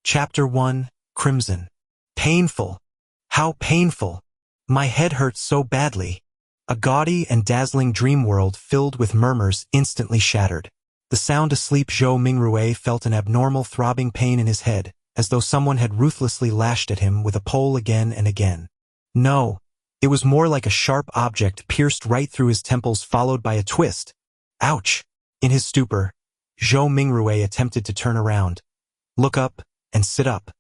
Chapter 1, Crimson. Painful. How painful. My head hurts so badly. A gaudy and dazzling dream world filled with murmurs instantly shattered. The sound asleep Zhou Mingrue felt an abnormal throbbing pain in his head, as though someone had ruthlessly lashed at him with a pole again and again. No, it was more like a sharp object pierced right through his temples followed by a twist. Ouch! In his stupor, Zhou Mingrue attempted to turn around, look up, and sit up.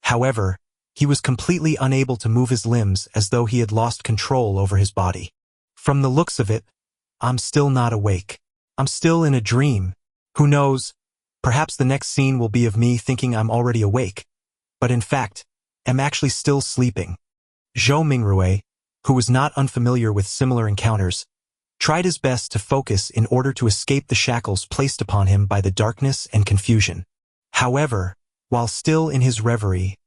However, he was completely unable to move his limbs as though he had lost control over his body. From the looks of it, I'm still not awake. I'm still in a dream. Who knows? Perhaps the next scene will be of me thinking I'm already awake, but in fact, am actually still sleeping. Zhou Mingrue, who was not unfamiliar with similar encounters, tried his best to focus in order to escape the shackles placed upon him by the darkness and confusion. However, while still in his reverie,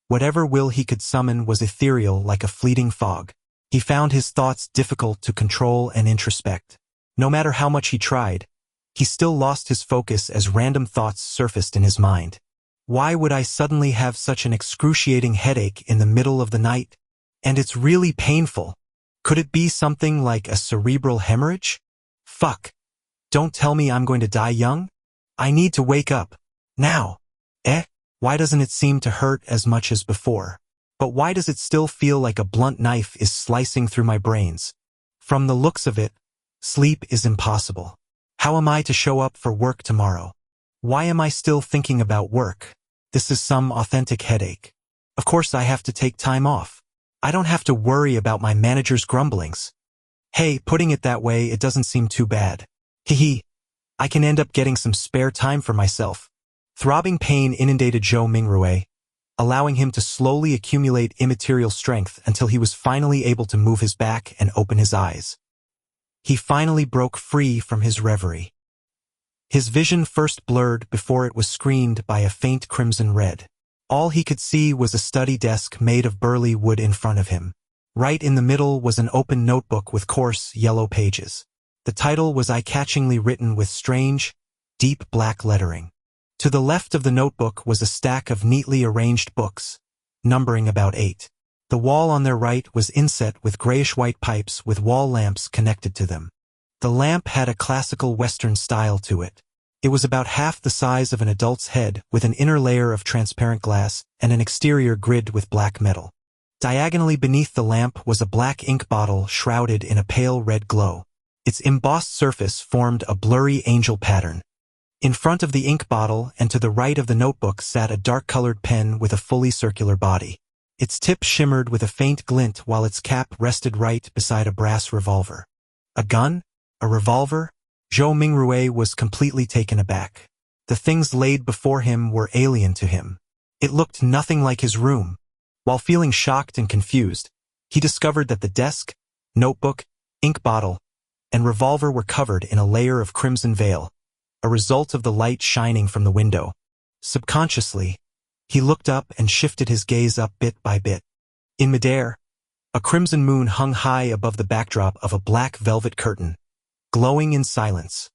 whatever will he could summon was ethereal like a fleeting fog. He found his thoughts difficult to control and introspect. No matter how much he tried, he still lost his focus as random thoughts surfaced in his mind. Why would I suddenly have such an excruciating headache in the middle of the night? And it's really painful. Could it be something like a cerebral hemorrhage? Fuck. Don't tell me I'm going to die young? I need to wake up. Now. Why doesn't it seem to hurt as much as before? But why does it still feel like a blunt knife is slicing through my brains? From the looks of it, sleep is impossible. How am I to show up for work tomorrow? Why am I still thinking about work? This is some authentic headache. Of course I have to take time off. I don't have to worry about my manager's grumblings. Hey, putting it that way, it doesn't seem too bad. Hehe. I can end up getting some spare time for myself. Throbbing pain inundated Zhou Mingrue, allowing him to slowly accumulate immaterial strength until he was finally able to move his back and open his eyes. He finally broke free from his reverie. His vision first blurred before it was screened by a faint crimson red. All he could see was a study desk made of burly wood in front of him. Right in the middle was an open notebook with coarse, yellow pages. The title was eye-catchingly written with strange, deep black lettering. To the left of the notebook was a stack of neatly arranged books, numbering about 8. The wall on their right was inset with grayish-white pipes with wall lamps connected to them. The lamp had a classical Western style to it. It was about half the size of an adult's head with an inner layer of transparent glass and an exterior grid with black metal. Diagonally beneath the lamp was a black ink bottle shrouded in a pale red glow. Its embossed surface formed a blurry angel pattern. In front of the ink bottle and to the right of the notebook sat a dark-colored pen with a fully circular body. Its tip shimmered with a faint glint while its cap rested right beside a brass revolver. A gun? A revolver? Zhou Mingrue was completely taken aback. The things laid before him were alien to him. It looked nothing like his room. While feeling shocked and confused, he discovered that the desk, notebook, ink bottle, and revolver were covered in a layer of crimson veil, a result of the light shining from the window. Subconsciously, he looked up and shifted his gaze up bit by bit. In midair, a crimson moon hung high above the backdrop of a black velvet curtain, glowing in silence.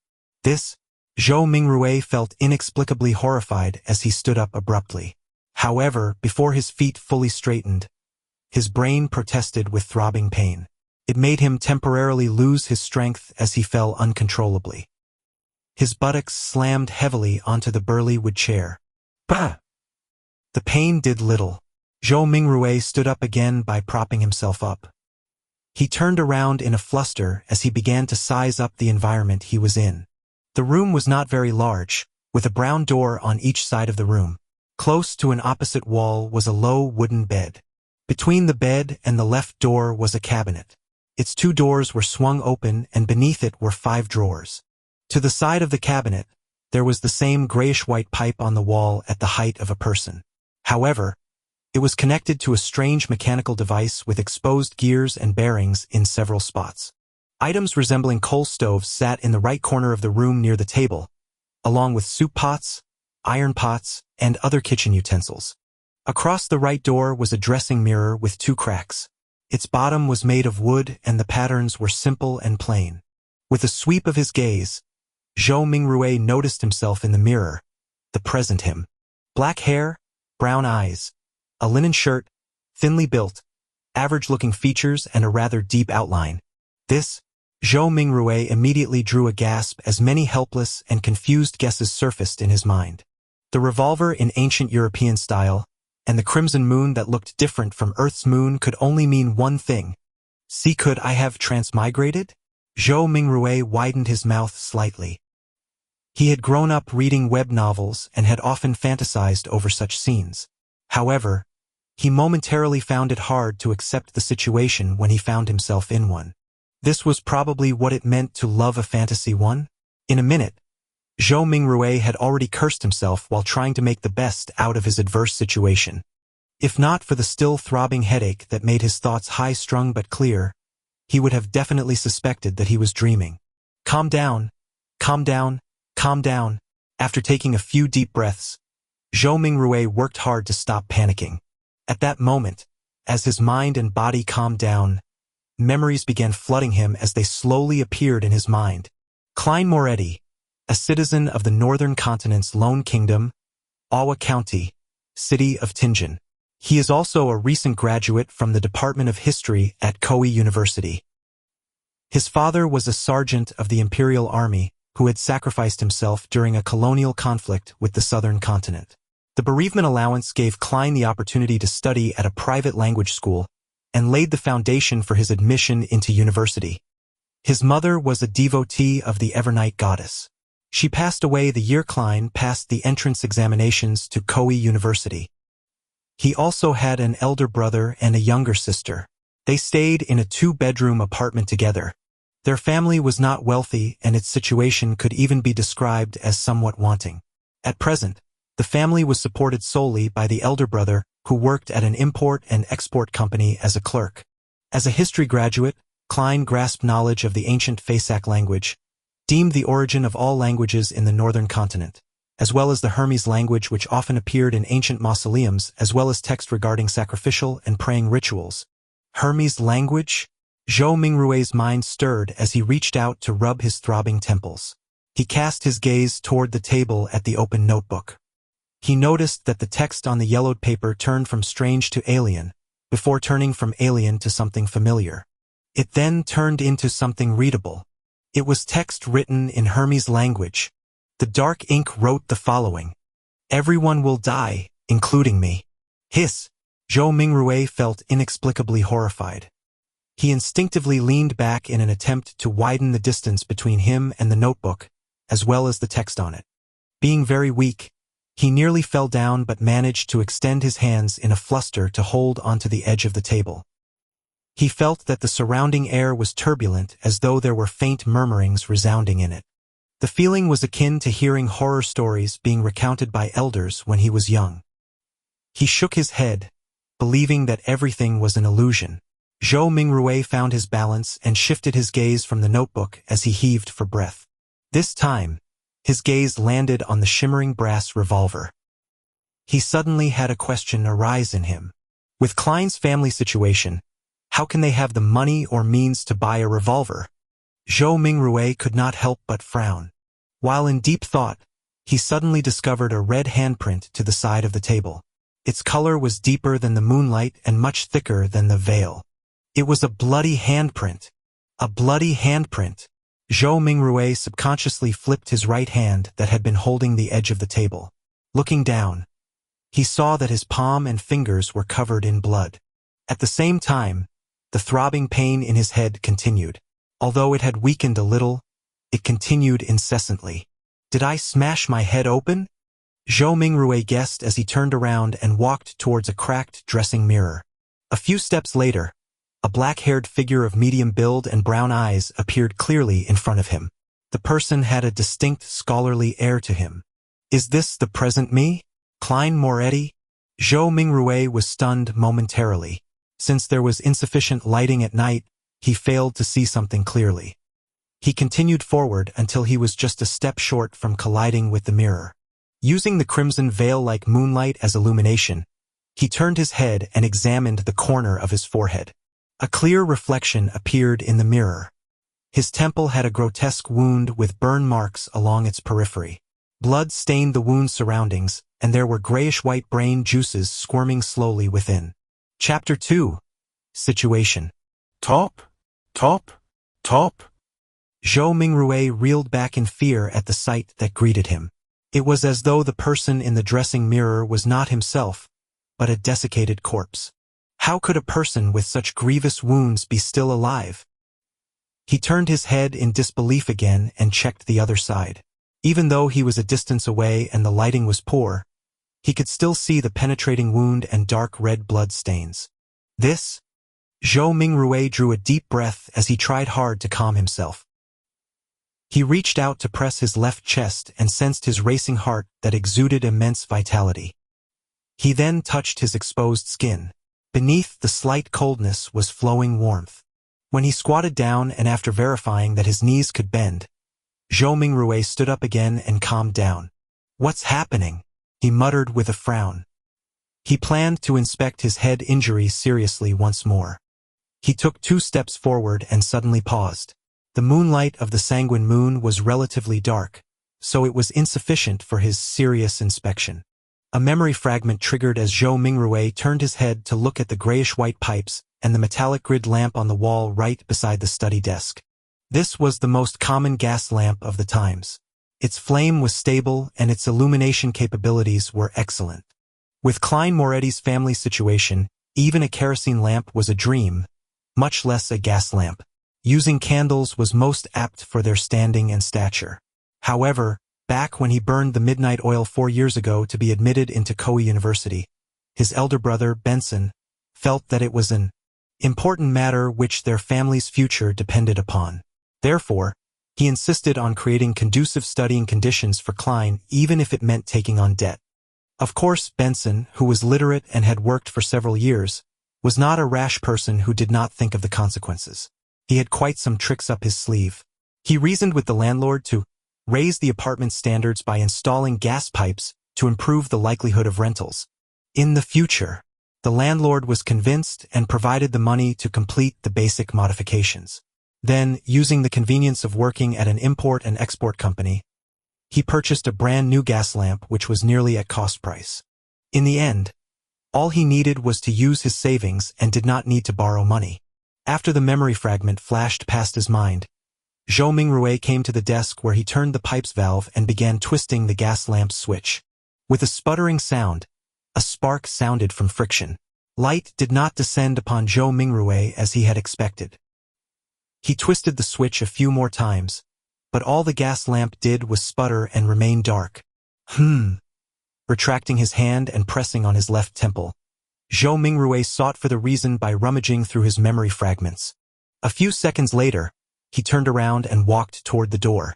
This, Zhou Mingrue felt inexplicably horrified as he stood up abruptly. However, before his feet fully straightened, his brain protested with throbbing pain. It made him temporarily lose his strength as he fell uncontrollably. His buttocks slammed heavily onto the burly wood chair. Bah! The pain did little. Zhou Mingrue stood up again by propping himself up. He turned around in a fluster as he began to size up the environment he was in. The room was not very large, with a brown door on each side of the room. Close to an opposite wall was a low wooden bed. Between the bed and the left door was a cabinet. Its 2 doors were swung open and beneath it were 5 drawers. To the side of the cabinet, there was the same grayish-white pipe on the wall at the height of a person. However, it was connected to a strange mechanical device with exposed gears and bearings in several spots. Items resembling coal stoves sat in the right corner of the room near the table, along with soup pots, iron pots, and other kitchen utensils. Across the right door was a dressing mirror with 2 cracks. Its bottom was made of wood and the patterns were simple and plain. With a sweep of his gaze, Zhou Mingrue noticed himself in the mirror, the present him. Black hair, brown eyes, a linen shirt, thinly built, average-looking features and a rather deep outline. This, Zhou Mingrue immediately drew a gasp as many helpless and confused guesses surfaced in his mind. The revolver in ancient European style, and the crimson moon that looked different from Earth's moon could only mean one thing. See, could I have transmigrated? Zhou Mingrue widened his mouth slightly. He had grown up reading web novels and had often fantasized over such scenes. However, he momentarily found it hard to accept the situation when he found himself in one. This was probably what it meant to love a fantasy one. In a minute, Zhou Mingrue had already cursed himself while trying to make the best out of his adverse situation. If not for the still throbbing headache that made his thoughts high-strung but clear, he would have definitely suspected that he was dreaming. Calm down, calm down, calm down. After taking a few deep breaths, Zhou Mingrue worked hard to stop panicking. At that moment, as his mind and body calmed down, memories began flooding him as they slowly appeared in his mind. Klein Moretti, a citizen of the northern continent's lone kingdom, Awa County, city of Tianjin. He is also a recent graduate from the Department of History at Koei University. His father was a sergeant of the Imperial Army who had sacrificed himself during a colonial conflict with the southern continent. The bereavement allowance gave Klein the opportunity to study at a private language school and laid the foundation for his admission into university. His mother was a devotee of the Evernight goddess. She passed away the year Klein passed the entrance examinations to Koei University. He also had an elder brother and a younger sister. They stayed in a two-bedroom apartment together. Their family was not wealthy, and its situation could even be described as somewhat wanting. At present, the family was supported solely by the elder brother, who worked at an import and export company as a clerk. As a history graduate, Klein grasped knowledge of the ancient Phasak language, deemed the origin of all languages in the northern continent, as well as the Hermes language which often appeared in ancient mausoleums, as well as text regarding sacrificial and praying rituals. Hermes language? Zhou Mingrue's mind stirred as he reached out to rub his throbbing temples. He cast his gaze toward the table at the open notebook. He noticed that the text on the yellowed paper turned from strange to alien, before turning from alien to something familiar. It then turned into something readable. It was text written in Hermes language. The dark ink wrote the following: "Everyone will die, including me." Hiss! Zhou Mingrue felt inexplicably horrified. He instinctively leaned back in an attempt to widen the distance between him and the notebook, as well as the text on it. Being very weak, he nearly fell down but managed to extend his hands in a fluster to hold onto the edge of the table. He felt that the surrounding air was turbulent, as though there were faint murmurings resounding in it. The feeling was akin to hearing horror stories being recounted by elders when he was young. He shook his head, believing that everything was an illusion. Zhou Mingrue found his balance and shifted his gaze from the notebook as he heaved for breath. This time, his gaze landed on the shimmering brass revolver. He suddenly had a question arise in him. With Klein's family situation, how can they have the money or means to buy a revolver? Zhou Mingrue could not help but frown. While in deep thought, he suddenly discovered a red handprint to the side of the table. Its color was deeper than the moonlight and much thicker than the veil. It was a bloody handprint. A bloody handprint. Zhou Mingrue subconsciously flipped his right hand that had been holding the edge of the table. Looking down, he saw that his palm and fingers were covered in blood. At the same time, the throbbing pain in his head continued. Although it had weakened a little, it continued incessantly. Did I smash my head open? Zhou Mingrue guessed as he turned around and walked towards a cracked dressing mirror. A few steps later, a black-haired figure of medium build and brown eyes appeared clearly in front of him. The person had a distinct scholarly air to him. Is this the present me? Klein Moretti? Zhou Mingrue was stunned momentarily. Since there was insufficient lighting at night, he failed to see something clearly. He continued forward until he was just a step short from colliding with the mirror. Using the crimson veil-like moonlight as illumination, he turned his head and examined the corner of his forehead. A clear reflection appeared in the mirror. His temple had a grotesque wound with burn marks along its periphery. Blood stained the wound's surroundings, and there were grayish-white brain juices squirming slowly within. Chapter 2. Situation. Top. Zhou Mingrue reeled back in fear at the sight that greeted him. It was as though the person in the dressing mirror was not himself, but a desiccated corpse. How could a person with such grievous wounds be still alive? He turned his head in disbelief again and checked the other side. Even though he was a distance away and the lighting was poor, he could still see the penetrating wound and dark red blood stains. This? Zhou Mingrue drew a deep breath as he tried hard to calm himself. He reached out to press his left chest and sensed his racing heart that exuded immense vitality. He then touched his exposed skin. Beneath the slight coldness was flowing warmth. When he squatted down and after verifying that his knees could bend, Zhou Mingrue stood up again and calmed down. "What's happening?" he muttered with a frown. He planned to inspect his head injury seriously once more. He took 2 steps forward and suddenly paused. The moonlight of the sanguine moon was relatively dark, so it was insufficient for his serious inspection. A memory fragment triggered as Zhou Mingrue turned his head to look at the grayish-white pipes and the metallic grid lamp on the wall right beside the study desk. This was the most common gas lamp of the times. Its flame was stable and its illumination capabilities were excellent. With Klein Moretti's family situation, even a kerosene lamp was a dream, much less a gas lamp. Using candles was most apt for their standing and stature. However, back when he burned the midnight oil 4 years ago to be admitted into Koei University, his elder brother, Benson, felt that it was an important matter which their family's future depended upon. Therefore, he insisted on creating conducive studying conditions for Klein even if it meant taking on debt. Of course, Benson, who was literate and had worked for several years, was not a rash person who did not think of the consequences. He had quite some tricks up his sleeve. He reasoned with the landlord to raise the apartment standards by installing gas pipes to improve the likelihood of rentals. In the future, the landlord was convinced and provided the money to complete the basic modifications. Then, using the convenience of working at an import and export company, he purchased a brand new gas lamp which was nearly at cost price. In the end, all he needed was to use his savings and did not need to borrow money. After the memory fragment flashed past his mind, Zhou Mingrue came to the desk where he turned the pipes valve and began twisting the gas lamp's switch. With a sputtering sound, a spark sounded from friction. Light did not descend upon Zhou Mingrue as he had expected. He twisted the switch a few more times, but all the gas lamp did was sputter and remain dark. Retracting his hand and pressing on his left temple, Zhou Mingrue sought for the reason by rummaging through his memory fragments. A few seconds later, he turned around and walked toward the door.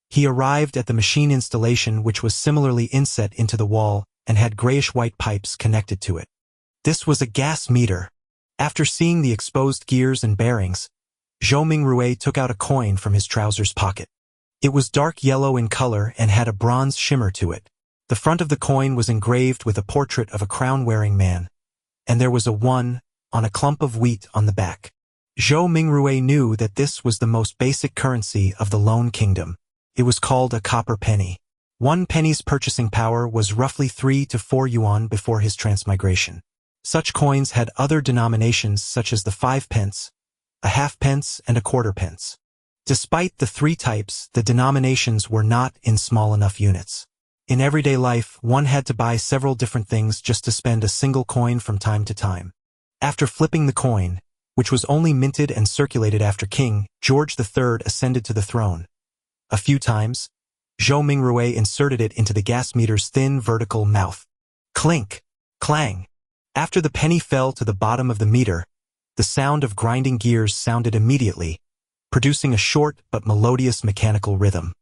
He arrived at the machine installation which was similarly inset into the wall and had grayish-white pipes connected to it. This was a gas meter. After seeing the exposed gears and bearings, Zhou Mingrue took out a coin from his trousers pocket. It was dark yellow in color and had a bronze shimmer to it. The front of the coin was engraved with a portrait of a crown-wearing man, and there was a 1 on a clump of wheat on the back. Zhou Mingrue knew that this was the most basic currency of the Lone Kingdom. It was called a copper penny. 1 penny's purchasing power was roughly 3 to 4 yuan before his transmigration. Such coins had other denominations such as the 5 pence, a half-pence, and a quarter-pence. Despite the 3 types, the denominations were not in small enough units. In everyday life, one had to buy several different things just to spend a single coin from time to time. After flipping the coin, which was only minted and circulated after King George III ascended to the throne, a few times, Zhou Mingrue inserted it into the gas meter's thin vertical mouth. Clink! Clang! After the penny fell to the bottom of the meter, the sound of grinding gears sounded immediately, producing a short but melodious mechanical rhythm.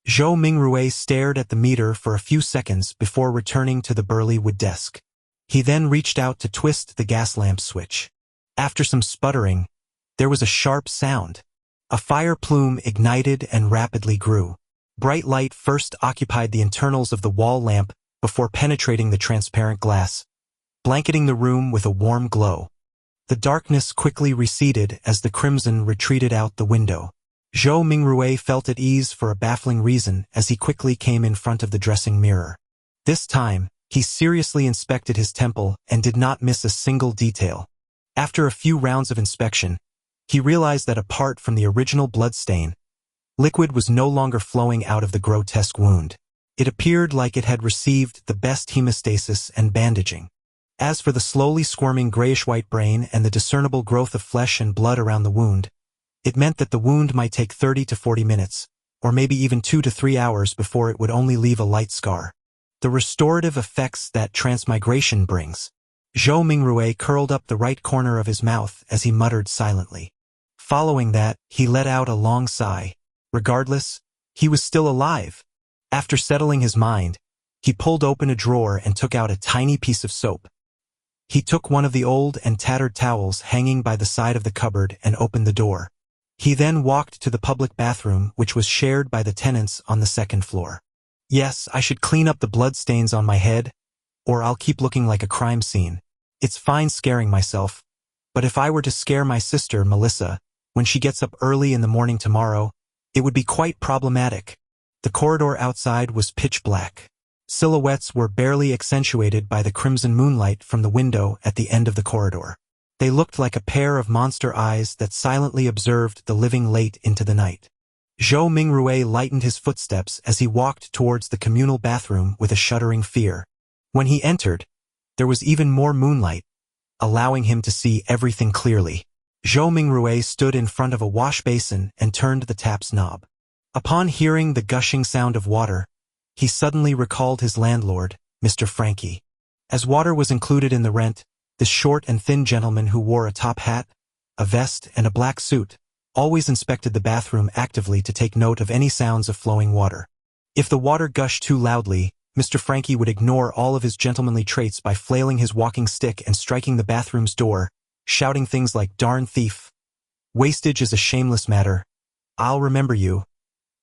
Zhou Mingrue stared at the meter for a few seconds before returning to the burly wood desk. He then reached out to twist the gas lamp switch. After some sputtering, there was a sharp sound. A fire plume ignited and rapidly grew. Bright light first occupied the internals of the wall lamp before penetrating the transparent glass, blanketing the room with a warm glow. The darkness quickly receded as the crimson retreated out the window. Zhou Mingrui felt at ease for a baffling reason as he quickly came in front of the dressing mirror. This time, he seriously inspected his temple and did not miss a single detail. After a few rounds of inspection, he realized that apart from the original blood stain, liquid was no longer flowing out of the grotesque wound. It appeared like it had received the best hemostasis and bandaging. As for the slowly squirming grayish-white brain and the discernible growth of flesh and blood around the wound, it meant that the wound might take 30 to 40 minutes, or maybe even 2 to 3 hours before it would only leave a light scar. The restorative effects that transmigration brings. Zhou Mingrui curled up the right corner of his mouth as he muttered silently. Following that, he let out a long sigh. Regardless, he was still alive. After settling his mind, he pulled open a drawer and took out a tiny piece of soap. He took one of the old and tattered towels hanging by the side of the cupboard and opened the door. He then walked to the public bathroom, which was shared by the tenants on the second floor. Yes, I should clean up the bloodstains on my head, or I'll keep looking like a crime scene. It's fine scaring myself, but if I were to scare my sister, Melissa, when she gets up early in the morning tomorrow, it would be quite problematic. The corridor outside was pitch black. Silhouettes were barely accentuated by the crimson moonlight from the window at the end of the corridor. They looked like a pair of monster eyes that silently observed the living late into the night. Zhou Mingrui lightened his footsteps as he walked towards the communal bathroom with a shuddering fear. When he entered, there was even more moonlight, allowing him to see everything clearly. Zhou Mingrui stood in front of a wash basin and turned the tap's knob. Upon hearing the gushing sound of water, he suddenly recalled his landlord, Mr. Frankie. As water was included in the rent, this short and thin gentleman who wore a top hat, a vest, and a black suit always inspected the bathroom actively to take note of any sounds of flowing water. If the water gushed too loudly, Mr. Frankie would ignore all of his gentlemanly traits by flailing his walking stick and striking the bathroom's door, shouting things like, "Darn thief. Wastage is a shameless matter. I'll remember you.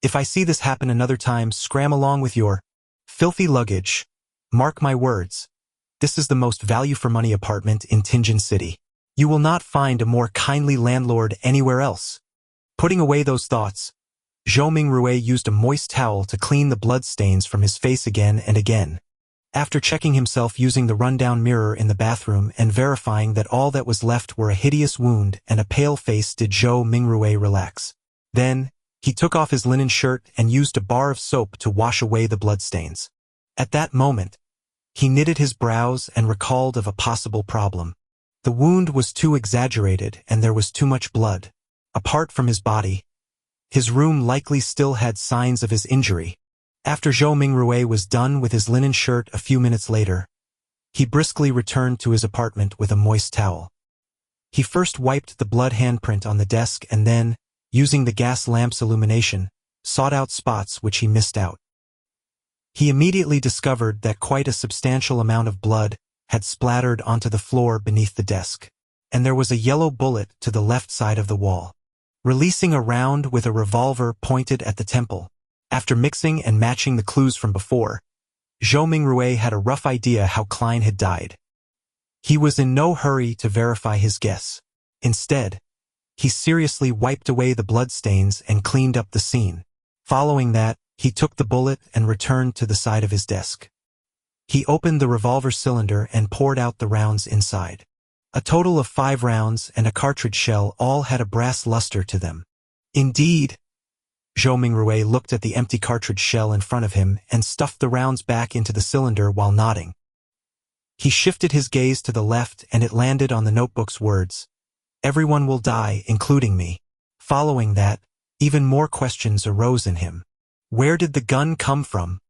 If I see this happen another time, scram along with your filthy luggage. Mark my words. This is the most value-for-money apartment in Tianjin City. You will not find a more kindly landlord anywhere else." Putting away those thoughts, Zhou Mingrui used a moist towel to clean the blood stains from his face again and again. After checking himself using the rundown mirror in the bathroom and verifying that all that was left were a hideous wound and a pale face, did Zhou Mingrui relax. Then, he took off his linen shirt and used a bar of soap to wash away the bloodstains. At that moment, he knitted his brows and recalled of a possible problem. The wound was too exaggerated and there was too much blood. Apart from his body, his room likely still had signs of his injury. After Zhou Mingrui was done with his linen shirt a few minutes later, he briskly returned to his apartment with a moist towel. He first wiped the blood handprint on the desk and then, using the gas lamp's illumination, sought out spots which he missed out. He immediately discovered that quite a substantial amount of blood had splattered onto the floor beneath the desk, and there was a yellow bullet to the left side of the wall. Releasing a round with a revolver pointed at the temple, after mixing and matching the clues from before, Zhou Mingrui had a rough idea how Klein had died. He was in no hurry to verify his guess. Instead, he seriously wiped away the bloodstains and cleaned up the scene. Following that, he took the bullet and returned to the side of his desk. He opened the revolver cylinder and poured out the rounds inside. A total of 5 rounds and a cartridge shell all had a brass luster to them. Indeed. Zhou Mingrui looked at the empty cartridge shell in front of him and stuffed the rounds back into the cylinder while nodding. He shifted his gaze to the left and it landed on the notebook's words, "Everyone will die, including me." Following that, even more questions arose in him. Where did the gun come from?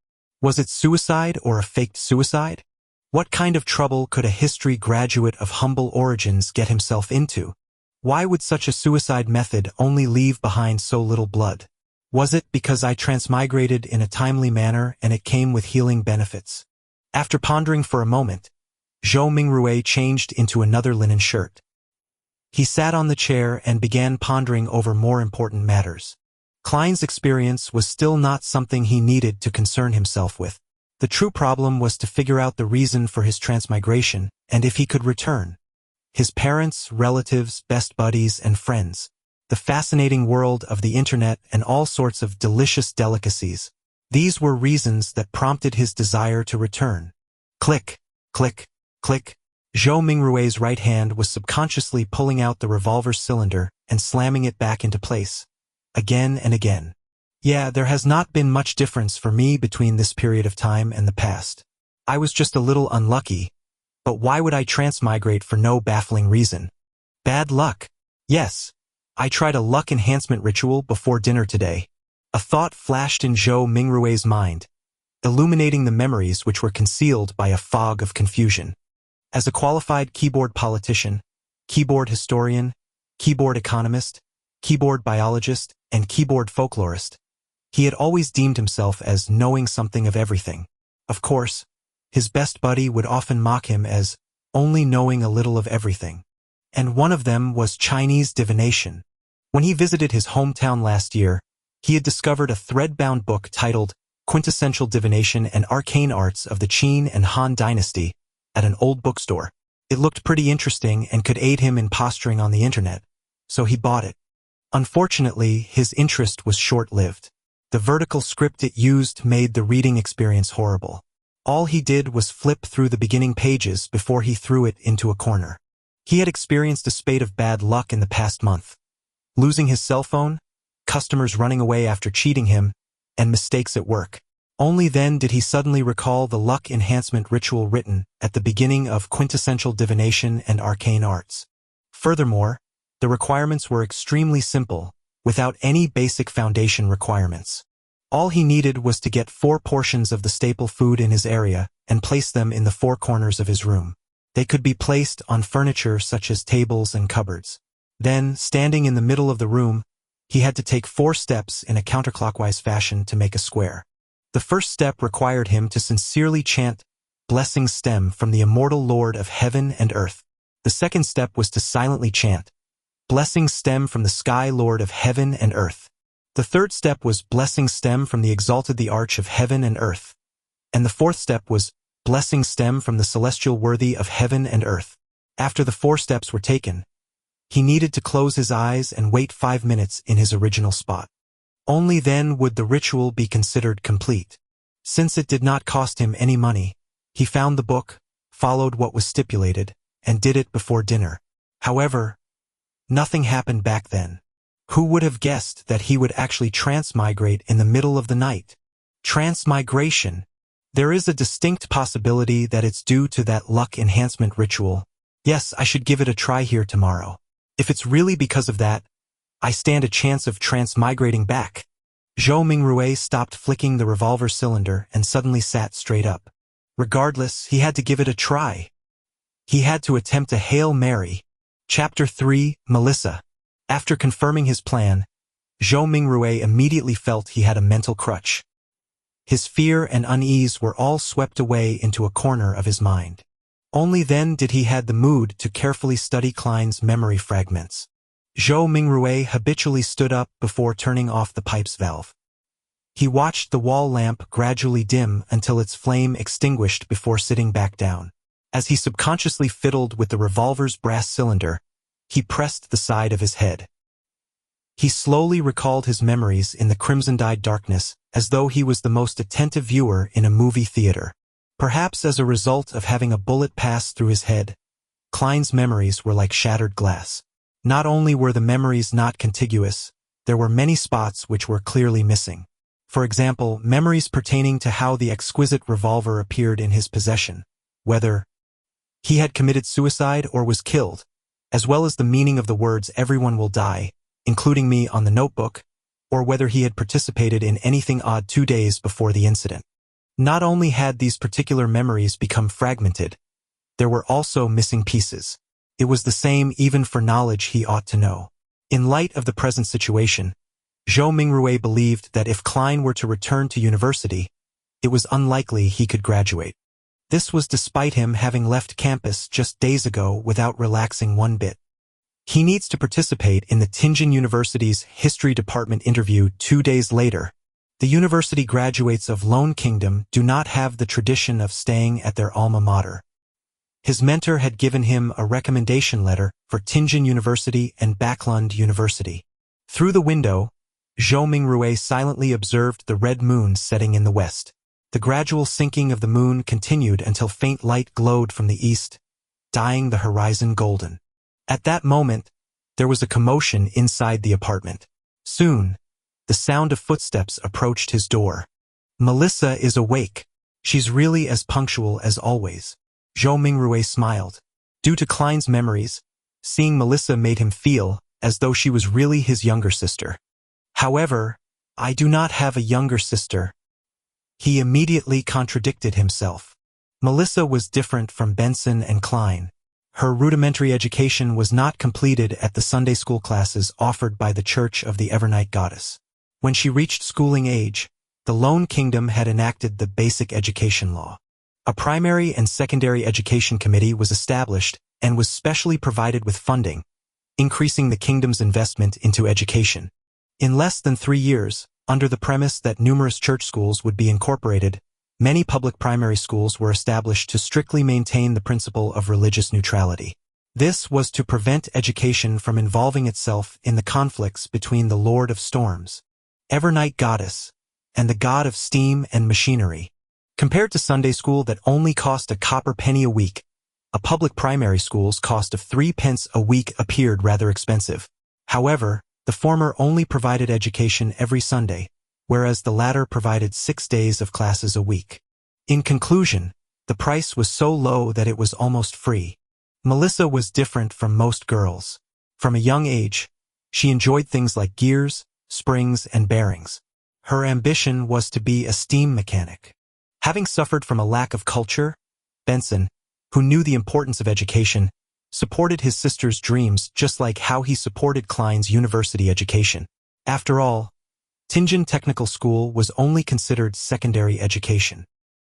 Was it suicide or a faked suicide? What kind of trouble could a history graduate of humble origins get himself into? Why would such a suicide method only leave behind so little blood? Was it because I transmigrated in a timely manner and it came with healing benefits? After pondering for a moment, Zhou Mingrui changed into another linen shirt. He sat on the chair and began pondering over more important matters. Klein's experience was still not something he needed to concern himself with. The true problem was to figure out the reason for his transmigration and if he could return. His parents, relatives, best buddies, and friends. the fascinating world of the internet, and all sorts of delicious delicacies. These were reasons that prompted his desire to return. Click, click, click. Zhou Mingrui's right hand was subconsciously pulling out the revolver's cylinder and slamming it back into place. Again and again. Yeah, there has not been much difference for me between this period of time and the past. I was just a little unlucky, but why would I transmigrate for no baffling reason? Bad luck. Yes, I tried a luck enhancement ritual before dinner today. A thought flashed in Zhou Mingrui's mind, illuminating the memories which were concealed by a fog of confusion. As a qualified keyboard politician, keyboard historian, keyboard economist, keyboard biologist, and keyboard folklorist, he had always deemed himself as knowing something of everything. Of course, his best buddy would often mock him as only knowing a little of everything. And one of them was Chinese divination. When he visited his hometown last year, he had discovered a thread-bound book titled Quintessential Divination and Arcane Arts of the Qin and Han Dynasty at an old bookstore. It looked pretty interesting and could aid him in posturing on the internet, so he bought it. Unfortunately, his interest was short-lived. The vertical script it used made the reading experience horrible. All he did was flip through the beginning pages before he threw it into a corner. He had experienced a spate of bad luck in the past month. Losing his cell phone, customers running away after cheating him, and mistakes at work. Only then did he suddenly recall the luck enhancement ritual written at the beginning of Quintessential Divination and Arcane Arts. Furthermore, the requirements were extremely simple, without any basic foundation requirements. All he needed was to get 4 portions of the staple food in his area and place them in the 4 corners of his room. They could be placed on furniture such as tables and cupboards. Then, standing in the middle of the room, he had to take 4 steps in a counterclockwise fashion to make a square. The first step required him to sincerely chant, "Blessings stem from the immortal Lord of heaven and earth." The second step was to silently chant, "Blessings stem from the sky Lord of heaven and earth." The third step was, "Blessings stem from the exalted the arch of heaven and earth." And the fourth step was, "Blessings stem from the celestial worthy of heaven and earth." After the 4 steps were taken, he needed to close his eyes and wait 5 minutes in his original spot. Only then would the ritual be considered complete. Since it did not cost him any money, he found the book, followed what was stipulated, and did it before dinner. However, nothing happened back then. Who would have guessed that he would actually transmigrate in the middle of the night? Transmigration. There is a distinct possibility that it's due to that luck enhancement ritual. Yes, I should give it a try here tomorrow. If it's really because of that, I stand a chance of transmigrating back. Zhou Mingrui stopped flicking the revolver cylinder and suddenly sat straight up. Regardless, he had to give it a try. He had to attempt a Hail Mary. Chapter 3, Melissa. After confirming his plan, Zhou Mingrui immediately felt he had a mental crutch. His fear and unease were all swept away into a corner of his mind. Only then did he have the mood to carefully study Klein's memory fragments. Zhou Mingrui habitually stood up before turning off the pipe's valve. He watched the wall lamp gradually dim until its flame extinguished before sitting back down. As he subconsciously fiddled with the revolver's brass cylinder, he pressed the side of his head. He slowly recalled his memories in the crimson-dyed darkness, as though he was the most attentive viewer in a movie theater. Perhaps as a result of having a bullet pass through his head, Klein's memories were like shattered glass. Not only were the memories not contiguous, there were many spots which were clearly missing. For example, memories pertaining to how the exquisite revolver appeared in his possession, whether he had committed suicide or was killed, as well as the meaning of the words "everyone will die," including me on the notebook, or whether he had participated in anything odd 2 days before the incident. Not only had these particular memories become fragmented, there were also missing pieces. It was the same even for knowledge he ought to know. In light of the present situation, Zhou Mingrui believed that if Klein were to return to university, it was unlikely he could graduate. This was despite him having left campus just days ago without relaxing one bit. He needs to participate in the Tianjin University's history department interview 2 days later. The university graduates of Lone Kingdom do not have the tradition of staying at their alma mater. His mentor had given him a recommendation letter for Tianjin University and Backlund University. Through the window, Zhou Mingrue silently observed the red moon setting in the west. The gradual sinking of the moon continued until faint light glowed from the east, dyeing the horizon golden. At that moment, there was a commotion inside the apartment. Soon, the sound of footsteps approached his door. Melissa is awake. She's really as punctual as always. Zhou Mingrue smiled. Due to Klein's memories, seeing Melissa made him feel as though she was really his younger sister. However, I do not have a younger sister. He immediately contradicted himself. Melissa was different from Benson and Klein. Her rudimentary education was not completed at the Sunday school classes offered by the Church of the Evernight Goddess. When she reached schooling age, the Lone Kingdom had enacted the Basic Education Law. A primary and secondary education committee was established and was specially provided with funding, increasing the kingdom's investment into education. In less than 3 years, under the premise that numerous church schools would be incorporated, many public primary schools were established to strictly maintain the principle of religious neutrality. This was to prevent education from involving itself in the conflicts between the Lord of Storms, Evernight Goddess, and the god of steam and machinery. Compared to Sunday school that only cost a copper penny a week, a public primary school's cost of 3 pence a week appeared rather expensive. However, the former only provided education every Sunday, whereas the latter provided 6 days of classes a week. In conclusion, the price was so low that it was almost free. Melissa was different from most girls. From a young age, she enjoyed things like gears, springs, and bearings. Her ambition was to be a steam mechanic. Having suffered from a lack of culture, Benson, who knew the importance of education, supported his sister's dreams just like how he supported Klein's university education. After all, Tianjin Technical School was only considered secondary education.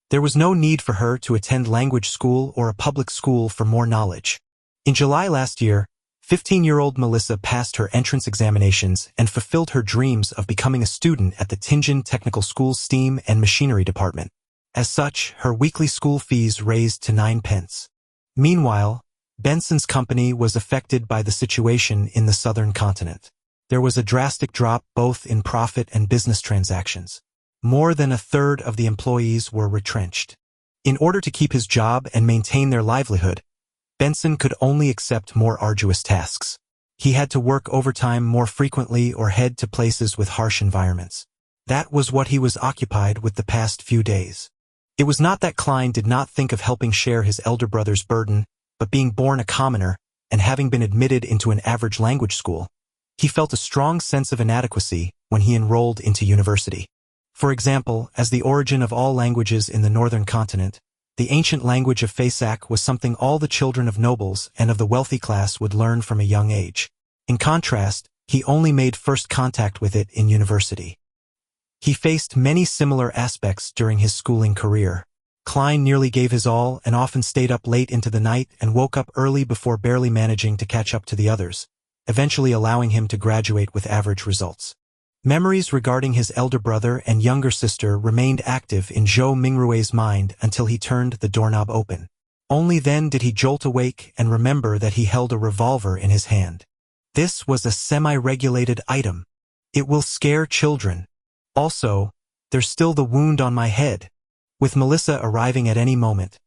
There was no need for her to attend language school or a public school for more knowledge. In July last year, 15-year-old Melissa passed her entrance examinations and fulfilled her dreams of becoming a student at the Tianjin Technical School's Steam and Machinery Department. As such, her weekly school fees raised to 9 pence. Meanwhile, Benson's company was affected by the situation in the southern continent. There was a drastic drop both in profit and business transactions. More than a third of the employees were retrenched. In order to keep his job and maintain their livelihood, Benson could only accept more arduous tasks. He had to work overtime more frequently or head to places with harsh environments. That was what he was occupied with the past few days. It was not that Klein did not think of helping share his elder brother's burden, but being born a commoner and having been admitted into an average language school, he felt a strong sense of inadequacy when he enrolled into university. For example, as the origin of all languages in the northern continent, the ancient language of Fasak was something all the children of nobles and of the wealthy class would learn from a young age. In contrast, he only made first contact with it in university. He faced many similar aspects during his schooling career. Klein nearly gave his all and often stayed up late into the night and woke up early before barely managing to catch up to the others, eventually allowing him to graduate with average results. Memories regarding his elder brother and younger sister remained active in Zhou Mingrue's mind until he turned the doorknob open. Only then did he jolt awake and remember that he held a revolver in his hand. This was a semi-regulated item. It will scare children. Also, there's still the wound on my head. With Melissa arriving at any moment,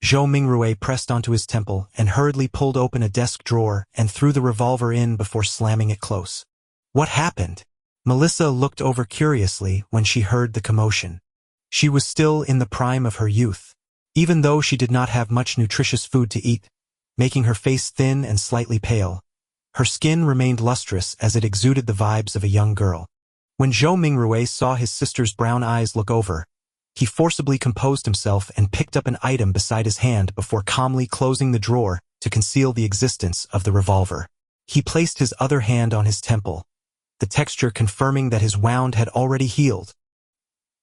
Zhou Mingrue pressed onto his temple and hurriedly pulled open a desk drawer and threw the revolver in before slamming it close. What happened? Melissa looked over curiously when she heard the commotion. She was still in the prime of her youth. Even though she did not have much nutritious food to eat, making her face thin and slightly pale, her skin remained lustrous as it exuded the vibes of a young girl. When Zhou Mingrue saw his sister's brown eyes look over, he forcibly composed himself and picked up an item beside his hand before calmly closing the drawer to conceal the existence of the revolver. He placed his other hand on his temple, the texture confirming that his wound had already healed.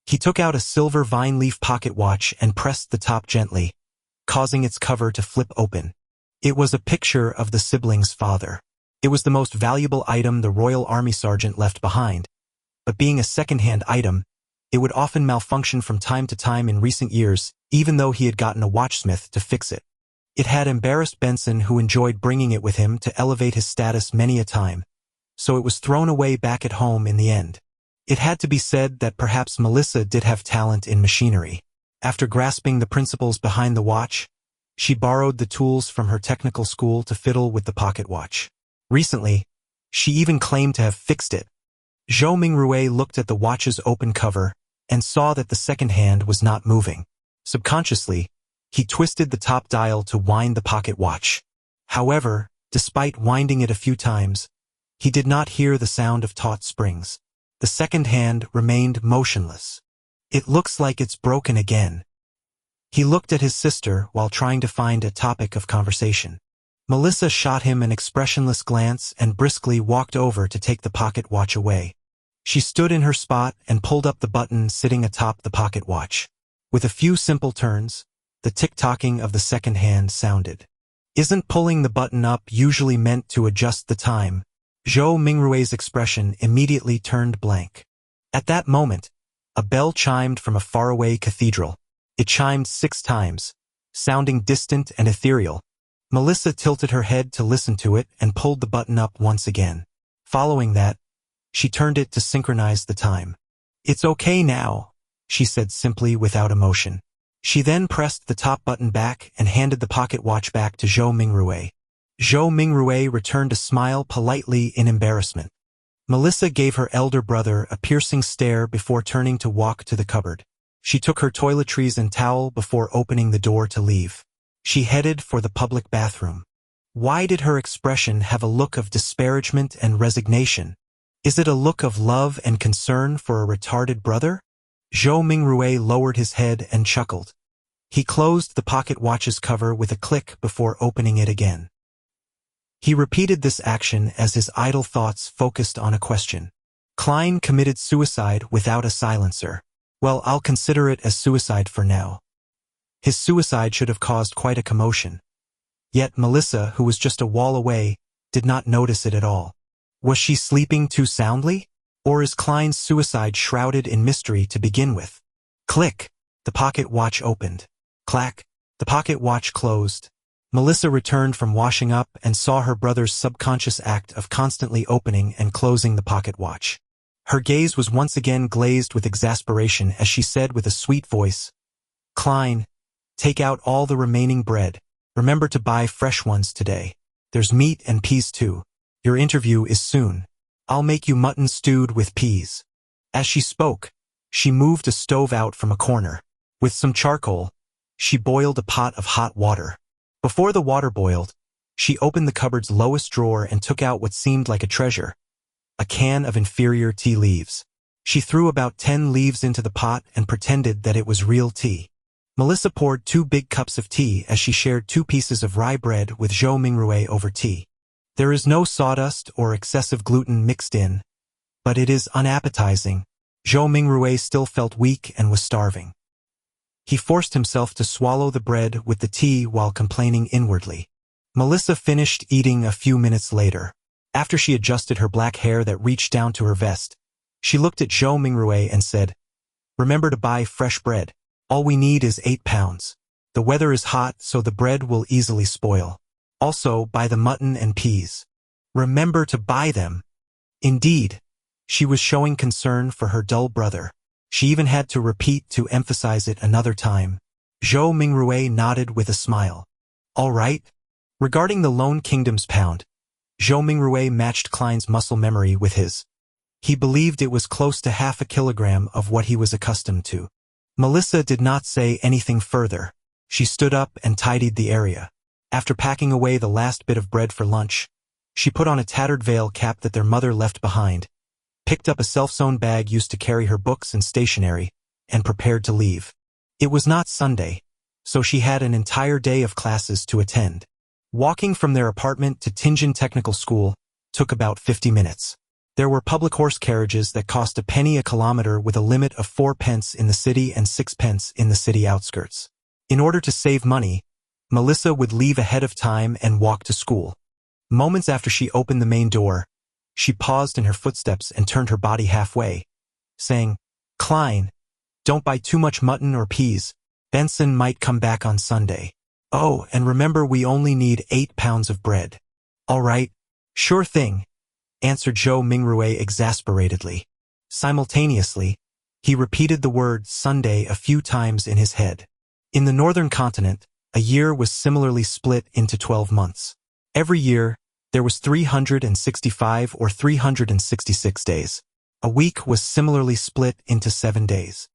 He took out a silver vine leaf pocket watch and pressed the top gently, causing its cover to flip open. It was a picture of the siblings' father. It was the most valuable item the Royal Army Sergeant left behind, but being a second-hand item, it would often malfunction from time to time in recent years, even though he had gotten a watchsmith to fix it. It had embarrassed Benson, who enjoyed bringing it with him to elevate his status many a time, so it was thrown away back at home in the end. It had to be said that perhaps Melissa did have talent in machinery. After grasping the principles behind the watch, she borrowed the tools from her technical school to fiddle with the pocket watch. Recently, she even claimed to have fixed it. Zhou Mingrui looked at the watch's open cover and saw that the second hand was not moving. Subconsciously, he twisted the top dial to wind the pocket watch. However, despite winding it a few times, he did not hear the sound of taut springs. The second hand remained motionless. It looks like it's broken again. He looked at his sister while trying to find a topic of conversation. Melissa shot him an expressionless glance and briskly walked over to take the pocket watch away. She stood in her spot and pulled up the button sitting atop the pocket watch. With a few simple turns, the tick-tocking of the second hand sounded. Isn't pulling the button up usually meant to adjust the time? Zhou Mingrui's expression immediately turned blank. At that moment, a bell chimed from a faraway cathedral. It chimed 6 times, sounding distant and ethereal. Melissa tilted her head to listen to it and pulled the button up once again. Following that, she turned it to synchronize the time. "It's okay now," she said simply without emotion. She then pressed the top button back and handed the pocket watch back to Zhou Mingrui. Zhou Mingrui returned a smile politely in embarrassment. Melissa gave her elder brother a piercing stare before turning to walk to the cupboard. She took her toiletries and towel before opening the door to leave. She headed for the public bathroom. Why did her expression have a look of disparagement and resignation? Is it a look of love and concern for a retarded brother? Zhou Mingrui lowered his head and chuckled. He closed the pocket watch's cover with a click before opening it again. He repeated this action as his idle thoughts focused on a question. Klein committed suicide without a silencer. Well, I'll consider it as suicide for now. His suicide should have caused quite a commotion. Yet Melissa, who was just a wall away, did not notice it at all. Was she sleeping too soundly? Or is Klein's suicide shrouded in mystery to begin with? Click! The pocket watch opened. Clack! The pocket watch closed. Melissa returned from washing up and saw her brother's subconscious act of constantly opening and closing the pocket watch. Her gaze was once again glazed with exasperation as she said with a sweet voice, "Klein, take out all the remaining bread. Remember to buy fresh ones today. There's meat and peas too. Your interview is soon. I'll make you mutton stewed with peas." As she spoke, she moved a stove out from a corner. With some charcoal, she boiled a pot of hot water. Before the water boiled, she opened the cupboard's lowest drawer and took out what seemed like a treasure, a can of inferior tea leaves. She threw about 10 leaves into the pot and pretended that it was real tea. Melissa poured 2 big cups of tea as she shared 2 pieces of rye bread with Zhou Mingrui over tea. There is no sawdust or excessive gluten mixed in, but it is unappetizing. Zhou Mingrui still felt weak and was starving. He forced himself to swallow the bread with the tea while complaining inwardly. Melissa finished eating a few minutes later. After she adjusted her black hair that reached down to her vest, she looked at Zhou Mingrui and said, "Remember to buy fresh bread. All we need is 8 pounds. The weather is hot, so the bread will easily spoil. Also, buy the mutton and peas. Remember to buy them." Indeed, she was showing concern for her dull brother. She even had to repeat to emphasize it another time. Zhou Mingrui nodded with a smile. "All right." Regarding the Lone Kingdom's pound, Zhou Mingrui matched Klein's muscle memory with his. He believed it was close to half a kilogram of what he was accustomed to. Melissa did not say anything further. She stood up and tidied the area. After packing away the last bit of bread for lunch, she put on a tattered veil cap that their mother left behind, picked up a self-sewn bag used to carry her books and stationery, and prepared to leave. It was not Sunday, so she had an entire day of classes to attend. Walking from their apartment to Tianjin Technical School took about 50 minutes. There were public horse carriages that cost a penny a kilometer with a limit of 4 pence in the city and 6 pence in the city outskirts. In order to save money, Melissa would leave ahead of time and walk to school. Moments after she opened the main door, she paused in her footsteps and turned her body halfway, saying, "Klein, don't buy too much mutton or peas. Benson might come back on Sunday. Oh, and remember we only need 8 pounds of bread." "All right, sure thing." answered Zhou Mingrue exasperatedly. Simultaneously, he repeated the word Sunday a few times in his head. In the northern continent, a year was similarly split into 12 months. Every year, there was 365 or 366 days. A week was similarly split into 7 days.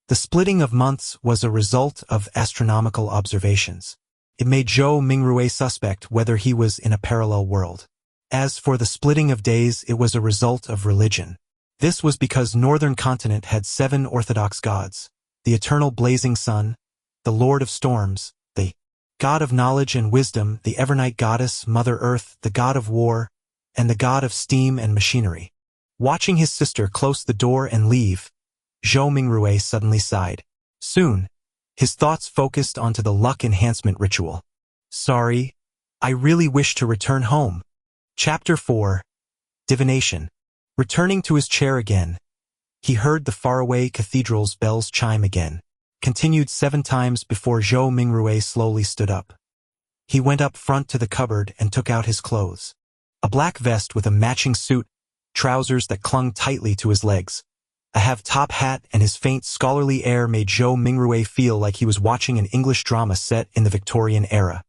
The splitting of months was a result of astronomical observations. It made Zhou Mingrue suspect whether he was in a parallel world. As for the splitting of days, it was a result of religion. This was because northern continent had 7 orthodox gods: the eternal blazing sun, the Lord of storms, the God of knowledge and wisdom, the Evernight goddess, Mother Earth, the God of war, and the God of steam and machinery. Watching his sister close the door and leave, Zhou Mingrue suddenly sighed. Soon, his thoughts focused onto the luck enhancement ritual. Sorry, I really wish to return home. Chapter 4. Divination. Returning to his chair again, he heard the faraway cathedral's bells chime again, continued 7 times before Zhou Mingrue slowly stood up. He went up front to the cupboard and took out his clothes. A black vest with a matching suit, trousers that clung tightly to his legs, a half-top hat, and his faint scholarly air made Zhou Mingrue feel like he was watching an English drama set in the Victorian era.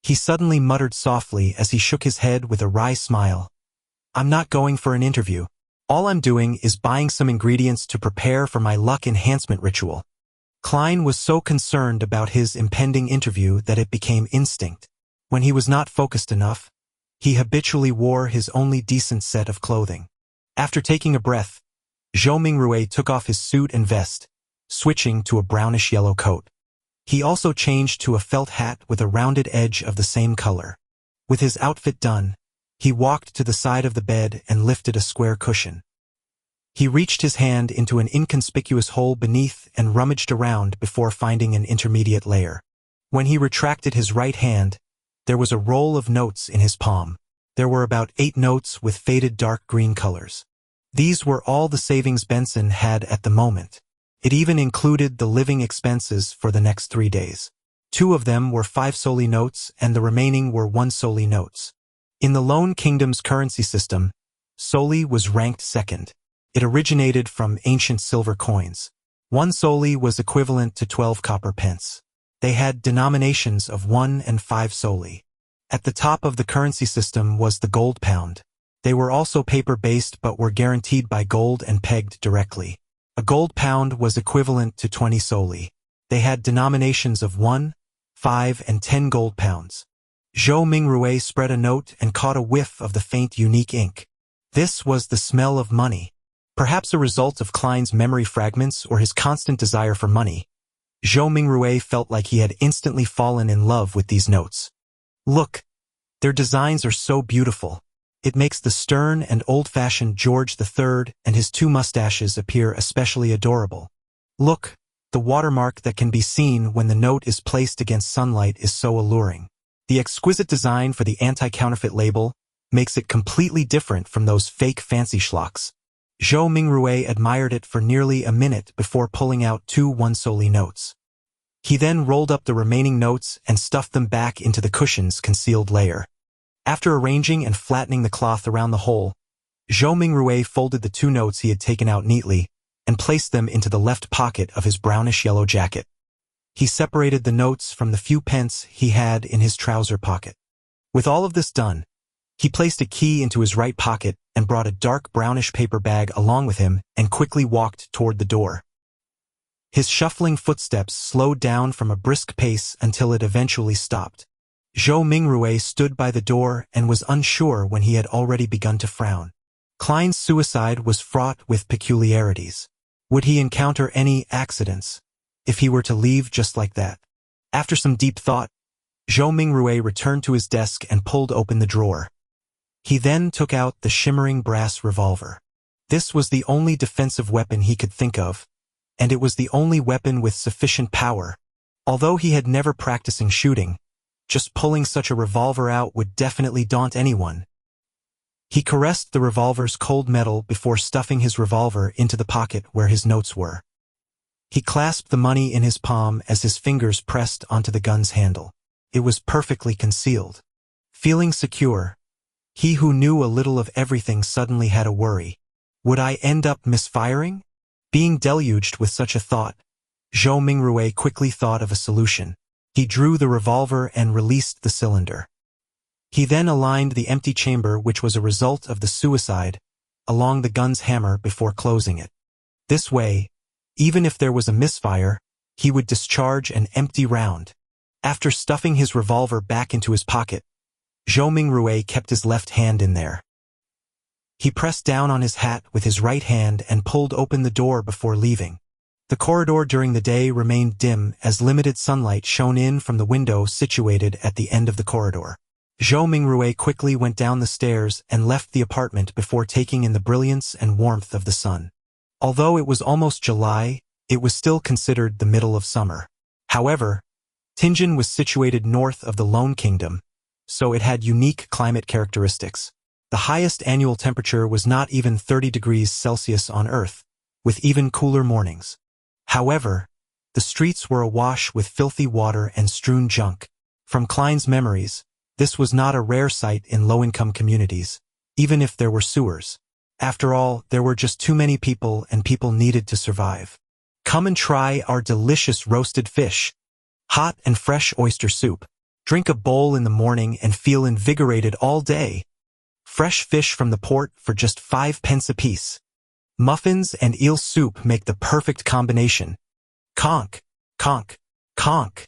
He suddenly muttered softly as he shook his head with a wry smile. I'm not going for an interview. All I'm doing is buying some ingredients to prepare for my luck enhancement ritual. Klein was so concerned about his impending interview that it became instinct. When he was not focused enough, he habitually wore his only decent set of clothing. After taking a breath, Zhou Mingrue took off his suit and vest, switching to a brownish-yellow coat. He also changed to a felt hat with a rounded edge of the same color. With his outfit done, he walked to the side of the bed and lifted a square cushion. He reached his hand into an inconspicuous hole beneath and rummaged around before finding an intermediate layer. When he retracted his right hand, there was a roll of notes in his palm. There were about 8 notes with faded dark green colors. These were all the savings Benson had at the moment. It even included the living expenses for the next 3 days. 2 of them were 5 soldi notes and the remaining were 1 soldi notes. In the Lone Kingdom's currency system, soldi was ranked second. It originated from ancient silver coins. 1 soldi was equivalent to 12 copper pence. They had denominations of 1 and 5 soldi. At the top of the currency system was the gold pound. They were also paper-based but were guaranteed by gold and pegged directly. A gold pound was equivalent to 20 soldi. They had denominations of 1, 5, and 10 gold pounds. Zhou Mingrue spread a note and caught a whiff of the faint unique ink. This was the smell of money. Perhaps a result of Klein's memory fragments or his constant desire for money, Zhou Mingrue felt like he had instantly fallen in love with these notes. Look, their designs are so beautiful. It makes the stern and old-fashioned George III and his 2 mustaches appear especially adorable. Look, the watermark that can be seen when the note is placed against sunlight is so alluring. The exquisite design for the anti-counterfeit label makes it completely different from those fake fancy schlocks. Zhou Mingrue admired it for nearly a minute before pulling out 2 1 soldi notes. He then rolled up the remaining notes and stuffed them back into the cushion's concealed layer. After arranging and flattening the cloth around the hole, Zhou Mingrue folded the 2 notes he had taken out neatly and placed them into the left pocket of his brownish-yellow jacket. He separated the notes from the few pence he had in his trouser pocket. With all of this done, he placed a key into his right pocket and brought a dark brownish paper bag along with him and quickly walked toward the door. His shuffling footsteps slowed down from a brisk pace until it eventually stopped. Zhou Mingrue stood by the door and was unsure when he had already begun to frown. Klein's suicide was fraught with peculiarities. Would he encounter any accidents if he were to leave just like that? After some deep thought, Zhou Mingrue returned to his desk and pulled open the drawer. He then took out the shimmering brass revolver. This was the only defensive weapon he could think of, and it was the only weapon with sufficient power. Although he had never practicing shooting, just pulling such a revolver out would definitely daunt anyone. He caressed the revolver's cold metal before stuffing his revolver into the pocket where his notes were. He clasped the money in his palm as his fingers pressed onto the gun's handle. It was perfectly concealed. Feeling secure, He who knew a little of everything suddenly had a worry. Would I end up misfiring? Being deluged with such a thought, Zhou Mingrui quickly thought of a solution. He drew the revolver and released the cylinder. He then aligned the empty chamber, which was a result of the suicide, along the gun's hammer before closing it. This way, even if there was a misfire, he would discharge an empty round. After stuffing his revolver back into his pocket, Zhou Mingrui kept his left hand in there. He pressed down on his hat with his right hand and pulled open the door before leaving. The corridor during the day remained dim as limited sunlight shone in from the window situated at the end of the corridor. Zhou Mingrui quickly went down the stairs and left the apartment before taking in the brilliance and warmth of the sun. Although it was almost July, it was still considered the middle of summer. However, Tianjin was situated north of the Lone Kingdom, so it had unique climate characteristics. The highest annual temperature was not even 30 degrees Celsius on Earth, with even cooler mornings. However, the streets were awash with filthy water and strewn junk. From Klein's memories, this was not a rare sight in low-income communities, even if there were sewers. After all, there were just too many people and people needed to survive. Come and try our delicious roasted fish, hot and fresh oyster soup. Drink a bowl in the morning and feel invigorated all day. Fresh fish from the port for just 5 pence apiece. Muffins and eel soup make the perfect combination. Conch, conch, conch.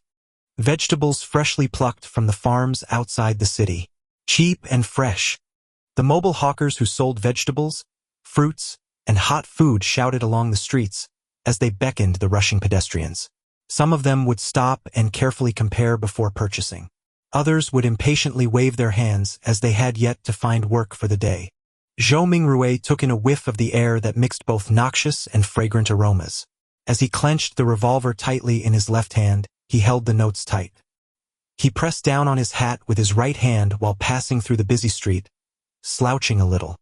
Vegetables freshly plucked from the farms outside the city. Cheap and fresh. The mobile hawkers who sold vegetables, fruits, and hot food shouted along the streets as they beckoned the rushing pedestrians. Some of them would stop and carefully compare before purchasing. Others would impatiently wave their hands as they had yet to find work for the day. Zhou Mingrui took in a whiff of the air that mixed both noxious and fragrant aromas. As he clenched the revolver tightly in his left hand, he held the notes tight. He pressed down on his hat with his right hand while passing through the busy street, slouching a little.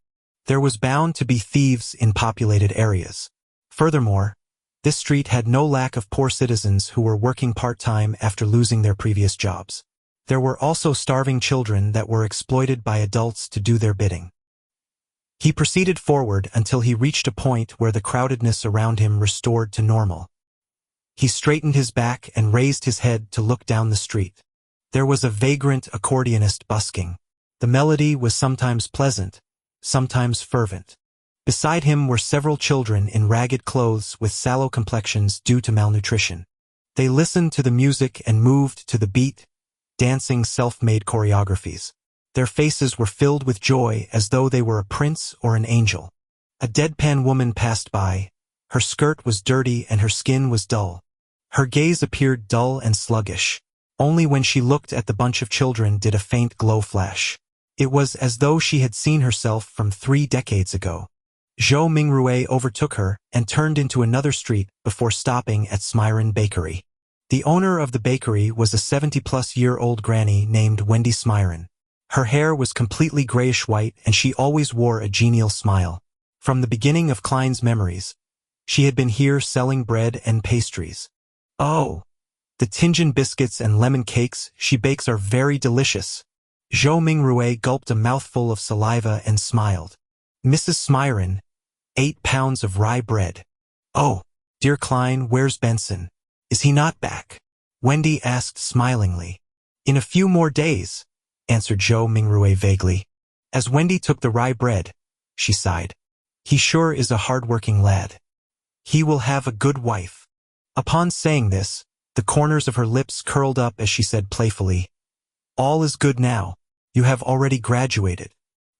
There was bound to be thieves in populated areas. Furthermore, this street had no lack of poor citizens who were working part-time after losing their previous jobs. There were also starving children that were exploited by adults to do their bidding. He proceeded forward until he reached a point where the crowdedness around him restored to normal. He straightened his back and raised his head to look down the street. There was a vagrant accordionist busking. The melody was sometimes pleasant, sometimes fervent. Beside him were several children in ragged clothes with sallow complexions due to malnutrition. They listened to the music and moved to the beat, dancing self-made choreographies. Their faces were filled with joy as though they were a prince or an angel. A deadpan woman passed by. Her skirt was dirty and her skin was dull. Her gaze appeared dull and sluggish. Only when she looked at the bunch of children did a faint glow flash. It was as though she had seen herself from 3 decades ago. Zhou Mingrui overtook her and turned into another street before stopping at Smyron Bakery. The owner of the bakery was a 70-plus-year-old granny named Wendy Smyron. Her hair was completely grayish-white and she always wore a genial smile. From the beginning of Klein's memories, she had been here selling bread and pastries. Oh, the Tianjin biscuits and lemon cakes she bakes are very delicious. Zhou Mingrui gulped a mouthful of saliva and smiled. Mrs. Smyron, 8 pounds of rye bread. Oh, dear Klein, where's Benson? Is he not back? Wendy asked smilingly. In a few more days, answered Zhou Mingrui vaguely. As Wendy took the rye bread, she sighed. He sure is a hard-working lad. He will have a good wife. Upon saying this, the corners of her lips curled up as she said playfully, all is good now. You have already graduated.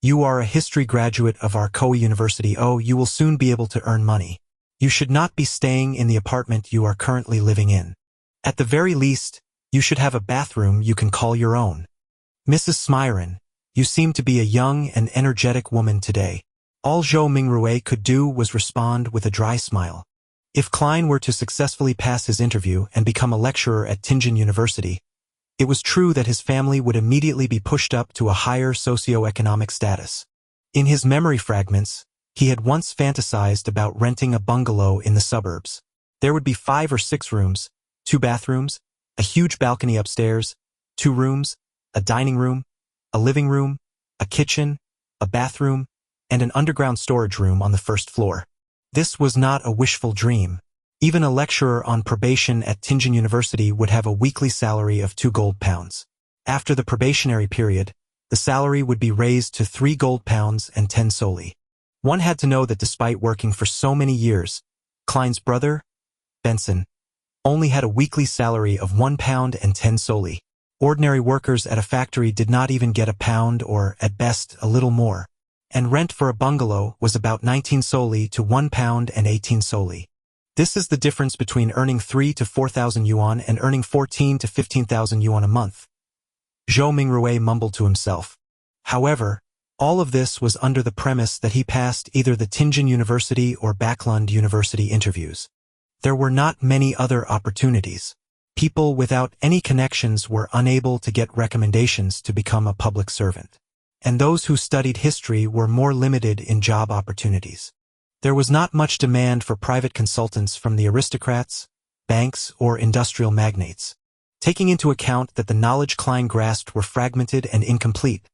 You are a history graduate of our Koei University. Oh, you will soon be able to earn money. You should not be staying in the apartment you are currently living in. At the very least, you should have a bathroom you can call your own. Mrs. Smyron, you seem to be a young and energetic woman today. All Zhou Mingrui could do was respond with a dry smile. If Klein were to successfully pass his interview and become a lecturer at Tianjin University, it was true that his family would immediately be pushed up to a higher socio-economic status. In his memory fragments, he had once fantasized about renting a bungalow in the suburbs. There would be 5 or 6 rooms, 2 bathrooms, a huge balcony upstairs, 2 rooms, a dining room, a living room, a kitchen, a bathroom, and an underground storage room on the first floor. This was not a wishful dream. Even a lecturer on probation at Tianjin University would have a weekly salary of 2 gold pounds. After the probationary period, the salary would be raised to 3 gold pounds and 10 soli. One had to know that despite working for so many years, Klein's brother, Benson, only had a weekly salary of 1 pound and 10 soli. Ordinary workers at a factory did not even get a pound or, at best, a little more. And rent for a bungalow was about 19 soli to 1 pound and 18 soli. This is the difference between earning 3 to 4,000 yuan and earning 14 to 15,000 yuan a month. Zhou Mingrui mumbled to himself. However, all of this was under the premise that he passed either the Tianjin University or Backlund University interviews. There were not many other opportunities. People without any connections were unable to get recommendations to become a public servant. And those who studied history were more limited in job opportunities. There was not much demand for private consultants from the aristocrats, banks, or industrial magnates. Taking into account that the knowledge Klein grasped were fragmented and incomplete,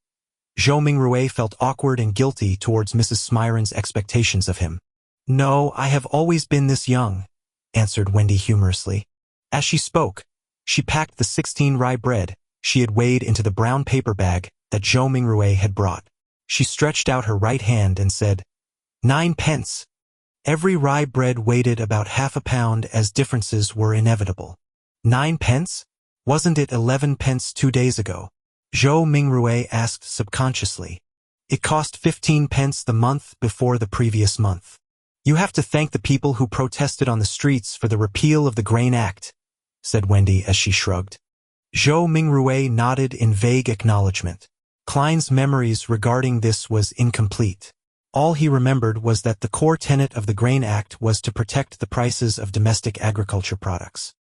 Zhou Mingrui felt awkward and guilty towards Mrs. Smyron's expectations of him. "No, I have always been this young," answered Wendy humorously. As she spoke, she packed the 16 rye bread she had weighed into the brown paper bag that Zhou Mingrui had brought. She stretched out her right hand and said, 9 pence. Every rye bread weighted about half a pound as differences were inevitable. 9 pence? Wasn't it 11 pence 2 days ago? Zhou Mingrui asked subconsciously. It cost 15 pence the month before the previous month. You have to thank the people who protested on the streets for the repeal of the Grain Act, said Wendy as she shrugged. Zhou Mingrui nodded in vague acknowledgement. Klein's memories regarding this was incomplete. All he remembered was that the core tenet of the Grain Act was to protect the prices of domestic agriculture products.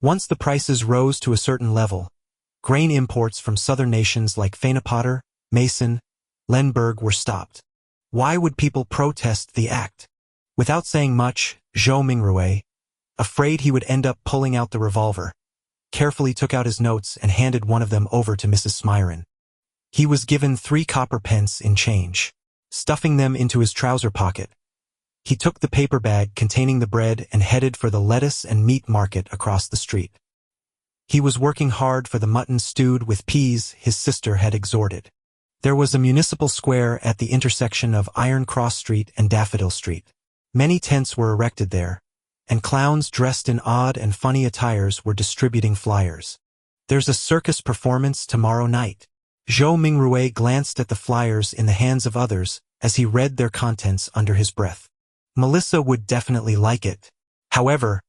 Once the prices rose to a certain level, grain imports from southern nations like Fenepotter, Mason, Lemberg were stopped. Why would people protest the act? Without saying much, Zhou Mingrui, afraid he would end up pulling out the revolver, carefully took out his notes and handed one of them over to Mrs. Smyron. He was given 3 copper pence in change. Stuffing them into his trouser pocket, he took the paper bag containing the bread and headed for the lettuce and meat market across the street. He was working hard for the mutton stewed with peas his sister had exhorted. There was a municipal square at the intersection of Iron Cross Street and Daffodil Street. Many tents were erected there, and clowns dressed in odd and funny attires were distributing flyers. "There's a circus performance tomorrow night." Zhou Mingrui glanced at the flyers in the hands of others as he read their contents under his breath. Melissa would definitely like it. However,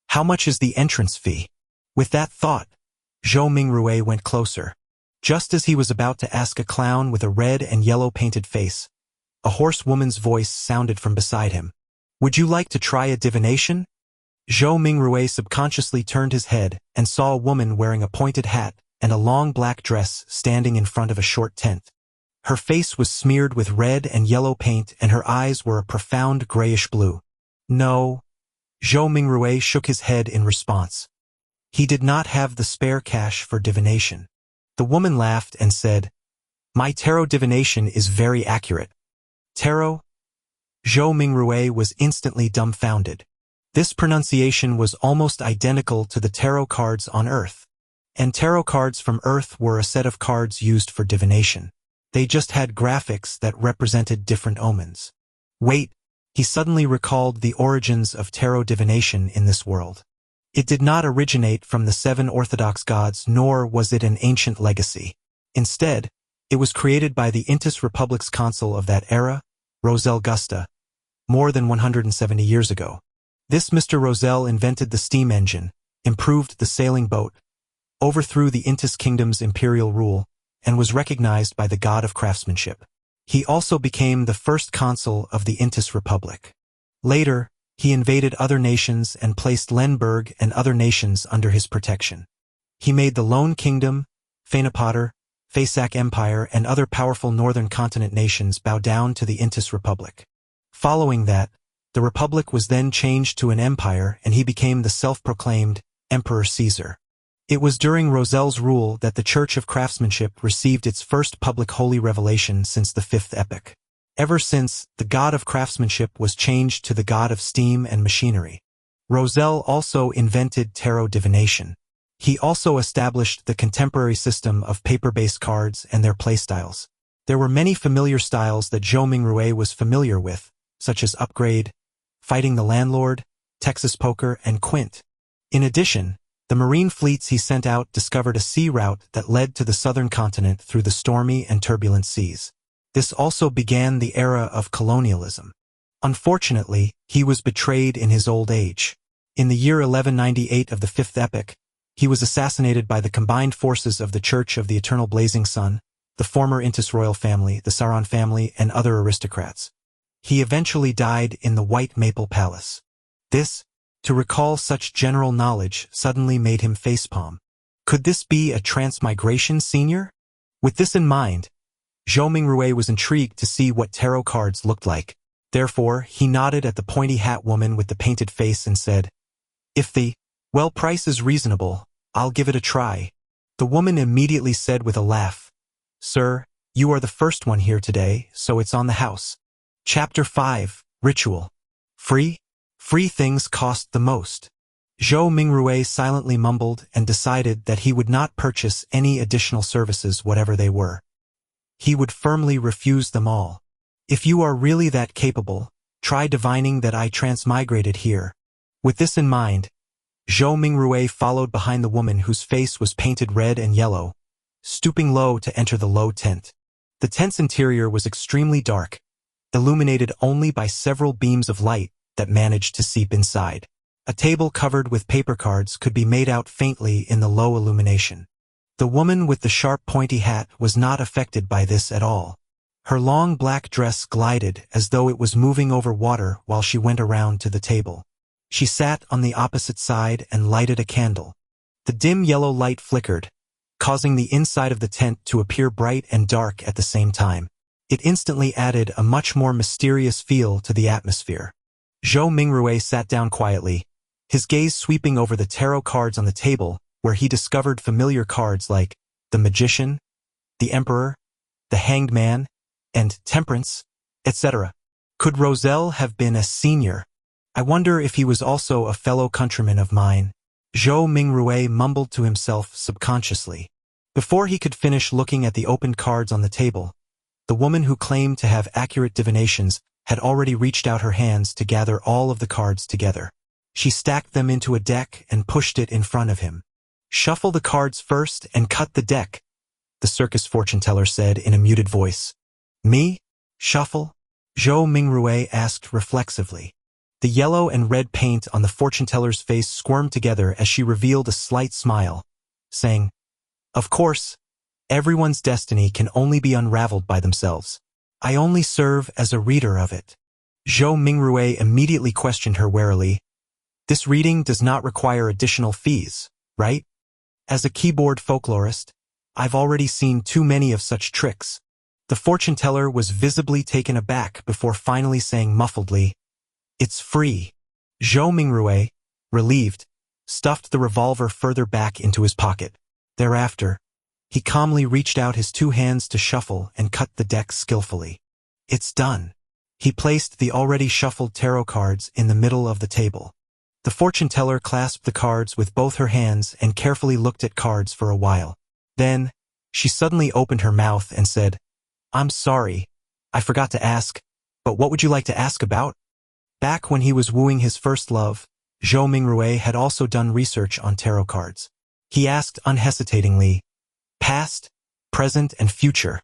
how much is the entrance fee? With that thought, Zhou Mingrui went closer. Just as he was about to ask a clown with a red and yellow painted face, a hoarse woman's voice sounded from beside him. "Would you like to try a divination?" Zhou Mingrui subconsciously turned his head and saw a woman wearing a pointed hat and a long black dress standing in front of a short tent. Her face was smeared with red and yellow paint and her eyes were a profound grayish blue. No. Zhou Mingrui shook his head in response. He did not have the spare cash for divination. The woman laughed and said, "My tarot divination is very accurate." Tarot? Zhou Mingrui was instantly dumbfounded. This pronunciation was almost identical to the tarot cards on Earth. And tarot cards from Earth were a set of cards used for divination. They just had graphics that represented different omens. Wait, he suddenly recalled the origins of tarot divination in this world. It did not originate from the 7 Orthodox gods, nor was it an ancient legacy. Instead, it was created by the Intis Republic's consul of that era, Rosel Gusta, more than 170 years ago. This Mr. Rosel invented the steam engine, improved the sailing boat, overthrew the Intis kingdom's imperial rule, and was recognized by the god of craftsmanship. He also became the first consul of the Intis Republic. Later, he invaded other nations and placed Lemberg and other nations under his protection. He made the Lone Kingdom, Fenepotter, Fasak Empire, and other powerful northern continent nations bow down to the Intis Republic. Following that, the Republic was then changed to an empire and he became the self-proclaimed Emperor Caesar. It was during Roselle's rule that the Church of Craftsmanship received its first public holy revelation since the fifth epoch. Ever since, the god of craftsmanship was changed to the god of steam and machinery. Roselle also invented tarot divination. He also established the contemporary system of paper-based cards and their playstyles. There were many familiar styles that Zhou Mingrue was familiar with, such as Upgrade, Fighting the Landlord, Texas Poker, and Quint. In addition, the marine fleets he sent out discovered a sea route that led to the southern continent through the stormy and turbulent seas. This also began the era of colonialism. Unfortunately, he was betrayed in his old age. In the year 1198 of the fifth epoch, he was assassinated by the combined forces of the Church of the Eternal Blazing Sun, the former Intis royal family, the Saran family, and other aristocrats. He eventually died in the White Maple Palace. This, to recall such general knowledge, suddenly made him facepalm. Could this be a transmigration senior? With this in mind, Zhou Mingrue was intrigued to see what tarot cards looked like. Therefore, he nodded at the pointy hat woman with the painted face and said, "If the, well, price is reasonable, I'll give it a try." The woman immediately said with a laugh, "Sir, you are the first one here today, so it's on the house." Chapter 5, Ritual. Free? Free things cost the most. Zhou Mingrue silently mumbled and decided that he would not purchase any additional services whatever they were. He would firmly refuse them all. If you are really that capable, try divining that I transmigrated here. With this in mind, Zhou Mingrue followed behind the woman whose face was painted red and yellow, stooping low to enter the low tent. The tent's interior was extremely dark, illuminated only by several beams of light that managed to seep inside. A table covered with paper cards could be made out faintly in the low illumination. The woman with the sharp pointy hat was not affected by this at all. Her long black dress glided as though it was moving over water while she went around to the table. She sat on the opposite side and lighted a candle. The dim yellow light flickered, causing the inside of the tent to appear bright and dark at the same time. It instantly added a much more mysterious feel to the atmosphere. Zhou Mingrue sat down quietly, his gaze sweeping over the tarot cards on the table, where he discovered familiar cards like the Magician, the Emperor, the Hanged Man, and Temperance, etc. Could Roselle have been a senior? I wonder if he was also a fellow countryman of mine. Zhou Mingrue mumbled to himself subconsciously. Before he could finish looking at the opened cards on the table, the woman who claimed to have accurate divinations had already reached out her hands to gather all of the cards together. She stacked them into a deck and pushed it in front of him. "Shuffle the cards first and cut the deck," the circus fortune teller said in a muted voice. "Me? Shuffle?" Zhou Mingrue asked reflexively. The yellow and red paint on the fortune teller's face squirmed together as she revealed a slight smile, saying, "Of course, everyone's destiny can only be unraveled by themselves. I only serve as a reader of it." Zhou Mingrue immediately questioned her warily. "This reading does not require additional fees, right? As a keyboard folklorist, I've already seen too many of such tricks." The fortune teller was visibly taken aback before finally saying muffledly, "It's free." Zhou Mingrue, relieved, stuffed the revolver further back into his pocket. Thereafter, he calmly reached out his two hands to shuffle and cut the deck skillfully. "It's done." He placed the already shuffled tarot cards in the middle of the table. The fortune teller clasped the cards with both her hands and carefully looked at cards for a while. Then, she suddenly opened her mouth and said, "I'm sorry, I forgot to ask, but what would you like to ask about?" Back when he was wooing his first love, Zhou Mingrue had also done research on tarot cards. He asked unhesitatingly, "Past, present, and future."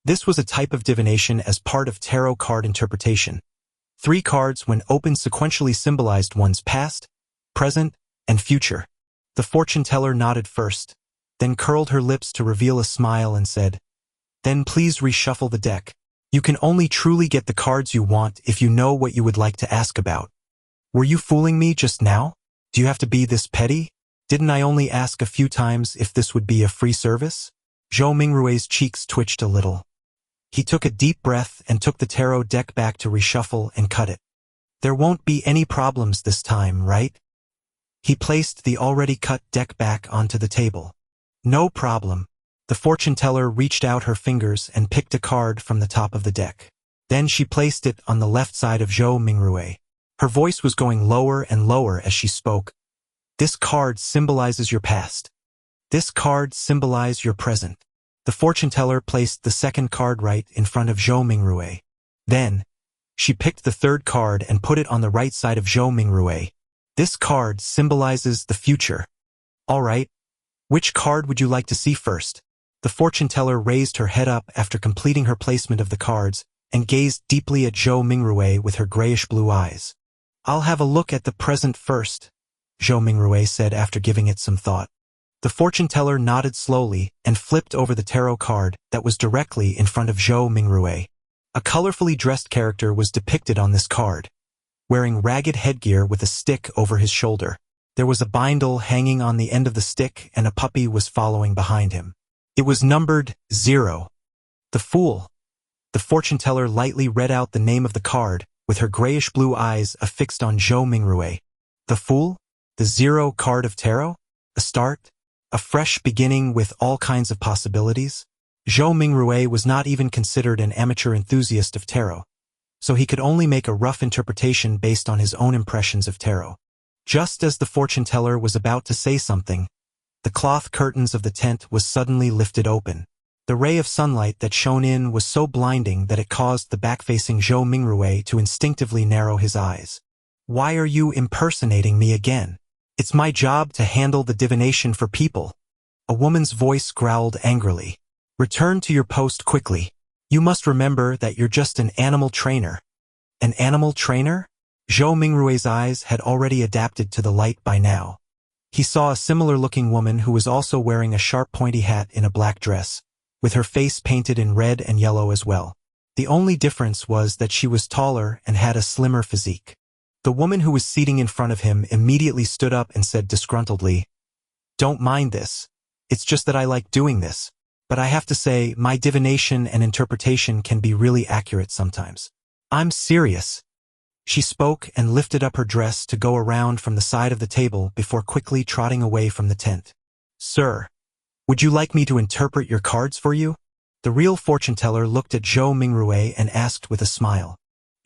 This was a type of divination as part of tarot card interpretation. 3 cards when opened sequentially symbolized one's past, present, and future. The fortune teller nodded first, then curled her lips to reveal a smile and said, "Then please reshuffle the deck. You can only truly get the cards you want if you know what you would like to ask about." "Were you fooling me just now? Do you have to be this petty? Didn't I only ask a few times if this would be a free service?" Zhou Mingrue's cheeks twitched a little. He took a deep breath and took the tarot deck back to reshuffle and cut it. "There won't be any problems this time, right?" He placed the already cut deck back onto the table. No problem. The fortune teller reached out her fingers and picked a card from the top of the deck. Then she placed it on the left side of Zhou Mingrue. Her voice was going lower and lower as she spoke. This card symbolizes your past. This card symbolizes your present. The fortune teller placed the second card right in front of Zhou Mingrue. Then, she picked the third card and put it on the right side of Zhou Mingrue. This card symbolizes the future. All right, which card would you like to see first? The fortune teller raised her head up after completing her placement of the cards and gazed deeply at Zhou Mingrue with her grayish-blue eyes. I'll have a look at the present first, Zhou Mingrue said after giving it some thought. The fortune teller nodded slowly and flipped over the tarot card that was directly in front of Zhou Mingrue. A colorfully dressed character was depicted on this card, wearing ragged headgear with a stick over his shoulder. There was a bindle hanging on the end of the stick and a puppy was following behind him. It was numbered 0. The Fool. The fortune teller lightly read out the name of the card, with her grayish-blue eyes affixed on Zhou Mingrue. The Fool? The 0 card of tarot? A start? A fresh beginning with all kinds of possibilities? Zhou Mingrue was not even considered an amateur enthusiast of tarot, so he could only make a rough interpretation based on his own impressions of tarot. Just as the fortune teller was about to say something, the cloth curtains of the tent was suddenly lifted open. The ray of sunlight that shone in was so blinding that it caused the back-facing Zhou Mingrue to instinctively narrow his eyes. Why are you impersonating me again? It's my job to handle the divination for people. A woman's voice growled angrily. Return to your post quickly. You must remember that you're just an animal trainer. An animal trainer? Zhou Mingrue's eyes had already adapted to the light by now. He saw a similar-looking woman who was also wearing a sharp pointy hat in a black dress, with her face painted in red and yellow as well. The only difference was that she was taller and had a slimmer physique. The woman who was seating in front of him immediately stood up and said disgruntledly, "Don't mind this. It's just that I like doing this. But I have to say, my divination and interpretation can be really accurate sometimes. I'm serious." She spoke and lifted up her dress to go around from the side of the table before quickly trotting away from the tent. "Sir, would you like me to interpret your cards for you?" The real fortune teller looked at Zhou Mingrue and asked with a smile.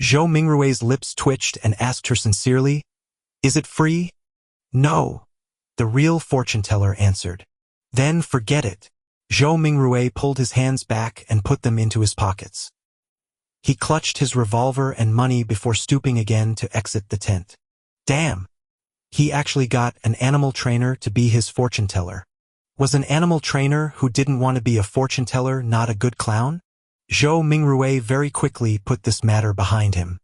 Zhou Mingrue's lips twitched and asked her sincerely, "Is it free?" "No," the real fortune teller answered. "Then forget it." Zhou Mingrue pulled his hands back and put them into his pockets. He clutched his revolver and money before stooping again to exit the tent. Damn! He actually got an animal trainer to be his fortune teller. Was an animal trainer who didn't want to be a fortune teller not a good clown? Zhou Mingrue very quickly put this matter behind him.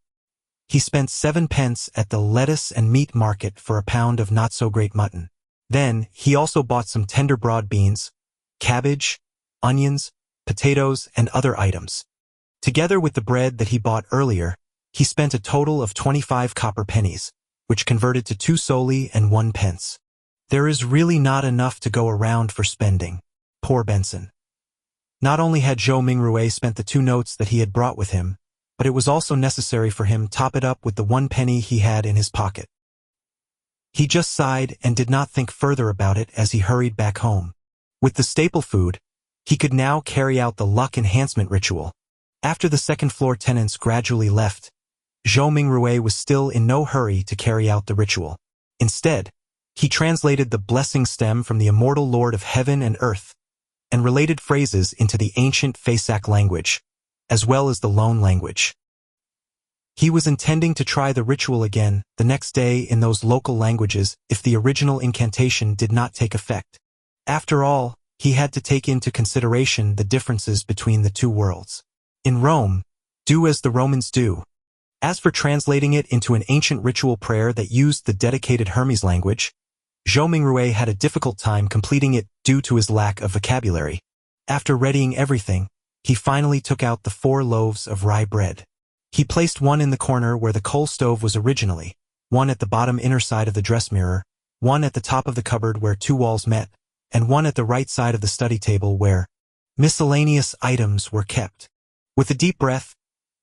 He spent 7 pence at the lettuce and meat market for a pound of not-so-great mutton. Then, he also bought some tender broad beans, cabbage, onions, potatoes, and other items. Together with the bread that he bought earlier, he spent a total of 25 copper pennies, which converted to 2 soldi and 1 pence. There is really not enough to go around for spending. Poor Benson. Not only had Zhou Mingrue spent the 2 notes that he had brought with him, but it was also necessary for him to top it up with the 1 penny he had in his pocket. He just sighed and did not think further about it as he hurried back home. With the staple food, he could now carry out the luck enhancement ritual. After the second-floor tenants gradually left, Zhou Mingrue was still in no hurry to carry out the ritual. Instead, he translated the blessing stem from the immortal Lord of Heaven and Earth and related phrases into the ancient Fasak language, as well as the Lone language. He was intending to try the ritual again the next day in those local languages if the original incantation did not take effect. After all, he had to take into consideration the differences between the 2 worlds. In Rome, do as the Romans do. As for translating it into an ancient ritual prayer that used the dedicated Hermes language, Zhou Mingrue had a difficult time completing it due to his lack of vocabulary. After readying everything, he finally took out the 4 loaves of rye bread. He placed one in the corner where the coal stove was originally, one at the bottom inner side of the dress mirror, one at the top of the cupboard where 2 walls met, and one at the right side of the study table where miscellaneous items were kept. With a deep breath,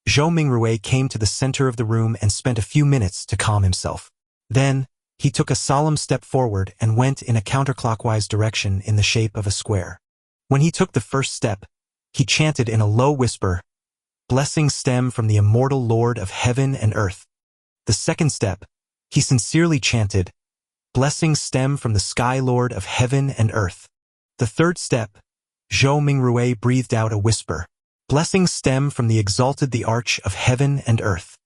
Zhou Mingrue came to the center of the room and spent a few minutes to calm himself. Then, He took a solemn step forward and went in a counterclockwise direction in the shape of a square. When he took the first step, he chanted in a low whisper, "Blessings stem from the immortal Lord of heaven and earth." The second step, he sincerely chanted, "Blessings stem from the Sky Lord of heaven and earth." The third step, Zhou Mingrui breathed out a whisper, "Blessings stem from the exalted the arch of heaven and earth."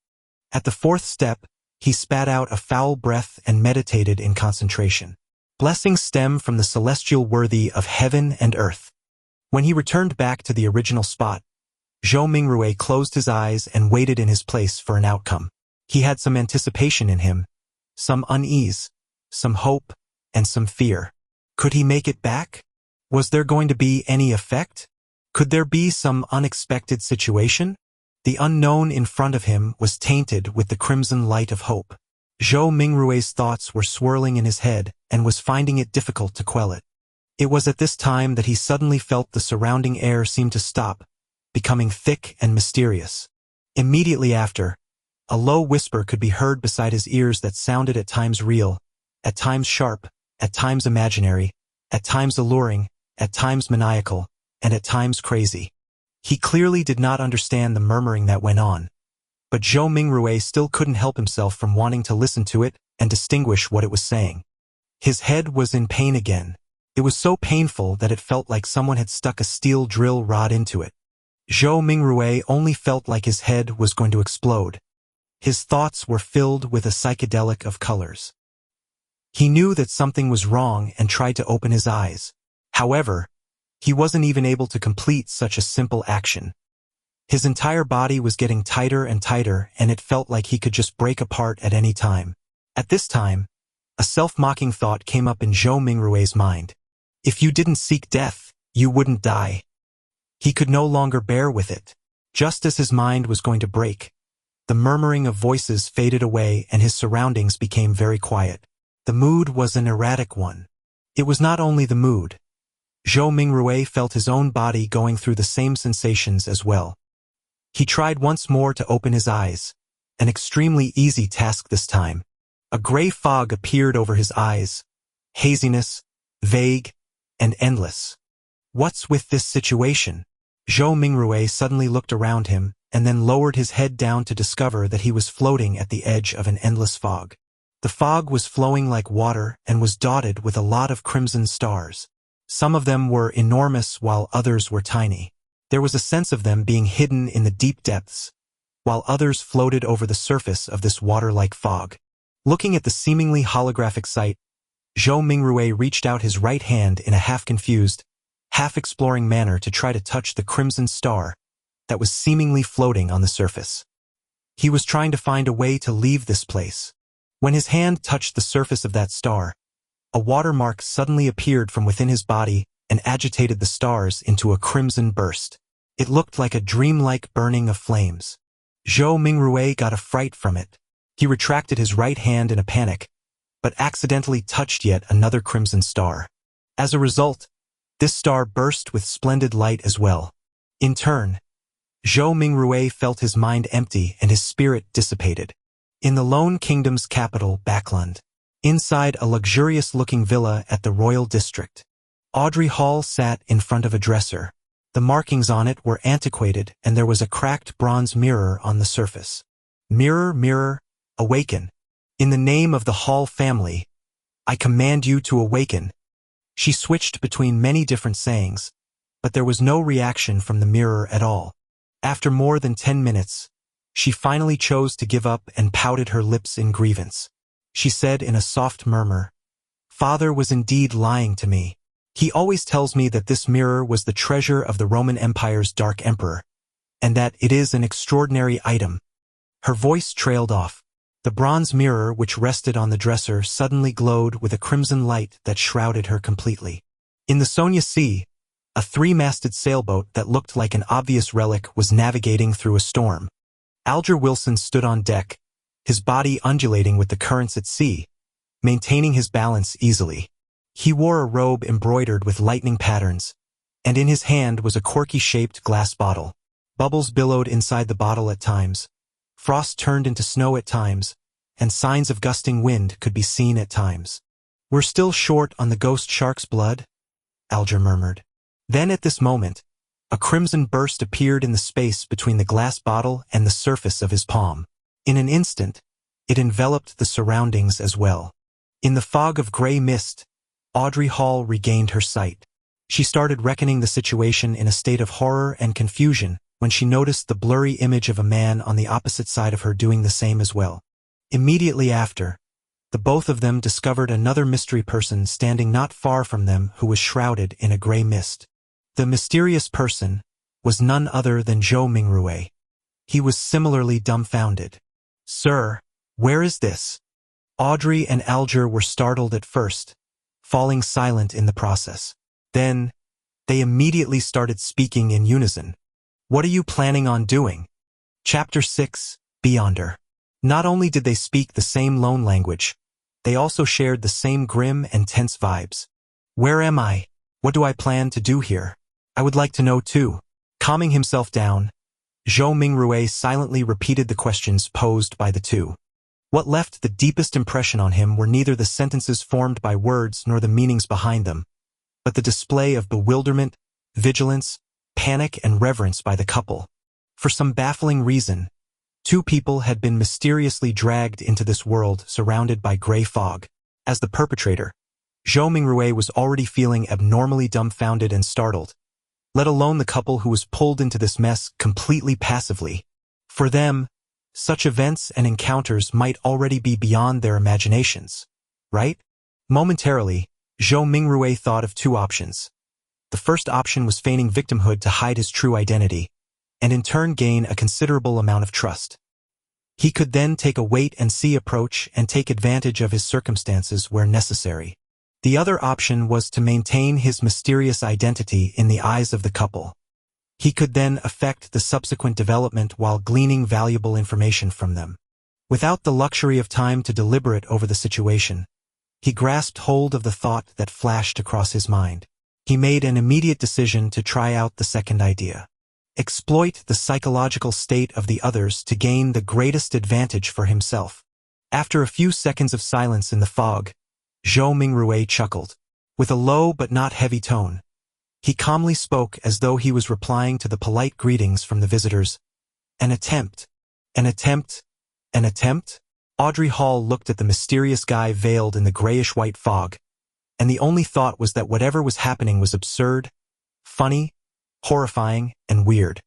At the fourth step, he spat out a foul breath and meditated in concentration. "Blessings stem from the celestial worthy of heaven and earth." When he returned back to the original spot, Zhou Mingrui closed his eyes and waited in his place for an outcome. He had some anticipation in him, some unease, some hope, and some fear. Could he make it back? Was there going to be any effect? Could there be some unexpected situation? The unknown in front of him was tainted with the crimson light of hope. Zhou Mingrui's thoughts were swirling in his head and was finding it difficult to quell it. It was at this time that he suddenly felt the surrounding air seem to stop, becoming thick and mysterious. Immediately after, a low whisper could be heard beside his ears that sounded at times real, at times sharp, at times imaginary, at times alluring, at times maniacal, and at times crazy. He clearly did not understand the murmuring that went on, but Zhou Mingrui still couldn't help himself from wanting to listen to it and distinguish what it was saying. His head was in pain again. It was so painful that it felt like someone had stuck a steel drill rod into it. Zhou Mingrui only felt like his head was going to explode. His thoughts were filled with a psychedelic of colors. He knew that something was wrong and tried to open his eyes. However, he wasn't even able to complete such a simple action. His entire body was getting tighter and tighter, and it felt like he could just break apart at any time. At this time, a self-mocking thought came up in Zhou Mingrui's mind. If you didn't seek death, you wouldn't die. He could no longer bear with it. Just as his mind was going to break, the murmuring of voices faded away and his surroundings became very quiet. The mood was an erratic one. It was not only the mood. Zhou Mingrui felt his own body going through the same sensations as well. He tried once more to open his eyes, an extremely easy task this time. A gray fog appeared over his eyes, haziness, vague, and endless. What's with this situation? Zhou Mingrui suddenly looked around him and then lowered his head down to discover that he was floating at the edge of an endless fog. The fog was flowing like water and was dotted with a lot of crimson stars. Some of them were enormous while others were tiny. There was a sense of them being hidden in the deep depths, while others floated over the surface of this water-like fog. Looking at the seemingly holographic sight, Zhou Mingrui reached out his right hand in a half-confused, half-exploring manner to try to touch the crimson star that was seemingly floating on the surface. He was trying to find a way to leave this place. When his hand touched the surface of that star, a watermark suddenly appeared from within his body and agitated the stars into a crimson burst. It looked like a dreamlike burning of flames. Zhou Mingrui got a fright from it. He retracted his right hand in a panic, but accidentally touched yet another crimson star. As a result, this star burst with splendid light as well. In turn, Zhou Mingrui felt his mind empty and his spirit dissipated. In the Lone Kingdom's capital, Backland, inside a luxurious-looking villa at the royal district, Audrey Hall sat in front of a dresser. The markings on it were antiquated and there was a cracked bronze mirror on the surface. "Mirror, mirror, awaken. In the name of the Hall family, I command you to awaken." She switched between many different sayings, but there was no reaction from the mirror at all. After more than 10 minutes, she finally chose to give up and pouted her lips in grievance. She said in a soft murmur, "Father was indeed lying to me. He always tells me that this mirror was the treasure of the Roman Empire's Dark Emperor, and that it is an extraordinary item." Her voice trailed off. The bronze mirror which rested on the dresser suddenly glowed with a crimson light that shrouded her completely. In the Sonia Sea, a 3-masted sailboat that looked like an obvious relic was navigating through a storm. Alger Wilson stood on deck, his body undulating with the currents at sea, maintaining his balance easily. He wore a robe embroidered with lightning patterns, and in his hand was a corky-shaped glass bottle. Bubbles billowed inside the bottle at times. Frost turned into snow at times, and signs of gusting wind could be seen at times. "We're still short on the ghost shark's blood," Alger murmured. Then at this moment, a crimson burst appeared in the space between the glass bottle and the surface of his palm. In an instant, it enveloped the surroundings as well. In the fog of gray mist, Audrey Hall regained her sight. She started reckoning the situation in a state of horror and confusion when she noticed the blurry image of a man on the opposite side of her doing the same as well. Immediately after, the both of them discovered another mystery person standing not far from them who was shrouded in a gray mist. The mysterious person was none other than Zhou Mingrue. He was similarly dumbfounded. "Sir, where is this?" Audrey and Alger were startled at first, falling silent in the process. Then, they immediately started speaking in unison. "What are you planning on doing?" Chapter 6, Beyonder. Not only did they speak the same lone language, they also shared the same grim and tense vibes. "Where am I? What do I plan to do here? I would like to know too." Calming himself down, Zhou Mingrue silently repeated the questions posed by the two. What left the deepest impression on him were neither the sentences formed by words nor the meanings behind them, but the display of bewilderment, vigilance, panic, and reverence by the couple. For some baffling reason, two people had been mysteriously dragged into this world surrounded by gray fog. As the perpetrator, Zhou Mingrue was already feeling abnormally dumbfounded and startled, let alone the couple who was pulled into this mess completely passively. For them, such events and encounters might already be beyond their imaginations, right? Momentarily, Zhou Mingrue thought of two options. The first option was feigning victimhood to hide his true identity, and in turn gain a considerable amount of trust. He could then take a wait-and-see approach and take advantage of his circumstances where necessary. The other option was to maintain his mysterious identity in the eyes of the couple. He could then affect the subsequent development while gleaning valuable information from them. Without the luxury of time to deliberate over the situation, he grasped hold of the thought that flashed across his mind. He made an immediate decision to try out the second idea. Exploit the psychological state of the others to gain the greatest advantage for himself. After a few seconds of silence in the fog, Zhou Mingrue chuckled. With a low but not heavy tone, he calmly spoke as though he was replying to the polite greetings from the visitors. "An attempt. An attempt. An attempt?" Audrey Hall looked at the mysterious guy veiled in the grayish-white fog, and the only thought was that whatever was happening was absurd, funny, horrifying, and weird.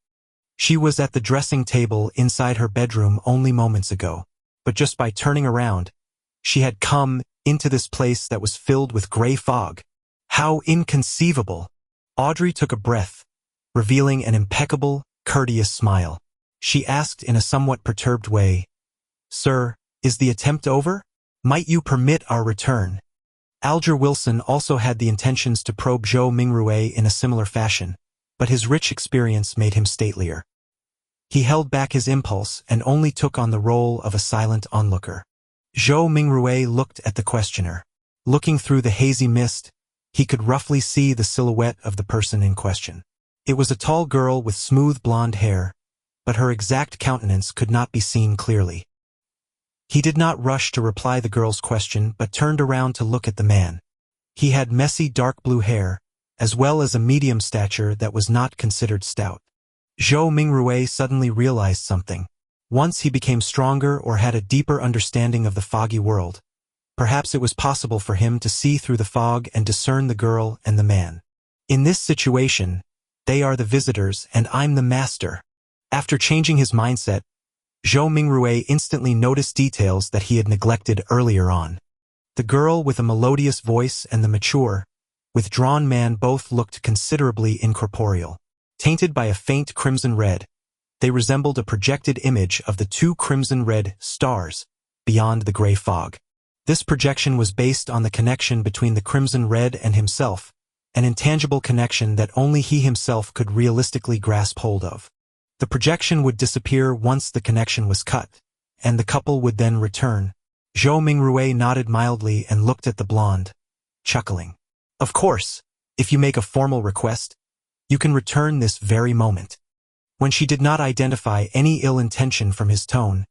She was at the dressing table inside her bedroom only moments ago, but just by turning around, she had come into this place that was filled with gray fog. How inconceivable! Audrey took a breath, revealing an impeccable, courteous smile. She asked in a somewhat perturbed way, "Sir, is the attempt over? Might you permit our return?" Alger Wilson also had the intentions to probe Zhou Mingrue in a similar fashion, but his rich experience made him statelier. He held back his impulse and only took on the role of a silent onlooker. Zhou Mingrue looked at the questioner. Looking through the hazy mist, he could roughly see the silhouette of the person in question. It was a tall girl with smooth blonde hair, but her exact countenance could not be seen clearly. He did not rush to reply the girl's question but turned around to look at the man. He had messy dark blue hair, as well as a medium stature that was not considered stout. Zhou Mingrue suddenly realized something. Once he became stronger or had a deeper understanding of the foggy world, perhaps it was possible for him to see through the fog and discern the girl and the man. In this situation, they are the visitors and I'm the master. After changing his mindset, Zhou Mingrue instantly noticed details that he had neglected earlier on. The girl with a melodious voice and the mature, withdrawn man both looked considerably incorporeal. Tainted by a faint crimson red, they resembled a projected image of the two crimson-red stars beyond the gray fog. This projection was based on the connection between the crimson red and himself, an intangible connection that only he himself could realistically grasp hold of. The projection would disappear once the connection was cut, and the couple would then return. Zhou Mingrue nodded mildly and looked at the blonde, chuckling. "Of course, if you make a formal request, you can return this very moment." When she did not identify any ill intention from his tone,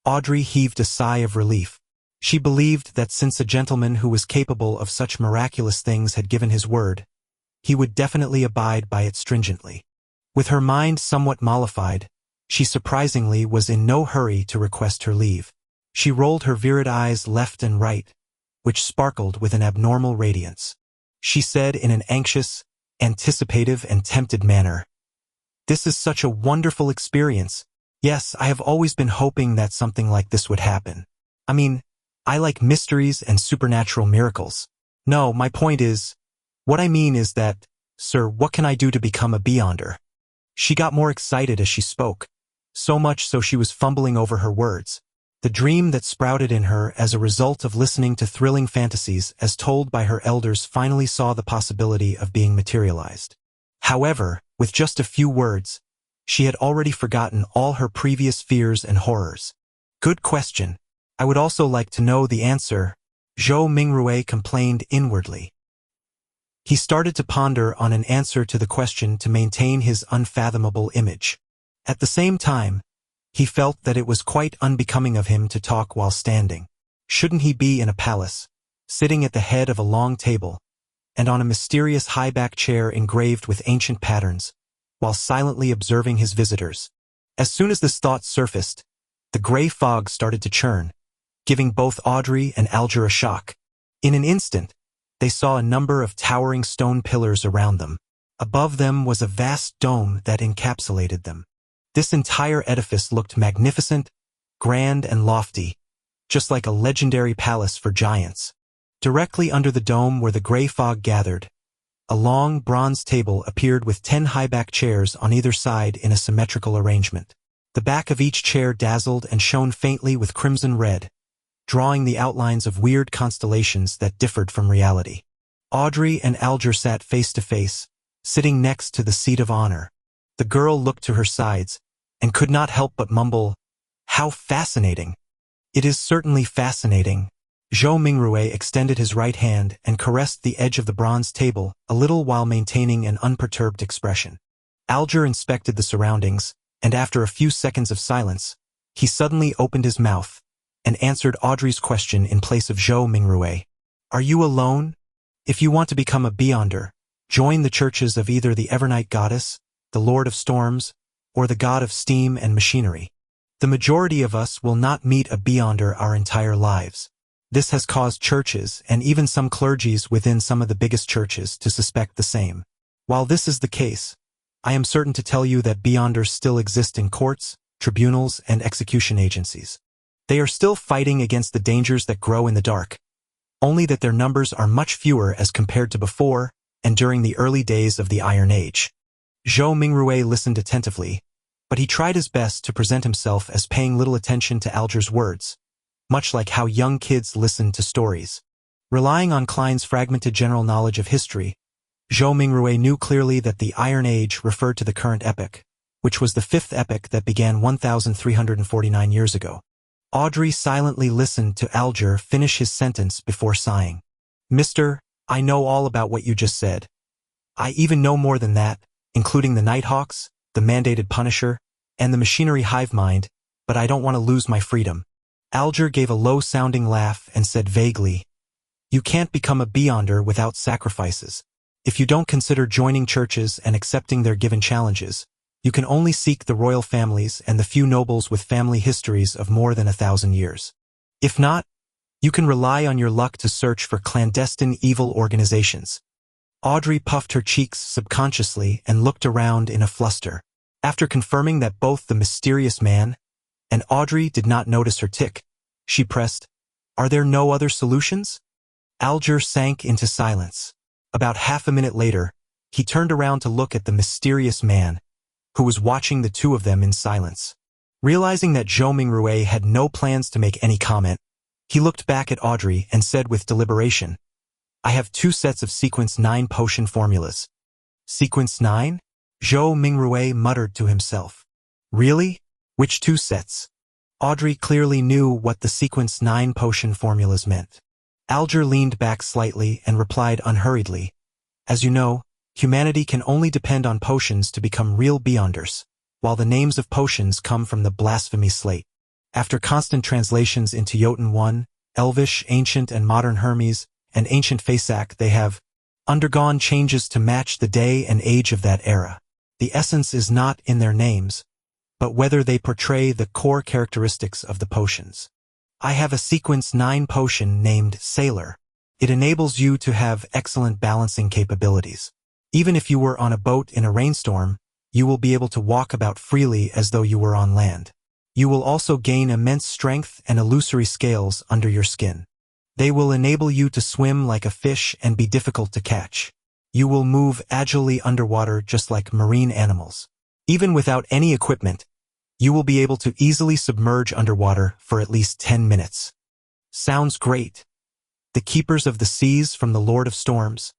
Audrey heaved a sigh of relief. She believed that since a gentleman who was capable of such miraculous things had given his word, he would definitely abide by it stringently. With her mind somewhat mollified, she surprisingly was in no hurry to request her leave. She rolled her virid eyes left and right, which sparkled with an abnormal radiance. She said in an anxious, anticipative and tempted manner, "This is such a wonderful experience. Yes, I have always been hoping that something like this would happen. I mean, I like mysteries and supernatural miracles. No, my point is, what I mean is that, sir, what can I do to become a beyonder?" She got more excited as she spoke, so much so she was fumbling over her words. The dream that sprouted in her as a result of listening to thrilling fantasies as told by her elders finally saw the possibility of being materialized. However, with just a few words, she had already forgotten all her previous fears and horrors. "Good question. I would also like to know the answer," Zhou Mingrui complained inwardly. He started to ponder on an answer to the question to maintain his unfathomable image. At the same time, he felt that it was quite unbecoming of him to talk while standing. Shouldn't he be in a palace, sitting at the head of a long table, and on a mysterious high-back chair engraved with ancient patterns, while silently observing his visitors? As soon as this thought surfaced, the gray fog started to churn, giving both Audrey and Alger a shock. In an instant, they saw a number of towering stone pillars around them. Above them was a vast dome that encapsulated them. This entire edifice looked magnificent, grand and lofty, just like a legendary palace for giants. Directly under the dome where the gray fog gathered, a long bronze table appeared with 10 high-back chairs on either side in a symmetrical arrangement. The back of each chair dazzled and shone faintly with crimson red, drawing the outlines of weird constellations that differed from reality. Audrey and Alger sat face to face, sitting next to the seat of honor. The girl looked to her sides, and could not help but mumble, "How fascinating." "It is certainly fascinating." Zhou Mingrui extended his right hand and caressed the edge of the bronze table a little while maintaining an unperturbed expression. Alger inspected the surroundings, and after a few seconds of silence, he suddenly opened his mouth and answered Audrey's question in place of Zhou Mingrui. "Are you alone? If you want to become a beyonder, join the churches of either the Evernight Goddess, the Lord of Storms, or the God of Steam and Machinery. The majority of us will not meet a beyonder our entire lives. This has caused churches and even some clergies within some of the biggest churches to suspect the same. While this is the case, I am certain to tell you that beyonders still exist in courts, tribunals, and execution agencies. They are still fighting against the dangers that grow in the dark, only that their numbers are much fewer as compared to before and during the early days of the Iron Age." Zhou Mingrui listened attentively, but he tried his best to present himself as paying little attention to Alger's words, much like how young kids listen to stories. Relying on Klein's fragmented general knowledge of history, Zhou Mingrui knew clearly that the Iron Age referred to the current epoch, which was the fifth epoch that began 1,349 years ago. Audrey silently listened to Alger finish his sentence before sighing. "Mister, I know all about what you just said. I even know more than that, including the Nighthawks, the mandated Punisher, and the machinery hive mind, but I don't want to lose my freedom." Alger gave a low-sounding laugh and said vaguely, "You can't become a beyonder without sacrifices. If you don't consider joining churches and accepting their given challenges, you can only seek the royal families and the few nobles with family histories of more than 1,000 years. If not, you can rely on your luck to search for clandestine evil organizations." Audrey puffed her cheeks subconsciously and looked around in a fluster. After confirming that both the mysterious man and Audrey did not notice her tick, she pressed, "Are there no other solutions?" Alger sank into silence. About half a minute later, he turned around to look at the mysterious man, who was watching the two of them in silence. Realizing that Zhou Mingrui had no plans to make any comment, he looked back at Audrey and said with deliberation, "I have 2 sets of Sequence 9 potion formulas." "Sequence 9? Zhou Mingrui muttered to himself. "Really? Which 2 sets?" Audrey clearly knew what the Sequence 9 potion formulas meant. Alger leaned back slightly and replied unhurriedly, "As you know, humanity can only depend on potions to become real beyonders, while the names of potions come from the blasphemy slate. After constant translations into Jotun 1, Elvish, Ancient and Modern Hermes, and Ancient Fasak, they have undergone changes to match the day and age of that era. The essence is not in their names, but whether they portray the core characteristics of the potions. I have a Sequence 9 potion named Sailor. It enables you to have excellent balancing capabilities. Even if you were on a boat in a rainstorm, you will be able to walk about freely as though you were on land. You will also gain immense strength and illusory scales under your skin. They will enable you to swim like a fish and be difficult to catch. You will move agilely underwater just like marine animals. Even without any equipment, you will be able to easily submerge underwater for at least 10 minutes. Sounds great. The Keepers of the Seas from the Lord of Storms.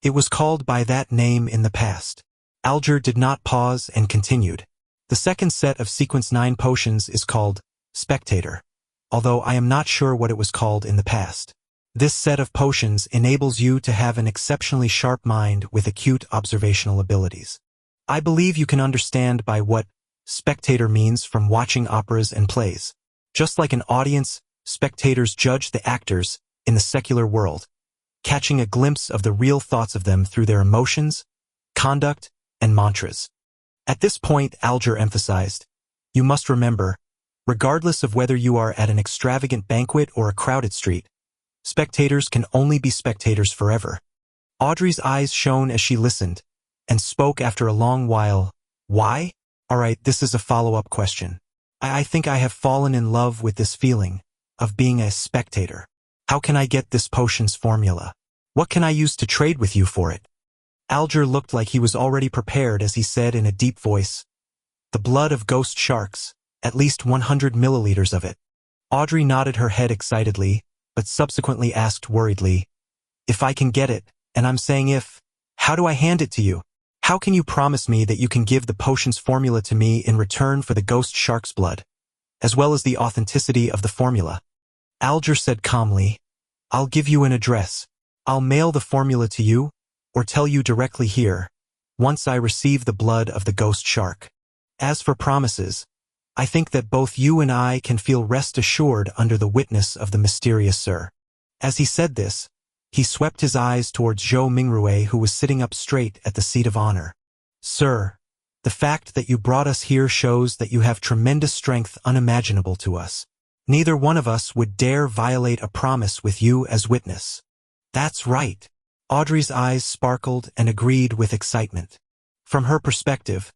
It was called by that name in the past. Alger did not pause and continued. The second set of Sequence 9 potions is called Spectator, although I am not sure what it was called in the past. This set of potions enables you to have an exceptionally sharp mind with acute observational abilities. I believe you can understand by what spectator means from watching operas and plays. Just like an audience, spectators judge the actors in the secular world, catching a glimpse of the real thoughts of them through their emotions, conduct, and mantras. At this point, Alger emphasized, you must remember, regardless of whether you are at an extravagant banquet or a crowded street, spectators can only be spectators forever. Audrey's eyes shone as she listened, and spoke after a long while, why? Alright, this is a follow-up question. I think I have fallen in love with this feeling of being a spectator. How can I get this potion's formula? What can I use to trade with you for it? Alger looked like he was already prepared as he said in a deep voice, the blood of ghost sharks, at least 100 milliliters of it. Audrey nodded her head excitedly, but subsequently asked worriedly, if I can get it, and I'm saying if, how do I hand it to you? How can you promise me that you can give the potion's formula to me in return for the ghost shark's blood, as well as the authenticity of the formula? Alger said calmly, I'll give you an address. I'll mail the formula to you, or tell you directly here, once I receive the blood of the ghost shark. As for promises, I think that both you and I can feel rest assured under the witness of the mysterious Sir. As he said this, he swept his eyes towards Zhou Mingrue, who was sitting up straight at the seat of honor. Sir, the fact that you brought us here shows that you have tremendous strength unimaginable to us. Neither one of us would dare violate a promise with you as witness. That's right. Audrey's eyes sparkled and agreed with excitement. From her perspective,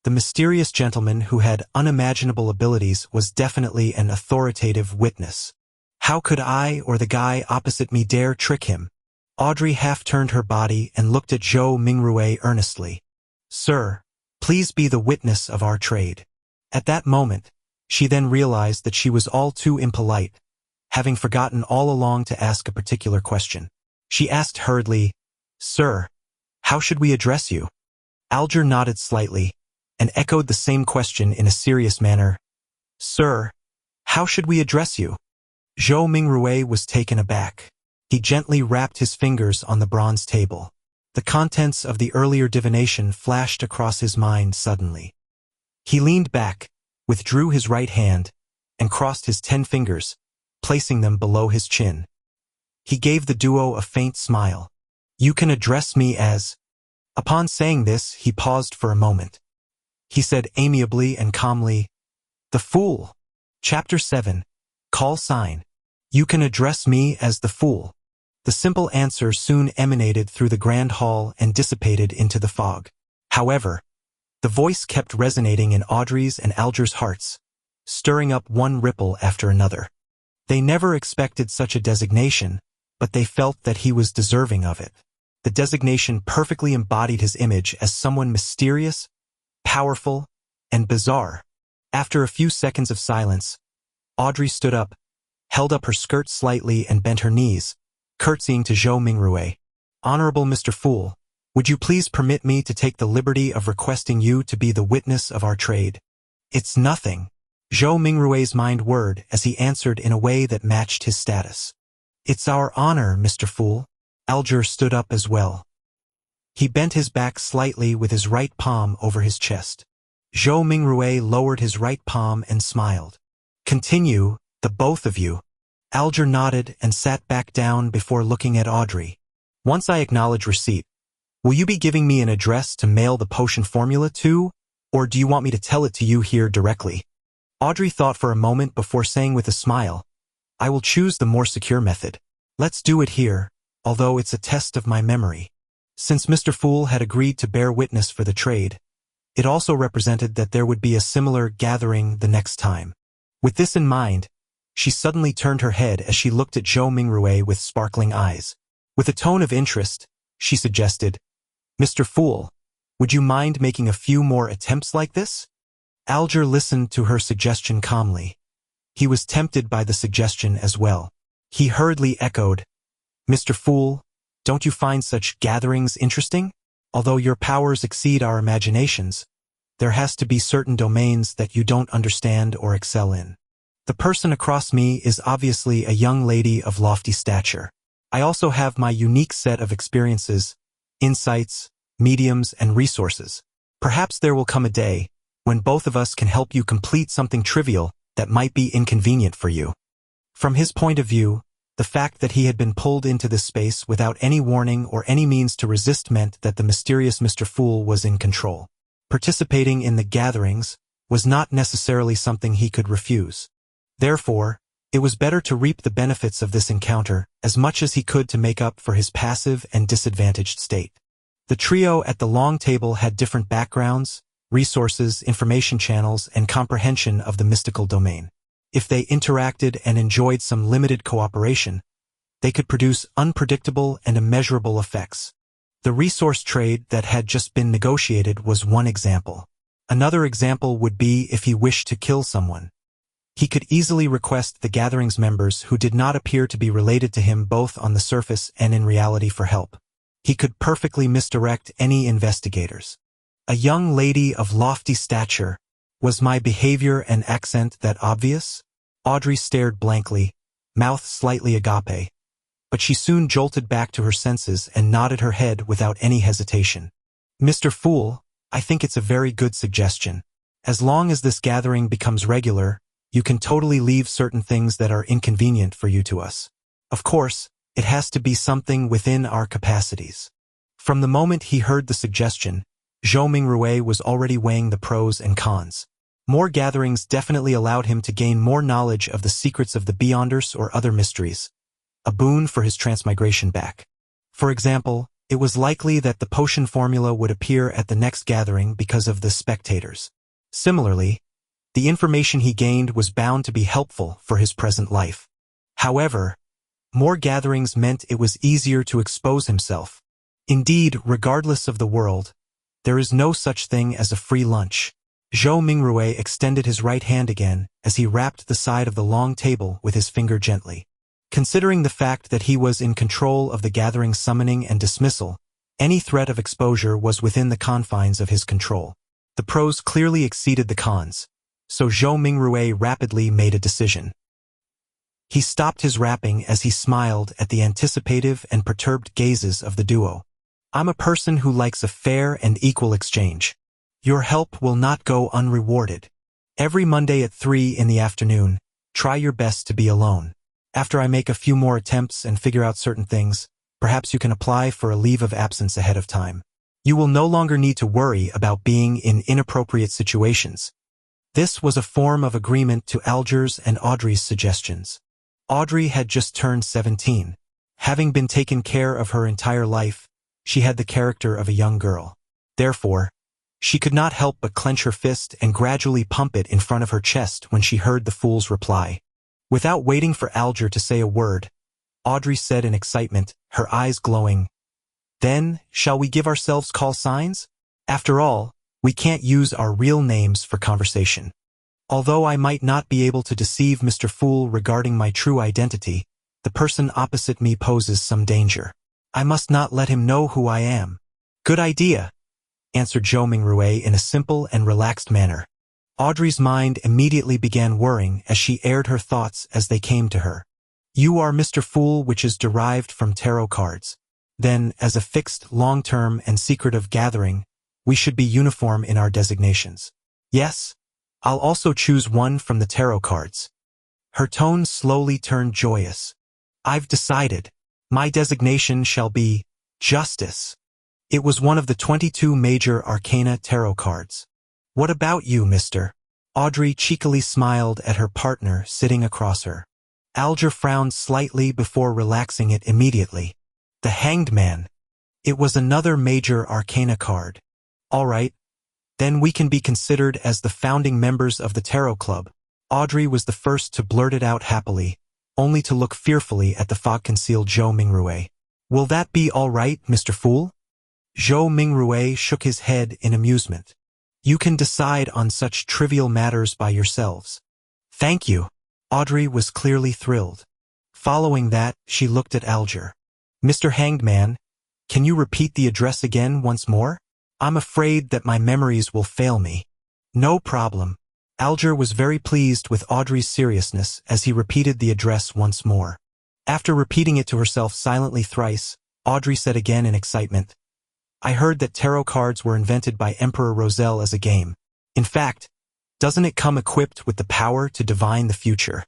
the mysterious gentleman who had unimaginable abilities was definitely an authoritative witness. How could I or the guy opposite me dare trick him? Audrey half-turned her body and looked at Zhou Mingrue earnestly. Sir, please be the witness of our trade. At that moment, she then realized that she was all too impolite, having forgotten all along to ask a particular question. She asked hurriedly, Sir, how should we address you? Alger nodded slightly, and echoed the same question in a serious manner. Sir, how should we address you? Zhou Mingrue was taken aback. He gently rapped his fingers on the bronze table. The contents of the earlier divination flashed across his mind suddenly. He leaned back, withdrew his right hand, and crossed his 10 fingers, placing them below his chin. He gave the duo a faint smile. You can address me as... Upon saying this, he paused for a moment. He said amiably and calmly, The Fool. Chapter 7. Call Sign. You can address me as the Fool. The simple answer soon emanated through the grand hall and dissipated into the fog. However, the voice kept resonating in Audrey's and Alger's hearts, stirring up one ripple after another. They never expected such a designation, but they felt that he was deserving of it. The designation perfectly embodied his image as someone mysterious, powerful, and bizarre. After a few seconds of silence, Audrey stood up, held up her skirt slightly and bent her knees, curtsying to Zhou Mingrue. Honorable Mr. Fool, would you please permit me to take the liberty of requesting you to be the witness of our trade? It's nothing. Zhou Mingrue's mind whirred as he answered in a way that matched his status. It's our honor, Mr. Fool. Alger stood up as well. He bent his back slightly with his right palm over his chest. Zhou Mingrue lowered his right palm and smiled. Continue, the both of you. Alger nodded and sat back down before looking at Audrey. Once I acknowledge receipt, will you be giving me an address to mail the potion formula to, or do you want me to tell it to you here directly? Audrey thought for a moment before saying with a smile, I will choose the more secure method. Let's do it here, although it's a test of my memory. Since Mr. Fool had agreed to bear witness for the trade, it also represented that there would be a similar gathering the next time. With this in mind, she suddenly turned her head as she looked at Zhou Mingrue with sparkling eyes. With a tone of interest, she suggested, Mr. Fool, would you mind making a few more attempts like this? Alger listened to her suggestion calmly. He was tempted by the suggestion as well. He hurriedly echoed, Mr. Fool, don't you find such gatherings interesting? Although your powers exceed our imaginations, there has to be certain domains that you don't understand or excel in. The person across me is obviously a young lady of lofty stature. I also have my unique set of experiences, insights, mediums, and resources. Perhaps there will come a day when both of us can help you complete something trivial that might be inconvenient for you. From his point of view, the fact that he had been pulled into this space without any warning or any means to resist meant that the mysterious Mr. Fool was in control. Participating in the gatherings was not necessarily something he could refuse. Therefore, it was better to reap the benefits of this encounter as much as he could to make up for his passive and disadvantaged state. The trio at the long table had different backgrounds, resources, information channels, and comprehension of the mystical domain. If they interacted and enjoyed some limited cooperation, they could produce unpredictable and immeasurable effects. The resource trade that had just been negotiated was one example. Another example would be if he wished to kill someone. He could easily request the gathering's members who did not appear to be related to him both on the surface and in reality for help. He could perfectly misdirect any investigators. A young lady of lofty stature. Was my behavior and accent that obvious? Audrey stared blankly, mouth slightly agape, but she soon jolted back to her senses and nodded her head without any hesitation. Mr. Fool, I think it's a very good suggestion. As long as this gathering becomes regular, you can totally leave certain things that are inconvenient for you to us. Of course, it has to be something within our capacities. From the moment he heard the suggestion, Zhou Mingrue was already weighing the pros and cons. More gatherings definitely allowed him to gain more knowledge of the secrets of the Beyonders or other mysteries, a boon for his transmigration back. For example, it was likely that the potion formula would appear at the next gathering because of the spectators. Similarly, the information he gained was bound to be helpful for his present life. However, more gatherings meant it was easier to expose himself. Indeed, regardless of the world, there is no such thing as a free lunch. Zhou Mingrue extended his right hand again as he rapped the side of the long table with his finger gently. Considering the fact that he was in control of the gathering's summoning and dismissal, any threat of exposure was within the confines of his control. The pros clearly exceeded the cons, so Zhou Mingrue rapidly made a decision. He stopped his rapping as he smiled at the anticipative and perturbed gazes of the duo. I'm a person who likes a fair and equal exchange. Your help will not go unrewarded. Every Monday at 3 in the afternoon, try your best to be alone. After I make a few more attempts and figure out certain things, perhaps you can apply for a leave of absence ahead of time. You will no longer need to worry about being in inappropriate situations. This was a form of agreement to Alger's and Audrey's suggestions. Audrey had just turned 17. Having been taken care of her entire life, she had the character of a young girl. Therefore, she could not help but clench her fist and gradually pump it in front of her chest when she heard the fool's reply. Without waiting for Alger to say a word, Audrey said in excitement, her eyes glowing, Then, shall we give ourselves call signs? After all, we can't use our real names for conversation. Although I might not be able to deceive Mr. Fool regarding my true identity, the person opposite me poses some danger. I must not let him know who I am. Good idea, answered Zhou Mingrue in a simple and relaxed manner. Audrey's mind immediately began whirring as she aired her thoughts as they came to her. You are Mr. Fool, which is derived from tarot cards. Then, as a fixed, long-term, and secretive gathering, we should be uniform in our designations. Yes, I'll also choose one from the tarot cards. Her tone slowly turned joyous. I've decided. My designation shall be Justice. It was one of the 22 major arcana tarot cards. What about you, mister? Audrey cheekily smiled at her partner sitting across her. Alger frowned slightly before relaxing it immediately. The Hanged Man. It was another major arcana card. All right. Then we can be considered as the founding members of the Tarot Club. Audrey was the first to blurt it out happily, only to look fearfully at the fog-concealed Zhou Mingrue. Will that be all right, Mr. Fool? Zhou Mingrue shook his head in amusement. You can decide on such trivial matters by yourselves. Thank you. Audrey was clearly thrilled. Following that, she looked at Alger. Mr. Hanged Man, can you repeat the address again once more? I'm afraid that my memories will fail me. No problem. Alger was very pleased with Audrey's seriousness as he repeated the address once more. After repeating it to herself silently thrice, Audrey said again in excitement, I heard that tarot cards were invented by Emperor Roselle as a game. In fact, doesn't it come equipped with the power to divine the future?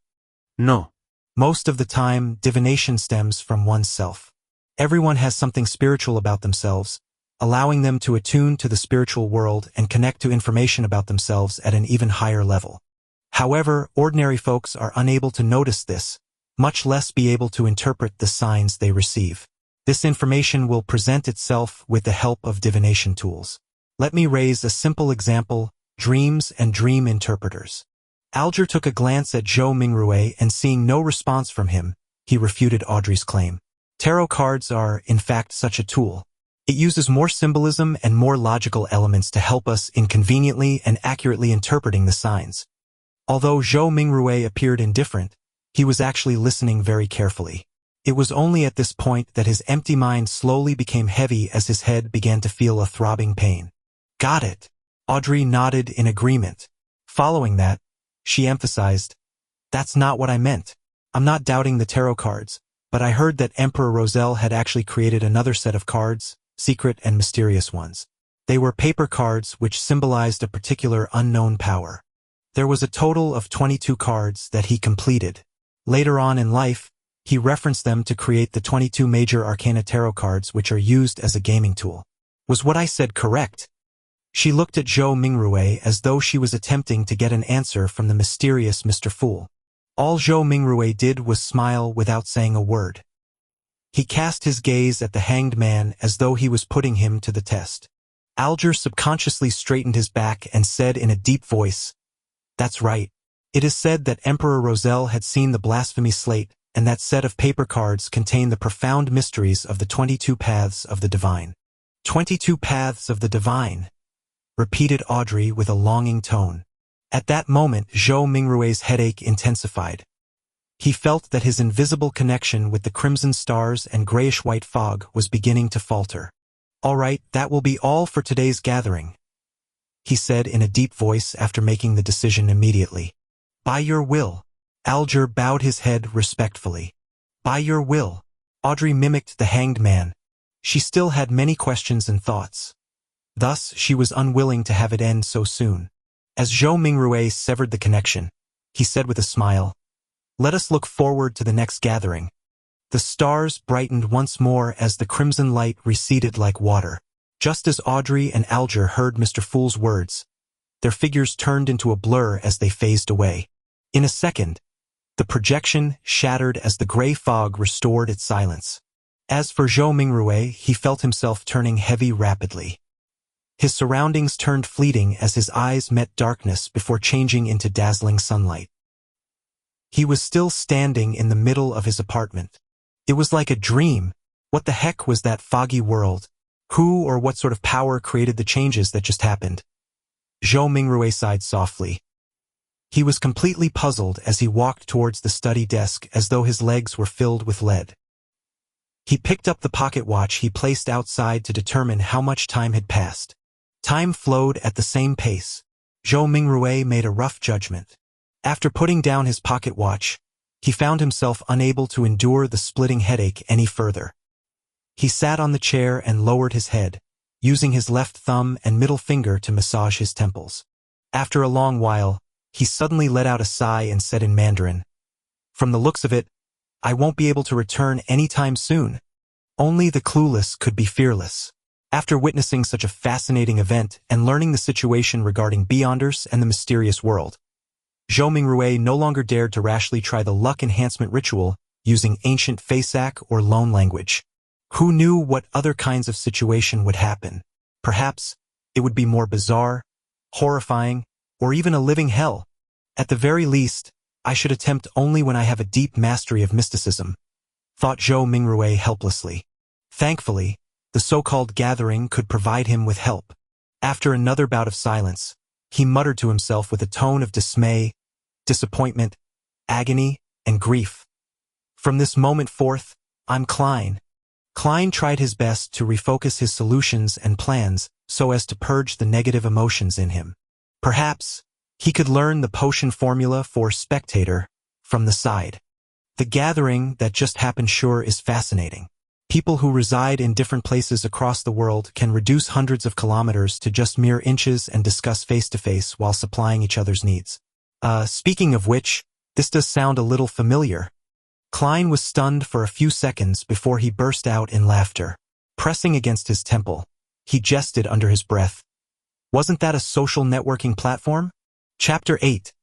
No. Most of the time, divination stems from oneself. Everyone has something spiritual about themselves, allowing them to attune to the spiritual world and connect to information about themselves at an even higher level. However, ordinary folks are unable to notice this, much less be able to interpret the signs they receive. This information will present itself with the help of divination tools. Let me raise a simple example: dreams and dream interpreters. Alger took a glance at Zhou Mingrue and seeing no response from him, he refuted Audrey's claim. Tarot cards are, in fact, such a tool. It uses more symbolism and more logical elements to help us in conveniently and accurately interpreting the signs. Although Zhou Mingrue appeared indifferent, he was actually listening very carefully. It was only at this point that his empty mind slowly became heavy as his head began to feel a throbbing pain. Got it. Audrey nodded in agreement. Following that, she emphasized, That's not what I meant. I'm not doubting the tarot cards, but I heard that Emperor Roselle had actually created another set of cards, secret and mysterious ones. They were paper cards which symbolized a particular unknown power. There was a total of 22 cards that he completed. Later on in life, he referenced them to create the 22 major arcana tarot cards which are used as a gaming tool. Was what I said correct? She looked at Zhou Mingrue as though she was attempting to get an answer from the mysterious Mr. Fool. All Zhou Mingrue did was smile without saying a word. He cast his gaze at the Hanged Man as though he was putting him to the test. Alger subconsciously straightened his back and said in a deep voice, That's right. It is said that Emperor Roselle had seen the blasphemy slate, and that set of paper cards contained the profound mysteries of the 22 paths of the divine. 22 paths of the divine, repeated Audrey with a longing tone. At that moment, Zhou Mingrue's headache intensified. He felt that his invisible connection with the crimson stars and grayish-white fog was beginning to falter. All right, that will be all for today's gathering, he said in a deep voice after making the decision immediately. By your will. Alger bowed his head respectfully. By your will. Audrey mimicked the Hanged Man. She still had many questions and thoughts. Thus, she was unwilling to have it end so soon. As Zhou Mingrue severed the connection, he said with a smile, Let us look forward to the next gathering. The stars brightened once more as the crimson light receded like water. Just as Audrey and Alger heard Mr. Fool's words, their figures turned into a blur as they phased away. In a second, the projection shattered as the gray fog restored its silence. As for Zhou Mingrue, he felt himself turning heavy rapidly. His surroundings turned fleeting as his eyes met darkness before changing into dazzling sunlight. He was still standing in the middle of his apartment. It was like a dream. What the heck was that foggy world? Who or what sort of power created the changes that just happened? Zhou Mingrue sighed softly. He was completely puzzled as he walked towards the study desk as though his legs were filled with lead. He picked up the pocket watch he placed outside to determine how much time had passed. Time flowed at the same pace. Zhou Mingrue made a rough judgment. After putting down his pocket watch, he found himself unable to endure the splitting headache any further. He sat on the chair and lowered his head, using his left thumb and middle finger to massage his temples. After a long while, he suddenly let out a sigh and said in Mandarin, From the looks of it, I won't be able to return anytime soon. Only the clueless could be fearless. After witnessing such a fascinating event and learning the situation regarding Beyonders and the mysterious world, Zhou Mingrui no longer dared to rashly try the luck enhancement ritual using ancient Faesac or loan language. Who knew what other kinds of situation would happen? Perhaps it would be more bizarre, horrifying, or even a living hell. At the very least, I should attempt only when I have a deep mastery of mysticism, thought Zhou Mingrui helplessly. Thankfully, the so-called gathering could provide him with help. After another bout of silence, he muttered to himself with a tone of dismay, disappointment, agony, and grief. From this moment forth, I'm Klein. Klein tried his best to refocus his solutions and plans so as to purge the negative emotions in him. Perhaps he could learn the potion formula for spectator from the side. The gathering that just happened sure is fascinating. People who reside in different places across the world can reduce hundreds of kilometers to just mere inches and discuss face-to-face while supplying each other's needs. Speaking of which, this does sound a little familiar. Klein was stunned for a few seconds before he burst out in laughter. Pressing against his temple, he jested under his breath. Wasn't that a social networking platform? Chapter 8.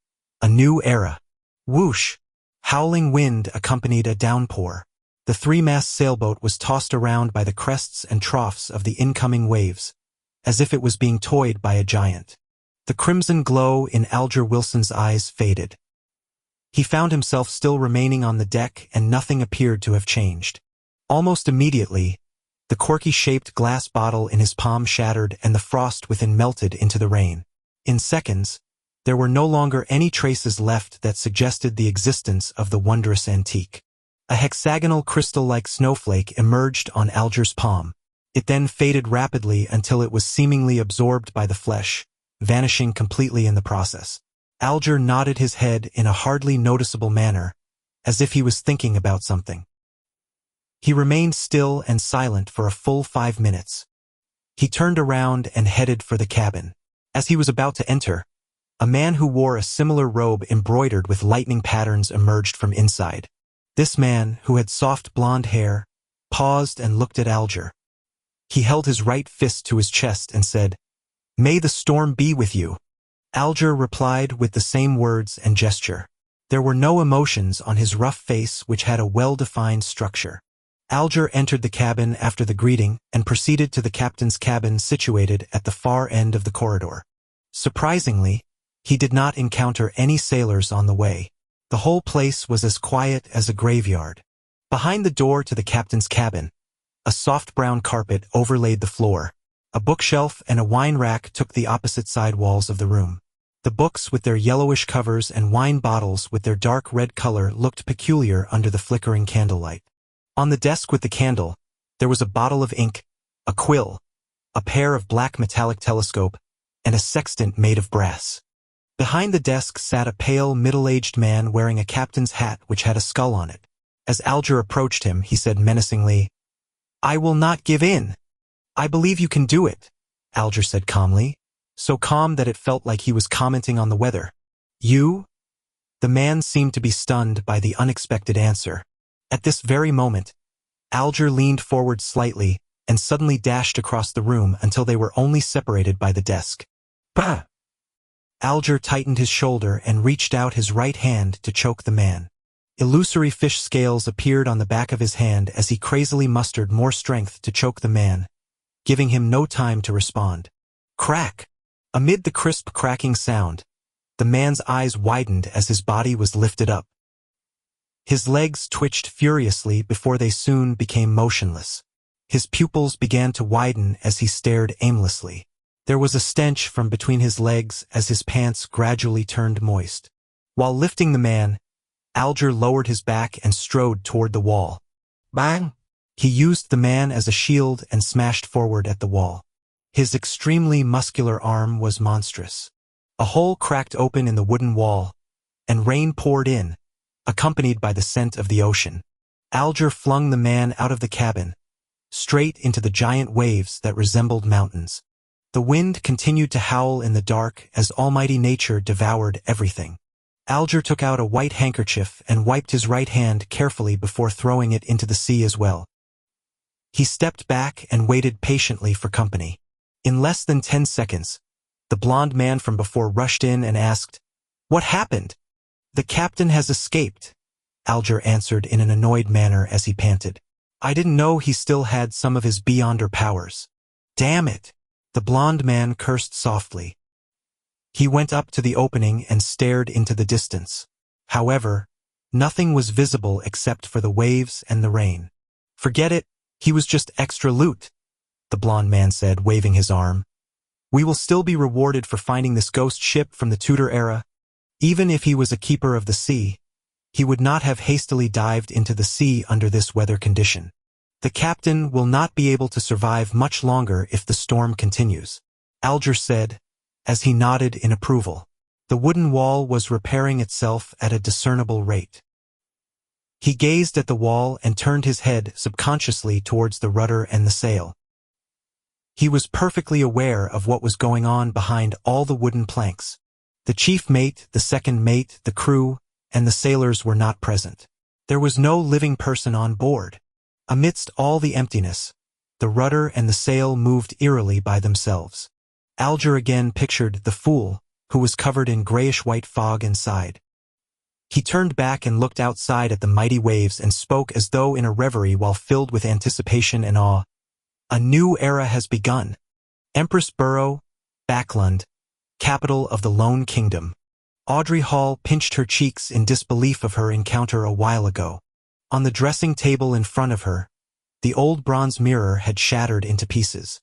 A New Era. Whoosh! Howling wind accompanied a downpour. The three-mast sailboat was tossed around by the crests and troughs of the incoming waves, as if it was being toyed by a giant. The crimson glow in Alger Wilson's eyes faded. He found himself still remaining on the deck and nothing appeared to have changed. Almost immediately, the corky-shaped glass bottle in his palm shattered and the frost within melted into the rain. In seconds, there were no longer any traces left that suggested the existence of the wondrous antique. A hexagonal crystal-like snowflake emerged on Alger's palm. It then faded rapidly until it was seemingly absorbed by the flesh, vanishing completely in the process. Alger nodded his head in a hardly noticeable manner, as if he was thinking about something. He remained still and silent for a full 5 minutes. He turned around and headed for the cabin. As he was about to enter, a man who wore a similar robe embroidered with lightning patterns emerged from inside. This man, who had soft blonde hair, paused and looked at Alger. He held his right fist to his chest and said, "May the storm be with you." Alger replied with the same words and gesture. There were no emotions on his rough face, which had a well-defined structure. Alger entered the cabin after the greeting and proceeded to the captain's cabin situated at the far end of the corridor. Surprisingly, he did not encounter any sailors on the way. The whole place was as quiet as a graveyard. Behind the door to the captain's cabin, a soft brown carpet overlaid the floor. A bookshelf and a wine rack took the opposite side walls of the room. The books with their yellowish covers and wine bottles with their dark red color looked peculiar under the flickering candlelight. On the desk with the candle, there was a bottle of ink, a quill, a pair of black metallic telescope, and a sextant made of brass. Behind the desk sat a pale, middle-aged man wearing a captain's hat which had a skull on it. As Alger approached him, he said menacingly, "I will not give in. I believe you can do it," Alger said calmly, so calm that it felt like he was commenting on the weather. "You?" The man seemed to be stunned by the unexpected answer. At this very moment, Alger leaned forward slightly and suddenly dashed across the room until they were only separated by the desk. "Bah!" Alger tightened his shoulder and reached out his right hand to choke the man. Illusory fish scales appeared on the back of his hand as he crazily mustered more strength to choke the man, giving him no time to respond. Crack! Amid the crisp cracking sound, the man's eyes widened as his body was lifted up. His legs twitched furiously before they soon became motionless. His pupils began to widen as he stared aimlessly. There was a stench from between his legs as his pants gradually turned moist. While lifting the man, Alger lowered his back and strode toward the wall. Bang! He used the man as a shield and smashed forward at the wall. His extremely muscular arm was monstrous. A hole cracked open in the wooden wall, and rain poured in, accompanied by the scent of the ocean. Alger flung the man out of the cabin, straight into the giant waves that resembled mountains. The wind continued to howl in the dark as almighty nature devoured everything. Alger took out a white handkerchief and wiped his right hand carefully before throwing it into the sea as well. He stepped back and waited patiently for company. In less than 10 seconds, the blond man from before rushed in and asked, "What happened?" "The captain has escaped," Alger answered in an annoyed manner as he panted. "I didn't know he still had some of his beyonder powers." "Damn it!" the blond man cursed softly. He went up to the opening and stared into the distance. However, nothing was visible except for the waves and the rain. "Forget it, he was just extra loot," the blond man said, waving his arm. "We will still be rewarded for finding this ghost ship from the Tudor era. Even if he was a keeper of the sea, he would not have hastily dived into the sea under this weather condition. The captain will not be able to survive much longer if the storm continues," Alger said, as he nodded in approval. The wooden wall was repairing itself at a discernible rate. He gazed at the wall and turned his head subconsciously towards the rudder and the sail. He was perfectly aware of what was going on behind all the wooden planks. The chief mate, the second mate, the crew, and the sailors were not present. There was no living person on board. Amidst all the emptiness, the rudder and the sail moved eerily by themselves. Alger again pictured the fool, who was covered in grayish-white fog inside. He turned back and looked outside at the mighty waves and spoke as though in a reverie while filled with anticipation and awe. "A new era has begun. Empress Borough, Backlund, capital of the Lone Kingdom." Audrey Hall pinched her cheeks in disbelief of her encounter a while ago. On the dressing table in front of her, the old bronze mirror had shattered into pieces.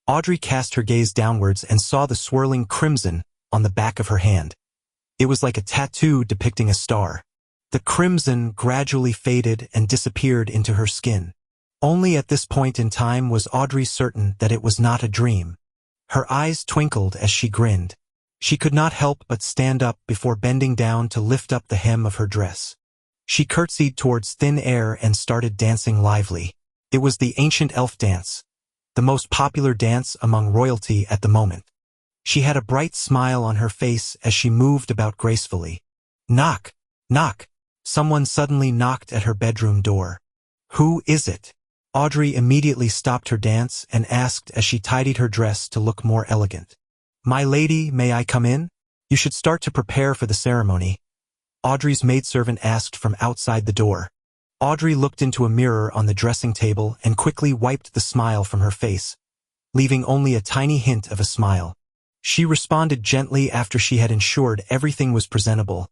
Audrey cast her gaze downwards and saw the swirling crimson on the back of her hand. It was like a tattoo depicting a star. The crimson gradually faded and disappeared into her skin. Only at this point in time was Audrey certain that it was not a dream. Her eyes twinkled as she grinned. She could not help but stand up before bending down to lift up the hem of her dress. She curtsied towards thin air and started dancing lively. It was the ancient elf dance, the most popular dance among royalty at the moment. She had a bright smile on her face as she moved about gracefully. Knock, knock. Someone suddenly knocked at her bedroom door. "Who is it?" Audrey immediately stopped her dance and asked as she tidied her dress to look more elegant. "My lady, may I come in? You should start to prepare for the ceremony," Audrey's maidservant asked from outside the door. Audrey looked into a mirror on the dressing table and quickly wiped the smile from her face, leaving only a tiny hint of a smile. She responded gently after she had ensured everything was presentable.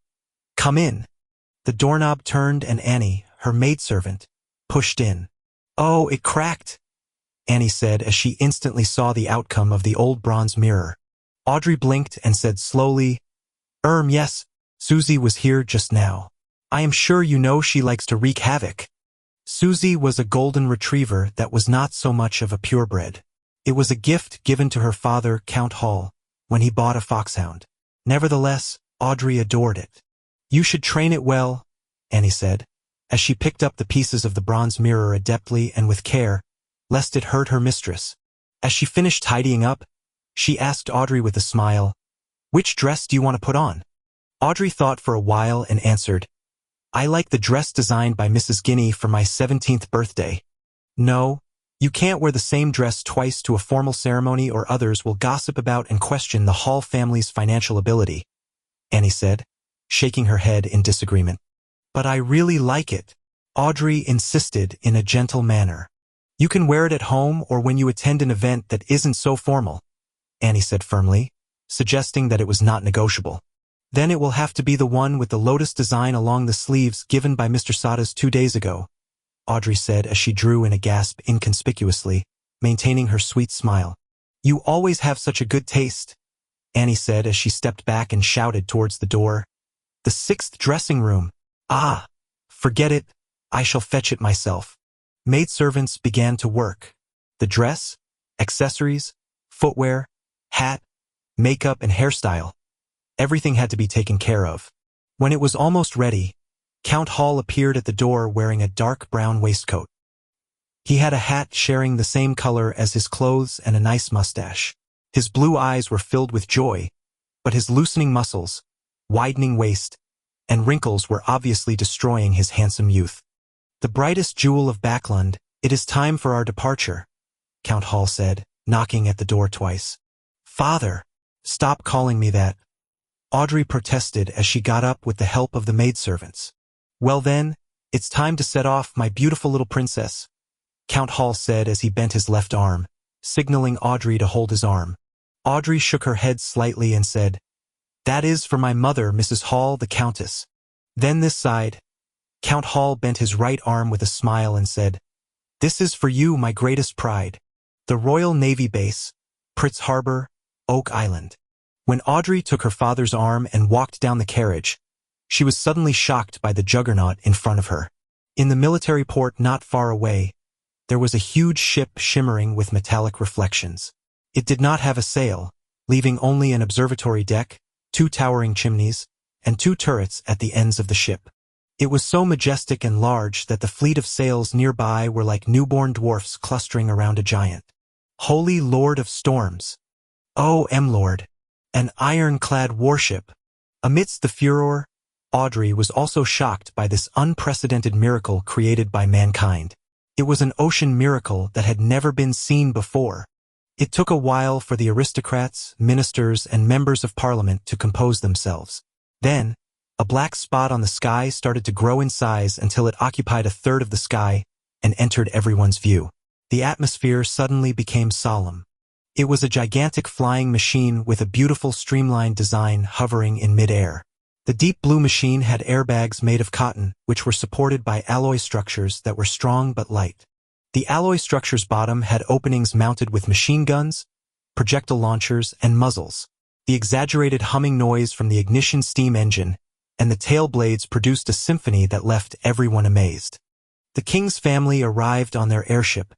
"Come in." The doorknob turned and Annie, her maidservant, pushed in. "Oh, it cracked," Annie said as she instantly saw the outcome of the old bronze mirror. Audrey blinked and said slowly, Yes, Susie was here just now. I am sure you know she likes to wreak havoc." Susie was a golden retriever that was not so much of a purebred. It was a gift given to her father, Count Hall, when he bought a foxhound. Nevertheless, Audrey adored it. "You should train it well," Annie said, as she picked up the pieces of the bronze mirror adeptly and with care, lest it hurt her mistress. As she finished tidying up, she asked Audrey with a smile, "Which dress do you want to put on?" Audrey thought for a while and answered, "I like the dress designed by Mrs. Guinea for my 17th birthday." "No, you can't wear the same dress twice to a formal ceremony or others will gossip about and question the Hall family's financial ability," Annie said, shaking her head in disagreement. "But I really like it," Audrey insisted in a gentle manner. "You can wear it at home or when you attend an event that isn't so formal," Annie said firmly, suggesting that it was not negotiable. "Then it will have to be the one with the lotus design along the sleeves given by Mr. Sada's 2 days ago," Audrey said as she drew in a gasp inconspicuously, maintaining her sweet smile. "You always have such a good taste," Annie said as she stepped back and shouted towards the door. "The 6th dressing room. Ah, forget it, I shall fetch it myself." Maidservants began to work. The dress, accessories, footwear, hat, makeup, and hairstyle. Everything had to be taken care of. When it was almost ready, Count Hall appeared at the door wearing a dark brown waistcoat. He had a hat sharing the same color as his clothes and a nice mustache. His blue eyes were filled with joy, but his loosening muscles, widening waist, and wrinkles were obviously destroying his handsome youth. "The brightest jewel of Backlund, it is time for our departure," Count Hall said, knocking at the door twice. "Father, stop calling me that," Audrey protested as she got up with the help of the maidservants. "Well then, it's time to set off, my beautiful little princess," Count Hall said as he bent his left arm, signaling Audrey to hold his arm. Audrey shook her head slightly and said, "That is for my mother, Mrs. Hall, the Countess." Then this side, Count Hall bent his right arm with a smile and said, "This is for you, my greatest pride. The Royal Navy Base, Pritz Harbor, Oak Island." When Audrey took her father's arm and walked down the carriage, she was suddenly shocked by the juggernaut in front of her. In the military port not far away, there was a huge ship shimmering with metallic reflections. It did not have a sail, leaving only an observatory deck, 2 towering chimneys, and 2 turrets at the ends of the ship. It was so majestic and large that the fleet of sails nearby were like newborn dwarfs clustering around a giant. Holy Lord of Storms! Oh, M-Lord! An ironclad warship! Amidst the furor, Audrey was also shocked by this unprecedented miracle created by mankind. It was an ocean miracle that had never been seen before. It took a while for the aristocrats, ministers, and members of parliament to compose themselves. Then, a black spot on the sky started to grow in size until it occupied a third of the sky and entered everyone's view. The atmosphere suddenly became solemn. It was a gigantic flying machine with a beautiful streamlined design hovering in mid-air. The deep blue machine had airbags made of cotton, which were supported by alloy structures that were strong but light. The alloy structure's bottom had openings mounted with machine guns, projectile launchers, and muzzles. The exaggerated humming noise from the ignition steam engine and the tail blades produced a symphony that left everyone amazed. The king's family arrived on their airship,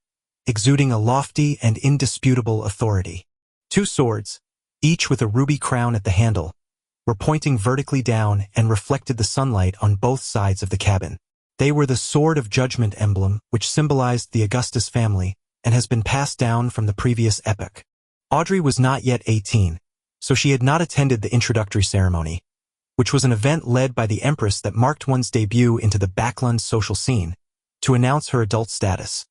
exuding a lofty and indisputable authority. 2 swords, each with a ruby crown at the handle, were pointing vertically down and reflected the sunlight on both sides of the cabin. They were the Sword of Judgment emblem, which symbolized the Augustus family and has been passed down from the previous epoch. Audrey was not yet 18, so she had not attended the introductory ceremony, which was an event led by the Empress that marked one's debut into the Backlund social scene, to announce her adult status.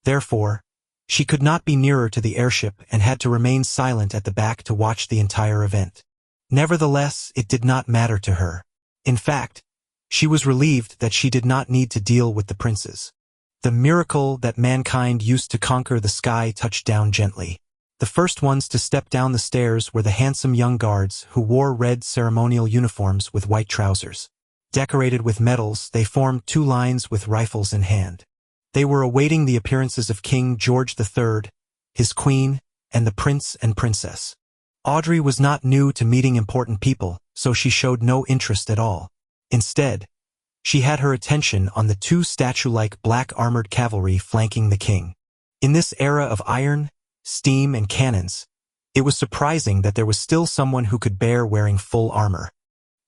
Therefore, she could not be nearer to the airship and had to remain silent at the back to watch the entire event. Nevertheless, it did not matter to her. In fact, she was relieved that she did not need to deal with the princes. The miracle that mankind used to conquer the sky touched down gently. The first ones to step down the stairs were the handsome young guards who wore red ceremonial uniforms with white trousers. Decorated with medals, they formed 2 lines with rifles in hand. They were awaiting the appearances of King George III, his queen, and the prince and princess. Audrey was not new to meeting important people, so she showed no interest at all. Instead, she had her attention on the 2 statue-like black armored cavalry flanking the king. In this era of iron, steam, and cannons, it was surprising that there was still someone who could bear wearing full armor.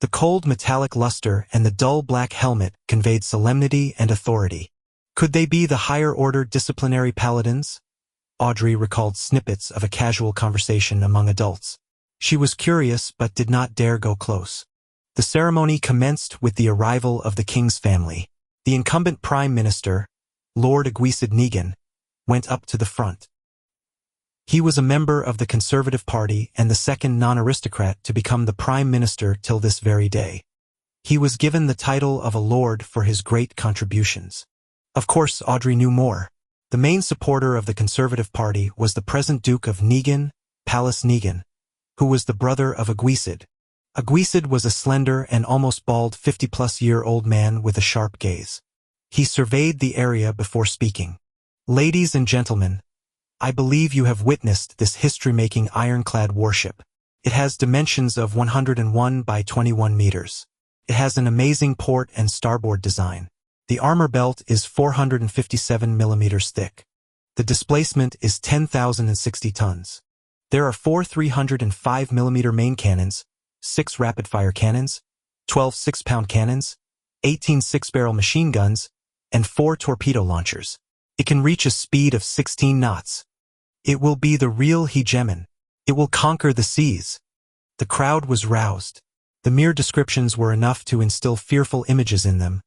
The cold metallic luster and the dull black helmet conveyed solemnity and authority. Could they be the higher-order disciplinary paladins? Audrey recalled snippets of a casual conversation among adults. She was curious but did not dare go close. The ceremony commenced with the arrival of the king's family. The incumbent prime minister, Lord Aguisid Negan, went up to the front. He was a member of the Conservative Party and the second non-aristocrat to become the prime minister till this very day. He was given the title of a lord for his great contributions. Of course, Audrey knew more. The main supporter of the Conservative Party was the present Duke of Negan, Palace Negan, who was the brother of Aguisid. Aguisid was a slender and almost bald 50-plus-year-old man with a sharp gaze. He surveyed the area before speaking. "Ladies and gentlemen, I believe you have witnessed this history-making ironclad warship. It has dimensions of 101 by 21 meters. It has an amazing port and starboard design. The armor belt is 457 millimeters thick. The displacement is 10,060 tons. There are 4 305 millimeter main cannons, 6 rapid-fire cannons, 12 6-pound cannons, 18 6-barrel machine guns, and 4 torpedo launchers. It can reach a speed of 16 knots. It will be the real hegemon. It will conquer the seas." The crowd was roused. The mere descriptions were enough to instill fearful images in them,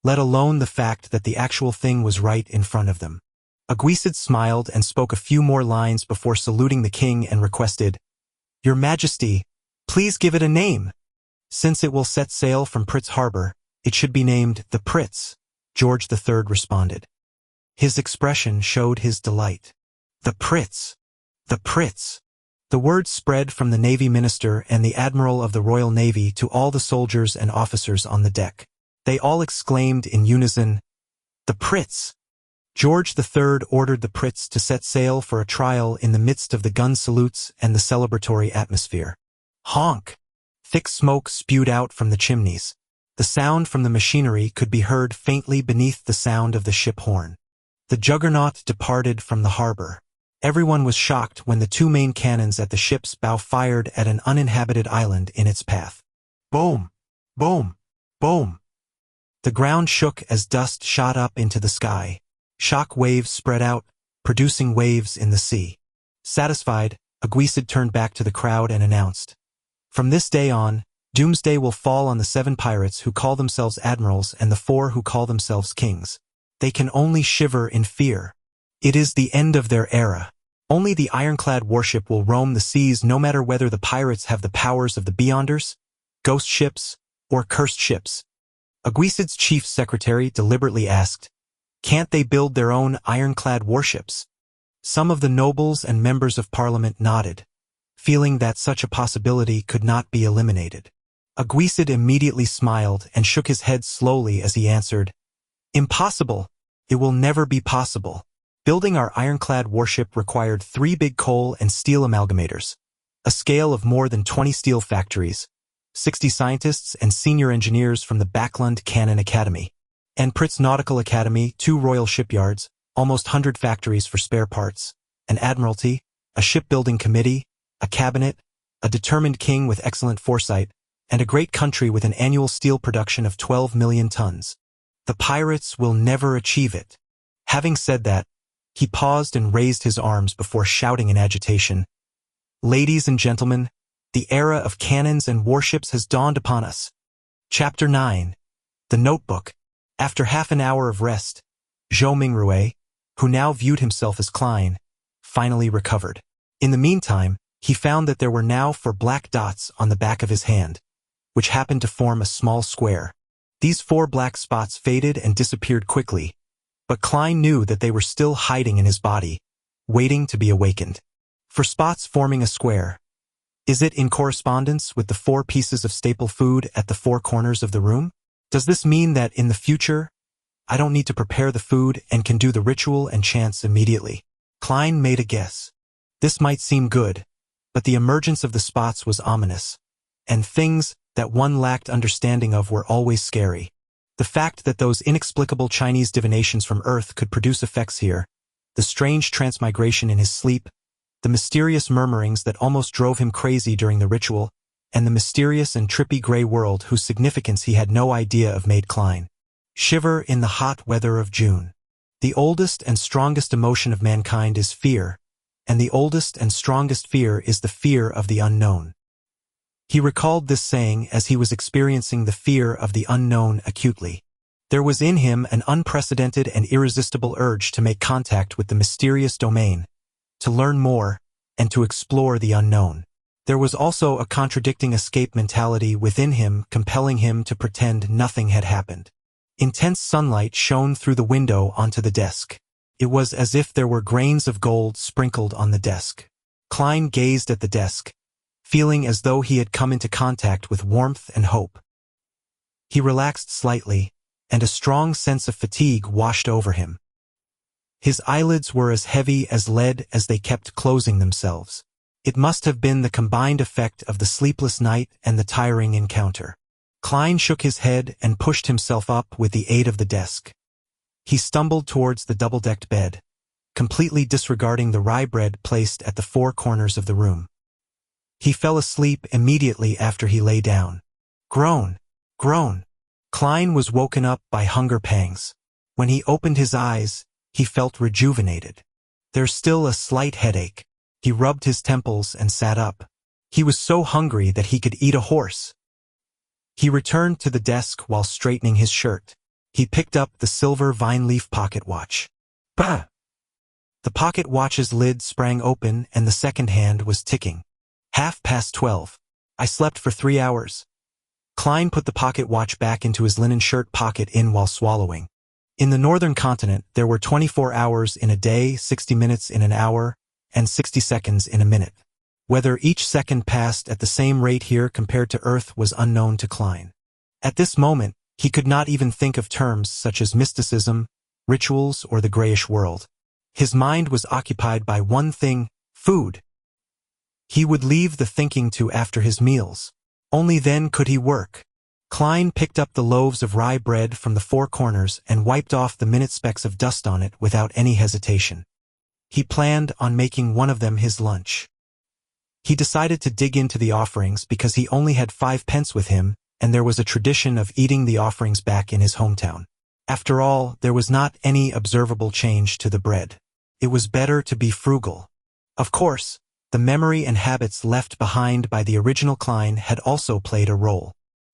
let alone the fact that the actual thing was right in front of them. Aguisid smiled and spoke a few more lines before saluting the king and requested, "Your Majesty, please give it a name. Since it will set sail from Pritz Harbor, it should be named the Pritz," George III responded. His expression showed his delight. The Pritz! The Pritz! The word spread from the Navy Minister and the Admiral of the Royal Navy to all the soldiers and officers on the deck. They all exclaimed in unison, "The Pritz!" George III ordered the Pritz to set sail for a trial in the midst of the gun salutes and the celebratory atmosphere. Honk! Thick smoke spewed out from the chimneys. The sound from the machinery could be heard faintly beneath the sound of the ship horn. The juggernaut departed from the harbor. Everyone was shocked when the two main cannons at the ship's bow fired at an uninhabited island in its path. Boom! Boom! Boom! The ground shook as dust shot up into the sky. Shock waves spread out, producing waves in the sea. Satisfied, Aguisid turned back to the crowd and announced, "From this day on, doomsday will fall on the 7 pirates who call themselves admirals and the 4 who call themselves kings. They can only shiver in fear. It is the end of their era. Only the ironclad warship will roam the seas no matter whether the pirates have the powers of the Beyonders, ghost ships, or cursed ships." Aguisid's chief secretary deliberately asked, "Can't they build their own ironclad warships?" Some of the nobles and members of parliament nodded, feeling that such a possibility could not be eliminated. Aguisid immediately smiled and shook his head slowly as he answered, "Impossible! It will never be possible. Building our ironclad warship required 3 big coal and steel amalgamators, a scale of more than 20 steel factories, 60 scientists and senior engineers from the Backlund Cannon Academy, and Pritz Nautical Academy, 2 royal shipyards, almost 100 factories for spare parts, an admiralty, a shipbuilding committee, a cabinet, a determined king with excellent foresight, and a great country with an annual steel production of 12 million tons. The pirates will never achieve it." Having said that, he paused and raised his arms before shouting in agitation, "Ladies and gentlemen, the era of cannons and warships has dawned upon us." Chapter 9. The Notebook. After half an hour of rest, Zhou Mingrue, who now viewed himself as Klein, finally recovered. In the meantime, he found that there were now 4 black dots on the back of his hand, which happened to form a small square. These 4 black spots faded and disappeared quickly, but Klein knew that they were still hiding in his body, waiting to be awakened. For spots forming a square, is it in correspondence with the 4 pieces of staple food at the 4 corners of the room? Does this mean that in the future, I don't need to prepare the food and can do the ritual and chants immediately? Klein made a guess. This might seem good, but the emergence of the spots was ominous, and things that one lacked understanding of were always scary. The fact that those inexplicable Chinese divinations from Earth could produce effects here, the strange transmigration in his sleep, the mysterious murmurings that almost drove him crazy during the ritual, and the mysterious and trippy gray world whose significance he had no idea of made Klein shiver in the hot weather of June. The oldest and strongest emotion of mankind is fear, and the oldest and strongest fear is the fear of the unknown. He recalled this saying as he was experiencing the fear of the unknown acutely. There was in him an unprecedented and irresistible urge to make contact with the mysterious domain, to learn more, and to explore the unknown. There was also a contradicting escape mentality within him, compelling him to pretend nothing had happened. Intense sunlight shone through the window onto the desk. It was as if there were grains of gold sprinkled on the desk. Klein gazed at the desk, feeling as though he had come into contact with warmth and hope. He relaxed slightly, and a strong sense of fatigue washed over him. His eyelids were as heavy as lead as they kept closing themselves. It must have been the combined effect of the sleepless night and the tiring encounter. Klein shook his head and pushed himself up with the aid of the desk. He stumbled towards the double-decked bed, completely disregarding the rye bread placed at the 4 corners of the room. He fell asleep immediately after he lay down. Groan! Groan! Klein was woken up by hunger pangs. When he opened his eyes, he felt rejuvenated. There's still a slight headache. He rubbed his temples and sat up. He was so hungry that he could eat a horse. He returned to the desk while straightening his shirt. He picked up the silver vine-leaf pocket watch. Bah! The pocket watch's lid sprang open and the second hand was ticking. 12:30. I slept for 3 hours. Klein put the pocket watch back into his linen shirt pocket while swallowing. In the northern continent, there were 24 hours in a day, 60 minutes in an hour, and 60 seconds in a minute. Whether each second passed at the same rate here compared to Earth was unknown to Klein. At this moment, he could not even think of terms such as mysticism, rituals, or the grayish world. His mind was occupied by one thing: food. He would leave the thinking to after his meals. Only then could he work. Klein picked up the loaves of rye bread from the four corners and wiped off the minute specks of dust on it without any hesitation. He planned on making one of them his lunch. He decided to dig into the offerings because he only had 5 pence with him, and there was a tradition of eating the offerings back in his hometown. After all, there was not any observable change to the bread. It was better to be frugal. Of course, the memory and habits left behind by the original Klein had also played a role.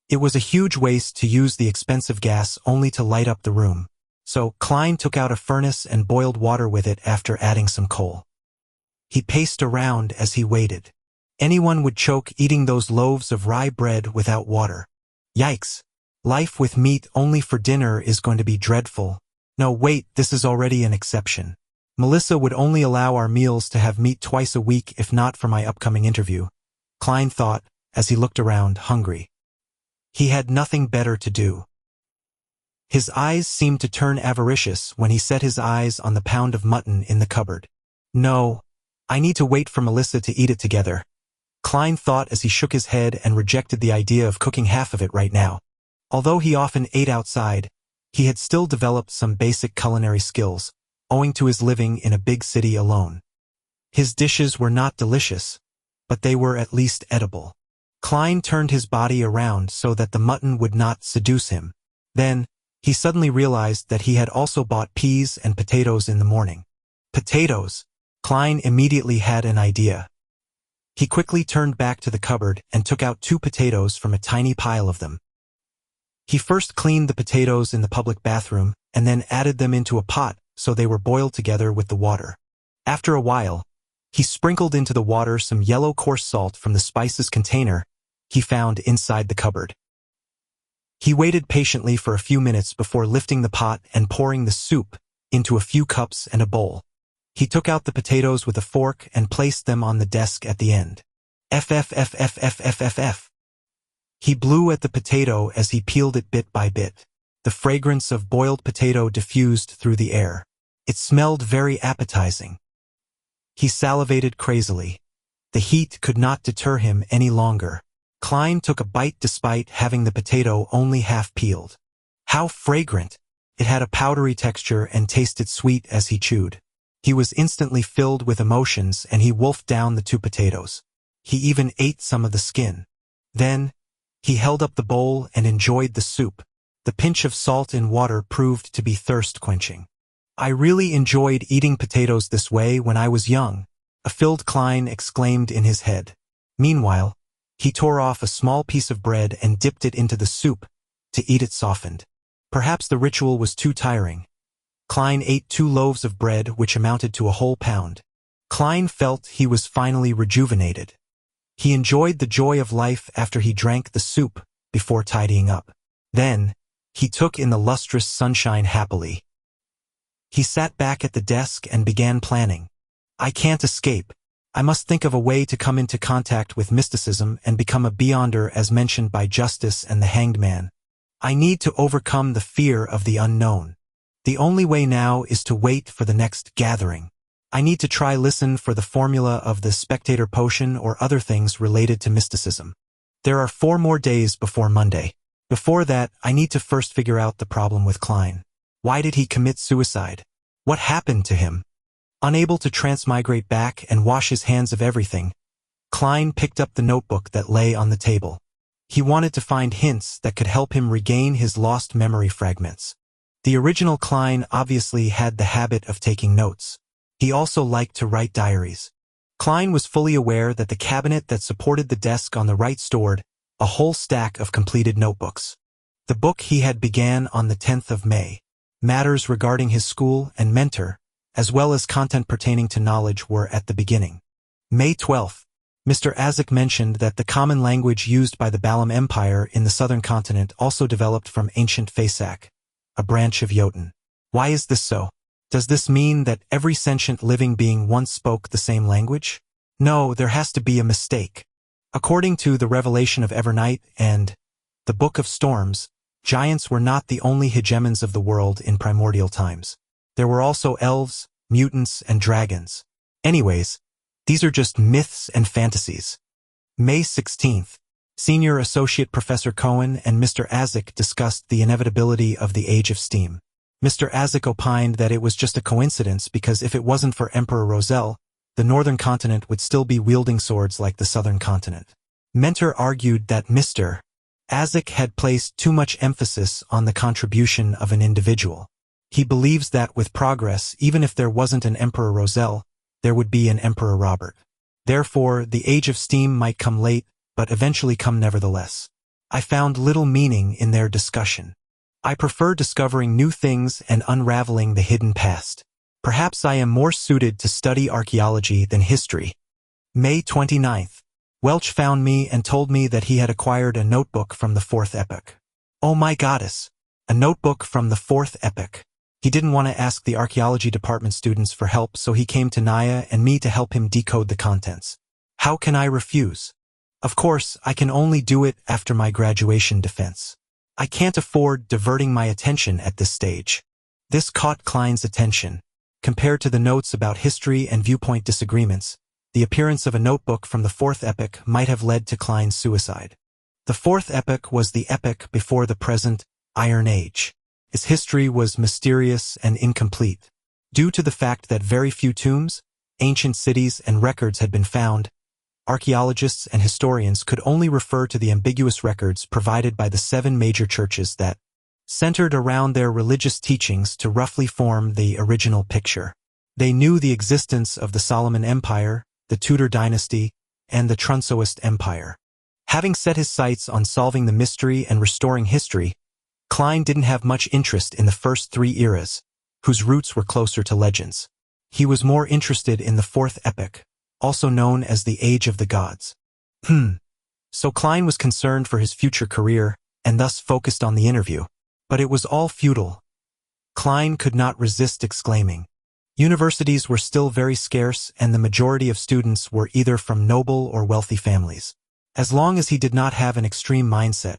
It was a huge waste to use the expensive gas only to light up the room. So Klein took out a furnace and boiled water with it after adding some coal. He paced around as he waited. Anyone would choke eating those loaves of rye bread without water. Yikes! Life with meat only for dinner is going to be dreadful. No, wait, this is already an exception. Melissa would only allow our meals to have meat twice a week if not for my upcoming interview, Klein thought as he looked around, hungry. He had nothing better to do. His eyes seemed to turn avaricious when he set his eyes on the pound of mutton in the cupboard. No, I need to wait for Melissa to eat it together, Klein thought as he shook his head and rejected the idea of cooking half of it right now. Although he often ate outside, he had still developed some basic culinary skills, owing to his living in a big city alone. His dishes were not delicious, but they were at least edible. Klein turned his body around so that the mutton would not seduce him. Then, he suddenly realized that he had also bought peas and potatoes in the morning. Potatoes! Klein immediately had an idea. He quickly turned back to the cupboard and took out 2 potatoes from a tiny pile of them. He first cleaned the potatoes in the public bathroom and then added them into a pot so they were boiled together with the water. After a while, he sprinkled into the water some yellow coarse salt from the spices container he found inside the cupboard. He waited patiently for a few minutes before lifting the pot and pouring the soup into a few cups and a bowl. He took out the potatoes with a fork and placed them on the desk at the end. F. He blew at the potato as he peeled it bit by bit. The fragrance of boiled potato diffused through the air. It smelled very appetizing. He salivated crazily. The heat could not deter him any longer. Klein took a bite despite having the potato only half peeled. How fragrant! It had a powdery texture and tasted sweet as he chewed. He was instantly filled with emotions and he wolfed down the 2 potatoes. He even ate some of the skin. Then, he held up the bowl and enjoyed the soup. The pinch of salt in water proved to be thirst-quenching. I really enjoyed eating potatoes this way when I was young, a filled Klein exclaimed in his head. Meanwhile, he tore off a small piece of bread and dipped it into the soup to eat it softened. Perhaps the ritual was too tiring. Klein ate 2 loaves of bread which amounted to a whole pound. Klein felt he was finally rejuvenated. He enjoyed the joy of life after he drank the soup before tidying up. Then, he took in the lustrous sunshine happily. He sat back at the desk and began planning. I can't escape. I must think of a way to come into contact with mysticism and become a beyonder as mentioned by Justice and the Hanged Man. I need to overcome the fear of the unknown. The only way now is to wait for the next gathering. I need to try listen for the formula of the spectator potion or other things related to mysticism. There are 4 more days before Monday. Before that, I need to first figure out the problem with Klein. Why did he commit suicide? What happened to him? Unable to transmigrate back and wash his hands of everything, Klein picked up the notebook that lay on the table. He wanted to find hints that could help him regain his lost memory fragments. The original Klein obviously had the habit of taking notes. He also liked to write diaries. Klein was fully aware that the cabinet that supported the desk on the right stored a whole stack of completed notebooks. The book he had began on the 10th of May. Matters regarding his school and mentor, as well as content pertaining to knowledge, were at the beginning. May 12th. Mr. Azek mentioned that the common language used by the Balam Empire in the southern continent also developed from ancient Fasak, a branch of Jotun. Why is this so? Does this mean that every sentient living being once spoke the same language? No, there has to be a mistake. According to the Revelation of Evernight and the Book of Storms, giants were not the only hegemons of the world in primordial times. There were also elves, mutants, and dragons. Anyways, these are just myths and fantasies. May 16th. Senior Associate Professor Cohen and Mr. Azek discussed the inevitability of the Age of Steam. Mr. Azek opined that it was just a coincidence because if it wasn't for Emperor Roselle, the northern continent would still be wielding swords like the southern continent. Mentor argued that Mr. Azek had placed too much emphasis on the contribution of an individual. He believes that with progress, even if there wasn't an Emperor Roselle, there would be an Emperor Robert. Therefore, the Age of Steam might come late, but eventually come nevertheless. I found little meaning in their discussion. I prefer discovering new things and unraveling the hidden past. Perhaps I am more suited to study archaeology than history. May 29th. Welch found me and told me that he had acquired a notebook from the Fourth Epoch. Oh my goddess! A notebook from the Fourth Epoch. He didn't want to ask the archaeology department students for help, so he came to Naya and me to help him decode the contents. How can I refuse? Of course, I can only do it after my graduation defense. I can't afford diverting my attention at this stage. This caught Klein's attention. Compared to the notes about history and viewpoint disagreements, the appearance of a notebook from the Fourth Epoch might have led to Klein's suicide. The Fourth Epoch was the epoch before the present Iron Age. Its history was mysterious and incomplete. Due to the fact that very few tombs, ancient cities, and records had been found, archaeologists and historians could only refer to the ambiguous records provided by the 7 major churches that centered around their religious teachings to roughly form the original picture. They knew the existence of the Solomon Empire, the Tudor dynasty, and the Trunsoist Empire. Having set his sights on solving the mystery and restoring history, Klein didn't have much interest in the first 3 eras, whose roots were closer to legends. He was more interested in the Fourth Epoch, also known as the Age of the Gods. So Klein was concerned for his future career, and thus focused on the interview. But it was all futile. Klein could not resist exclaiming. Universities were still very scarce, and the majority of students were either from noble or wealthy families. As long as he did not have an extreme mindset,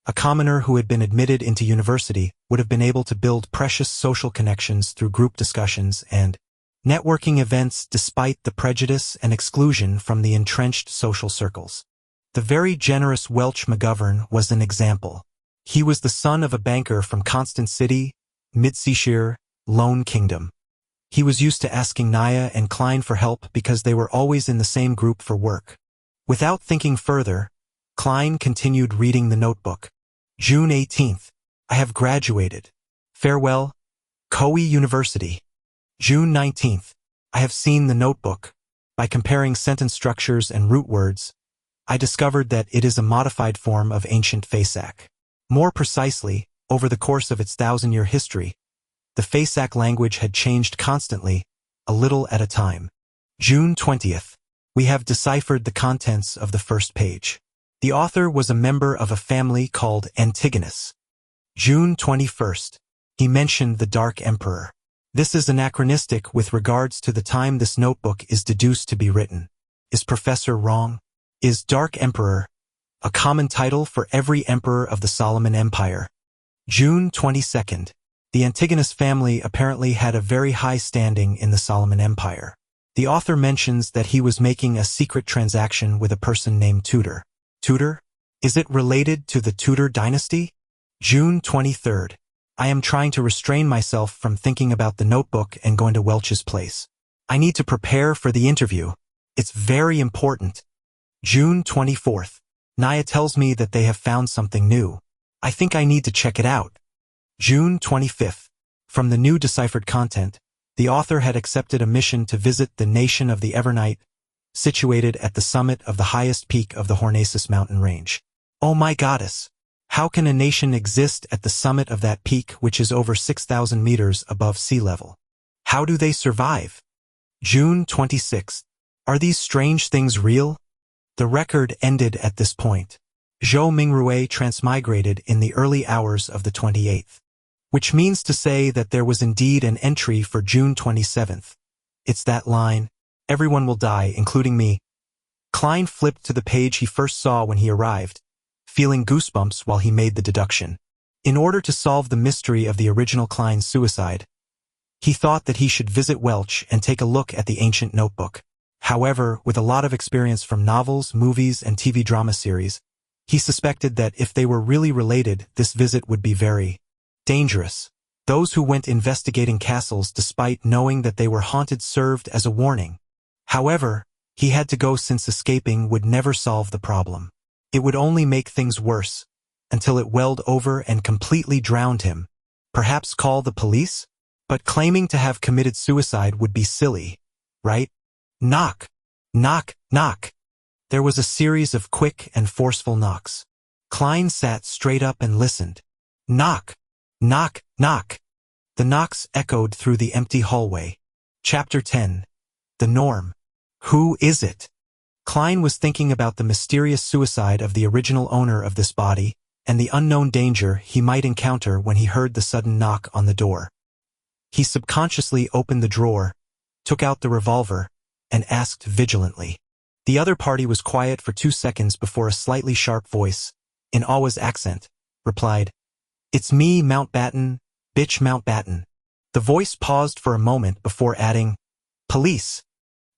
a commoner who had been admitted into university would have been able to build precious social connections through group discussions and networking events despite the prejudice and exclusion from the entrenched social circles. The very generous Welch McGovern was an example. He was the son of a banker from Constant City, Mid-Seashire, Lone Kingdom. He was used to asking Naya and Klein for help because they were always in the same group for work. Without thinking further, Klein continued reading the notebook. June 18th. I have graduated. Farewell, Koei University. June 19th. I have seen the notebook. By comparing sentence structures and root words, I discovered that it is a modified form of ancient Fasak. More precisely, over the course of its 1,000-year history, the Fasak language had changed constantly, a little at a time. June 20th. We have deciphered the contents of the first page. The author was a member of a family called Antigonus. June 21st. He mentioned the Dark Emperor. This is anachronistic with regards to the time this notebook is deduced to be written. Is Professor wrong? Is Dark Emperor a common title for every emperor of the Solomon Empire? June 22nd. The Antigonus family apparently had a very high standing in the Solomon Empire. The author mentions that he was making a secret transaction with a person named Tudor. Tudor? Is it related to the Tudor dynasty? June 23rd. I am trying to restrain myself from thinking about the notebook and going to Welch's place. I need to prepare for the interview. It's very important. June 24th. Naya tells me that they have found something new. I think I need to check it out. June 25th. From the new deciphered content, the author had accepted a mission to visit the Nation of the Evernight, situated at the summit of the highest peak of the Hornacis mountain range. Oh my goddess! How can a nation exist at the summit of that peak which is over 6,000 meters above sea level? How do they survive? June 26th. Are these strange things real? The record ended at this point. Zhou Mingrui transmigrated in the early hours of the 28th. Which means to say that there was indeed an entry for June 27th. It's that line, "Everyone will die, including me." Klein flipped to the page he first saw when he arrived, feeling goosebumps while he made the deduction. In order to solve the mystery of the original Klein's suicide, he thought that he should visit Welch and take a look at the ancient notebook. However, with a lot of experience from novels, movies, and TV drama series, he suspected that if they were really related, this visit would be very dangerous. Those who went investigating castles despite knowing that they were haunted served as a warning. However, he had to go since escaping would never solve the problem. It would only make things worse, until it welled over and completely drowned him. Perhaps call the police? But claiming to have committed suicide would be silly, right? Knock! Knock! Knock! There was a series of quick and forceful knocks. Klein sat straight up and listened. Knock! Knock! Knock! The knocks echoed through the empty hallway. Chapter 10. The Norm. Who is it? Klein was thinking about the mysterious suicide of the original owner of this body, and the unknown danger he might encounter when he heard the sudden knock on the door. He subconsciously opened the drawer, took out the revolver, and asked vigilantly. The other party was quiet for 2 seconds before a slightly sharp voice, in Awa's accent, replied, "It's me, Mountbatten, bitch Mountbatten." The voice paused for a moment before adding, "Police,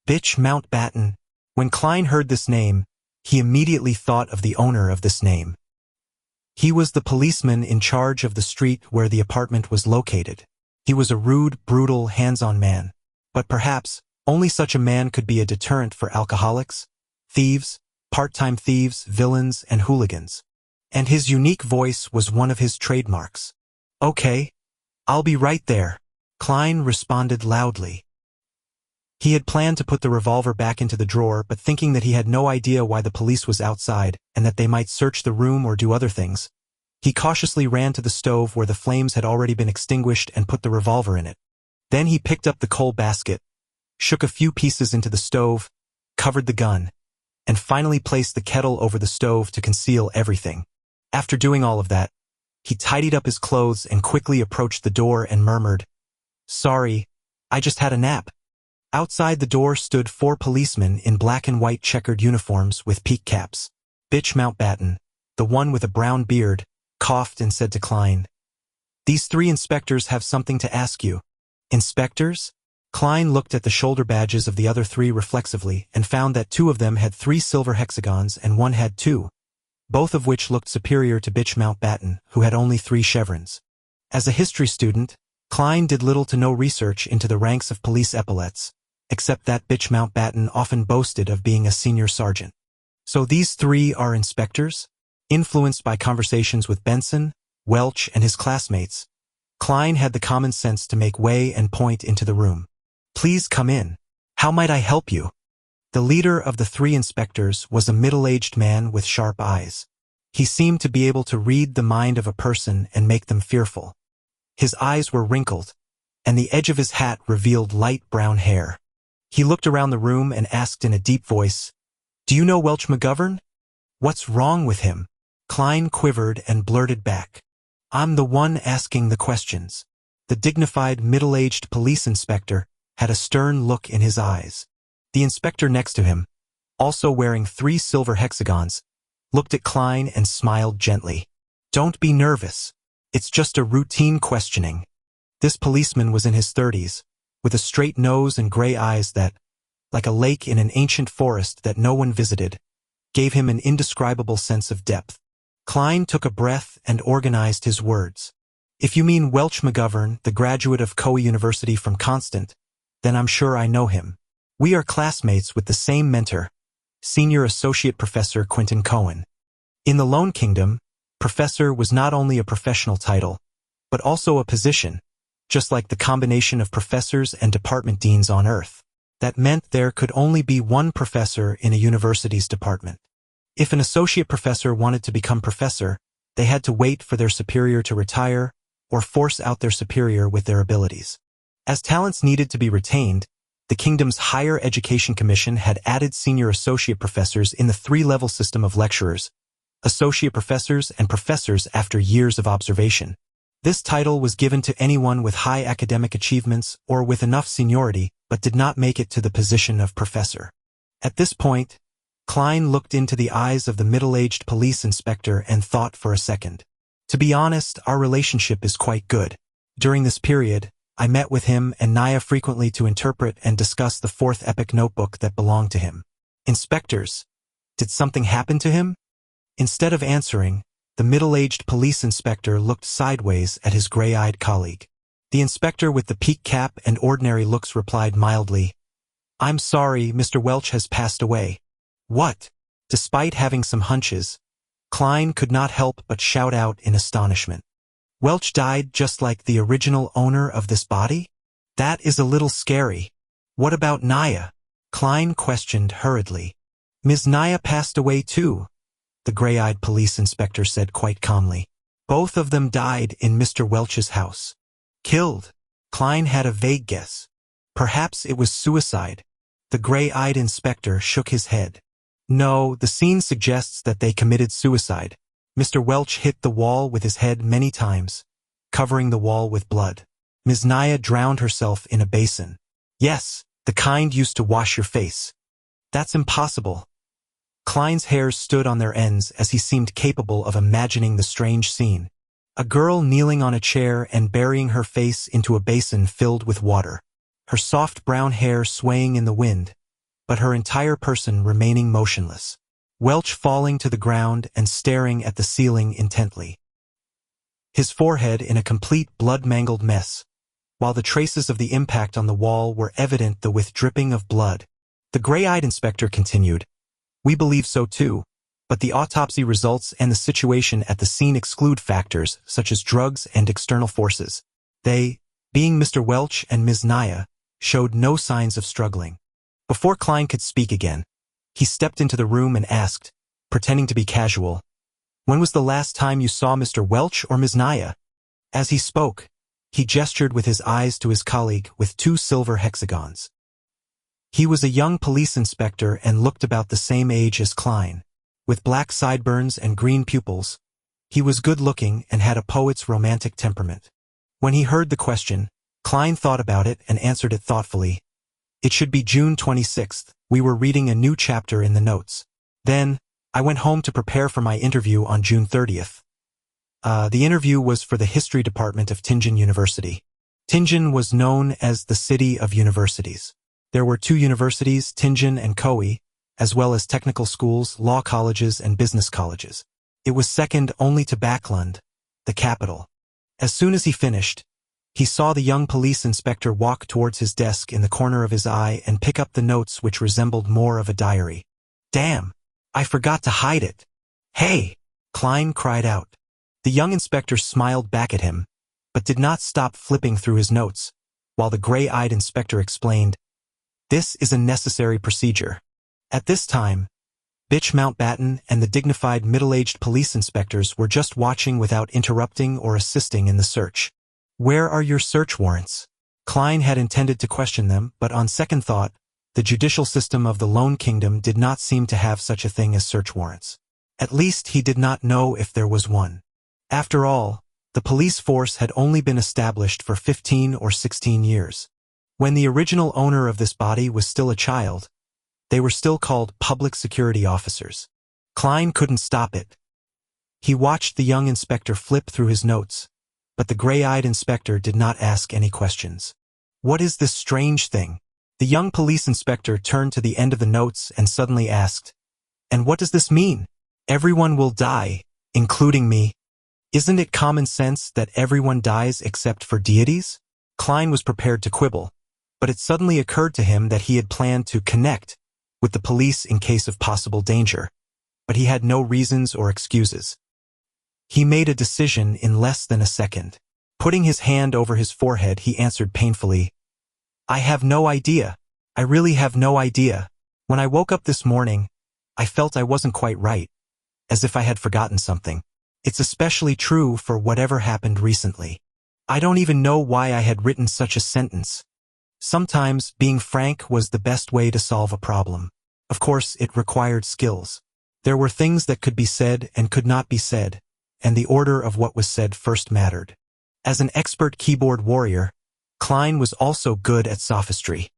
bitch Mountbatten." When Klein heard this name, he immediately thought of the owner of this name. He was the policeman in charge of the street where the apartment was located. He was a rude, brutal, hands-on man. But perhaps, only such a man could be a deterrent for alcoholics, thieves, part-time thieves, villains, and hooligans. And his unique voice was one of his trademarks. "Okay, I'll be right there," Klein responded loudly. He had planned to put the revolver back into the drawer, but thinking that he had no idea why the police was outside and that they might search the room or do other things, he cautiously ran to the stove where the flames had already been extinguished and put the revolver in it. Then he picked up the coal basket, shook a few pieces into the stove, covered the gun, and finally placed the kettle over the stove to conceal everything. After doing all of that, he tidied up his clothes and quickly approached the door and murmured, "Sorry, I just had a nap." Outside the door stood 4 policemen in black and white checkered uniforms with peak caps. Bitch Mountbatten, the one with a brown beard, coughed and said to Klein, "These 3 inspectors have something to ask you." "Inspectors?" Klein looked at the shoulder badges of the other 3 reflexively and found that 2 of them had 3 silver hexagons and 1 had 2, both of which looked superior to bitch Mountbatten, who had only 3 chevrons. As a history student, Klein did little to no research into the ranks of police epaulets, except that bitch Mountbatten often boasted of being a senior sergeant. So these 3 are inspectors? Influenced by conversations with Benson, Welch, and his classmates, Klein had the common sense to make way and point into the room. "Please come in. How might I help you?" The leader of the 3 inspectors was a middle-aged man with sharp eyes. He seemed to be able to read the mind of a person and make them fearful. His eyes were wrinkled, and the edge of his hat revealed light brown hair. He looked around the room and asked in a deep voice, "Do you know Welch McGovern? What's wrong with him?" Klein quivered and blurted back, "I'm the one asking the questions." The dignified, middle-aged police inspector had a stern look in his eyes. The inspector next to him, also wearing 3 silver hexagons, looked at Klein and smiled gently. "Don't be nervous. It's just a routine questioning." This policeman was in his 30s, with a straight nose and gray eyes that, like a lake in an ancient forest that no one visited, gave him an indescribable sense of depth. Klein took a breath and organized his words. "If you mean Welch McGovern, the graduate of Koei University from Constant, then I'm sure I know him. We are classmates with the same mentor, Senior Associate Professor Quentin Cohen. In the Lone Kingdom, professor was not only a professional title, but also a position, just like the combination of professors and department deans on Earth. That meant there could only be one professor in a university's department. If an associate professor wanted to become professor, they had to wait for their superior to retire or force out their superior with their abilities. As talents needed to be retained, the kingdom's Higher Education Commission had added senior associate professors in the three-level system of lecturers, associate professors, and professors after years of observation. This title was given to anyone with high academic achievements or with enough seniority but did not make it to the position of professor. At this point, Klein looked into the eyes of the middle-aged police inspector and thought for a second. To be honest, our relationship is quite good. During this period, I met with him and Naya frequently to interpret and discuss the fourth epic notebook that belonged to him. Inspectors, did something happen to him? Instead of answering, the middle-aged police inspector looked sideways at his gray-eyed colleague. The inspector with the peak cap and ordinary looks replied mildly, "I'm sorry, Mr. Welch has passed away." What? Despite having some hunches, Klein could not help but shout out in astonishment. Welch died just like the original owner of this body? That is a little scary. What about Naya? Klein questioned hurriedly. Ms. Naya passed away too, the gray-eyed police inspector said quite calmly. Both of them died in Mr. Welch's house. Killed? Klein had a vague guess. Perhaps it was suicide. The gray-eyed inspector shook his head. No, the scene suggests that they committed suicide. Mr. Welch hit the wall with his head many times, covering the wall with blood. Ms. Naya drowned herself in a basin. Yes, the kind used to wash your face. That's impossible. Klein's hairs stood on their ends as he seemed capable of imagining the strange scene. A girl kneeling on a chair and burying her face into a basin filled with water. Her soft brown hair swaying in the wind, but her entire person remaining motionless. Welch falling to the ground and staring at the ceiling intently. His forehead in a complete blood-mangled mess, while the traces of the impact on the wall were evident though with dripping of blood. The gray-eyed inspector continued, "We believe so too, but the autopsy results and the situation at the scene exclude factors such as drugs and external forces. They, being Mr. Welch and Ms. Naya, showed no signs of struggling." Before Klein could speak again, he stepped into the room and asked, pretending to be casual, "When was the last time you saw Mr. Welch or Ms. Naya?" As he spoke, he gestured with his eyes to his colleague with 2 silver hexagons. He was a young police inspector and looked about the same age as Klein. With black sideburns and green pupils, he was good-looking and had a poet's romantic temperament. When he heard the question, Klein thought about it and answered it thoughtfully. "It should be June 26th. We were reading a new chapter in the notes. Then, I went home to prepare for my interview on June 30th. The interview was for the history department of Tianjin University. Tianjin was known as the city of universities. There were 2 universities, Tianjin and Koei, as well as technical schools, law colleges, and business colleges. It was second only to Backlund, the capital. As soon as he finished, he saw the young police inspector walk towards his desk in the corner of his eye and pick up the notes which resembled more of a diary. "Damn! I forgot to hide it." "Hey!" Klein cried out. The young inspector smiled back at him, but did not stop flipping through his notes, while the gray-eyed inspector explained, "This is a necessary procedure." At this time, Bitch Mountbatten and the dignified middle-aged police inspectors were just watching without interrupting or assisting in the search. "Where are your search warrants?" Klein had intended to question them, but on second thought, the judicial system of the Lone Kingdom did not seem to have such a thing as search warrants. At least he did not know if there was one. After all, the police force had only been established for 15 or 16 years. When the original owner of this body was still a child, they were still called public security officers. Klein couldn't stop it. He watched the young inspector flip through his notes, but the gray-eyed inspector did not ask any questions. "What is this strange thing?" The young police inspector turned to the end of the notes and suddenly asked, "And what does this mean? Everyone will die, including me. Isn't it common sense that everyone dies except for deities?" Klein was prepared to quibble, but it suddenly occurred to him that he had planned to connect with the police in case of possible danger, but he had no reasons or excuses. He made a decision in less than a second. Putting his hand over his forehead, he answered painfully, "I have no idea. I really have no idea. When I woke up this morning, I felt I wasn't quite right, as if I had forgotten something. It's especially true for whatever happened recently. I don't even know why I had written such a sentence. Sometimes being frank was the best way to solve a problem. Of course, it required skills. There were things that could be said and could not be said, and the order of what was said first mattered. As an expert keyboard warrior, Klein was also good at sophistry.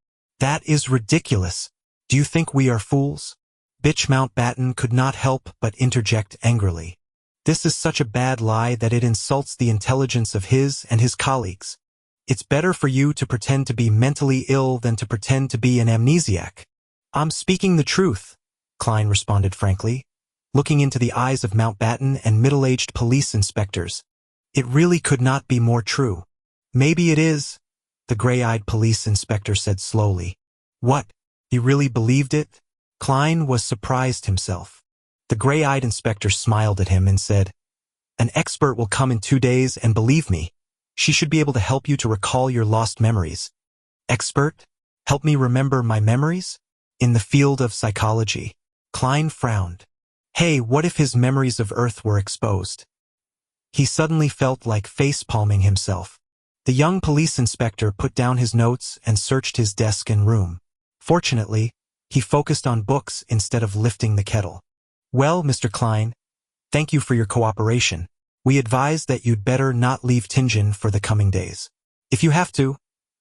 That is ridiculous. Do you think we are fools? Bitch Mountbatten could not help but interject angrily. This is such a bad lie that it insults the intelligence of his and his colleagues. It's better for you to pretend to be mentally ill than to pretend to be an amnesiac. I'm speaking the truth, Klein responded frankly, looking into the eyes of Mountbatten and middle-aged police inspectors. It really could not be more true. Maybe it is, the gray-eyed police inspector said slowly. What? He really believed it? Klein was surprised himself. The gray-eyed inspector smiled at him and said, An expert will come in 2 days and believe me, she should be able to help you to recall your lost memories. Expert? Help me remember my memories? In the field of psychology. Klein frowned. Hey, what if his memories of Earth were exposed? He suddenly felt like face-palming himself. The young police inspector put down his notes and searched his desk and room. Fortunately, he focused on books instead of lifting the kettle. Well, Mr. Klein, thank you for your cooperation. We advise that you'd better not leave Tianjin for the coming days. If you have to,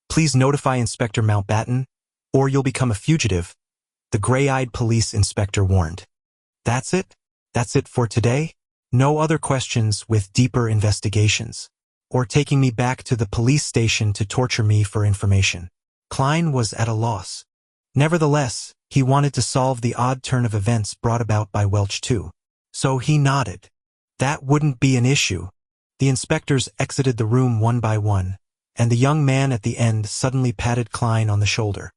please notify Inspector Mountbatten, or you'll become a fugitive, the gray-eyed police inspector warned. That's it? That's it for today? No other questions with deeper investigations, or taking me back to the police station to torture me for information. Klein was at a loss. Nevertheless, he wanted to solve the odd turn of events brought about by Welch too. So he nodded. That wouldn't be an issue. The inspectors exited the room one by one, and the young man at the end suddenly patted Klein on the shoulder.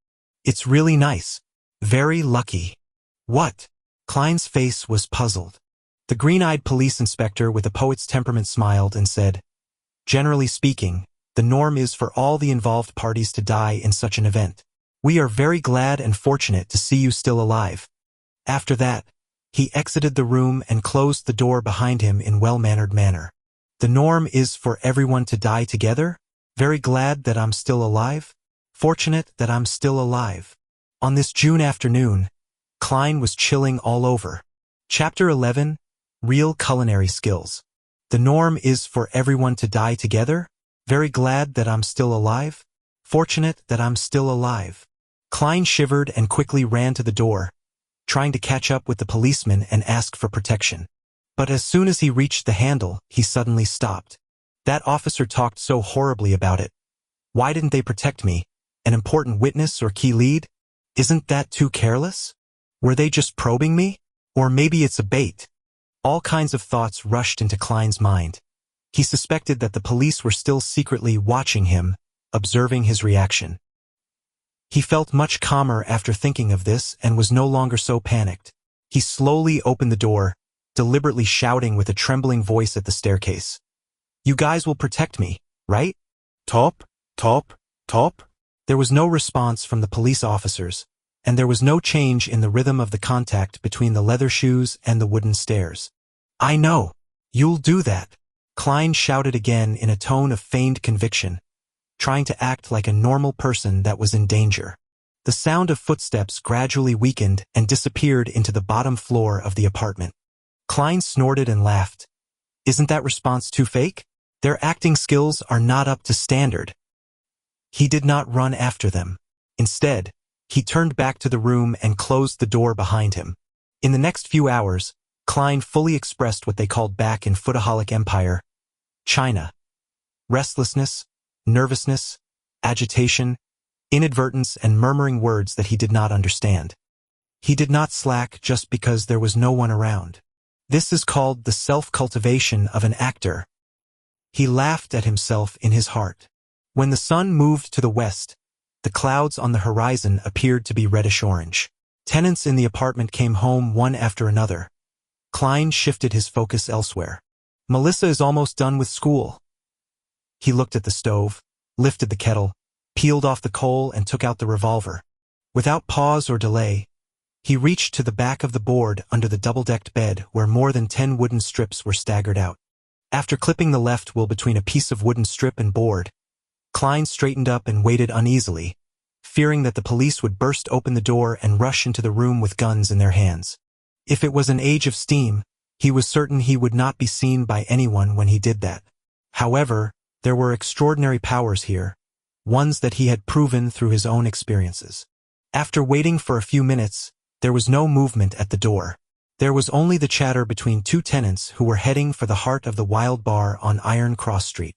It's really nice. Very lucky. What? Klein's face was puzzled. The green-eyed police inspector with a poet's temperament smiled and said, Generally speaking, the norm is for all the involved parties to die in such an event. We are very glad and fortunate to see you still alive. After that, he exited the room and closed the door behind him in well-mannered manner. The norm is for everyone to die together? Very glad that I'm still alive? Fortunate that I'm still alive. On this June afternoon, Klein was chilling all over. Chapter 11, Real Culinary Skills. The norm is for everyone to die together? Very glad that I'm still alive? Fortunate that I'm still alive. Klein shivered and quickly ran to the door, trying to catch up with the policeman and ask for protection. But as soon as he reached the handle, he suddenly stopped. That officer talked so horribly about it. Why didn't they protect me? An important witness or key lead? Isn't that too careless? Were they just probing me? Or maybe it's a bait. All kinds of thoughts rushed into Klein's mind. He suspected that the police were still secretly watching him, observing his reaction. He felt much calmer after thinking of this and was no longer so panicked. He slowly opened the door, deliberately shouting with a trembling voice at the staircase. You guys will protect me, right? Top, top, top. There was no response from the police officers, and there was no change in the rhythm of the contact between the leather shoes and the wooden stairs. I know. You'll do that. Klein shouted again in a tone of feigned conviction, trying to act like a normal person that was in danger. The sound of footsteps gradually weakened and disappeared into the bottom floor of the apartment. Klein snorted and laughed. Isn't that response too fake? Their acting skills are not up to standard. He did not run after them. Instead, he turned back to the room and closed the door behind him. In the next few hours, Klein fully expressed what they called back in Foodaholic Empire, China. Restlessness, nervousness, agitation, inadvertence, and murmuring words that he did not understand. He did not slack just because there was no one around. This is called the self-cultivation of an actor. He laughed at himself in his heart. When the sun moved to the west, the clouds on the horizon appeared to be reddish-orange. Tenants in the apartment came home one after another. Klein shifted his focus elsewhere. Melissa is almost done with school. He looked at the stove, lifted the kettle, peeled off the coal and took out the revolver. Without pause or delay, He reached to the back of the board under the double-decked bed where more than 10 wooden strips were staggered out. After clipping the left will between a piece of wooden strip and board, Klein straightened up and waited uneasily, fearing that the police would burst open the door and rush into the room with guns in their hands. If it was an age of steam, he was certain he would not be seen by anyone when he did that. However, there were extraordinary powers here, ones that he had proven through his own experiences. After waiting for a few minutes, there was no movement at the door. There was only the chatter between two tenants who were heading for the heart of the Wild Bar on Iron Cross Street.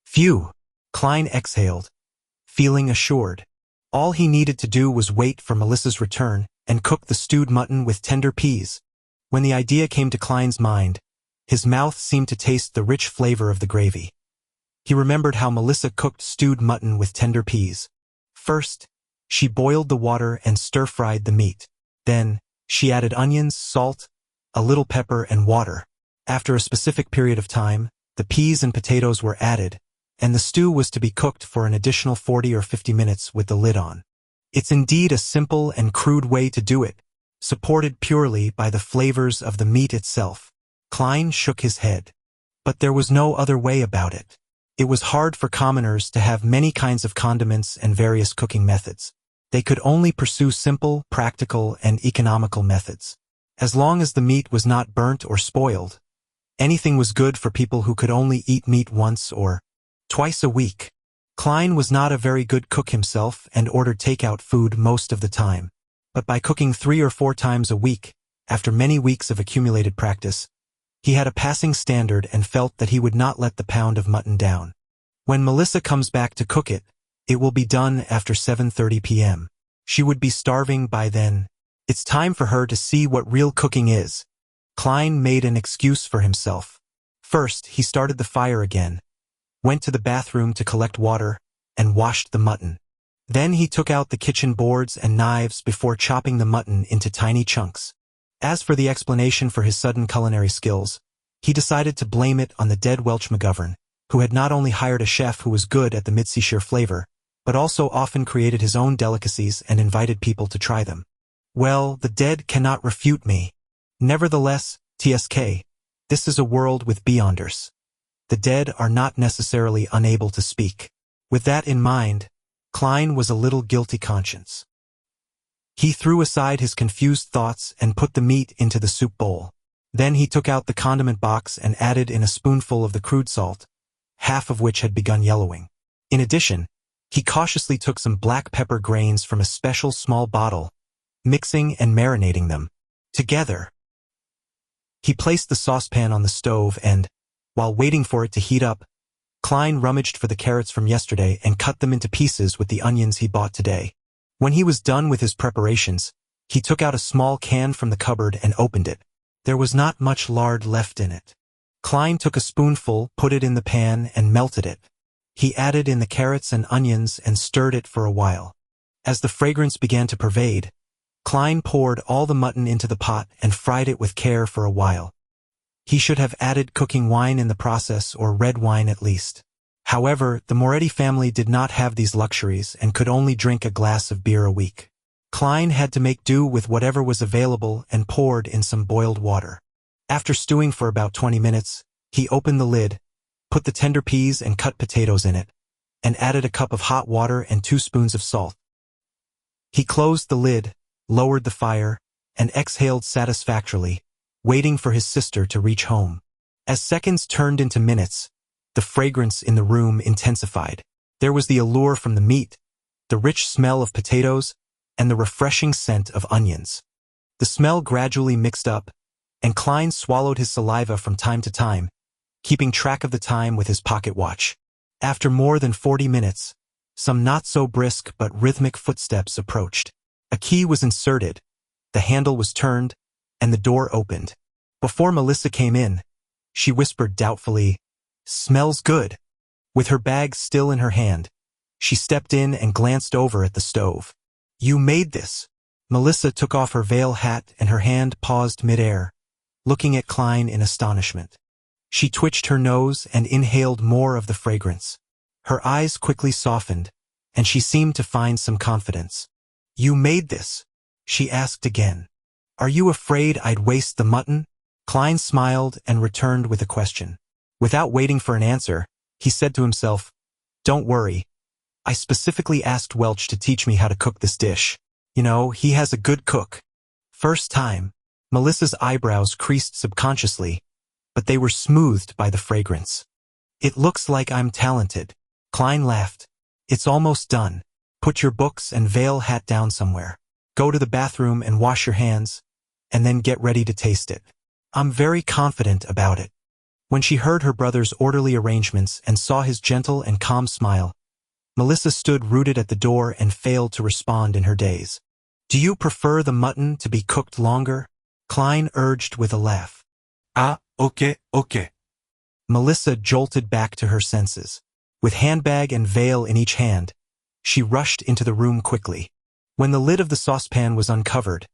Phew! Klein exhaled, feeling assured. All he needed to do was wait for Melissa's return and cook the stewed mutton with tender peas. When the idea came to Klein's mind, his mouth seemed to taste the rich flavor of the gravy. He remembered how Melissa cooked stewed mutton with tender peas. First, she boiled the water and stir-fried the meat. Then, she added onions, salt, a little pepper, and water. After a specific period of time, the peas and potatoes were added, and the stew was to be cooked for an additional 40 or 50 minutes with the lid on. It's indeed a simple and crude way to do it, supported purely by the flavors of the meat itself. Klein shook his head. But there was no other way about it. It was hard for commoners to have many kinds of condiments and various cooking methods. They could only pursue simple, practical, and economical methods. As long as the meat was not burnt or spoiled, anything was good for people who could only eat meat once or twice a week. Klein was not a very good cook himself and ordered takeout food most of the time. But by cooking 3 or 4 times a week, after many weeks of accumulated practice, he had a passing standard and felt that he would not let the pound of mutton down. When Melissa comes back to cook it, it will be done after 7:30 p.m. She would be starving by then. It's time for her to see what real cooking is. Klein made an excuse for himself. First, he started the fire again, went to the bathroom to collect water, and washed the mutton. Then he took out the kitchen boards and knives before chopping the mutton into tiny chunks. As for the explanation for his sudden culinary skills, he decided to blame it on the dead Welch McGovern, who had not only hired a chef who was good at the Midseashire flavor, but also often created his own delicacies and invited people to try them. Well, the dead cannot refute me. Nevertheless, TSK, this is a world with beyonders. The dead are not necessarily unable to speak. With that in mind, Klein was a little guilty conscience. He threw aside his confused thoughts and put the meat into the soup bowl. Then he took out the condiment box and added in a spoonful of the crude salt, half of which had begun yellowing. In addition, he cautiously took some black pepper grains from a special small bottle, mixing and marinating them together. He placed the saucepan on the stove and, while waiting for it to heat up, Klein rummaged for the carrots from yesterday and cut them into pieces with the onions he bought today. When he was done with his preparations, he took out a small can from the cupboard and opened it. There was not much lard left in it. Klein took a spoonful, put it in the pan, and melted it. He added in the carrots and onions and stirred it for a while. As the fragrance began to pervade, Klein poured all the mutton into the pot and fried it with care for a while. He should have added cooking wine in the process, or red wine at least. However, the Moretti family did not have these luxuries and could only drink a glass of beer a week. Klein had to make do with whatever was available and poured in some boiled water. After stewing for about 20 minutes, he opened the lid, put the tender peas and cut potatoes in it, and added a cup of hot water and 2 spoons of salt. He closed the lid, lowered the fire, and exhaled satisfactorily, waiting for his sister to reach home. As seconds turned into minutes, the fragrance in the room intensified. There was the allure from the meat, the rich smell of potatoes, and the refreshing scent of onions. The smell gradually mixed up, and Klein swallowed his saliva from time to time, keeping track of the time with his pocket watch. After more than 40 minutes, some not-so-brisk but rhythmic footsteps approached. A key was inserted, the handle was turned, and the door opened. Before Melissa came in, she whispered doubtfully, "Smells good." With her bag still in her hand, she stepped in and glanced over at the stove. "You made this." Melissa took off her veil hat and her hand paused mid-air, looking at Klein in astonishment. She twitched her nose and inhaled more of the fragrance. Her eyes quickly softened, and she seemed to find some confidence. "You made this," she asked again. Are you afraid I'd waste the mutton? Klein smiled and returned with a question. Without waiting for an answer, he said to himself, Don't worry. I specifically asked Welch to teach me how to cook this dish. You know, he has a good cook. First time. Melissa's eyebrows creased subconsciously, but they were smoothed by the fragrance. It looks like I'm talented. Klein laughed. It's almost done. Put your books and veil hat down somewhere. Go to the bathroom and wash your hands, and then get ready to taste it. I'm very confident about it. When she heard her brother's orderly arrangements and saw his gentle and calm smile, Melissa stood rooted at the door and failed to respond in her daze. Do you prefer the mutton to be cooked longer? Klein urged with a laugh. Okay. Melissa jolted back to her senses. With handbag and veil in each hand, she rushed into the room quickly. When the lid of the saucepan was uncovered,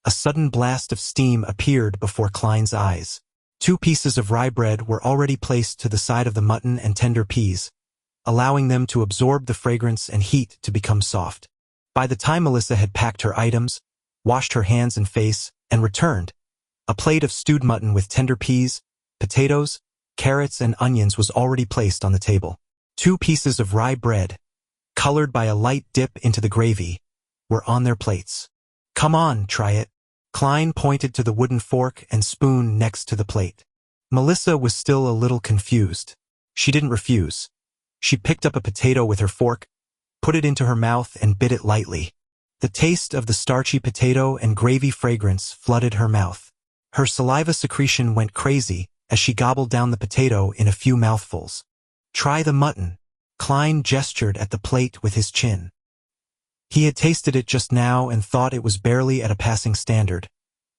a sudden blast of steam appeared before Klein's eyes. 2 pieces of rye bread were already placed to the side of the mutton and tender peas, allowing them to absorb the fragrance and heat to become soft. By the time Melissa had packed her items, washed her hands and face, and returned, a plate of stewed mutton with tender peas, potatoes, carrots, and onions was already placed on the table. 2 pieces of rye bread, colored by a light dip into the gravy, were on their plates. Come on, try it. Klein pointed to the wooden fork and spoon next to the plate. Melissa was still a little confused. She didn't refuse. She picked up a potato with her fork, put it into her mouth, and bit it lightly. The taste of the starchy potato and gravy fragrance flooded her mouth. Her saliva secretion went crazy as she gobbled down the potato in a few mouthfuls. Try the mutton. Klein gestured at the plate with his chin. He had tasted it just now and thought it was barely at a passing standard,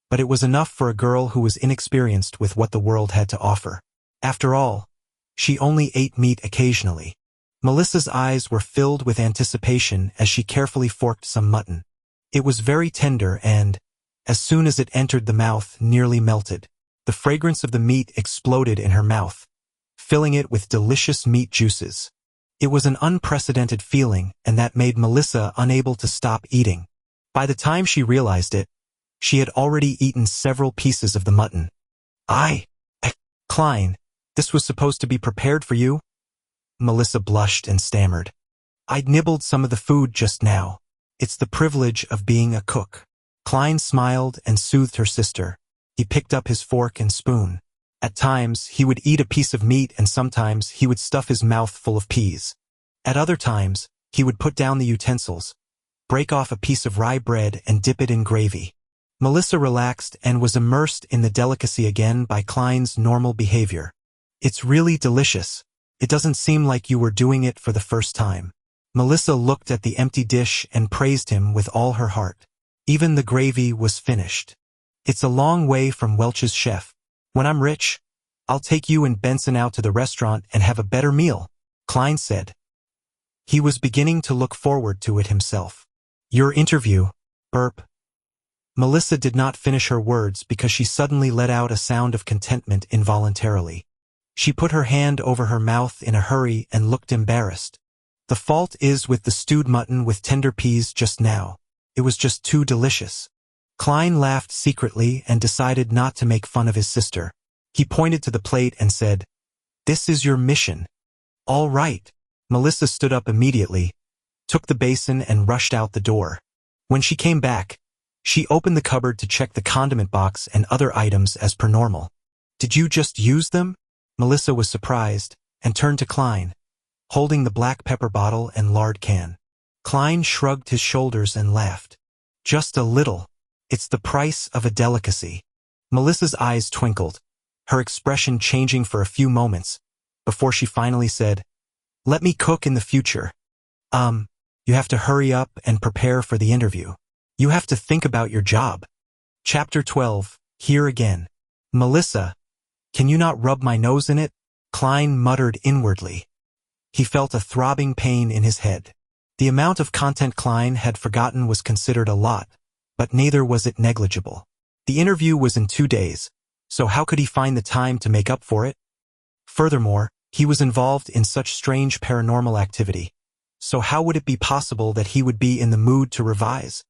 but it was enough for a girl who was inexperienced with what the world had to offer. After all, she only ate meat occasionally. Melissa's eyes were filled with anticipation as she carefully forked some mutton. It was very tender and, as soon as it entered the mouth, nearly melted. The fragrance of the meat exploded in her mouth, filling it with delicious meat juices. It was an unprecedented feeling, and that made Melissa unable to stop eating. By the time she realized it, she had already eaten several pieces of the mutton. Klein, this was supposed to be prepared for you? Melissa blushed and stammered. I'd nibbled some of the food just now. It's the privilege of being a cook. Klein smiled and soothed her sister. He picked up his fork and spoon. At times, he would eat a piece of meat and sometimes he would stuff his mouth full of peas. At other times, he would put down the utensils, break off a piece of rye bread and dip it in gravy. Melissa relaxed and was immersed in the delicacy again by Klein's normal behavior. It's really delicious. It doesn't seem like you were doing it for the first time. Melissa looked at the empty dish and praised him with all her heart. Even the gravy was finished. It's a long way from Welch's chef. When I'm rich, I'll take you and Benson out to the restaurant and have a better meal, Klein said. He was beginning to look forward to it himself. Your interview, burp. Melissa did not finish her words because she suddenly let out a sound of contentment involuntarily. She put her hand over her mouth in a hurry and looked embarrassed. The fault is with the stewed mutton with tender peas just now. It was just too delicious. Klein laughed secretly and decided not to make fun of his sister. He pointed to the plate and said, This is your mission. All right. Melissa stood up immediately, took the basin and rushed out the door. When she came back, she opened the cupboard to check the condiment box and other items as per normal. Did you just use them? Melissa was surprised and turned to Klein, holding the black pepper bottle and lard can. Klein shrugged his shoulders and laughed. Just a little. It's the price of a delicacy. Melissa's eyes twinkled, her expression changing for a few moments, before she finally said, Let me cook in the future. You have to hurry up and prepare for the interview. You have to think about your job. Chapter 12, Here Again. Melissa, can you not rub my nose in it? Klein muttered inwardly. He felt a throbbing pain in his head. The amount of content Klein had forgotten was considered a lot, but neither was it negligible. The interview was in 2 days, so how could he find the time to make up for it? Furthermore, he was involved in such strange paranormal activity, so how would it be possible that he would be in the mood to revise?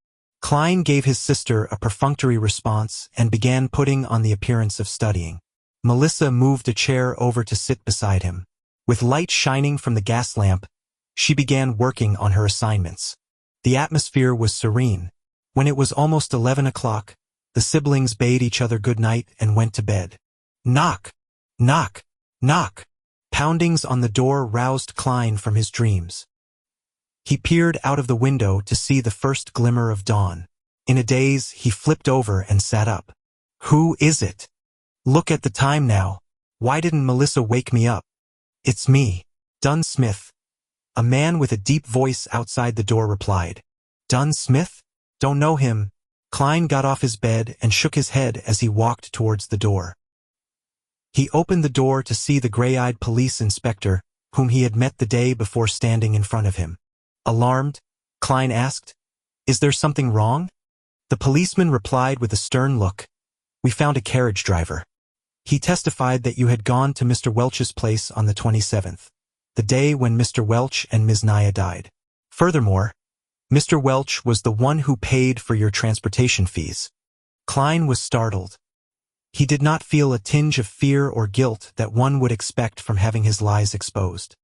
Klein gave his sister a perfunctory response and began putting on the appearance of studying. Melissa moved a chair over to sit beside him. With light shining from the gas lamp, she began working on her assignments. The atmosphere was serene. When it was almost 11 o'clock, the siblings bade each other good night and went to bed. Knock! Knock! Knock! Poundings on the door roused Klein from his dreams. He peered out of the window to see the first glimmer of dawn. In a daze, he flipped over and sat up. Who is it? Look at the time now. Why didn't Melissa wake me up? It's me, Dunn Smith. A man with a deep voice outside the door replied. Dunn Smith? Don't know him. Klein got off his bed and shook his head as he walked towards the door. He opened the door to see the gray-eyed police inspector, whom he had met the day before standing in front of him. Alarmed, Klein asked, Is there something wrong? The policeman replied with a stern look. We found a carriage driver. He testified that you had gone to Mr. Welch's place on the 27th, the day when Mr. Welch and Ms. Naya died. Furthermore, Mr. Welch was the one who paid for your transportation fees. Klein was startled. He did not feel a tinge of fear or guilt that one would expect from having his lies exposed.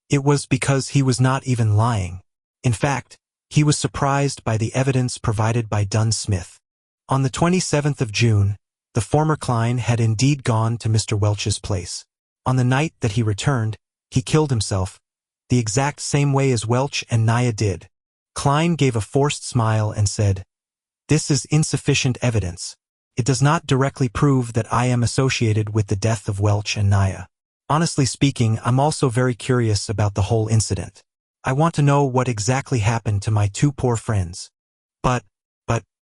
It was because he was not even lying. In fact, he was surprised by the evidence provided by Dunn Smith. On the 27th of June, the former Klein had indeed gone to Mr. Welch's place. On the night that he returned, he killed himself, the exact same way as Welch and Naya did. Klein gave a forced smile and said, This is insufficient evidence. It does not directly prove that I am associated with the death of Welch and Naya. Honestly speaking, I'm also very curious about the whole incident. I want to know what exactly happened to my two poor friends. But,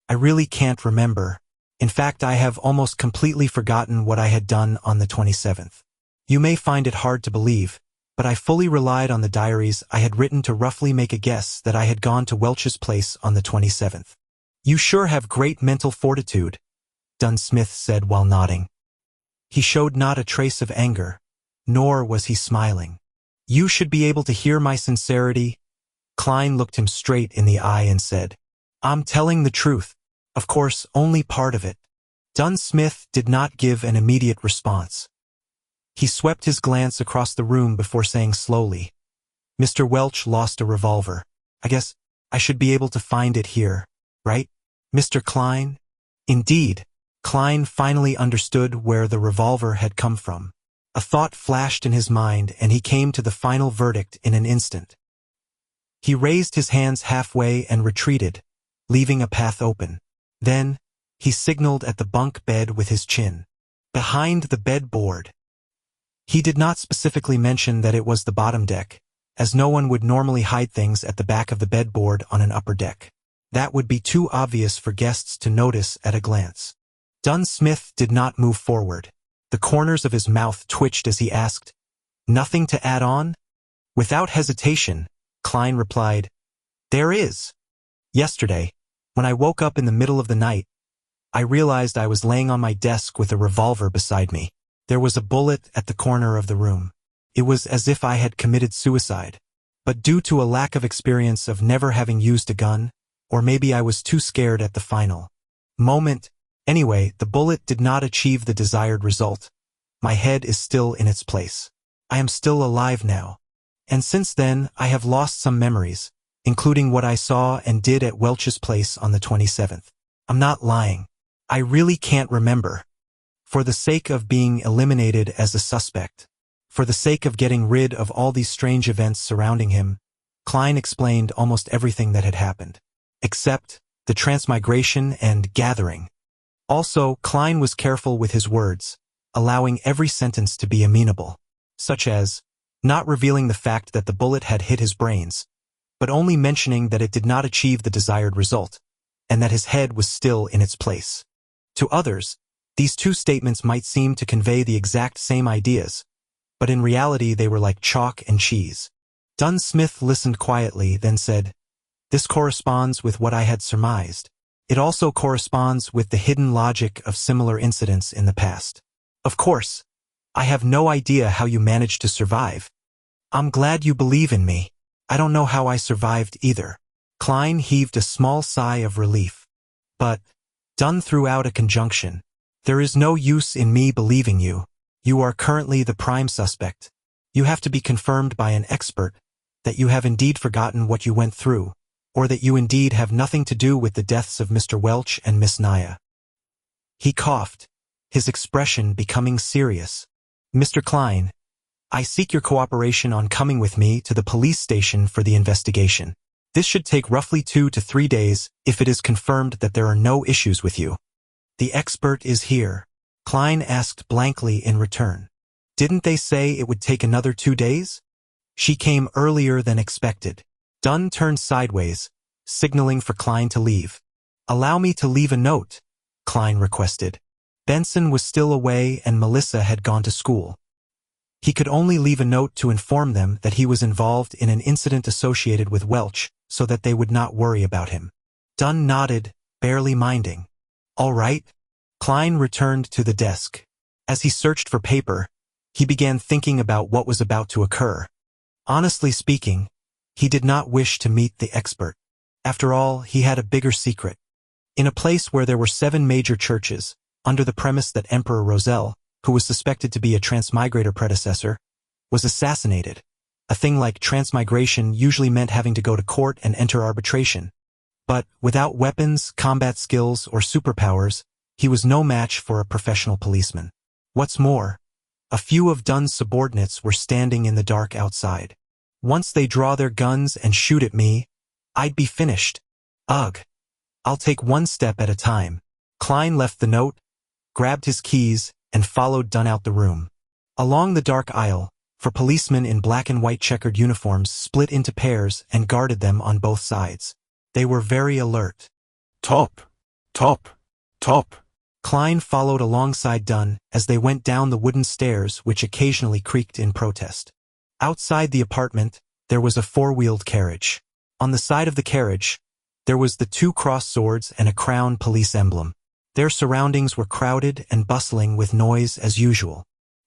I really can't remember. In fact, I have almost completely forgotten what I had done on the 27th. You may find it hard to believe, but I fully relied on the diaries I had written to roughly make a guess that I had gone to Welch's place on the 27th. You sure have great mental fortitude, Dunn Smith said while nodding. He showed not a trace of anger, nor was he smiling. You should be able to hear my sincerity. Klein looked him straight in the eye and said, I'm telling the truth. Of course, only part of it. Dunn Smith did not give an immediate response. He swept his glance across the room before saying slowly, Mr. Welch lost a revolver. I guess I should be able to find it here, right, Mr. Klein? Indeed, Klein finally understood where the revolver had come from. A thought flashed in his mind and he came to the final verdict in an instant. He raised his hands halfway and retreated, leaving a path open. Then, he signaled at the bunk bed with his chin. Behind the bedboard. He did not specifically mention that it was the bottom deck, as no one would normally hide things at the back of the bedboard on an upper deck. That would be too obvious for guests to notice at a glance. Dunn Smith did not move forward. The corners of his mouth twitched as he asked, Nothing to add on? Without hesitation, Klein replied, There is. Yesterday, when I woke up in the middle of the night, I realized I was laying on my desk with a revolver beside me. There was a bullet at the corner of the room. It was as if I had committed suicide. But due to a lack of experience of never having used a gun, or maybe I was too scared at the final moment. Anyway, the bullet did not achieve the desired result. My head is still in its place. I am still alive now. And since then, I have lost some memories, including what I saw and did at Welch's place on the 27th. I'm not lying. I really can't remember. For the sake of being eliminated as a suspect, for the sake of getting rid of all these strange events surrounding him, Klein explained almost everything that had happened, except the transmigration and gathering. Also, Klein was careful with his words, allowing every sentence to be amenable, such as, not revealing the fact that the bullet had hit his brains, but only mentioning that it did not achieve the desired result, and that his head was still in its place. To others, these two statements might seem to convey the exact same ideas, but in reality they were like chalk and cheese. Dunn Smith listened quietly, then said, This corresponds with what I had surmised. It also corresponds with the hidden logic of similar incidents in the past. Of course, I have no idea how you managed to survive. I'm glad you believe in me. I don't know how I survived either. Klein heaved a small sigh of relief. But, Dunn threw out a conjunction. There is no use in me believing you. You are currently the prime suspect. You have to be confirmed by an expert that you have indeed forgotten what you went through, or that you indeed have nothing to do with the deaths of Mr. Welch and Miss Naya. He coughed, his expression becoming serious. Mr. Klein, I seek your cooperation on coming with me to the police station for the investigation. This should take roughly 2 to 3 days if it is confirmed that there are no issues with you. The expert is here, Klein asked blankly in return. Didn't they say it would take another 2 days? She came earlier than expected. Dunn turned sideways, signaling for Klein to leave. Allow me to leave a note, Klein requested. Benson was still away and Melissa had gone to school. He could only leave a note to inform them that he was involved in an incident associated with Welch, so that they would not worry about him. Dunn nodded, barely minding. All right. Klein returned to the desk. As he searched for paper, he began thinking about what was about to occur. Honestly speaking, he did not wish to meet the expert. After all, he had a bigger secret. In a place where there were 7 major churches, under the premise that Emperor Roselle, who was suspected to be a transmigrator predecessor, was assassinated. A thing like transmigration usually meant having to go to court and enter arbitration. But, without weapons, combat skills, or superpowers, he was no match for a professional policeman. What's more, a few of Dunn's subordinates were standing in the dark outside. Once they draw their guns and shoot at me, I'd be finished. Ugh. I'll take one step at a time. Klein left the note, grabbed his keys, and followed Dunn out the room. Along the dark aisle, for policemen in black and white checkered uniforms split into pairs and guarded them on both sides. They were very alert. Top, top, top. Klein followed alongside Dunn as they went down the wooden stairs which occasionally creaked in protest. Outside the apartment, there was a 4-wheeled carriage. On the side of the carriage, there was the 2 crossed swords and a crown police emblem. Their surroundings were crowded and bustling with noise as usual.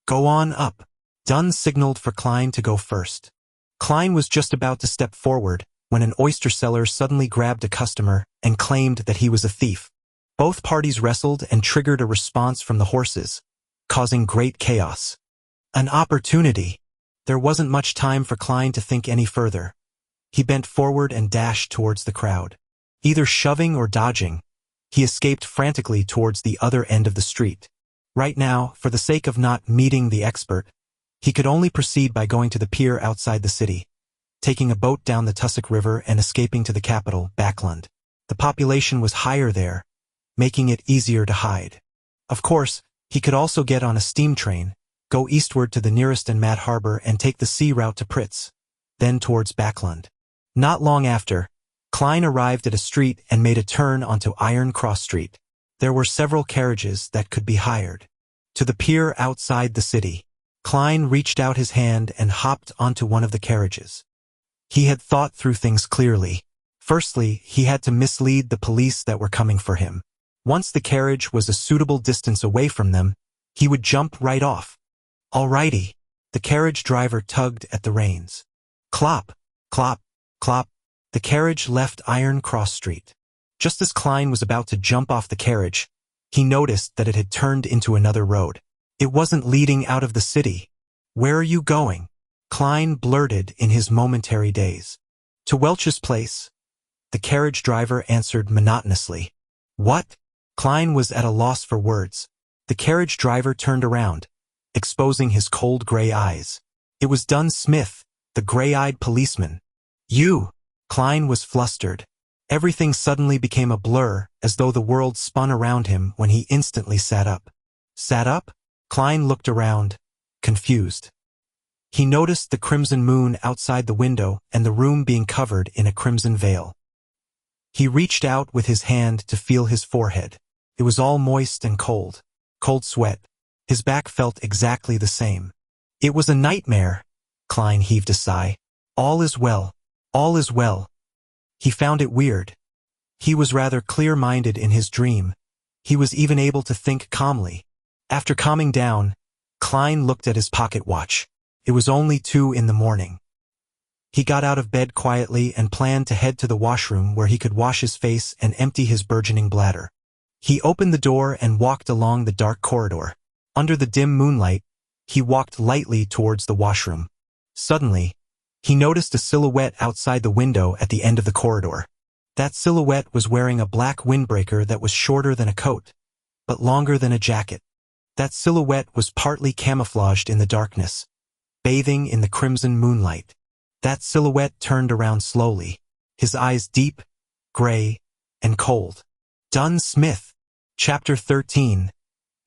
Go on up. Dunn signaled for Klein to go first. Klein was just about to step forward when an oyster seller suddenly grabbed a customer and claimed that he was a thief. Both parties wrestled and triggered a response from the horses, causing great chaos. An opportunity. There wasn't much time for Klein to think any further. He bent forward and dashed towards the crowd. Either shoving or dodging, he escaped frantically towards the other end of the street. Right now, for the sake of not meeting the expert, he could only proceed by going to the pier outside the city, taking a boat down the Tussock River and escaping to the capital, Backland. The population was higher there, making it easier to hide. Of course, he could also get on a steam train, go eastward to the nearest and Mad Harbor and take the sea route to Pritz, then towards Backland. Not long after, Klein arrived at a street and made a turn onto Iron Cross Street. There were several carriages that could be hired. To the pier outside the city, Klein reached out his hand and hopped onto one of the carriages. He had thought through things clearly. Firstly, he had to mislead the police that were coming for him. Once the carriage was a suitable distance away from them, he would jump right off. Alrighty. The carriage driver tugged at the reins. Clop, clop, clop. The carriage left Iron Cross Street. Just as Klein was about to jump off the carriage, he noticed that it had turned into another road. It wasn't leading out of the city. Where are you going? Klein blurted in his momentary daze. To Welch's place. The carriage driver answered monotonously. What? Klein was at a loss for words. The carriage driver turned around, exposing his cold gray eyes. It was Dunn Smith, the gray-eyed policeman. You! Klein was flustered. Everything suddenly became a blur, as though the world spun around him when he instantly sat up. Sat up? Klein looked around, confused. He noticed the crimson moon outside the window and the room being covered in a crimson veil. He reached out with his hand to feel his forehead. It was all moist and cold. Cold sweat. His back felt exactly the same. It was a nightmare. Klein heaved a sigh. All is well. All is well. He found it weird. He was rather clear-minded in his dream. He was even able to think calmly. After calming down, Klein looked at his pocket watch. It was only 2 in the morning. He got out of bed quietly and planned to head to the washroom where he could wash his face and empty his burgeoning bladder. He opened the door and walked along the dark corridor. Under the dim moonlight, he walked lightly towards the washroom. Suddenly, he noticed a silhouette outside the window at the end of the corridor. That silhouette was wearing a black windbreaker that was shorter than a coat, but longer than a jacket. That silhouette was partly camouflaged in the darkness, bathing in the crimson moonlight. That silhouette turned around slowly, his eyes deep, gray, and cold. Dunn Smith. Chapter 13.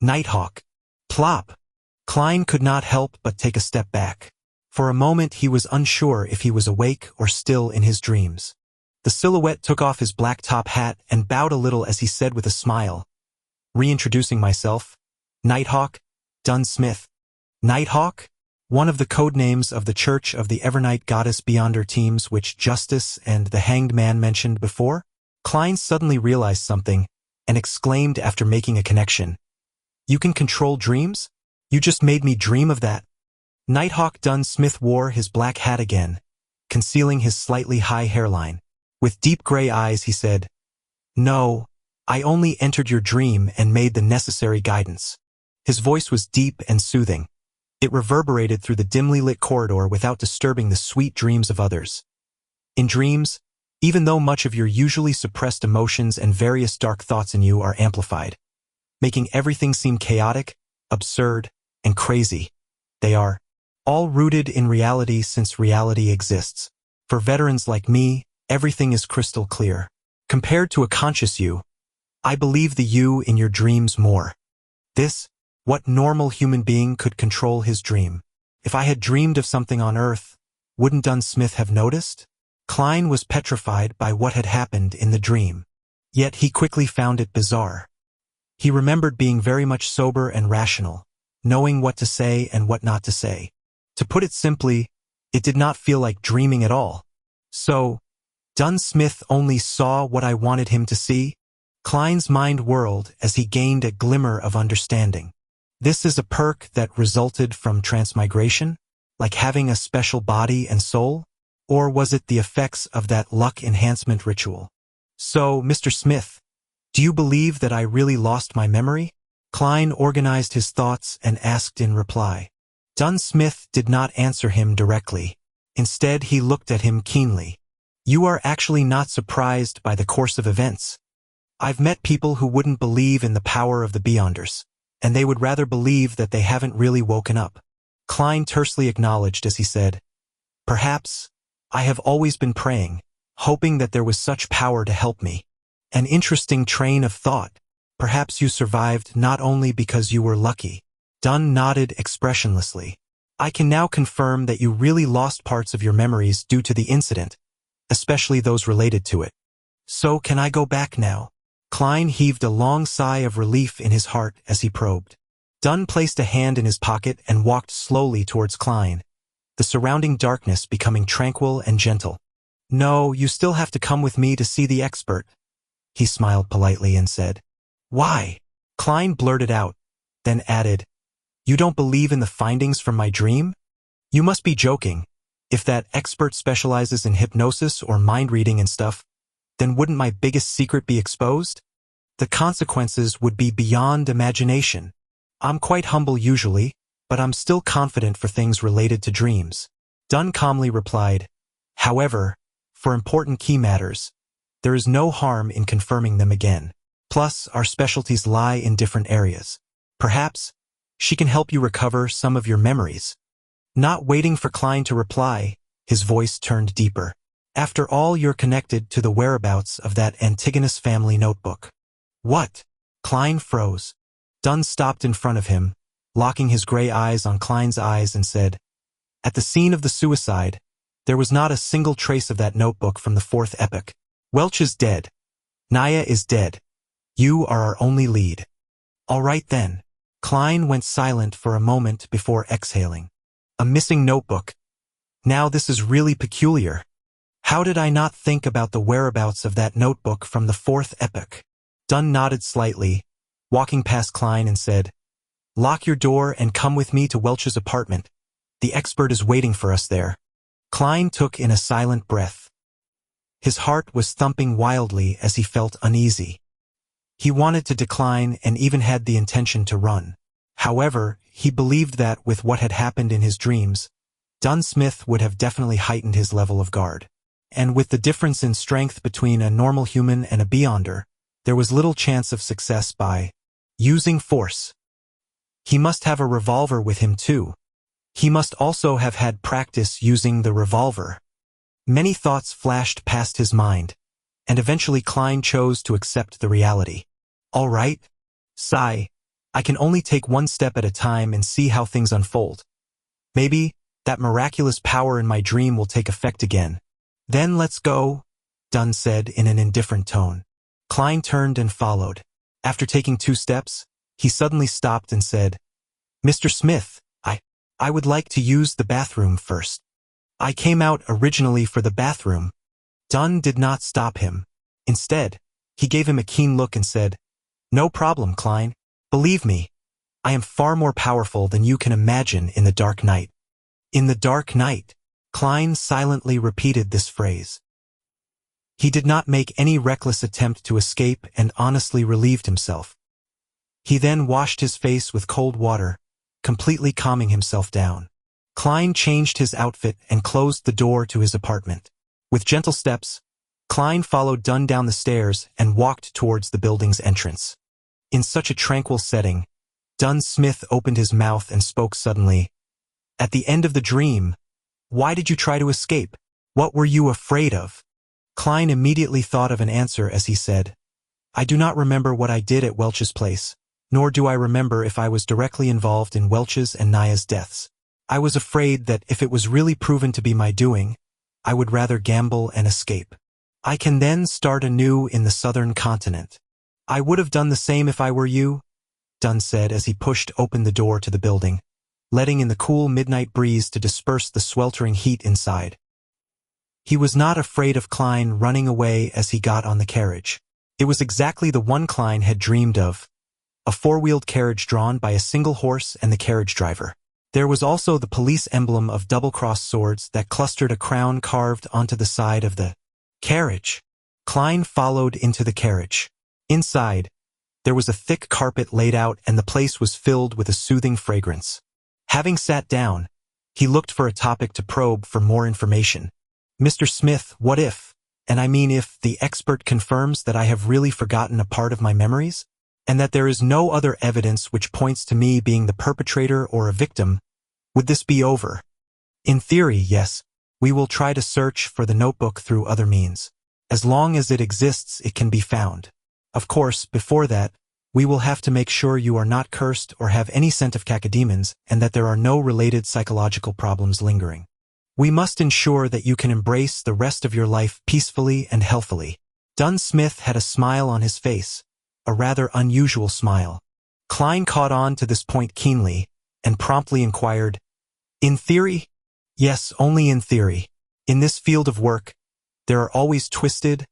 Nighthawk. Plop. Klein could not help but take a step back. For a moment he was unsure if he was awake or still in his dreams. The silhouette took off his black top hat and bowed a little as he said with a smile, reintroducing myself, Nighthawk, Dunn Smith. Nighthawk? One of the code names of the Church of the Evernight Goddess Beyonder teams which Justice and the Hanged Man mentioned before? Klein suddenly realized something and exclaimed after making a connection. You can control dreams? You just made me dream of that. Nighthawk Dunn Smith wore his black hat again, concealing his slightly high hairline. With deep gray eyes he said, No, I only entered your dream and made the necessary guidance. His voice was deep and soothing. It reverberated through the dimly lit corridor without disturbing the sweet dreams of others. In dreams, even though much of your usually suppressed emotions and various dark thoughts in you are amplified, making everything seem chaotic, absurd, and crazy, they are all rooted in reality since reality exists. For veterans like me, everything is crystal clear. Compared to a conscious you, I believe the you in your dreams more. What normal human being could control his dream? If I had dreamed of something on Earth, wouldn't Dunn Smith have noticed? Klein was petrified by what had happened in the dream. Yet he quickly found it bizarre. He remembered being very much sober and rational, knowing what to say and what not to say. To put it simply, it did not feel like dreaming at all. So, Dunn Smith only saw what I wanted him to see? Klein's mind whirled as he gained a glimmer of understanding. This is a perk that resulted from transmigration, like having a special body and soul? Or was it the effects of that luck enhancement ritual? So, Mr. Smith, do you believe that I really lost my memory? Klein organized his thoughts and asked in reply. Dunn Smith did not answer him directly. Instead, he looked at him keenly. You are actually not surprised by the course of events. I've met people who wouldn't believe in the power of the Beyonders, and they would rather believe that they haven't really woken up. Klein tersely acknowledged as he said, Perhaps, I have always been praying, hoping that there was such power to help me. An interesting train of thought. Perhaps you survived not only because you were lucky. Dunn nodded expressionlessly. I can now confirm that you really lost parts of your memories due to the incident, especially those related to it. So can I go back now? Klein heaved a long sigh of relief in his heart as he probed. Dunn placed a hand in his pocket and walked slowly towards Klein, the surrounding darkness becoming tranquil and gentle. No, you still have to come with me to see the expert. He smiled politely and said. Why? Klein blurted out, then added, You don't believe in the findings from my dream? You must be joking. If that expert specializes in hypnosis or mind reading and stuff, then wouldn't my biggest secret be exposed? The consequences would be beyond imagination. I'm quite humble usually, but I'm still confident for things related to dreams. Dunn calmly replied, However, for important key matters, there is no harm in confirming them again. Plus, our specialties lie in different areas. Perhaps, she can help you recover some of your memories. Not waiting for Klein to reply, his voice turned deeper. After all, you're connected to the whereabouts of that Antigonus family notebook. What? Klein froze. Dunn stopped in front of him, locking his gray eyes on Klein's eyes and said, At the scene of the suicide, there was not a single trace of that notebook from the fourth epoch. Welch is dead. Naya is dead. You are our only lead. All right then. Klein went silent for a moment before exhaling. A missing notebook. Now this is really peculiar. How did I not think about the whereabouts of that notebook from the fourth epoch? Dunn nodded slightly, walking past Klein and said, Lock your door and come with me to Welch's apartment. The expert is waiting for us there. Klein took in a silent breath. His heart was thumping wildly as he felt uneasy. He wanted to decline and even had the intention to run. However, he believed that with what had happened in his dreams, Dunn Smith would have definitely heightened his level of guard. And with the difference in strength between a normal human and a beyonder, there was little chance of success by using force. He must have a revolver with him too. He must also have had practice using the revolver. Many thoughts flashed past his mind, and eventually Klein chose to accept the reality. All right, sigh. I can only take one step at a time and see how things unfold. Maybe that miraculous power in my dream will take effect again. Then let's go, Dunn said in an indifferent tone. Klein turned and followed. After taking 2 steps, he suddenly stopped and said, Mr. Smith, I would like to use the bathroom first. I came out originally for the bathroom. Dunn did not stop him. Instead, he gave him a keen look and said, No problem, Klein. Believe me, I am far more powerful than you can imagine in the dark night. In the dark night, Klein silently repeated this phrase. He did not make any reckless attempt to escape and honestly relieved himself. He then washed his face with cold water, completely calming himself down. Klein changed his outfit and closed the door to his apartment. With gentle steps, Klein followed Dunn down the stairs and walked towards the building's entrance. In such a tranquil setting, Dunn Smith opened his mouth and spoke suddenly. At the end of the dream, why did you try to escape? What were you afraid of? Klein immediately thought of an answer as he said, I do not remember what I did at Welch's place, nor do I remember if I was directly involved in Welch's and Naya's deaths. I was afraid that if it was really proven to be my doing, I would rather gamble and escape. I can then start anew in the southern continent. I would have done the same if I were you, Dunn said as he pushed open the door to the building, letting in the cool midnight breeze to disperse the sweltering heat inside. He was not afraid of Klein running away as he got on the carriage. It was exactly the one Klein had dreamed of, a 4-wheeled carriage drawn by a single horse and the carriage driver. There was also the police emblem of double-crossed swords that clustered a crown carved onto the side of the carriage. Klein followed into the carriage. Inside, there was a thick carpet laid out and the place was filled with a soothing fragrance. Having sat down, he looked for a topic to probe for more information. Mr. Smith, what if, and I mean if, the expert confirms that I have really forgotten a part of my memories, and that there is no other evidence which points to me being the perpetrator or a victim, would this be over? In theory, yes. We will try to search for the notebook through other means. As long as it exists, it can be found. Of course, before that, we will have to make sure you are not cursed or have any scent of cacodemons and that there are no related psychological problems lingering. We must ensure that you can embrace the rest of your life peacefully and healthily. Dunn Smith had a smile on his face, a rather unusual smile. Klein caught on to this point keenly and promptly inquired, In theory? Yes, only in theory. In this field of work, there are always twisted,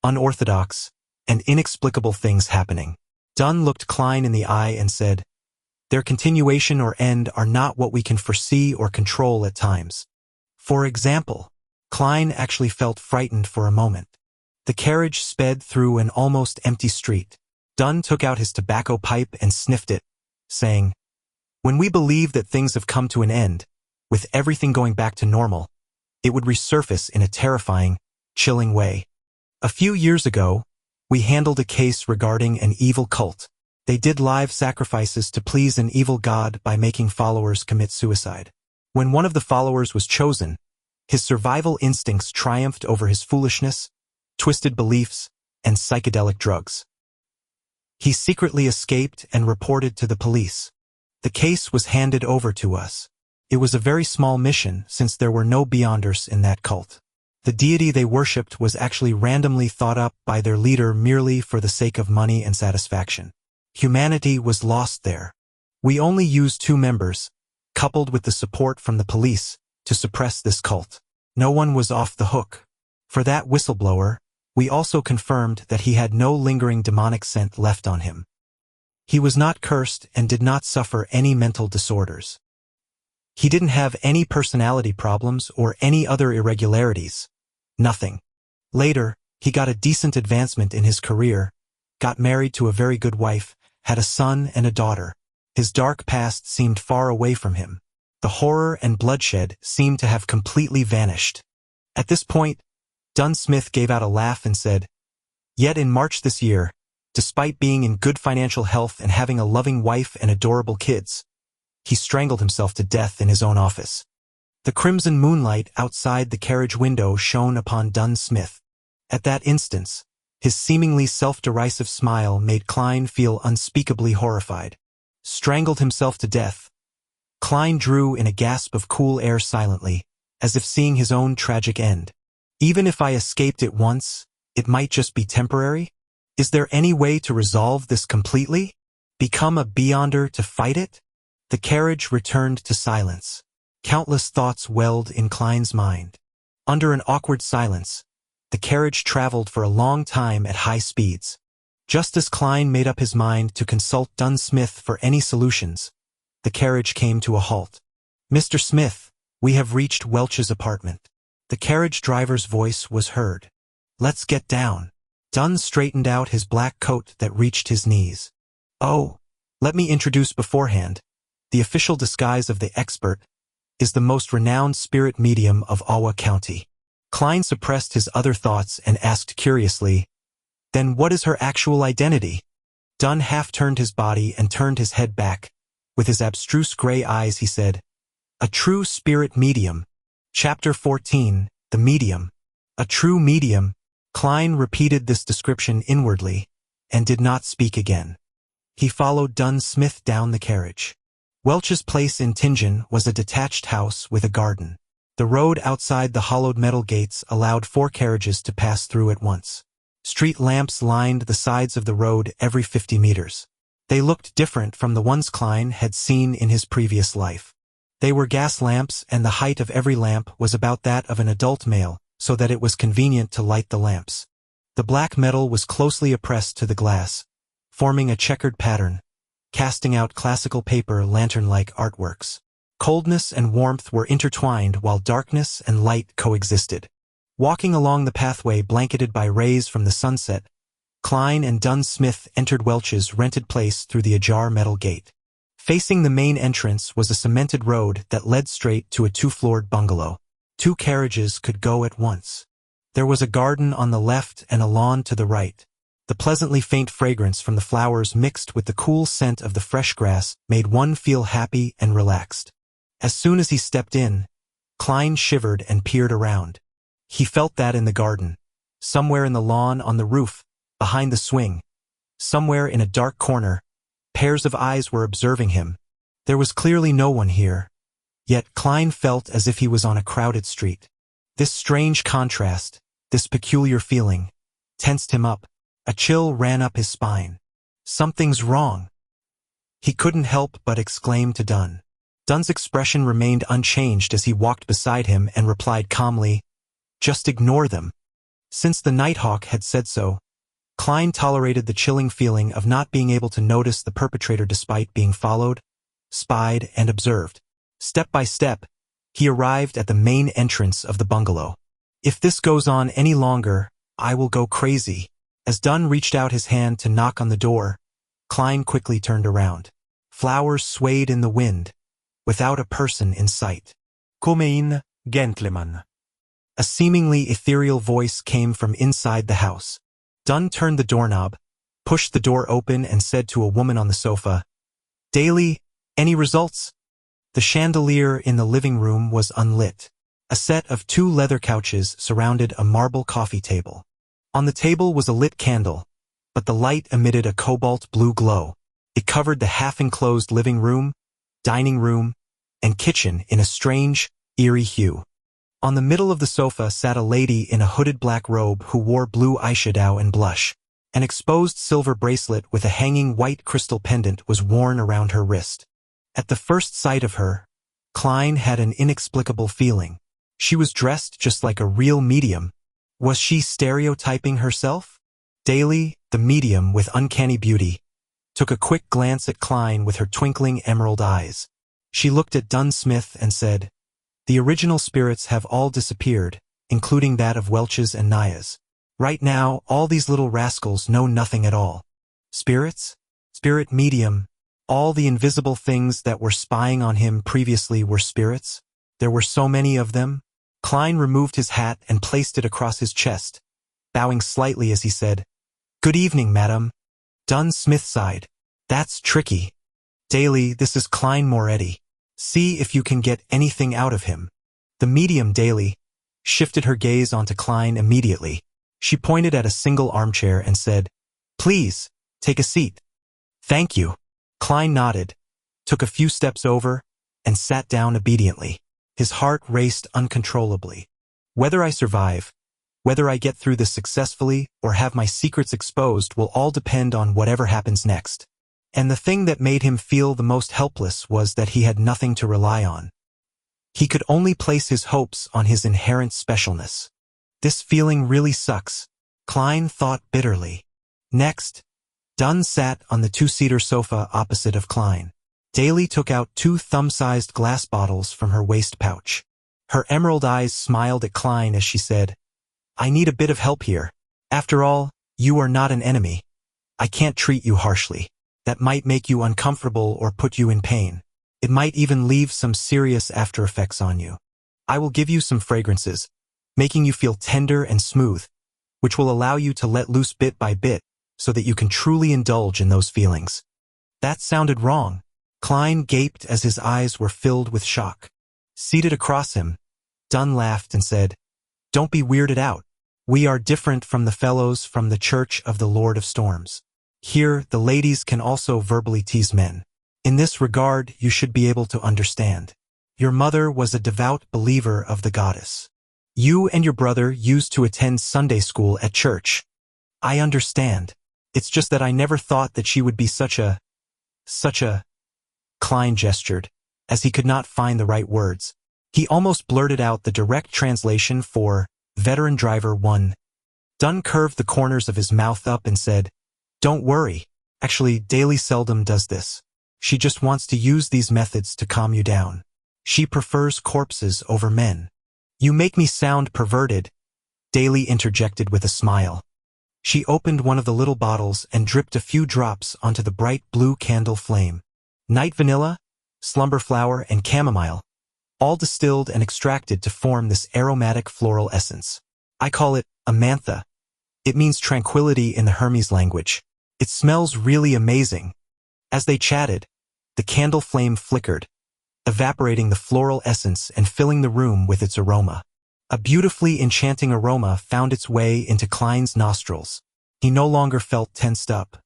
unorthodox, and inexplicable things happening. Dunn looked Klein in the eye and said, Their continuation or end are not what we can foresee or control at times. For example, Klein actually felt frightened for a moment. The carriage sped through an almost empty street. Dunn took out his tobacco pipe and sniffed it, saying, When we believe that things have come to an end, with everything going back to normal, it would resurface in a terrifying, chilling way. A few years ago, we handled a case regarding an evil cult. They did live sacrifices to please an evil god by making followers commit suicide. When one of the followers was chosen, his survival instincts triumphed over his foolishness, twisted beliefs, and psychedelic drugs. He secretly escaped and reported to the police. The case was handed over to us. It was a very small mission since there were no beyonders in that cult. The deity they worshipped was actually randomly thought up by their leader merely for the sake of money and satisfaction. Humanity was lost there. We only used 2 members, coupled with the support from the police, to suppress this cult. No one was off the hook. For that whistleblower, we also confirmed that he had no lingering demonic scent left on him. He was not cursed and did not suffer any mental disorders. He didn't have any personality problems or any other irregularities. Nothing. Later, he got a decent advancement in his career, got married to a very good wife, had a son and a daughter. His dark past seemed far away from him. The horror and bloodshed seemed to have completely vanished. At this point, Dunn Smith gave out a laugh and said, "Yet in March this year, despite being in good financial health and having a loving wife and adorable kids, he strangled himself to death in his own office." The crimson moonlight outside the carriage window shone upon Dunn Smith. At that instant, his seemingly self-derisive smile made Klein feel unspeakably horrified. Strangled himself to death. Klein drew in a gasp of cool air silently, as if seeing his own tragic end. Even if I escaped it once, it might just be temporary? Is there any way to resolve this completely? Become a beyonder to fight it? The carriage returned to silence. Countless thoughts welled in Klein's mind. Under an awkward silence, the carriage traveled for a long time at high speeds. Just as Klein made up his mind to consult Dunn Smith for any solutions, the carriage came to a halt. "Mr. Smith, we have reached Welch's apartment." The carriage driver's voice was heard. "Let's get down." Dunn straightened out his black coat that reached his knees. "Oh, let me introduce beforehand. The official disguise of the expert is the most renowned spirit medium of Awa County." Klein suppressed his other thoughts and asked curiously, "Then what is her actual identity?" Dunn half-turned his body and turned his head back. With his abstruse gray eyes he said, "A true spirit medium." Chapter 14, The Medium. A true medium. Klein repeated this description inwardly, and did not speak again. He followed Dunn Smith down the carriage. Welch's place in Tingen was a detached house with a garden. The road outside the hollowed metal gates allowed 4 carriages to pass through at once. Street lamps lined the sides of the road every 50 meters. They looked different from the ones Klein had seen in his previous life. They were gas lamps, and the height of every lamp was about that of an adult male, so that it was convenient to light the lamps. The black metal was closely pressed to the glass, forming a checkered pattern, casting out classical paper lantern-like artworks. Coldness and warmth were intertwined while darkness and light coexisted. Walking along the pathway blanketed by rays from the sunset, Klein and Dunn Smith entered Welch's rented place through the ajar metal gate. Facing the main entrance was a cemented road that led straight to a 2-floored bungalow. 2 carriages could go at once. There was a garden on the left and a lawn to the right. The pleasantly faint fragrance from the flowers mixed with the cool scent of the fresh grass made one feel happy and relaxed. As soon as he stepped in, Klein shivered and peered around. He felt that in the garden, somewhere in the lawn, on the roof, behind the swing, somewhere in a dark corner, pairs of eyes were observing him. There was clearly no one here, yet Klein felt as if he was on a crowded street. This strange contrast, this peculiar feeling, tensed him up. A chill ran up his spine. Something's wrong. He couldn't help but exclaim to Dunn. Dunn's expression remained unchanged as he walked beside him and replied calmly, "Just ignore them." Since the Nighthawk had said so, Klein tolerated the chilling feeling of not being able to notice the perpetrator despite being followed, spied, and observed. Step by step, he arrived at the main entrance of the bungalow. "If this goes on any longer, I will go crazy." As Dunn reached out his hand to knock on the door, Klein quickly turned around. Flowers swayed in the wind, without a person in sight. "Come in, gentleman." A seemingly ethereal voice came from inside the house. Dunn turned the doorknob, pushed the door open and said to a woman on the sofa, "Daily, any results?" The chandelier in the living room was unlit. A set of 2 leather couches surrounded a marble coffee table. On the table was a lit candle, but the light emitted a cobalt blue glow. It covered the half-enclosed living room, dining room, and kitchen in a strange, eerie hue. On the middle of the sofa sat a lady in a hooded black robe who wore blue eyeshadow and blush. An exposed silver bracelet with a hanging white crystal pendant was worn around her wrist. At the first sight of her, Klein had an inexplicable feeling. She was dressed just like a real medium. Was she stereotyping herself? Daly, the medium with uncanny beauty, took a quick glance at Klein with her twinkling emerald eyes. She looked at Dunn Smith and said, "The original spirits have all disappeared, including that of Welch's and Naya's. Right now, all these little rascals know nothing at all. Spirits? Spirit medium. All the invisible things that were spying on him previously were spirits? There were so many of them?" Klein removed his hat and placed it across his chest, bowing slightly as he said, "Good evening, madam." Dunn Smith sighed. "That's tricky. Daly, this is Klein Moretti. See if you can get anything out of him." The medium, Daly, shifted her gaze onto Klein immediately. She pointed at a single armchair and said, "Please, take a seat." "Thank you." Klein nodded, took a few steps over, and sat down obediently. His heart raced uncontrollably. Whether I survive, whether I get through this successfully or have my secrets exposed will all depend on whatever happens next. And the thing that made him feel the most helpless was that he had nothing to rely on. He could only place his hopes on his inherent specialness. This feeling really sucks, Klein thought bitterly. Next, Dunn sat on the two-seater sofa opposite of Klein. Daly took out 2 thumb-sized glass bottles from her waist pouch. Her emerald eyes smiled at Klein as she said, "I need a bit of help here. After all, you are not an enemy. I can't treat you harshly. That might make you uncomfortable or put you in pain. It might even leave some serious after-effects on you. I will give you some fragrances, making you feel tender and smooth, which will allow you to let loose bit by bit so that you can truly indulge in those feelings." That sounded wrong. Klein gaped as his eyes were filled with shock. Seated across him, Dunn laughed and said, "Don't be weirded out. We are different from the fellows from the Church of the Lord of Storms. Here, the ladies can also verbally tease men. In this regard, you should be able to understand. Your mother was a devout believer of the goddess. You and your brother used to attend Sunday school at church. I understand. It's just that I never thought that she would be such a... Klein gestured, as he could not find the right words. He almost blurted out the direct translation for Veteran Driver 1. Dunn curved the corners of his mouth up and said, "Don't worry. Actually, Daly seldom does this. She just wants to use these methods to calm you down. She prefers corpses over men." "You make me sound perverted," Daly interjected with a smile. She opened one of the little bottles and dripped a few drops onto the bright blue candle flame. Night vanilla, slumber flower, and chamomile, all distilled and extracted to form this aromatic floral essence. I call it amantha. It means tranquility in the Hermes language. It smells really amazing. As they chatted, the candle flame flickered, evaporating the floral essence and filling the room with its aroma. A beautifully enchanting aroma found its way into Klein's nostrils. He no longer felt tensed up.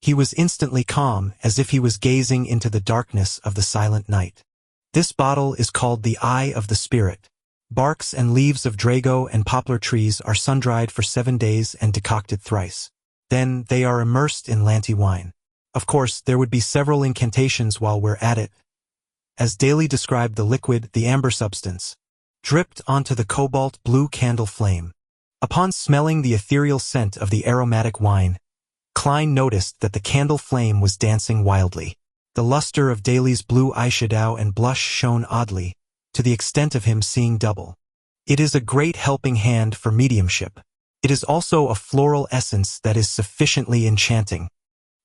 He was instantly calm, as if he was gazing into the darkness of the silent night. This bottle is called the Eye of the Spirit. Barks and leaves of drago and poplar trees are sun-dried for 7 days and decocted thrice. Then they are immersed in Lanty wine. Of course, there would be several incantations while we're at it. As Daly described the liquid, the amber substance, dripped onto the cobalt blue candle flame. Upon smelling the ethereal scent of the aromatic wine, Klein noticed that the candle flame was dancing wildly. The luster of Daly's blue eyeshadow and blush shone oddly, to the extent of him seeing double. It is a great helping hand for mediumship. It is also a floral essence that is sufficiently enchanting.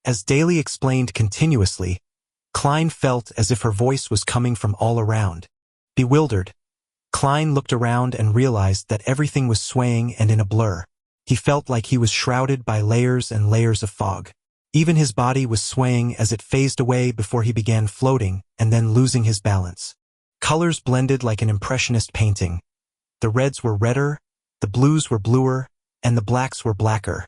As Daly explained continuously, Klein felt as if her voice was coming from all around. Bewildered, Klein looked around and realized that everything was swaying and in a blur. He felt like he was shrouded by layers and layers of fog. Even his body was swaying as it phased away before he began floating and then losing his balance. Colors blended like an impressionist painting. The reds were redder, the blues were bluer, and the blacks were blacker,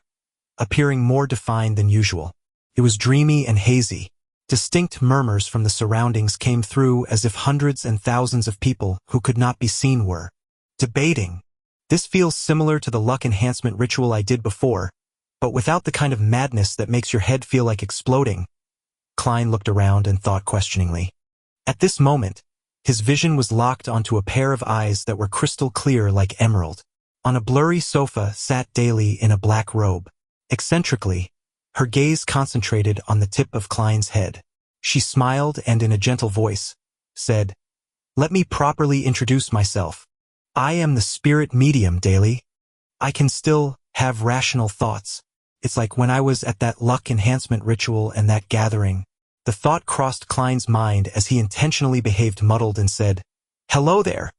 appearing more defined than usual. It was dreamy and hazy. Distinct murmurs from the surroundings came through as if hundreds and thousands of people who could not be seen were debating. This feels similar to the luck enhancement ritual I did before, but without the kind of madness that makes your head feel like exploding. Klein looked around and thought questioningly. At this moment, his vision was locked onto a pair of eyes that were crystal clear like emerald. On a blurry sofa sat Daly in a black robe. Eccentrically, her gaze concentrated on the tip of Klein's head. She smiled and in a gentle voice, said, "Let me properly introduce myself. I am the spirit medium, Daily. I can still have rational thoughts. It's like when I was at that luck enhancement ritual and that gathering." The thought crossed Klein's mind as he intentionally behaved muddled and said, "Hello there.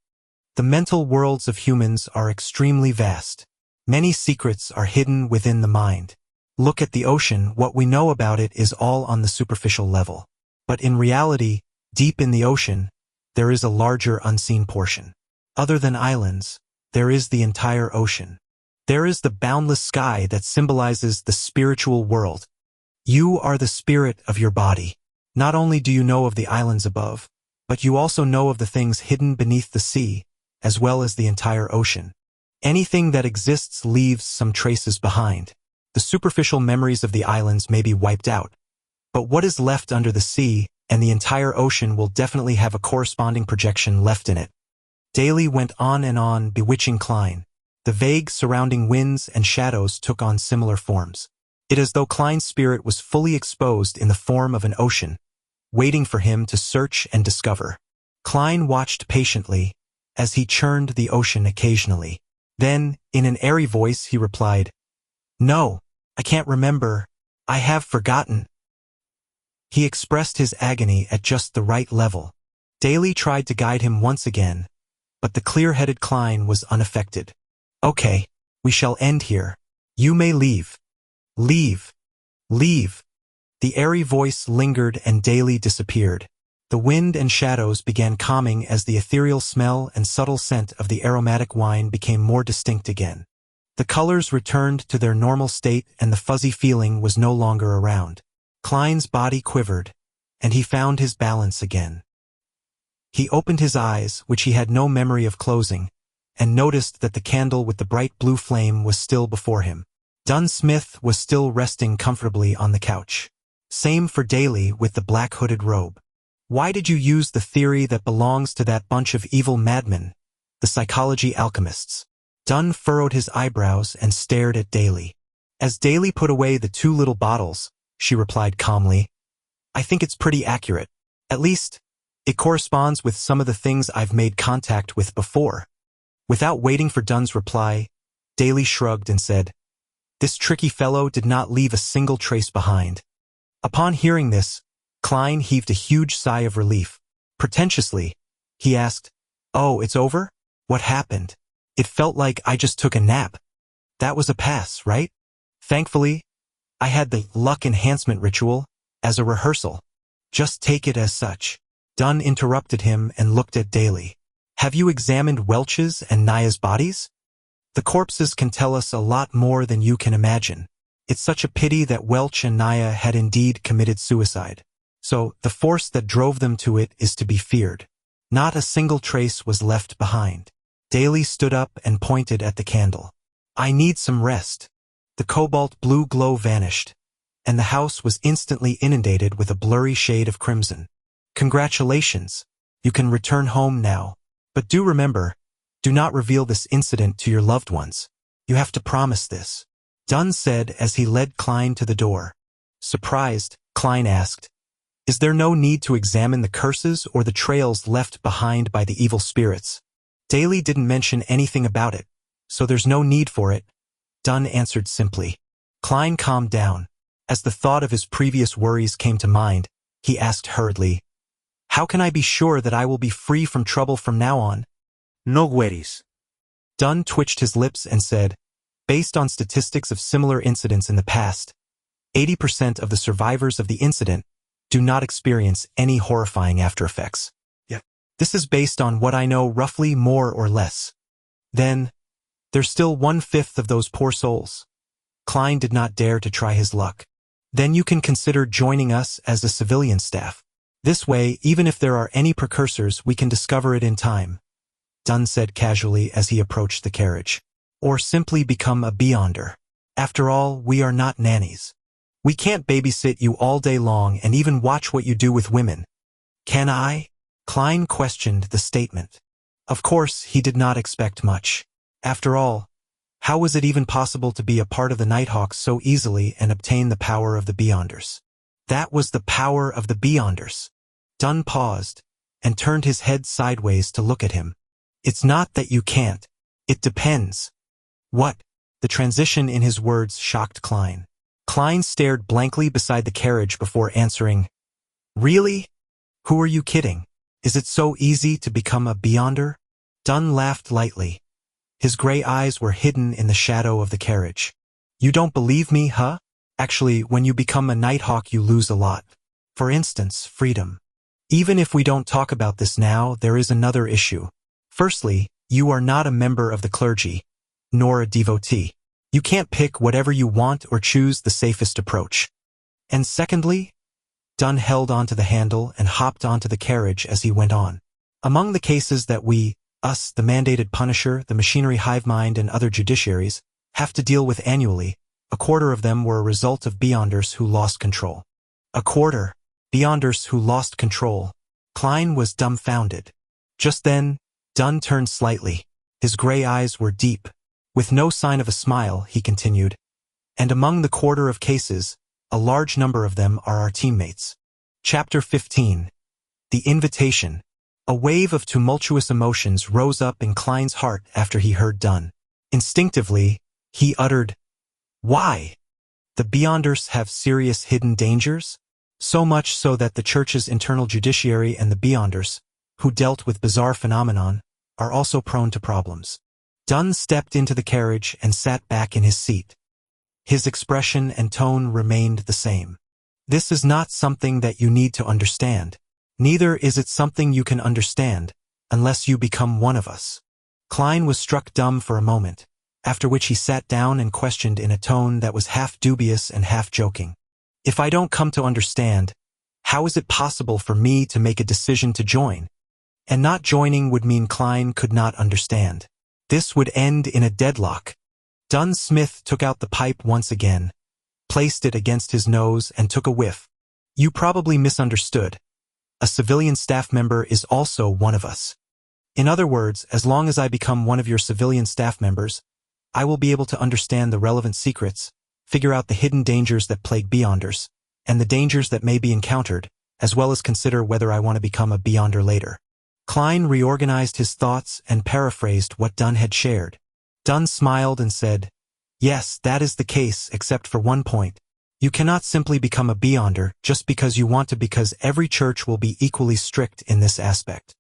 The mental worlds of humans are extremely vast. Many secrets are hidden within the mind. Look at the ocean, what we know about it is all on the superficial level. But in reality, deep in the ocean, there is a larger unseen portion. Other than islands, there is the entire ocean. There is the boundless sky that symbolizes the spiritual world. You are the spirit of your body. Not only do you know of the islands above, but you also know of the things hidden beneath the sea, as well as the entire ocean. Anything that exists leaves some traces behind. The superficial memories of the islands may be wiped out, but what is left under the sea and the entire ocean will definitely have a corresponding projection left in it." Daily went on and on, bewitching Klein. The vague surrounding winds and shadows took on similar forms. It is as though Klein's spirit was fully exposed in the form of an ocean, waiting for him to search and discover. Klein watched patiently as he churned the ocean occasionally. Then, in an airy voice, he replied, "No, I can't remember. I have forgotten." He expressed his agony at just the right level. Daly tried to guide him once again, but the clear-headed Klein was unaffected. "Okay, we shall end here. You may leave. Leave. Leave." The airy voice lingered and Daly disappeared. The wind and shadows began calming as the ethereal smell and subtle scent of the aromatic wine became more distinct again. The colors returned to their normal state and the fuzzy feeling was no longer around. Klein's body quivered, and he found his balance again. He opened his eyes, which he had no memory of closing, and noticed that the candle with the bright blue flame was still before him. Dunn Smith was still resting comfortably on the couch. Same for Daly with the black hooded robe. "Why did you use the theory that belongs to that bunch of evil madmen, the psychology alchemists?" Dunn furrowed his eyebrows and stared at Daly. As Daly put away the 2 little bottles, she replied calmly, "I think it's pretty accurate. At least, it corresponds with some of the things I've made contact with before." Without waiting for Dunn's reply, Daly shrugged and said, "This tricky fellow did not leave a single trace behind." Upon hearing this, Klein heaved a huge sigh of relief. Pretentiously, he asked, "Oh, it's over? What happened? It felt like I just took a nap. That was a pass, right? Thankfully, I had the luck enhancement ritual as a rehearsal. Just take it as such." Dunn interrupted him and looked at Daly. "Have you examined Welch's and Naya's bodies? The corpses can tell us a lot more than you can imagine. It's such a pity that Welch and Naya had indeed committed suicide. So the force that drove them to it is to be feared. Not a single trace was left behind." Daly stood up and pointed at the candle. "I need some rest." The cobalt blue glow vanished, and the house was instantly inundated with a blurry shade of crimson. "Congratulations. You can return home now. But do remember, do not reveal this incident to your loved ones. You have to promise this," Dunn said as he led Klein to the door. Surprised, Klein asked, "Is there no need to examine the curses or the trails left behind by the evil spirits?" Daly didn't mention anything about it, so there's no need for it, Dunn answered simply. Klein calmed down. As the thought of his previous worries came to mind, he asked hurriedly, "How can I be sure that I will be free from trouble from now on?" "No worries." Dunn twitched his lips and said, "Based on statistics of similar incidents in the past, 80% of the survivors of the incident do not experience any horrifying aftereffects. Yeah. This is based on what I know roughly more or less. Then, there's still 1/5 of those poor souls." Klein did not dare to try his luck. "Then you can consider joining us as a civilian staff. This way, even if there are any precursors, we can discover it in time," Dunn said casually as he approached the carriage. "Or simply become a beyonder. After all, we are not nannies. We can't babysit you all day long and even watch what you do with women. Can I?" Klein questioned the statement. Of course, he did not expect much. After all, how was it even possible to be a part of the Nighthawks so easily and obtain the power of the Beyonders? That was the power of the Beyonders. Dunn paused, and turned his head sideways to look at him. It's not that you can't. It depends. What? The transition in his words shocked Klein. Klein stared blankly beside the carriage before answering, Really? Who are you kidding? Is it so easy to become a beyonder? Dunn laughed lightly. His gray eyes were hidden in the shadow of the carriage. You don't believe me, huh? Actually, when you become a Nighthawk you lose a lot. For instance, freedom. Even if we don't talk about this now, there is another issue. Firstly, you are not a member of the clergy, nor a devotee. You can't pick whatever you want or choose the safest approach. And secondly, Dunn held onto the handle and hopped onto the carriage as he went on. Among the cases that we, us, the mandated punisher, the machinery hive mind, and other judiciaries, have to deal with annually, a quarter of them were a result of beyonders who lost control. A quarter? Beyonders who lost control. Klein was dumbfounded. Just then, Dunn turned slightly. His gray eyes were deep. With no sign of a smile, he continued, And among the quarter of cases, a large number of them are our teammates. Chapter 15. The Invitation. A wave of tumultuous emotions rose up in Klein's heart after he heard Dunn. Instinctively, he uttered, Why? The Beyonders have serious hidden dangers? So much so that the Church's internal judiciary and the Beyonders, who dealt with bizarre phenomenon, are also prone to problems. Dunn stepped into the carriage and sat back in his seat. His expression and tone remained the same. This is not something that you need to understand. Neither is it something you can understand, unless you become one of us. Klein was struck dumb for a moment, after which he sat down and questioned in a tone that was half dubious and half joking. If I don't come to understand, how is it possible for me to make a decision to join? And not joining would mean Klein could not understand. This would end in a deadlock. Dunn Smith took out the pipe once again, placed it against his nose and took a whiff. You probably misunderstood. A civilian staff member is also one of us. In other words, as long as I become one of your civilian staff members, I will be able to understand the relevant secrets, figure out the hidden dangers that plague Beyonders, and the dangers that may be encountered, as well as consider whether I want to become a Beyonder later. Klein reorganized his thoughts and paraphrased what Dunn had shared. Dunn smiled and said, Yes, that is the case, except for one point. You cannot simply become a Beyonder just because you want to, because every church will be equally strict in this aspect.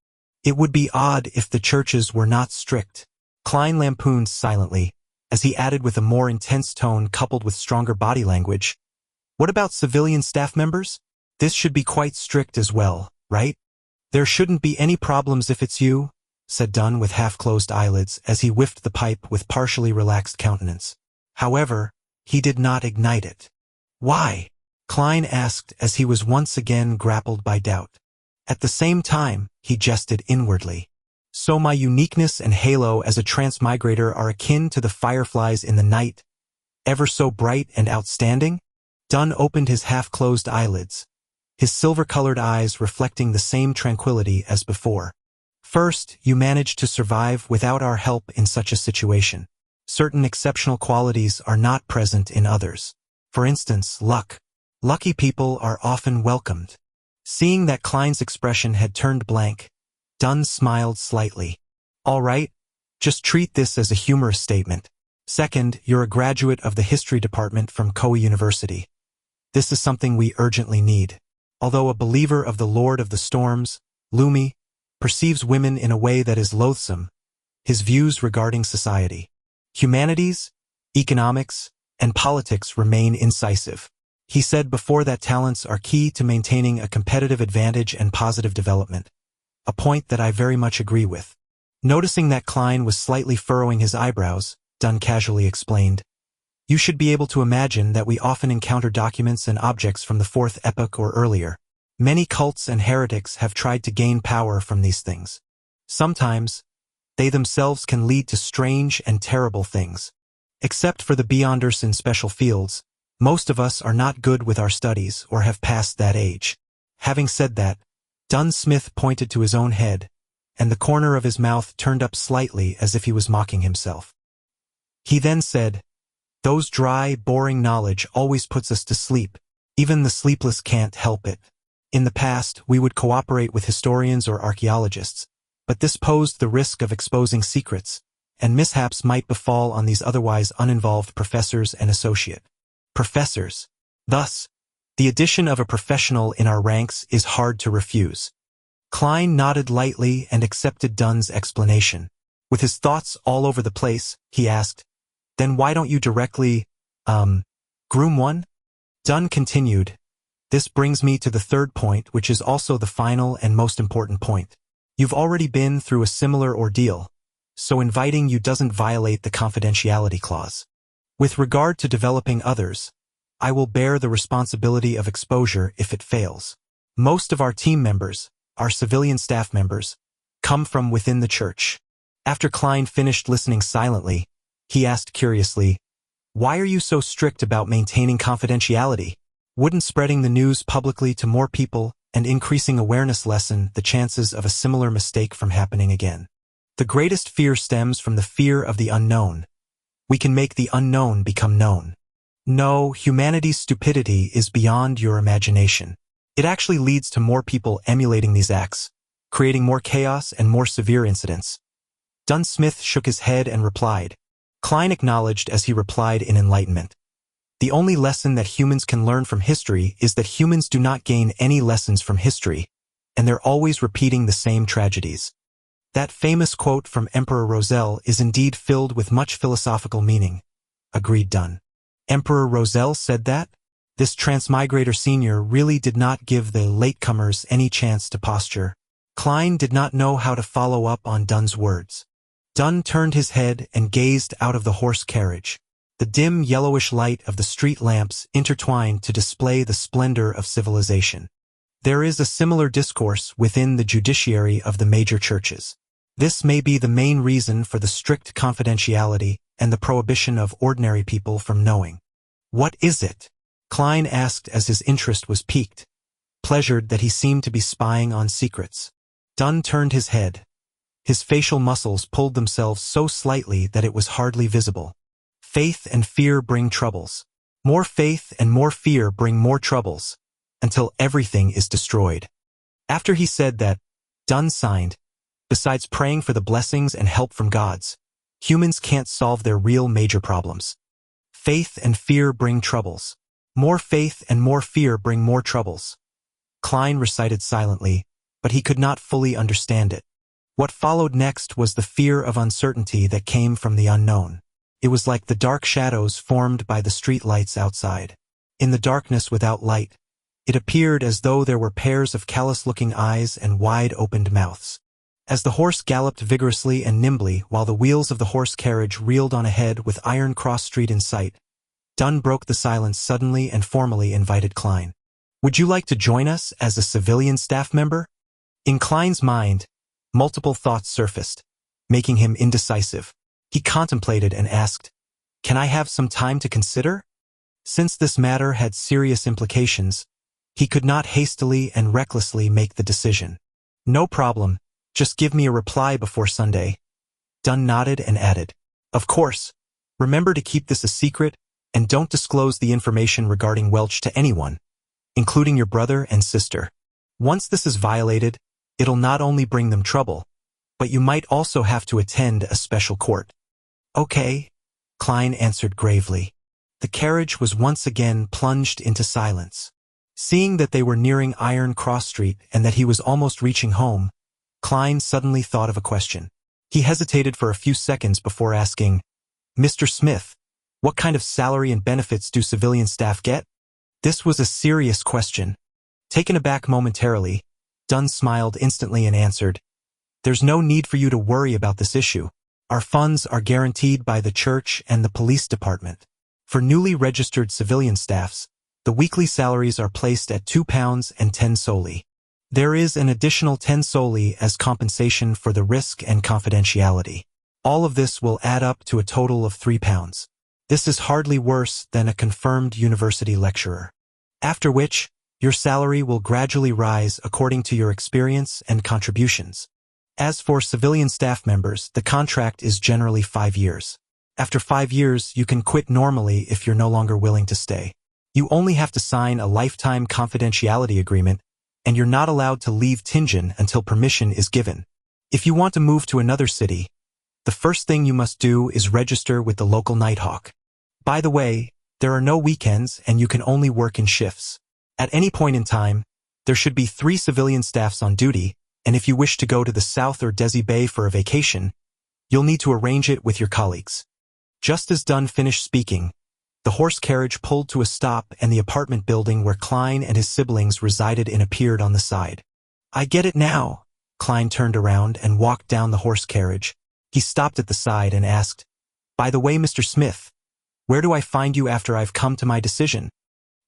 It would be odd if the churches were not strict. Klein lampooned silently, as he added with a more intense tone coupled with stronger body language, What about civilian staff members? This should be quite strict as well, right? There shouldn't be any problems if it's you, said Dunn with half-closed eyelids as he whiffed the pipe with partially relaxed countenance. However, he did not ignite it. Why? Klein asked as he was once again grappled by doubt. At the same time, he jested inwardly. So my uniqueness and halo as a transmigrator are akin to the fireflies in the night, ever so bright and outstanding? Dunn opened his half-closed eyelids, his silver-colored eyes reflecting the same tranquility as before. First, you managed to survive without our help in such a situation. Certain exceptional qualities are not present in others. For instance, luck. Lucky people are often welcomed. Seeing that Klein's expression had turned blank, Dunn smiled slightly. All right, just treat this as a humorous statement. Second, you're a graduate of the history department from Koei University. This is something we urgently need. Although a believer of the Lord of the Storms, Lumi, perceives women in a way that is loathsome, his views regarding society, humanities, economics, and politics remain incisive. He said before that talents are key to maintaining a competitive advantage and positive development, a point that I very much agree with. Noticing that Klein was slightly furrowing his eyebrows, Dunn casually explained, You should be able to imagine that we often encounter documents and objects from the Fourth Epoch or earlier. Many cults and heretics have tried to gain power from these things. Sometimes, they themselves can lead to strange and terrible things. Except for the Beyonders in special fields, most of us are not good with our studies or have passed that age. Having said that, Dunn Smith pointed to his own head, and the corner of his mouth turned up slightly as if he was mocking himself. He then said, Those dry, boring knowledge always puts us to sleep. Even the sleepless can't help it. In the past, we would cooperate with historians or archaeologists, but this posed the risk of exposing secrets, and mishaps might befall on these otherwise uninvolved professors and associate professors. Thus, the addition of a professional in our ranks is hard to refuse. Klein nodded lightly and accepted Dunn's explanation. With his thoughts all over the place, he asked, "Then why don't you directly, groom one?" Dunn continued, "This brings me to the third point, which is also the final and most important point. You've already been through a similar ordeal, so inviting you doesn't violate the confidentiality clause. With regard to developing others, I will bear the responsibility of exposure if it fails. Most of our team members, our civilian staff members, come from within the church." After Klein finished listening silently, he asked curiously, "Why are you so strict about maintaining confidentiality? Wouldn't spreading the news publicly to more people and increasing awareness lessen the chances of a similar mistake from happening again? The greatest fear stems from the fear of the unknown. We can make the unknown become known. No, humanity's stupidity is beyond your imagination. It actually leads to more people emulating these acts, creating more chaos and more severe incidents." Dunn Smith shook his head and replied. Klein acknowledged as he replied in enlightenment. "The only lesson that humans can learn from history is that humans do not gain any lessons from history, and they're always repeating the same tragedies." That famous quote from Emperor Roselle is indeed filled with much philosophical meaning, agreed Dunn. Emperor Roselle said that? This Transmigrator Senior really did not give the latecomers any chance to posture. Klein did not know how to follow up on Dunn's words. Dunn turned his head and gazed out of the horse carriage. The dim yellowish light of the street lamps intertwined to display the splendor of civilization. There is a similar discourse within the judiciary of the major churches. This may be the main reason for the strict confidentiality and the prohibition of ordinary people from knowing. "What is it?" Klein asked as his interest was piqued, pleasured that he seemed to be spying on secrets. Dunn turned his head. His facial muscles pulled themselves so slightly that it was hardly visible. "Faith and fear bring troubles. More faith and more fear bring more troubles, until everything is destroyed." After he said that, Dunn signed, "Besides praying for the blessings and help from gods, humans can't solve their real major problems. Faith and fear bring troubles. More faith and more fear bring more troubles." Klein recited silently, but he could not fully understand it. What followed next was the fear of uncertainty that came from the unknown. It was like the dark shadows formed by the street lights outside. In the darkness without light, it appeared as though there were pairs of callous-looking eyes and wide-opened mouths. As the horse galloped vigorously and nimbly while the wheels of the horse carriage reeled on ahead with Iron Cross Street in sight, Dunn broke the silence suddenly and formally invited Klein. "Would you like to join us as a civilian staff member?" In Klein's mind, multiple thoughts surfaced, making him indecisive. He contemplated and asked, "Can I have some time to consider?" Since this matter had serious implications, he could not hastily and recklessly make the decision. "No problem, just give me a reply before Sunday." Dunn nodded and added, "Of course, remember to keep this a secret and don't disclose the information regarding Welch to anyone, including your brother and sister. Once this is violated, it'll not only bring them trouble, but you might also have to attend a special court." "Okay," Klein answered gravely. The carriage was once again plunged into silence. Seeing that they were nearing Iron Cross Street and that he was almost reaching home, Klein suddenly thought of a question. He hesitated for a few seconds before asking, "Mr. Smith, what kind of salary and benefits do civilian staff get?" This was a serious question. Taken aback momentarily, Dunn smiled instantly and answered, "There's no need for you to worry about this issue. Our funds are guaranteed by the church and the police department. For newly registered civilian staffs, the weekly salaries are placed at £2.10 solely. There is an additional 10 solely as compensation for the risk and confidentiality. All of this will add up to a total of £3. This is hardly worse than a confirmed university lecturer. After which, your salary will gradually rise according to your experience and contributions. As for civilian staff members, the contract is generally 5 years. After 5 years, you can quit normally if you're no longer willing to stay. You only have to sign a lifetime confidentiality agreement, and you're not allowed to leave Tianjin until permission is given. If you want to move to another city, the first thing you must do is register with the local Nighthawk. By the way, there are no weekends and you can only work in shifts. At any point in time, there should be 3 civilian staffs on duty, and if you wish to go to the South or Desi Bay for a vacation, you'll need to arrange it with your colleagues. Just as Dunn finished speaking, the horse carriage pulled to a stop and the apartment building where Klein and his siblings resided in appeared on the side. I get it now. Klein turned around and walked down the horse carriage. He stopped at the side and asked, "By the way, Mr. Smith, where do I find you after I've come to my decision?"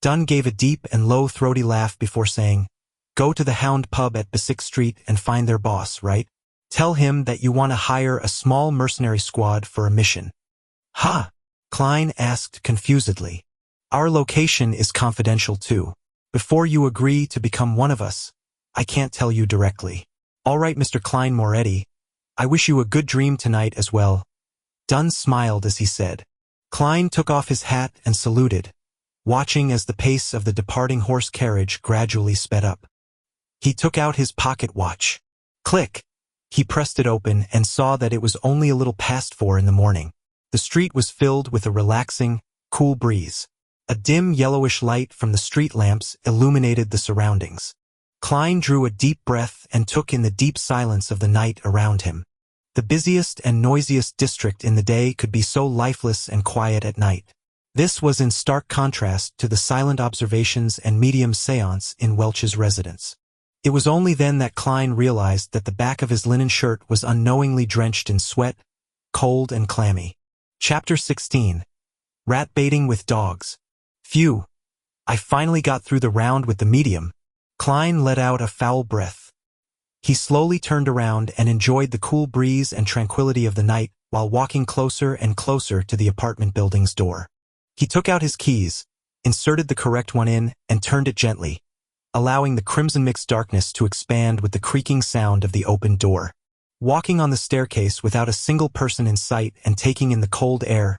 Dunn gave a deep and low-throaty laugh before saying, "Go to the Hound Pub at Basic Street and find their boss, right? Tell him that you want to hire a small mercenary squad for a mission." "Huh?" Klein asked confusedly. "Our location is confidential too. Before you agree to become one of us, I can't tell you directly." "All right, Mr. Klein Moretti. I wish you a good dream tonight as well." Dunn smiled as he said. Klein took off his hat and saluted, watching as the pace of the departing horse carriage gradually sped up. He took out his pocket watch. Click! He pressed it open and saw that it was only a little past 4 in the morning. The street was filled with a relaxing, cool breeze. A dim yellowish light from the street lamps illuminated the surroundings. Klein drew a deep breath and took in the deep silence of the night around him. The busiest and noisiest district in the day could be so lifeless and quiet at night. This was in stark contrast to the silent observations and medium seance in Welch's residence. It was only then that Klein realized that the back of his linen shirt was unknowingly drenched in sweat, cold and clammy. Chapter 16. Rat baiting with dogs. Phew! I finally got through the round with the medium. Klein let out a foul breath. He slowly turned around and enjoyed the cool breeze and tranquility of the night while walking closer and closer to the apartment building's door. He took out his keys, inserted the correct one in, and turned it gently, allowing the crimson-mixed darkness to expand with the creaking sound of the opened door. Walking on the staircase without a single person in sight and taking in the cold air,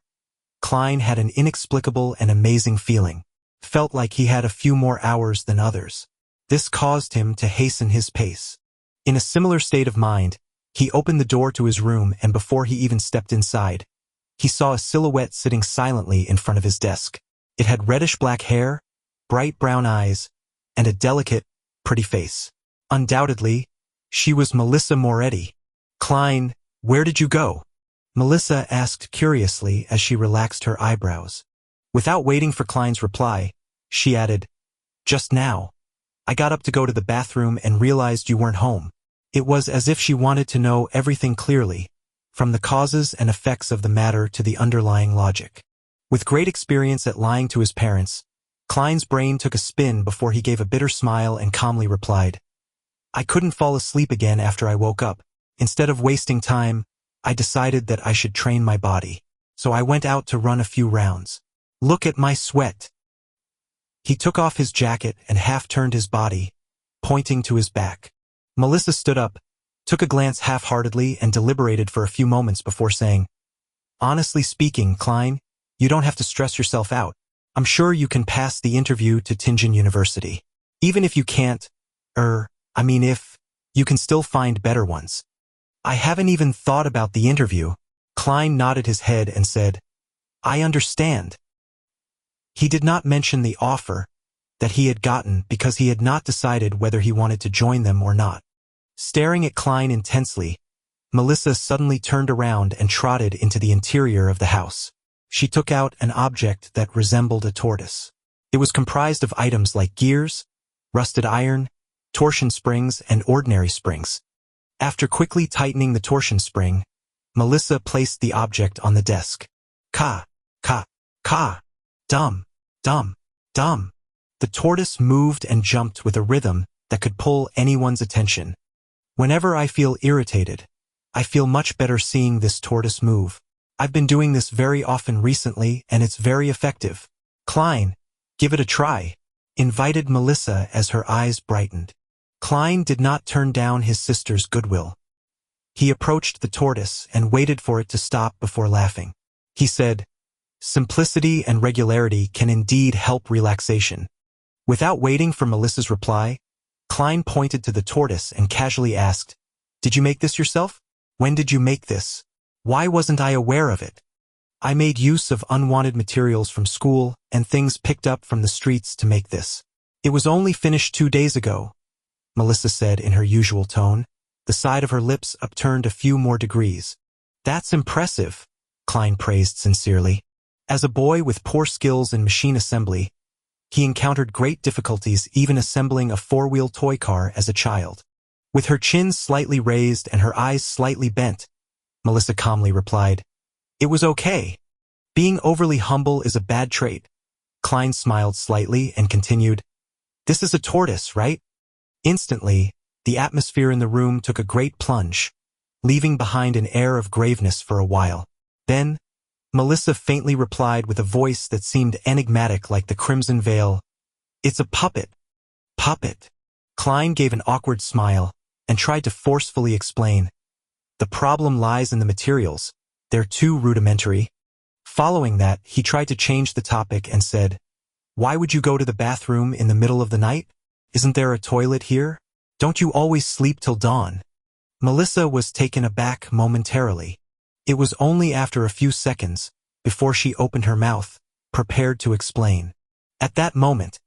Klein had an inexplicable and amazing feeling. Felt like he had a few more hours than others. This caused him to hasten his pace. In a similar state of mind, he opened the door to his room, and before he even stepped inside, he saw a silhouette sitting silently in front of his desk. It had reddish-black hair, bright brown eyes, and a delicate, pretty face. Undoubtedly, she was Melissa Moretti. "Klein, where did you go?" Melissa asked curiously as she relaxed her eyebrows. Without waiting for Klein's reply, she added, "Just now. I got up to go to the bathroom and realized you weren't home." It was as if she wanted to know everything clearly, from the causes and effects of the matter to the underlying logic. With great experience at lying to his parents, Klein's brain took a spin before he gave a bitter smile and calmly replied, "I couldn't fall asleep again after I woke up. Instead of wasting time, I decided that I should train my body. So I went out to run a few rounds. Look at my sweat." He took off his jacket and half-turned his body, pointing to his back. Melissa stood up, took a glance half-heartedly and deliberated for a few moments before saying, "Honestly speaking, Klein, you don't have to stress yourself out. I'm sure you can pass the interview to Tianjin University. Even if you can't, if, you can still find better ones." "I haven't even thought about the interview." Klein nodded his head and said, "I understand." He did not mention the offer that he had gotten because he had not decided whether he wanted to join them or not. Staring at Klein intensely, Melissa suddenly turned around and trotted into the interior of the house. She took out an object that resembled a tortoise. It was comprised of items like gears, rusted iron, torsion springs, and ordinary springs. After quickly tightening the torsion spring, Melissa placed the object on the desk. Ka, ka, ka, dum, dum, dum. The tortoise moved and jumped with a rhythm that could pull anyone's attention. Whenever I feel irritated, I feel much better seeing this tortoise move. I've been doing this very often recently, and it's very effective. Klein, give it a try, invited Melissa as her eyes brightened. Klein did not turn down his sister's goodwill. He approached the tortoise and waited for it to stop before laughing. He said, "Simplicity and regularity can indeed help relaxation." Without waiting for Melissa's reply, Klein pointed to the tortoise and casually asked, "Did you make this yourself? When did you make this? Why wasn't I aware of it?" "I made use of unwanted materials from school and things picked up from the streets to make this. It was only finished 2 days ago," Melissa said in her usual tone, the side of her lips upturned a few more degrees. "That's impressive," Klein praised sincerely. As a boy with poor skills in machine assembly, he encountered great difficulties even assembling a four-wheel toy car as a child. With her chin slightly raised and her eyes slightly bent, Melissa calmly replied, "It was okay. Being overly humble is a bad trait." Klein smiled slightly and continued, "This is a tortoise, right?" Instantly, the atmosphere in the room took a great plunge, leaving behind an air of graveness for a while. Then, Melissa faintly replied with a voice that seemed enigmatic like the crimson veil, "It's a puppet." "Puppet?" Klein gave an awkward smile and tried to forcefully explain, "The problem lies in the materials. They're too rudimentary." Following that, he tried to change the topic and said, "Why would you go to the bathroom in the middle of the night? Isn't there a toilet here? Don't you always sleep till dawn?" Melissa was taken aback momentarily. It was only after a few seconds, before she opened her mouth, prepared to explain. At that moment,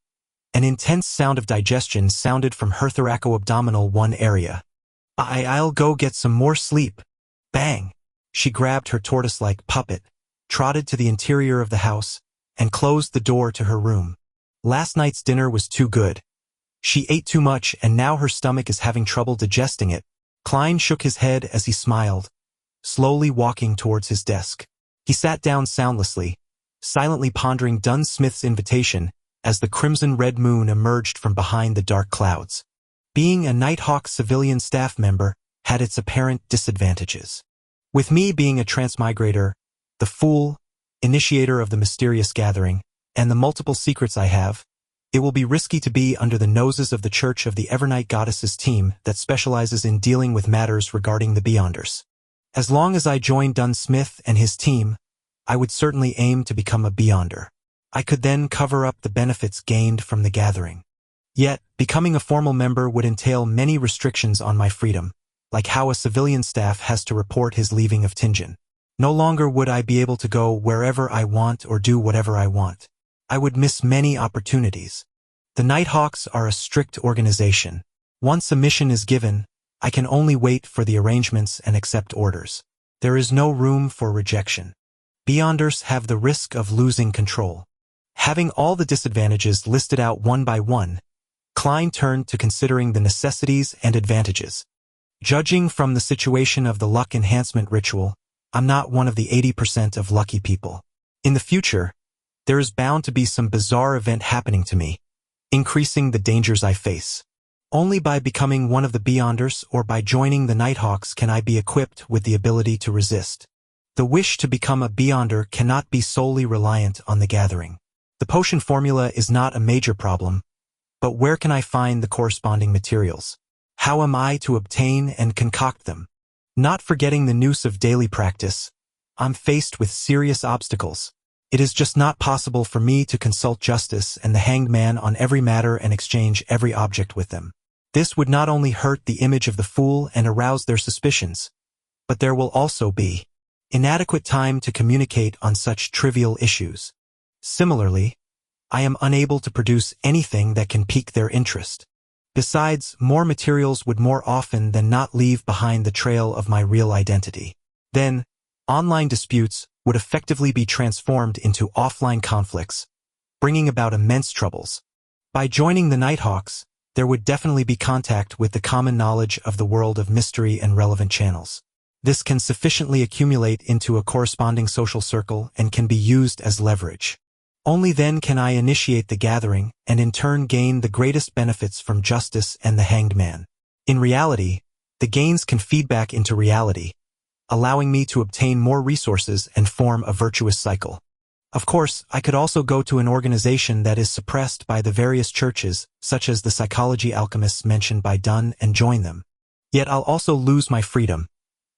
an intense sound of digestion sounded from her thoraco-abdominal one area. I'll go get some more sleep." Bang! She grabbed her tortoise-like puppet, trotted to the interior of the house, and closed the door to her room. Last night's dinner was too good. She ate too much and now her stomach is having trouble digesting it. Klein shook his head as he smiled, slowly walking towards his desk. He sat down soundlessly, silently pondering Dunn Smith's invitation as the crimson-red moon emerged from behind the dark clouds. Being a Nighthawk civilian staff member had its apparent disadvantages. With me being a transmigrator, the fool, initiator of the mysterious gathering, and the multiple secrets I have, it will be risky to be under the noses of the Church of the Evernight Goddesses team that specializes in dealing with matters regarding the Beyonders. As long as I joined Dunn Smith and his team, I would certainly aim to become a Beyonder. I could then cover up the benefits gained from the gathering. Yet, becoming a formal member would entail many restrictions on my freedom, like how a civilian staff has to report his leaving of Tingen. No longer would I be able to go wherever I want or do whatever I want. I would miss many opportunities. The Nighthawks are a strict organization. Once a mission is given, I can only wait for the arrangements and accept orders. There is no room for rejection. Beyonders have the risk of losing control. Having all the disadvantages listed out one by one, Klein turned to considering the necessities and advantages. Judging from the situation of the luck enhancement ritual, I'm not one of the 80% of lucky people. In the future, there is bound to be some bizarre event happening to me, increasing the dangers I face. Only by becoming one of the Beyonders or by joining the Nighthawks can I be equipped with the ability to resist. The wish to become a Beyonder cannot be solely reliant on the gathering. The potion formula is not a major problem, but where can I find the corresponding materials? How am I to obtain and concoct them? Not forgetting the noose of daily practice, I'm faced with serious obstacles. It is just not possible for me to consult justice and the hanged man on every matter and exchange every object with them. This would not only hurt the image of the fool and arouse their suspicions, but there will also be inadequate time to communicate on such trivial issues. Similarly, I am unable to produce anything that can pique their interest. Besides, more materials would more often than not leave behind the trail of my real identity. Then, online disputes would effectively be transformed into offline conflicts, bringing about immense troubles. By joining the Nighthawks, there would definitely be contact with the common knowledge of the world of mystery and relevant channels. This can sufficiently accumulate into a corresponding social circle and can be used as leverage. Only then can I initiate the gathering and in turn gain the greatest benefits from justice and the hanged man. In reality, the gains can feed back into reality, allowing me to obtain more resources and form a virtuous cycle. Of course, I could also go to an organization that is suppressed by the various churches, such as the psychology alchemists mentioned by Dunn, and join them. Yet I'll also lose my freedom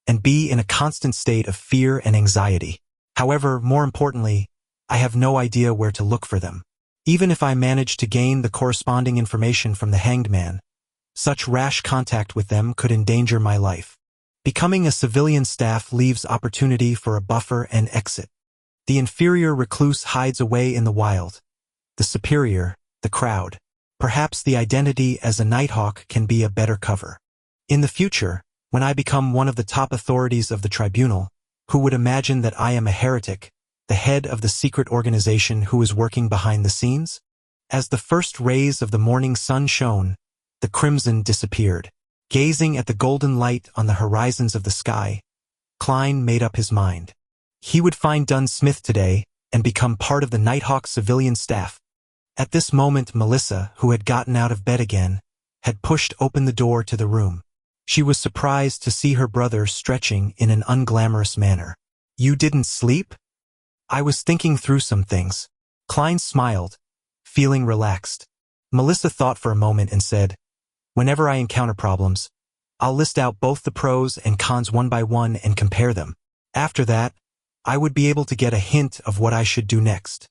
and be in a constant state of fear and anxiety. However, more importantly, I have no idea where to look for them. Even if I manage to gain the corresponding information from the hanged man, Such rash contact with them could endanger my life. Becoming a civilian staff leaves opportunity for a buffer and exit. The inferior recluse hides away in the wild. The superior, the crowd. Perhaps the identity as a Nighthawk can be a better cover. In the future, when I become one of the top authorities of the tribunal, who would imagine that I am a heretic, the head of the secret organization who is working behind the scenes? As the first rays of the morning sun shone, the crimson disappeared. Gazing at the golden light on the horizons of the sky, Klein made up his mind. He would find Dunn Smith today and become part of the Nighthawk civilian staff. At this moment, Melissa, who had gotten out of bed again, had pushed open the door to the room. She was surprised to see her brother stretching in an unglamorous manner. "You didn't sleep?" "I was thinking through some things." Klein smiled, feeling relaxed. Melissa thought for a moment and said, "Whenever I encounter problems, I'll list out both the pros and cons one by one and compare them. After that, I would be able to get a hint of what I should do next."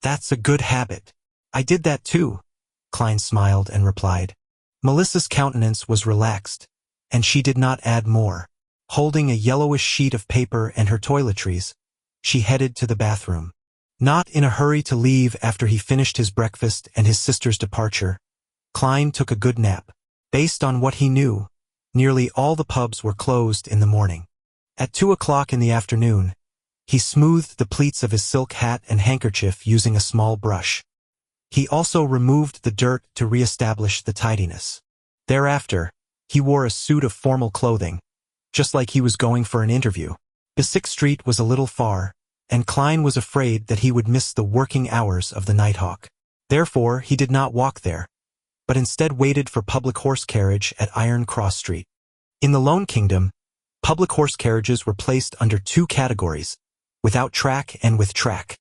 "That's a good habit." "I did that too," Klein smiled and replied. Melissa's countenance was relaxed, and she did not add more. Holding a yellowish sheet of paper and her toiletries, she headed to the bathroom. Not in a hurry to leave after he finished his breakfast and his sister's departure, Klein took a good nap. Based on what he knew, nearly all the pubs were closed in the morning. At 2 o'clock in the afternoon, he smoothed the pleats of his silk hat and handkerchief using a small brush. He also removed the dirt to re-establish the tidiness. Thereafter, he wore a suit of formal clothing, just like he was going for an interview. Basic Street was a little far, and Klein was afraid that he would miss the working hours of the Nighthawk. Therefore, he did not walk there, but instead waited for public horse carriage at Iron Cross Street. In the Lone Kingdom, public horse carriages were placed under 2 categories, without track and with track.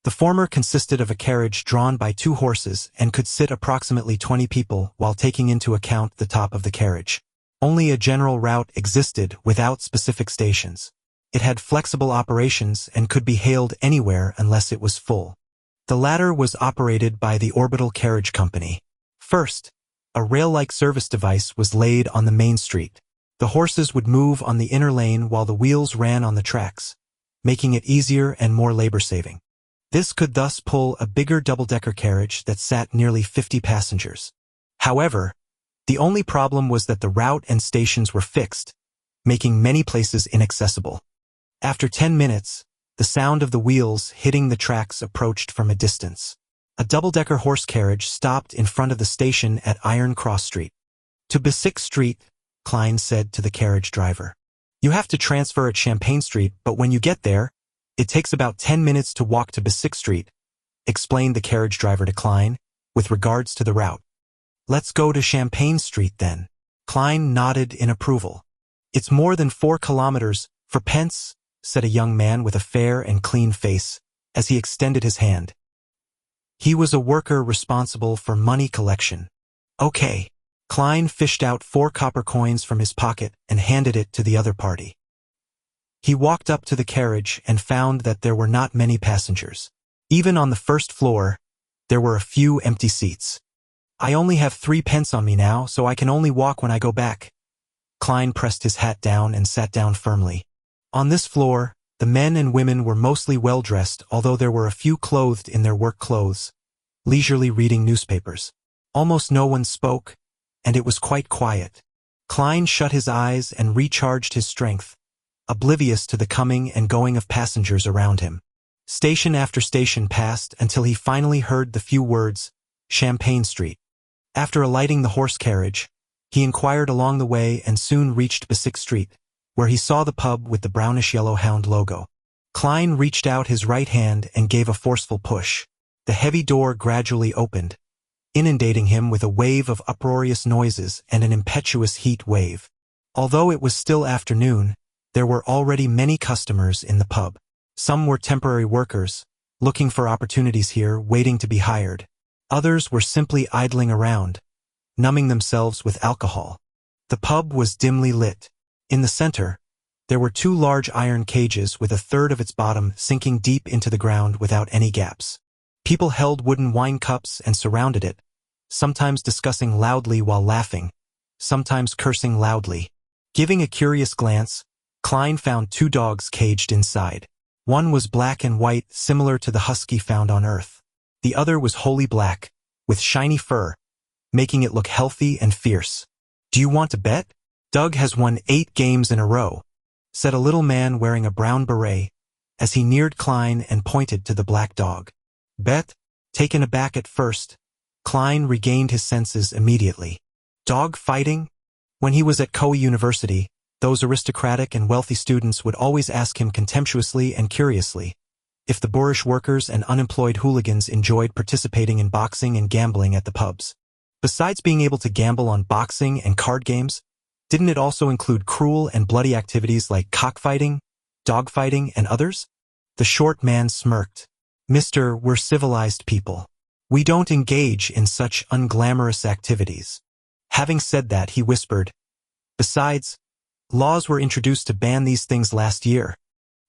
The former consisted of a carriage drawn by 2 horses and could sit approximately 20 people while taking into account the top of the carriage. Only a general route existed without specific stations. It had flexible operations and could be hailed anywhere unless it was full. The latter was operated by the Orbital Carriage Company. First, a rail-like service device was laid on the main street. The horses would move on the inner lane while the wheels ran on the tracks, making it easier and more labor-saving. This could thus pull a bigger double-decker carriage that sat nearly 50 passengers. However, the only problem was that the route and stations were fixed, making many places inaccessible. After 10 minutes, the sound of the wheels hitting the tracks approached from a distance. A double-decker horse carriage stopped in front of the station at Iron Cross Street. "To Basic Street," Klein said to the carriage driver. "You have to transfer at Champagne Street, but when you get there, it takes about 10 minutes to walk to Basic Street," explained the carriage driver to Klein, with regards to the route. "Let's go to Champagne Street then." Klein nodded in approval. "It's more than 4 kilometers, for pence," said a young man with a fair and clean face, as he extended his hand. He was a worker responsible for money collection. "Okay." Klein fished out 4 copper coins from his pocket and handed it to the other party. He walked up to the carriage and found that there were not many passengers. Even on the first floor, there were a few empty seats. "I only have 3 pence on me now, so I can only walk when I go back." Klein pressed his hat down and sat down firmly. On this floor, the men and women were mostly well-dressed, although there were a few clothed in their work clothes, leisurely reading newspapers. Almost no one spoke, and it was quite quiet. Klein shut his eyes and recharged his strength, oblivious to the coming and going of passengers around him. Station after station passed until he finally heard the few words, "Champagne Street." After alighting the horse carriage, he inquired along the way and soon reached Basic Street, where he saw the pub with the brownish-yellow hound logo. Klein reached out his right hand and gave a forceful push. The heavy door gradually opened, inundating him with a wave of uproarious noises and an impetuous heat wave. Although it was still afternoon, there were already many customers in the pub. Some were temporary workers, looking for opportunities here, waiting to be hired. Others were simply idling around, numbing themselves with alcohol. The pub was dimly lit. In the center, there were 2 large iron cages with a third of its bottom sinking deep into the ground without any gaps. People held wooden wine cups and surrounded it, sometimes discussing loudly while laughing, sometimes cursing loudly. Giving a curious glance, Klein found 2 dogs caged inside. One was black and white, similar to the husky found on Earth. The other was wholly black, with shiny fur, making it look healthy and fierce. "Do you want to bet?" "Doug has won 8 games in a row," said a little man wearing a brown beret, as he neared Klein and pointed to the black dog. "Bet?" Taken aback at first, Klein regained his senses immediately. Dog fighting? When he was at Koei University, those aristocratic and wealthy students would always ask him contemptuously and curiously if the boorish workers and unemployed hooligans enjoyed participating in boxing and gambling at the pubs. Besides being able to gamble on boxing and card games, didn't it also include cruel and bloody activities like cockfighting, dogfighting, and others? The short man smirked. "Mister, we're civilized people. We don't engage in such unglamorous activities." Having said that, he whispered, "Besides, laws were introduced to ban these things last year."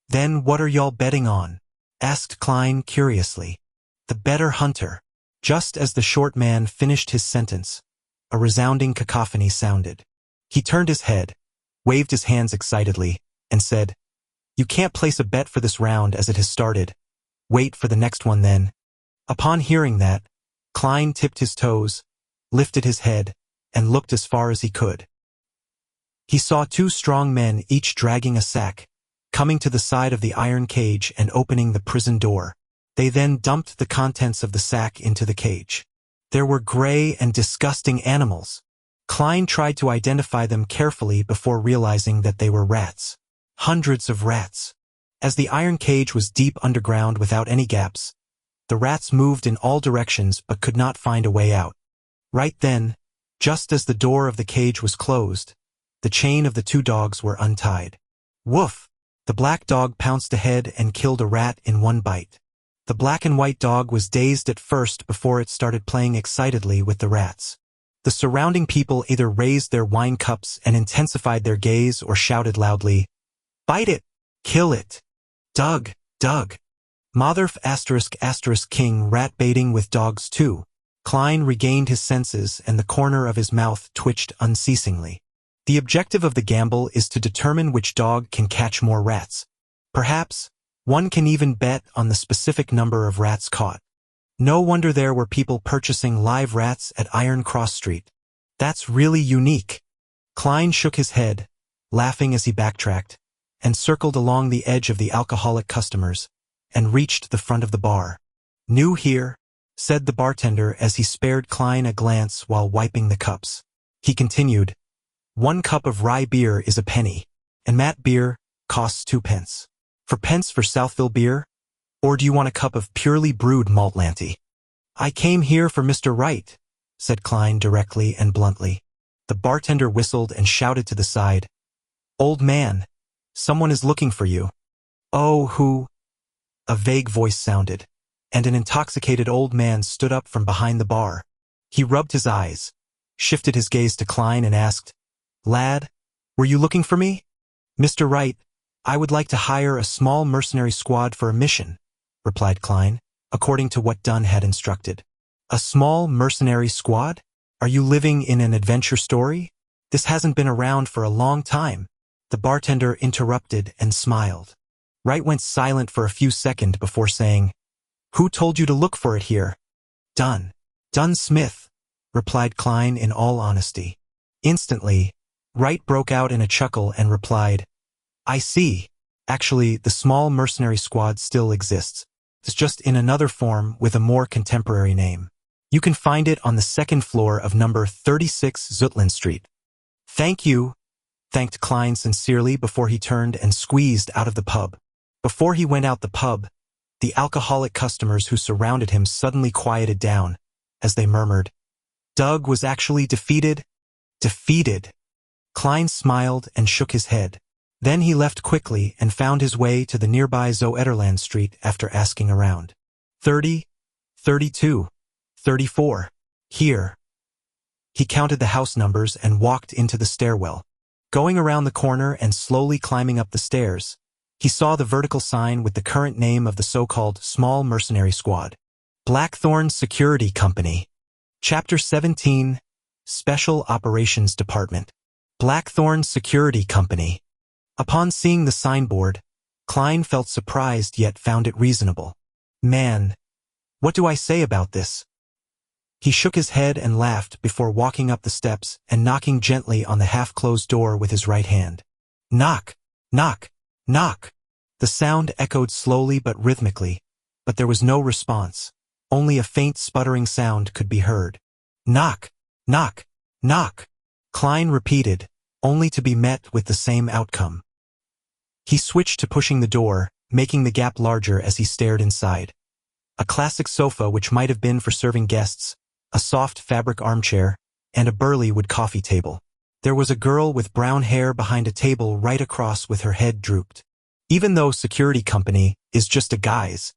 "Then what are y'all betting on?" asked Klein curiously. "The better hunter." Just as the short man finished his sentence, a resounding cacophony sounded. He turned his head, waved his hands excitedly, and said, "You can't place a bet for this round as it has started. Wait for the next one then." Upon hearing that, Klein tipped his toes, lifted his head, and looked as far as he could. He saw 2 strong men, each dragging a sack, coming to the side of the iron cage and opening the prison door. They then dumped the contents of the sack into the cage. There were gray and disgusting animals. Klein tried to identify them carefully before realizing that they were rats. Hundreds of rats. As the iron cage was deep underground without any gaps, the rats moved in all directions but could not find a way out. Right then, just as the door of the cage was closed, the chain of the 2 dogs were untied. Woof! The black dog pounced ahead and killed a rat in one bite. The black and white dog was dazed at first before it started playing excitedly with the rats. The surrounding people either raised their wine cups and intensified their gaze or shouted loudly, "Bite it! Kill it! Doug! Doug!" Motherf *** king rat baiting with dogs too. Klein regained his senses and the corner of his mouth twitched unceasingly. The objective of the gamble is to determine which dog can catch more rats. Perhaps, one can even bet on the specific number of rats caught. No wonder there were people purchasing live rats at Iron Cross Street. That's really unique. Klein shook his head, laughing as he backtracked, and circled along the edge of the alcoholic customers, and reached the front of the bar. "New here?" said the bartender as he spared Klein a glance while wiping the cups. He continued, "1 cup of rye beer is a penny, and Matt beer costs 2 pence. For pence for Southville beer? Or do you want a cup of purely brewed malt lanty?" "I came here for Mr. Wright," said Klein directly and bluntly. The bartender whistled and shouted to the side, "Old man, someone is looking for you." "Oh, who?" A vague voice sounded, and an intoxicated old man stood up from behind the bar. He rubbed his eyes, shifted his gaze to Klein and asked, "Lad, were you looking for me?" "Mr. Wright, I would like to hire a small mercenary squad for a mission," replied Klein, according to what Dunn had instructed. "A small mercenary squad? Are you living in an adventure story? This hasn't been around for a long time." The bartender interrupted and smiled. Wright went silent for a few seconds before saying, "Who told you to look for it here?" "Dunn Smith," replied Klein in all honesty. Instantly, Wright broke out in a chuckle and replied, "I see. Actually, the small mercenary squad still exists. It's just in another form with a more contemporary name. You can find it on the 2nd floor of number 36 Zutland Street." "Thank you," thanked Klein sincerely before he turned and squeezed out of the pub. Before he went out the pub, the alcoholic customers who surrounded him suddenly quieted down as they murmured, "Doug was actually defeated?" "Defeated." Klein smiled and shook his head. Then he left quickly and found his way to the nearby Zoeterland Street after asking around. 30, 32, 34. Here. He counted the house numbers and walked into the stairwell. Going around the corner and slowly climbing up the stairs, he saw the vertical sign with the current name of the so-called Small Mercenary Squad. Blackthorn Security Company. Chapter 17. Special Operations Department. Blackthorn Security Company. Upon seeing the signboard, Klein felt surprised yet found it reasonable. Man, what do I say about this? He shook his head and laughed before walking up the steps and knocking gently on the half-closed door with his right hand. Knock, knock, knock. The sound echoed slowly but rhythmically, but there was no response. Only a faint sputtering sound could be heard. Knock, knock, knock. Klein repeated, only to be met with the same outcome. He switched to pushing the door, making the gap larger as he stared inside. A classic sofa which might have been for serving guests, a soft fabric armchair, and a burly wood coffee table. There was a girl with brown hair behind a table right across with her head drooped. Even though security company is just a guise,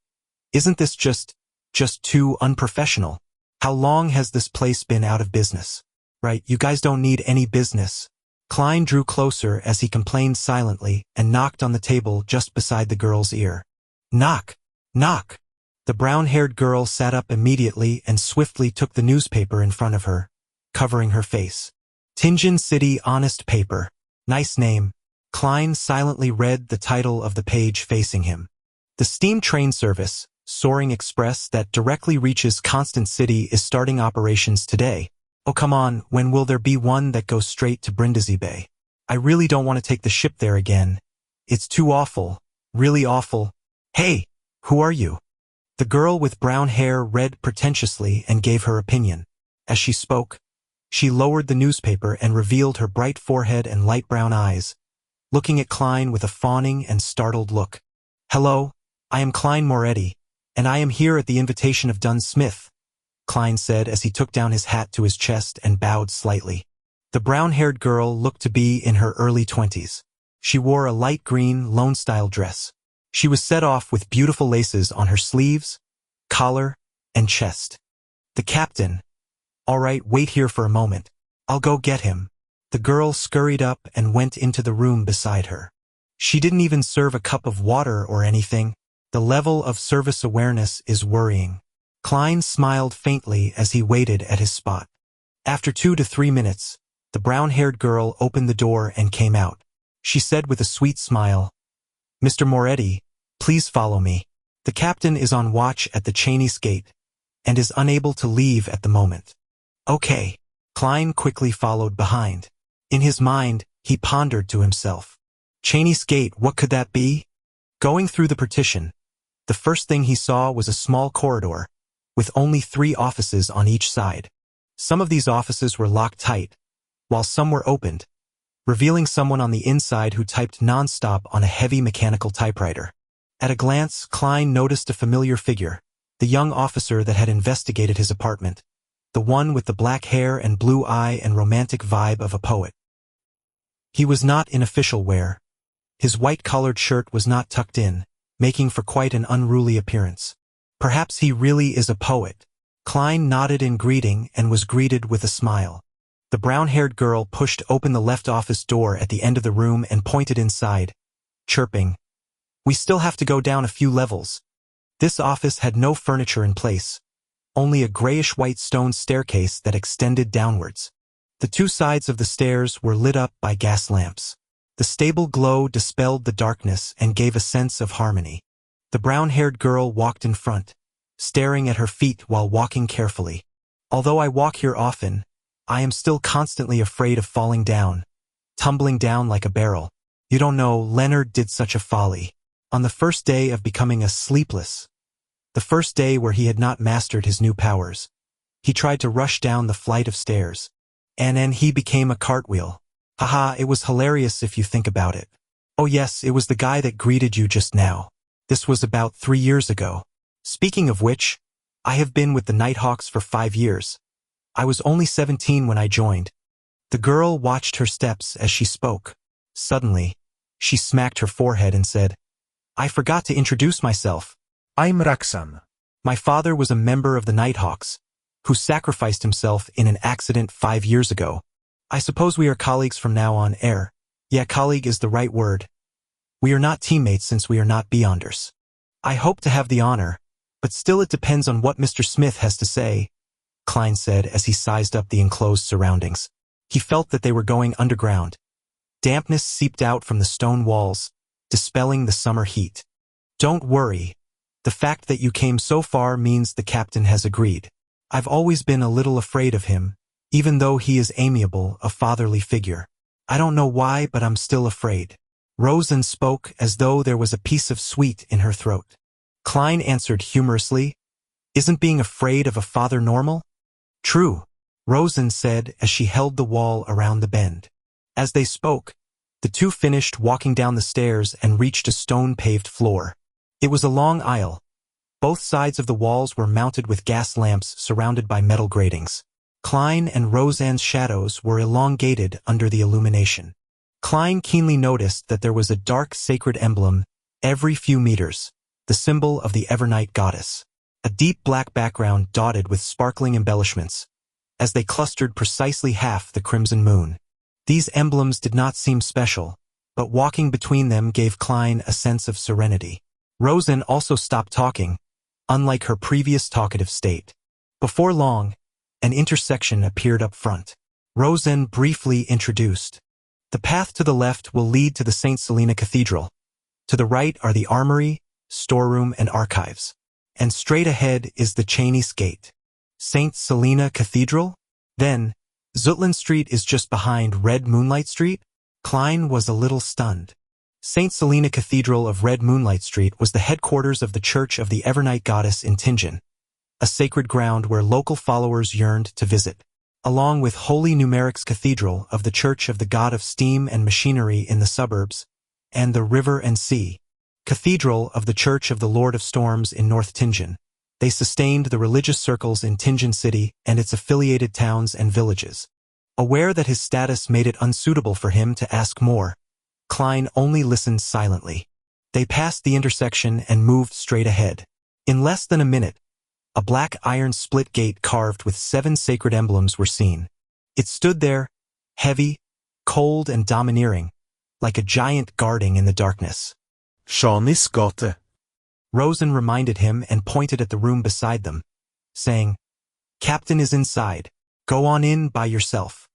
isn't this just too unprofessional? How long has this place been out of business? Right, you guys don't need any business. Klein drew closer as he complained silently and knocked on the table just beside the girl's ear. Knock, knock. The brown-haired girl sat up immediately and swiftly took the newspaper in front of her, covering her face. Tianjin City Honest Paper. Nice name. Klein silently read the title of the page facing him. The steam train service, Soaring Express, that directly reaches Constant City is starting operations today. Oh come on, when will there be one that goes straight to Brindisi Bay? I really don't want to take the ship there again. It's too awful, really awful. Hey, who are you? The girl with brown hair read pretentiously and gave her opinion. As she spoke, she lowered the newspaper and revealed her bright forehead and light brown eyes, looking at Klein with a fawning and startled look. Hello, I am Klein Moretti, and I am here at the invitation of Dunn Smith, Klein said as he took down his hat to his chest and bowed slightly. The brown-haired girl looked to be in her early 20s. She wore a light green, Lone-style dress. She was set off with beautiful laces on her sleeves, collar, and chest. The captain. All right, wait here for a moment. I'll go get him. The girl scurried up and went into the room beside her. She didn't even serve a cup of water or anything. The level of service awareness is worrying. Klein smiled faintly as he waited at his spot. After 2 to 3 minutes, the brown-haired girl opened the door and came out. She said with a sweet smile, Mr. Moretti, please follow me. The captain is on watch at the Chinese gate and is unable to leave at the moment. Okay. Klein quickly followed behind. In his mind, he pondered to himself. Chinese gate, what could that be? Going through the partition, the first thing he saw was a small corridor with only 3 offices on each side. Some of these offices were locked tight, while some were opened, revealing someone on the inside who typed non-stop on a heavy mechanical typewriter. At a glance, Klein noticed a familiar figure, the young officer that had investigated his apartment, the one with the black hair and blue eye and romantic vibe of a poet. He was not in official wear. His white-collared shirt was not tucked in, making for quite an unruly appearance. Perhaps he really is a poet. Klein nodded in greeting and was greeted with a smile. The brown-haired girl pushed open the left office door at the end of the room and pointed inside, chirping, We still have to go down a few levels. This office had no furniture in place, only a grayish-white stone staircase that extended downwards. The 2 sides of the stairs were lit up by gas lamps. The stable glow dispelled the darkness and gave a sense of harmony. The brown-haired girl walked in front, staring at her feet while walking carefully. Although I walk here often, I am still constantly afraid of falling down, tumbling down like a barrel. You don't know, Leonard did such a folly. On the first day of becoming a sleepless, the first day where he had not mastered his new powers, he tried to rush down the flight of stairs. And then he became a cartwheel. Haha, it was hilarious if you think about it. Oh yes, it was the guy that greeted you just now. This was about 3 years ago. Speaking of which, I have been with the Nighthawks for 5 years. I was only 17 when I joined. The girl watched her steps as she spoke. Suddenly, she smacked her forehead and said, I forgot to introduce myself. I'm Raksan. My father was a member of the Nighthawks, who sacrificed himself in an accident 5 years ago. I suppose we are colleagues from now on, air. Yeah, colleague is the right word. We are not teammates since we are not Beyonders. I hope to have the honor, but still it depends on what Mr. Smith has to say. Klein said as he sized up the enclosed surroundings. He felt that they were going underground. Dampness seeped out from the stone walls, dispelling the summer heat. Don't worry. The fact that you came so far means the captain has agreed. I've always been a little afraid of him, even though he is amiable, a fatherly figure. I don't know why, but I'm still afraid. Rosen spoke as though there was a piece of sweet in her throat. Klein answered humorously, "Isn't being afraid of a father normal?" "True," Rosen said as she held the wall around the bend. As they spoke, the two finished walking down the stairs and reached a stone-paved floor. It was a long aisle. Both sides of the walls were mounted with gas lamps surrounded by metal gratings. Klein and Roseanne's shadows were elongated under the illumination. Klein keenly noticed that there was a dark sacred emblem every few meters, the symbol of the Evernight goddess. A deep black background dotted with sparkling embellishments, as they clustered precisely half the crimson moon. These emblems did not seem special, but walking between them gave Klein a sense of serenity. Rosen also stopped talking, unlike her previous talkative state. Before long, an intersection appeared up front. Rosen briefly introduced. The path to the left will lead to the St. Selena Cathedral. To the right are the armory, storeroom, and archives. And straight ahead is the Chinese Gate. St. Selena Cathedral? Then, Zutland Street is just behind Red Moonlight Street? Klein was a little stunned. St. Selena Cathedral of Red Moonlight Street was the headquarters of the Church of the Evernight Goddess in Tingen, a sacred ground where local followers yearned to visit, along with Holy Numeric's Cathedral of the Church of the God of Steam and Machinery in the suburbs, and the River and Sea Cathedral of the Church of the Lord of Storms in North Tingen. They sustained the religious circles in Tingen City and its affiliated towns and villages. Aware that his status made it unsuitable for him to ask more, Klein only listened silently. They passed the intersection and moved straight ahead. In less than a minute, a black iron split gate carved with 7 sacred emblems were seen. It stood there, heavy, cold, and domineering, like a giant guarding in the darkness. Schaunis Gotte. Rosen reminded him and pointed at the room beside them, saying, "Captain is inside. Go on in by yourself."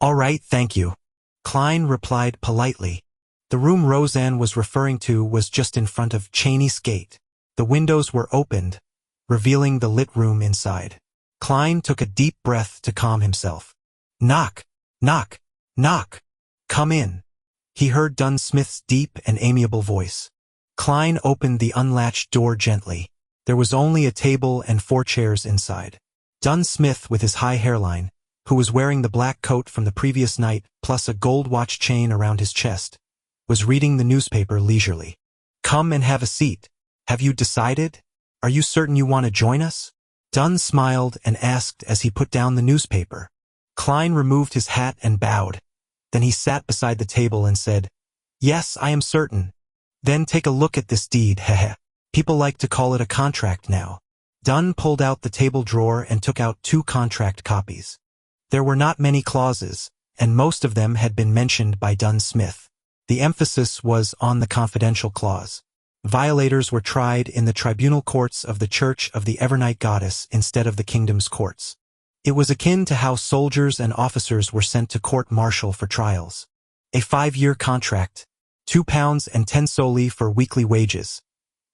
"All right, thank you," Klein replied politely. The room Roseanne was referring to was just in front of Chinese Gate. The windows were opened, revealing the lit room inside. Klein took a deep breath to calm himself. "Knock, knock, knock. Come in," he heard Dunn Smith's deep and amiable voice. Klein opened the unlatched door gently. There was only a table and 4 chairs inside. Dunn Smith, with his high hairline, who was wearing the black coat from the previous night plus a gold watch chain around his chest, was reading the newspaper leisurely. "Come and have a seat. Have you decided? Are you certain you want to join us?" Dunn smiled and asked as he put down the newspaper. Klein removed his hat and bowed. Then he sat beside the table and said, "Yes, I am certain." "Then take a look at this deed, heh. People like to call it a contract now." Dunn pulled out the table drawer and took out 2 contract copies. There were not many clauses, and most of them had been mentioned by Dunn Smith. The emphasis was on the confidential clause. Violators were tried in the tribunal courts of the Church of the Evernight Goddess instead of the kingdom's courts. It was akin to how soldiers and officers were sent to court-martial for trials. A 5-year contract, £2 and 10 soldi for weekly wages,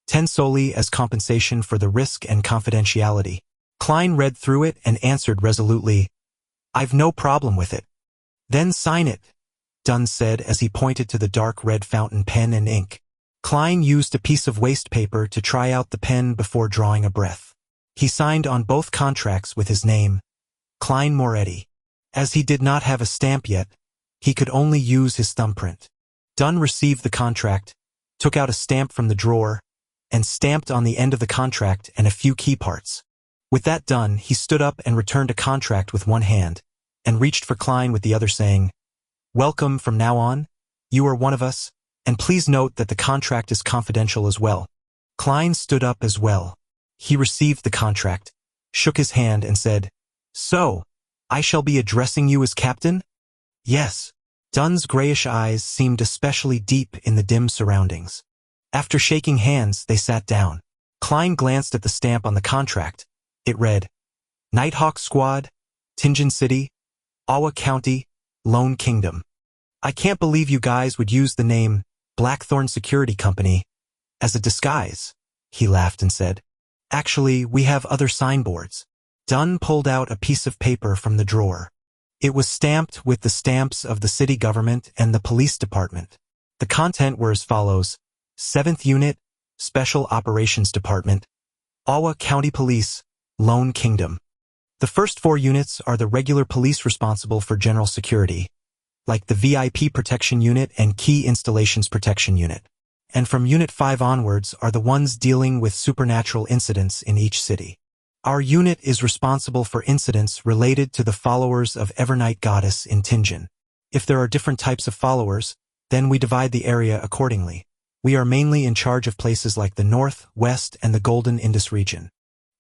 10 soldi as compensation for the risk and confidentiality. Klein read through it and answered resolutely, "I've no problem with it." "Then sign it," Dunn said as he pointed to the dark red fountain pen and ink. Klein used a piece of waste paper to try out the pen before drawing a breath. He signed on both contracts with his name, Klein Moretti. As he did not have a stamp yet, he could only use his thumbprint. Dunn received the contract, took out a stamp from the drawer, and stamped on the end of the contract and a few key parts. With that done, he stood up and returned a contract with one hand, and reached for Klein with the other, saying, "Welcome from now on. You are one of us, and please note that the contract is confidential as well." Klein stood up as well. He received the contract, shook his hand, and said, "So, I shall be addressing you as captain?" "Yes." Dunn's grayish eyes seemed especially deep in the dim surroundings. After shaking hands, they sat down. Klein glanced at the stamp on the contract. It read, Nighthawk Squad, Tinjin City, Awa County, Lone Kingdom. I can't believe you guys would use the name Blackthorn Security Company as a disguise, he laughed and said. Actually, we have other signboards. Dunn pulled out a piece of paper from the drawer. It was stamped with the stamps of the city government and the police department. The content were as follows: 7th Unit, Special Operations Department, Awa County Police, Lone Kingdom. The first 4 units are the regular police responsible for general security, like the VIP Protection Unit and Key Installations Protection Unit. And from Unit 5 onwards are the ones dealing with supernatural incidents in each city. Our unit is responsible for incidents related to the followers of Evernight Goddess in Tinjin. If there are different types of followers, then we divide the area accordingly. We are mainly in charge of places like the North, West, and the Golden Indus region.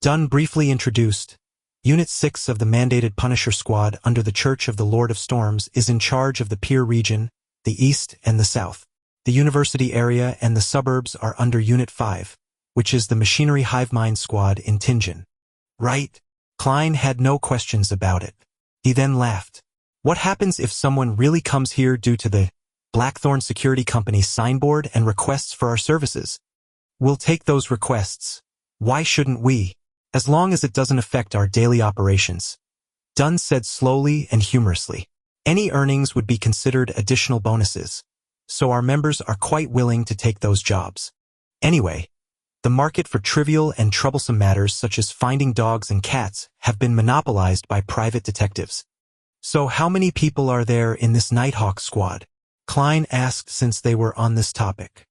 Dunn briefly introduced. Unit 6 of the mandated Punisher Squad under the Church of the Lord of Storms is in charge of the Pier region, the East and the South. The university area and the suburbs are under Unit 5, which is the Machinery Hive Mind Squad in Tinjin. Right? Klein had no questions about it. He then laughed. What happens if someone really comes here due to the Blackthorn Security Company signboard and requests for our services? We'll take those requests. Why shouldn't we? As long as it doesn't affect our daily operations. Dunn said slowly and humorously. Any earnings would be considered additional bonuses, so our members are quite willing to take those jobs. Anyway, the market for trivial and troublesome matters such as finding dogs and cats have been monopolized by private detectives. So how many people are there in this Nighthawk Squad? Klein asked since they were on this topic.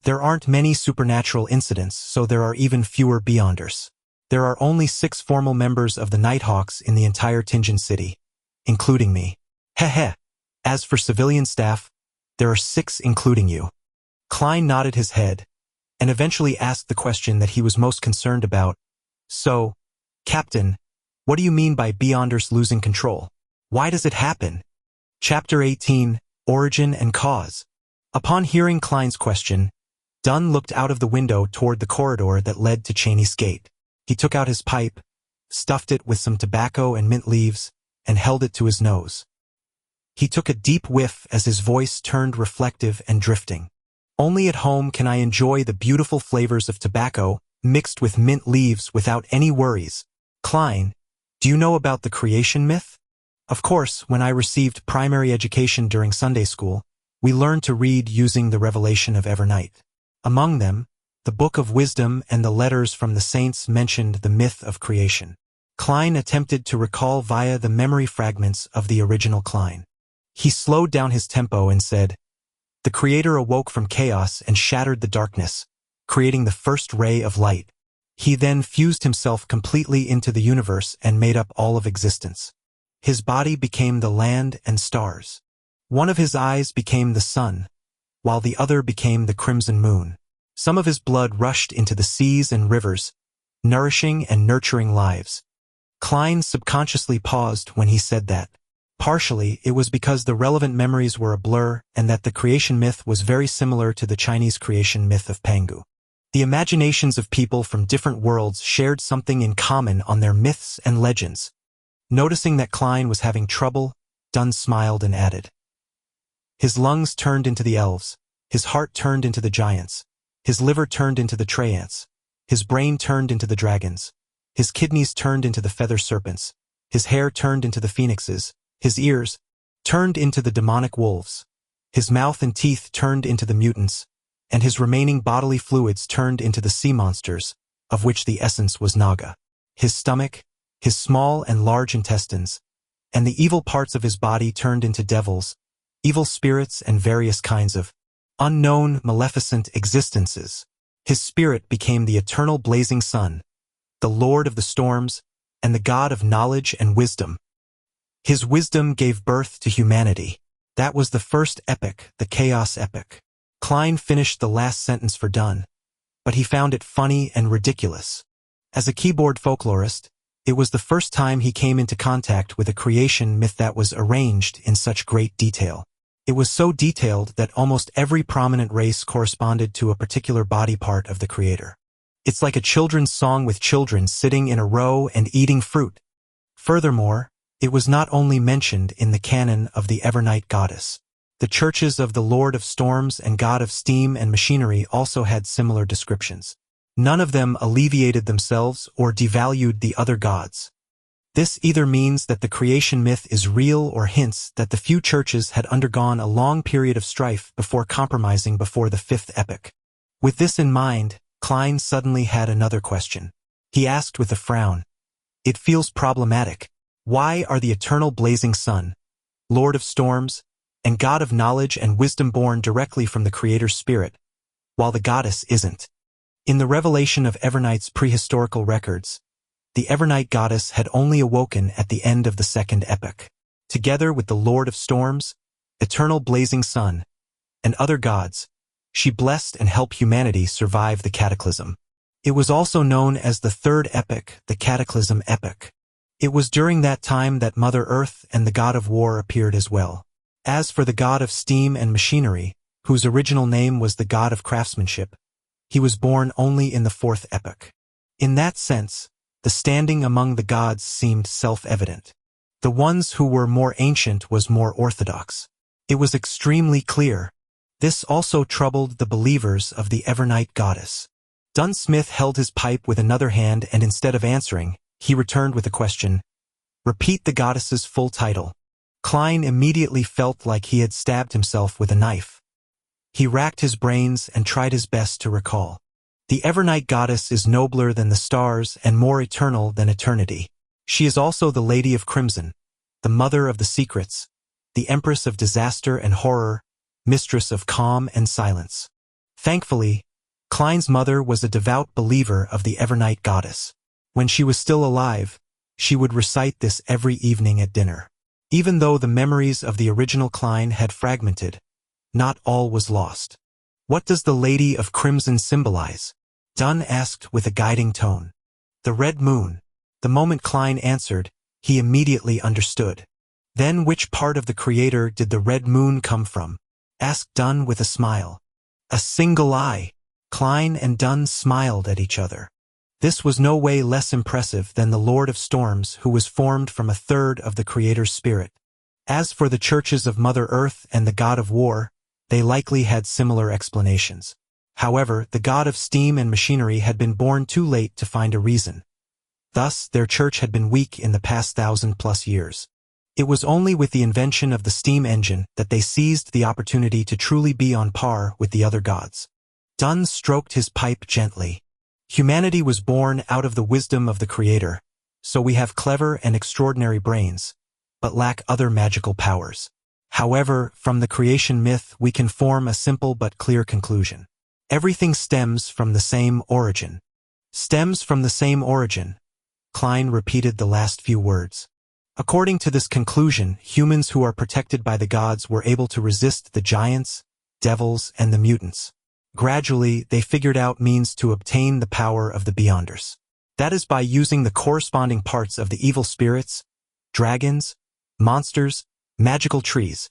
There aren't many supernatural incidents, so there are even fewer Beyonders. There are only 6 formal members of the Nighthawks in the entire Tinjin City, including me. Heh. As for civilian staff, there are 6 including you. Klein nodded his head, and eventually asked the question that he was most concerned about. So, Captain, what do you mean by Beyonders losing control? Why does it happen? Chapter 18, Origin and Cause. Upon hearing Klein's question, Dunn looked out of the window toward the corridor that led to Cheney's gate. He took out his pipe, stuffed it with some tobacco and mint leaves, and held it to his nose. He took a deep whiff as his voice turned reflective and drifting. Only at home can I enjoy the beautiful flavors of tobacco mixed with mint leaves without any worries. Klein, do you know about the creation myth? Of course, when I received primary education during Sunday school, we learned to read using the revelation of Evernight. Among them, the Book of Wisdom and the letters from the saints mentioned the myth of creation. Klein attempted to recall via the memory fragments of the original Klein. He slowed down his tempo and said, the Creator awoke from chaos and shattered the darkness, creating the first ray of light. He then fused himself completely into the universe and made up all of existence. His body became the land and stars. One of his eyes became the sun, while the other became the crimson moon. Some of his blood rushed into the seas and rivers, nourishing and nurturing lives. Klein subconsciously paused when he said that. Partially, it was because the relevant memories were a blur and that the creation myth was very similar to the Chinese creation myth of Pangu. The imaginations of people from different worlds shared something in common on their myths and legends. Noticing that Klein was having trouble, Dunn smiled and added. His lungs turned into the elves, his heart turned into the giants, his liver turned into the Traiants, his brain turned into the dragons, his kidneys turned into the feather serpents, his hair turned into the phoenixes, his ears turned into the demonic wolves, his mouth and teeth turned into the mutants, and his remaining bodily fluids turned into the sea monsters, of which the essence was Naga. His stomach, his small and large intestines, and the evil parts of his body turned into devils, evil spirits and various kinds of unknown, maleficent existences. His spirit became the eternal blazing sun, the Lord of the storms, and the God of knowledge and wisdom. His wisdom gave birth to humanity. That was the first epic, the Chaos Epic. Klein finished the last sentence for Dunn, but he found it funny and ridiculous. As a keyboard folklorist, it was the first time he came into contact with a creation myth that was arranged in such great detail. It was so detailed that almost every prominent race corresponded to a particular body part of the creator. It's like a children's song with children sitting in a row and eating fruit. Furthermore, it was not only mentioned in the canon of the Evernight goddess. The churches of the Lord of Storms and God of Steam and Machinery also had similar descriptions. None of them alleviated themselves or devalued the other gods. This either means that the creation myth is real or hints that the few churches had undergone a long period of strife before compromising before the fifth epoch. With this in mind, Klein suddenly had another question. He asked with a frown. It feels problematic. Why are the eternal blazing sun, Lord of Storms, and God of knowledge and wisdom born directly from the Creator's spirit, while the goddess isn't? In the revelation of Evernight's prehistorical records, the Evernight goddess had only awoken at the end of the second epoch. Together with the Lord of Storms, eternal blazing sun, and other gods, she blessed and helped humanity survive the cataclysm. It was also known as the third epoch, the Cataclysm epoch. It was during that time that Mother Earth and the God of War appeared as well. As for the God of Steam and Machinery, whose original name was the God of Craftsmanship, he was born only in the fourth epoch. In that sense, the standing among the gods seemed self-evident. The ones who were more ancient was more orthodox. It was extremely clear. This also troubled the believers of the Evernight goddess. Dunn Smith held his pipe with another hand and instead of answering, he returned with a question. Repeat the goddess's full title. Klein immediately felt like he had stabbed himself with a knife. He racked his brains and tried his best to recall. The Evernight goddess is nobler than the stars and more eternal than eternity. She is also the Lady of Crimson, the Mother of the Secrets, the Empress of Disaster and Horror, Mistress of Calm and Silence. Thankfully, Klein's mother was a devout believer of the Evernight goddess. When she was still alive, she would recite this every evening at dinner. Even though the memories of the original Klein had fragmented, not all was lost. What does the Lady of Crimson symbolize? Dunn asked with a guiding tone. The red moon. The moment Klein answered, he immediately understood. Then which part of the Creator did the red moon come from? Asked Dunn with a smile. A single eye. Klein and Dunn smiled at each other. This was no way less impressive than the Lord of Storms, who was formed from a third of the Creator's spirit. As for the churches of Mother Earth and the God of War, they likely had similar explanations. However, the God of Steam and Machinery had been born too late to find a reason. Thus, their church had been weak in the past 1,000+ years. It was only with the invention of the steam engine that they seized the opportunity to truly be on par with the other gods. Dunn stroked his pipe gently. Humanity was born out of the wisdom of the Creator, so we have clever and extraordinary brains, but lack other magical powers. However, from the creation myth we can form a simple but clear conclusion. Everything stems from the same origin. Stems from the same origin. Klein repeated the last few words. According to this conclusion, humans who are protected by the gods were able to resist the giants, devils, and the mutants. Gradually, they figured out means to obtain the power of the Beyonders. That is by using the corresponding parts of the evil spirits, dragons, monsters, magical trees,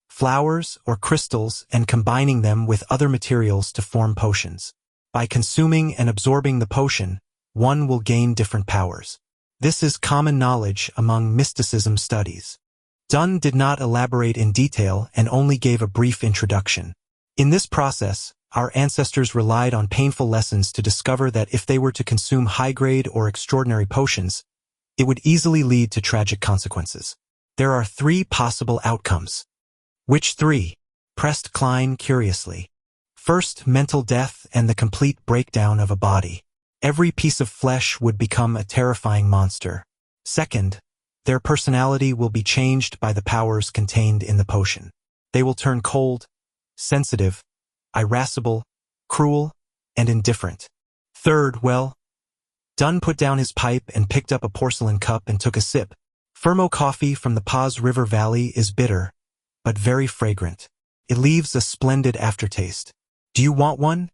flowers, or crystals and combining them with other materials to form potions. By consuming and absorbing the potion, one will gain different powers. This is common knowledge among mysticism studies. Dunn did not elaborate in detail and only gave a brief introduction. In this process, our ancestors relied on painful lessons to discover that if they were to consume high-grade or extraordinary potions, it would easily lead to tragic consequences. There are 3 possible outcomes. Which 3? Pressed Klein curiously. First, mental death and the complete breakdown of a body. Every piece of flesh would become a terrifying monster. Second, their personality will be changed by the powers contained in the potion. They will turn cold, sensitive, irascible, cruel, and indifferent. Third, well, Dunn put down his pipe and picked up a porcelain cup and took a sip. Fermo coffee from the Paz River Valley is bitter, but very fragrant. It leaves a splendid aftertaste. Do you want one?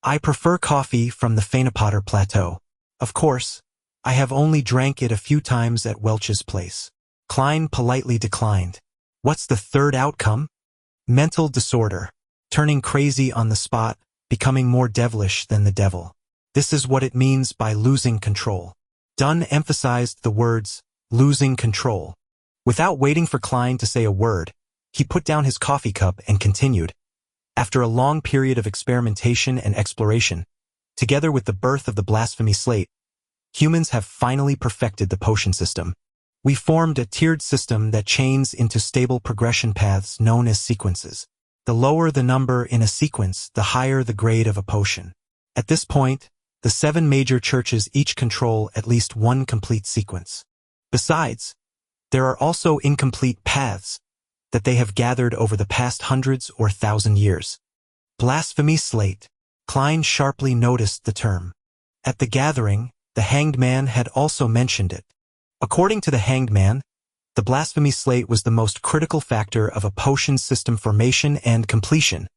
I prefer coffee from the Fainapotter Plateau. Of course, I have only drank it a few times at Welch's place. Klein politely declined. What's the third outcome? Mental disorder. Turning crazy on the spot, becoming more devilish than the devil. This is what it means by losing control. Dunn emphasized the words, losing control. Without waiting for Klein to say a word, he put down his coffee cup and continued. After a long period of experimentation and exploration, together with the birth of the blasphemy slate, humans have finally perfected the potion system. We formed a tiered system that chains into stable progression paths known as sequences. The lower the number in a sequence, the higher the grade of a potion. At this point, the 7 major churches each control at least one complete sequence. Besides, there are also incomplete paths that they have gathered over the past hundreds or 1,000 years. Blasphemy slate. Klein sharply noticed the term. At the gathering, the Hanged Man had also mentioned it. According to the Hanged Man, the blasphemy slate was the most critical factor of a potion system formation and completion.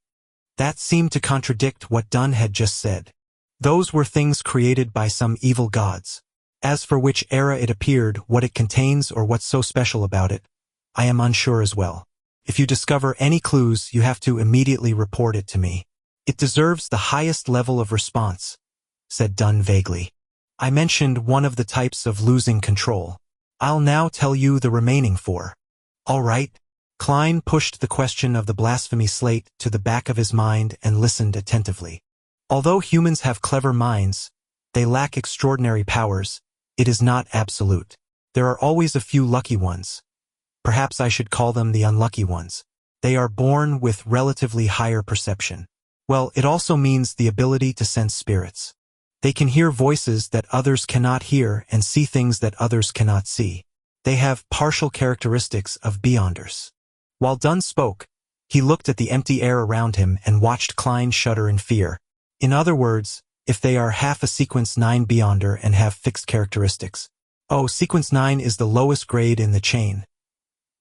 That seemed to contradict what Dunn had just said. Those were things created by some evil gods. As for which era it appeared, what it contains, or what's so special about it, I am unsure as well. If you discover any clues, you have to immediately report it to me. It deserves the highest level of response, said Dunn vaguely. I mentioned one of the types of losing control. I'll now tell you the remaining 4. All right. Klein pushed the question of the blasphemy slate to the back of his mind and listened attentively. Although humans have clever minds, they lack extraordinary powers. It is not absolute. There are always a few lucky ones. Perhaps I should call them the unlucky ones. They are born with relatively higher perception. Well, it also means the ability to sense spirits. They can hear voices that others cannot hear and see things that others cannot see. They have partial characteristics of Beyonders. While Dunn spoke, he looked at the empty air around him and watched Klein shudder in fear. In other words, if they are half a Sequence 9 Beyonder and have fixed characteristics. Oh, Sequence 9 is the lowest grade in the chain.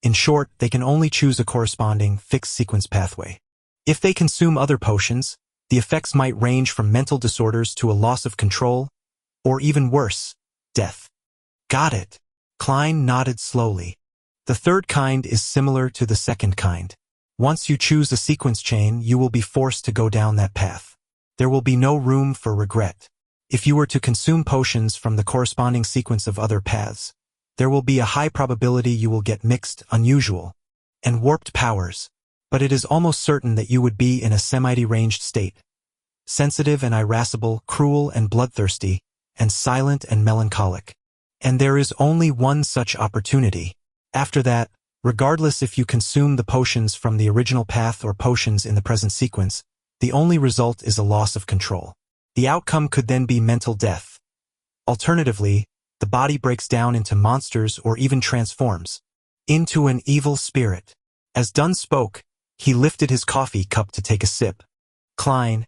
In short, they can only choose a corresponding fixed sequence pathway. If they consume other potions, the effects might range from mental disorders to a loss of control, or even worse, death. Got it. Klein nodded slowly. The third kind is similar to the second kind. Once you choose a sequence chain, you will be forced to go down that path. There will be no room for regret. If you were to consume potions from the corresponding sequence of other paths, there will be a high probability you will get mixed, unusual, and warped powers. But it is almost certain that you would be in a semi-deranged state. Sensitive and irascible, cruel and bloodthirsty, and silent and melancholic. And there is only one such opportunity. After that, regardless if you consume the potions from the original path or potions in the present sequence, the only result is a loss of control. The outcome could then be mental death. Alternatively, the body breaks down into monsters or even transforms into an evil spirit. As Dunn spoke, he lifted his coffee cup to take a sip. Klein,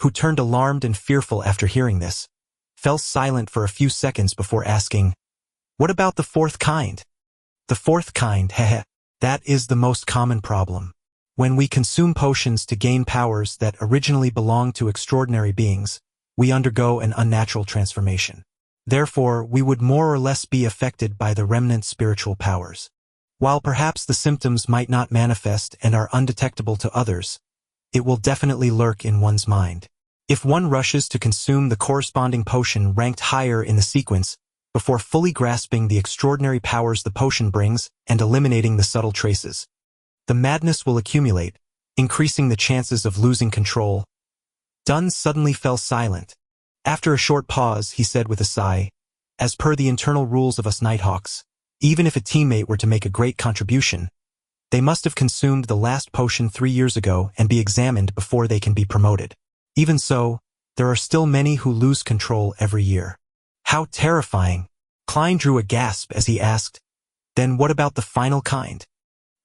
who turned alarmed and fearful after hearing this, fell silent for a few seconds before asking, "What about the fourth kind?" The fourth kind, heh. That is the most common problem. When we consume potions to gain powers that originally belonged to extraordinary beings, we undergo an unnatural transformation. Therefore, we would more or less be affected by the remnant spiritual powers. While perhaps the symptoms might not manifest and are undetectable to others, it will definitely lurk in one's mind. If one rushes to consume the corresponding potion ranked higher in the sequence, before fully grasping the extraordinary powers the potion brings and eliminating the subtle traces, the madness will accumulate, increasing the chances of losing control. Dunn suddenly fell silent. After a short pause, he said with a sigh, "As per the internal rules of us Nighthawks, even if a teammate were to make a great contribution, they must have consumed the last potion 3 years ago and be examined before they can be promoted. Even so, there are still many who lose control every year." How terrifying! Klein drew a gasp as he asked, "Then what about the final kind?"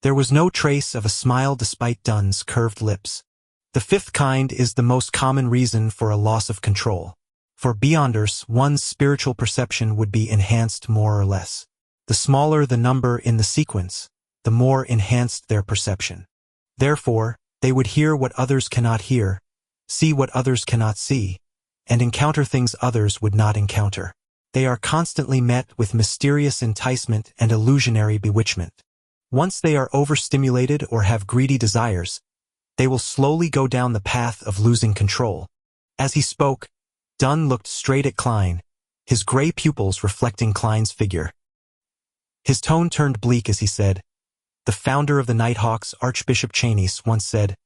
There was no trace of a smile despite Dunn's curved lips. The fifth kind is the most common reason for a loss of control. For Beyonders, one's spiritual perception would be enhanced more or less. The smaller the number in the sequence, the more enhanced their perception. Therefore, they would hear what others cannot hear, see what others cannot see, and encounter things others would not encounter. They are constantly met with mysterious enticement and illusionary bewitchment. Once they are overstimulated or have greedy desires, they will slowly go down the path of losing control. As he spoke, Dunn looked straight at Klein, his gray pupils reflecting Klein's figure. His tone turned bleak as he said, "The founder of the Nighthawks, Archbishop Chanis, once said,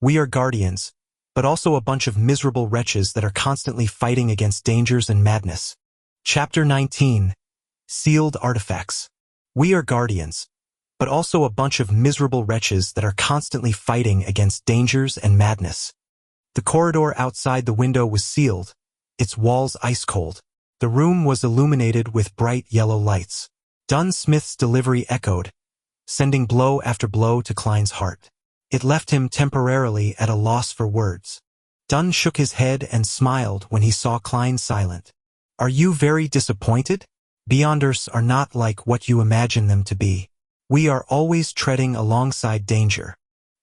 'We are guardians, but also a bunch of miserable wretches that are constantly fighting against dangers and madness.'" Chapter 19. Sealed Artifacts. We are guardians, but also a bunch of miserable wretches that are constantly fighting against dangers and madness. The corridor outside the window was sealed, its walls ice-cold. The room was illuminated with bright yellow lights. Dunn Smith's delivery echoed, sending blow after blow to Klein's heart. It left him temporarily at a loss for words. Dunn shook his head and smiled when he saw Klein silent. "Are you very disappointed? Beyonders are not like what you imagine them to be. We are always treading alongside danger.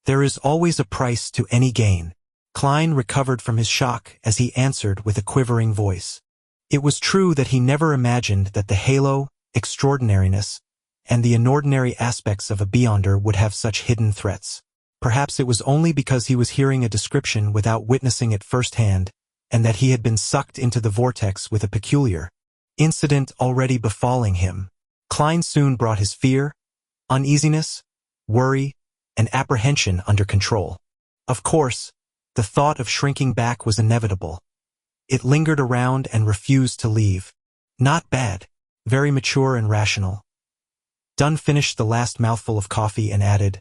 There is always a price to any gain." Klein recovered from his shock as he answered with a quivering voice. It was true that he never imagined that the halo, extraordinariness, and the inordinary aspects of a Beyonder would have such hidden threats. Perhaps it was only because he was hearing a description without witnessing it firsthand, and that he had been sucked into the vortex with a peculiar incident already befalling him. Klein soon brought his fear, uneasiness, worry, and apprehension under control. Of course, the thought of shrinking back was inevitable. It lingered around and refused to leave. Not bad. Very mature and rational. Dunn finished the last mouthful of coffee and added,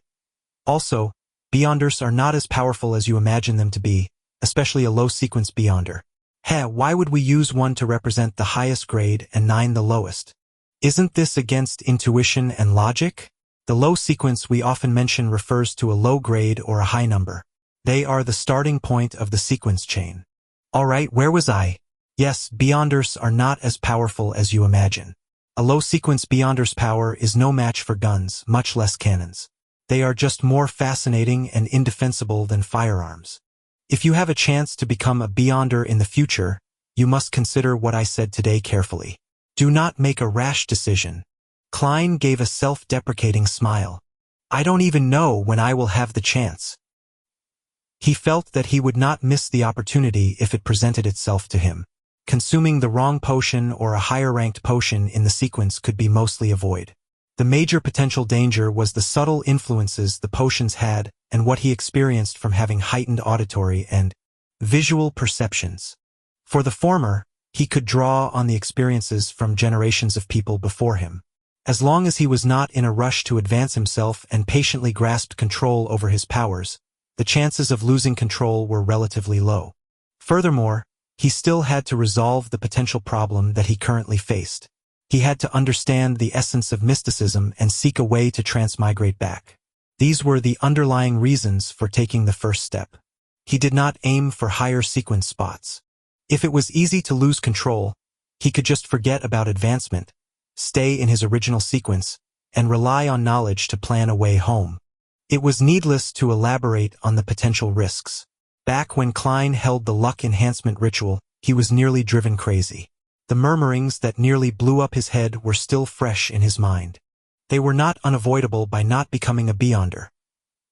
"Also, Beyonders are not as powerful as you imagine them to be, especially a low-sequence Beyonder. Why would we use one to represent the highest grade and 9 the lowest? Isn't this against intuition and logic? The low sequence we often mention refers to a low grade or a high number. They are the starting point of the sequence chain." All right, where was I? Yes, Beyonders are not as powerful as you imagine. A low-sequence Beyonder's power is no match for guns, much less cannons. They are just more fascinating and indefensible than firearms. If you have a chance to become a Beyonder in the future, you must consider what I said today carefully. Do not make a rash decision. Klein gave a self-deprecating smile. I don't even know when I will have the chance. He felt that he would not miss the opportunity if it presented itself to him. Consuming the wrong potion or a higher-ranked potion in the sequence could be mostly avoided. The major potential danger was the subtle influences the potions had and what he experienced from having heightened auditory and visual perceptions. For the former, he could draw on the experiences from generations of people before him. As long as he was not in a rush to advance himself and patiently grasped control over his powers, the chances of losing control were relatively low. Furthermore, he still had to resolve the potential problem that he currently faced. He had to understand the essence of mysticism and seek a way to transmigrate back. These were the underlying reasons for taking the first step. He did not aim for higher sequence spots. If it was easy to lose control, he could just forget about advancement, stay in his original sequence, and rely on knowledge to plan a way home. It was needless to elaborate on the potential risks. Back when Klein held the luck enhancement ritual, he was nearly driven crazy. The murmurings that nearly blew up his head were still fresh in his mind. They were not unavoidable by not becoming a Beyonder.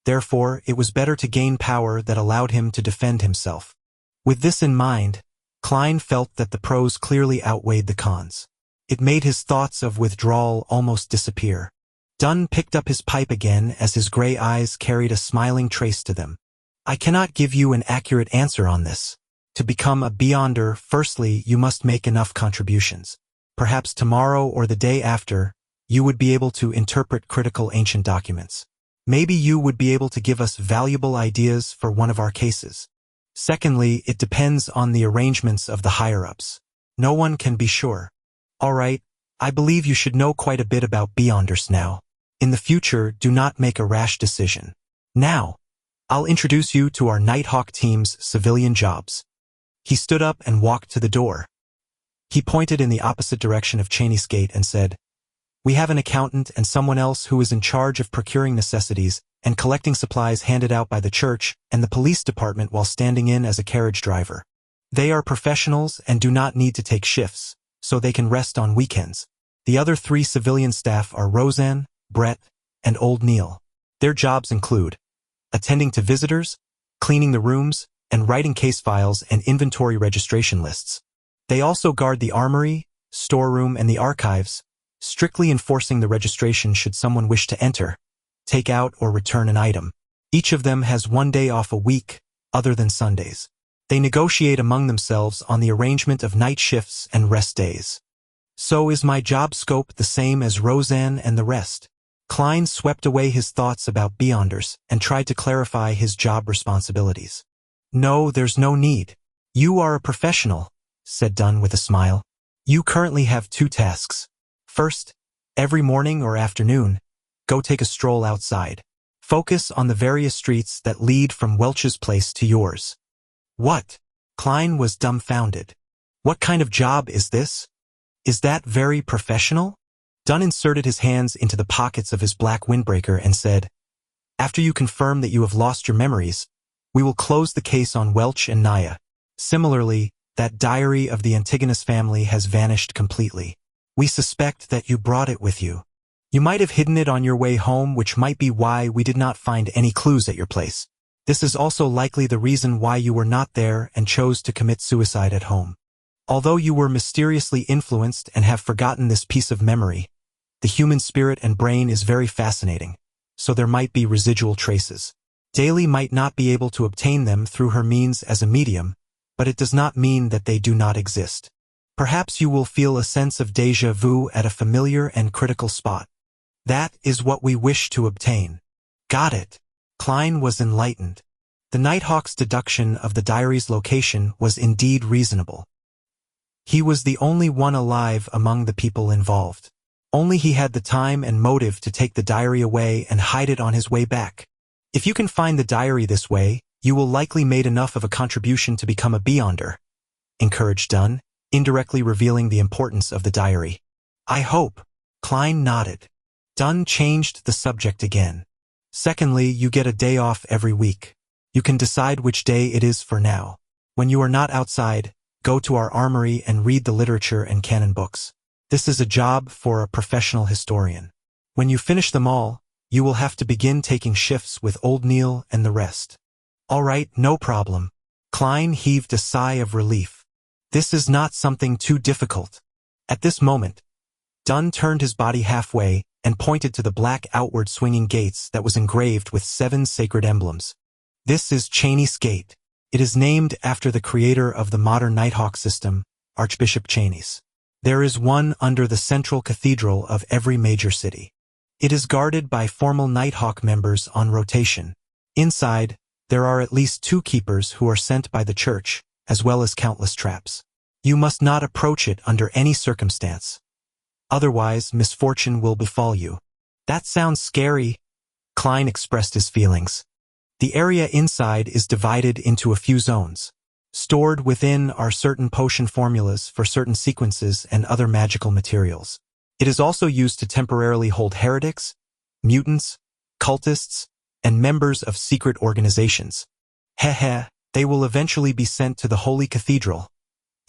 Therefore, it was better to gain power that allowed him to defend himself. With this in mind, Klein felt that the pros clearly outweighed the cons. It made his thoughts of withdrawal almost disappear. Dunn picked up his pipe again as his gray eyes carried a smiling trace to them. "I cannot give you an accurate answer on this. To become a Beyonder, firstly, you must make enough contributions. Perhaps tomorrow or the day after, you would be able to interpret critical ancient documents. Maybe you would be able to give us valuable ideas for one of our cases. Secondly, it depends on the arrangements of the higher-ups. No one can be sure. All right, I believe you should know quite a bit about Beyonders now. In the future, do not make a rash decision. Now, I'll introduce you to our Nighthawk team's civilian jobs." He stood up and walked to the door. He pointed in the opposite direction of Cheney's gate and said, "We have an accountant and someone else who is in charge of procuring necessities and collecting supplies handed out by the church and the police department while standing in as a carriage driver. They are professionals and do not need to take shifts, so they can rest on weekends. The other 3 civilian staff are Roseanne, Brett, and Old Neil. Their jobs include attending to visitors, cleaning the rooms, and writing case files and inventory registration lists. They also guard the armory, storeroom, and the archives, strictly enforcing the registration should someone wish to enter, take out or return an item. Each of them has 1 day off a week, other than Sundays. They negotiate among themselves on the arrangement of night shifts and rest days. So is my job scope the same as Roseanne and the rest? Klein swept away his thoughts about Beyonders and tried to clarify his job responsibilities. No, there's no need. You are a professional, said Dunn with a smile. You currently have 2 tasks. First, every morning or afternoon, go take a stroll outside. Focus on the various streets that lead from Welch's place to yours. What? Klein was dumbfounded. What kind of job is this? Is that very professional? Dunn inserted his hands into the pockets of his black windbreaker and said, After you confirm that you have lost your memories, we will close the case on Welch and Naya. Similarly, that diary of the Antigonus family has vanished completely. We suspect that you brought it with you. You might have hidden it on your way home, which might be why we did not find any clues at your place. This is also likely the reason why you were not there and chose to commit suicide at home. Although you were mysteriously influenced and have forgotten this piece of memory, the human spirit and brain is very fascinating, so there might be residual traces. Daly might not be able to obtain them through her means as a medium, but it does not mean that they do not exist. Perhaps you will feel a sense of déjà vu at a familiar and critical spot. That is what we wish to obtain. Got it. Klein was enlightened. The Nighthawk's deduction of the diary's location was indeed reasonable. He was the only one alive among the people involved. Only he had the time and motive to take the diary away and hide it on his way back. If you can find the diary this way, you will likely made enough of a contribution to become a Beyonder, encouraged Dunn, indirectly revealing the importance of the diary. I hope. Klein nodded. Dunn changed the subject again. Secondly, you get a day off every week. You can decide which day it is for now. When you are not outside, go to our armory and read the literature and canon books. This is a job for a professional historian. When you finish them all, you will have to begin taking shifts with Old Neil and the rest. All right, no problem. Klein heaved a sigh of relief. This is not something too difficult. At this moment, Dunn turned his body halfway and pointed to the black outward swinging gates that was engraved with 7 sacred emblems. This is Cheney's Gate. It is named after the creator of the modern Nighthawk system, Archbishop Cheney's. There is one under the central cathedral of every major city. It is guarded by formal Nighthawk members on rotation. Inside, there are at least 2 keepers who are sent by the church, as well as countless traps. You must not approach it under any circumstance. Otherwise, misfortune will befall you. That sounds scary. Klein expressed his feelings. The area inside is divided into a few zones. Stored within are certain potion formulas for certain sequences and other magical materials. It is also used to temporarily hold heretics, mutants, cultists, and members of secret organizations. Heh, they will eventually be sent to the Holy Cathedral,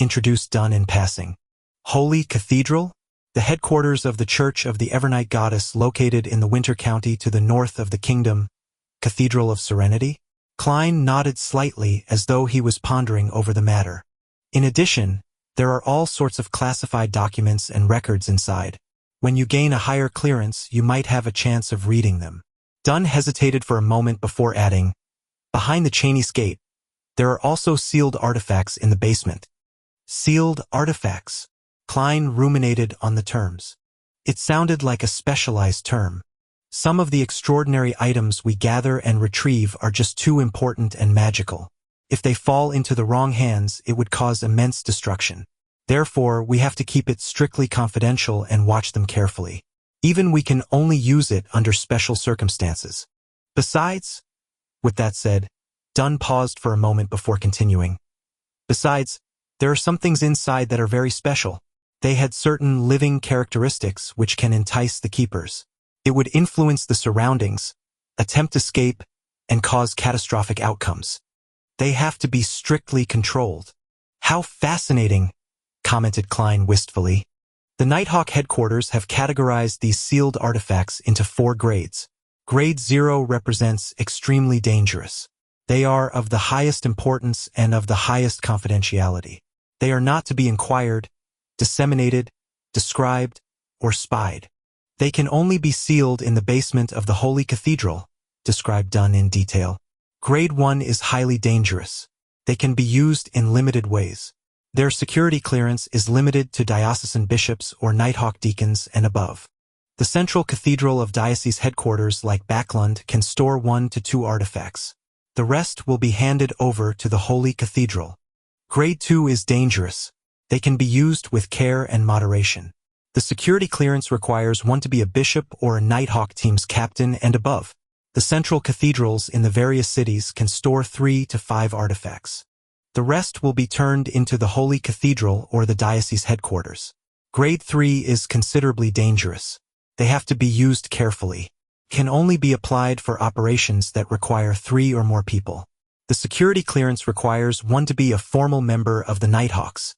introduced Dunn in passing. Holy Cathedral? The headquarters of the Church of the Evernight Goddess located in the Winter County to the north of the kingdom, Cathedral of Serenity? Klein nodded slightly as though he was pondering over the matter. In addition, there are all sorts of classified documents and records inside. When you gain a higher clearance, you might have a chance of reading them. Dunn hesitated for a moment before adding, behind the Cheney's Gate, there are also sealed artifacts in the basement. Sealed artifacts. Klein ruminated on the terms. It sounded like a specialized term. Some of the extraordinary items we gather and retrieve are just too important and magical. If they fall into the wrong hands, it would cause immense destruction. Therefore, we have to keep it strictly confidential and watch them carefully. Even we can only use it under special circumstances. Besides, with that said, Dunn paused for a moment before continuing. Besides, there are some things inside that are very special. They had certain living characteristics which can entice the keepers. It would influence the surroundings, attempt escape, and cause catastrophic outcomes. They have to be strictly controlled. How fascinating, commented Klein wistfully. The Nighthawk headquarters have categorized these sealed artifacts into 4 grades. Grade 0 represents extremely dangerous. They are of the highest importance and of the highest confidentiality. They are not to be inquired, disseminated, described, or spied. They can only be sealed in the basement of the Holy Cathedral, described Dunn in detail. Grade 1 is highly dangerous. They can be used in limited ways. Their security clearance is limited to diocesan bishops or Nighthawk deacons and above. The central cathedral of diocese headquarters like Backlund can store 1 to 2 artifacts. The rest will be handed over to the Holy Cathedral. Grade 2 is dangerous. They can be used with care and moderation. The security clearance requires 1 to be a bishop or a Nighthawk team's captain and above. The central cathedrals in the various cities can store 3 to 5 artifacts. The rest will be turned into the Holy Cathedral or the diocese headquarters. Grade 3 is considerably dangerous. They have to be used carefully. Can only be applied for operations that require 3 or more people. The security clearance requires 1 to be a formal member of the Nighthawks.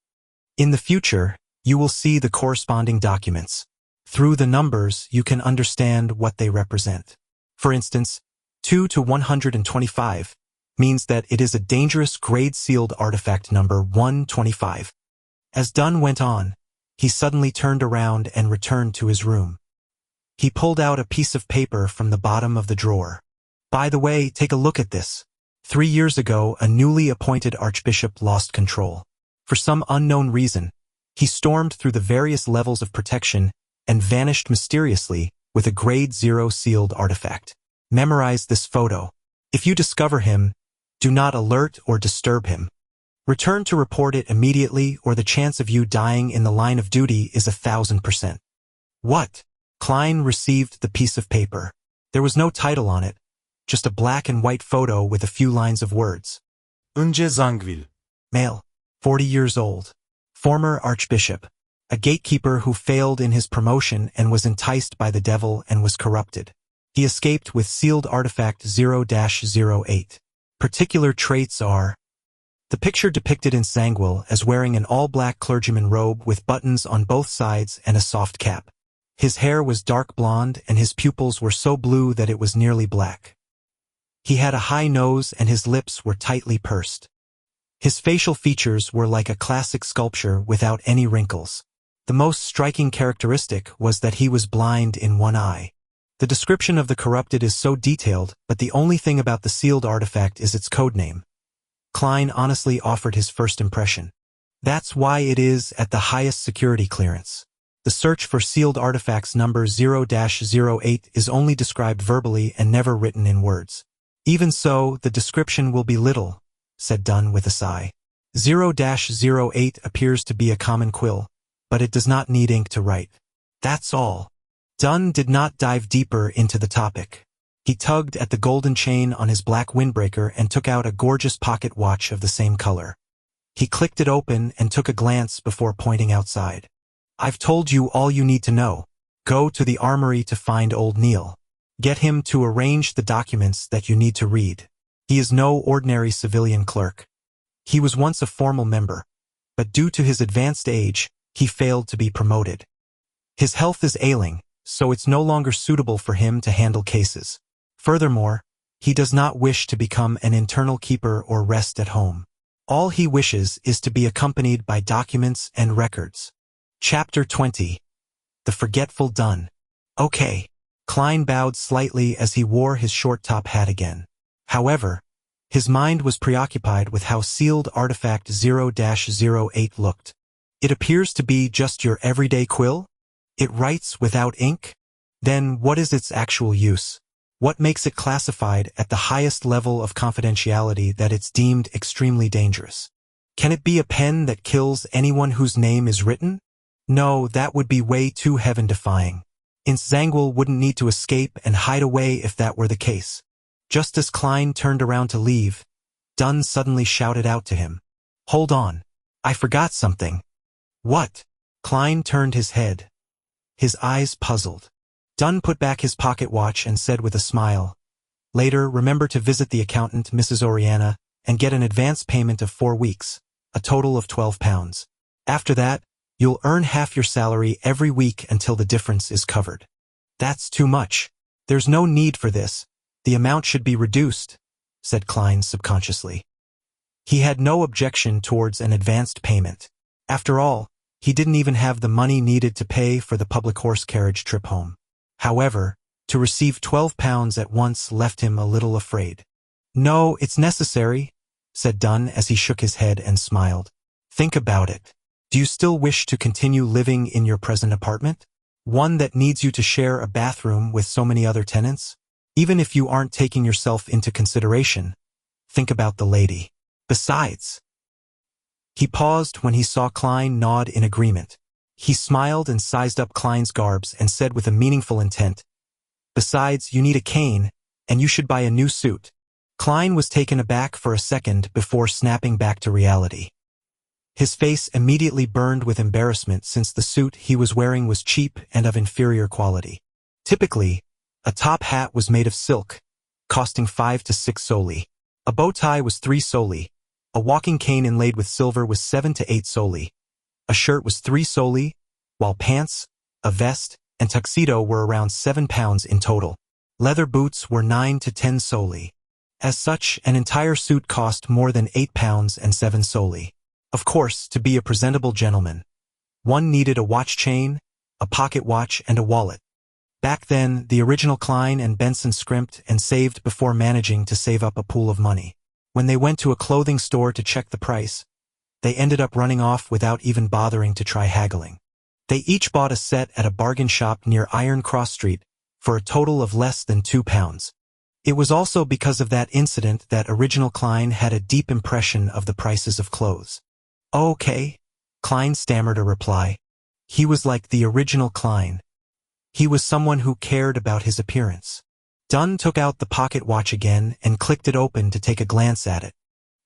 In the future, you will see the corresponding documents. Through the numbers, you can understand what they represent. For instance, 2 to 125 means that it is a dangerous grade-sealed artifact number 125. As Dunn went on, he suddenly turned around and returned to his room. He pulled out a piece of paper from the bottom of the drawer. By the way, take a look at this. 3 years ago, a newly appointed archbishop lost control. For some unknown reason, he stormed through the various levels of protection and vanished mysteriously with a grade 0 sealed artifact. Memorize this photo. If you discover him, do not alert or disturb him. Return to report it immediately or the chance of you dying in the line of duty is 1000%. What? Klein received the piece of paper. There was no title on it, just a black and white photo with a few lines of words. Önce Zangwill. Male, 40 years old. Former archbishop. A gatekeeper who failed in his promotion and was enticed by the devil and was corrupted. He escaped with sealed artifact 0-08. Particular traits are: the picture depicted in Zangwill as wearing an all-black clergyman robe with buttons on both sides and a soft cap. His hair was dark blonde and his pupils were so blue that it was nearly black. He had a high nose and his lips were tightly pursed. His facial features were like a classic sculpture without any wrinkles. The most striking characteristic was that he was blind in one eye. The description of the corrupted is so detailed, but the only thing about the sealed artifact is its codename. Klein honestly offered his first impression. That's why it is at the highest security clearance. The search for sealed artifacts number 0-08 is only described verbally and never written in words. Even so, the description will be little, said Dunn with a sigh. 0-08 appears to be a common quill, but it does not need ink to write. That's all. Dunn did not dive deeper into the topic. He tugged at the golden chain on his black windbreaker and took out a gorgeous pocket watch of the same color. He clicked it open and took a glance before pointing outside. I've told you all you need to know. Go to the armory to find old Neil. Get him to arrange the documents that you need to read. He is no ordinary civilian clerk. He was once a formal member, but due to his advanced age, he failed to be promoted. His health is ailing, so it's no longer suitable for him to handle cases. Furthermore, he does not wish to become an internal keeper or rest at home. All he wishes is to be accompanied by documents and records. Chapter 20. The Forgetful Dunn. Okay. Klein bowed slightly as he wore his short top hat again. However, his mind was preoccupied with how sealed artifact 0-08 looked. It appears to be just your everyday quill? It writes without ink? Then what is its actual use? What makes it classified at the highest level of confidentiality that it's deemed extremely dangerous? Can it be a pen that kills anyone whose name is written? No, that would be way too heaven-defying. Zangwill wouldn't need to escape and hide away if that were the case. Just as Klein turned around to leave, Dunn suddenly shouted out to him. Hold on. I forgot something. What? Klein turned his head, his eyes puzzled. Dunn put back his pocket watch and said with a smile, Later, remember to visit the accountant, Mrs. Oriana, and get an advance payment of 4 weeks, a total of £12. After that, you'll earn half your salary every week until the difference is covered. That's too much. There's no need for this. The amount should be reduced, said Klein subconsciously. He had no objection towards an advanced payment. After all, He didn't even have the money needed to pay for the public horse carriage trip home. However, to receive £12 at once left him a little afraid. "No, it's necessary," said Dunn as he shook his head and smiled. "Think about it. Do you still wish to continue living in your present apartment? One that needs you to share a bathroom with so many other tenants? Even if you aren't taking yourself into consideration, think about the lady. Besides..." He paused when he saw Klein nod in agreement. He smiled and sized up Klein's garbs and said with a meaningful intent, "Besides, you need a cane, and you should buy a new suit." Klein was taken aback for a second before snapping back to reality. His face immediately burned with embarrassment since the suit he was wearing was cheap and of inferior quality. Typically, a top hat was made of silk, costing 5 to 6 soldi. A bow tie was 3 soldi. A walking cane inlaid with silver was 7 to 8 soldi. A shirt was 3 soldi, while pants, a vest, and tuxedo were around £7 in total. Leather boots were 9 to 10 soldi. As such, an entire suit cost more than £8 and 7 soldi. Of course, to be a presentable gentleman, one needed a watch chain, a pocket watch, and a wallet. Back then, the original Klein and Benson scrimped and saved before managing to save up a pool of money. When they went to a clothing store to check the price, they ended up running off without even bothering to try haggling. They each bought a set at a bargain shop near Iron Cross Street for a total of less than £2. It was also because of that incident that original Klein had a deep impression of the prices of clothes. "Okay," Klein stammered a reply. He was like the original Klein. He was someone who cared about his appearance. Dunn took out the pocket watch again and clicked it open to take a glance at it.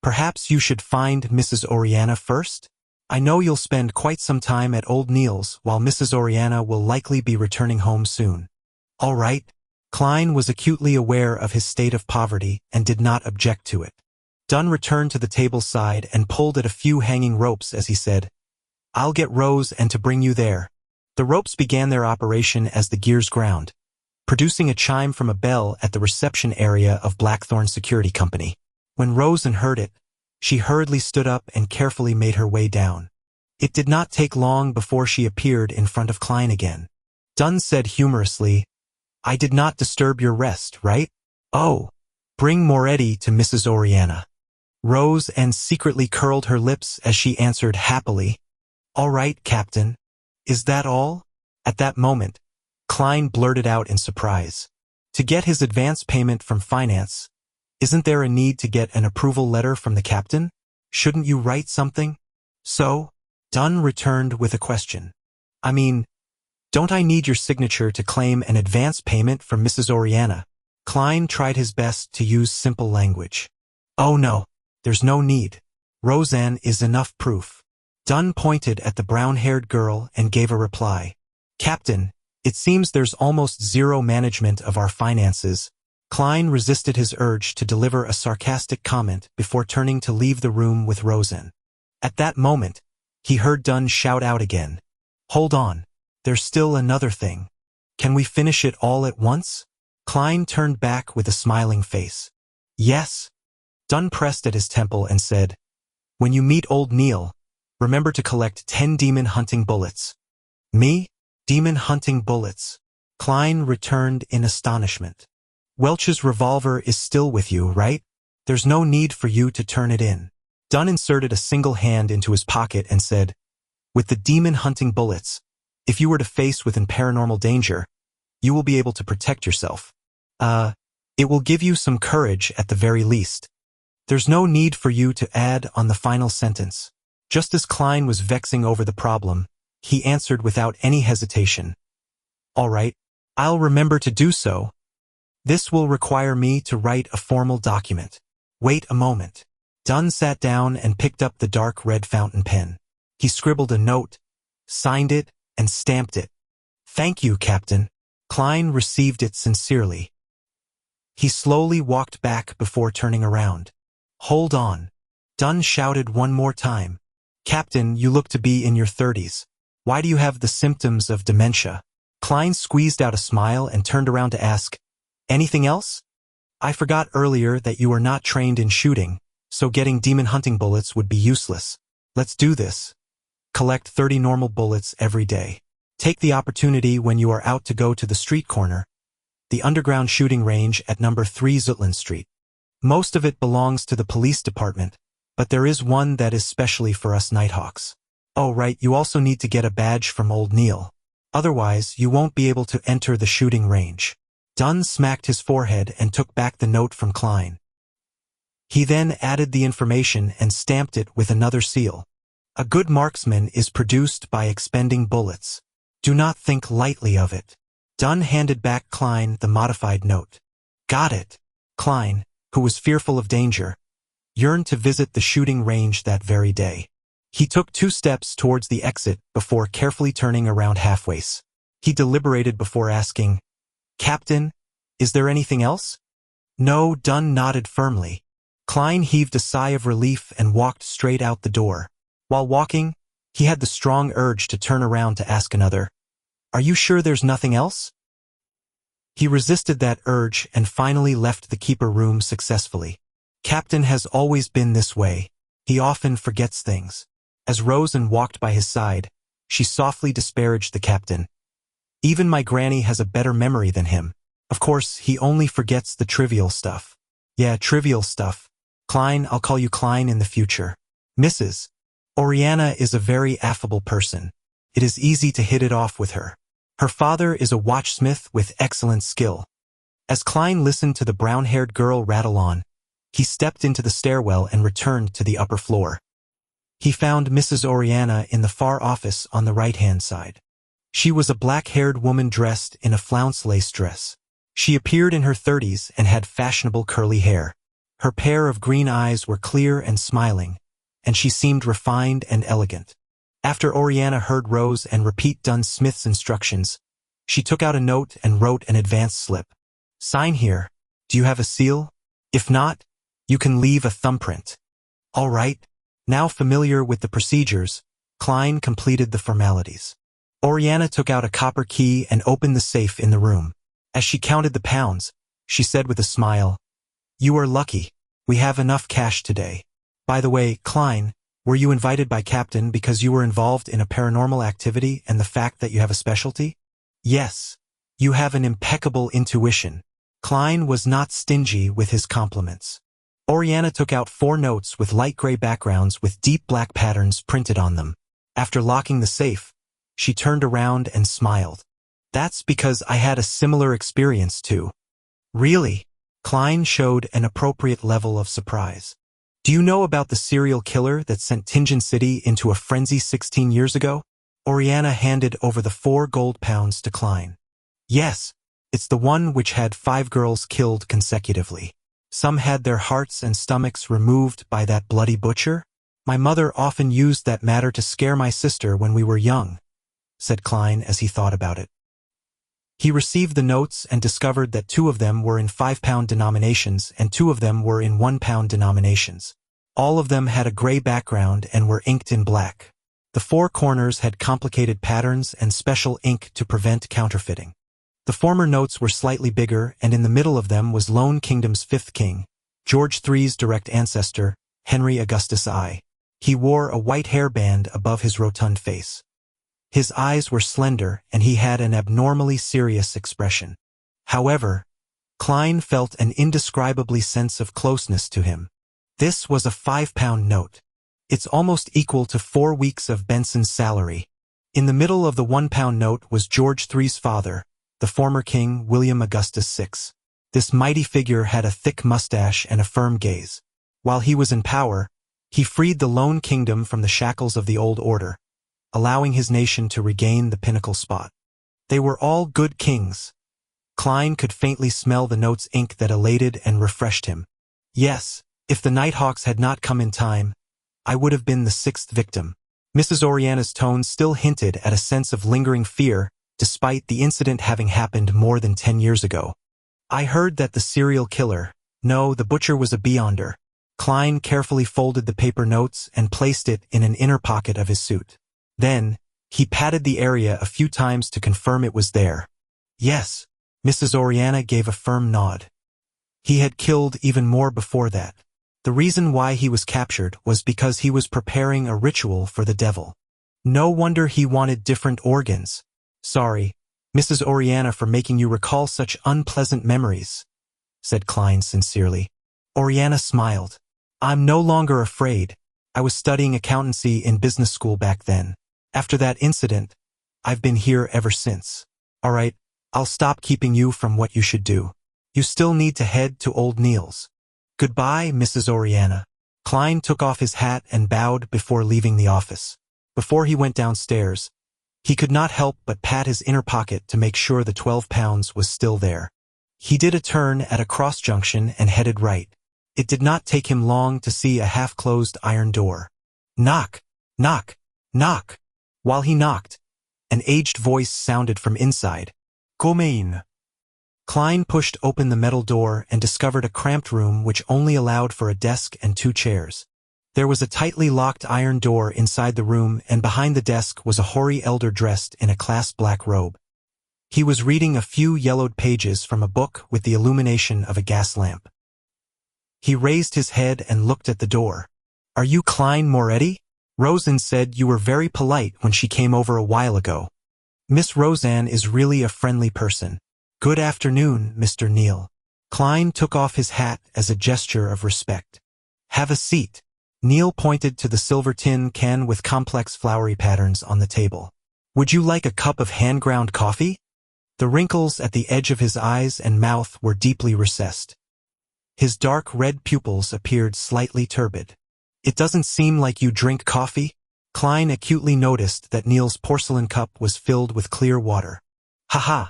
"Perhaps you should find Mrs. Oriana first? I know you'll spend quite some time at Old Neil's while Mrs. Oriana will likely be returning home soon." "All right." Klein was acutely aware of his state of poverty and did not object to it. Dunn returned to the table's side and pulled at a few hanging ropes as he said, "I'll get Rose and to bring you there." The ropes began their operation as the gears ground, producing a chime from a bell at the reception area of Blackthorn Security Company. When Rosen heard it, she hurriedly stood up and carefully made her way down. It did not take long before she appeared in front of Klein again. Dunn said humorously, "I did not disturb your rest, right? Oh, bring Moretti to Mrs. Oriana." Rose and secretly curled her lips as she answered happily, "All right, Captain. Is that all?" At that moment, Klein blurted out in surprise, "To get his advance payment from finance, isn't there a need to get an approval letter from the captain? Shouldn't you write something?" "So?" Dunn returned with a question. "I mean, don't I need your signature to claim an advance payment from Mrs. Oriana?" Klein tried his best to use simple language. "Oh no, there's no need. Roseanne is enough proof." Dunn pointed at the brown-haired girl and gave a reply. "Captain, it seems there's almost zero management of our finances." Klein resisted his urge to deliver a sarcastic comment before turning to leave the room with Rosen. At that moment, he heard Dunn shout out again, "Hold on, there's still another thing. Can we finish it all at once?" Klein turned back with a smiling face. "Yes." Dunn pressed at his temple and said, "When you meet Old Neil, remember to collect 10 demon-hunting bullets." "Me? Demon-hunting bullets?" Klein returned in astonishment. "Welch's revolver is still with you, right? There's no need for you to turn it in." Dunn inserted a single hand into his pocket and said, "With the demon-hunting bullets, if you were to face within paranormal danger, you will be able to protect yourself. It will give you some courage at the very least. There's no need for you to add on the final sentence." Just as Klein was vexing over the problem, he answered without any hesitation, "All right, I'll remember to do so. This will require me to write a formal document." "Wait a moment." Dunn sat down and picked up the dark red fountain pen. He scribbled a note, signed it, and stamped it. "Thank you, Captain." Klein received it sincerely. He slowly walked back before turning around. "Hold on." Dunn shouted one more time. "Captain, you look to be in your 30s. Why do you have the symptoms of dementia?" Klein squeezed out a smile and turned around to ask, "Anything else? I forgot earlier that you are not trained in shooting, so getting demon hunting bullets would be useless. Let's do this." Collect 30 normal bullets every day. Take the opportunity when you are out to go to the street corner, the underground shooting range at number 3 Zutland Street. Most of it belongs to the police department, but there is one that is specially for us Nighthawks. Oh right, you also need to get a badge from old Neil. Otherwise, you won't be able to enter the shooting range. Dunn smacked his forehead and took back the note from Klein. He then added the information and stamped it with another seal. A good marksman is produced by expending bullets. Do not think lightly of it. Dunn handed back Klein the modified note. Got it. Klein, who was fearful of danger, yearned to visit the shooting range that very day. He took 2 steps towards the exit before carefully turning around halfway. He deliberated before asking, Captain, is there anything else? No, Dunn nodded firmly. Klein heaved a sigh of relief and walked straight out the door. While walking, he had the strong urge to turn around to ask another, Are you sure there's nothing else? He resisted that urge and finally left the keeper room successfully. Captain has always been this way. He often forgets things. As Rosen walked by his side, she softly disparaged the captain. Even my granny has a better memory than him. Of course, he only forgets the trivial stuff. Yeah, trivial stuff. Klein, I'll call you Klein in the future. Mrs. Oriana is a very affable person. It is easy to hit it off with her. Her father is a watchsmith with excellent skill. As Klein listened to the brown-haired girl rattle on, he stepped into the stairwell and returned to the upper floor. He found Mrs. Oriana in the far office on the right-hand side. She was a black-haired woman dressed in a flounce lace dress. She appeared in her 30s and had fashionable curly hair. Her pair of green eyes were clear and smiling, and she seemed refined and elegant. After Oriana heard Rose and repeat Dunn Smith's instructions, she took out a note and wrote an advance slip. Sign here. Do you have a seal? If not, you can leave a thumbprint. All right. Now familiar with the procedures, Klein completed the formalities. Oriana took out a copper key and opened the safe in the room. As she counted the pounds, she said with a smile, You are lucky. We have enough cash today. By the way, Klein, were you invited by Captain because you were involved in a paranormal activity and the fact that you have a specialty? Yes. You have an impeccable intuition. Klein was not stingy with his compliments. Oriana took out 4 notes with light gray backgrounds with deep black patterns printed on them. After locking the safe, she turned around and smiled. That's because I had a similar experience too. Really? Klein showed an appropriate level of surprise. Do you know about the serial killer that sent Tingen City into a frenzy 16 years ago? Oriana handed over the 4 gold pounds to Klein. Yes, it's the one which had 5 girls killed consecutively. Some had their hearts and stomachs removed by that bloody butcher. My mother often used that matter to scare my sister when we were young, said Klein as he thought about it. He received the notes and discovered that 2 of them were in 5-pound denominations and 2 of them were in 1-pound denominations. All of them had a gray background and were inked in black. The 4 corners had complicated patterns and special ink to prevent counterfeiting. The former notes were slightly bigger, and in the middle of them was Lone Kingdom's 5th king, George III's direct ancestor, Henry Augustus I. He wore a white hairband above his rotund face. His eyes were slender, and he had an abnormally serious expression. However, Klein felt an indescribably sense of closeness to him. This was a 5-pound note. It's almost equal to 4 weeks of Benson's salary. In the middle of the 1-pound note was George III's father, the former king William Augustus VI. This mighty figure had a thick mustache and a firm gaze. While he was in power, he freed the Lone Kingdom from the shackles of the old order, allowing his nation to regain the pinnacle spot. They were all good kings. Klein could faintly smell the note's ink that elated and refreshed him. Yes, if the Nighthawks had not come in time, I would have been the 6th victim. Mrs. Oriana's tone still hinted at a sense of lingering fear, despite the incident having happened more than 10 years ago. I heard that the serial killer, no, the butcher was a beyonder. Klein carefully folded the paper notes and placed it in an inner pocket of his suit. Then, he patted the area a few times to confirm it was there. Yes, Mrs. Oriana gave a firm nod. He had killed even more before that. The reason why he was captured was because he was preparing a ritual for the devil. No wonder he wanted different organs. Sorry, Mrs. Oriana, for making you recall such unpleasant memories, said Klein sincerely. Oriana smiled. I'm no longer afraid. I was studying accountancy in business school back then. After that incident, I've been here ever since. All right, I'll stop keeping you from what you should do. You still need to head to Old Neil's. Goodbye, Mrs. Oriana. Klein took off his hat and bowed before leaving the office. Before he went downstairs, he could not help but pat his inner pocket to make sure the 12 pounds was still there. He did a turn at a cross junction and headed right. It did not take him long to see a half-closed iron door. Knock, knock, knock. While he knocked, an aged voice sounded from inside. Come in. Klein pushed open the metal door and discovered a cramped room which only allowed for a desk and 2 chairs. There was a tightly locked iron door inside the room, and behind the desk was a hoary elder dressed in a class black robe. He was reading a few yellowed pages from a book with the illumination of a gas lamp. He raised his head and looked at the door. Are you Klein Moretti? Roseanne said you were very polite when she came over a while ago. Miss Roseanne is really a friendly person. Good afternoon, Mr. Neil. Klein took off his hat as a gesture of respect. Have a seat. Neil pointed to the silver tin can with complex flowery patterns on the table. Would you like a cup of hand-ground coffee? The wrinkles at the edge of his eyes and mouth were deeply recessed. His dark red pupils appeared slightly turbid. It doesn't seem like you drink coffee? Klein acutely noticed that Neil's porcelain cup was filled with clear water. Haha,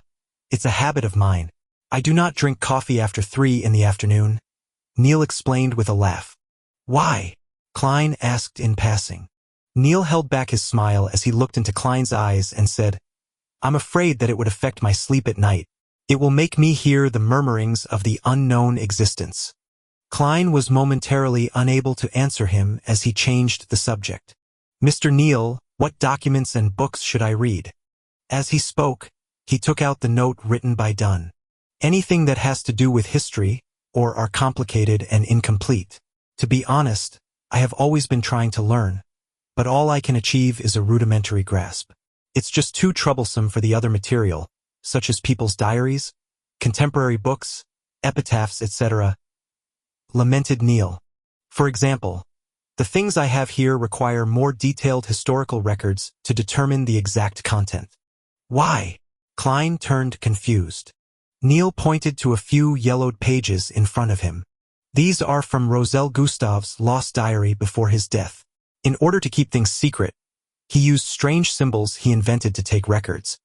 it's a habit of mine. I do not drink coffee after 3 in the afternoon, Neil explained with a laugh. Why? Klein asked in passing. Neil held back his smile as he looked into Klein's eyes and said, I'm afraid that it would affect my sleep at night. It will make me hear the murmurings of the unknown existence. Klein was momentarily unable to answer him as he changed the subject. Mr. Neil, what documents and books should I read? As he spoke, he took out the note written by Dunn. Anything that has to do with history, or are complicated and incomplete. To be honest, I have always been trying to learn, but all I can achieve is a rudimentary grasp. It's just too troublesome for the other material, such as people's diaries, contemporary books, epitaphs, etc., lamented Neil. For example, the things I have here require more detailed historical records to determine the exact content. Why? Klein turned confused. Neil pointed to a few yellowed pages in front of him. These are from Roselle Gustav's lost diary before his death. In order to keep things secret, he used strange symbols he invented to take records.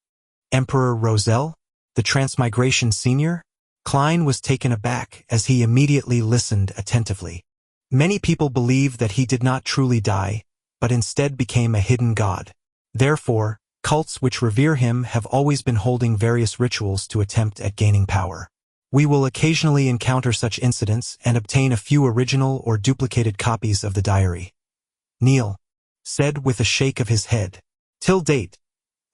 Emperor Roselle? The Transmigration Senior? Klein was taken aback as he immediately listened attentively. Many people believe that he did not truly die, but instead became a hidden god. Therefore, cults which revere him have always been holding various rituals to attempt at gaining power. We will occasionally encounter such incidents and obtain a few original or duplicated copies of the diary. Neil said with a shake of his head. Till date,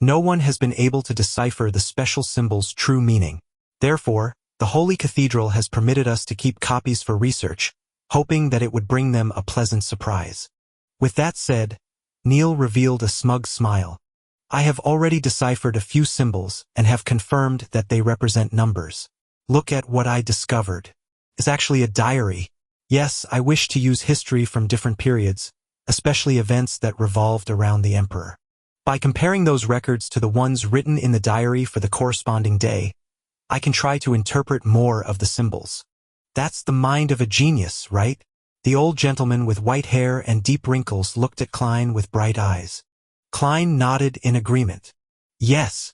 no one has been able to decipher the special symbol's true meaning. Therefore, the Holy Cathedral has permitted us to keep copies for research, hoping that it would bring them a pleasant surprise. With that said, Neil revealed a smug smile. I have already deciphered a few symbols and have confirmed that they represent numbers. Look at what I discovered. It's actually a diary. Yes, I wish to use history from different periods, especially events that revolved around the emperor. By comparing those records to the ones written in the diary for the corresponding day, I can try to interpret more of the symbols. That's the mind of a genius, right? The old gentleman with white hair and deep wrinkles looked at Klein with bright eyes. Klein nodded in agreement. Yes.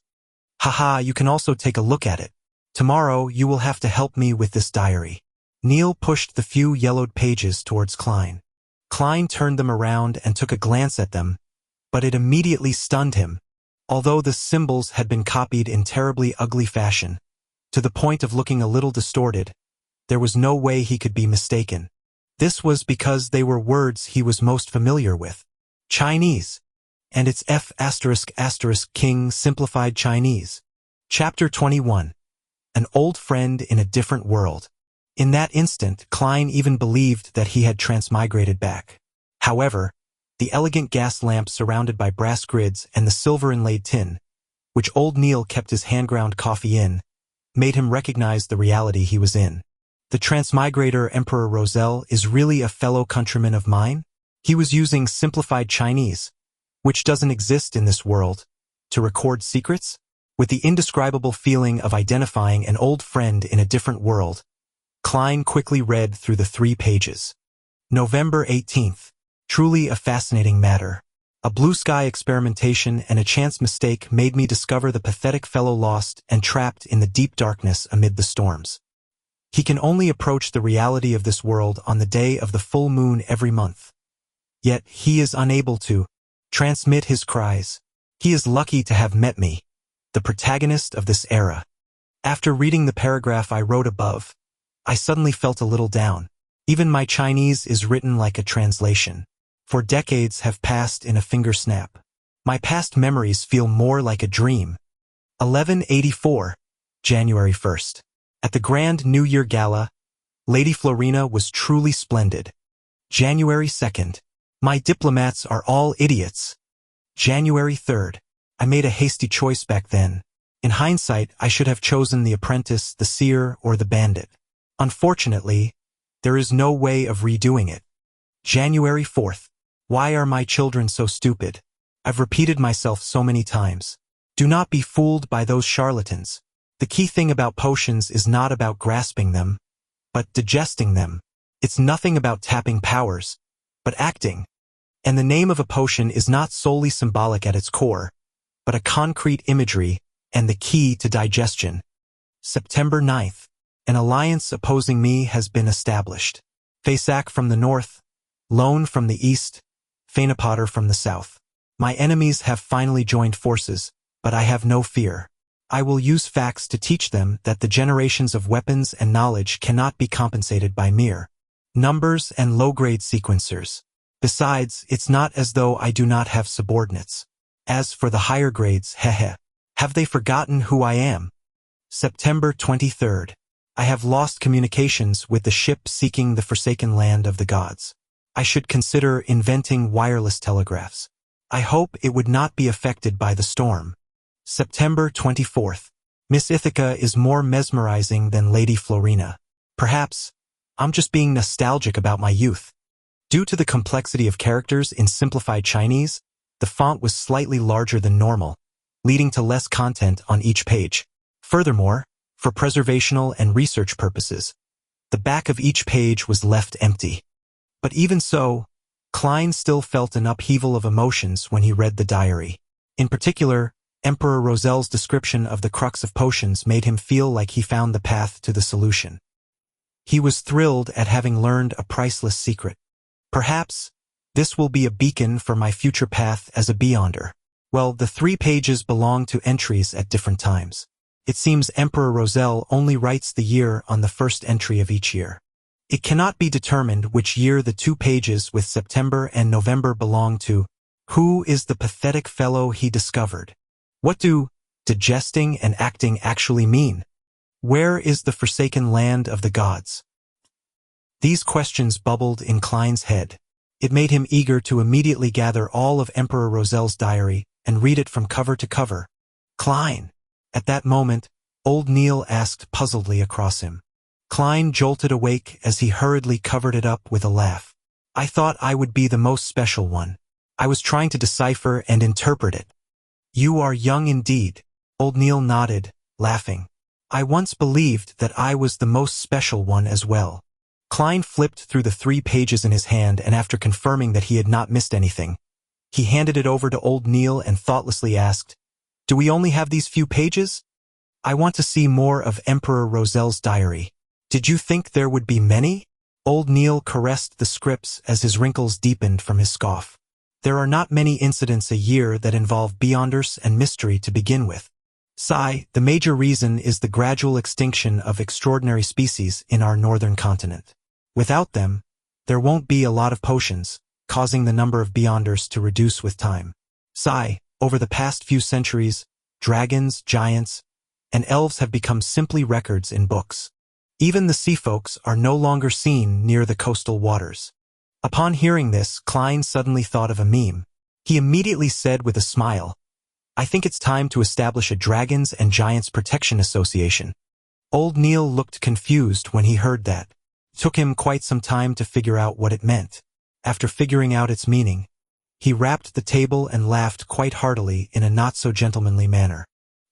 Haha, you can also take a look at it. Tomorrow you will have to help me with this diary. Neil pushed the few yellowed pages towards Klein. Klein turned them around and took a glance at them, but it immediately stunned him. Although the symbols had been copied in terribly ugly fashion, to the point of looking a little distorted, there was no way he could be mistaken. This was because they were words he was most familiar with. Chinese. And it's King Simplified Chinese. Chapter 21. An old friend in a different world. In that instant, Klein even believed that he had transmigrated back. However, The elegant gas lamp surrounded by brass grids and the silver-inlaid tin, which old Neil kept his hand-ground coffee in, made him recognize the reality he was in. The transmigrator Emperor Roselle is really a fellow countryman of mine? He was using simplified Chinese, which doesn't exist in this world, to record secrets? With the indescribable feeling of identifying an old friend in a different world, Klein quickly read through the 3 pages. November 18th. Truly a fascinating matter. A blue sky experimentation and a chance mistake made me discover the pathetic fellow lost and trapped in the deep darkness amid the storms. He can only approach the reality of this world on the day of the full moon every month. Yet he is unable to transmit his cries. He is lucky to have met me, the protagonist of this era. After reading the paragraph I wrote above, I suddenly felt a little down. Even my Chinese is written like a translation. For decades have passed in a finger snap. My past memories feel more like a dream. 1184, January 1st. At the Grand New Year Gala, Lady Florina was truly splendid. January 2nd. My diplomats are all idiots. January 3rd. I made a hasty choice back then. In hindsight, I should have chosen the apprentice, the seer, or the bandit. Unfortunately, there is no way of redoing it. January 4th. Why are my children so stupid? I've repeated myself so many times. Do not be fooled by those charlatans. The key thing about potions is not about grasping them, but digesting them. It's nothing about tapping powers, but acting. And the name of a potion is not solely symbolic at its core, but a concrete imagery and the key to digestion. September 9th. An alliance opposing me has been established. Faisak from the north, Lone from the east, Fainapotter from the south. My enemies have finally joined forces, but I have no fear. I will use facts to teach them that the generations of weapons and knowledge cannot be compensated by mere numbers and low-grade sequencers. Besides, it's not as though I do not have subordinates. As for the higher grades, have they forgotten who I am? September 23rd. I have lost communications with the ship seeking the forsaken land of the gods. I should consider inventing wireless telegraphs. I hope it would not be affected by the storm. September 24th. Miss Ithaca is more mesmerizing than Lady Florina. Perhaps I'm just being nostalgic about my youth. Due to the complexity of characters in simplified Chinese, the font was slightly larger than normal, leading to less content on each page. Furthermore, for preservational and research purposes, the back of each page was left empty. But even so, Klein still felt an upheaval of emotions when he read the diary. In particular, Emperor Roselle's description of the crux of potions made him feel like he found the path to the solution. He was thrilled at having learned a priceless secret. Perhaps this will be a beacon for my future path as a Beyonder. Well, the 3 pages belong to entries at different times. It seems Emperor Roselle only writes the year on the first entry of each year. It cannot be determined which year the 2 pages with September and November belong to. Who is the pathetic fellow he discovered? What do digesting and acting actually mean? Where is the forsaken land of the gods? These questions bubbled in Klein's head. It made him eager to immediately gather all of Emperor Roselle's diary and read it from cover to cover. Klein! At that moment, old Neil asked puzzledly across him. Klein jolted awake as he hurriedly covered it up with a laugh. I thought I would be the most special one. I was trying to decipher and interpret it. You are young indeed, old Neil nodded, laughing. I once believed that I was the most special one as well. Klein flipped through the 3 pages in his hand, and after confirming that he had not missed anything, he handed it over to old Neil and thoughtlessly asked, Do we only have these few pages? I want to see more of Emperor Roselle's diary. Did you think there would be many? Old Neil caressed the scripts as his wrinkles deepened from his scoff. There are not many incidents a year that involve Beyonders and mystery to begin with. Sigh, the major reason is the gradual extinction of extraordinary species in our northern continent. Without them, there won't be a lot of potions, causing the number of Beyonders to reduce with time. Sigh, over the past few centuries, dragons, giants, and elves have become simply records in books. Even the sea folks are no longer seen near the coastal waters. Upon hearing this, Klein suddenly thought of a meme. He immediately said with a smile, "I think it's time to establish a Dragons and Giants Protection Association." Old Neil looked confused when he heard that. It took him quite some time to figure out what it meant. After figuring out its meaning, he rapped the table and laughed quite heartily in a not-so-gentlemanly manner.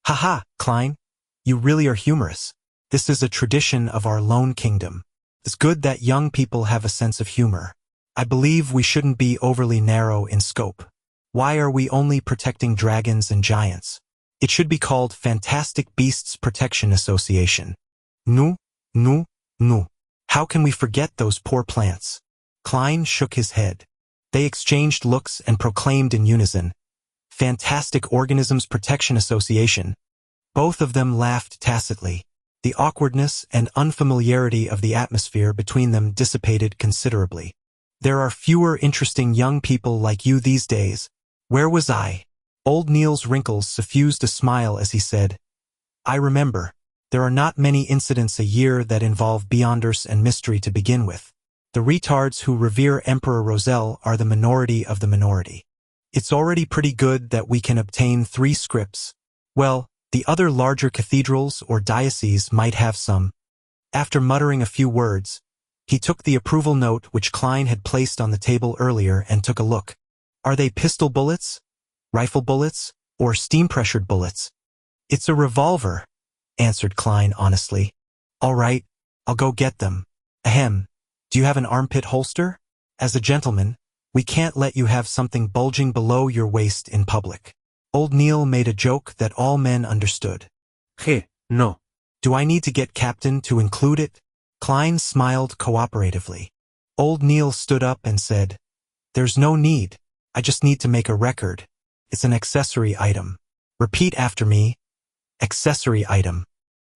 "Ha-ha, Klein, you really are humorous. This is a tradition of our lone kingdom. It's good that young people have a sense of humor. I believe we shouldn't be overly narrow in scope. Why are we only protecting dragons and giants? It should be called Fantastic Beasts Protection Association. No. How can we forget those poor plants?" Klein shook his head. They exchanged looks and proclaimed in unison, "Fantastic Organisms Protection Association." Both of them laughed tacitly. The awkwardness and unfamiliarity of the atmosphere between them dissipated considerably. "There are fewer interesting young people like you these days. Where was I?" Old Neil's wrinkles suffused a smile as he said, "I remember. There are not many incidents a year that involve Beyonders and mystery to begin with. The retards who revere Emperor Roselle are the minority of the minority. It's already pretty good that we can obtain 3 scripts. Well, the other larger cathedrals or dioceses might have some." After muttering a few words, he took the approval note which Klein had placed on the table earlier and took a look. "Are they pistol bullets, rifle bullets, or steam-pressured bullets?" "It's a revolver," answered Klein honestly. "All right, I'll go get them. Ahem. Do you have an armpit holster? As a gentleman, we can't let you have something bulging below your waist in public." Old Neil made a joke that all men understood. No. "Do I need to get Captain to include it?" Klein smiled cooperatively. Old Neil stood up and said, "There's no need. I just need to make a record. It's an accessory item. Repeat after me. Accessory item."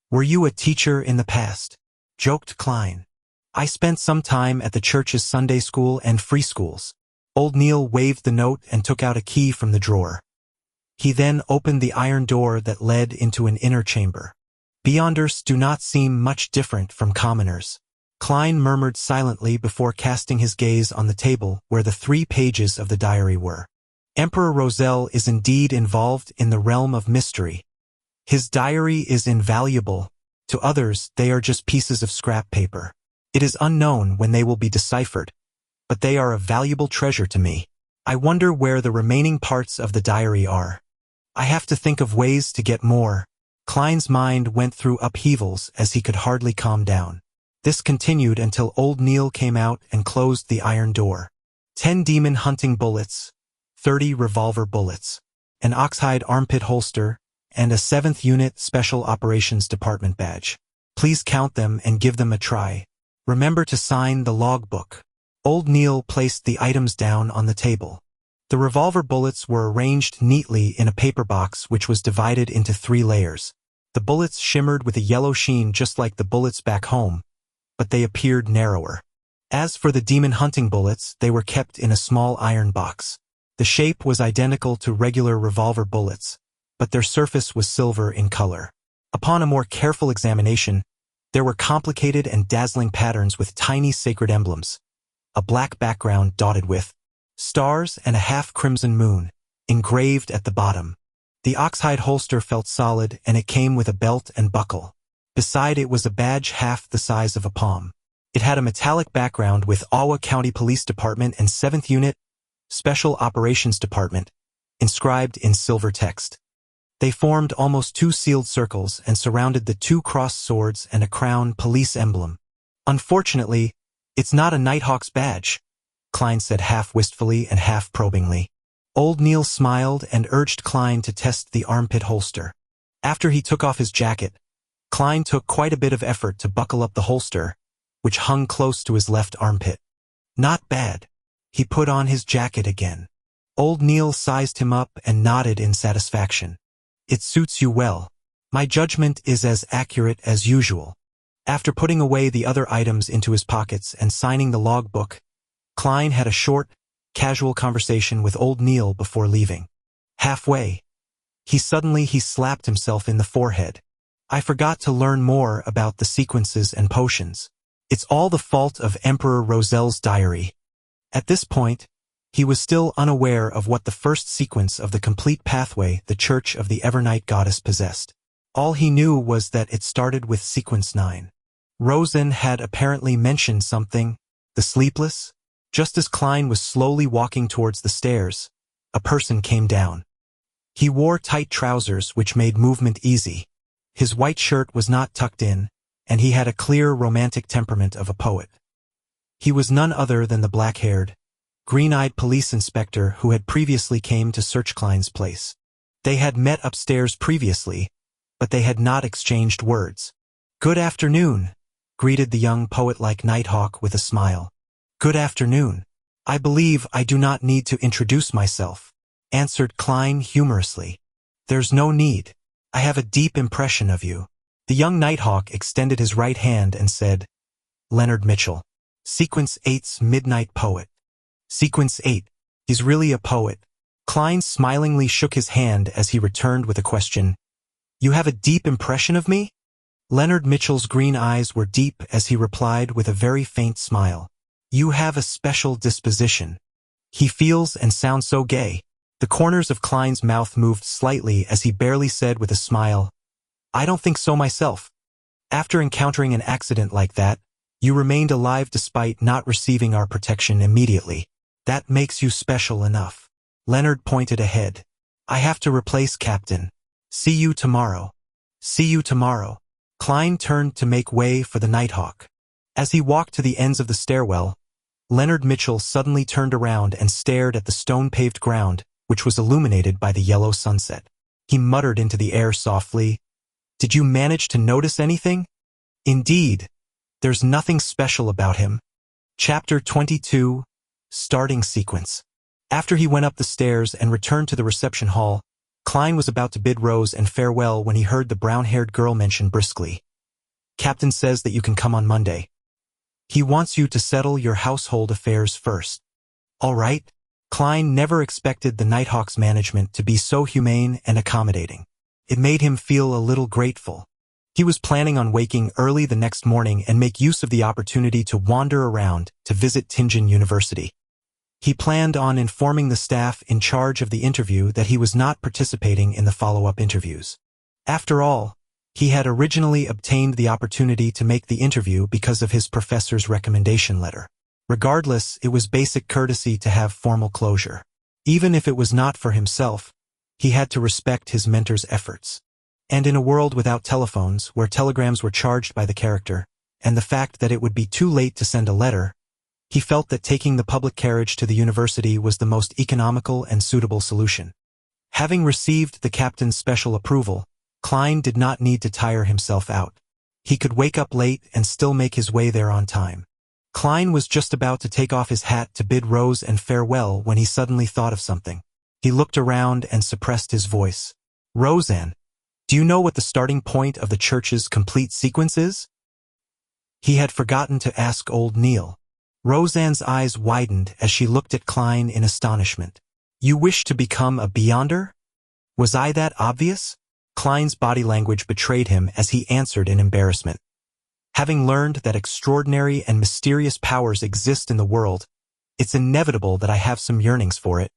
"Were you a teacher in the past?" joked Klein. "I spent some time at the church's Sunday school and free schools." Old Neil waved the note and took out a key from the drawer. He then opened the iron door that led into an inner chamber. "Beyonders do not seem much different from commoners." Klein murmured silently before casting his gaze on the table where the 3 pages of the diary were. Emperor Roselle is indeed involved in the realm of mystery. His diary is invaluable. To others, they are just pieces of scrap paper. It is unknown when they will be deciphered, but they are a valuable treasure to me. I wonder where the remaining parts of the diary are. I have to think of ways to get more. Klein's mind went through upheavals as he could hardly calm down. This continued until Old Neil came out and closed the iron door. 10 demon hunting bullets, 30 revolver bullets, an oxhide armpit holster, and a 7th Unit Special Operations Department badge. Please count them and give them a try. Remember to sign the logbook. Old Neil placed the items down on the table. The revolver bullets were arranged neatly in a paper box which was divided into 3 layers. The bullets shimmered with a yellow sheen just like the bullets back home, but they appeared narrower. As for the demon hunting bullets, they were kept in a small iron box. The shape was identical to regular revolver bullets, but their surface was silver in color. Upon a more careful examination, there were complicated and dazzling patterns with tiny sacred emblems, a black background dotted with stars and a half-crimson moon, engraved at the bottom. The oxhide holster felt solid and it came with a belt and buckle. Beside it was a badge half the size of a palm. It had a metallic background with Ottawa County Police Department and 7th Unit Special Operations Department, inscribed in silver text. They formed almost 2 sealed circles and surrounded the 2 crossed swords and a crown police emblem. "Unfortunately, it's not a Nighthawk's badge," Klein said half wistfully and half probingly. Old Neil smiled and urged Klein to test the armpit holster. After he took off his jacket, Klein took quite a bit of effort to buckle up the holster, which hung close to his left armpit. "Not bad." He put on his jacket again. Old Neil sized him up and nodded in satisfaction. "It suits you well. My judgment is as accurate as usual." After putting away the other items into his pockets and signing the logbook, Klein had a short, casual conversation with Old Neil before leaving. Halfway, he slapped himself in the forehead. "I forgot to learn more about the sequences and potions. It's all the fault of Emperor Roselle's diary." At this point, he was still unaware of what the first sequence of the complete pathway the Church of the Evernight Goddess possessed. All he knew was that it started with sequence 9. Rosen had apparently mentioned something, the sleepless. Just as Klein was slowly walking towards the stairs, a person came down. He wore tight trousers which made movement easy. His white shirt was not tucked in, and he had a clear romantic temperament of a poet. He was none other than the black-haired, green-eyed police inspector who had previously came to search Klein's place. They had met upstairs previously, but they had not exchanged words. "Good afternoon," greeted the young poet like Nighthawk with a smile. "Good afternoon. I believe I do not need to introduce myself," answered Klein humorously. "There's no need. I have a deep impression of you." The young Nighthawk extended his right hand and said, "Leonard Mitchell. Sequence 8's Midnight Poet." Sequence 8. He's really a poet. Klein smilingly shook his hand as he returned with a question. "You have a deep impression of me?" Leonard Mitchell's green eyes were deep as he replied with a very faint smile. "You have a special disposition." He feels and sounds so gay. The corners of Klein's mouth moved slightly as he barely said with a smile, "I don't think so myself." "After encountering an accident like that, you remained alive despite not receiving our protection immediately. That makes you special enough." Leonard pointed ahead. "I have to replace Captain. See you tomorrow." "See you tomorrow." Klein turned to make way for the Nighthawk. As he walked to the ends of the stairwell, Leonard Mitchell suddenly turned around and stared at the stone-paved ground, which was illuminated by the yellow sunset. He muttered into the air softly, "Did you manage to notice anything?" "Indeed, there's nothing special about him." Chapter 22, Starting Sequence. After he went up the stairs and returned to the reception hall, Klein was about to bid Rose and farewell when he heard the brown-haired girl mention briskly, "Captain says that you can come on Monday. He wants you to settle your household affairs first." "All right." Klein never expected the Nighthawk's management to be so humane and accommodating. It made him feel a little grateful. He was planning on waking early the next morning and make use of the opportunity to wander around to visit Tianjin University. He planned on informing the staff in charge of the interview that he was not participating in the follow-up interviews. After all, he had originally obtained the opportunity to make the interview because of his professor's recommendation letter. Regardless, it was basic courtesy to have formal closure. Even if it was not for himself, he had to respect his mentor's efforts. And in a world without telephones, where telegrams were charged by the character, and the fact that it would be too late to send a letter, he felt that taking the public carriage to the university was the most economical and suitable solution. Having received the captain's special approval, Klein did not need to tire himself out. He could wake up late and still make his way there on time. Klein was just about to take off his hat to bid Rose and farewell when he suddenly thought of something. He looked around and suppressed his voice. "Roseanne, do you know what the starting point of the church's complete sequence is?" He had forgotten to ask old Neil. Roseanne's eyes widened as she looked at Klein in astonishment. "You wish to become a Beyonder? Was I that obvious?" Klein's body language betrayed him as he answered in embarrassment. "Having learned that extraordinary and mysterious powers exist in the world, it's inevitable that I have some yearnings for it."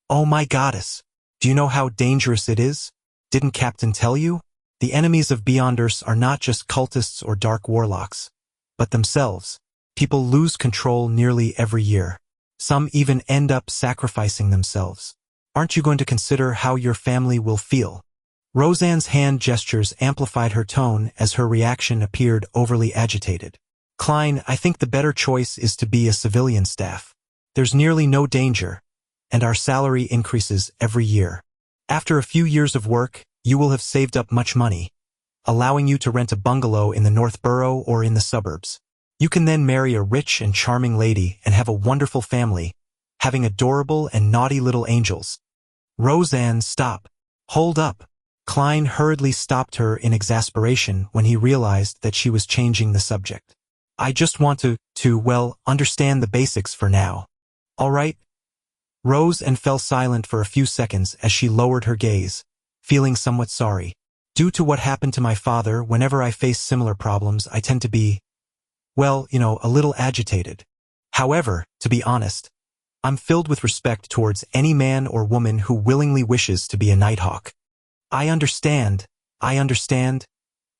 "Oh my goddess, do you know how dangerous it is? Didn't Captain tell you? The enemies of Beyonders are not just cultists or dark warlocks, but themselves. People lose control nearly every year. Some even end up sacrificing themselves. Aren't you going to consider how your family will feel?" Roseanne's hand gestures amplified her tone as her reaction appeared overly agitated. "Klein, I think the better choice is to be a civilian staff. There's nearly no danger, and our salary increases every year. After a few years of work, you will have saved up much money, allowing you to rent a bungalow in the North Borough or in the suburbs. You can then marry a rich and charming lady and have a wonderful family, having adorable and naughty little angels." "Roseanne, stop. Hold up." Klein hurriedly stopped her in exasperation when he realized that she was changing the subject. "I just want to understand the basics for now. All right?" Rose and fell silent for a few seconds as she lowered her gaze, feeling somewhat sorry. "Due to what happened to my father, whenever I face similar problems, I tend to be, a little agitated. However, to be honest, I'm filled with respect towards any man or woman who willingly wishes to be a Nighthawk. I understand,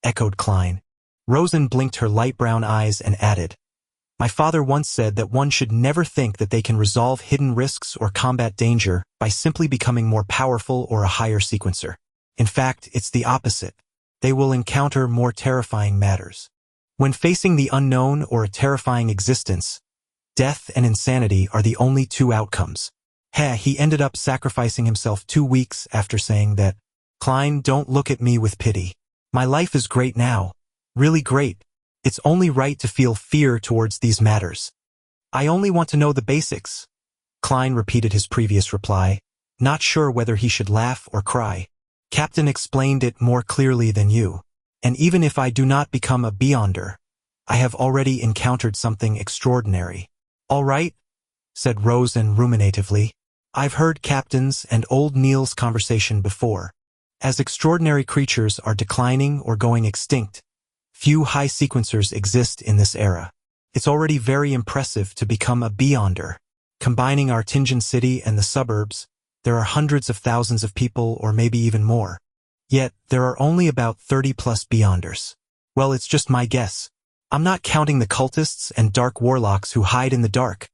echoed Klein. Rosen blinked her light brown eyes and added, my father once said that one should never think that they can resolve hidden risks or combat danger by simply becoming more powerful or a higher sequencer. In fact, it's the opposite. They will encounter more terrifying matters. When facing the unknown or a terrifying existence, death and insanity are the only two outcomes. He ended up sacrificing himself 2 weeks after saying that, Klein, don't look at me with pity. My life is great now. Really great. It's only right to feel fear towards these matters. I only want to know the basics. Klein repeated his previous reply, not sure whether he should laugh or cry. Captain explained it more clearly than you. And even if I do not become a Beyonder, I have already encountered something extraordinary. All right, said Rosen ruminatively. I've heard Captain's and old Neil's conversation before. As extraordinary creatures are declining or going extinct, few high sequencers exist in this era. It's already very impressive to become a Beyonder. Combining our Tingen city and the suburbs, there are hundreds of thousands of people or maybe even more. Yet, there are only about 30+ Beyonders. Well, it's just my guess. I'm not counting the cultists and dark warlocks who hide in the dark.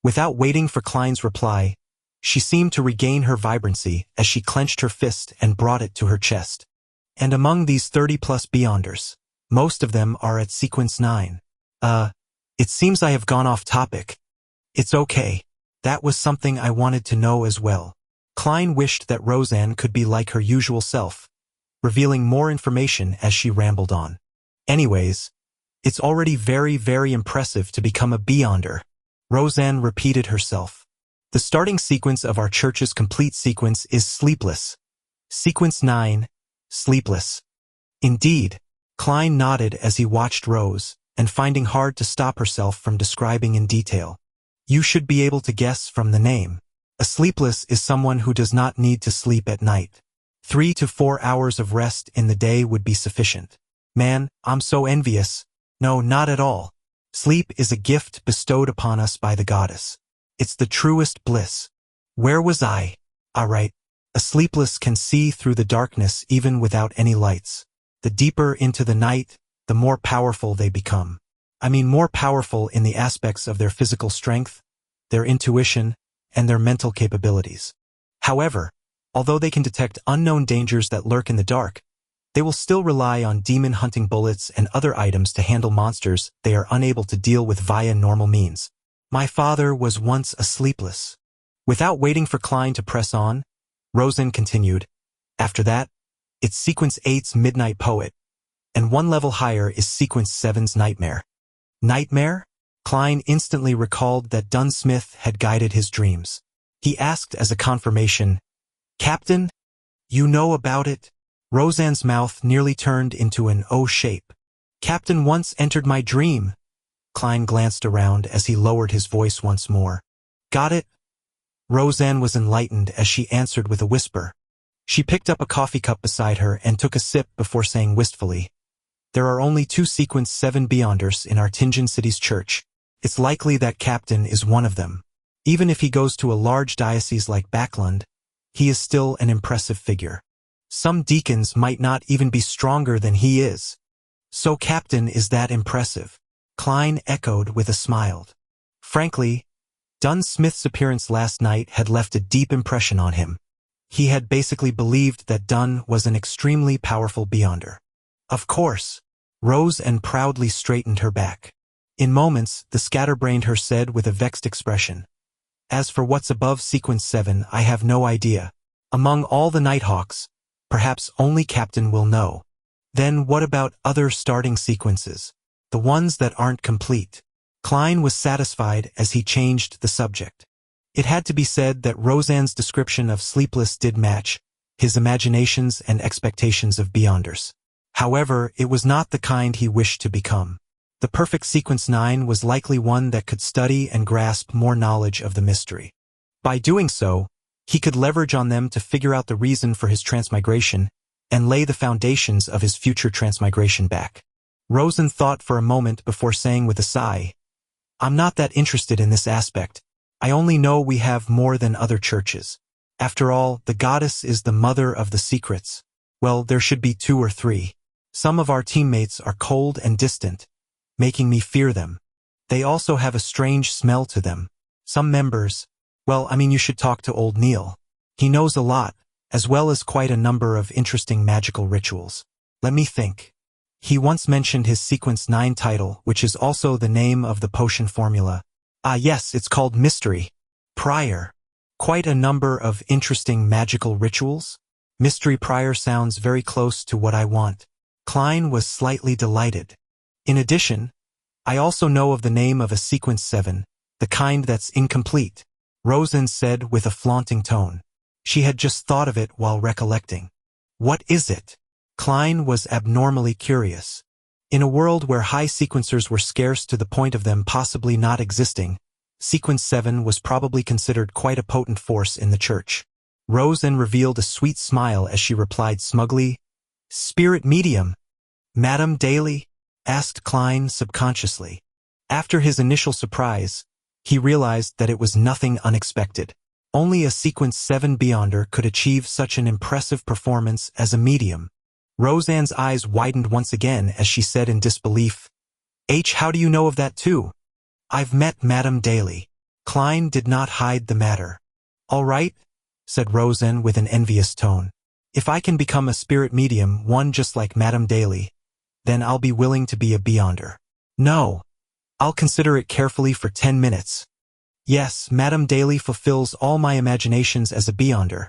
Without waiting for Klein's reply, she seemed to regain her vibrancy as she clenched her fist and brought it to her chest. And among these 30+ Beyonders, most of them are at sequence 9. It seems I have gone off topic. It's okay. That was something I wanted to know as well. Klein wished that Roseanne could be like her usual self, revealing more information as she rambled on. Anyways, it's already very, very impressive to become a Beyonder. Roseanne repeated herself. The starting sequence of our church's complete sequence is Sleepless. Sequence 9, Sleepless. Indeed, Klein nodded as he watched Rose, and finding hard to stop herself from describing in detail. You should be able to guess from the name. A sleepless is someone who does not need to sleep at night. 3 to 4 hours of rest in the day would be sufficient. Man, I'm so envious. No, not at all. Sleep is a gift bestowed upon us by the goddess. It's the truest bliss. Where was I? Alright. A sleepless can see through the darkness even without any lights. The deeper into the night, the more powerful they become. I mean more powerful in the aspects of their physical strength, their intuition, and their mental capabilities. However, although they can detect unknown dangers that lurk in the dark, they will still rely on demon-hunting bullets and other items to handle monsters they are unable to deal with via normal means. My father was once a sleepless. Without waiting for Klein to press on, Rosen continued. After that, it's Sequence 8's Midnight Poet, and one level higher is Sequence 7's Nightmare. Nightmare? Klein instantly recalled that Dunsmith had guided his dreams. He asked as a confirmation, Captain, you know about it? Roseanne's mouth nearly turned into an O shape. Captain once entered my dream. Klein glanced around as he lowered his voice once more. Got it? Roseanne was enlightened as she answered with a whisper. She picked up a coffee cup beside her and took a sip before saying wistfully, There are only 2 Sequence 7 Beyonders in our Tingen city's church. It's likely that Captain is one of them. Even if he goes to a large diocese like Backlund, he is still an impressive figure. Some deacons might not even be stronger than he is. So Captain is that impressive. Klein echoed with a smile. Frankly, Dunn Smith's appearance last night had left a deep impression on him. He had basically believed that Dunn was an extremely powerful Beyonder. Of course. Rose and proudly straightened her back. In moments, the scatterbrained her said with a vexed expression. As for what's above Sequence 7, I have no idea. Among all the Nighthawks, perhaps only Captain will know. Then what about other starting sequences? The ones that aren't complete? Klein was satisfied as he changed the subject. It had to be said that Roseanne's description of Sleepless did match his imaginations and expectations of Beyonders. However, it was not the kind he wished to become. The perfect Sequence 9 was likely one that could study and grasp more knowledge of the mystery. By doing so, he could leverage on them to figure out the reason for his transmigration and lay the foundations of his future transmigration back. Rosen thought for a moment before saying with a sigh, I'm not that interested in this aspect. I only know we have more than other churches. After all, the goddess is the mother of the secrets. Well, there should be 2 or 3. Some of our teammates are cold and distant, making me fear them. They also have a strange smell to them. Some members, well, you should talk to old Neil. He knows a lot, as well as quite a number of interesting magical rituals. Let me think. He once mentioned his Sequence 9 title, which is also the name of the potion formula. Ah yes, it's called Mystery Prior. Quite a number of interesting magical rituals. Mystery Prior sounds very close to what I want. Klein was slightly delighted. In addition, I also know of the name of a Sequence 7, the kind that's incomplete, Rosen said with a flaunting tone. She had just thought of it while recollecting. What is it? Klein was abnormally curious. In a world where high sequencers were scarce to the point of them possibly not existing, Sequence 7 was probably considered quite a potent force in the church. Rosen revealed a sweet smile as she replied smugly, "Spirit medium." "Madam Daly?" asked Klein subconsciously. After his initial surprise, he realized that it was nothing unexpected. Only a Sequence 7 Beyonder could achieve such an impressive performance as a medium. Roseanne's eyes widened once again as she said in disbelief, How do you know of that too?" "I've met Madame Daly." Klein did not hide the matter. "All right," said Roseanne with an envious tone. "If I can become a spirit medium, one just like Madame Daly, then I'll be willing to be a Beyonder." "No. I'll consider it carefully for 10 minutes. "Yes, Madame Daly fulfills all my imaginations as a Beyonder,"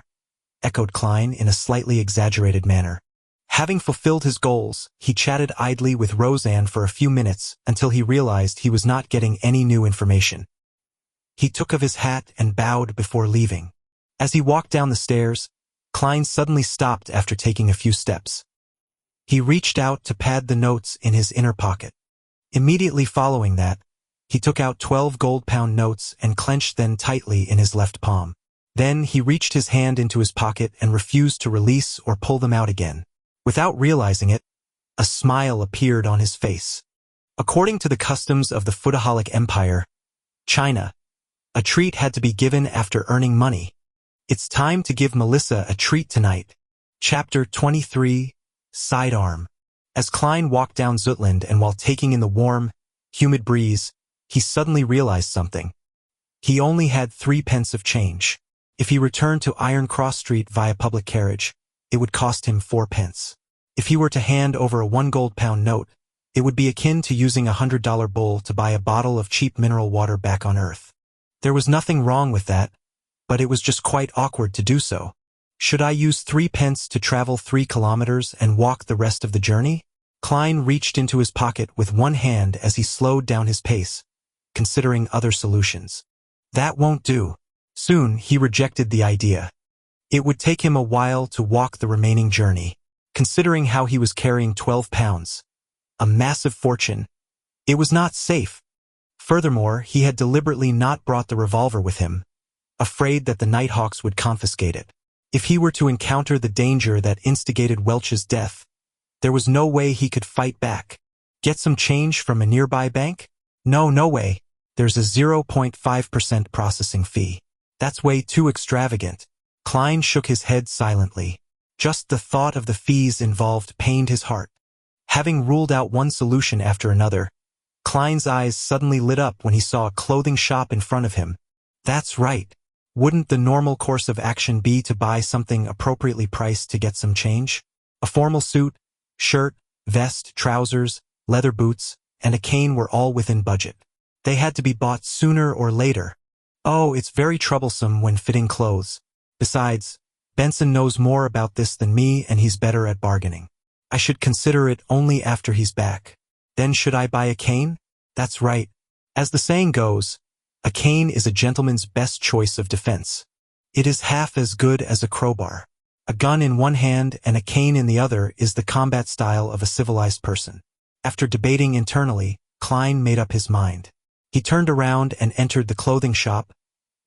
echoed Klein in a slightly exaggerated manner. Having fulfilled his goals, he chatted idly with Roseanne for a few minutes until he realized he was not getting any new information. He took off his hat and bowed before leaving. As he walked down the stairs, Klein suddenly stopped after taking a few steps. He reached out to pad the notes in his inner pocket. Immediately following that, he took out 12 gold-pound notes and clenched them tightly in his left palm. Then he reached his hand into his pocket and refused to release or pull them out again. Without realizing it, a smile appeared on his face. According to the customs of the Foodaholic Empire, China, a treat had to be given after earning money. It's time to give Melissa a treat tonight. Chapter 23, Sidearm. As Klein walked down Zutland and while taking in the warm, humid breeze, he suddenly realized something. He only had 3 pence of change. If he returned to Iron Cross Street via public carriage, it would cost him 4 pence. If he were to hand over a 1 gold-pound note, it would be akin to using a $100 bull to buy a bottle of cheap mineral water back on Earth. There was nothing wrong with that, but it was just quite awkward to do so. Should I use 3 pence to travel 3 kilometers and walk the rest of the journey? Klein reached into his pocket with one hand as he slowed down his pace, considering other solutions. That won't do. Soon, he rejected the idea. It would take him a while to walk the remaining journey. Considering how he was carrying 12 pounds, a massive fortune, it was not safe. Furthermore, he had deliberately not brought the revolver with him, afraid that the Nighthawks would confiscate it. If he were to encounter the danger that instigated Welch's death, there was no way he could fight back. Get some change from a nearby bank? No way. There's a 0.5% processing fee. That's way too extravagant. Klein shook his head silently. Just the thought of the fees involved pained his heart. Having ruled out one solution after another, Klein's eyes suddenly lit up when he saw a clothing shop in front of him. That's right. Wouldn't the normal course of action be to buy something appropriately priced to get some change? A formal suit, shirt, vest, trousers, leather boots, and a cane were all within budget. They had to be bought sooner or later. Oh, it's very troublesome when fitting clothes. Besides, Benson knows more about this than me and he's better at bargaining. I should consider it only after he's back. Then should I buy a cane? That's right. As the saying goes, a cane is a gentleman's best choice of defense. It is half as good as a crowbar. A gun in one hand and a cane in the other is the combat style of a civilized person. After debating internally, Klein made up his mind. He turned around and entered the clothing shop,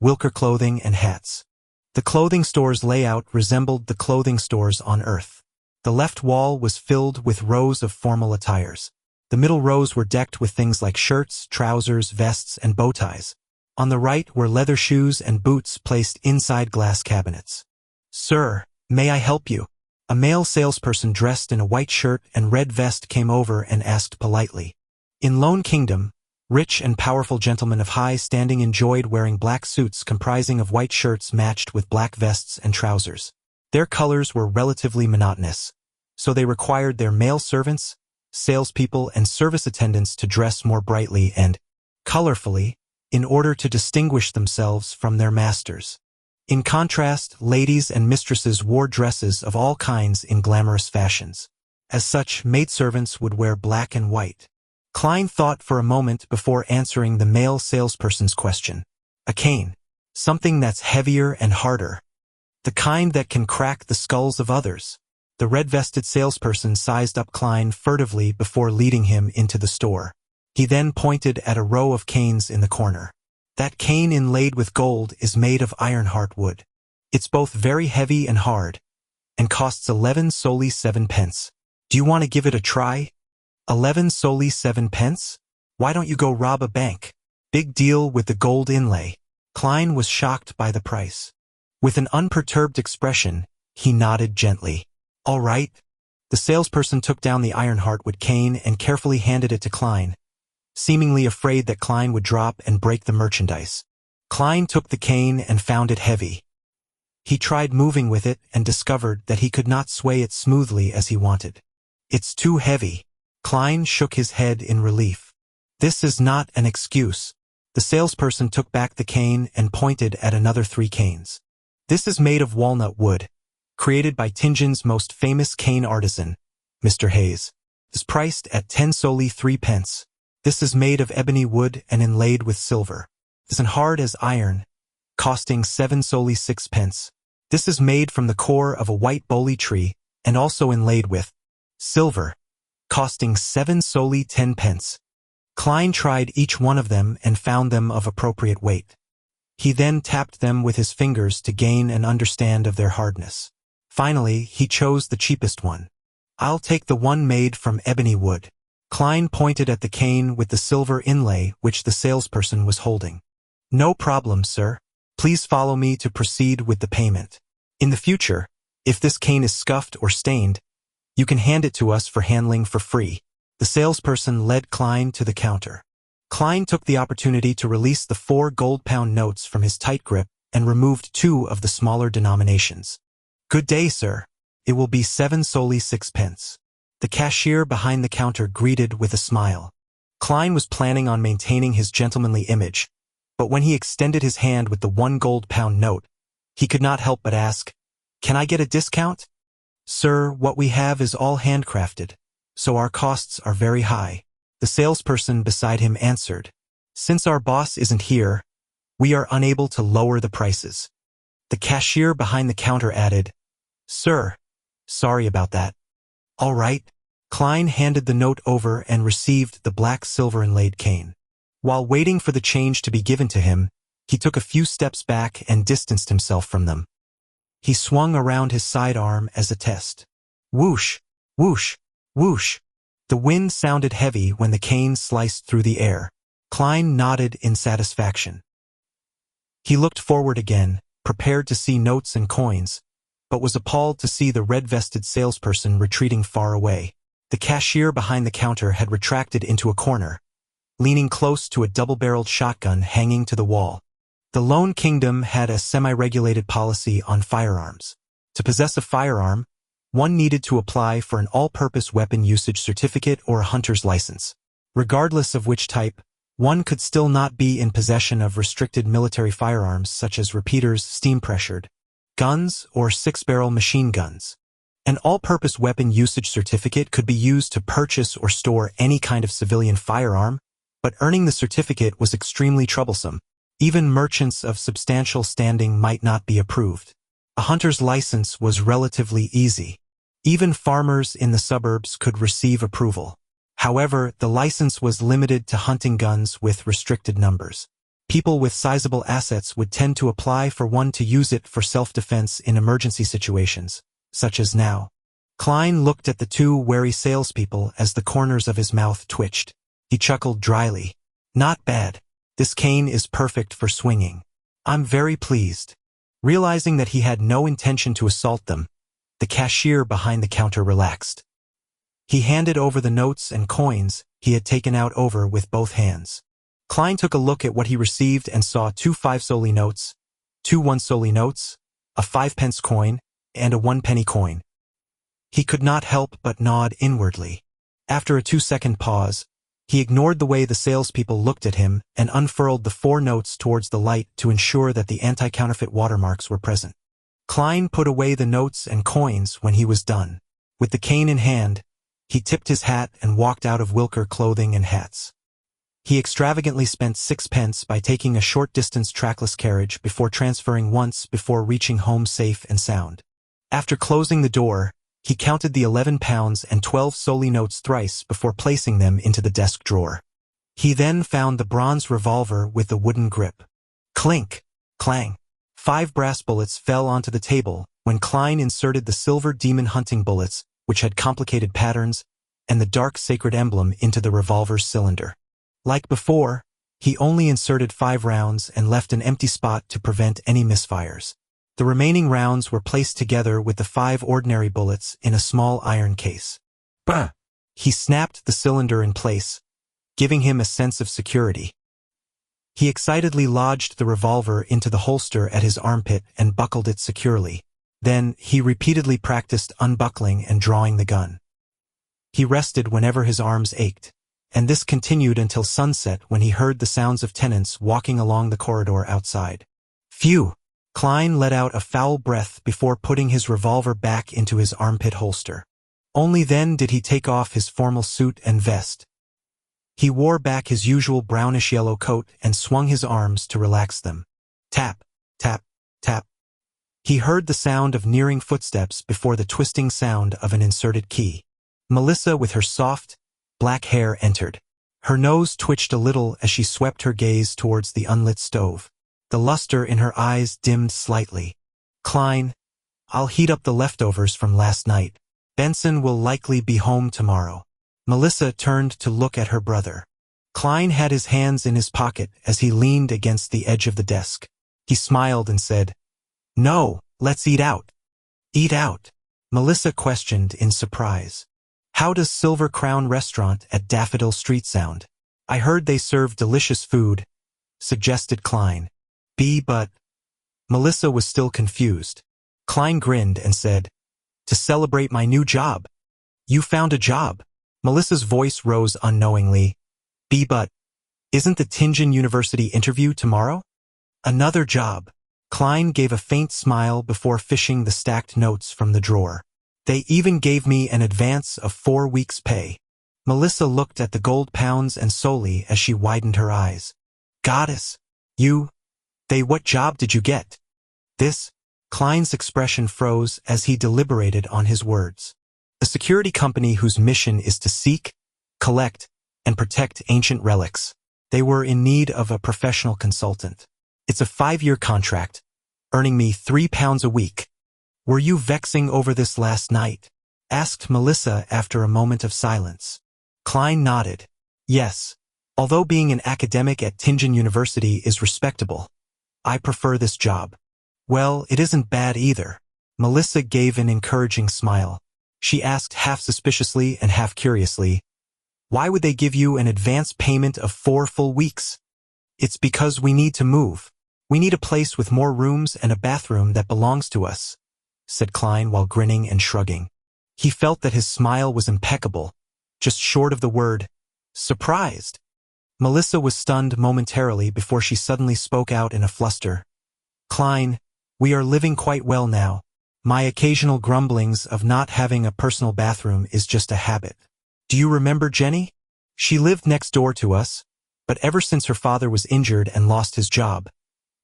Wilker Clothing and Hats. The clothing store's layout resembled the clothing stores on Earth. The left wall was filled with rows of formal attires. The middle rows were decked with things like shirts, trousers, vests, and bow ties. On the right were leather shoes and boots placed inside glass cabinets. "Sir, may I help you?" A male salesperson dressed in a white shirt and red vest came over and asked politely. In Lone Kingdom, rich and powerful gentlemen of high standing enjoyed wearing black suits comprising of white shirts matched with black vests and trousers. Their colors were relatively monotonous, so they required their male servants, salespeople, and service attendants to dress more brightly and colorfully in order to distinguish themselves from their masters. In contrast, ladies and mistresses wore dresses of all kinds in glamorous fashions. As such, maidservants would wear black and white. Klein thought for a moment before answering the male salesperson's question. "A cane. Something that's heavier and harder. The kind that can crack the skulls of others." The red-vested salesperson sized up Klein furtively before leading him into the store. He then pointed at a row of canes in the corner. "That cane inlaid with gold is made of ironheart wood. It's both very heavy and hard, and costs 11 solely 7 pence. Do you want to give it a try?" 11 solely 7 pence? Why don't you go rob a bank? Big deal with the gold inlay. Klein was shocked by the price. With an unperturbed expression, he nodded gently. "All right." The salesperson took down the ironheart wood cane and carefully handed it to Klein, seemingly afraid that Klein would drop and break the merchandise. Klein took the cane and found it heavy. He tried moving with it and discovered that he could not sway it smoothly as he wanted. "It's too heavy." Klein shook his head in relief. "This is not an excuse." The salesperson took back the cane and pointed at another 3 canes. "This is made of walnut wood, created by Tinjin's most famous cane artisan, Mr. Hayes. Is priced at 10 solely 3 pence. This is made of ebony wood and inlaid with silver. This is hard as iron, costing 7 solely 6 pence. This is made from the core of a white boli tree and also inlaid with silver, costing 7 solely 10 pence. Klein tried each one of them and found them of appropriate weight. He then tapped them with his fingers to gain an understand of their hardness. Finally, he chose the cheapest one. "I'll take the one made from ebony wood." Klein pointed at the cane with the silver inlay which the salesperson was holding. "No problem, sir. Please follow me to proceed with the payment. In the future, if this cane is scuffed or stained, you can hand it to us for handling for free." The salesperson led Klein to the counter. Klein took the opportunity to release the 4 gold-pound notes from his tight grip and removed 2 of the smaller denominations. "Good day, sir. It will be 7 solely 6 pence." The cashier behind the counter greeted with a smile. Klein was planning on maintaining his gentlemanly image, but when he extended his hand with the 1 gold-pound note, he could not help but ask, "Can I get a discount?" "Sir, what we have is all handcrafted, so our costs are very high." The salesperson beside him answered, "Since our boss isn't here, we are unable to lower the prices." The cashier behind the counter added, "Sir, sorry about that." "All right." Klein handed the note over and received the black silver inlaid cane. While waiting for the change to be given to him, he took a few steps back and distanced himself from them. He swung around his sidearm as a test. Whoosh, whoosh, whoosh. The wind sounded heavy when the cane sliced through the air. Klein nodded in satisfaction. He looked forward again, prepared to see notes and coins, but was appalled to see the red-vested salesperson retreating far away. The cashier behind the counter had retracted into a corner, leaning close to a double-barreled shotgun hanging to the wall. The Lone Kingdom had a semi-regulated policy on firearms. To possess a firearm, one needed to apply for an all-purpose weapon usage certificate or a hunter's license. Regardless of which type, one could still not be in possession of restricted military firearms such as repeaters, steam-pressured guns, or 6-barrel machine guns. An all-purpose weapon usage certificate could be used to purchase or store any kind of civilian firearm, but earning the certificate was extremely troublesome. Even merchants of substantial standing might not be approved. A hunter's license was relatively easy. Even farmers in the suburbs could receive approval. However, the license was limited to hunting guns with restricted numbers. People with sizable assets would tend to apply for one to use it for self-defense in emergency situations, such as now. Klein looked at the 2 wary salespeople as the corners of his mouth twitched. He chuckled dryly. "Not bad. This cane is perfect for swinging. I'm very pleased. Realizing that he had no intention to assault them, the cashier behind the counter relaxed. He handed over the notes and coins he had taken out over with both hands. Klein took a look at what he received and saw 2 5-soldi notes, 2 1-soldi notes, a 5-pence coin, and a 1-penny coin. He could not help but nod inwardly. After a 2-second pause, he ignored the way the salespeople looked at him and unfurled the 4 notes towards the light to ensure that the anti-counterfeit watermarks were present. Klein put away the notes and coins when he was done. With the cane in hand, he tipped his hat and walked out of Wilker Clothing and Hats. He extravagantly spent 6 pence by taking a short-distance trackless carriage before transferring once before reaching home safe and sound. After closing the door, he counted the 11 pounds and 12 soldi notes thrice before placing them into the desk drawer. He then found the bronze revolver with the wooden grip. Clink! Clang! 5 brass bullets fell onto the table when Klein inserted the silver demon hunting bullets, which had complicated patterns, and the dark sacred emblem into the revolver's cylinder. Like before, he only inserted 5 rounds and left an empty spot to prevent any misfires. The remaining rounds were placed together with the 5 ordinary bullets in a small iron case. Bah! He snapped the cylinder in place, giving him a sense of security. He excitedly lodged the revolver into the holster at his armpit and buckled it securely. Then, he repeatedly practiced unbuckling and drawing the gun. He rested whenever his arms ached, and this continued until sunset when he heard the sounds of tenants walking along the corridor outside. Phew! Klein let out a foul breath before putting his revolver back into his armpit holster. Only then did he take off his formal suit and vest. He wore back his usual brownish-yellow coat and swung his arms to relax them. Tap, tap, tap. He heard the sound of nearing footsteps before the twisting sound of an inserted key. Melissa, with her soft, black hair, entered. Her nose twitched a little as she swept her gaze towards the unlit stove. The luster in her eyes dimmed slightly. Klein, I'll heat up the leftovers from last night. Benson will likely be home tomorrow. Melissa turned to look at her brother. Klein had his hands in his pocket as he leaned against the edge of the desk. He smiled and said, "No, let's eat out." Eat out? Melissa questioned in surprise. How does Silver Crown Restaurant at Daffodil Street sound? I heard they serve delicious food, suggested Klein. But Melissa was still confused. Klein grinned and said, "To celebrate my new job." You found a job? Melissa's voice rose unknowingly. But isn't the Tianjin University interview tomorrow? Another job. Klein gave a faint smile before fishing the stacked notes from the drawer. They even gave me an advance of 4 weeks' pay. Melissa looked at the gold pounds and solely as she widened her eyes. Goddess! What job did you get? This? Klein's expression froze as he deliberated on his words. A security company whose mission is to seek, collect, and protect ancient relics. They were in need of a professional consultant. It's a 5-year contract, earning me £3 a week. Were you vexing over this last night? Asked Melissa after a moment of silence. Klein nodded. Yes. Although being an academic at Tianjin University is respectable, I prefer this job. Well, it isn't bad either. Melissa gave an encouraging smile. She asked half suspiciously and half curiously, why would they give you an advance payment of 4 full weeks? It's because we need to move. We need a place with more rooms and a bathroom that belongs to us, said Klein while grinning and shrugging. He felt that his smile was impeccable, just short of the word surprised. Melissa was stunned momentarily before she suddenly spoke out in a fluster. Klein, we are living quite well now. My occasional grumblings of not having a personal bathroom is just a habit. Do you remember Jenny? She lived next door to us, but ever since her father was injured and lost his job,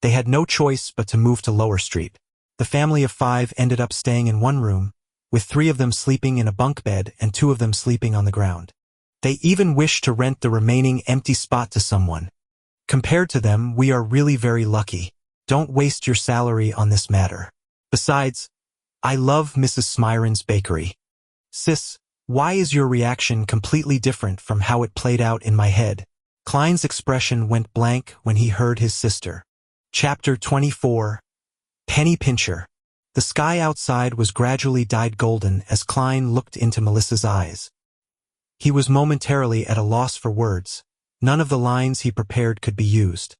they had no choice but to move to Lower Street. The family of 5 ended up staying in one room, with 3 of them sleeping in a bunk bed and 2 of them sleeping on the ground. They even wished to rent the remaining empty spot to someone. Compared to them, we are really very lucky. Don't waste your salary on this matter. Besides, I love Mrs. Smyron's bakery. Sis, why is your reaction completely different from how it played out in my head? Klein's expression went blank when he heard his sister. Chapter 24. Penny Pincher. The sky outside was gradually dyed golden as Klein looked into Melissa's eyes. He was momentarily at a loss for words. None of the lines he prepared could be used.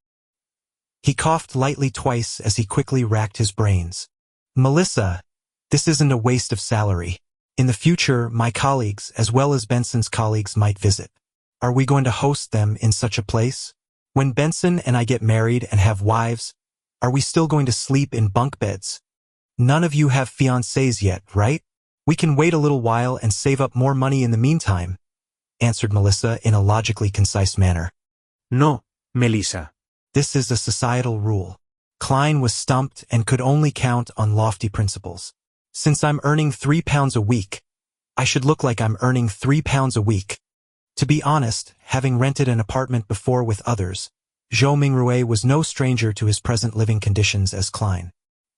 He coughed lightly twice as he quickly racked his brains. Melissa, this isn't a waste of salary. In the future, my colleagues, as well as Benson's colleagues, might visit. Are we going to host them in such a place? When Benson and I get married and have wives, are we still going to sleep in bunk beds? None of you have fiancés yet, right? We can wait a little while and save up more money in the meantime, answered Melissa in a logically concise manner. No, Melissa. This is a societal rule. Klein was stumped and could only count on lofty principles. Since I'm earning £3 a week, I should look like I'm earning £3 a week. To be honest, having rented an apartment before with others, Zhou Mingrue was no stranger to his present living conditions as Klein.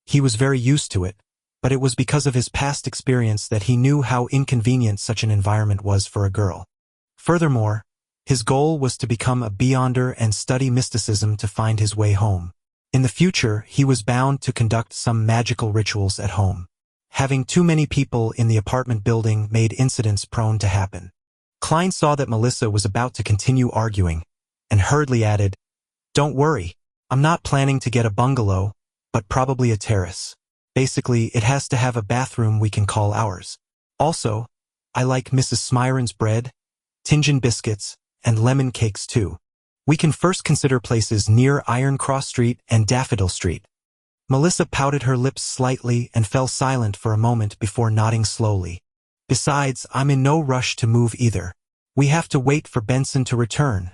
He was very used to it, but it was because of his past experience that he knew how inconvenient such an environment was for a girl. Furthermore, his goal was to become a beyonder and study mysticism to find his way home. In the future, he was bound to conduct some magical rituals at home. Having too many people in the apartment building made incidents prone to happen. Klein saw that Melissa was about to continue arguing, and hurriedly added, "Don't worry, I'm not planning to get a bungalow, but probably a terrace. Basically, it has to have a bathroom we can call ours. Also, I like Mrs. Smyron's bread, Tinjin biscuits, and lemon cakes too. We can first consider places near Iron Cross Street and Daffodil Street." Melissa pouted her lips slightly and fell silent for a moment before nodding slowly. "Besides, I'm in no rush to move either. We have to wait for Benson to return,"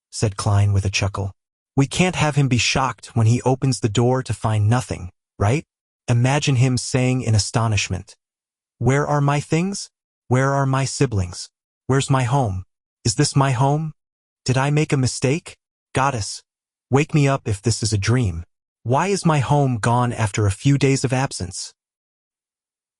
said Klein with a chuckle. "We can't have him be shocked when he opens the door to find nothing, right? Imagine him saying in astonishment, 'Where are my things? Where are my siblings? Where's my home? Is this my home? Did I make a mistake? Goddess, wake me up if this is a dream. Why is my home gone after a few days of absence?'"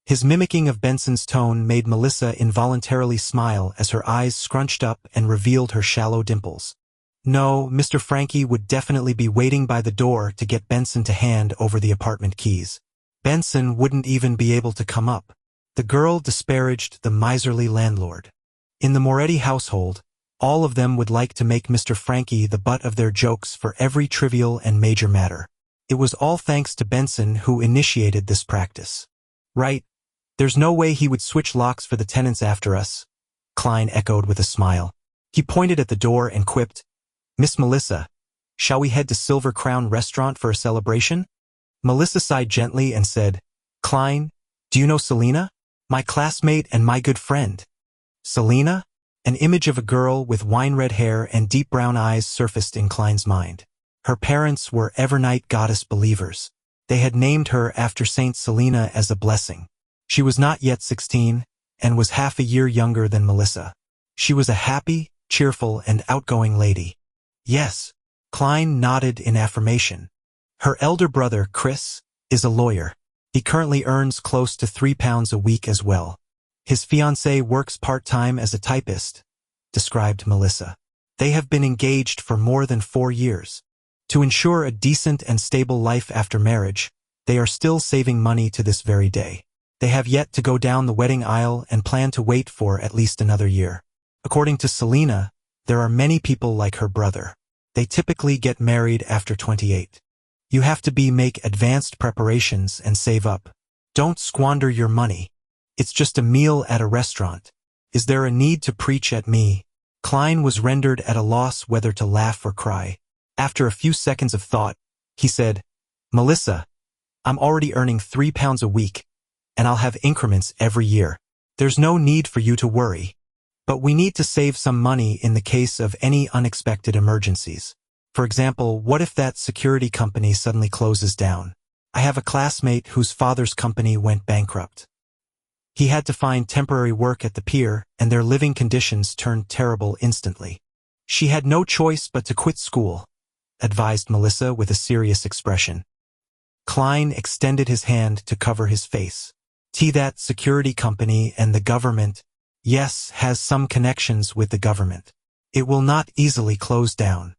His mimicking of Benson's tone made Melissa involuntarily smile as her eyes scrunched up and revealed her shallow dimples. No, Mr. Frankie would definitely be waiting by the door to get Benson to hand over the apartment keys. Benson wouldn't even be able to come up. The girl disparaged the miserly landlord. In the Moretti household, all of them would like to make Mr. Frankie the butt of their jokes for every trivial and major matter. It was all thanks to Benson who initiated this practice. "Right, there's no way he would switch locks for the tenants after us," Klein echoed with a smile. He pointed at the door and quipped, "Miss Melissa, shall we head to Silver Crown Restaurant for a celebration?" Melissa sighed gently and said, "Klein, do you know Selena? My classmate and my good friend." Selena? An image of a girl with wine-red hair and deep brown eyes surfaced in Klein's mind. Her parents were Evernight goddess believers. They had named her after Saint Selena as a blessing. She was not yet 16, and was half a year younger than Melissa. She was a happy, cheerful, and outgoing lady. Yes, Klein nodded in affirmation. Her elder brother, Chris, is a lawyer. He currently earns close to £3 a week as well. His fiancée works part-time as a typist, described Melissa. They have been engaged for more than 4 years. To ensure a decent and stable life after marriage, they are still saving money to this very day. They have yet to go down the wedding aisle and plan to wait for at least another year. According to Selena, there are many people like her brother. They typically get married after 28. You have to make advanced preparations and save up. Don't squander your money. It's just a meal at a restaurant. Is there a need to preach at me? Klein was rendered at a loss whether to laugh or cry. After a few seconds of thought, he said, "Melissa, I'm already earning £3 a week, and I'll have increments every year. There's no need for you to worry. But we need to save some money in the case of any unexpected emergencies. For example, what if that security company suddenly closes down? I have a classmate whose father's company went bankrupt. He had to find temporary work at the pier, and their living conditions turned terrible instantly. She had no choice but to quit school," advised Melissa with a serious expression. Klein extended his hand to cover his face. That security company and the government, yes, has some connections with the government. It will not easily close down.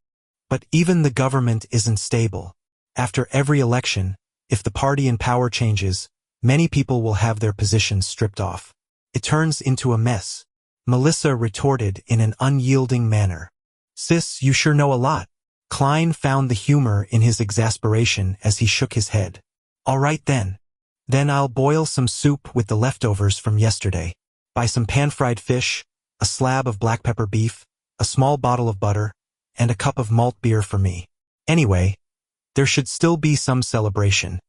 But even the government isn't stable. After every election, if the party in power changes, many people will have their positions stripped off. It turns into a mess. Melissa retorted in an unyielding manner. Sis, you sure know a lot. Klein found the humor in his exasperation as he shook his head. All right then. Then I'll boil some soup with the leftovers from yesterday. Buy some pan-fried fish, a slab of black pepper beef, a small bottle of butter, and a cup of malt beer for me. Anyway, there should still be some celebration.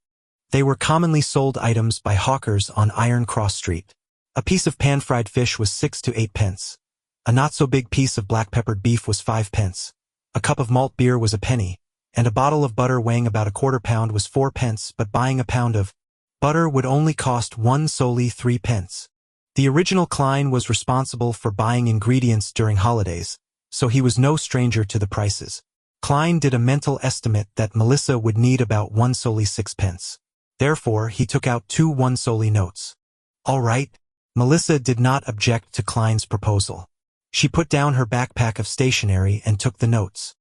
They were commonly sold items by hawkers on Iron Cross Street. A piece of pan-fried fish was 6 to 8 pence. A not-so-big piece of black-peppered beef was 5 pence. A cup of malt beer was a penny, and a bottle of butter weighing about a quarter pound was 4 pence, but buying a pound of butter would only cost 1 solely 3 pence. The original Klein was responsible for buying ingredients during holidays, so he was no stranger to the prices. Klein did a mental estimate that Melissa would need about 1 solely 6 pence. Therefore, he took out 2 1 solely notes. All right. Melissa did not object to Klein's proposal. She put down her backpack of stationery and took the notes.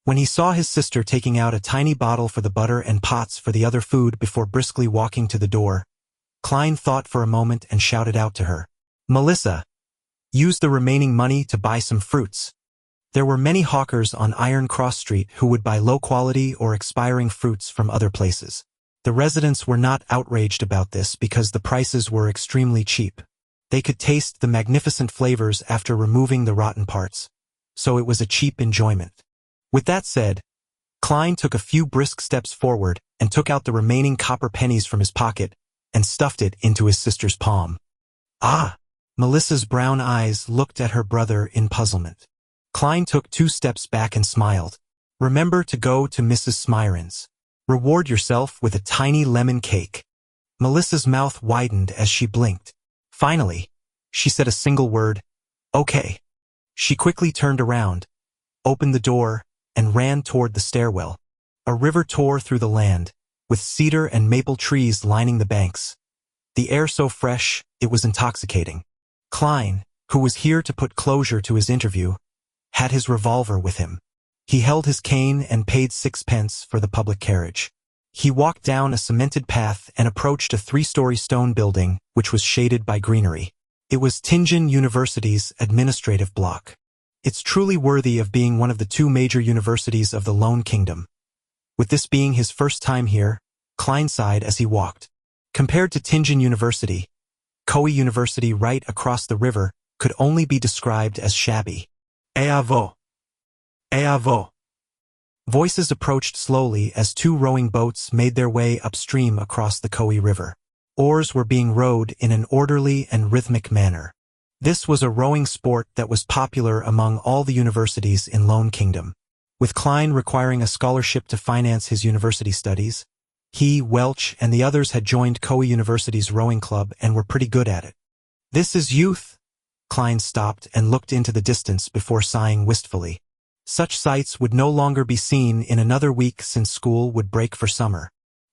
When he saw his sister taking out a tiny bottle for the butter and pots for the other food before briskly walking to the door, Klein thought for a moment and shouted out to her, "Melissa, use the remaining money to buy some fruits." There were many hawkers on Iron Cross Street who would buy low-quality or expiring fruits from other places. The residents were not outraged about this because the prices were extremely cheap. They could taste the magnificent flavors after removing the rotten parts, so it was a cheap enjoyment. With that said, Klein took a few brisk steps forward and took out the remaining copper pennies from his pocket and stuffed it into his sister's palm. Ah! Melissa's brown eyes looked at her brother in puzzlement. Klein took 2 steps back and smiled. Remember to go to Mrs. Smiron's. Reward yourself with a tiny lemon cake. Melissa's mouth widened as she blinked. Finally, she said a single word, "Okay." She quickly turned around, opened the door, and ran toward the stairwell. A river tore through the land, with cedar and maple trees lining the banks. The air so fresh, it was intoxicating. Klein, who was here to put closure to his interview, had his revolver with him. He held his cane and paid 6 pence for the public carriage. He walked down a cemented path and approached a 3-story stone building, which was shaded by greenery. It was Tianjin University's administrative block. It's truly worthy of being one of the 2 major universities of the Lone Kingdom. With this being his first time here, Klein sighed as he walked. Compared to Tianjin University, Koei University right across the river could only be described as shabby. Eavo! Eavo! Voices approached slowly as 2 rowing boats made their way upstream across the Koei River. Oars were being rowed in an orderly and rhythmic manner. This was a rowing sport that was popular among all the universities in Lone Kingdom. With Klein requiring a scholarship to finance his university studies, he, Welch, and the others had joined Koei University's rowing club and were pretty good at it. "This is youth." Klein stopped and looked into the distance before sighing wistfully. Such sights would no longer be seen in another week since school would break for summer.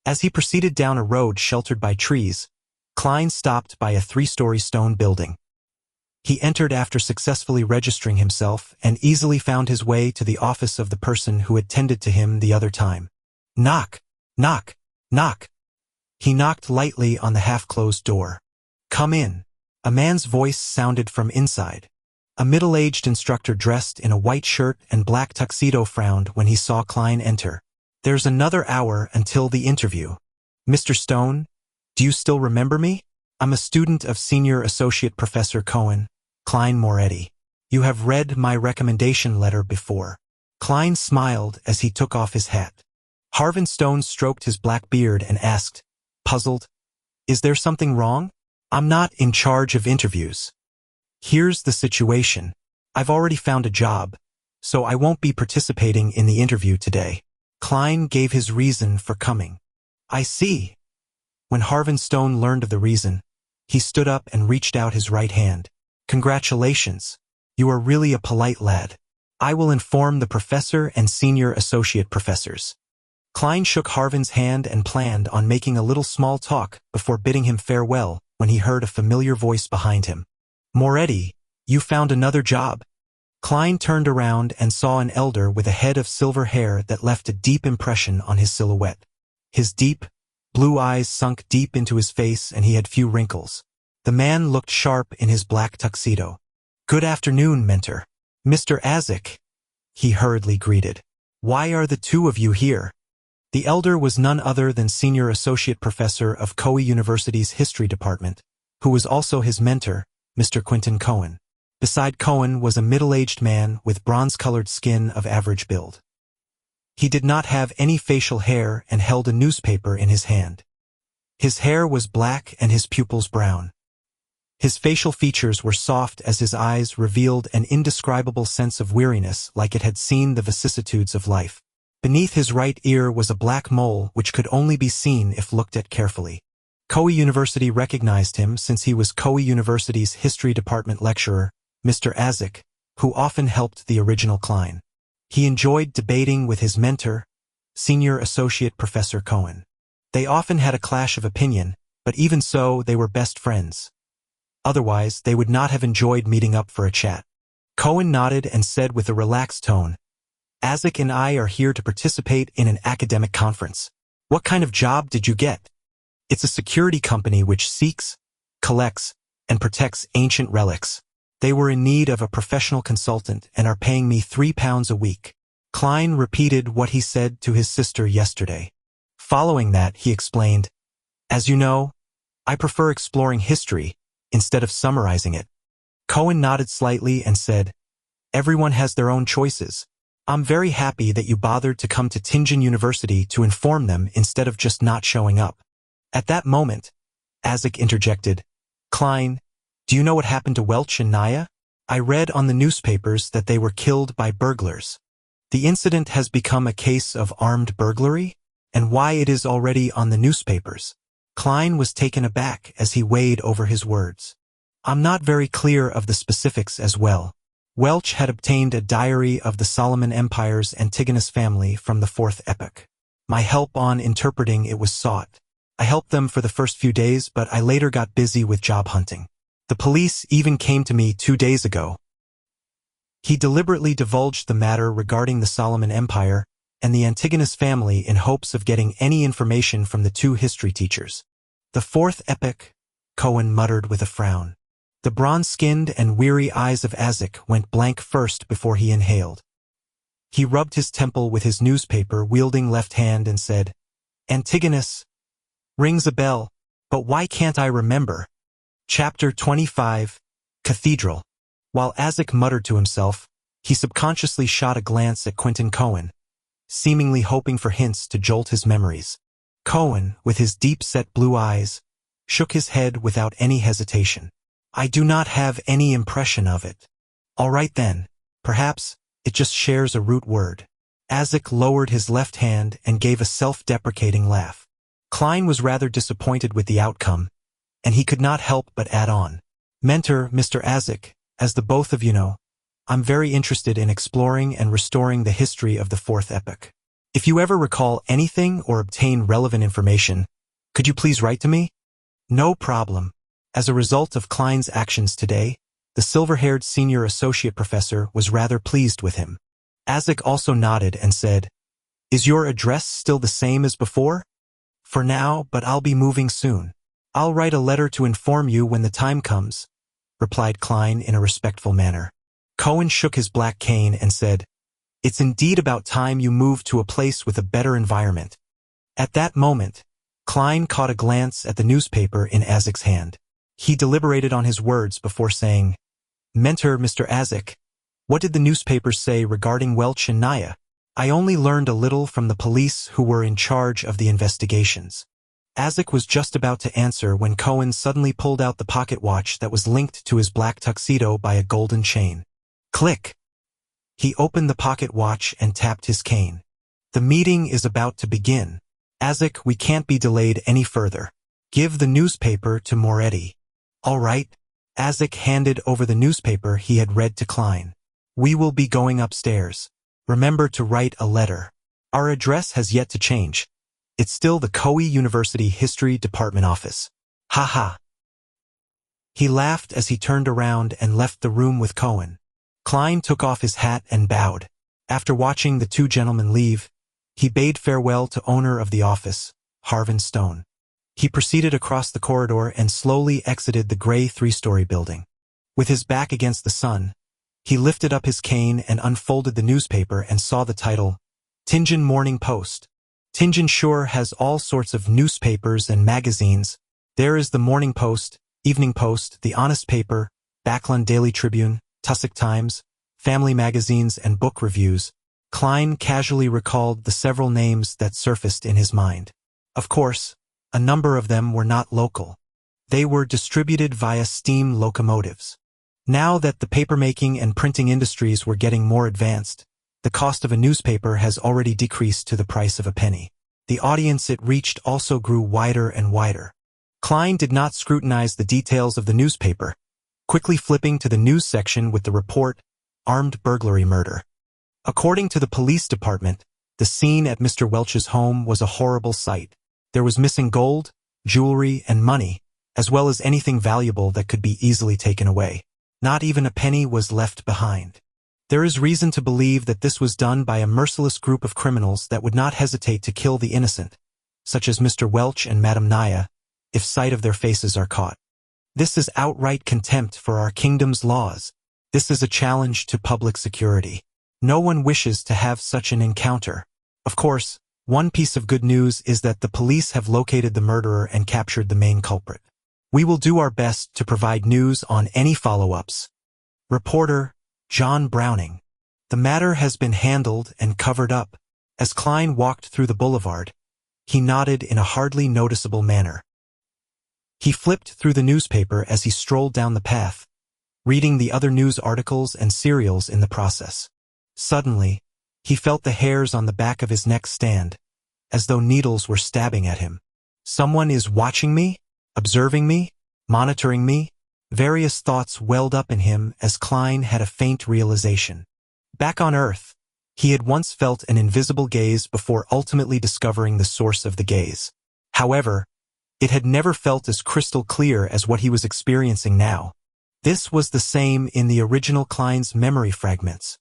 As he proceeded down a road sheltered by trees, Klein stopped by a 3-story stone building. He entered after successfully registering himself and easily found his way to the office of the person who had tended to him the other time. Knock, knock, knock. He knocked lightly on the half-closed door. "Come in." A man's voice sounded from inside. A middle-aged instructor dressed in a white shirt and black tuxedo frowned when he saw Klein enter. "There's another hour until the interview. Mr. Stone, do you still remember me? I'm a student of Senior Associate Professor Cohen, Klein Moretti. You have read my recommendation letter before." Klein smiled as he took off his hat. Harvin Stone stroked his black beard and asked, puzzled, "Is there something wrong? I'm not in charge of interviews. Here's the situation. I've already found a job, so I won't be participating in the interview today." Klein gave his reason for coming. "I see." When Harvin Stone learned of the reason, he stood up and reached out his right hand. "Congratulations. You are really a polite lad. I will inform the professor and senior associate professors." Klein shook Harvin's hand and planned on making a little small talk before bidding him farewell when he heard a familiar voice behind him. "Moretti, you found another job." Klein turned around and saw an elder with a head of silver hair that left a deep impression on his silhouette. His deep, blue eyes sunk deep into his face and he had few wrinkles. The man looked sharp in his black tuxedo. "Good afternoon, mentor. Mr. Azik," he hurriedly greeted. "Why are the two of you here?" The elder was none other than Senior Associate Professor of Koei University's History Department, who was also his mentor, Mr. Quentin Cohen. Beside Cohen was a middle-aged man with bronze-colored skin of average build. He did not have any facial hair and held a newspaper in his hand. His hair was black and his pupils brown. His facial features were soft as his eyes revealed an indescribable sense of weariness like it had seen the vicissitudes of life. Beneath his right ear was a black mole which could only be seen if looked at carefully. Koei University recognized him since he was Koei University's History Department lecturer, Mr. Azik, who often helped the original Klein. He enjoyed debating with his mentor, Senior Associate Professor Cohen. They often had a clash of opinion, but even so they were best friends. Otherwise, they would not have enjoyed meeting up for a chat. Cohen nodded and said with a relaxed tone, "Azik and I are here to participate in an academic conference. What kind of job did you get?" "It's a security company which seeks, collects, and protects ancient relics. They were in need of a professional consultant and are paying me £3 a week." Klein repeated what he said to his sister yesterday. Following that, he explained, "As you know, I prefer exploring history instead of summarizing it." Cohen nodded slightly and said, "Everyone has their own choices. I'm very happy that you bothered to come to Tianjin University to inform them instead of just not showing up." At that moment, Azik interjected, "Klein, do you know what happened to Welch and Naya? I read on the newspapers that they were killed by burglars. The incident has become a case of armed burglary, and why it is already on the newspapers." Klein was taken aback as he weighed over his words. "I'm not very clear of the specifics as well. Welch had obtained a diary of the Solomon Empire's Antigonus family from the Fourth Epoch. My help on interpreting it was sought. I helped them for the first few days, but I later got busy with job hunting. The police even came to me 2 days ago." He deliberately divulged the matter regarding the Solomon Empire and the Antigonus family in hopes of getting any information from the two history teachers. "The Fourth Epoch," Cohen muttered with a frown. The bronze-skinned and weary eyes of Azik went blank first before he inhaled. He rubbed his temple with his newspaper-wielding left hand and said, "Antigonus. Rings a bell, but why can't I remember?" Chapter 25, Cathedral. While Azik muttered to himself, he subconsciously shot a glance at Quentin Cohen, seemingly hoping for hints to jolt his memories. Cohen, with his deep-set blue eyes, shook his head without any hesitation. "I do not have any impression of it." "All right then, perhaps it just shares a root word." Azik lowered his left hand and gave a self-deprecating laugh. Klein was rather disappointed with the outcome, and he could not help but add on, "Mentor, Mr. Azik, as the both of you know, I'm very interested in exploring and restoring the history of the Fourth Epoch. If you ever recall anything or obtain relevant information, could you please write to me?" "No problem." As a result of Klein's actions today, the silver-haired senior associate professor was rather pleased with him. Azik also nodded and said, "Is your address still the same as before?" "For now, but I'll be moving soon. I'll write a letter to inform you when the time comes," replied Klein in a respectful manner. Cohen shook his black cane and said, "It's indeed about time you moved to a place with a better environment." At that moment, Klein caught a glance at the newspaper in Azik's hand. He deliberated on his words before saying, "Mentor, Mr. Azik, what did the newspapers say regarding Welch and Naya?" "I only learned a little from the police who were in charge of the investigations." Azik was just about to answer when Cohen suddenly pulled out the pocket watch that was linked to his black tuxedo by a golden chain. Click! He opened the pocket watch and tapped his cane. "The meeting is about to begin. Azik, we can't be delayed any further. Give the newspaper to Moretti." "All right." Azik handed over the newspaper he had read to Klein. "We will be going upstairs. Remember to write a letter. Our address has yet to change. It's still the Koei University History Department office." "Ha ha." He laughed as he turned around and left the room with Cohen. Klein took off his hat and bowed. After watching the two gentlemen leave, he bade farewell to owner of the office, Harvin Stone. He proceeded across the corridor and slowly exited the gray three-story building. With his back against the sun, he lifted up his cane and unfolded the newspaper and saw the title, Tianjin Morning Post. Tianjin sure has all sorts of newspapers and magazines. There is the Morning Post, Evening Post, the Honest Paper, Backland Daily Tribune, Tussock Times, family magazines and book reviews. Klein casually recalled the several names that surfaced in his mind. Of course, a number of them were not local. They were distributed via steam locomotives. Now that the papermaking and printing industries were getting more advanced, the cost of a newspaper has already decreased to the price of a penny. The audience it reached also grew wider and wider. Klein did not scrutinize the details of the newspaper, quickly flipping to the news section with the report, Armed Burglary Murder. According to the police department, the scene at Mr. Welch's home was a horrible sight. There was missing gold, jewelry, and money, as well as anything valuable that could be easily taken away. Not even a penny was left behind. There is reason to believe that this was done by a merciless group of criminals that would not hesitate to kill the innocent, such as Mr. Welch and Madame Naya, if sight of their faces are caught. This is outright contempt for our kingdom's laws. This is a challenge to public security. No one wishes to have such an encounter. Of course, one piece of good news is that the police have located the murderer and captured the main culprit. We will do our best to provide news on any follow-ups. Reporter, John Browning. The matter has been handled and covered up. As Klein walked through the boulevard, he nodded in a hardly noticeable manner. He flipped through the newspaper as he strolled down the path, reading the other news articles and serials in the process. Suddenly, he felt the hairs on the back of his neck stand, as though needles were stabbing at him. Someone is watching me? Observing me? Monitoring me? Various thoughts welled up in him as Klein had a faint realization. Back on Earth, he had once felt an invisible gaze before ultimately discovering the source of the gaze. However, it had never felt as crystal clear as what he was experiencing now. This was the same in the original Klein's memory fragments.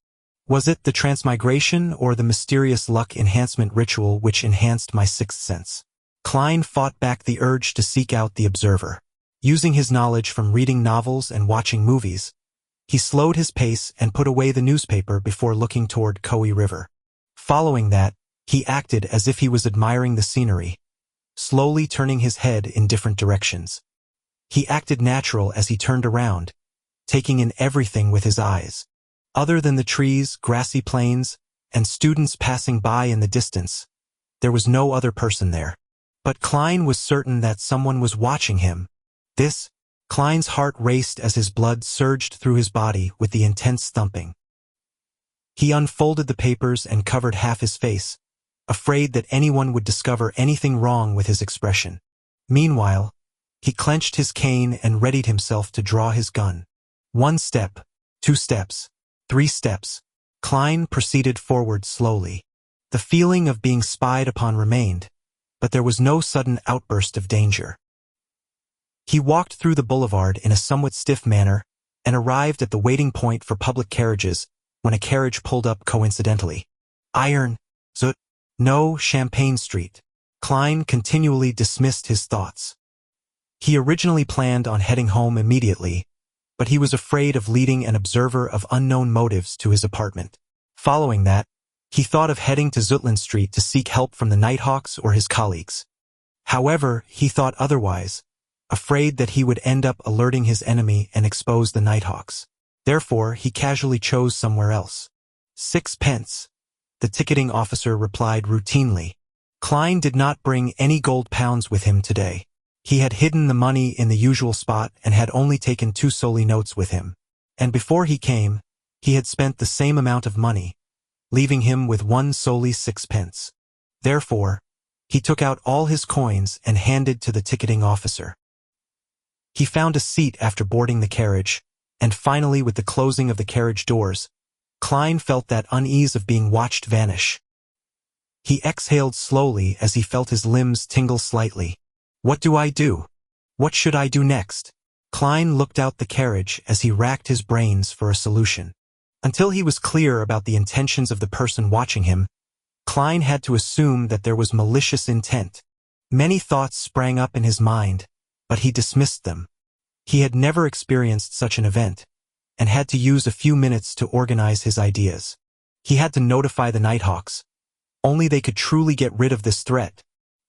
Was it the transmigration or the mysterious luck enhancement ritual which enhanced my sixth sense? Klein fought back the urge to seek out the observer. Using his knowledge from reading novels and watching movies, he slowed his pace and put away the newspaper before looking toward Koei River. Following that, he acted as if he was admiring the scenery, slowly turning his head in different directions. He acted natural as he turned around, taking in everything with his eyes. Other than the trees, grassy plains, and students passing by in the distance, there was no other person there. But Klein was certain that someone was watching him. Klein's heart raced as his blood surged through his body with the intense thumping. He unfolded the papers and covered half his face, afraid that anyone would discover anything wrong with his expression. Meanwhile, he clenched his cane and readied himself to draw his gun. 1 step, 2 steps, 3 steps. Klein proceeded forward slowly. The feeling of being spied upon remained, but there was no sudden outburst of danger. He walked through the boulevard in a somewhat stiff manner and arrived at the waiting point for public carriages when a carriage pulled up coincidentally. Iron, Zut, no, Champagne Street. Klein continually dismissed his thoughts. He originally planned on heading home immediately, but he was afraid of leading an observer of unknown motives to his apartment. Following that, he thought of heading to Zutland Street to seek help from the Nighthawks or his colleagues. However, he thought otherwise, afraid that he would end up alerting his enemy and expose the Nighthawks. Therefore, he casually chose somewhere else. 6 pence, the ticketing officer replied routinely. Klein did not bring any gold pounds with him today. He had hidden the money in the usual spot and had only taken 2 solely notes with him. And before he came, he had spent the same amount of money, leaving him with 1 solely 6 pence. Therefore, he took out all his coins and handed to the ticketing officer. He found a seat after boarding the carriage, and finally with the closing of the carriage doors, Klein felt that unease of being watched vanish. He exhaled slowly as he felt his limbs tingle slightly. What do I do? What should I do next? Klein looked out the carriage as he racked his brains for a solution. Until he was clear about the intentions of the person watching him, Klein had to assume that there was malicious intent. Many thoughts sprang up in his mind, but he dismissed them. He had never experienced such an event, and had to use a few minutes to organize his ideas. He had to notify the Nighthawks. Only they could truly get rid of this threat.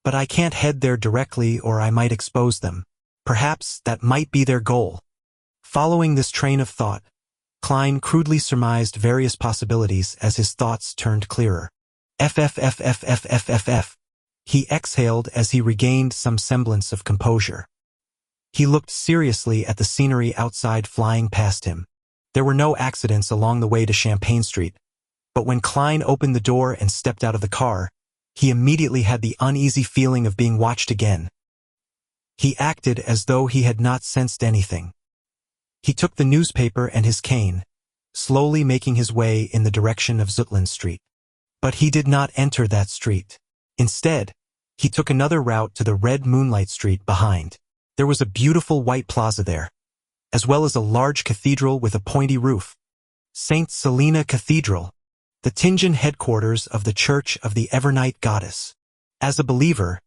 But I can't head there directly or I might expose them. Perhaps that might be their goal. Following this train of thought, Klein crudely surmised various possibilities as his thoughts turned clearer. FFFFFFFF. He exhaled as he regained some semblance of composure. He looked seriously at the scenery outside flying past him. There were no accidents along the way to Champagne Street, but when Klein opened the door and stepped out of the car, he immediately had the uneasy feeling of being watched again. He acted as though he had not sensed anything. He took the newspaper and his cane, slowly making his way in the direction of Zutland Street. But he did not enter that street. Instead, he took another route to the red moonlight street behind. There was a beautiful white plaza there, as well as a large cathedral with a pointy roof. St. Selena Cathedral, the Tingen headquarters of the Church of the Evernight Goddess. As a believer,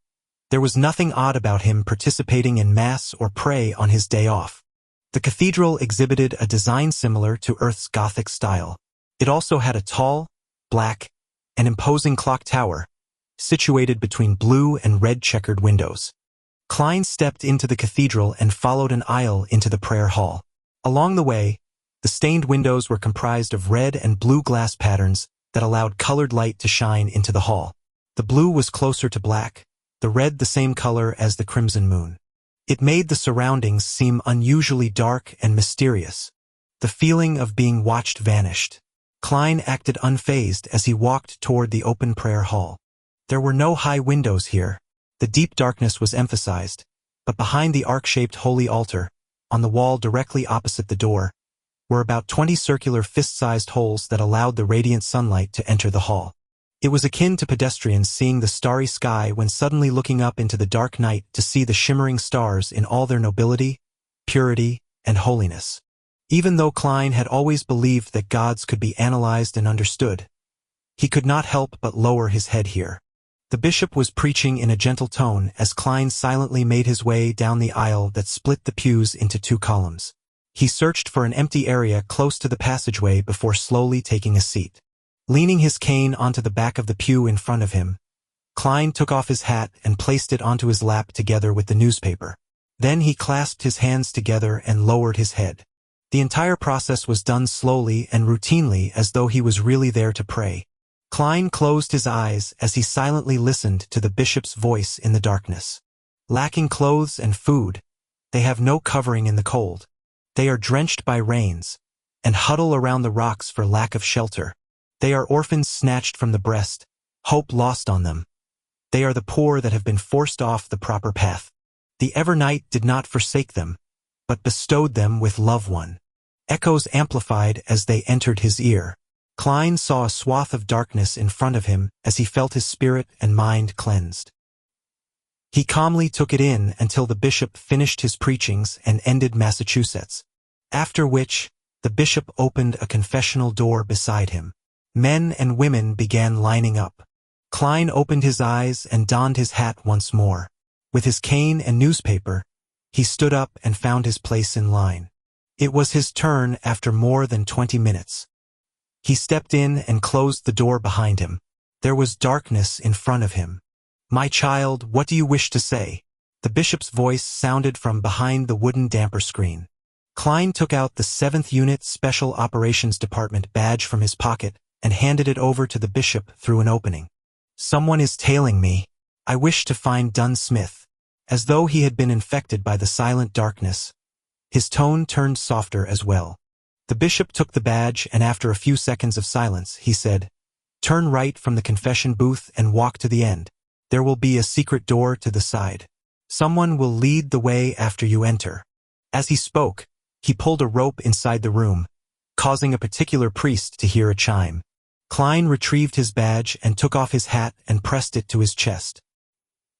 there was nothing odd about him participating in Mass or pray on his day off. The cathedral exhibited a design similar to Earth's Gothic style. It also had a tall, black, and imposing clock tower, situated between blue and red checkered windows. Klein stepped into the cathedral and followed an aisle into the prayer hall. Along the way, the stained windows were comprised of red and blue glass patterns that allowed colored light to shine into the hall. The blue was closer to black, the red the same color as the crimson moon. It made the surroundings seem unusually dark and mysterious. The feeling of being watched vanished. Klein acted unfazed as he walked toward the open prayer hall. There were no high windows here. The deep darkness was emphasized, but behind the arc-shaped holy altar, on the wall directly opposite the door, were about 20 circular fist-sized holes that allowed the radiant sunlight to enter the hall. It was akin to pedestrians seeing the starry sky when suddenly looking up into the dark night to see the shimmering stars in all their nobility, purity, and holiness. Even though Klein had always believed that gods could be analyzed and understood, he could not help but lower his head here. The bishop was preaching in a gentle tone as Klein silently made his way down the aisle that split the pews into two columns. He searched for an empty area close to the passageway before slowly taking a seat. Leaning his cane onto the back of the pew in front of him, Klein took off his hat and placed it onto his lap together with the newspaper. Then he clasped his hands together and lowered his head. The entire process was done slowly and routinely as though he was really there to pray. Klein closed his eyes as he silently listened to the bishop's voice in the darkness. Lacking clothes and food, they have no covering in the cold. They are drenched by rains, and huddle around the rocks for lack of shelter. They are orphans snatched from the breast, hope lost on them. They are the poor that have been forced off the proper path. The Evernight did not forsake them, but bestowed them with love one. Echoes amplified as they entered his ear. Klein saw a swath of darkness in front of him as he felt his spirit and mind cleansed. He calmly took it in until the bishop finished his preachings and ended Massachusetts, after which the bishop opened a confessional door beside him. Men and women began lining up. Klein opened his eyes and donned his hat once more. With his cane and newspaper, he stood up and found his place in line. It was his turn after more than 20 minutes. He stepped in and closed the door behind him. There was darkness in front of him. "My child, what do you wish to say?" The bishop's voice sounded from behind the wooden damper screen. Klein took out the 7th Unit Special Operations Department badge from his pocket and handed it over to the bishop through an opening. "Someone is tailing me. I wish to find Dunn Smith." As though he had been infected by the silent darkness, his tone turned softer as well. The bishop took the badge and after a few seconds of silence, he said, "Turn right from the confession booth and walk to the end. There will be a secret door to the side. Someone will lead the way after you enter." As he spoke, he pulled a rope inside the room, causing a particular priest to hear a chime. Klein retrieved his badge and took off his hat and pressed it to his chest.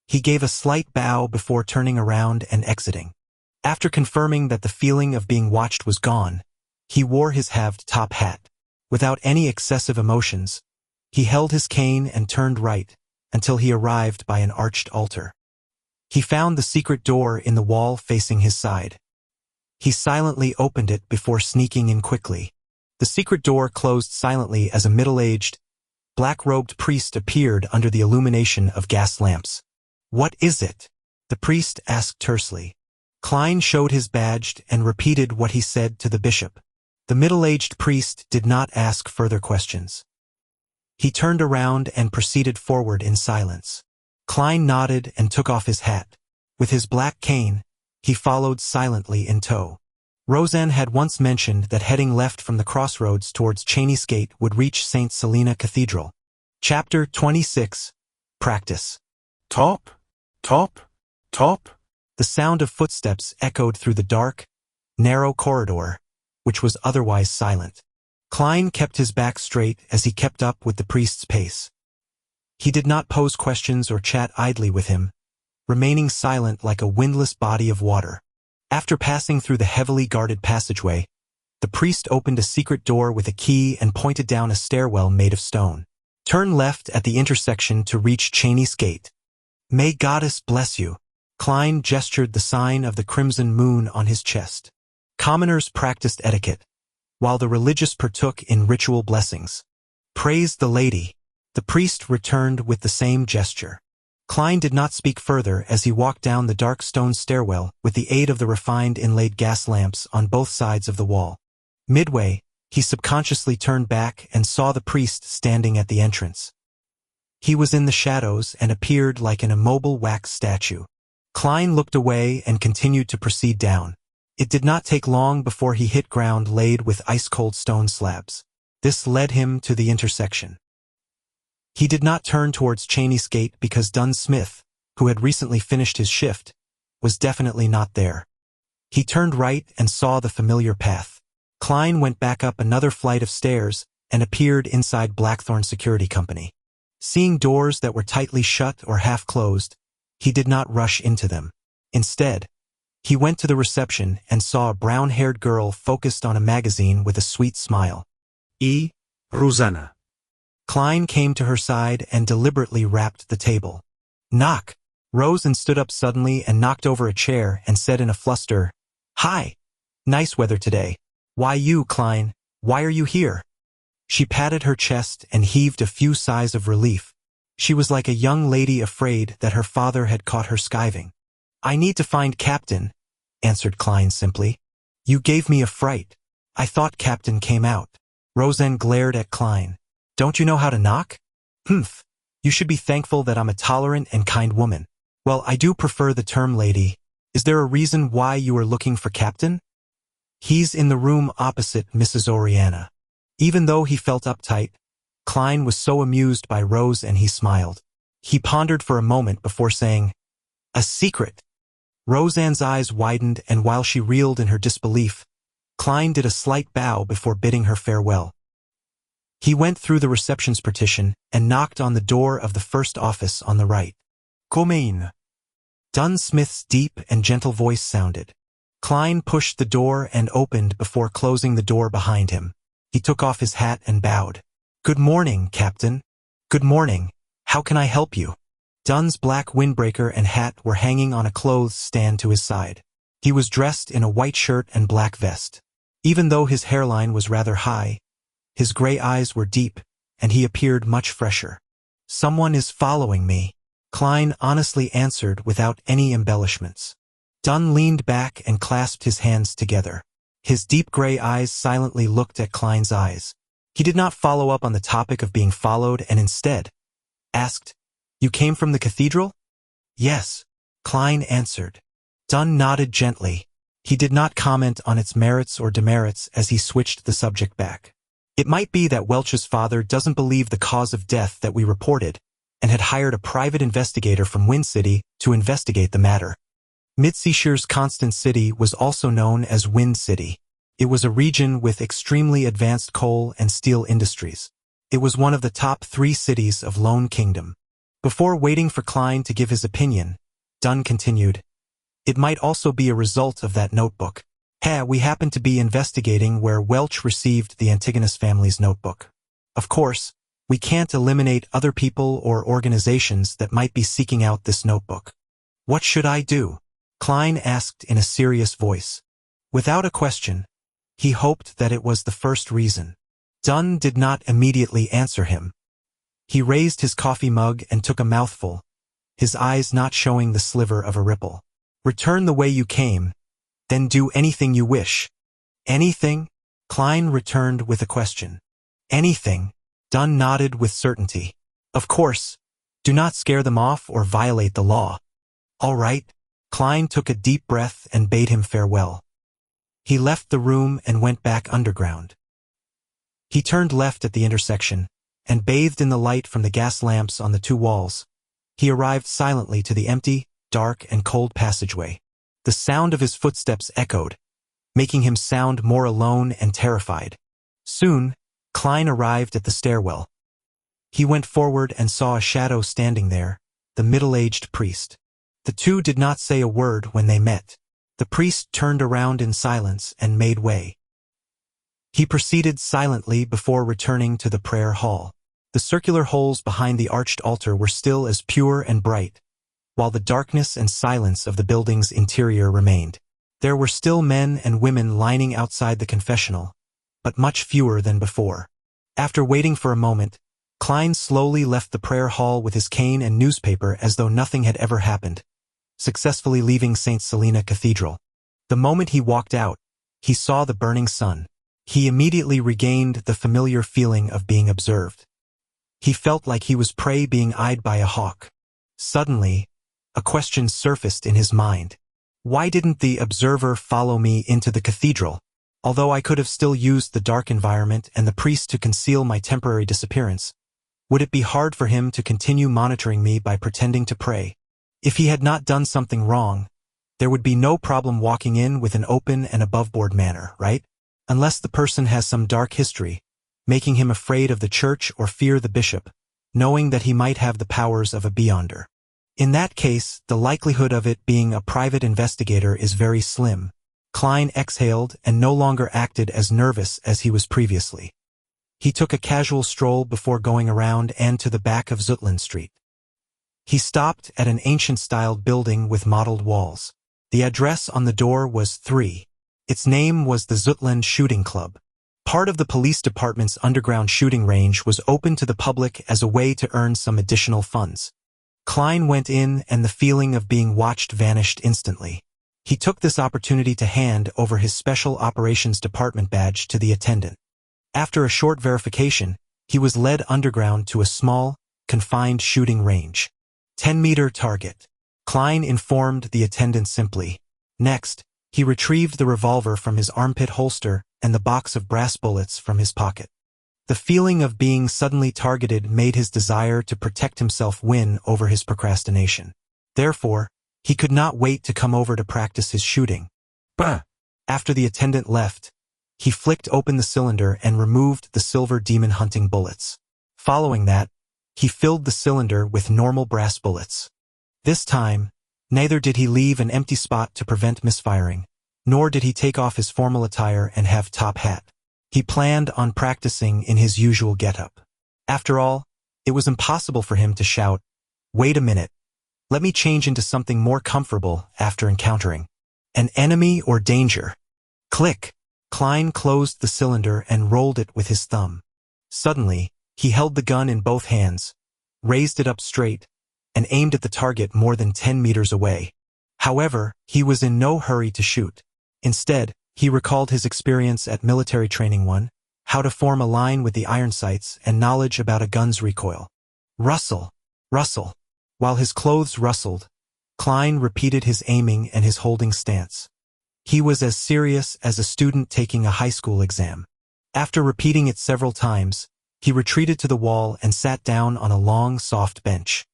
He gave a slight bow before turning around and exiting. After confirming that the feeling of being watched was gone, he wore his halved top hat. Without any excessive emotions, he held his cane and turned right until he arrived by an arched altar. He found the secret door in the wall facing his side. He silently opened it before sneaking in quickly. The secret door closed silently as a middle-aged, black-robed priest appeared under the illumination of gas lamps. "What is it?" the priest asked tersely. Klein showed his badge and repeated what he said to the bishop. The middle-aged priest did not ask further questions. He turned around and proceeded forward in silence. Klein nodded and took off his hat. With his black cane, he followed silently in tow. Roseanne had once mentioned that heading left from the crossroads towards Cheney's Gate would reach St. Selena Cathedral. Chapter 26. Practice. Top, top, top. The sound of footsteps echoed through the dark, narrow corridor, which was otherwise silent. Klein kept his back straight as he kept up with the priest's pace. He did not pose questions or chat idly with him, remaining silent like a windless body of water. After passing through the heavily guarded passageway, the priest opened a secret door with a key and pointed down a stairwell made of stone. Turn left at the intersection to reach Cheney's Gate. May Goddess bless you. Klein gestured the sign of the crimson moon on his chest. Commoners practiced etiquette, while the religious partook in ritual blessings. Praise the lady. The priest returned with the same gesture. Klein did not speak further as he walked down the dark stone stairwell with the aid of the refined inlaid gas lamps on both sides of the wall. Midway, he subconsciously turned back and saw the priest standing at the entrance. He was in the shadows and appeared like an immobile wax statue. Klein looked away and continued to proceed down. It did not take long before he hit ground laid with ice-cold stone slabs. This led him to the intersection. He did not turn towards Cheney's Gate because Dunn Smith, who had recently finished his shift, was definitely not there. He turned right and saw the familiar path. Klein went back up another flight of stairs and appeared inside Blackthorn Security Company. Seeing doors that were tightly shut or half closed, he did not rush into them. Instead, he went to the reception and saw a brown-haired girl focused on a magazine with a sweet smile. Rosanna. Klein came to her side and deliberately rapped the table. Knock. Rosen stood up suddenly and knocked over a chair and said in a fluster, "Hi. Nice weather today. Why you, Klein? Why are you here?" She patted her chest and heaved a few sighs of relief. She was like a young lady afraid that her father had caught her skiving. "I need to find Captain," answered Klein simply. "You gave me a fright. I thought Captain came out." Rosen glared at Klein. "Don't you know how to knock?" "Humph. You should be thankful that I'm a tolerant and kind woman." "Well, I do prefer the term lady. Is there a reason why you are looking for Captain?" "He's in the room opposite Mrs. Oriana." Even though he felt uptight, Klein was so amused by Rose and he smiled. He pondered for a moment before saying, "A secret." Roseanne's eyes widened, and while she reeled in her disbelief, Klein did a slight bow before bidding her farewell. He went through the reception's partition and knocked on the door of the first office on the right. "Come in." Dunn Smith's deep and gentle voice sounded. Klein pushed the door and opened before closing the door behind him. He took off his hat and bowed. "Good morning, Captain." "Good morning. How can I help you?" Dunn's black windbreaker and hat were hanging on a clothes stand to his side. He was dressed in a white shirt and black vest. Even though his hairline was rather high, his gray eyes were deep, and he appeared much fresher. "Someone is following me," Klein honestly answered without any embellishments. Dunn leaned back and clasped his hands together. His deep gray eyes silently looked at Klein's eyes. He did not follow up on the topic of being followed and instead asked, "You came from the cathedral?" "Yes," Klein answered. Dunn nodded gently. He did not comment on its merits or demerits as he switched the subject back. "It might be that Welch's father doesn't believe the cause of death that we reported and had hired a private investigator from Wind City to investigate the matter." Midseashire's Constant City was also known as Wind City. It was a region with extremely advanced coal and steel industries. It was one of the top 3 cities of Lone Kingdom. Before waiting for Klein to give his opinion, Dunn continued, "It might also be a result of that notebook. We happened to be investigating where Welch received the Antigonus family's notebook. Of course, we can't eliminate other people or organizations that might be seeking out this notebook. What should I do? Klein asked in a serious voice. Without a question, he hoped that it was the first reason. Dunn did not immediately answer him. He raised his coffee mug and took a mouthful, his eyes not showing the sliver of a ripple. Return the way you came, then do anything you wish. Anything? Klein returned with a question. Anything? Dunn nodded with certainty. Of course. Do not scare them off or violate the law. All right. Klein took a deep breath and bade him farewell. He left the room and went back underground. He turned left at the intersection, and bathed in the light from the gas lamps on the two walls, he arrived silently to the empty, dark, and cold passageway. The sound of his footsteps echoed, making him sound more alone and terrified. Soon, Klein arrived at the stairwell. He went forward and saw a shadow standing there, the middle-aged priest. The two did not say a word when they met. The priest turned around in silence and made way. He proceeded silently before returning to the prayer hall. The circular holes behind the arched altar were still as pure and bright, while the darkness and silence of the building's interior remained. There were still men and women lining outside the confessional, but much fewer than before. After waiting for a moment, Klein slowly left the prayer hall with his cane and newspaper as though nothing had ever happened, successfully leaving St. Selena Cathedral. The moment he walked out, he saw the burning sun. He immediately regained the familiar feeling of being observed. He felt like he was prey being eyed by a hawk. Suddenly, a question surfaced in his mind. Why didn't the observer follow me into the cathedral? Although I could have still used the dark environment and the priest to conceal my temporary disappearance, would it be hard for him to continue monitoring me by pretending to pray? If he had not done something wrong, there would be no problem walking in with an open and above-board manner, right? Unless the person has some dark history, making him afraid of the church or fear the bishop, knowing that he might have the powers of a beyonder. In that case, the likelihood of it being a private investigator is very slim. Klein exhaled and no longer acted as nervous as he was previously. He took a casual stroll before going around and to the back of Zutland Street. He stopped at an ancient-styled building with mottled walls. The address on the door was 3. Its name was the Zutland Shooting Club. Part of the police department's underground shooting range was open to the public as a way to earn some additional funds. Klein went in and the feeling of being watched vanished instantly. He took this opportunity to hand over his Special Operations Department badge to the attendant. After a short verification, he was led underground to a small, confined shooting range. 10-meter target. Klein informed the attendant simply. Next, he retrieved the revolver from his armpit holster and the box of brass bullets from his pocket. The feeling of being suddenly targeted made his desire to protect himself win over his procrastination. Therefore, he could not wait to come over to practice his shooting. After the attendant left, he flicked open the cylinder and removed the silver demon hunting bullets. Following that, he filled the cylinder with normal brass bullets. This time, neither did he leave an empty spot to prevent misfiring, nor did he take off his formal attire and have top hat. He planned on practicing in his usual getup. After all, it was impossible for him to shout, "Wait a minute, let me change into something more comfortable," after encountering an enemy or danger. Click! Klein closed the cylinder and rolled it with his thumb. Suddenly, he held the gun in both hands, raised it up straight, and aimed at the target more than 10 meters away. However, he was in no hurry to shoot. Instead, he recalled his experience at military training 1, how to form a line with the iron sights and knowledge about a gun's recoil. Rustle! Rustle! While his clothes rustled, Klein repeated his aiming and his holding stance. He was as serious as a student taking a high school exam. After repeating it several times, he retreated to the wall and sat down on a long, soft bench.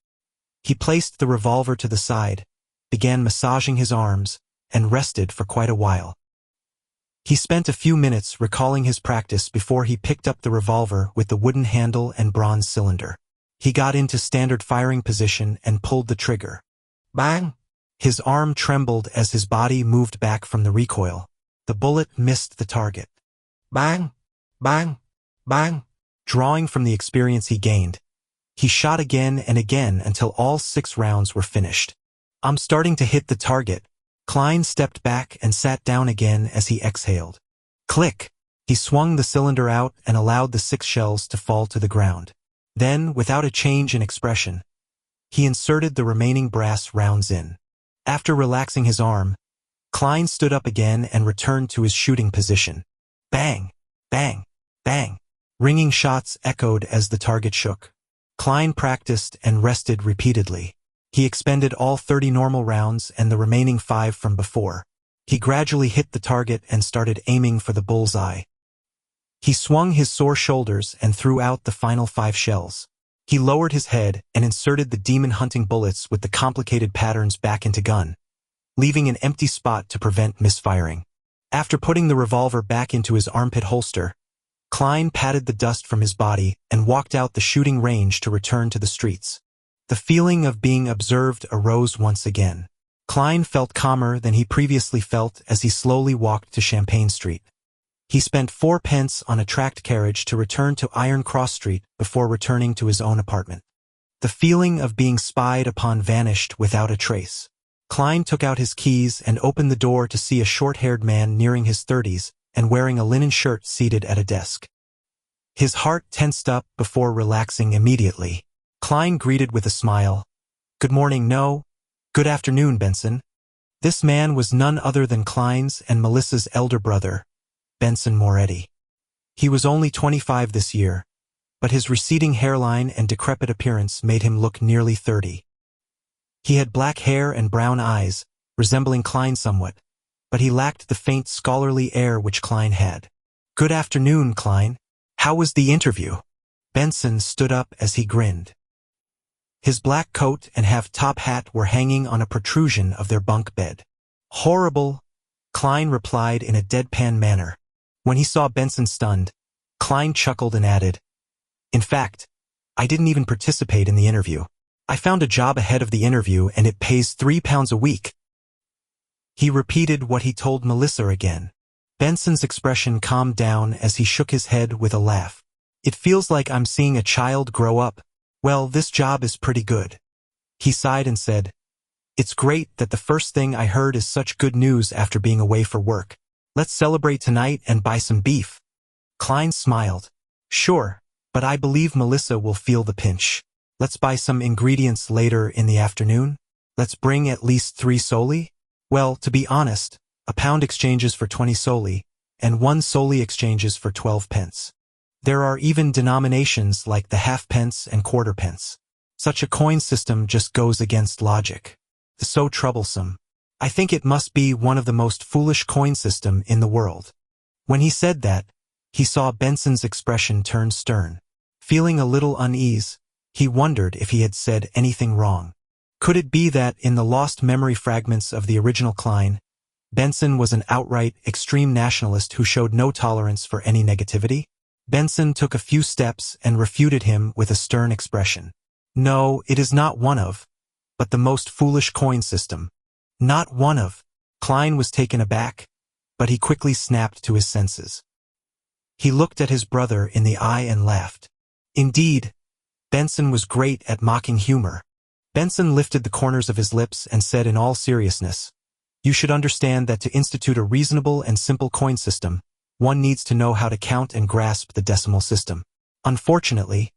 He placed the revolver to the side, began massaging his arms, and rested for quite a while. He spent a few minutes recalling his practice before he picked up the revolver with the wooden handle and bronze cylinder. He got into standard firing position and pulled the trigger. Bang! His arm trembled as his body moved back from the recoil. The bullet missed the target. Bang! Bang! Bang! Drawing from the experience he gained, he shot again and again until all 6 rounds were finished. I'm starting to hit the target. Klein stepped back and sat down again as he exhaled. Click! He swung the cylinder out and allowed the 6 shells to fall to the ground. Then, without a change in expression, he inserted the remaining brass rounds in. After relaxing his arm, Klein stood up again and returned to his shooting position. Bang! Bang! Bang! Ringing shots echoed as the target shook. Klein practiced and rested repeatedly. He expended all 30 normal rounds and the remaining 5 from before. He gradually hit the target and started aiming for the bullseye. He swung his sore shoulders and threw out the final 5 shells. He lowered his head and inserted the demon-hunting bullets with the complicated patterns back into gun, leaving an empty spot to prevent misfiring. After putting the revolver back into his armpit holster, Klein patted the dust from his body and walked out the shooting range to return to the streets. The feeling of being observed arose once again. Klein felt calmer than he previously felt as he slowly walked to Champagne Street. He spent 4 pence on a tracked carriage to return to Iron Cross Street before returning to his own apartment. The feeling of being spied upon vanished without a trace. Klein took out his keys and opened the door to see a short-haired man nearing his 30s and wearing a linen shirt seated at a desk. His heart tensed up before relaxing immediately. Klein greeted with a smile. Good morning, no. Good afternoon, Benson. This man was none other than Klein's and Melissa's elder brother, Benson Moretti. He was only 25 this year, but his receding hairline and decrepit appearance made him look nearly 30. He had black hair and brown eyes, resembling Klein somewhat, but he lacked the faint scholarly air which Klein had. Good afternoon, Klein. How was the interview? Benson stood up as he grinned. His black coat and half-top hat were hanging on a protrusion of their bunk bed. Horrible, Klein replied in a deadpan manner. When he saw Benson stunned, Klein chuckled and added, In fact, I didn't even participate in the interview. I found a job ahead of the interview and it pays £3 a week. He repeated what he told Melissa again. Benson's expression calmed down as he shook his head with a laugh. It feels like I'm seeing a child grow up. Well, this job is pretty good. He sighed and said, It's great that the first thing I heard is such good news after being away for work. Let's celebrate tonight and buy some beef. Klein smiled. Sure, but I believe Melissa will feel the pinch. Let's buy some ingredients later in the afternoon. Let's bring at least 3 soli. Well, to be honest, a pound exchanges for 20 soli, and 1 soli exchanges for 12 pence. There are even denominations like the half-pence and quarter-pence. Such a coin system just goes against logic. It's so troublesome. I think it must be one of the most foolish coin system in the world. When he said that, he saw Benson's expression turn stern. Feeling a little unease, he wondered if he had said anything wrong. Could it be that, in the lost memory fragments of the original Klein, Benson was an outright, extreme nationalist who showed no tolerance for any negativity? Benson took a few steps and refuted him with a stern expression. No, it is not one of, but the most foolish coin system. Not one of. Klein was taken aback, but he quickly snapped to his senses. He looked at his brother in the eye and laughed. Indeed, Benson was great at mocking humor. Benson lifted the corners of his lips and said in all seriousness, You should understand that to institute a reasonable and simple coin system, one needs to know how to count and grasp the decimal system. Unfortunately,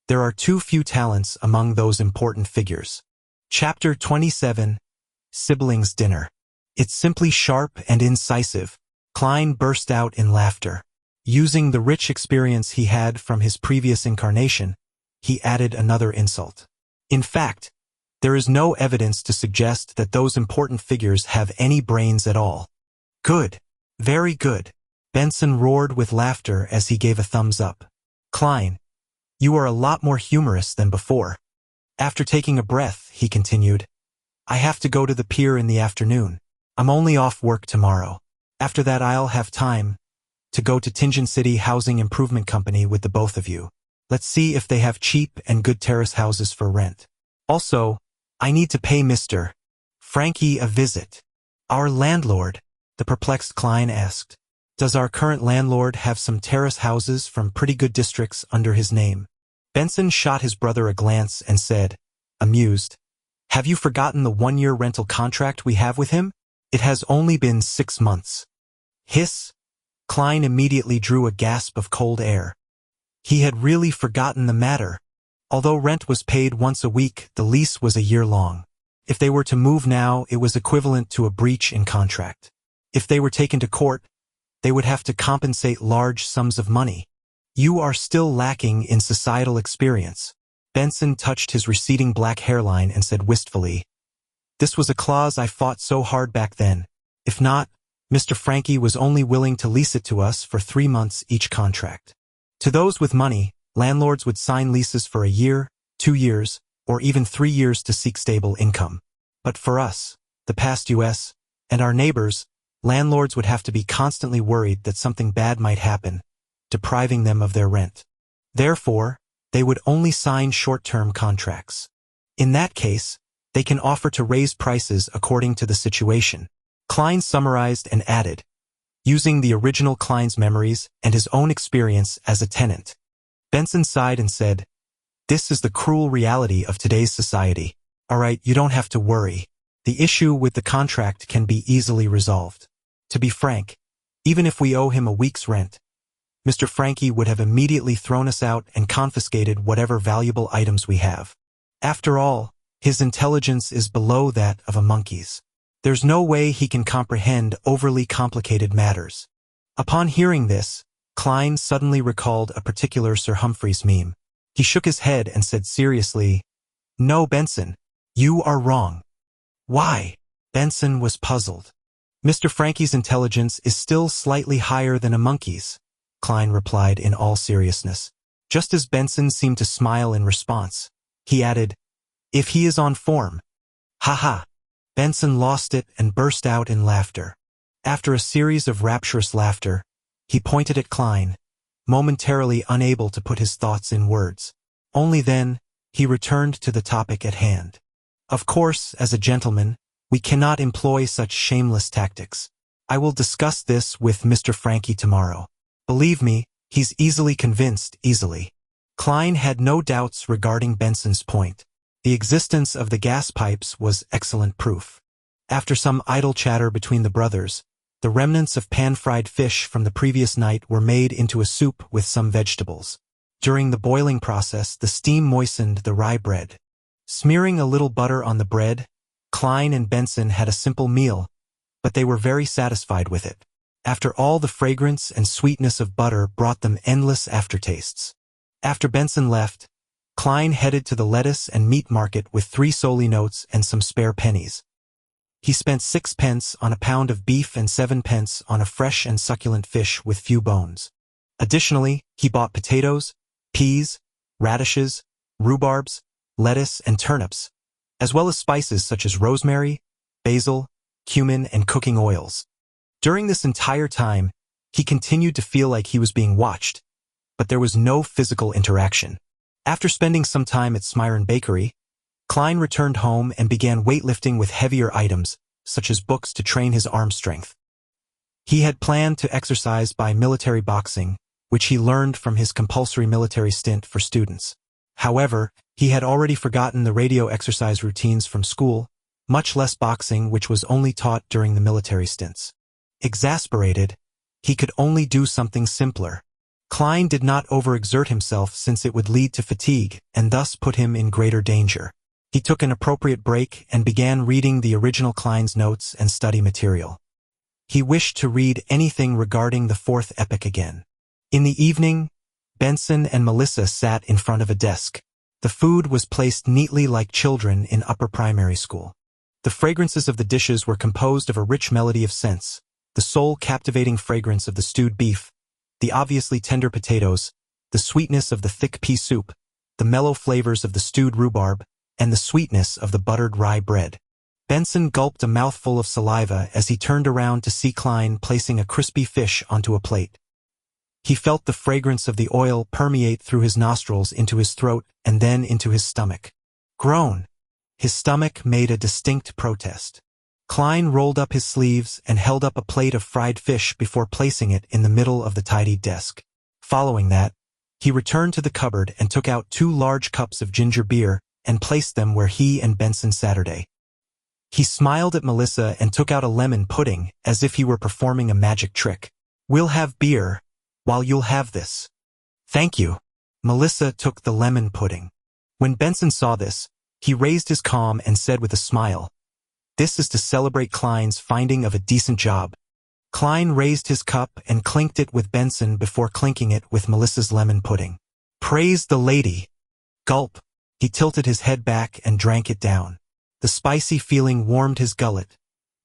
there are too few talents among those important figures. Chapter 27, Siblings' Dinner. It's simply sharp and incisive. Klein burst out in laughter. Using the rich experience he had from his previous incarnation, he added another insult. In fact, there is no evidence to suggest that those important figures have any brains at all. Good. Very good. Benson roared with laughter as he gave a thumbs up. Klein, you are a lot more humorous than before. After taking a breath, he continued, I have to go to the pier in the afternoon. I'm only off work tomorrow. After that I'll have time to go to Tingen City Housing Improvement Company with the both of you. Let's see if they have cheap and good terrace houses for rent. Also, I need to pay Mr. Frankie a visit. Our landlord. The perplexed Klein asked. Does our current landlord have some terrace houses from pretty good districts under his name? Benson shot his brother a glance and said, amused, have you forgotten the 1-year rental contract we have with him? It has only been 6 months. Hiss! Klein immediately drew a gasp of cold air. He had really forgotten the matter. Although rent was paid once a week, the lease was a year long. If they were to move now, it was equivalent to a breach in contract. If they were taken to court, they would have to compensate large sums of money. You are still lacking in societal experience. Benson touched his receding black hairline and said wistfully, this was a clause I fought so hard back then. If not, Mr. Frankie was only willing to lease it to us for 3 months each contract. To those with money, landlords would sign leases for a year, 2 years, or even 3 years to seek stable income. But for us, the past U.S., and our neighbors, landlords would have to be constantly worried that something bad might happen, depriving them of their rent. Therefore, they would only sign short-term contracts. In that case, they can offer to raise prices according to the situation. Klein summarized and added, using the original Klein's memories and his own experience as a tenant. Benson sighed and said, this is the cruel reality of today's society. All right, you don't have to worry. The issue with the contract can be easily resolved. To be frank, even if we owe him a week's rent, Mr. Frankie would have immediately thrown us out and confiscated whatever valuable items we have. After all, his intelligence is below that of a monkey's. There's no way he can comprehend overly complicated matters. Upon hearing this, Klein suddenly recalled a particular Sir Humphrey's meme. He shook his head and said seriously, no, Benson, you are wrong. Why? Benson was puzzled. Mr. Frankie's intelligence is still slightly higher than a monkey's, Klein replied in all seriousness. Just as Benson seemed to smile in response, he added, if he is on form. Ha ha. Benson lost it and burst out in laughter. After a series of rapturous laughter, he pointed at Klein, momentarily unable to put his thoughts in words. Only then, he returned to the topic at hand. Of course, as a gentleman, we cannot employ such shameless tactics. I will discuss this with Mr. Frankie tomorrow. Believe me, he's easily convinced, easily. Klein had no doubts regarding Benson's point. The existence of the gas pipes was excellent proof. After some idle chatter between the brothers, the remnants of pan-fried fish from the previous night were made into a soup with some vegetables. During the boiling process, the steam moistened the rye bread. Smearing a little butter on the bread, Klein and Benson had a simple meal, but they were very satisfied with it. After all, the fragrance and sweetness of butter brought them endless aftertastes. After Benson left, Klein headed to the lettuce and meat market with 3 solely notes and some spare pennies. He spent 6 pence on a pound of beef and 7 pence on a fresh and succulent fish with few bones. Additionally, he bought potatoes, peas, radishes, rhubarbs, lettuce, and turnips, as well as spices such as rosemary, basil, cumin, and cooking oils. During this entire time, he continued to feel like he was being watched, but there was no physical interaction. After spending some time at Smyron Bakery, Klein returned home and began weightlifting with heavier items, such as books to train his arm strength. He had planned to exercise by military boxing, which he learned from his compulsory military stint for students. However, he had already forgotten the radio exercise routines from school, much less boxing, which was only taught during the military stints. Exasperated, he could only do something simpler. Klein did not overexert himself since it would lead to fatigue and thus put him in greater danger. He took an appropriate break and began reading the original Klein's notes and study material. He wished to read anything regarding the 4th epoch again. In the evening, Benson and Melissa sat in front of a desk. The food was placed neatly like children in upper primary school. The fragrances of the dishes were composed of a rich melody of scents, the soul captivating fragrance of the stewed beef, the obviously tender potatoes, the sweetness of the thick pea soup, the mellow flavors of the stewed rhubarb, and the sweetness of the buttered rye bread. Benson gulped a mouthful of saliva as he turned around to see Klein placing a crispy fish onto a plate. He felt the fragrance of the oil permeate through his nostrils into his throat and then into his stomach. Groan! His stomach made a distinct protest. Klein rolled up his sleeves and held up a plate of fried fish before placing it in the middle of the tidied desk. Following that, he returned to the cupboard and took out 2 large cups of ginger beer and placed them where he and Benson Saturday. He smiled at Melissa and took out a lemon pudding as if he were performing a magic trick. "We'll have beer, while you'll have this." "Thank you." Melissa took the lemon pudding. When Benson saw this, he raised his calm and said with a smile, "This is to celebrate Klein's finding of a decent job." Klein raised his cup and clinked it with Benson before clinking it with Melissa's lemon pudding. "Praise the lady." Gulp. He tilted his head back and drank it down. The spicy feeling warmed his gullet,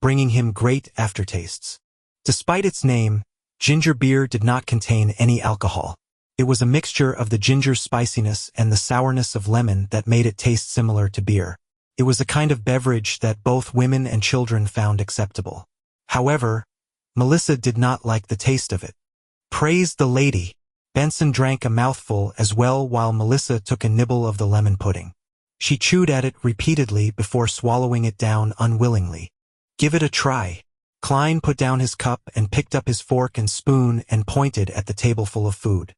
bringing him great aftertastes. Despite its name, ginger beer did not contain any alcohol. It was a mixture of the ginger spiciness and the sourness of lemon that made it taste similar to beer. It was a kind of beverage that both women and children found acceptable. However, Melissa did not like the taste of it. "Praise the lady." Benson drank a mouthful as well while Melissa took a nibble of the lemon pudding. She chewed at it repeatedly before swallowing it down unwillingly. "Give it a try." Klein put down his cup and picked up his fork and spoon and pointed at the tableful of food.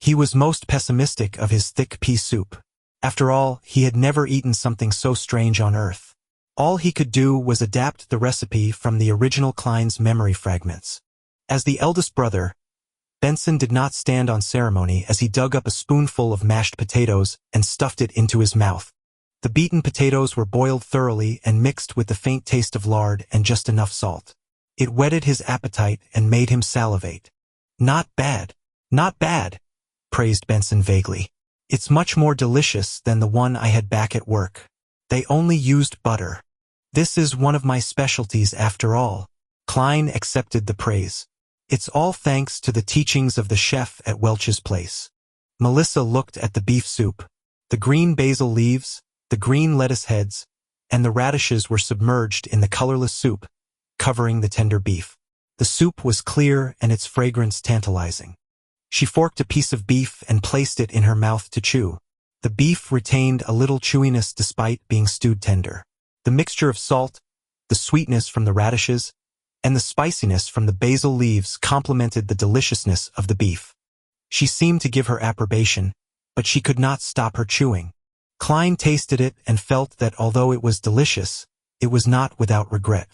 He was most pessimistic of his thick pea soup. After all, he had never eaten something so strange on Earth. All he could do was adapt the recipe from the original Klein's memory fragments. As the eldest brother, Benson did not stand on ceremony as he dug up a spoonful of mashed potatoes and stuffed it into his mouth. The beaten potatoes were boiled thoroughly and mixed with the faint taste of lard and just enough salt. It whetted his appetite and made him salivate. "Not bad. Not bad," praised Benson vaguely. "It's much more delicious than the one I had back at work. They only used butter. This is one of my specialties after all." Klein accepted the praise. "It's all thanks to the teachings of the chef at Welch's place." Melissa looked at the beef soup. The green basil leaves, the green lettuce heads, and the radishes were submerged in the colorless soup, covering the tender beef. The soup was clear and its fragrance tantalizing. She forked a piece of beef and placed it in her mouth to chew. The beef retained a little chewiness despite being stewed tender. The mixture of salt, the sweetness from the radishes, and the spiciness from the basil leaves complemented the deliciousness of the beef. She seemed to give her approbation, but she could not stop her chewing. Klein tasted it and felt that although it was delicious, it was not without regret.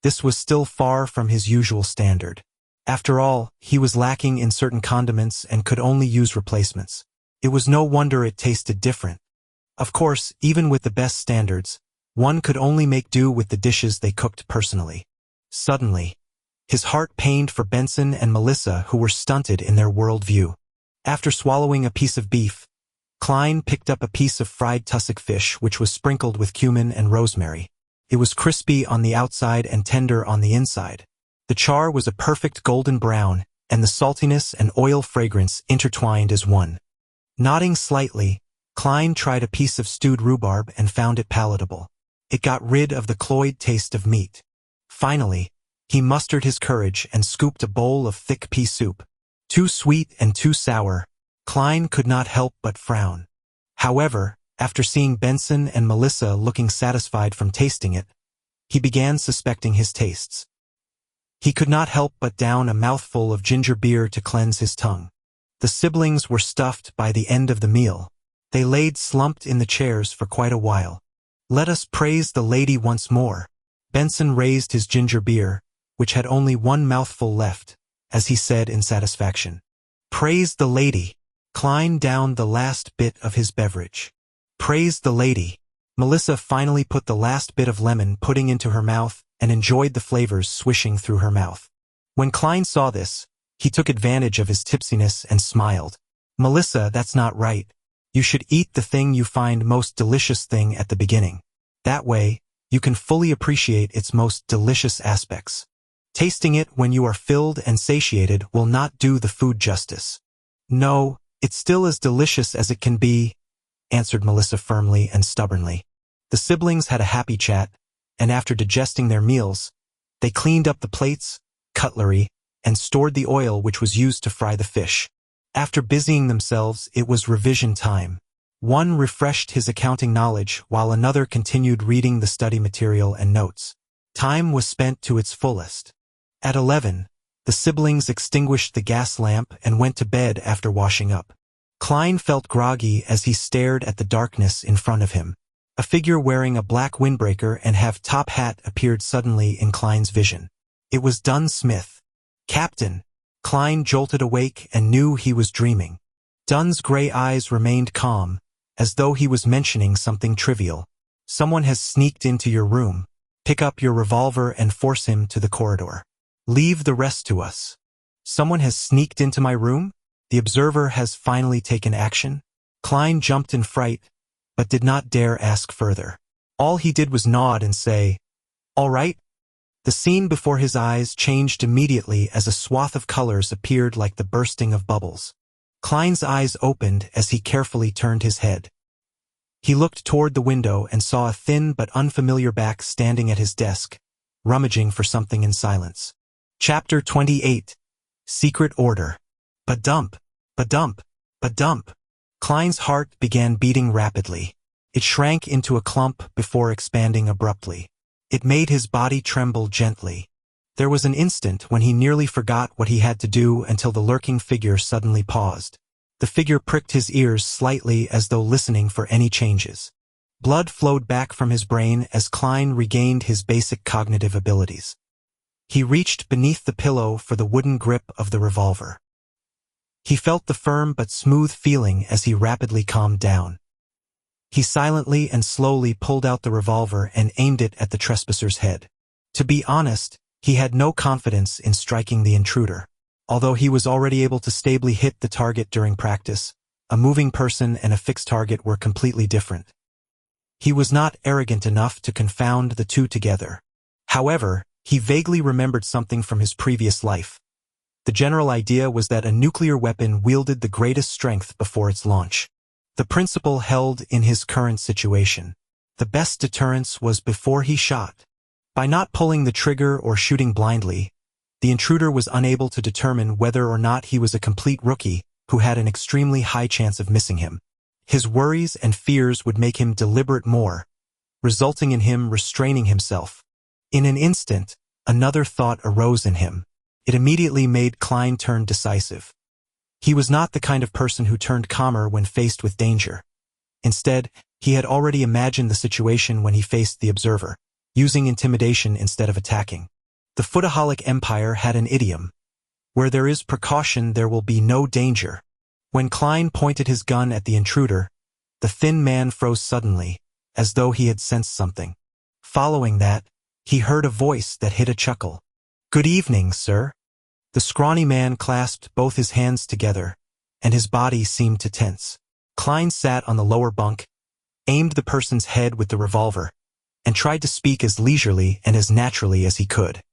This was still far from his usual standard. After all, he was lacking in certain condiments and could only use replacements. It was no wonder it tasted different. Of course, even with the best standards, one could only make do with the dishes they cooked personally. Suddenly, his heart pained for Benson and Melissa, who were stunted in their worldview. After swallowing a piece of beef, Klein picked up a piece of fried tussock fish which was sprinkled with cumin and rosemary. It was crispy on the outside and tender on the inside. The char was a perfect golden brown, and the saltiness and oil fragrance intertwined as one. Nodding slightly, Klein tried a piece of stewed rhubarb and found it palatable. It got rid of the cloyed taste of meat. Finally, he mustered his courage and scooped a bowl of thick pea soup. Too sweet and too sour, Klein could not help but frown. However, after seeing Benson and Melissa looking satisfied from tasting it, he began suspecting his tastes. He could not help but down a mouthful of ginger beer to cleanse his tongue. The siblings were stuffed by the end of the meal. They laid slumped in the chairs for quite a while. "Let us praise the lady once more." Benson raised his ginger beer, which had only one mouthful left, as he said in satisfaction. "Praise the lady." Klein downed the last bit of his beverage. "Praise the lady." Melissa finally put the last bit of lemon pudding into her mouth and enjoyed the flavors swishing through her mouth. When Klein saw this, he took advantage of his tipsiness and smiled. "Melissa, that's not right. You should eat the thing you find most delicious thing at the beginning. That way, you can fully appreciate its most delicious aspects. Tasting it when you are filled and satiated will not do the food justice." "No, it's still as delicious as it can be," answered Melissa firmly and stubbornly. The siblings had a happy chat, and after digesting their meals, they cleaned up the plates, cutlery, and stored the oil which was used to fry the fish. After busying themselves, it was revision time. One refreshed his accounting knowledge while another continued reading the study material and notes. Time was spent to its fullest. At 11, the siblings extinguished the gas lamp and went to bed after washing up. Klein felt groggy as he stared at the darkness in front of him. A figure wearing a black windbreaker and half-top hat appeared suddenly in Klein's vision. It was Dunn Smith. "Captain!" Klein jolted awake and knew he was dreaming. Dunn's gray eyes remained calm, as though he was mentioning something trivial. "Someone has sneaked into your room. Pick up your revolver and force him to the corridor. Leave the rest to us." "Someone has sneaked into my room? The observer has finally taken action?" Klein jumped in fright, but did not dare ask further. All he did was nod and say, "All right." The scene before his eyes changed immediately as a swath of colors appeared like the bursting of bubbles. Klein's eyes opened as he carefully turned his head. He looked toward the window and saw a thin but unfamiliar back standing at his desk, rummaging for something in silence. Chapter 28. Secret Order. Ba-dump, ba-dump, ba-dump. Klein's heart began beating rapidly. It shrank into a clump before expanding abruptly. It made his body tremble gently. There was an instant when he nearly forgot what he had to do until the lurking figure suddenly paused. The figure pricked his ears slightly as though listening for any changes. Blood flowed back from his brain as Klein regained his basic cognitive abilities. He reached beneath the pillow for the wooden grip of the revolver. He felt the firm but smooth feeling as he rapidly calmed down. He silently and slowly pulled out the revolver and aimed it at the trespasser's head. To be honest, he had no confidence in striking the intruder. Although he was already able to stably hit the target during practice, a moving person and a fixed target were completely different. He was not arrogant enough to confound the two together. However, he vaguely remembered something from his previous life. The general idea was that a nuclear weapon wielded the greatest strength before its launch. The principle held in his current situation. The best deterrence was before he shot. By not pulling the trigger or shooting blindly, the intruder was unable to determine whether or not he was a complete rookie who had an extremely high chance of missing him. His worries and fears would make him deliberate more, resulting in him restraining himself. In an instant, another thought arose in him. It immediately made Klein turn decisive. He was not the kind of person who turned calmer when faced with danger. Instead, he had already imagined the situation when he faced the observer, using intimidation instead of attacking. The Footaholic Empire had an idiom: "Where there is precaution, there will be no danger." When Klein pointed his gun at the intruder, the thin man froze suddenly, as though he had sensed something. Following that, he heard a voice that hid a chuckle. "Good evening, sir." The scrawny man clasped both his hands together, and his body seemed to tense. Klein sat on the lower bunk, aimed the person's head with the revolver, and tried to speak as leisurely and as naturally as he could.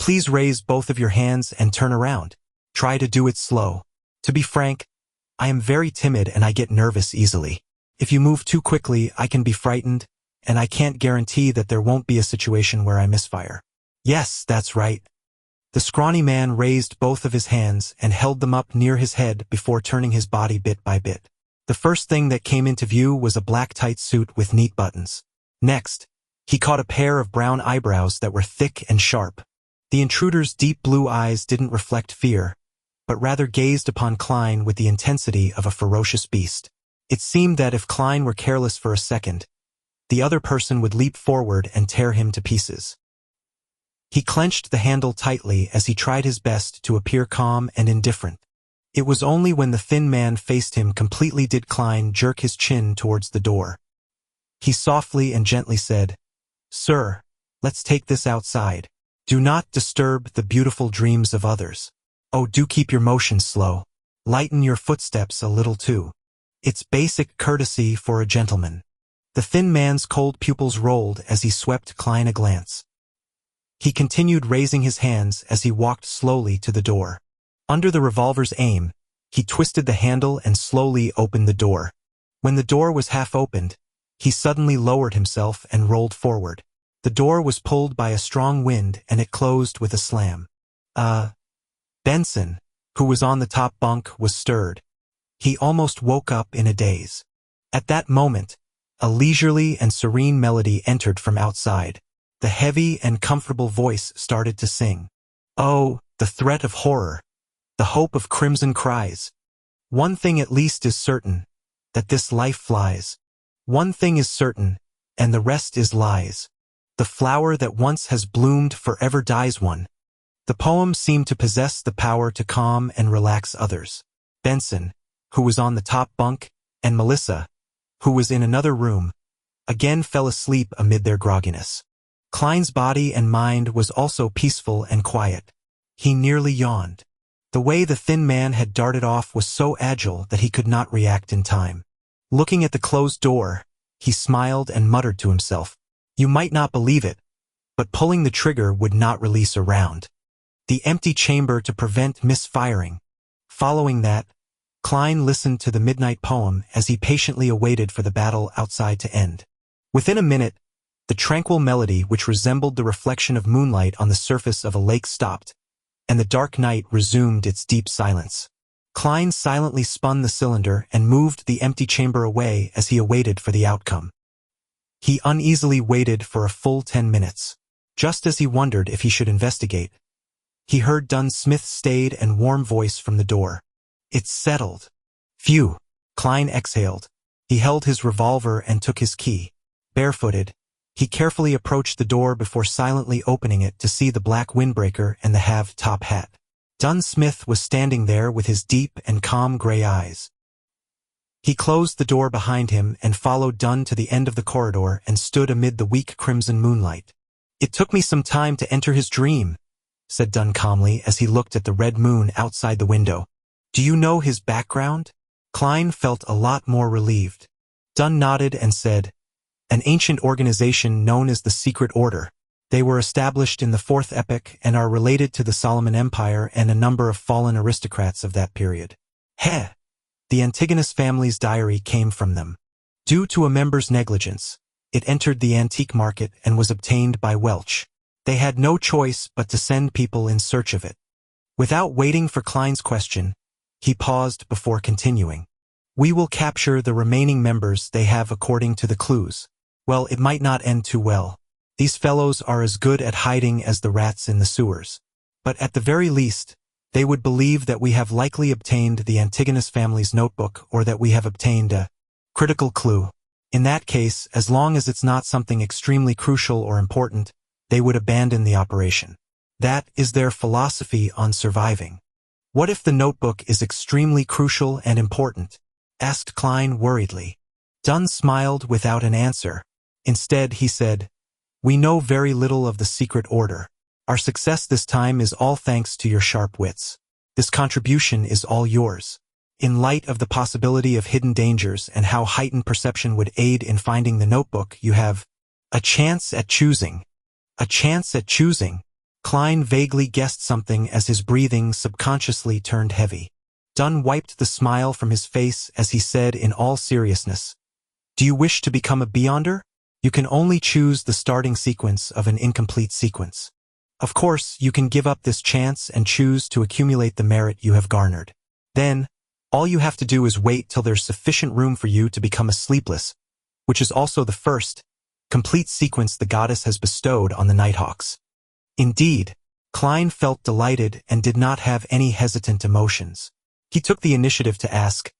"Please raise both of your hands and turn around. Try to do it slow. To be frank, I am very timid and I get nervous easily. If you move too quickly, I can be frightened, and I can't guarantee that there won't be a situation where I misfire." "Yes, that's right." The scrawny man raised both of his hands and held them up near his head before turning his body bit by bit. The first thing that came into view was a black tight suit with neat buttons. Next, he caught a pair of brown eyebrows that were thick and sharp. The intruder's deep blue eyes didn't reflect fear, but rather gazed upon Klein with the intensity of a ferocious beast. It seemed that if Klein were careless for a second, the other person would leap forward and tear him to pieces. He clenched the handle tightly as he tried his best to appear calm and indifferent. It was only when the thin man faced him completely did Klein jerk his chin towards the door. He softly and gently said, "Sir, let's take this outside. Do not disturb the beautiful dreams of others. Oh, do keep your motions slow. Lighten your footsteps a little too. It's basic courtesy for a gentleman." The thin man's cold pupils rolled as he swept Klein a glance. He continued raising his hands as he walked slowly to the door. Under the revolver's aim, he twisted the handle and slowly opened the door. When the door was half opened, he suddenly lowered himself and rolled forward. The door was pulled by a strong wind and it closed with a slam. Benson, who was on the top bunk, was stirred. He almost woke up in a daze. At that moment, a leisurely and serene melody entered from outside. The heavy and comfortable voice started to sing. Oh, the threat of horror, the hope of crimson cries. One thing at least is certain, that this life flies. One thing is certain, and the rest is lies. The flower that once has bloomed forever dies one. The poem seemed to possess the power to calm and relax others. Benson, who was on the top bunk, and Melissa, who was in another room, again fell asleep amid their grogginess. Klein's body and mind was also peaceful and quiet. He nearly yawned. The way the thin man had darted off was so agile that he could not react in time. Looking at the closed door, he smiled and muttered to himself, "You might not believe it, but pulling the trigger would not release a round. The empty chamber to prevent misfiring." Following that, Klein listened to the midnight poem as he patiently awaited for the battle outside to end. Within a minute, the tranquil melody which resembled the reflection of moonlight on the surface of a lake stopped, and the dark night resumed its deep silence. Klein silently spun the cylinder and moved the empty chamber away as he awaited for the outcome. He uneasily waited for a full 10 minutes. Just as he wondered if he should investigate, he heard Dunn Smith's staid and warm voice from the door. "It's settled." "Phew," Klein exhaled. He held his revolver and took his key. Barefooted, he carefully approached the door before silently opening it to see the black windbreaker and the halved top hat. Dunn Smith was standing there with his deep and calm gray eyes. He closed the door behind him and followed Dunn to the end of the corridor and stood amid the weak crimson moonlight. "It took me some time to enter his dream," said Dunn calmly as he looked at the red moon outside the window. "Do you know his background?" Klein felt a lot more relieved. Dunn nodded and said, "An ancient organization known as the Secret Order. They were established in the Fourth Epoch and are related to the Solomon Empire and a number of fallen aristocrats of that period." "Heh!" The Antigonus family's diary came from them. Due to a member's negligence, it entered the antique market and was obtained by Welch. They had no choice but to send people in search of it. Without waiting for Klein's question, he paused before continuing. "We will capture the remaining members they have according to the clues. Well, it might not end too well. These fellows are as good at hiding as the rats in the sewers. But at the very least, they would believe that we have likely obtained the Antigonus family's notebook or that we have obtained a critical clue. In that case, as long as it's not something extremely crucial or important, they would abandon the operation. That is their philosophy on surviving." "What if the notebook is extremely crucial and important?" asked Klein worriedly. Dunn smiled without an answer. Instead, he said, "We know very little of the Secret Order. Our success this time is all thanks to your sharp wits. This contribution is all yours. In light of the possibility of hidden dangers and how heightened perception would aid in finding the notebook, you have a chance at choosing." A chance at choosing? Klein vaguely guessed something as his breathing subconsciously turned heavy. Dunn wiped the smile from his face as he said in all seriousness, "Do you wish to become a Beyonder? You can only choose the starting sequence of an incomplete sequence. Of course, you can give up this chance and choose to accumulate the merit you have garnered. Then, all you have to do is wait till there's sufficient room for you to become a sleepless, which is also the first complete sequence the goddess has bestowed on the Nighthawks." Indeed, Klein felt delighted and did not have any hesitant emotions. He took the initiative to ask,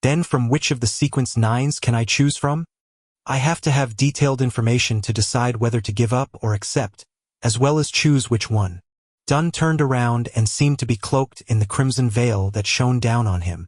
"Then from which of the sequence 9s can I choose from? I have to have detailed information to decide whether to give up or accept, as well as choose which one." Dunn turned around and seemed to be cloaked in the crimson veil that shone down on him.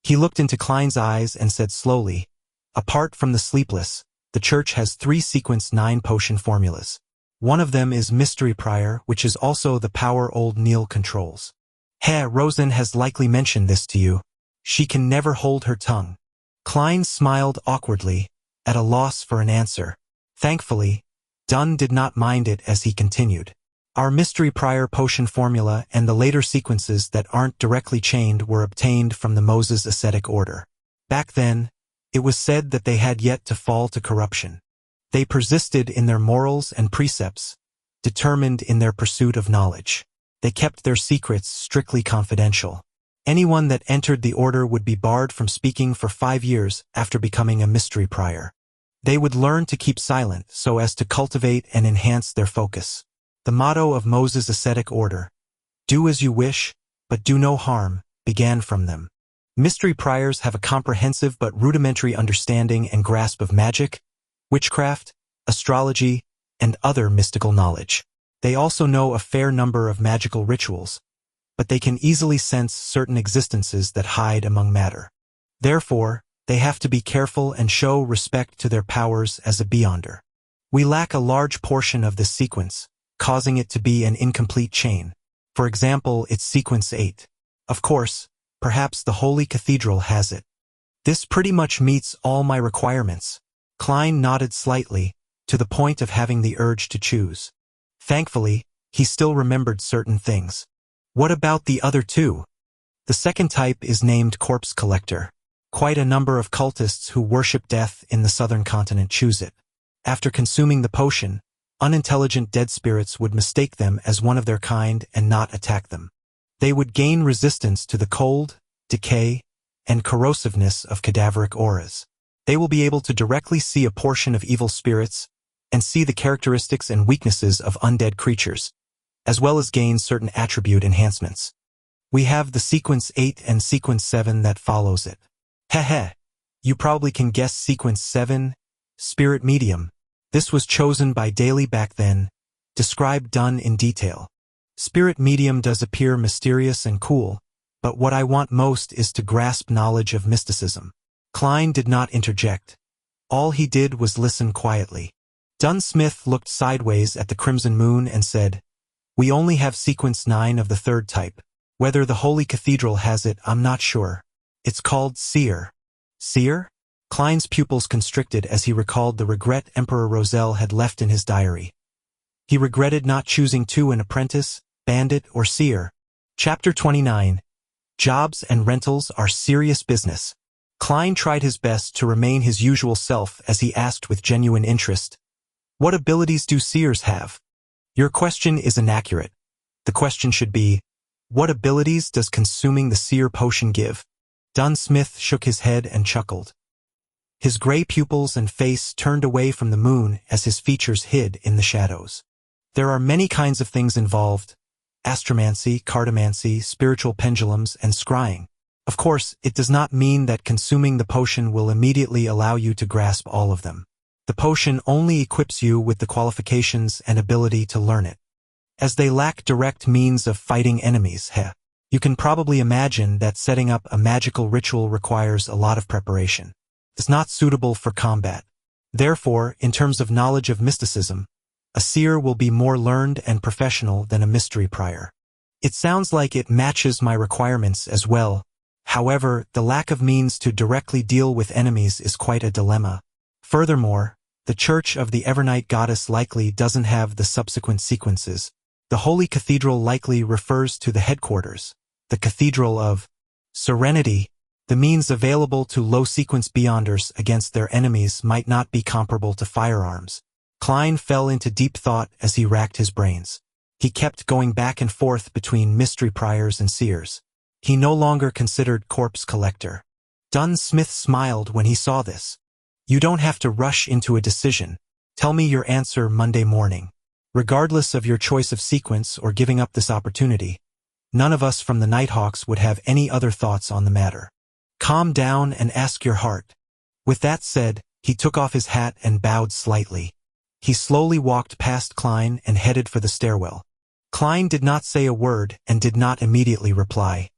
He looked into Klein's eyes and said slowly, "Apart from the sleepless, the Church has 3 sequence 9 potion formulas. One of them is Mystery Prior, which is also the power old Neil controls. Herr Rosen has likely mentioned this to you. She can never hold her tongue." Klein smiled awkwardly, at a loss for an answer. Thankfully, Dunn did not mind it as he continued. "Our Mystery Prior potion formula and the later sequences that aren't directly chained were obtained from the Moses Ascetic Order. Back then, it was said that they had yet to fall to corruption. They persisted in their morals and precepts, determined in their pursuit of knowledge. They kept their secrets strictly confidential. Anyone that entered the order would be barred from speaking for 5 years after becoming a Mystery Prior. They would learn to keep silent so as to cultivate and enhance their focus. The motto of Moses' ascetic order, "Do as you wish, but do no harm," began from them. Mystery priors have a comprehensive but rudimentary understanding and grasp of magic, witchcraft, astrology, and other mystical knowledge. They also know a fair number of magical rituals, but they can easily sense certain existences that hide among matter. Therefore, they have to be careful and show respect to their powers as a beyonder. We lack a large portion of this sequence, causing it to be an incomplete chain. For example, it's sequence 8. Of course, perhaps the Holy Cathedral has it. This pretty much meets all my requirements. Klein nodded slightly, to the point of having the urge to choose. Thankfully, he still remembered certain things. What about the other two? The second type is named Corpse Collector. Quite a number of cultists who worship death in the southern continent choose it. After consuming the potion, unintelligent dead spirits would mistake them as one of their kind and not attack them. They would gain resistance to the cold, decay, and corrosiveness of cadaveric auras. They will be able to directly see a portion of evil spirits and see the characteristics and weaknesses of undead creatures, as well as gain certain attribute enhancements. We have the sequence 8 and sequence 7 that follows it. Heh, you probably can guess sequence 7, Spirit Medium. This was chosen by Daly back then, described done in detail. Spirit Medium does appear mysterious and cool, but what I want most is to grasp knowledge of mysticism. Klein did not interject. All he did was listen quietly. Dunsmith looked sideways at the crimson moon and said, "We only have sequence 9 of the third type. Whether the Holy Cathedral has it, I'm not sure. It's called Seer." Seer? Klein's pupils constricted as he recalled the regret Emperor Roselle had left in his diary. He regretted not choosing an apprentice, bandit, or seer. Chapter 29. Jobs and rentals are serious business. Klein tried his best to remain his usual self as he asked with genuine interest, "What abilities do seers have?" Your question is inaccurate. The question should be, what abilities does consuming the seer potion give? Dunsmith shook his head and chuckled. His gray pupils and face turned away from the moon as his features hid in the shadows. There are many kinds of things involved: astromancy, cartomancy, spiritual pendulums, and scrying. Of course, it does not mean that consuming the potion will immediately allow you to grasp all of them. The potion only equips you with the qualifications and ability to learn it. As they lack direct means of fighting enemies, you can probably imagine that setting up a magical ritual requires a lot of preparation. It's not suitable for combat. Therefore, in terms of knowledge of mysticism, a seer will be more learned and professional than a mystery prior. It sounds like it matches my requirements as well. However, the lack of means to directly deal with enemies is quite a dilemma. Furthermore, the Church of the Evernight Goddess likely doesn't have the subsequent sequences. The Holy Cathedral likely refers to the headquarters, the Cathedral of Serenity. The means available to low-sequence beyonders against their enemies might not be comparable to firearms. Klein fell into deep thought as he racked his brains. He kept going back and forth between mystery priors and seers. He no longer considered Corpse Collector. Dunsmith smiled when he saw this. "You don't have to rush into a decision. Tell me your answer Monday morning. Regardless of your choice of sequence or giving up this opportunity, none of us from the Nighthawks would have any other thoughts on the matter. Calm down and ask your heart." With that said, he took off his hat and bowed slightly. He slowly walked past Klein and headed for the stairwell. Klein did not say a word and did not immediately reply.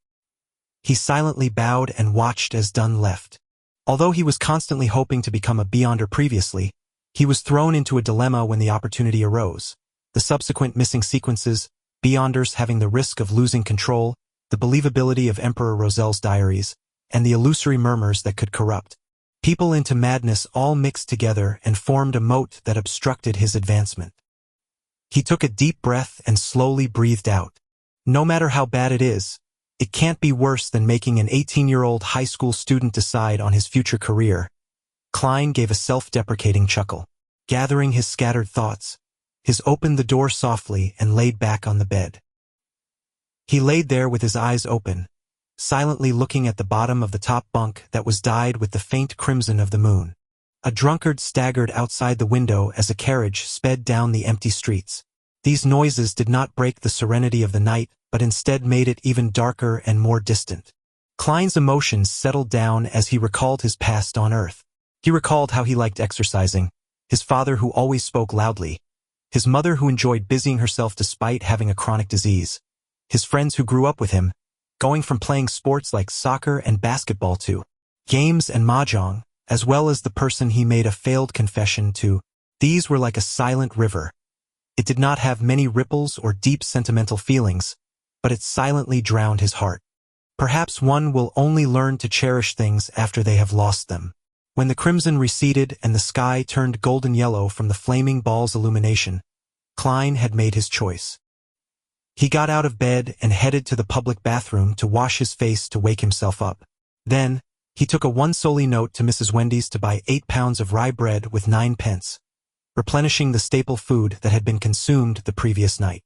He silently bowed and watched as Dunn left. Although he was constantly hoping to become a beyonder previously, he was thrown into a dilemma when the opportunity arose. The subsequent missing sequences, beyonders having the risk of losing control, the believability of Emperor Roselle's diaries, and the illusory murmurs that could corrupt people into madness all mixed together and formed a moat that obstructed his advancement. He took a deep breath and slowly breathed out. No matter how bad it is, it can't be worse than making an 18-year-old high school student decide on his future career. Klein gave a self-deprecating chuckle. Gathering his scattered thoughts, he opened the door softly and laid back on the bed. He laid there with his eyes open, silently looking at the bottom of the top bunk that was dyed with the faint crimson of the moon. A drunkard staggered outside the window as a carriage sped down the empty streets. These noises did not break the serenity of the night, but instead made it even darker and more distant. Klein's emotions settled down as he recalled his past on Earth. He recalled how he liked exercising, his father who always spoke loudly, his mother who enjoyed busying herself despite having a chronic disease, his friends who grew up with him, going from playing sports like soccer and basketball to games and mahjong, as well as the person he made a failed confession to. These were like a silent river. It did not have many ripples or deep sentimental feelings, but it silently drowned his heart. Perhaps one will only learn to cherish things after they have lost them. When the crimson receded and the sky turned golden yellow from the flaming ball's illumination, Klein had made his choice. He got out of bed and headed to the public bathroom to wash his face to wake himself up. Then, he took a one-solly note to Mrs. Wendy's to buy 8 pounds of rye bread with 9 pence, replenishing the staple food that had been consumed the previous night.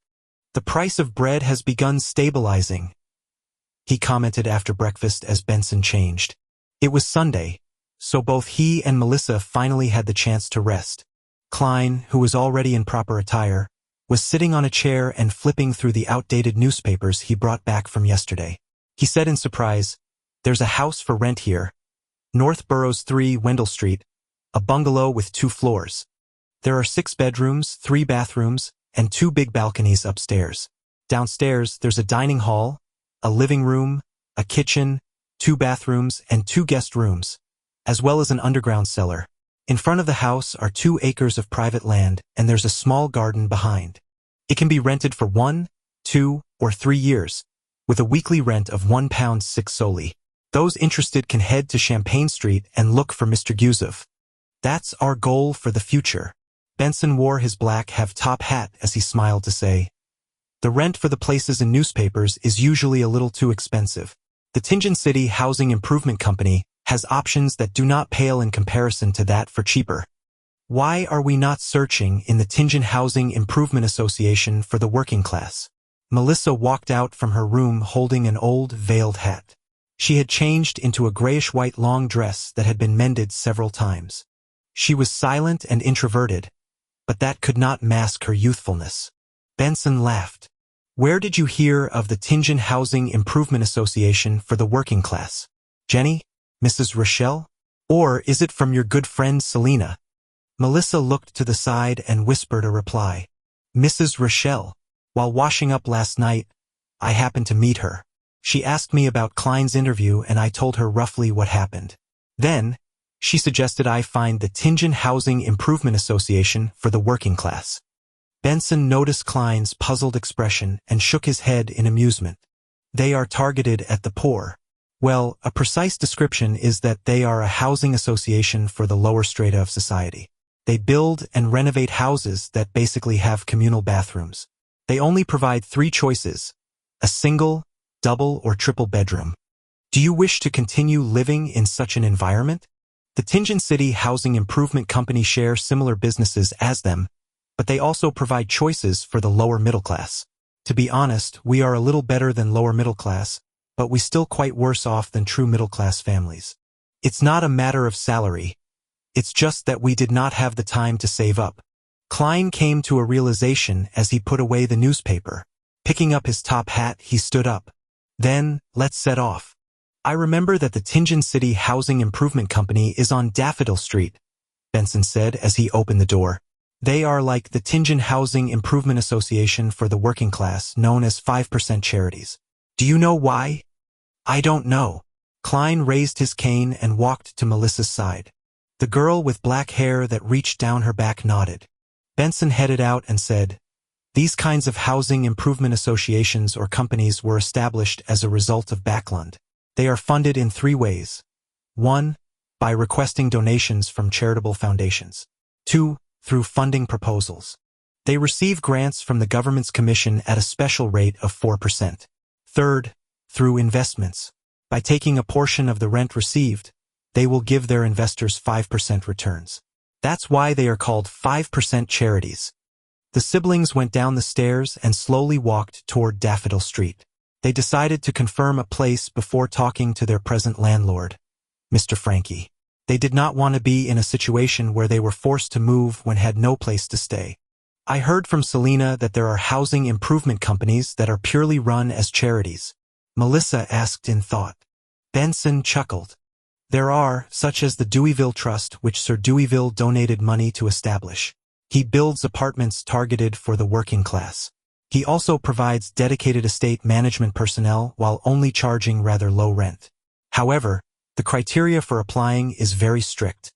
"The price of bread has begun stabilizing," he commented after breakfast as Benson changed. It was Sunday, so both he and Melissa finally had the chance to rest. Klein, who was already in proper attire, was sitting on a chair and flipping through the outdated newspapers he brought back from yesterday. He said in surprise, "There's a house for rent here. North Burroughs 3 Wendell Street, a bungalow with 2 floors. There are 6 bedrooms, 3 bathrooms, and 2 big balconies upstairs. Downstairs, there's a dining hall, a living room, a kitchen, 2 bathrooms, and 2 guest rooms, as well as an underground cellar. In front of the house are 2 acres of private land, and there's a small garden behind. It can be rented for 1, 2, or 3 years, with a weekly rent of £1.06 solely. Those interested can head to Champagne Street and look for Mr. Guzov. That's our goal for the future." Benson wore his black half-top hat as he smiled to say, "The rent for the places in newspapers is usually a little too expensive. The Tianjin City Housing Improvement Company has options that do not pale in comparison to that for cheaper. Why are we not searching in the Tianjin Housing Improvement Association for the working class?" Melissa walked out from her room holding an old, veiled hat. She had changed into a grayish-white long dress that had been mended several times. She was silent and introverted, but that could not mask her youthfulness. Benson laughed. "Where did you hear of the Tianjin Housing Improvement Association for the working class? Jenny? Mrs. Rochelle? Or is it from your good friend Selina?" Melissa looked to the side and whispered a reply. "Mrs. Rochelle. While washing up last night, I happened to meet her. She asked me about Klein's interview and I told her roughly what happened. Then, she suggested I find the Tianjin Housing Improvement Association for the working class." Benson noticed Klein's puzzled expression and shook his head in amusement. "They are targeted at the poor. Well, a precise description is that they are a housing association for the lower strata of society. They build and renovate houses that basically have communal bathrooms. They only provide 3 choices: a single, double, or triple bedroom. Do you wish to continue living in such an environment? The Tianjin City Housing Improvement Company share similar businesses as them, but they also provide choices for the lower middle class. To be honest, we are a little better than lower middle class, but we still quite worse off than true middle class families. It's not a matter of salary. It's just that we did not have the time to save up." Klein came to a realization as he put away the newspaper. Picking up his top hat, he stood up. "Then, let's set off. I remember that the Tianjin City Housing Improvement Company is on Daffodil Street," Benson said as he opened the door. "They are like the Tianjin Housing Improvement Association for the working class, known as 5% charities. Do you know why?" "I don't know." Klein raised his cane and walked to Melissa's side. The girl with black hair that reached down her back nodded. Benson headed out and said, "These kinds of housing improvement associations or companies were established as a result of Backlund. They are funded in 3 ways. 1. By requesting donations from charitable foundations. 2. Through funding proposals. They receive grants from the government's commission at a special rate of 4%. 3rd, through investments. By taking a portion of the rent received, they will give their investors 5% returns. That's why they are called 5% charities." The siblings went down the stairs and slowly walked toward Daffodil Street. They decided to confirm a place before talking to their present landlord, Mr. Frankie. They did not want to be in a situation where they were forced to move when had no place to stay. I heard from Selena that there are housing improvement companies that are purely run as charities. Melissa asked in thought. Benson chuckled. There are, such as the Deweyville Trust, which Sir Deweyville donated money to establish. He builds apartments targeted for the working class. He also provides dedicated estate management personnel while only charging rather low rent. However, the criteria for applying is very strict.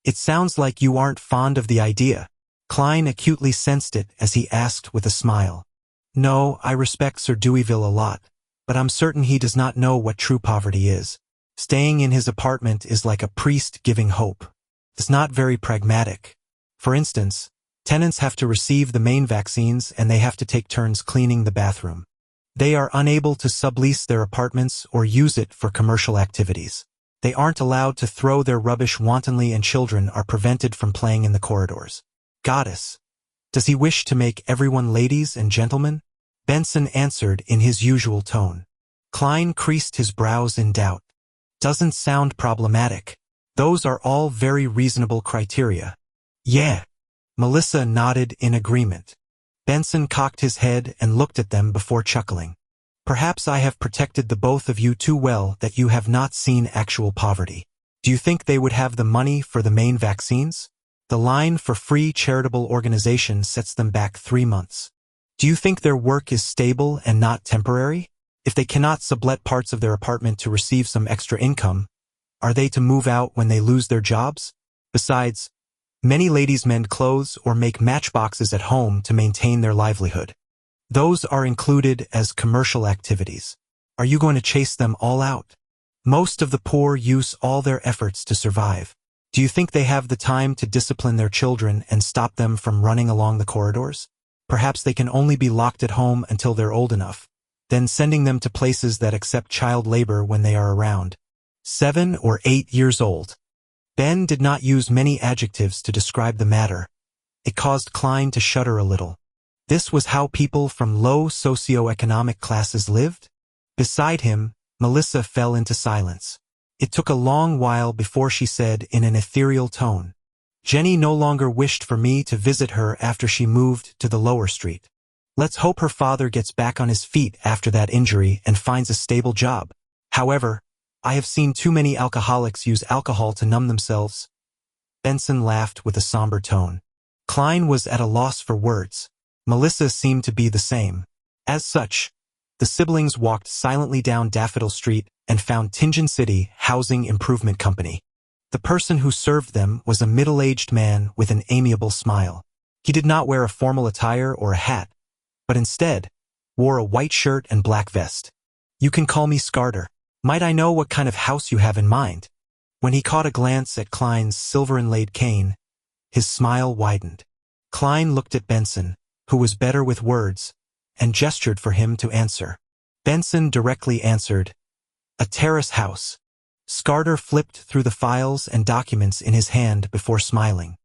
It sounds like you aren't fond of the idea. Klein acutely sensed it as he asked with a smile. No, I respect Sir Deweyville a lot, but I'm certain he does not know what true poverty is. Staying in his apartment is like a priest giving hope. It's not very pragmatic. For instance, tenants have to receive the main vaccines and they have to take turns cleaning the bathroom. They are unable to sublease their apartments or use it for commercial activities. They aren't allowed to throw their rubbish wantonly and children are prevented from playing in the corridors. Goddess, does he wish to make everyone ladies and gentlemen? Benson answered in his usual tone. Klein creased his brows in doubt. Doesn't sound problematic. Those are all very reasonable criteria. Yeah. Melissa nodded in agreement. Benson cocked his head and looked at them before chuckling. Perhaps I have protected the both of you too well that you have not seen actual poverty. Do you think they would have the money for the main vaccines? The line for free charitable organization sets them back 3 months. Do you think their work is stable and not temporary? If they cannot sublet parts of their apartment to receive some extra income, are they to move out when they lose their jobs? Besides, many ladies mend clothes or make matchboxes at home to maintain their livelihood. Those are included as commercial activities. Are you going to chase them all out? Most of the poor use all their efforts to survive. Do you think they have the time to discipline their children and stop them from running along the corridors? Perhaps they can only be locked at home until they're old enough, then sending them to places that accept child labor when they are around 7 or 8 years old. Ben did not use many adjectives to describe the matter. It caused Klein to shudder a little. This was how people from low socioeconomic classes lived? Beside him, Melissa fell into silence. It took a long while before she said in an ethereal tone, Jenny no longer wished for me to visit her after she moved to the lower street. Let's hope her father gets back on his feet after that injury and finds a stable job. However, I have seen too many alcoholics use alcohol to numb themselves. Benson laughed with a somber tone. Klein was at a loss for words. Melissa seemed to be the same. As such, the siblings walked silently down Daffodil Street and found Tingen City Housing Improvement Company. The person who served them was a middle-aged man with an amiable smile. He did not wear a formal attire or a hat, but instead wore a white shirt and black vest. You can call me Scarter. Might I know what kind of house you have in mind? When he caught a glance at Klein's silver-inlaid cane, his smile widened. Klein looked at Benson, who was better with words, and gestured for him to answer. Benson directly answered, a terrace house. Scarter flipped through the files and documents in his hand before smiling.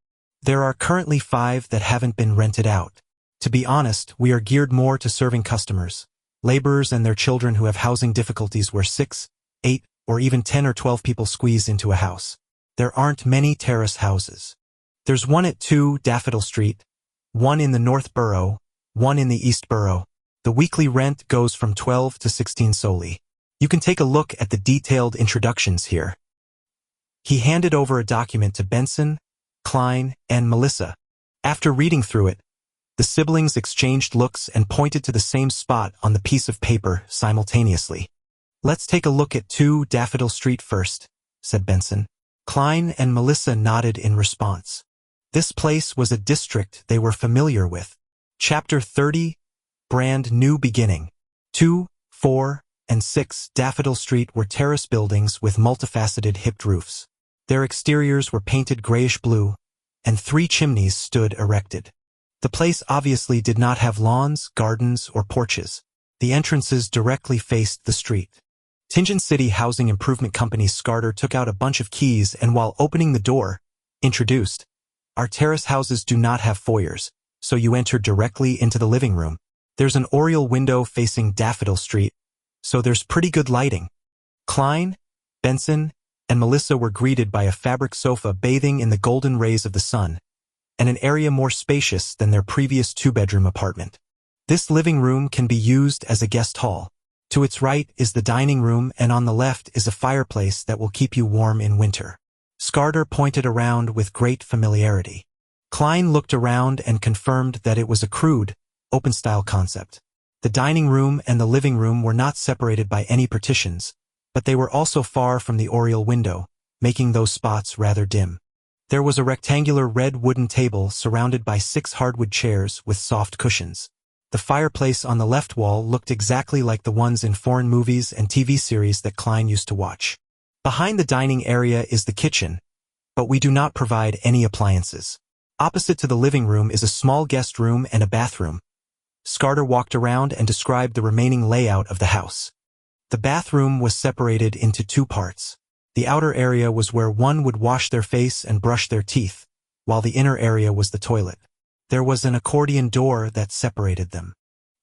There are currently 5 that haven't been rented out. To be honest, we are geared more to serving customers, laborers and their children who have housing difficulties where 6, 8, or even 10 or 12 people squeeze into a house. There aren't many terrace houses. There's one at 2 Daffodil Street, one in the North Borough, one in the East Borough. The weekly rent goes from 12 to 16 solely. You can take a look at the detailed introductions here. He handed over a document to Benson, Klein, and Melissa. After reading through it, the siblings exchanged looks and pointed to the same spot on the piece of paper simultaneously. Let's take a look at 2 Daffodil Street first, said Benson. Klein and Melissa nodded in response. This place was a district they were familiar with. Chapter 30, Brand New Beginning. 2, 4, and 6 Daffodil Street were terrace buildings with multifaceted hipped roofs. Their exteriors were painted grayish-blue, and 3 chimneys stood erected. The place obviously did not have lawns, gardens, or porches. The entrances directly faced the street. Tingen City Housing Improvement Company's Scarter took out a bunch of keys and while opening the door, introduced, our terrace houses do not have foyers, so you enter directly into the living room. There's an oriel window facing Daffodil Street, so there's pretty good lighting. Klein, Benson, and Melissa were greeted by a fabric sofa bathing in the golden rays of the sun, and an area more spacious than their previous two-bedroom apartment. This living room can be used as a guest hall. To its right is the dining room, and on the left is a fireplace that will keep you warm in winter. Scarter pointed around with great familiarity. Klein looked around and confirmed that it was a crude, open-style concept. The dining room and the living room were not separated by any partitions, but they were also far from the oriel window, making those spots rather dim. There was a rectangular red wooden table surrounded by 6 hardwood chairs with soft cushions. The fireplace on the left wall looked exactly like the ones in foreign movies and TV series that Klein used to watch. Behind the dining area is the kitchen, but we do not provide any appliances. Opposite to the living room is a small guest room and a bathroom. Scarter walked around and described the remaining layout of the house. The bathroom was separated into 2 parts. The outer area was where one would wash their face and brush their teeth, while the inner area was the toilet. There was an accordion door that separated them.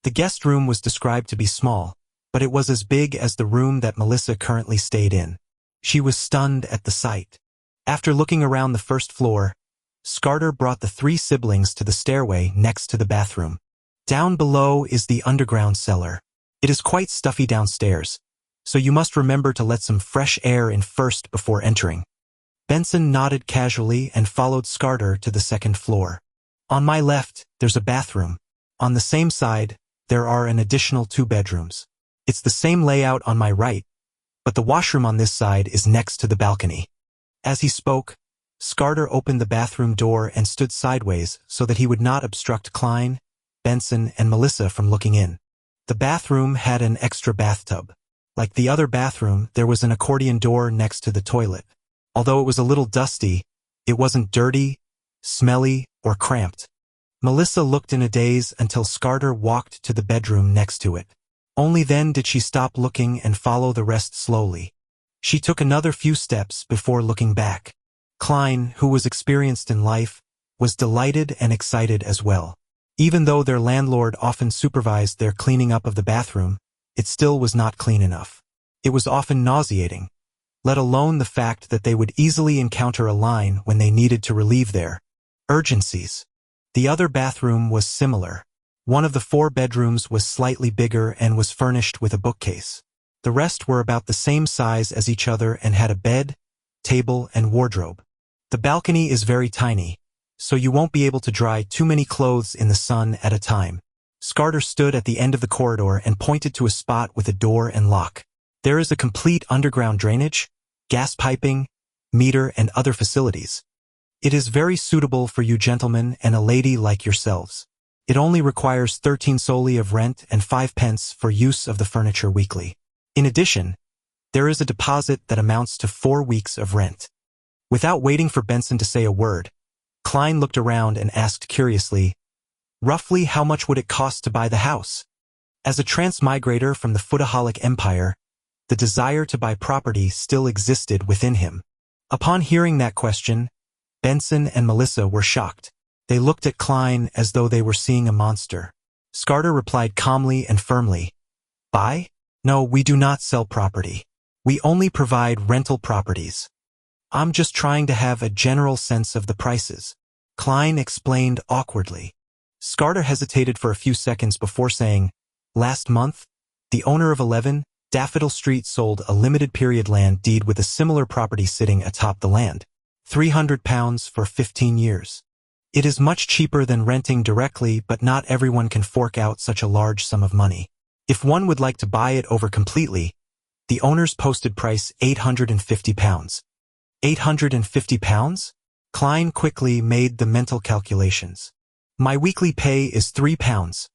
The guest room was described to be small, but it was as big as the room that Melissa currently stayed in. She was stunned at the sight. After looking around the first floor, Scarter brought the 3 siblings to the stairway next to the bathroom. Down below is the underground cellar. It is quite stuffy downstairs, so you must remember to let some fresh air in first before entering. Benson nodded casually and followed Scarter to the second floor. On my left, there's a bathroom. On the same side, there are an additional 2 bedrooms. It's the same layout on my right, but the washroom on this side is next to the balcony. As he spoke, Scarter opened the bathroom door and stood sideways so that he would not obstruct Klein, Benson, and Melissa from looking in. The bathroom had an extra bathtub. Like the other bathroom, there was an accordion door next to the toilet. Although it was a little dusty, it wasn't dirty, smelly, or cramped. Melissa looked in a daze until Scarter walked to the bedroom next to it. Only then did she stop looking and follow the rest slowly. She took another few steps before looking back. Klein, who was experienced in life, was delighted and excited as well. Even though their landlord often supervised their cleaning up of the bathroom, it still was not clean enough. It was often nauseating, let alone the fact that they would easily encounter a line when they needed to relieve their urgencies. The other bathroom was similar. One of the 4 bedrooms was slightly bigger and was furnished with a bookcase. The rest were about the same size as each other and had a bed, table, and wardrobe. The balcony is very tiny, so you won't be able to dry too many clothes in the sun at a time. Scarter stood at the end of the corridor and pointed to a spot with a door and lock. There is a complete underground drainage, gas piping, meter, and other facilities. It is very suitable for you gentlemen and a lady like yourselves. It only requires 13 soldi of rent and 5 pence for use of the furniture weekly. In addition, there is a deposit that amounts to 4 weeks of rent. Without waiting for Benson to say a word, Klein looked around and asked curiously, roughly how much would it cost to buy the house? As a transmigrator from the Foodaholic Empire, the desire to buy property still existed within him. Upon hearing that question, Benson and Melissa were shocked. They looked at Klein as though they were seeing a monster. Scarter replied calmly and firmly, "Buy? No, we do not sell property. We only provide rental properties. I'm just trying to have a general sense of the prices," Klein explained awkwardly. Scarter hesitated for a few seconds before saying, "Last month, the owner of 11 Daffodil Street sold a limited-period land deed with a similar property sitting atop the land. £300 for 15 years. It is much cheaper than renting directly, but not everyone can fork out such a large sum of money. If one would like to buy it over completely, the owner's posted price £850. £850? Klein quickly made the mental calculations. My weekly pay is £3.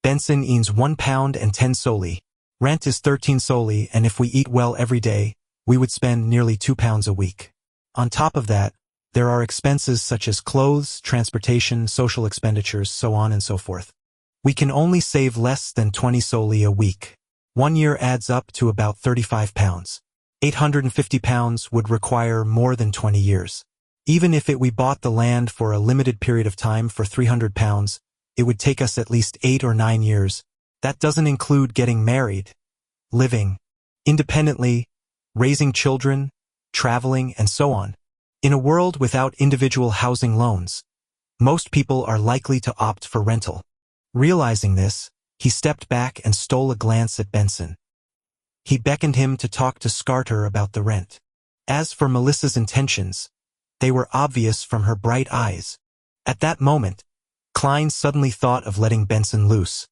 Benson earns £1 and 10 soldi. Rent is 13 soldi, and if we eat well every day, we would spend nearly £2 a week. On top of that, there are expenses such as clothes, transportation, social expenditures, so on and so forth. We can only save less than 20 soldi a week. 1 year adds up to about £35. £850 would require more than 20 years. Even if we bought the land for a limited period of time for £300, it would take us at least 8 or 9 years. That doesn't include getting married, living independently, raising children, traveling, and so on. In a world without individual housing loans, most people are likely to opt for rental. Realizing this, he stepped back and stole a glance at Benson. He beckoned him to talk to Scarter about the rent. As for Melissa's intentions, they were obvious from her bright eyes. At that moment, Klein suddenly thought of letting Benson loose.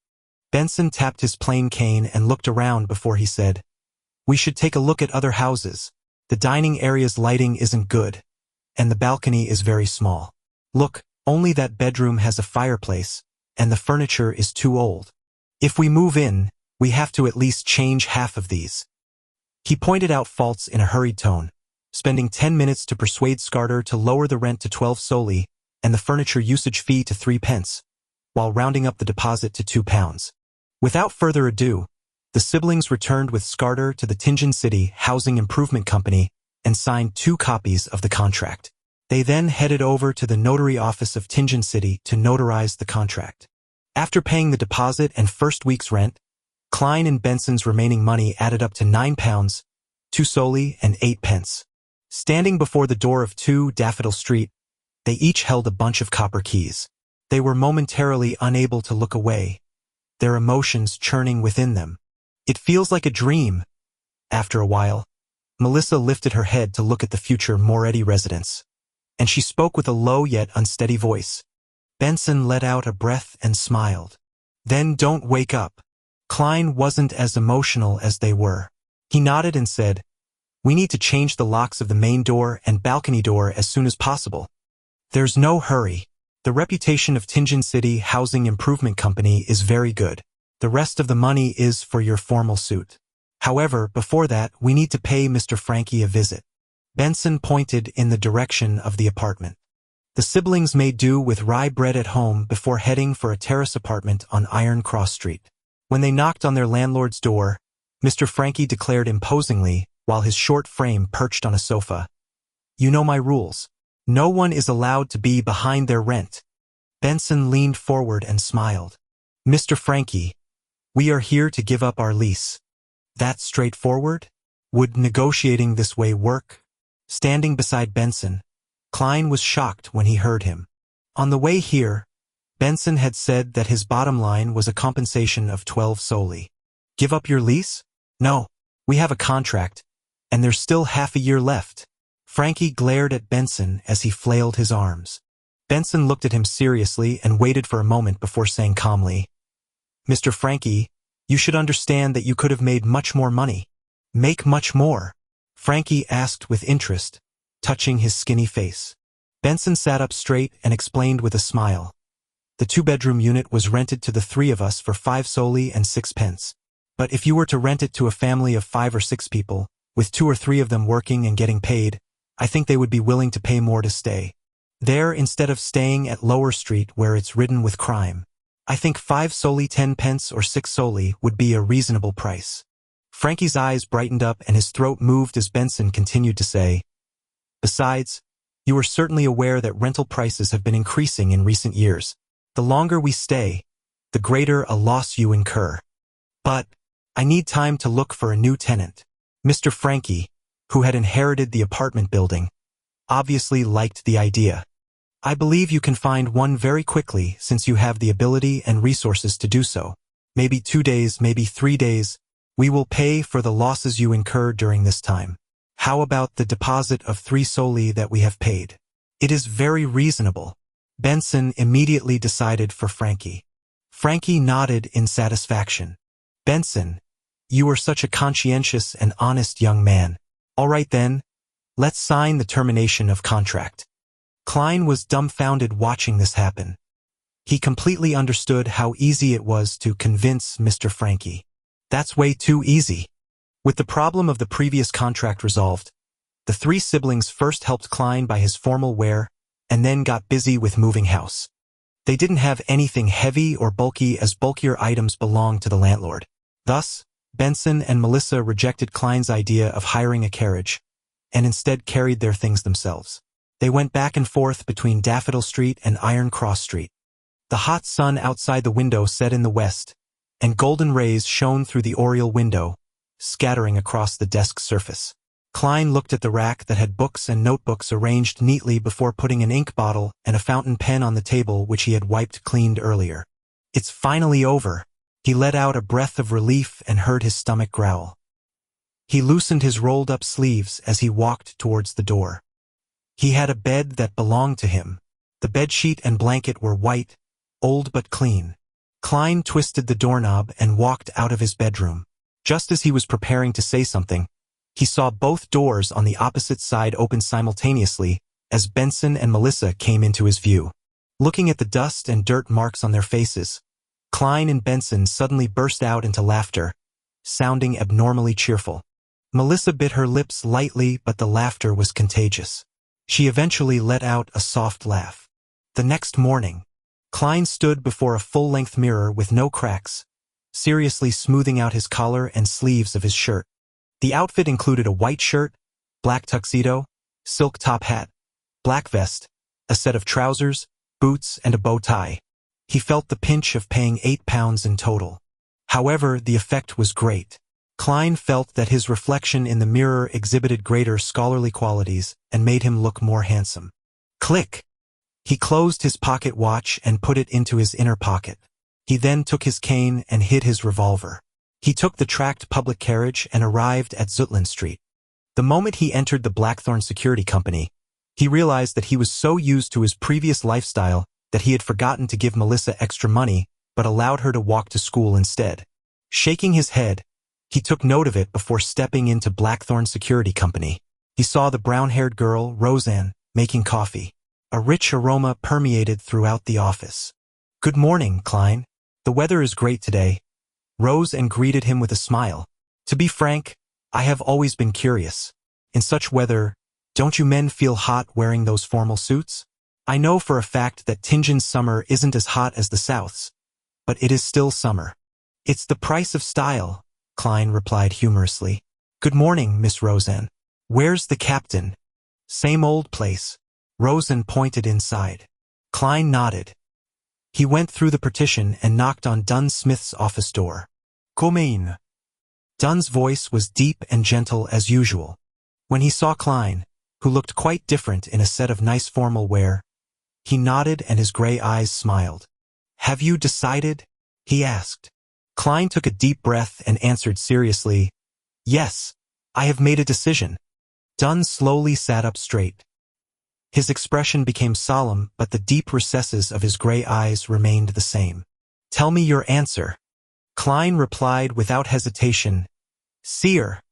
Benson tapped his plain cane and looked around before he said, "We should take a look at other houses. The dining area's lighting isn't good, and the balcony is very small. Look, only that bedroom has a fireplace, and the furniture is too old. If we move in, we have to at least change half of these." He pointed out faults in a hurried tone, spending 10 minutes to persuade Scarter to lower the rent to 12 soldi and the furniture usage fee to 3 pence, while rounding up the deposit to £2. Without further ado, the siblings returned with Scarter to the Tingen City Housing Improvement Company and signed 2 copies of the contract. They then headed over to the notary office of Tingen City to notarize the contract. After paying the deposit and first week's rent, Klein and Benson's remaining money added up to £9, 2 soldi and 8 pence. Standing before the door of 2 Daffodil Street, they each held a bunch of copper keys. They were momentarily unable to look away, their emotions churning within them. "It feels like a dream." After a while, Melissa lifted her head to look at the future Moretti residence, and she spoke with a low yet unsteady voice. Benson let out a breath and smiled. "Then don't wake up." Klein wasn't as emotional as they were. He nodded and said, "We need to change the locks of the main door and balcony door as soon as possible." "There's no hurry. The reputation of Tingen City Housing Improvement Company is very good. The rest of the money is for your formal suit. However, before that, we need to pay Mr. Frankie a visit." Benson pointed in the direction of the apartment. The siblings made do with rye bread at home before heading for a terrace apartment on Iron Cross Street. When they knocked on their landlord's door, Mr. Frankie declared imposingly, while his short frame perched on a sofa, "You know my rules. No one is allowed to be behind their rent." Benson leaned forward and smiled. "Mr. Frankie, we are here to give up our lease." "That's straightforward? Would negotiating this way work?" Standing beside Benson, Klein was shocked when he heard him. On the way here, Benson had said that his bottom line was a compensation of 12 soldi. "Give up your lease? No. We have a contract, and there's still half a year left." Frankie glared at Benson as he flailed his arms. Benson looked at him seriously and waited for a moment before saying calmly, "Mr. Frankie, you should understand that you could have made much more money." "Make much more?" Frankie asked with interest, touching his skinny face. Benson sat up straight and explained with a smile. "The 2-bedroom unit was rented to the 3 of us for 5 soldi and 6 pence. But if you were to rent it to a family of 5 or 6 people, with 2 or 3 of them working and getting paid, I think they would be willing to pay more to stay there instead of staying at Lower Street where it's ridden with crime. I think 5 soldi 10 pence or 6 soldi would be a reasonable price." Frankie's eyes brightened up and his throat moved as Benson continued to say, "Besides, you are certainly aware that rental prices have been increasing in recent years. The longer we stay, the greater a loss you incur. But I need time to look for a new tenant." Mr. Frankie, who had inherited the apartment building, obviously liked the idea. "I believe you can find one very quickly since you have the ability and resources to do so. Maybe 2 days, maybe 3 days. We will pay for the losses you incur during this time. How about the deposit of 3 soldi that we have paid?" "It is very reasonable." Benson immediately decided for Frankie. Frankie nodded in satisfaction. "Benson, you are such a conscientious and honest young man. All right then, let's sign the termination of contract." Klein was dumbfounded watching this happen. He completely understood how easy it was to convince Mr. Frankie. That's way too easy. With the problem of the previous contract resolved, the 3 siblings first helped Klein buy his formal wear and then got busy with moving house. They didn't have anything heavy or bulky as bulkier items belonged to the landlord. Thus, Benson and Melissa rejected Klein's idea of hiring a carriage and instead carried their things themselves. They went back and forth between Daffodil Street and Iron Cross Street. The hot sun outside the window set in the west, and golden rays shone through the oriel window, scattering across the desk surface. Klein looked at the rack that had books and notebooks arranged neatly before putting an ink bottle and a fountain pen on the table which he had wiped cleaned earlier. It's finally over. He let out a breath of relief and heard his stomach growl. He loosened his rolled-up sleeves as he walked towards the door. He had a bed that belonged to him. The bedsheet and blanket were white, old but clean. Klein twisted the doorknob and walked out of his bedroom. Just as he was preparing to say something, he saw both doors on the opposite side open simultaneously as Benson and Melissa came into his view. Looking at the dust and dirt marks on their faces, Klein and Benson suddenly burst out into laughter, sounding abnormally cheerful. Melissa bit her lips lightly, but the laughter was contagious. She eventually let out a soft laugh. The next morning, Klein stood before a full-length mirror with no cracks, seriously smoothing out his collar and sleeves of his shirt. The outfit included a white shirt, black tuxedo, silk top hat, black vest, a set of trousers, boots, and a bow tie. He felt the pinch of paying £8 in total. However, the effect was great. Klein felt that his reflection in the mirror exhibited greater scholarly qualities and made him look more handsome. Click! He closed his pocket watch and put it into his inner pocket. He then took his cane and hid his revolver. He took the tracked public carriage and arrived at Zutland Street. The moment he entered the Blackthorn Security Company, he realized that he was so used to his previous lifestyle that he had forgotten to give Melissa extra money, but allowed her to walk to school instead. Shaking his head, he took note of it before stepping into Blackthorn Security Company. He saw the brown-haired girl, Roseanne, making coffee. A rich aroma permeated throughout the office. "Good morning, Klein. The weather is great today." Roseanne greeted him with a smile. "To be frank, I have always been curious. In such weather, don't you men feel hot wearing those formal suits? I know for a fact that Tingin's summer isn't as hot as the South's, but it is still summer." "It's the price of style," Klein replied humorously. "Good morning, Miss Roseanne. Where's the captain?" "Same old place." Roseanne pointed inside. Klein nodded. He went through the partition and knocked on Dunn Smith's office door. "Come in." Dunn's voice was deep and gentle as usual. When he saw Klein, who looked quite different in a set of nice formal wear, he nodded and his gray eyes smiled. "Have you decided?" he asked. Klein took a deep breath and answered seriously, "Yes, I have made a decision." Dunn slowly sat up straight. His expression became solemn, but the deep recesses of his gray eyes remained the same. "Tell me your answer." Klein replied without hesitation, "Seer."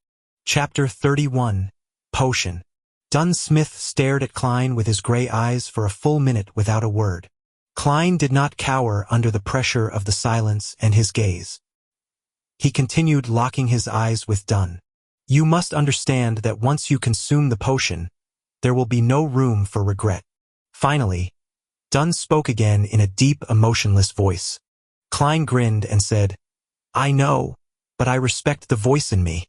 Chapter 31, Potion. Dunn Smith stared at Klein with his gray eyes for a full minute without a word. Klein did not cower under the pressure of the silence and his gaze. He continued, locking his eyes with Dunn. "You must understand that once you consume the potion, there will be no room for regret." Finally, Dunn spoke again in a deep, emotionless voice. Klein grinned and said, "I know, but I respect the voice in me.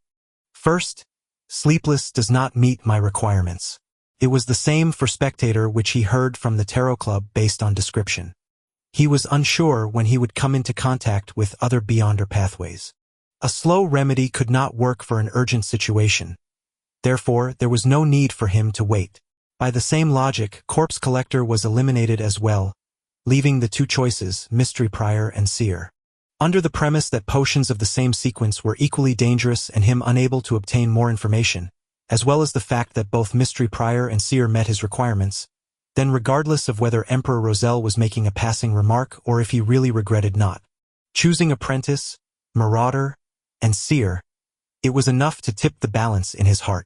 First, Sleepless does not meet my requirements." It was the same for Spectator which he heard from the Tarot Club based on description. He was unsure when he would come into contact with other Beyonder pathways. A slow remedy could not work for an urgent situation. Therefore, there was no need for him to wait. By the same logic, Corpse Collector was eliminated as well, leaving the two choices, Mystery Prior and Seer. Under the premise that potions of the same sequence were equally dangerous and him unable to obtain more information, as well as the fact that both Mystery Prior and Seer met his requirements, then regardless of whether Emperor Roselle was making a passing remark or if he really regretted not choosing Apprentice, Marauder, and Seer, it was enough to tip the balance in his heart.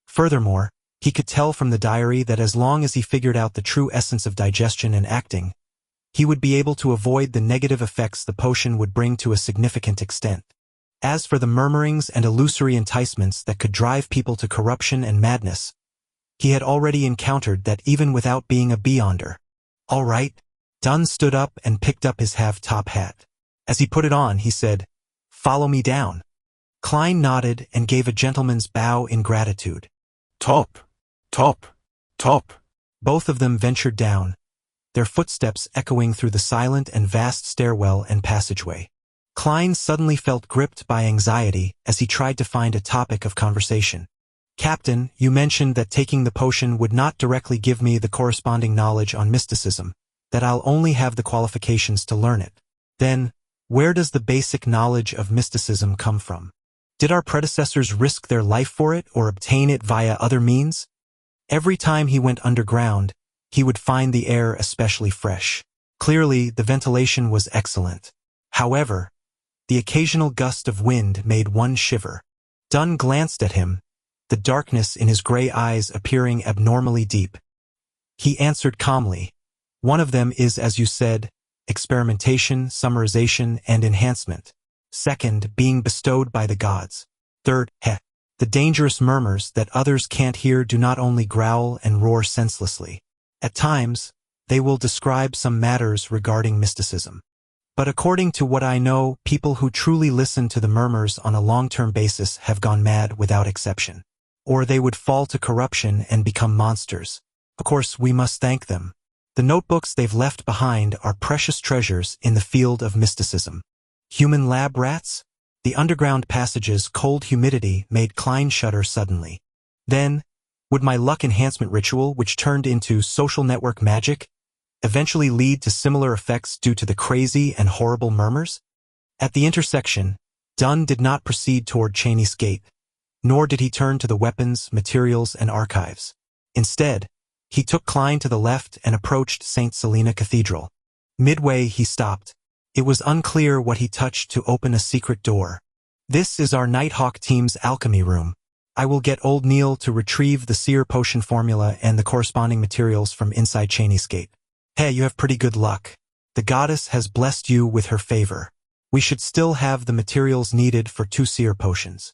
Furthermore, he could tell from the diary that as long as he figured out the true essence of digestion and acting, he would be able to avoid the negative effects the potion would bring to a significant extent. As for the murmurings and illusory enticements that could drive people to corruption and madness, he had already encountered that even without being a Beyonder. "All right." Dunn stood up and picked up his half-top hat. As he put it on, he said, "Follow me down." Klein nodded and gave a gentleman's bow in gratitude. Top, top, top. Both of them ventured down, their footsteps echoing through the silent and vast stairwell and passageway. Klein suddenly felt gripped by anxiety as he tried to find a topic of conversation. Captain, you mentioned that taking the potion would not directly give me the corresponding knowledge on mysticism, that I'll only have the qualifications to learn it. Then, where does the basic knowledge of mysticism come from? Did our predecessors risk their life for it or obtain it via other means? Every time he went underground, he would find the air especially fresh. Clearly, the ventilation was excellent. However, the occasional gust of wind made one shiver. Dunn glanced at him, the darkness in his gray eyes appearing abnormally deep. He answered calmly, "One of them is, as you said, experimentation, summarization, and enhancement. Second, being bestowed by the gods. Third, the dangerous murmurs that others can't hear do not only growl and roar senselessly. At times, they will describe some matters regarding mysticism. But according to what I know, people who truly listen to the murmurs on a long-term basis have gone mad without exception. Or they would fall to corruption and become monsters. Of course, we must thank them. The notebooks they've left behind are precious treasures in the field of mysticism. Human lab rats? The underground passage's cold humidity made Klein shudder suddenly. Then, would my luck enhancement ritual, which turned into social network magic, eventually lead to similar effects due to the crazy and horrible murmurs? At the intersection, Dunn did not proceed toward Cheney's gate, nor did he turn to the weapons, materials, and archives. Instead, he took Klein to the left and approached St. Selena Cathedral. Midway, he stopped. It was unclear what he touched to open a secret door. "This is our Nighthawk team's alchemy room. I will get old Neil to retrieve the seer potion formula and the corresponding materials from inside Cheney's gate. Hey, you have pretty good luck. The goddess has blessed you with her favor. We should still have the materials needed for 2 seer potions.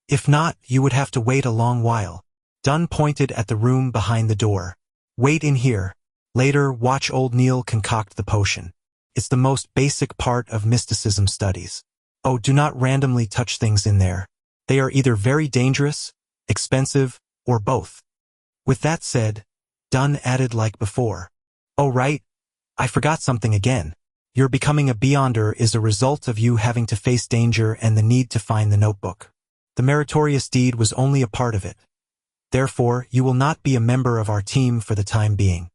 If not, you would have to wait a long while." Dunn pointed at the room behind the door. "Wait in here. Later, watch old Neil concoct the potion. It's the most basic part of mysticism studies. Oh, do not randomly touch things in there. They are either very dangerous, expensive, or both." With that said, Dunn added like before, "Oh right, I forgot something again. Your becoming a Beyonder is a result of you having to face danger and the need to find the notebook. The meritorious deed was only a part of it. Therefore, you will not be a member of our team for the time being.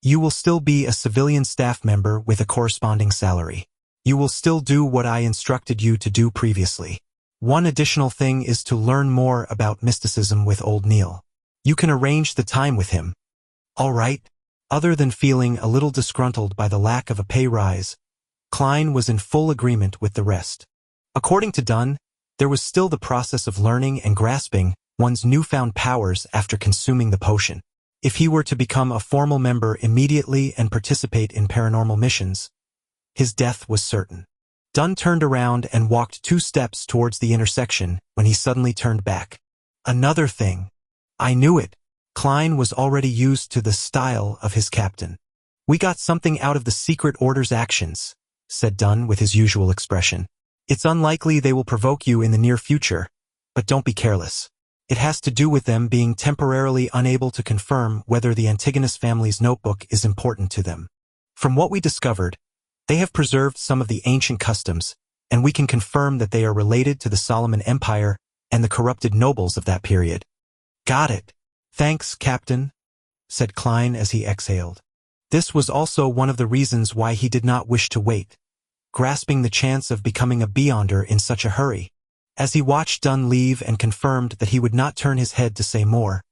You will still be a civilian staff member with a corresponding salary. You will still do what I instructed you to do previously. One additional thing is to learn more about mysticism with old Neil. You can arrange the time with him. All right." Other than feeling a little disgruntled by the lack of a pay rise, Klein was in full agreement with the rest. According to Dunn, there was still the process of learning and grasping one's newfound powers after consuming the potion. If he were to become a formal member immediately and participate in paranormal missions, his death was certain. Dunn turned around and walked 2 steps towards the intersection when he suddenly turned back. "Another thing. I knew it." Klein was already used to the style of his captain. "We got something out of the Secret Order's actions," said Dunn with his usual expression. "It's unlikely they will provoke you in the near future, but don't be careless. It has to do with them being temporarily unable to confirm whether the Antigonus family's notebook is important to them. From what we discovered, they have preserved some of the ancient customs, and we can confirm that they are related to the Solomon Empire and the corrupted nobles of that period." "Got it. Thanks, Captain," said Klein as he exhaled. This was also one of the reasons why he did not wish to wait, grasping the chance of becoming a Beyonder in such a hurry. As he watched Dunn leave and confirmed that he would not turn his head to say more,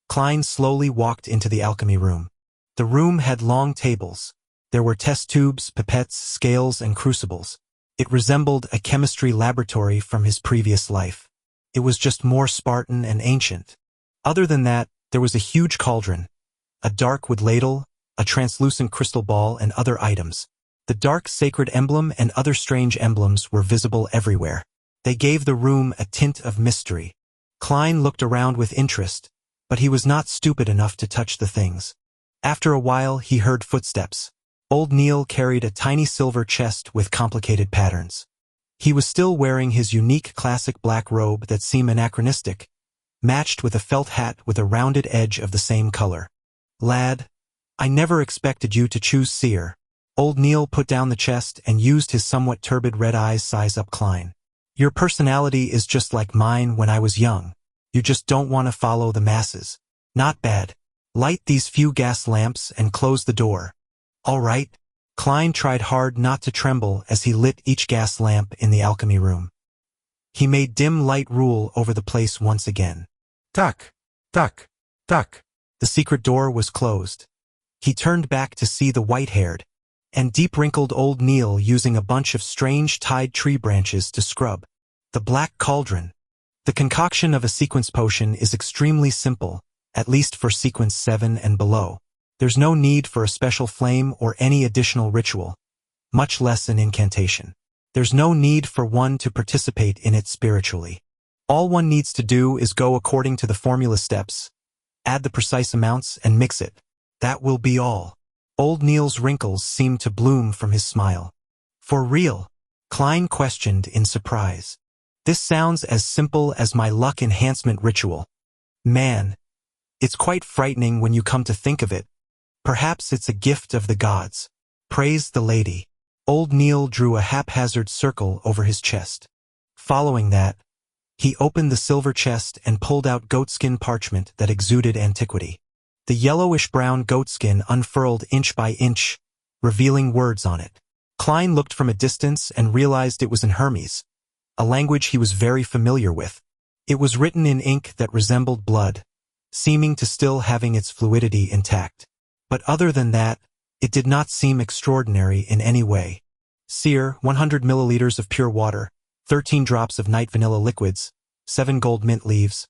Klein slowly walked into the alchemy room. The room had long tables. There were test tubes, pipettes, scales, and crucibles. It resembled a chemistry laboratory from his previous life. It was just more Spartan and ancient. Other than that, there was a huge cauldron, a dark wood ladle, a translucent crystal ball, and other items. The dark sacred emblem and other strange emblems were visible everywhere. They gave the room a tint of mystery. Klein looked around with interest, but he was not stupid enough to touch the things. After a while, he heard footsteps. Old Neil carried a tiny silver chest with complicated patterns. He was still wearing his unique classic black robe that seemed anachronistic, matched with a felt hat with a rounded edge of the same color. "Lad, I never expected you to choose seer." Old Neil put down the chest and used his somewhat turbid red eyes size up Klein. "Your personality is just like mine when I was young. You just don't want to follow the masses. Not bad. Light these few gas lamps and close the door. All right. Klein tried hard not to tremble as he lit each gas lamp in the alchemy room. He made dim light rule over the place once again. Tak, tak, tak. The secret door was closed. He turned back to see the white-haired and deep-wrinkled old Neil using a bunch of strange tied tree branches to scrub the black cauldron. The concoction of a sequence potion is extremely simple, at least for sequence 7 and below. There's no need for a special flame or any additional ritual, much less an incantation. There's no need for one to participate in it spiritually. All one needs to do is go according to the formula steps, add the precise amounts, and mix it. That will be all. Old Neil's wrinkles seemed to bloom from his smile. For real? Klein questioned in surprise. This sounds as simple as my luck enhancement ritual. Man, it's quite frightening when you come to think of it. Perhaps it's a gift of the gods. Praise the lady. Old Neil drew a haphazard circle over his chest. Following that, he opened the silver chest and pulled out goatskin parchment that exuded antiquity. The yellowish-brown goatskin unfurled inch by inch, revealing words on it. Klein looked from a distance and realized it was in Hermes, a language he was very familiar with. It was written in ink that resembled blood, seeming to still having its fluidity intact. But other than that, it did not seem extraordinary in any way. Sear, 100 milliliters of pure water, 13 drops of night vanilla liquids, 7 gold mint leaves.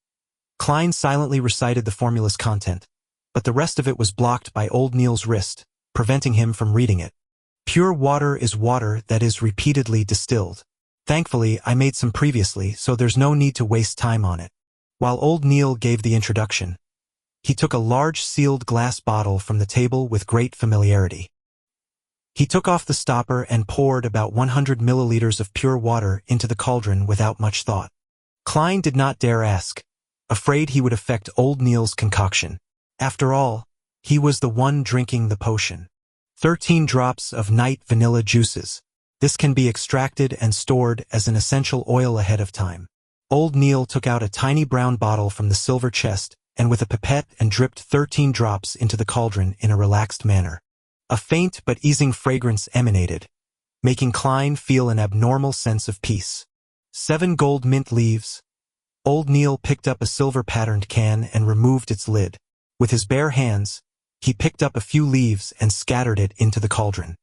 Klein silently recited the formula's content, but the rest of it was blocked by old Neil's wrist, preventing him from reading it. Pure water is water that is repeatedly distilled. Thankfully, I made some previously, so there's no need to waste time on it. While old Neil gave the introduction, he took a large sealed glass bottle from the table with great familiarity. He took off the stopper and poured about 100 milliliters of pure water into the cauldron without much thought. Klein did not dare ask, afraid he would affect old Neil's concoction. After all, he was the one drinking the potion. 13 drops of night vanilla juices. This can be extracted and stored as an essential oil ahead of time. Old Neil took out a tiny brown bottle from the silver chest and with a pipette and dripped 13 drops into the cauldron in a relaxed manner. A faint but easing fragrance emanated, making Klein feel an abnormal sense of peace. 7 gold mint leaves. Old Neil picked up a silver-patterned can and removed its lid. With his bare hands, he picked up a few leaves and scattered it into the cauldron.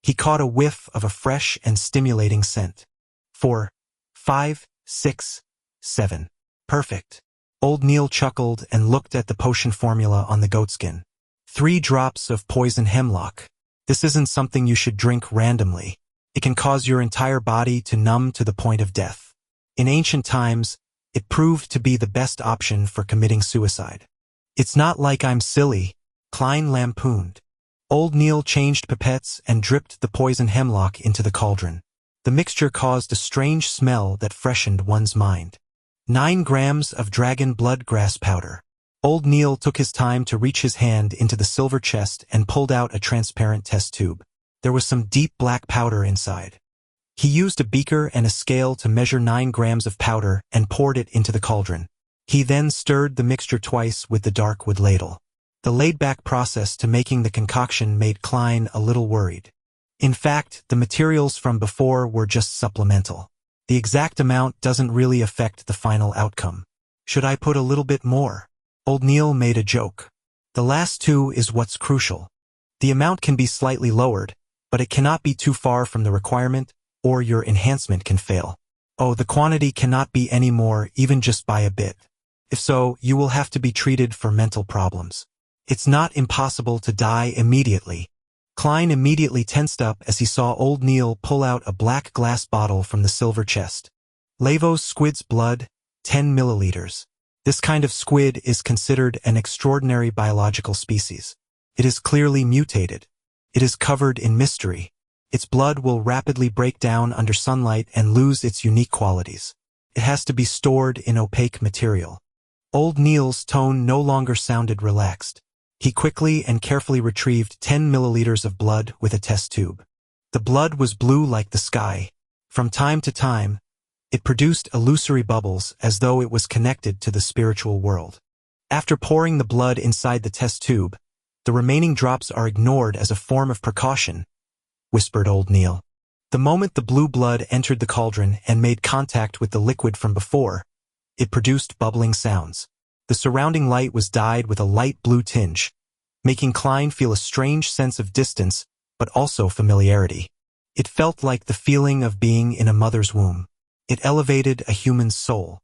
He caught a whiff of a fresh and stimulating scent. 4, 5, 6, 7. Perfect. Old Neil chuckled and looked at the potion formula on the goatskin. 3 drops of poison hemlock. This isn't something you should drink randomly. It can cause your entire body to numb to the point of death. In ancient times, it proved to be the best option for committing suicide. It's not like I'm silly, Klein lampooned. Old Neil changed pipettes and dripped the poison hemlock into the cauldron. The mixture caused a strange smell that freshened one's mind. 9 grams of dragon blood grass powder. Old Neil took his time to reach his hand into the silver chest and pulled out a transparent test tube. There was some deep black powder inside. He used a beaker and a scale to measure 9 grams of powder and poured it into the cauldron. He then stirred the mixture twice with the dark wood ladle. The laid-back process to making the concoction made Klein a little worried. In fact, the materials from before were just supplemental. The exact amount doesn't really affect the final outcome. Should I put a little bit more? Old Neil made a joke. The last 2 is what's crucial. The amount can be slightly lowered, but it cannot be too far from the requirement, or your enhancement can fail. Oh, the quantity cannot be any more, even just by a bit. If so, you will have to be treated for mental problems. It's not impossible to die immediately. Klein immediately tensed up as he saw old Neil pull out a black glass bottle from the silver chest. Lavos squid's blood, 10 milliliters. This kind of squid is considered an extraordinary biological species. It is clearly mutated. It is covered in mystery. Its blood will rapidly break down under sunlight and lose its unique qualities. It has to be stored in opaque material. Old Neil's tone no longer sounded relaxed. He quickly and carefully retrieved 10 milliliters of blood with a test tube. The blood was blue like the sky. From time to time, It produced illusory bubbles as though it was connected to the spiritual world. After pouring the blood inside the test tube, the remaining drops are ignored as a form of precaution, whispered old Neil. The moment the blue blood entered the cauldron and made contact with the liquid from before, it produced bubbling sounds. The surrounding light was dyed with a light blue tinge, making Klein feel a strange sense of distance but also familiarity. It felt like the feeling of being in a mother's womb. It elevated a human's soul.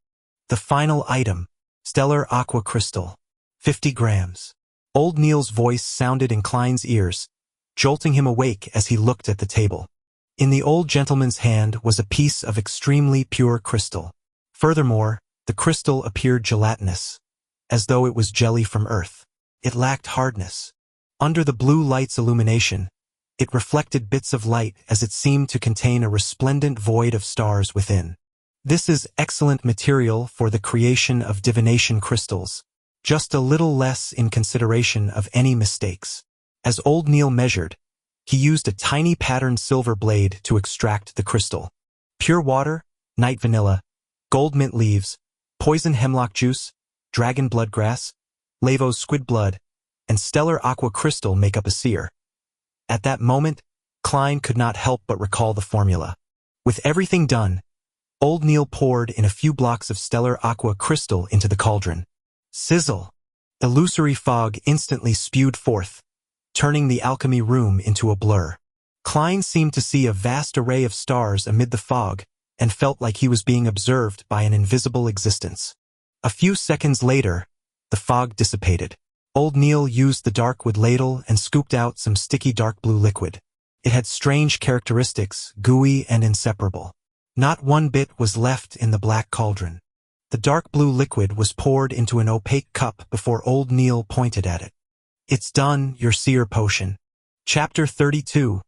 The final item, stellar aqua crystal, 50 grams. Old Neil's voice sounded in Klein's ears, jolting him awake as he looked at the table. In the old gentleman's hand was a piece of extremely pure crystal. Furthermore, the crystal appeared gelatinous, as though it was jelly from Earth. It lacked hardness. Under the blue light's illumination, it reflected bits of light as it seemed to contain a resplendent void of stars within. This is excellent material for the creation of divination crystals, just a little less in consideration of any mistakes. As old Neil measured, he used a tiny patterned silver blade to extract the crystal. Pure water, night vanilla, gold mint leaves, poison hemlock juice, dragon blood grass, Lavo's squid blood, and stellar aqua crystal make up a seer. At that moment, Klein could not help but recall the formula. With everything done, old Neil poured in a few blocks of stellar aqua crystal into the cauldron. Sizzle! Illusory fog instantly spewed forth, turning the alchemy room into a blur. Klein seemed to see a vast array of stars amid the fog and felt like he was being observed by an invisible existence. A few seconds later, the fog dissipated. Old Neil used the dark wood ladle and scooped out some sticky dark blue liquid. It had strange characteristics, gooey and inseparable. Not one bit was left in the black cauldron. The dark blue liquid was poured into an opaque cup before old Neil pointed at it. It's done, your seer potion. Chapter 32.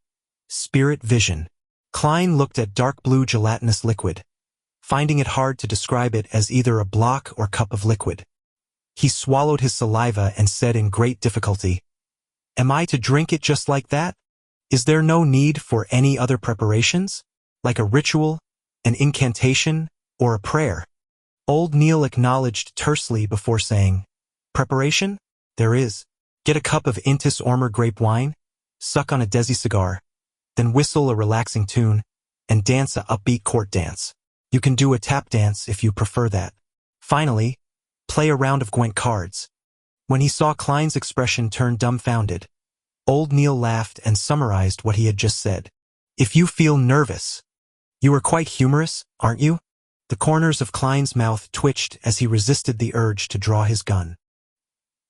Spirit Vision. Klein looked at dark blue gelatinous liquid, finding it hard to describe it as either a block or cup of liquid. He swallowed his saliva and said in great difficulty, "Am I to drink it just like that? Is there no need for any other preparations? Like a ritual, an incantation, or a prayer?" Old Neil acknowledged tersely before saying, "Preparation? There is. Get a cup of Intis Ormer grape wine, suck on a Desi cigar, then whistle a relaxing tune, and dance a upbeat court dance. You can do a tap dance if you prefer that. Finally, play a round of Gwent cards." When he saw Klein's expression turn dumbfounded, old Neil laughed and summarized what he had just said. "If you feel nervous, you are quite humorous, aren't you?" The corners of Klein's mouth twitched as he resisted the urge to draw his gun.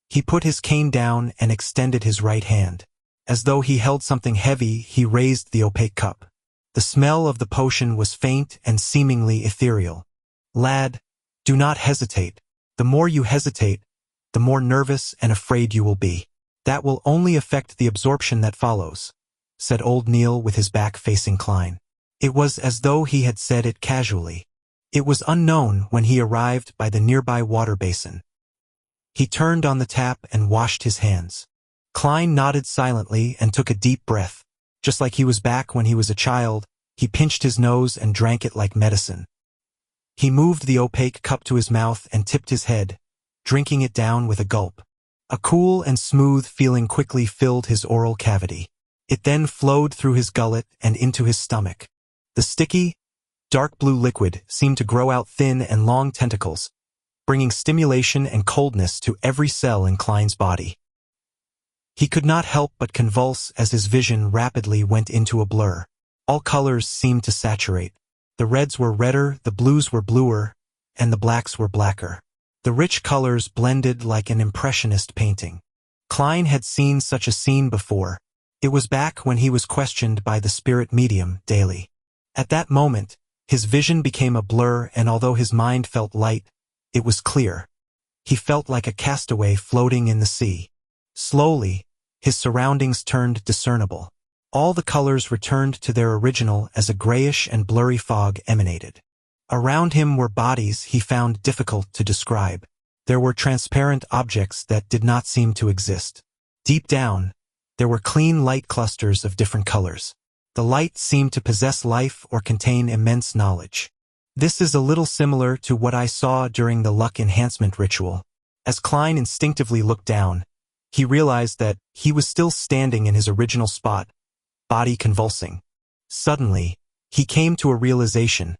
He put his cane down and extended his right hand. As though he held something heavy, he raised the opaque cup. The smell of the potion was faint and seemingly ethereal. "Lad, do not hesitate. The more you hesitate, the more nervous and afraid you will be. That will only affect the absorption that follows," said old Neil with his back facing Klein. It was as though he had said it casually. It was unknown when he arrived by the nearby water basin. He turned on the tap and washed his hands. Klein nodded silently and took a deep breath. Just like he was back when he was a child, he pinched his nose and drank it like medicine. He moved the opaque cup to his mouth and tipped his head, drinking it down with a gulp. A cool and smooth feeling quickly filled his oral cavity. It then flowed through his gullet and into his stomach. The sticky, dark blue liquid seemed to grow out thin and long tentacles, bringing stimulation and coldness to every cell in Klein's body. He could not help but convulse as his vision rapidly went into a blur. All colors seemed to saturate. The reds were redder, the blues were bluer, and the blacks were blacker. The rich colors blended like an impressionist painting. Klein had seen such a scene before. It was back when he was questioned by the spirit medium daily. At that moment, his vision became a blur, and although his mind felt light, it was clear. He felt like a castaway floating in the sea. Slowly, his surroundings turned discernible. All the colors returned to their original as a grayish and blurry fog emanated. Around him were bodies he found difficult to describe. There were transparent objects that did not seem to exist. Deep down, there were clean light clusters of different colors. The light seemed to possess life or contain immense knowledge. This is a little similar to what I saw during the luck enhancement ritual. As Klein instinctively looked down, he realized that he was still standing in his original spot, body convulsing. Suddenly, he came to a realization,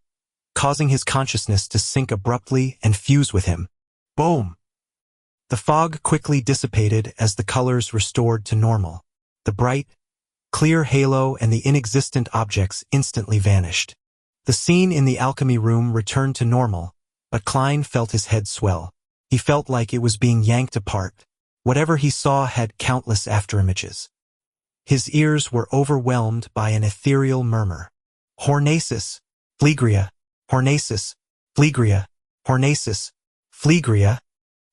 causing his consciousness to sink abruptly and fuse with him. Boom! The fog quickly dissipated as the colors restored to normal. The bright, clear halo and the inexistent objects instantly vanished. The scene in the alchemy room returned to normal, but Klein felt his head swell. He felt like it was being yanked apart. Whatever he saw had countless afterimages. His ears were overwhelmed by an ethereal murmur. Hornasis, Phlegria, Hornasis, Phlegria, Hornasis, Phlegria.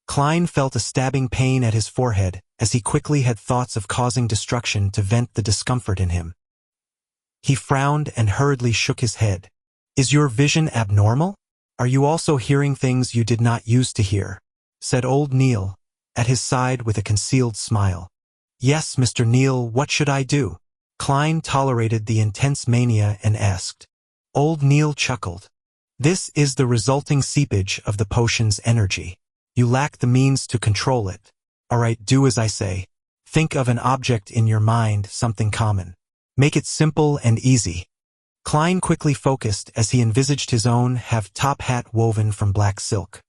Klein felt a stabbing pain at his forehead as he quickly had thoughts of causing destruction to vent the discomfort in him. He frowned and hurriedly shook his head. Is your vision abnormal? Are you also hearing things you did not used to hear? Said old Neil, at his side with a concealed smile. Yes, Mr. Neil, what should I do? Klein tolerated the intense mania and asked. Old Neil chuckled. This is the resulting seepage of the potion's energy. You lack the means to control it. All right, do as I say. Think of an object in your mind, something common. Make it simple and easy. Klein quickly focused as he envisaged his own top hat woven from black silk.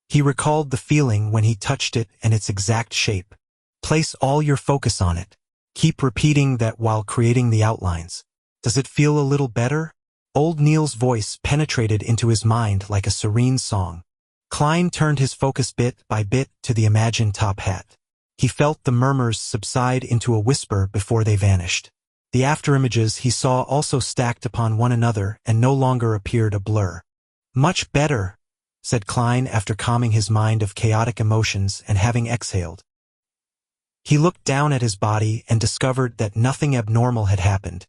He recalled the feeling when he touched it and its exact shape. Place all your focus on it. Keep repeating that while creating the outlines. Does it feel a little better? Old Neil's voice penetrated into his mind like a serene song. Klein turned his focus bit by bit to the imagined top hat. He felt the murmurs subside into a whisper before they vanished. The afterimages he saw also stacked upon one another and no longer appeared a blur. Much better, said Klein after calming his mind of chaotic emotions and having exhaled. He looked down at his body and discovered that nothing abnormal had happened.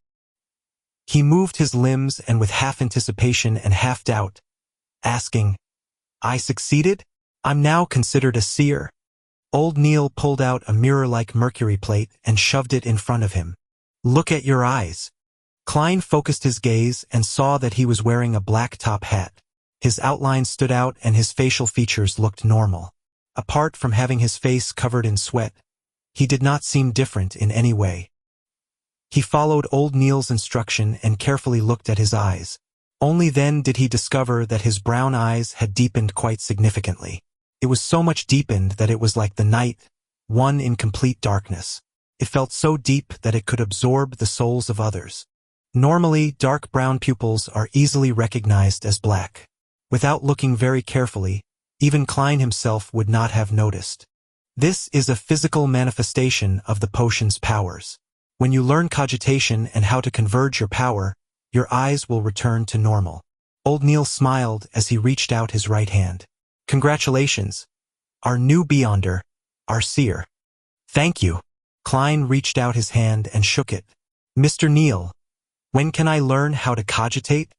He moved his limbs and with half anticipation and half doubt, asking, I succeeded? I'm now considered a seer. Old Neil pulled out a mirror-like mercury plate and shoved it in front of him. Look at your eyes. Klein focused his gaze and saw that he was wearing a black top hat. His outline stood out and his facial features looked normal. Apart from having his face covered in sweat, he did not seem different in any way. He followed old Neil's instruction and carefully looked at his eyes. Only then did he discover that his brown eyes had deepened quite significantly. It was so much deepened that it was like the night, one in complete darkness. It felt so deep that it could absorb the souls of others. Normally, dark brown pupils are easily recognized as black. Without looking very carefully, even Klein himself would not have noticed. This is a physical manifestation of the potion's powers. When you learn cogitation and how to converge your power, your eyes will return to normal. Old Neil smiled as he reached out his right hand. Congratulations, our new Beyonder, our seer. Thank you. Klein reached out his hand and shook it. Mr. Neil, when can I learn how to cogitate?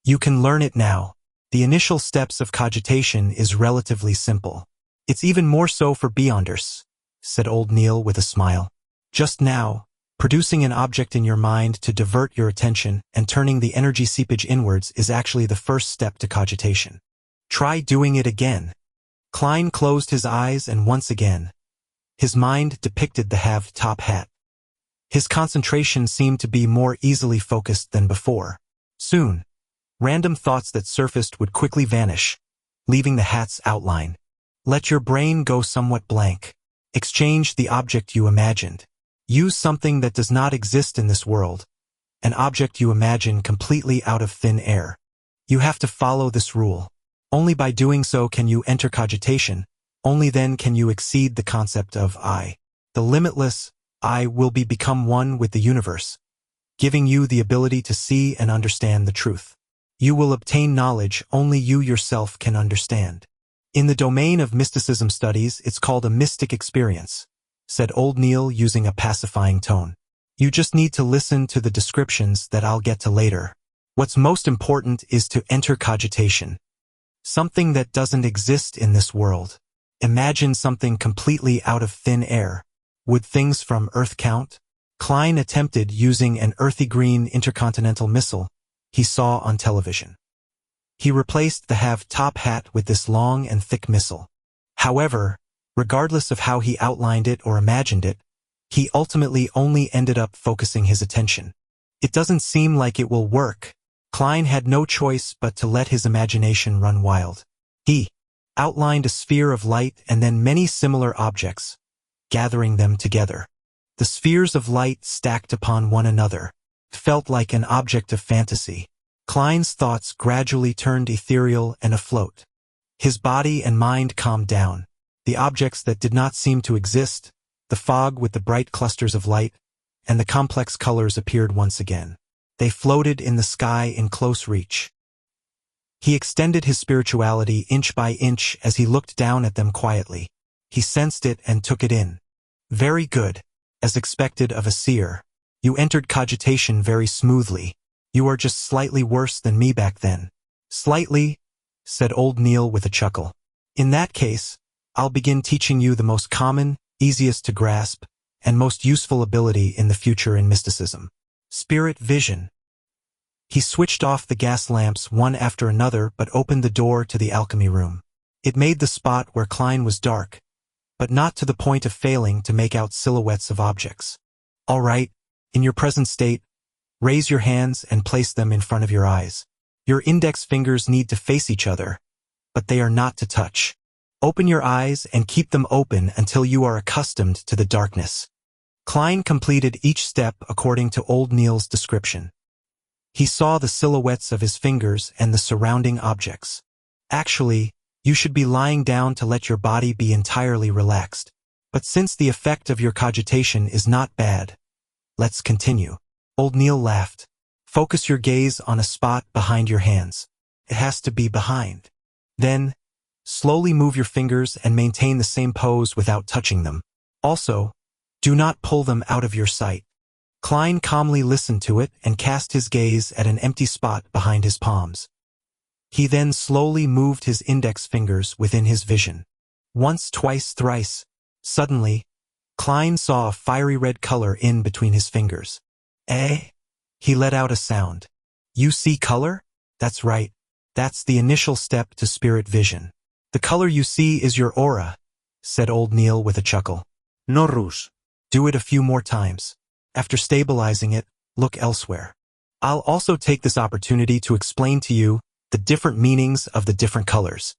You can learn it now. The initial steps of cogitation is relatively simple. It's even more so for Beyonders, said old Neil with a smile. Just now, producing an object in your mind to divert your attention and turning the energy seepage inwards is actually the first step to cogitation. Try doing it again. Klein closed his eyes and once again, his mind depicted the top hat. His concentration seemed to be more easily focused than before. Soon, random thoughts that surfaced would quickly vanish, leaving the hat's outline. Let your brain go somewhat blank. Exchange the object you imagined. Use something that does not exist in this world, an object you imagine completely out of thin air. You have to follow this rule. Only by doing so can you enter cogitation. Only then can you exceed the concept of I. The limitless I will become one with the universe, giving you the ability to see and understand the truth. You will obtain knowledge only you yourself can understand. In the domain of mysticism studies, it's called a mystic experience, said old Neil using a pacifying tone. You just need to listen to the descriptions that I'll get to later. What's most important is to enter cogitation. Something that doesn't exist in this world. Imagine something completely out of thin air. Would things from Earth count? Klein attempted using an earthy green intercontinental missile he saw on television. He replaced the top hat with this long and thick missile. However, regardless of how he outlined it or imagined it, he ultimately only ended up focusing his attention. It doesn't seem like it will work. Klein had no choice but to let his imagination run wild. He outlined a sphere of light and then many similar objects, gathering them together. The spheres of light stacked upon one another. It felt like an object of fantasy. Klein's thoughts gradually turned ethereal and afloat. His body and mind calmed down. The objects that did not seem to exist, the fog with the bright clusters of light, and the complex colors appeared once again. They floated in the sky in close reach. He extended his spirituality inch by inch as he looked down at them quietly. He sensed it and took it in. Very good. As expected of a seer. You entered cogitation very smoothly. You are just slightly worse than me back then. Slightly, said old Neil with a chuckle. In that case, I'll begin teaching you the most common, easiest to grasp, and most useful ability in the future in mysticism. Spirit vision. He switched off the gas lamps one after another but opened the door to the alchemy room. It made the spot where Klein was dark, but not to the point of failing to make out silhouettes of objects. All right, in your present state, raise your hands and place them in front of your eyes. Your index fingers need to face each other, but they are not to touch. Open your eyes and keep them open until you are accustomed to the darkness. Klein completed each step according to old Neil's description. He saw the silhouettes of his fingers and the surrounding objects. Actually, you should be lying down to let your body be entirely relaxed. But since the effect of your cogitation is not bad, let's continue. Old Neil laughed. Focus your gaze on a spot behind your hands. It has to be behind. Then, slowly move your fingers and maintain the same pose without touching them. Also, do not pull them out of your sight. Klein calmly listened to it and cast his gaze at an empty spot behind his palms. He then slowly moved his index fingers within his vision. Once, twice, thrice. Suddenly, Klein saw a fiery red color in between his fingers. Eh? He let out a sound. You see color? That's right. That's the initial step to spirit vision. The color you see is your aura, said old Neil with a chuckle. Norrus. Do it a few more times. After stabilizing it, look elsewhere. I'll also take this opportunity to explain to you the different meanings of the different colors.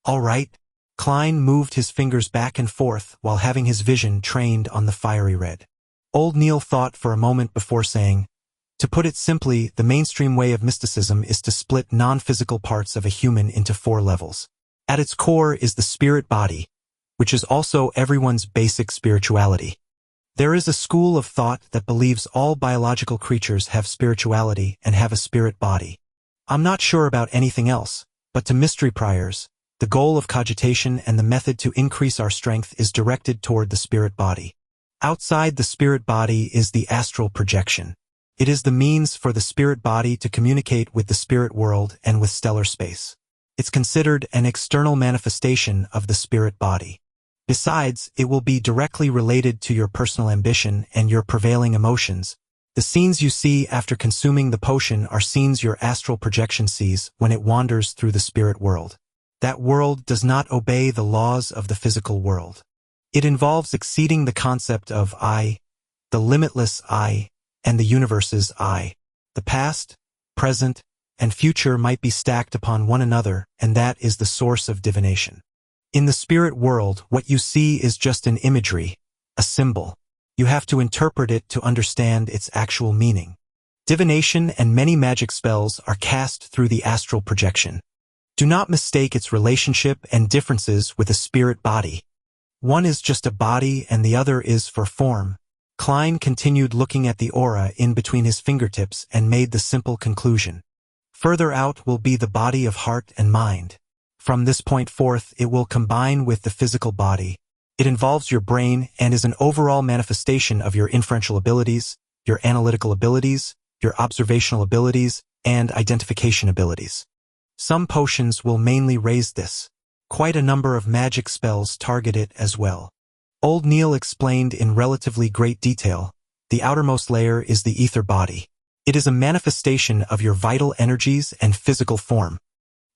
All right. Klein moved his fingers back and forth while having his vision trained on the fiery red. Old Neil thought for a moment before saying, to put it simply, the mainstream way of mysticism is to split non-physical parts of a human into 4 levels. At its core is the spirit body, which is also everyone's basic spirituality. There is a school of thought that believes all biological creatures have spirituality and have a spirit body. I'm not sure about anything else, but to mystery priors, the goal of cogitation and the method to increase our strength is directed toward the spirit body. Outside the spirit body is the astral projection. It is the means for the spirit body to communicate with the spirit world and with stellar space. It's considered an external manifestation of the spirit body. Besides, it will be directly related to your personal ambition and your prevailing emotions. The scenes you see after consuming the potion are scenes your astral projection sees when it wanders through the spirit world. That world does not obey the laws of the physical world. It involves exceeding the concept of I, the limitless I, and the universe's I. The past, present, and future might be stacked upon one another, and that is the source of divination. In the spirit world, what you see is just an imagery, a symbol. You have to interpret it to understand its actual meaning. Divination and many magic spells are cast through the astral projection. Do not mistake its relationship and differences with a spirit body. One is just a body and the other is for form. Klein continued looking at the aura in between his fingertips and made the simple conclusion. Further out will be the body of heart and mind. From this point forth, it will combine with the physical body. It involves your brain and is an overall manifestation of your inferential abilities, your analytical abilities, your observational abilities, and identification abilities. Some potions will mainly raise this. Quite a number of magic spells target it as well. Old Neil explained in relatively great detail, the outermost layer is the ether body. It is a manifestation of your vital energies and physical form.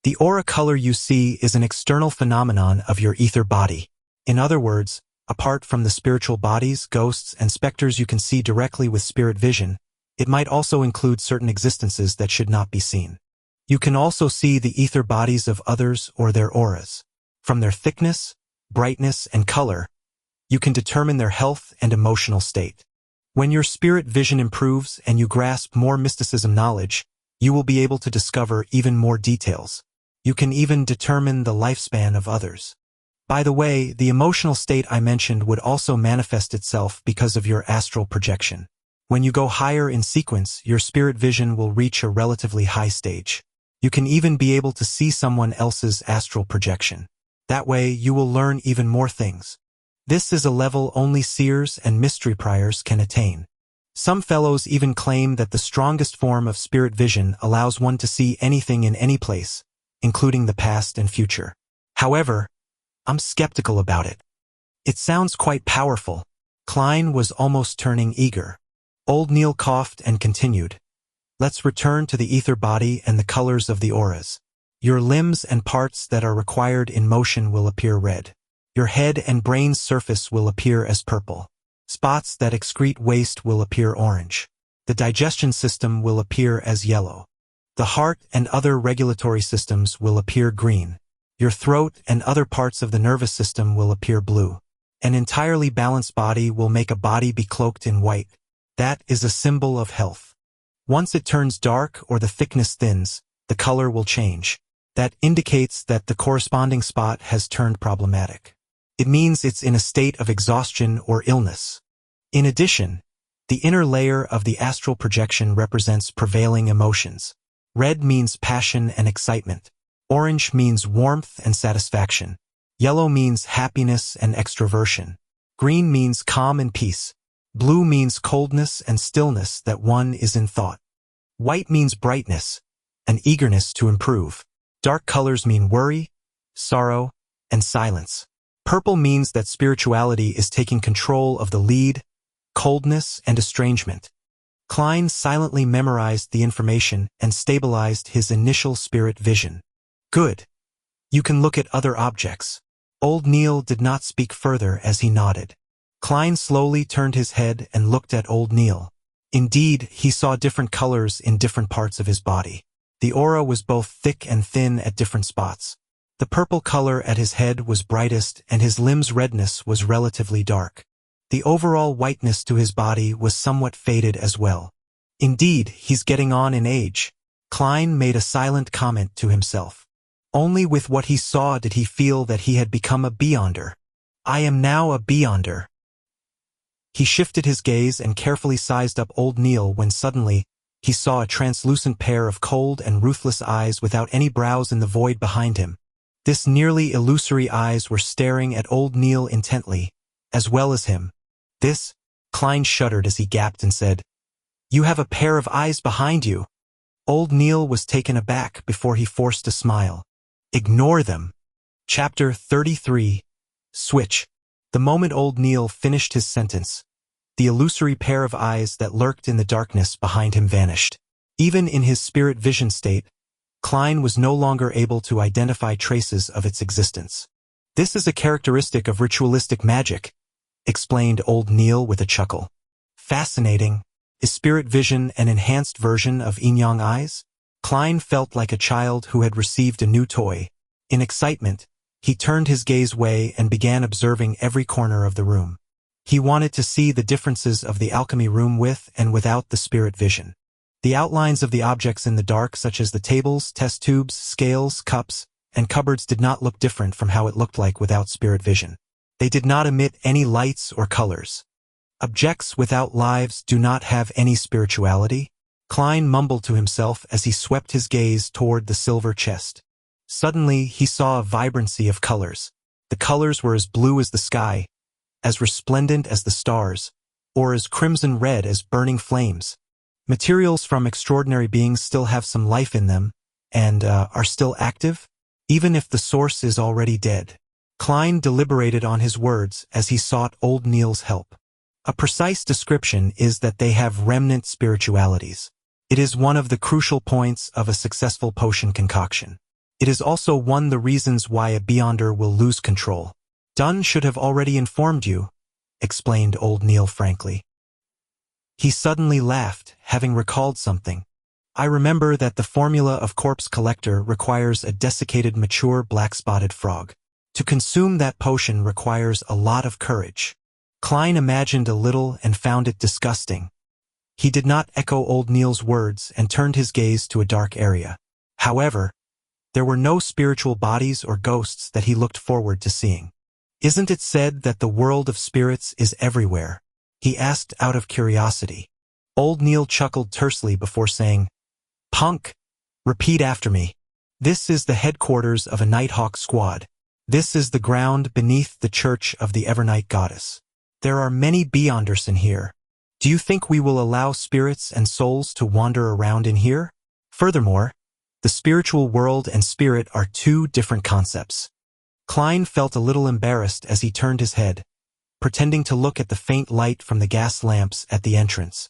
The aura color you see is an external phenomenon of your ether body. In other words, apart from the spiritual bodies, ghosts, and specters you can see directly with spirit vision, it might also include certain existences that should not be seen. You can also see the ether bodies of others or their auras. From their thickness, brightness, and color, you can determine their health and emotional state. When your spirit vision improves and you grasp more mysticism knowledge, you will be able to discover even more details. You can even determine the lifespan of others. By the way, the emotional state I mentioned would also manifest itself because of your astral projection. When you go higher in sequence, your spirit vision will reach a relatively high stage. You can even be able to see someone else's astral projection. That way, you will learn even more things. This is a level only seers and mystery priors can attain. Some fellows even claim that the strongest form of spirit vision allows one to see anything in any place, including the past and future. However, I'm skeptical about it. It sounds quite powerful. Klein was almost turning eager. Old Neil coughed and continued. Let's return to the ether body and the colors of the auras. Your limbs and parts that are required in motion will appear red. Your head and brain's surface will appear as purple. Spots that excrete waste will appear orange. The digestion system will appear as yellow. The heart and other regulatory systems will appear green. Your throat and other parts of the nervous system will appear blue. An entirely balanced body will make a body be cloaked in white. That is a symbol of health. Once it turns dark or the thickness thins, the color will change. That indicates that the corresponding spot has turned problematic. It means it's in a state of exhaustion or illness. In addition, the inner layer of the astral projection represents prevailing emotions. Red means passion and excitement. Orange means warmth and satisfaction. Yellow means happiness and extroversion. Green means calm and peace. Blue means coldness and stillness that one is in thought. White means brightness, an eagerness to improve. Dark colors mean worry, sorrow, and silence. Purple means that spirituality is taking control of the lead, coldness, and estrangement. Klein silently memorized the information and stabilized his initial spirit vision. Good. You can look at other objects. Old Neil did not speak further as he nodded. Klein slowly turned his head and looked at Old Neil. Indeed, he saw different colors in different parts of his body. The aura was both thick and thin at different spots. The purple color at his head was brightest and his limbs' redness was relatively dark. The overall whiteness to his body was somewhat faded as well. Indeed, he's getting on in age. Klein made a silent comment to himself. Only with what he saw did he feel that he had become a beyonder. I am now a beyonder. He shifted his gaze and carefully sized up Old Neil when suddenly he saw a translucent pair of cold and ruthless eyes without any brows in the void behind him. This nearly illusory eyes were staring at Old Neil intently, as well as him. This, Klein shuddered as he gaped and said, "You have a pair of eyes behind you." Old Neil was taken aback before he forced a smile. Ignore them. Chapter 33. Switch. The moment Old Neil finished his sentence, the illusory pair of eyes that lurked in the darkness behind him vanished. Even in his spirit vision state, Klein was no longer able to identify traces of its existence. This is a characteristic of ritualistic magic, explained Old Neil with a chuckle. Fascinating. Is spirit vision an enhanced version of yin-yang eyes? Klein felt like a child who had received a new toy. In excitement, he turned his gaze away and began observing every corner of the room. He wanted to see the differences of the alchemy room with and without the spirit vision. The outlines of the objects in the dark, such as the tables, test tubes, scales, cups, and cupboards, did not look different from how it looked like without spirit vision. They did not emit any lights or colors. Objects without lives do not have any spirituality? Klein mumbled to himself as he swept his gaze toward the silver chest. Suddenly, he saw a vibrancy of colors. The colors were as blue as the sky, as resplendent as the stars, or as crimson red as burning flames. Materials from extraordinary beings still have some life in them, and are still active, even if the source is already dead. Klein deliberated on his words as he sought Old Neil's help. A precise description is that they have remnant spiritualities. It is one of the crucial points of a successful potion concoction. It is also one of the reasons why a Beyonder will lose control. Dunn should have already informed you, explained old Neil frankly. He suddenly laughed, having recalled something. I remember that the formula of corpse collector requires a desiccated mature black-spotted frog. To consume that potion requires a lot of courage. Klein imagined a little and found it disgusting. He did not echo old Neil's words and turned his gaze to a dark area. However, there were no spiritual bodies or ghosts that he looked forward to seeing. Isn't it said that the world of spirits is everywhere? He asked out of curiosity. Old Neil chuckled tersely before saying, Punk, repeat after me. This is the headquarters of a Nighthawk squad. This is the ground beneath the church of the Evernight goddess. There are many Beyonders in here. Do you think we will allow spirits and souls to wander around in here? Furthermore, the spiritual world and spirit are two different concepts. Klein felt a little embarrassed as he turned his head, pretending to look at the faint light from the gas lamps at the entrance.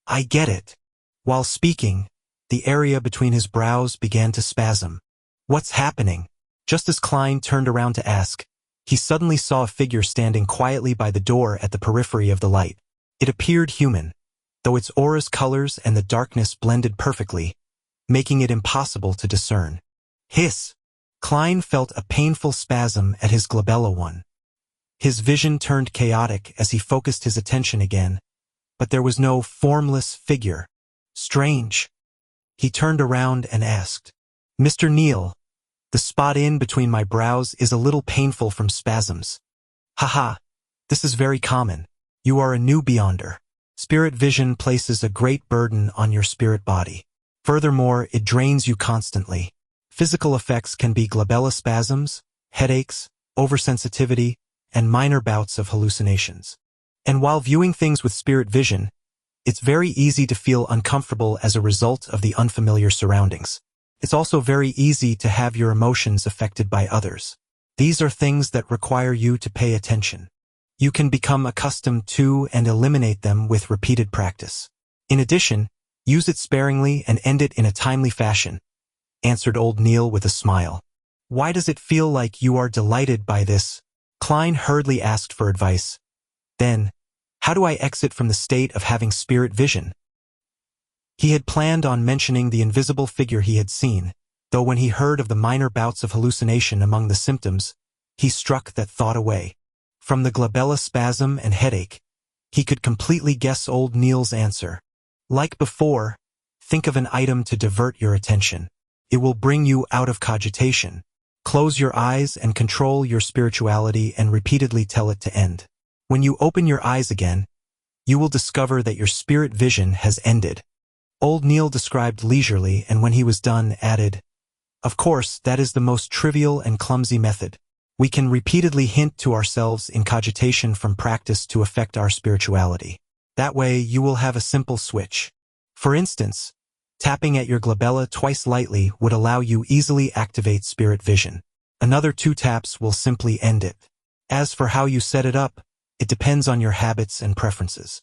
I get it. While speaking, the area between his brows began to spasm. What's happening? Just as Klein turned around to ask, he suddenly saw a figure standing quietly by the door at the periphery of the light. It appeared human, though its aura's colors and the darkness blended perfectly, making it impossible to discern. Hiss! Klein felt a painful spasm at his glabella 1. His vision turned chaotic as he focused his attention again, but there was no formless figure. Strange. He turned around and asked, Mr. Neil, the spot in between my brows is a little painful from spasms. Haha, this is very common. You are a new Beyonder. Spirit vision places a great burden on your spirit body. Furthermore, it drains you constantly. Physical effects can be glabella spasms, headaches, oversensitivity, and minor bouts of hallucinations. And while viewing things with spirit vision, it's very easy to feel uncomfortable as a result of the unfamiliar surroundings. It's also very easy to have your emotions affected by others. These are things that require you to pay attention. You can become accustomed to and eliminate them with repeated practice. In addition, use it sparingly and end it in a timely fashion, answered old Neil with a smile. Why does it feel like you are delighted by this? Klein hurriedly asked for advice. Then, how do I exit from the state of having spirit vision? He had planned on mentioning the invisible figure he had seen, though when he heard of the minor bouts of hallucination among the symptoms, he struck that thought away. From the glabella spasm and headache, he could completely guess old Neil's answer. Like before, think of an item to divert your attention. It will bring you out of cogitation. Close your eyes and control your spirituality and repeatedly tell it to end. When you open your eyes again, you will discover that your spirit vision has ended. Old Neil described leisurely, and when he was done, added, Of course, that is the most trivial and clumsy method. We can repeatedly hint to ourselves in cogitation from practice to affect our spirituality. That way, you will have a simple switch. For instance, tapping at your glabella twice lightly would allow you easily activate spirit vision. Another 2 taps will simply end it. As for how you set it up, it depends on your habits and preferences.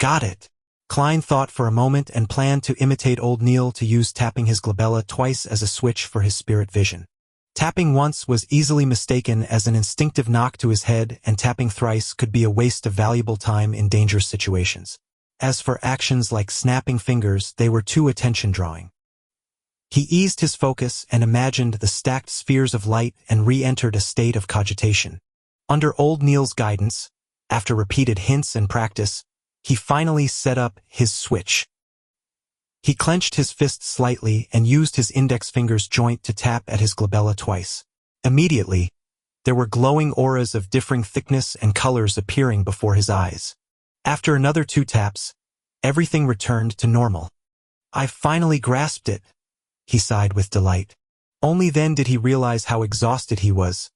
Got it. Klein thought for a moment and planned to imitate old Neil to use tapping his glabella twice as a switch for his spirit vision. Tapping once was easily mistaken as an instinctive knock to his head, and tapping thrice could be a waste of valuable time in dangerous situations. As for actions like snapping fingers, they were too attention-drawing. He eased his focus and imagined the stacked spheres of light and re-entered a state of cogitation. Under old Neil's guidance, after repeated hints and practice, he finally set up his switch. He clenched his fist slightly and used his index finger's joint to tap at his glabella twice. Immediately, there were glowing auras of differing thickness and colors appearing before his eyes. After another 2 taps, everything returned to normal. I finally grasped it, he sighed with delight. Only then did he realize how exhausted he was,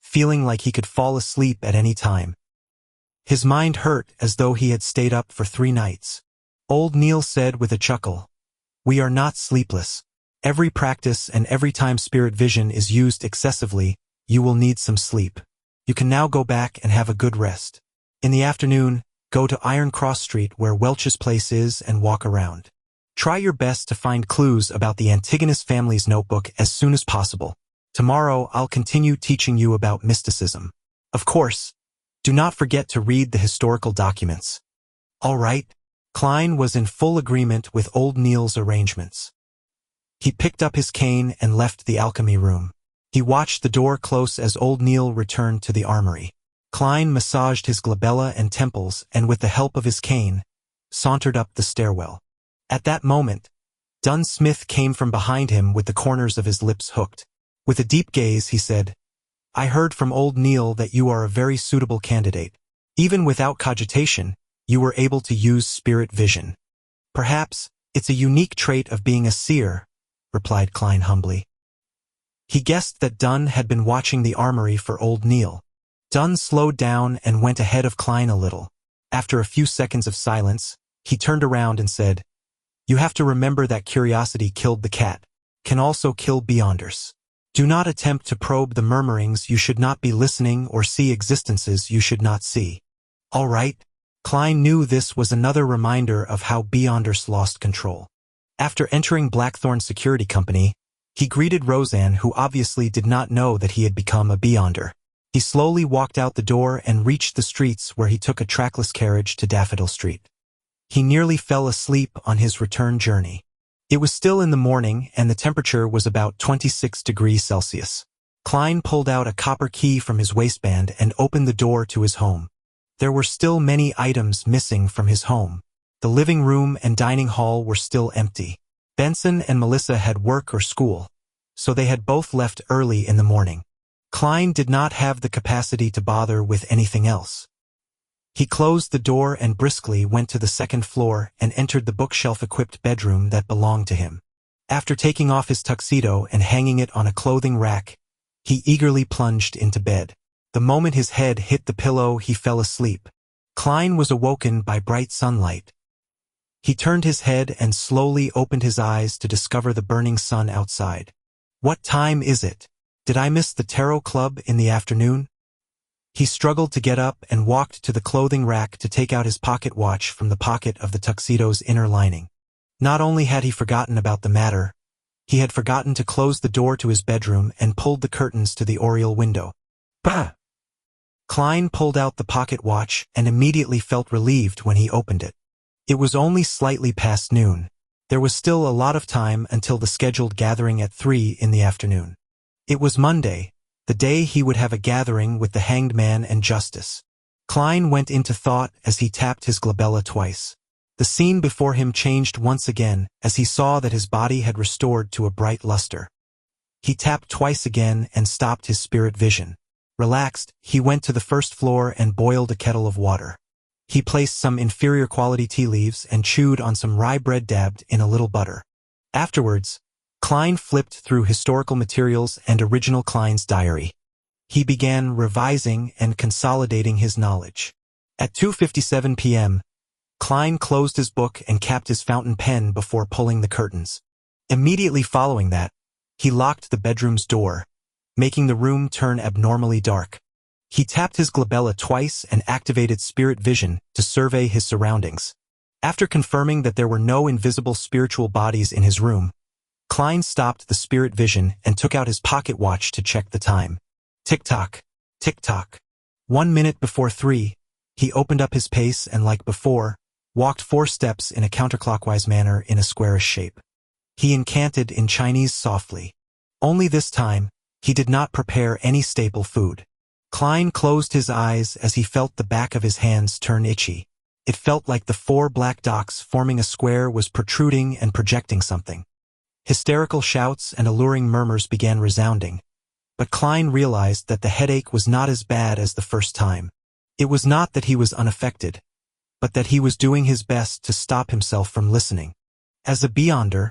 feeling like he could fall asleep at any time. His mind hurt as though he had stayed up for 3 nights. Old Neil said with a chuckle, We are not sleepless. Every practice and every time spirit vision is used excessively, you will need some sleep. You can now go back and have a good rest. In the afternoon, go to Iron Cross Street where Welch's place is and walk around. Try your best to find clues about the Antigonus family's notebook as soon as possible. Tomorrow I'll continue teaching you about mysticism. Of course, do not forget to read the historical documents. All right. Klein was in full agreement with old Neil's arrangements. He picked up his cane and left the alchemy room. He watched the door close as old Neil returned to the armory. Klein massaged his glabella and temples and with the help of his cane, sauntered up the stairwell. At that moment, Dunn Smith came from behind him with the corners of his lips hooked. With a deep gaze, he said, "I heard from old Neil that you are a very suitable candidate. Even without cogitation, you were able to use spirit vision. Perhaps it's a unique trait of being a seer," replied Klein humbly. He guessed that Dunn had been watching the armory for old Neil. Dunn slowed down and went ahead of Klein a little. After a few seconds of silence, he turned around and said, "You have to remember that curiosity killed the cat, can also kill beyonders. Do not attempt to probe the murmurings you should not be listening or see existences you should not see." All right. Klein knew this was another reminder of how beyonders lost control. After entering Blackthorn Security Company, he greeted Roseanne, who obviously did not know that he had become a beyonder. He slowly walked out the door and reached the streets where he took a trackless carriage to Daffodil Street. He nearly fell asleep on his return journey. It was still in the morning and the temperature was about 26 degrees Celsius. Klein pulled out a copper key from his waistband and opened the door to his home. There were still many items missing from his home. The living room and dining hall were still empty. Benson and Melissa had work or school, so they had both left early in the morning. Klein did not have the capacity to bother with anything else. He closed the door and briskly went to the second floor and entered the bookshelf-equipped bedroom that belonged to him. After taking off his tuxedo and hanging it on a clothing rack, he eagerly plunged into bed. The moment his head hit the pillow, he fell asleep. Klein was awoken by bright sunlight. He turned his head and slowly opened his eyes to discover the burning sun outside. What time is it? Did I miss the tarot club in the afternoon? He struggled to get up and walked to the clothing rack to take out his pocket watch from the pocket of the tuxedo's inner lining. Not only had he forgotten about the matter, he had forgotten to close the door to his bedroom and pulled the curtains to the oriel window. Bah! Klein pulled out the pocket watch and immediately felt relieved when he opened it. It was only slightly past noon. There was still a lot of time until the scheduled gathering at 3 in the afternoon. It was Monday, the day he would have a gathering with the Hanged Man and Justice. Klein went into thought as he tapped his glabella twice. The scene before him changed once again as he saw that his body had restored to a bright luster. He tapped twice again and stopped his spirit vision. Relaxed, he went to the first floor and boiled a kettle of water. He placed some inferior quality tea leaves and chewed on some rye bread dabbed in a little butter. Afterwards, Klein flipped through historical materials and original Klein's diary. He began revising and consolidating his knowledge. At 2:57 p.m., Klein closed his book and capped his fountain pen before pulling the curtains. Immediately following that, he locked the bedroom's door, making the room turn abnormally dark. He tapped his glabella twice and activated spirit vision to survey his surroundings. After confirming that there were no invisible spiritual bodies in his room, Klein stopped the spirit vision and took out his pocket watch to check the time. Tick-tock, tick-tock. 1 minute before 3, he opened up his pace and, like before, walked 4 steps in a counterclockwise manner in a squarish shape. He incanted in Chinese softly. Only this time, he did not prepare any staple food. Klein closed his eyes as he felt the back of his hands turn itchy. It felt like the 4 black dots forming a square was protruding and projecting something. Hysterical shouts and alluring murmurs began resounding, but Klein realized that the headache was not as bad as the first time. It was not that he was unaffected, but that he was doing his best to stop himself from listening. As a beyonder,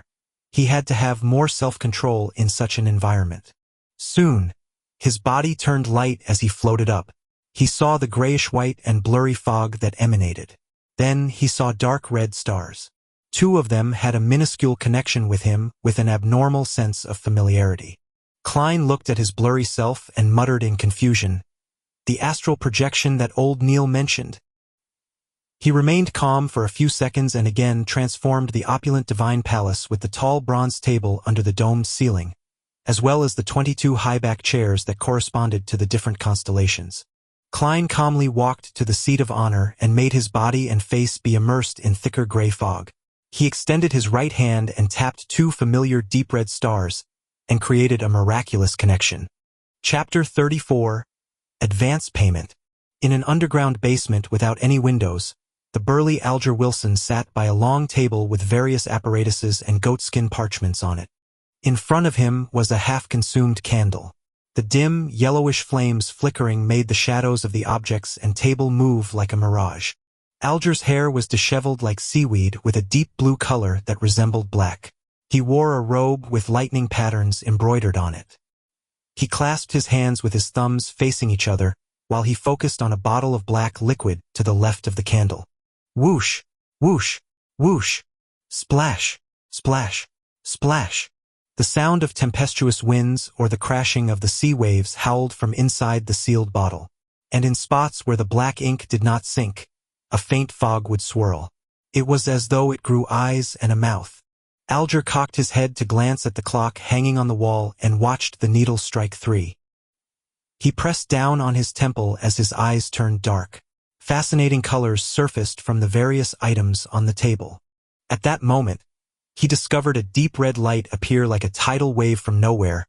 he had to have more self-control in such an environment. Soon, his body turned light as he floated up. He saw the grayish-white and blurry fog that emanated. Then he saw dark red stars. 2 of them had a minuscule connection with him with an abnormal sense of familiarity. Klein looked at his blurry self and muttered in confusion, "The astral projection that old Neil mentioned." He remained calm for a few seconds and again transformed the opulent divine palace with the tall bronze table under the domed ceiling, as well as the 22 high-back chairs that corresponded to the different constellations. Klein calmly walked to the seat of honor and made his body and face be immersed in thicker gray fog. He extended his right hand and tapped 2 familiar deep red stars and created a miraculous connection. Chapter 34. Advance Payment. In an underground basement without any windows, the burly Alger Wilson sat by a long table with various apparatuses and goatskin parchments on it. In front of him was a half-consumed candle. The dim, yellowish flames flickering made the shadows of the objects and table move like a mirage. Alger's hair was disheveled like seaweed with a deep blue color that resembled black. He wore a robe with lightning patterns embroidered on it. He clasped his hands with his thumbs facing each other while he focused on a bottle of black liquid to the left of the candle. Whoosh, whoosh, whoosh, splash, splash, splash. The sound of tempestuous winds or the crashing of the sea waves howled from inside the sealed bottle, and in spots where the black ink did not sink, a faint fog would swirl. It was as though it grew eyes and a mouth. Alger cocked his head to glance at the clock hanging on the wall and watched the needle strike 3. He pressed down on his temple as his eyes turned dark. Fascinating colors surfaced from the various items on the table. At that moment, he discovered a deep red light appear like a tidal wave from nowhere,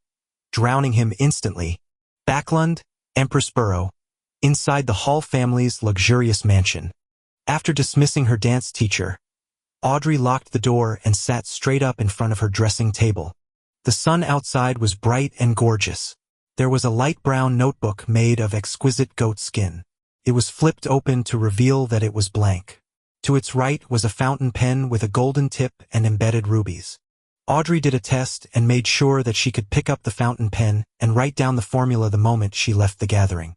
drowning him instantly. Backlund, Empress Burrow, inside the Hall family's luxurious mansion. After dismissing her dance teacher, Audrey locked the door and sat straight up in front of her dressing table. The sun outside was bright and gorgeous. There was a light brown notebook made of exquisite goat skin. It was flipped open to reveal that it was blank. To its right was a fountain pen with a golden tip and embedded rubies. Audrey did a test and made sure that she could pick up the fountain pen and write down the formula the moment she left the gathering.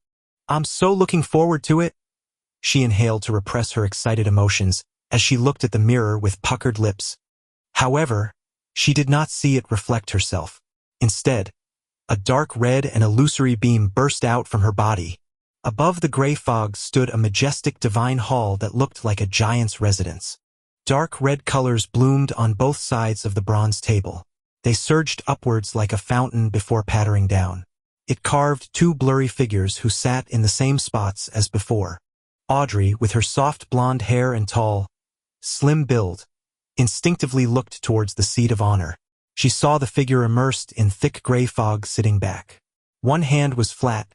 "I'm so looking forward to it," she inhaled to repress her excited emotions as she looked at the mirror with puckered lips. However, she did not see it reflect herself. Instead, a dark red and illusory beam burst out from her body. Above the gray fog stood a majestic divine hall that looked like a giant's residence. Dark red colors bloomed on both sides of the bronze table. They surged upwards like a fountain before pattering down. It carved 2 blurry figures who sat in the same spots as before. Audrey, with her soft blonde hair and tall, slim build, instinctively looked towards the seat of honor. She saw the figure immersed in thick gray fog sitting back. One hand was flat,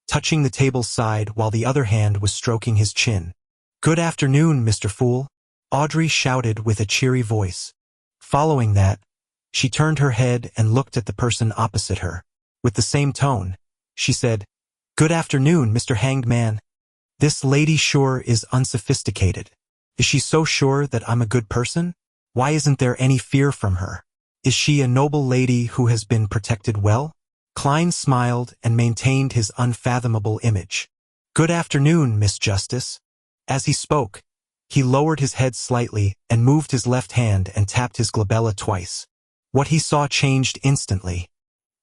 touching the table's side while the other hand was stroking his chin. "Good afternoon, Mr. Fool," Audrey shouted with a cheery voice. Following that, she turned her head and looked at the person opposite her. With the same tone, she said, "Good afternoon, Mr. Hanged Man. This lady sure is unsophisticated. Is she so sure that I'm a good person? Why isn't there any fear from her? Is she a noble lady who has been protected well?" Klein smiled and maintained his unfathomable image. "Good afternoon, Miss Justice." As he spoke, he lowered his head slightly and moved his left hand and tapped his glabella twice. What he saw changed instantly.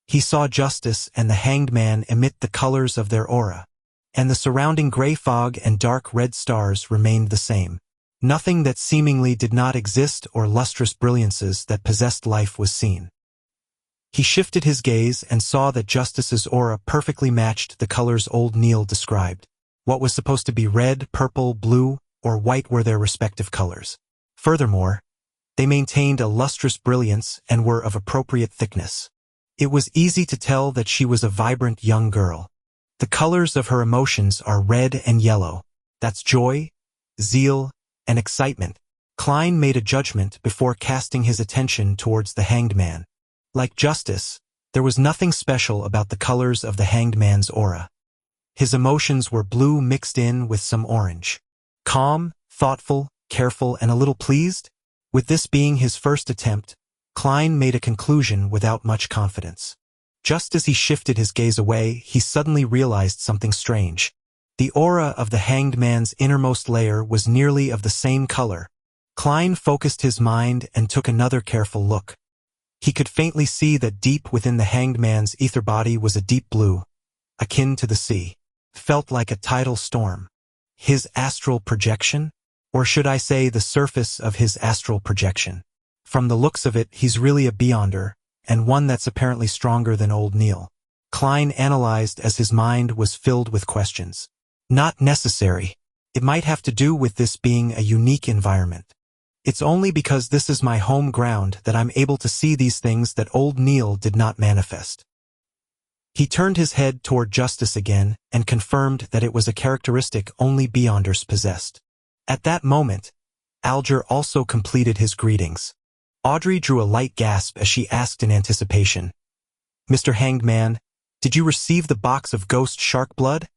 He saw Justice and the Hanged Man emit the colors of their aura, and the surrounding gray fog and dark red stars remained the same. Nothing that seemingly did not exist or lustrous brilliances that possessed life was seen. He shifted his gaze and saw that Justice's aura perfectly matched the colors old Neil described. What was supposed to be red, purple, blue, or white were their respective colors. Furthermore, they maintained a lustrous brilliance and were of appropriate thickness. It was easy to tell that she was a vibrant young girl. The colors of her emotions are red and yellow. That's joy, zeal, and excitement. Klein made a judgment before casting his attention towards the Hanged Man. Like Justice, there was nothing special about the colors of the Hanged Man's aura. His emotions were blue mixed in with some orange. Calm, thoughtful, careful, and a little pleased? With this being his first attempt, Klein made a conclusion without much confidence. Just as he shifted his gaze away, he suddenly realized something strange. The aura of the Hanged Man's innermost layer was nearly of the same color. Klein focused his mind and took another careful look. He could faintly see that deep within the Hanged Man's ether body was a deep blue, akin to the sea. Felt like a tidal storm. His astral projection? Or should I say the surface of his astral projection? From the looks of it, he's really a beyonder, and one that's apparently stronger than old Neil. Klein analyzed as his mind was filled with questions. Not necessary. It might have to do with this being a unique environment. It's only because this is my home ground that I'm able to see these things that old Neil did not manifest. He turned his head toward Justice again and confirmed that it was a characteristic only Beyonders possessed. At that moment, Alger also completed his greetings. Audrey drew a light gasp as she asked in anticipation, "Mr. Hanged Man, did you receive the box of ghost shark blood?"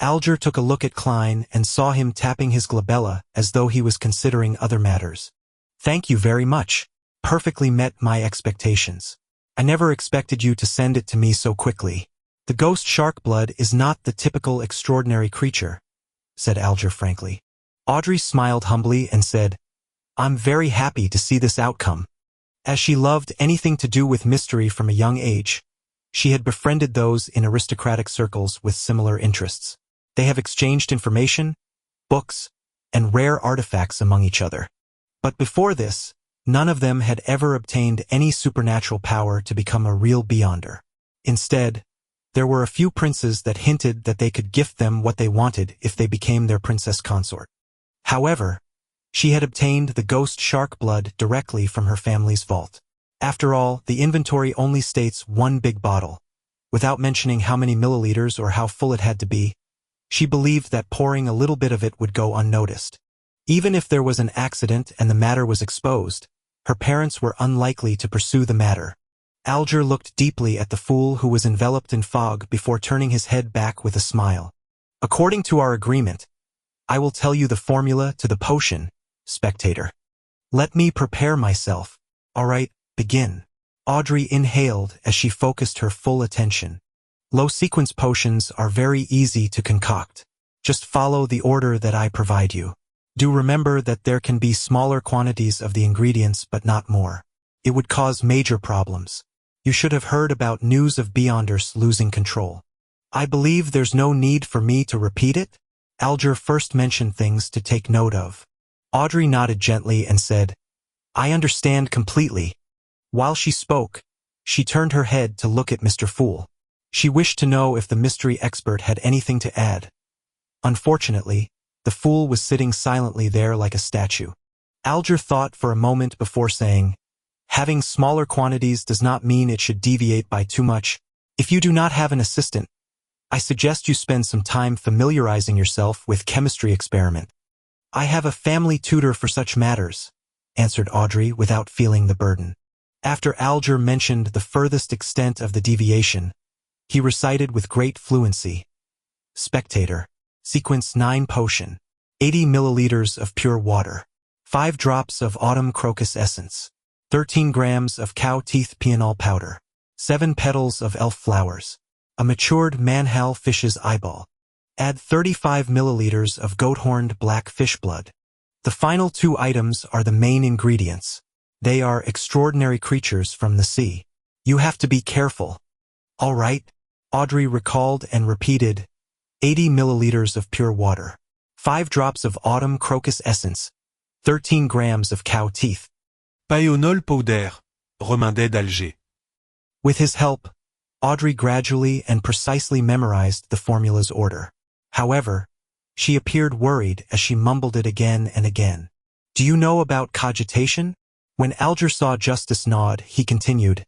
Alger took a look at Klein and saw him tapping his glabella as though he was considering other matters. "Thank you very much. Perfectly met my expectations. I never expected you to send it to me so quickly. The ghost shark blood is not the typical extraordinary creature," said Alger frankly. Audrey smiled humbly and said, "I'm very happy to see this outcome." As she loved anything to do with mystery from a young age, she had befriended those in aristocratic circles with similar interests. They have exchanged information, books, and rare artifacts among each other. But before this, none of them had ever obtained any supernatural power to become a real Beyonder. Instead, there were a few princes that hinted that they could gift them what they wanted if they became their princess consort. However, she had obtained the ghost shark blood directly from her family's vault. After all, the inventory only states one big bottle. Without mentioning how many milliliters or how full it had to be, she believed that pouring a little bit of it would go unnoticed. Even if there was an accident and the matter was exposed, her parents were unlikely to pursue the matter. Alger looked deeply at the fool who was enveloped in fog before turning his head back with a smile. "According to our agreement, I will tell you the formula to the potion, spectator. Let me prepare myself. All right, begin." Audrey inhaled as she focused her full attention. Low-sequence potions are very easy to concoct. Just follow the order that I provide you. Do remember that there can be smaller quantities of the ingredients but not more. It would cause major problems. You should have heard about news of Beyonders losing control. I believe there's no need for me to repeat it. Alger first mentioned things to take note of. Audrey nodded gently and said, "I understand completely." While she spoke, she turned her head to look at Mr. Fool. She wished to know if the mystery expert had anything to add. Unfortunately, the fool was sitting silently there like a statue. Alger thought for a moment before saying, "Having smaller quantities does not mean it should deviate by too much. If you do not have an assistant, I suggest you spend some time familiarizing yourself with chemistry experiment." "I have a family tutor for such matters," answered Audrey without feeling the burden. After Alger mentioned the furthest extent of the deviation, he recited with great fluency, "Spectator, sequence 9 potion, 80 milliliters of pure water, 5 drops of autumn crocus essence, 13 grams of cow teeth peonal powder, 7 petals of elf flowers, a matured manhal fish's eyeball. Add 35 milliliters of goat-horned black fish blood. The final 2 items are the main ingredients. They are extraordinary creatures from the sea. You have to be careful." "All right," Audrey recalled and repeated, 80 milliliters of pure water, 5 drops of autumn crocus essence, 13 grams of cow teeth. Païonol powder, remindait d'Alger. With his help, Audrey gradually and precisely memorized the formula's order. However, she appeared worried as she mumbled it again and again. "Do you know about cogitation?" When Alger saw Justice nod, he continued,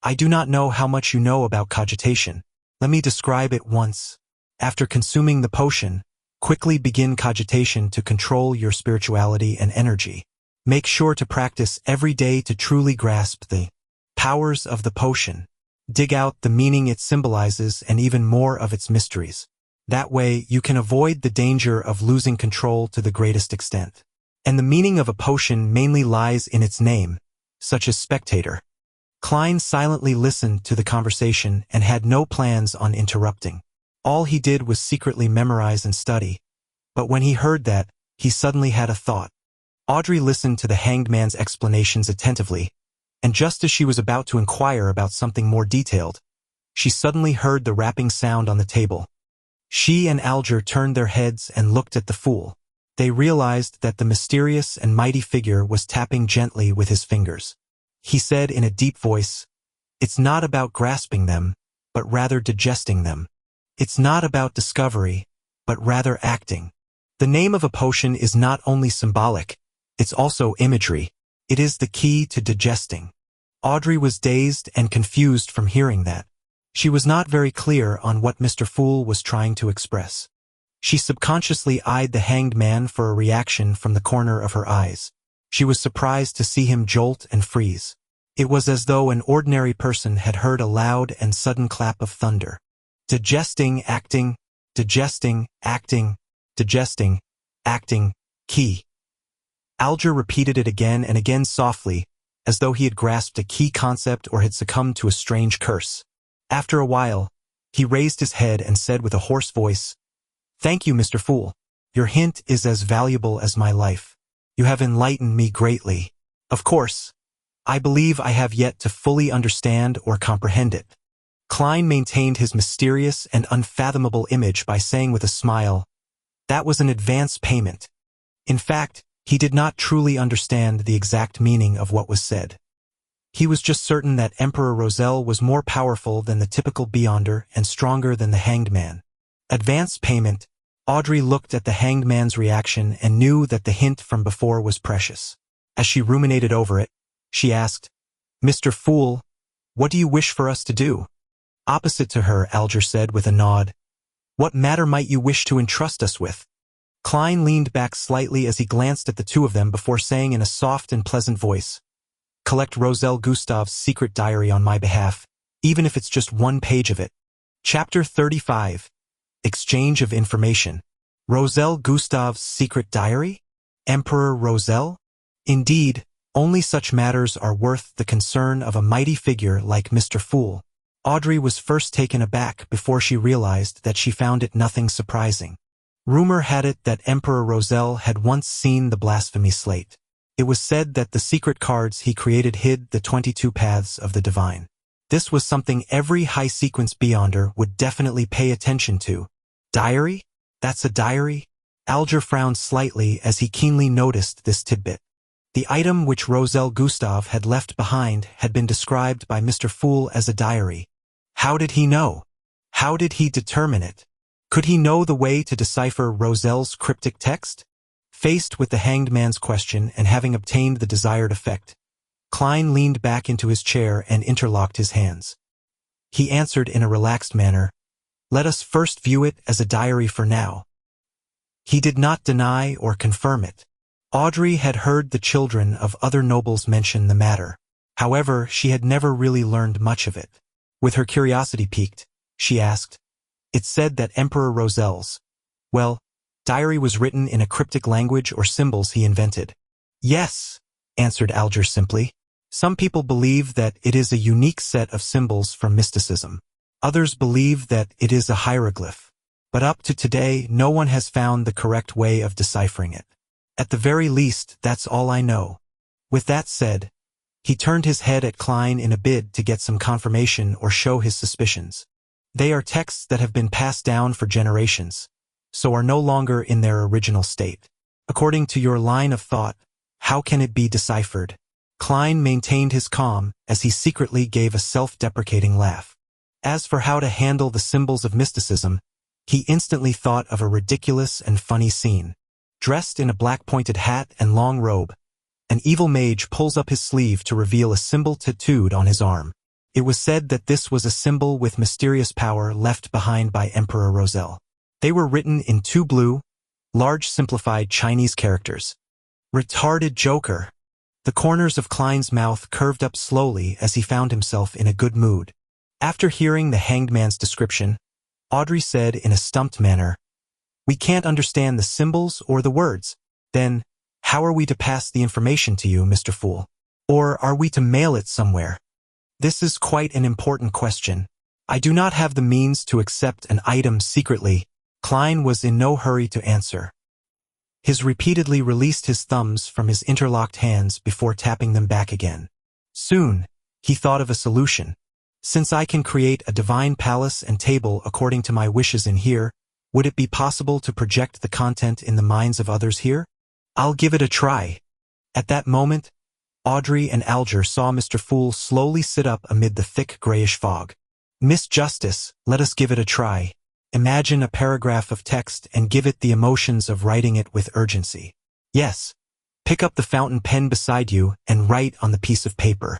"I do not know how much you know about cogitation. Let me describe it once. After consuming the potion, quickly begin cogitation to control your spirituality and energy. Make sure to practice every day to truly grasp the powers of the potion. Dig out the meaning it symbolizes and even more of its mysteries. That way, you can avoid the danger of losing control to the greatest extent. And the meaning of a potion mainly lies in its name, such as spectator." Klein silently listened to the conversation and had no plans on interrupting. All he did was secretly memorize and study, but when he heard that, he suddenly had a thought. Audrey listened to the hanged man's explanations attentively, and just as she was about to inquire about something more detailed, she suddenly heard the rapping sound on the table. She and Alger turned their heads and looked at the fool. They realized that the mysterious and mighty figure was tapping gently with his fingers. He said in a deep voice, It's not about grasping them, but rather digesting them. It's not about discovery, but rather acting. The name of a potion is not only symbolic, it's also imagery. It is the key to digesting. Audrey was dazed and confused from hearing that. She was not very clear on what Mr. Fool was trying to express. She subconsciously eyed the hanged man for a reaction from the corner of her eyes. She was surprised to see him jolt and freeze. It was as though an ordinary person had heard a loud and sudden clap of thunder. Digesting, acting, digesting, acting, digesting, acting, key. Alger repeated it again and again softly, as though he had grasped a key concept or had succumbed to a strange curse. After a while, he raised his head and said with a hoarse voice, "Thank you, Mr. Fool. Your hint is as valuable as my life. You have enlightened me greatly. Of course, I believe I have yet to fully understand or comprehend it." Klein maintained his mysterious and unfathomable image by saying with a smile, "That was an advance payment." In fact, he did not truly understand the exact meaning of what was said. He was just certain that Emperor Roselle was more powerful than the typical Beyonder and stronger than the Hanged Man. Advance payment. Audrey looked at the Hanged Man's reaction and knew that the hint from before was precious. As she ruminated over it, she asked, "Mr. Fool, what do you wish for us to do?" Opposite to her, Alger said with a nod, "What matter might you wish to entrust us with?" Klein leaned back slightly as he glanced at the two of them before saying in a soft and pleasant voice, "Collect Roselle Gustav's secret diary on my behalf, even if it's just one page of it." Chapter 35. Exchange of Information. Roselle Gustav's secret diary? Emperor Roselle? Indeed, only such matters are worth the concern of a mighty figure like Mr. Fool. Audrey was first taken aback before she realized that she found it nothing surprising. Rumor had it that Emperor Roselle had once seen the blasphemy slate. It was said that the secret cards he created hid the 22 paths of the divine. This was something every high-sequence Beyonder would definitely pay attention to. Diary? That's a diary? Alger frowned slightly as he keenly noticed this tidbit. The item which Roselle Gustav had left behind had been described by Mr. Fool as a diary. How did he know? How did he determine it? Could he know the way to decipher Roselle's cryptic text? Faced with the Hanged Man's question and having obtained the desired effect, Klein leaned back into his chair and interlocked his hands. He answered in a relaxed manner, "Let us first view it as a diary for now." He did not deny or confirm it. Audrey had heard the children of other nobles mention the matter. However, she had never really learned much of it. With her curiosity piqued, she asked, "It said that Emperor Roselle's, well, diary was written in a cryptic language or symbols he invented." "Yes," answered Alger simply. "Some people believe that it is a unique set of symbols from mysticism. Others believe that it is a hieroglyph. But up to today, no one has found the correct way of deciphering it. At the very least, that's all I know." With that said, he turned his head at Klein in a bid to get some confirmation or show his suspicions. "They are texts that have been passed down for generations, so are no longer in their original state. According to your line of thought, how can it be deciphered?" Klein maintained his calm as he secretly gave a self-deprecating laugh. As for how to handle the symbols of mysticism, he instantly thought of a ridiculous and funny scene. Dressed in a black pointed hat and long robe, an evil mage pulls up his sleeve to reveal a symbol tattooed on his arm. It was said that this was a symbol with mysterious power left behind by Emperor Roselle. They were written in two blue, large simplified Chinese characters. Retarded joker. The corners of Klein's mouth curved up slowly as he found himself in a good mood. After hearing the Hanged Man's description, Audrey said in a stumped manner, "We can't understand the symbols or the words. Then, how are we to pass the information to you, Mr. Fool? Or are we to mail it somewhere?" "This is quite an important question. I do not have the means to accept an item secretly." Klein was in no hurry to answer. He repeatedly released his thumbs from his interlocked hands before tapping them back again. Soon, he thought of a solution. "Since I can create a divine palace and table according to my wishes in here, would it be possible to project the content in the minds of others here? I'll give it a try." At that moment, Audrey and Alger saw Mr. Fool slowly sit up amid the thick grayish fog. Miss Justice, let us give it a try. Imagine a paragraph of text and give it the emotions of writing it with urgency. Yes. Pick up the fountain pen beside you and write on the piece of paper.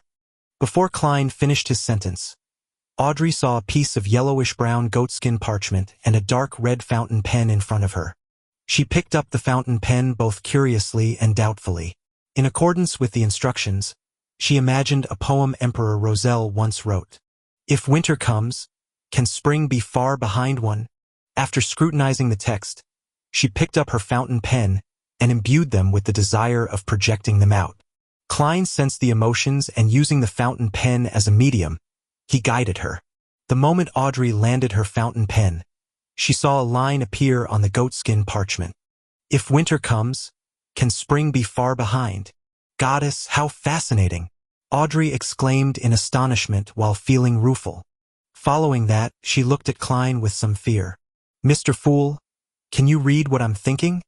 Before Klein finished his sentence, Audrey saw a piece of yellowish-brown goatskin parchment and a dark red fountain pen in front of her. She picked up the fountain pen both curiously and doubtfully. In accordance with the instructions, she imagined a poem Emperor Roselle once wrote. If winter comes, can spring be far behind one? After scrutinizing the text, she picked up her fountain pen and imbued them with the desire of projecting them out. Klein sensed the emotions and using the fountain pen as a medium, he guided her. The moment Audrey landed her fountain pen, she saw a line appear on the goatskin parchment. If winter comes, can spring be far behind? Goddess, how fascinating! Audrey exclaimed in astonishment while feeling rueful. Following that, she looked at Klein with some fear. Mr. Fool, can you read what I'm thinking?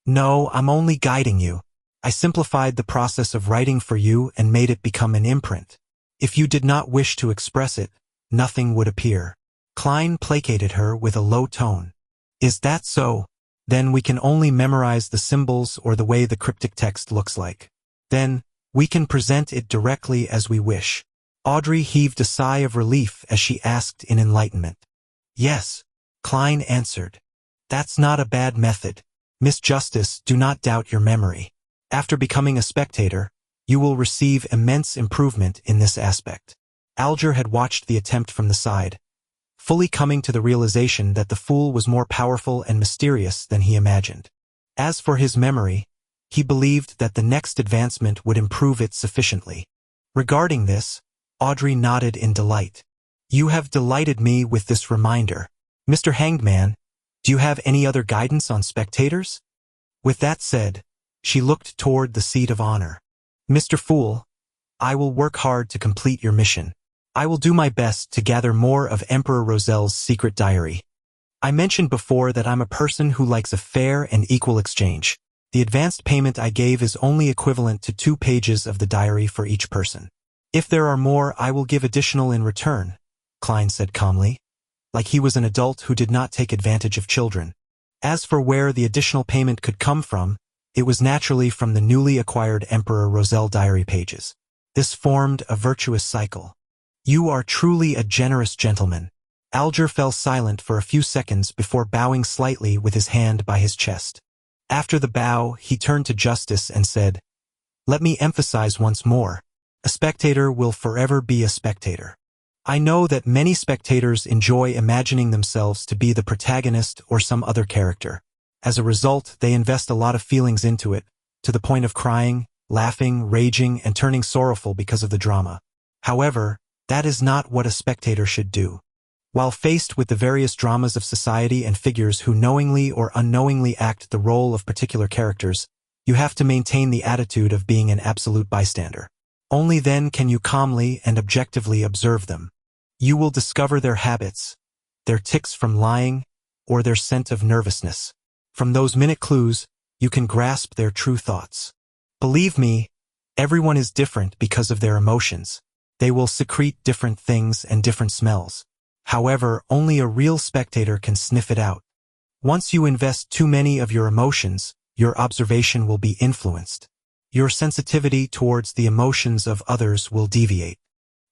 No, I'm only guiding you. I simplified the process of writing for you and made it become an imprint. If you did not wish to express it, nothing would appear. Klein placated her with a low tone. Is that so? Then we can only memorize the symbols or the way the cryptic text looks like. Then, we can present it directly as we wish. Audrey heaved a sigh of relief as she asked in enlightenment. Yes, Klein answered. That's not a bad method. Miss Justice, do not doubt your memory. After becoming a spectator, you will receive immense improvement in this aspect. Alger had watched the attempt from the side, fully coming to the realization that the fool was more powerful and mysterious than he imagined. As for his memory, he believed that the next advancement would improve it sufficiently. Regarding this, Audrey nodded in delight. You have delighted me with this reminder. Mr. Hanged Man, do you have any other guidance on spectators? With that said, she looked toward the seat of honor. Mr. Fool, I will work hard to complete your mission. I will do my best to gather more of Emperor Roselle's secret diary. I mentioned before that I'm a person who likes a fair and equal exchange. The advanced payment I gave is only equivalent to 2 pages of the diary for each person. If there are more, I will give additional in return, Klein said calmly, like he was an adult who did not take advantage of children. As for where the additional payment could come from, it was naturally from the newly acquired Emperor Roselle diary pages. This formed a virtuous cycle. You are truly a generous gentleman. Alger fell silent for a few seconds before bowing slightly with his hand by his chest. After the bow, he turned to Justice and said, Let me emphasize once more, a spectator will forever be a spectator. I know that many spectators enjoy imagining themselves to be the protagonist or some other character. As a result, they invest a lot of feelings into it, to the point of crying, laughing, raging, and turning sorrowful because of the drama. However, that is not what a spectator should do. While faced with the various dramas of society and figures who knowingly or unknowingly act the role of particular characters, you have to maintain the attitude of being an absolute bystander. Only then can you calmly and objectively observe them. You will discover their habits, their tics from lying, or their scent of nervousness. From those minute clues, you can grasp their true thoughts. Believe me, everyone is different because of their emotions. They will secrete different things and different smells. However, only a real spectator can sniff it out. Once you invest too many of your emotions, your observation will be influenced. Your sensitivity towards the emotions of others will deviate.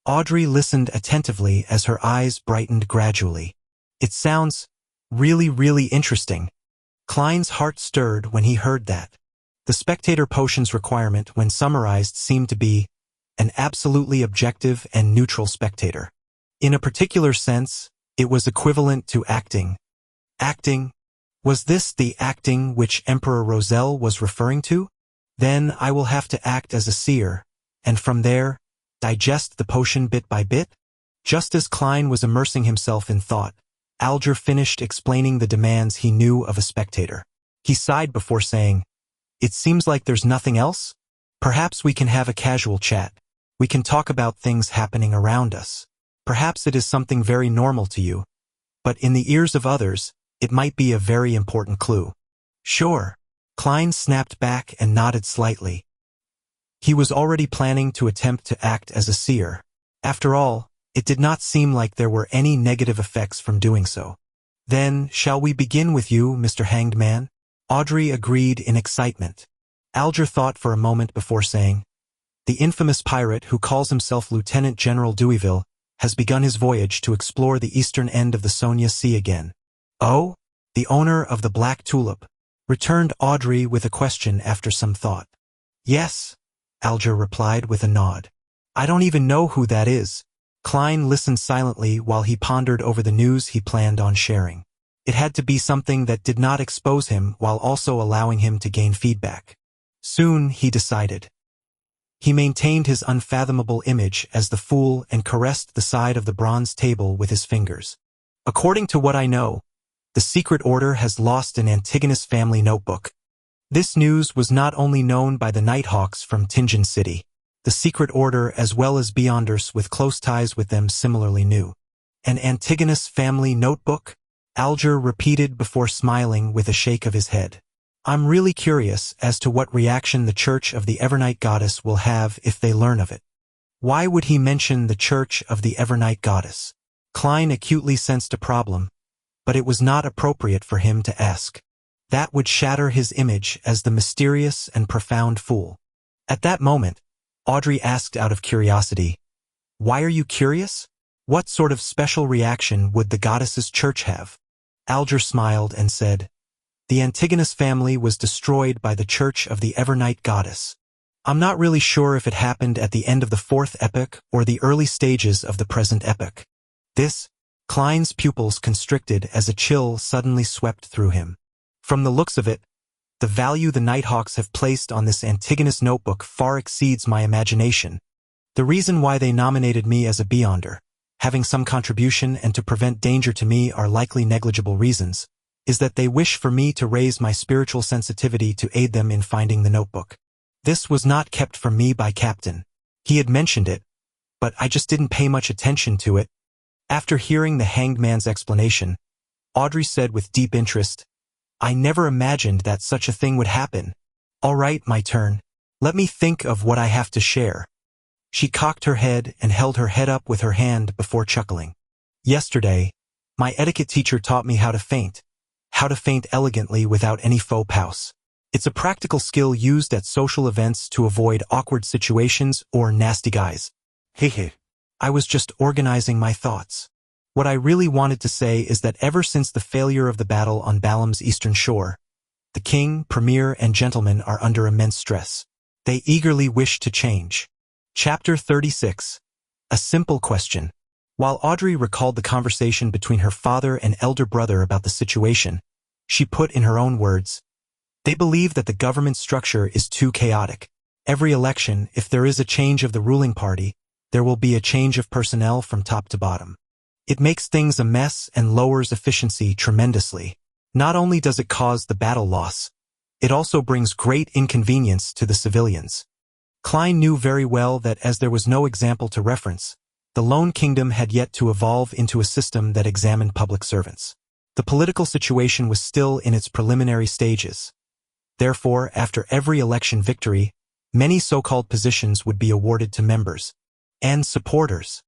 Audrey listened attentively as her eyes brightened gradually. It sounds really interesting. Klein's heart stirred when he heard that. The spectator potion's requirement, when summarized, seemed to be an absolutely objective and neutral spectator. In a particular sense, it was equivalent to acting. Acting? Was this the acting which Emperor Roselle was referring to? Then I will have to act as a seer, and from there, digest the potion bit by bit? Just as Klein was immersing himself in thought, Alger finished explaining the demands he knew of a spectator. He sighed before saying, It seems like there's nothing else? Perhaps we can have a casual chat. We can talk about things happening around us. Perhaps it is something very normal to you, but in the ears of others, it might be a very important clue. Sure. Klein snapped back and nodded slightly. He was already planning to attempt to act as a seer. After all, it did not seem like there were any negative effects from doing so. Then, shall we begin with you, Mr. Hanged Man? Audrey agreed in excitement. Alger thought for a moment before saying, the infamous pirate who calls himself Lieutenant General Deweyville has begun his voyage to explore the eastern end of the Sonia Sea again. Oh? The owner of the Black Tulip? Returned Audrey with a question after some thought. Yes, Alger replied with a nod. I don't even know who that is. Klein listened silently while he pondered over the news he planned on sharing. It had to be something that did not expose him while also allowing him to gain feedback. Soon, he decided. He maintained his unfathomable image as the fool and caressed the side of the bronze table with his fingers. According to what I know, the Secret Order has lost an Antigonus family notebook. This news was not only known by the Nighthawks from Tingen City. The Secret Order as well as Beyonders with close ties with them similarly knew. An Antigonus family notebook? Alger repeated before smiling with a shake of his head. I'm really curious as to what reaction the Church of the Evernight Goddess will have if they learn of it. Why would he mention the Church of the Evernight Goddess? Klein acutely sensed a problem, but it was not appropriate for him to ask. That would shatter his image as the mysterious and profound fool. At that moment, Audrey asked out of curiosity, why are you curious? What sort of special reaction would the goddess's church have? Alger smiled and said, the Antigonus family was destroyed by the Church of the Evernight Goddess. I'm not really sure if it happened at the end of the fourth epoch or the early stages of the present epoch. This, Klein's pupils constricted as a chill suddenly swept through him. From the looks of it, the value the Nighthawks have placed on this Antigonus notebook far exceeds my imagination. The reason why they nominated me as a Beyonder, having some contribution and to prevent danger to me are likely negligible reasons, is that they wish for me to raise my spiritual sensitivity to aid them in finding the notebook. This was not kept from me by Captain. He had mentioned it, but I just didn't pay much attention to it. After hearing the Hanged Man's explanation, Audrey said with deep interest, I never imagined that such a thing would happen. All right, my turn. Let me think of what I have to share. She cocked her head and held her head up with her hand before chuckling. Yesterday, my etiquette teacher taught me how to faint elegantly without any faux pas. It's a practical skill used at social events to avoid awkward situations or nasty guys. Hehe. I was just organizing my thoughts. What I really wanted to say is that ever since the failure of the battle on Balam's eastern shore, the king, premier, and gentlemen are under immense stress. They eagerly wish to change. Chapter 36. A simple question. While Audrey recalled the conversation between her father and elder brother about the situation, she put in her own words, they believe that the government structure is too chaotic. Every election, if there is a change of the ruling party, there will be a change of personnel from top to bottom. It makes things a mess and lowers efficiency tremendously. Not only does it cause the battle loss, it also brings great inconvenience to the civilians. Klein knew very well that as there was no example to reference, the Lone Kingdom had yet to evolve into a system that examined public servants. The political situation was still in its preliminary stages. Therefore, after every election victory, many so-called positions would be awarded to members and supporters.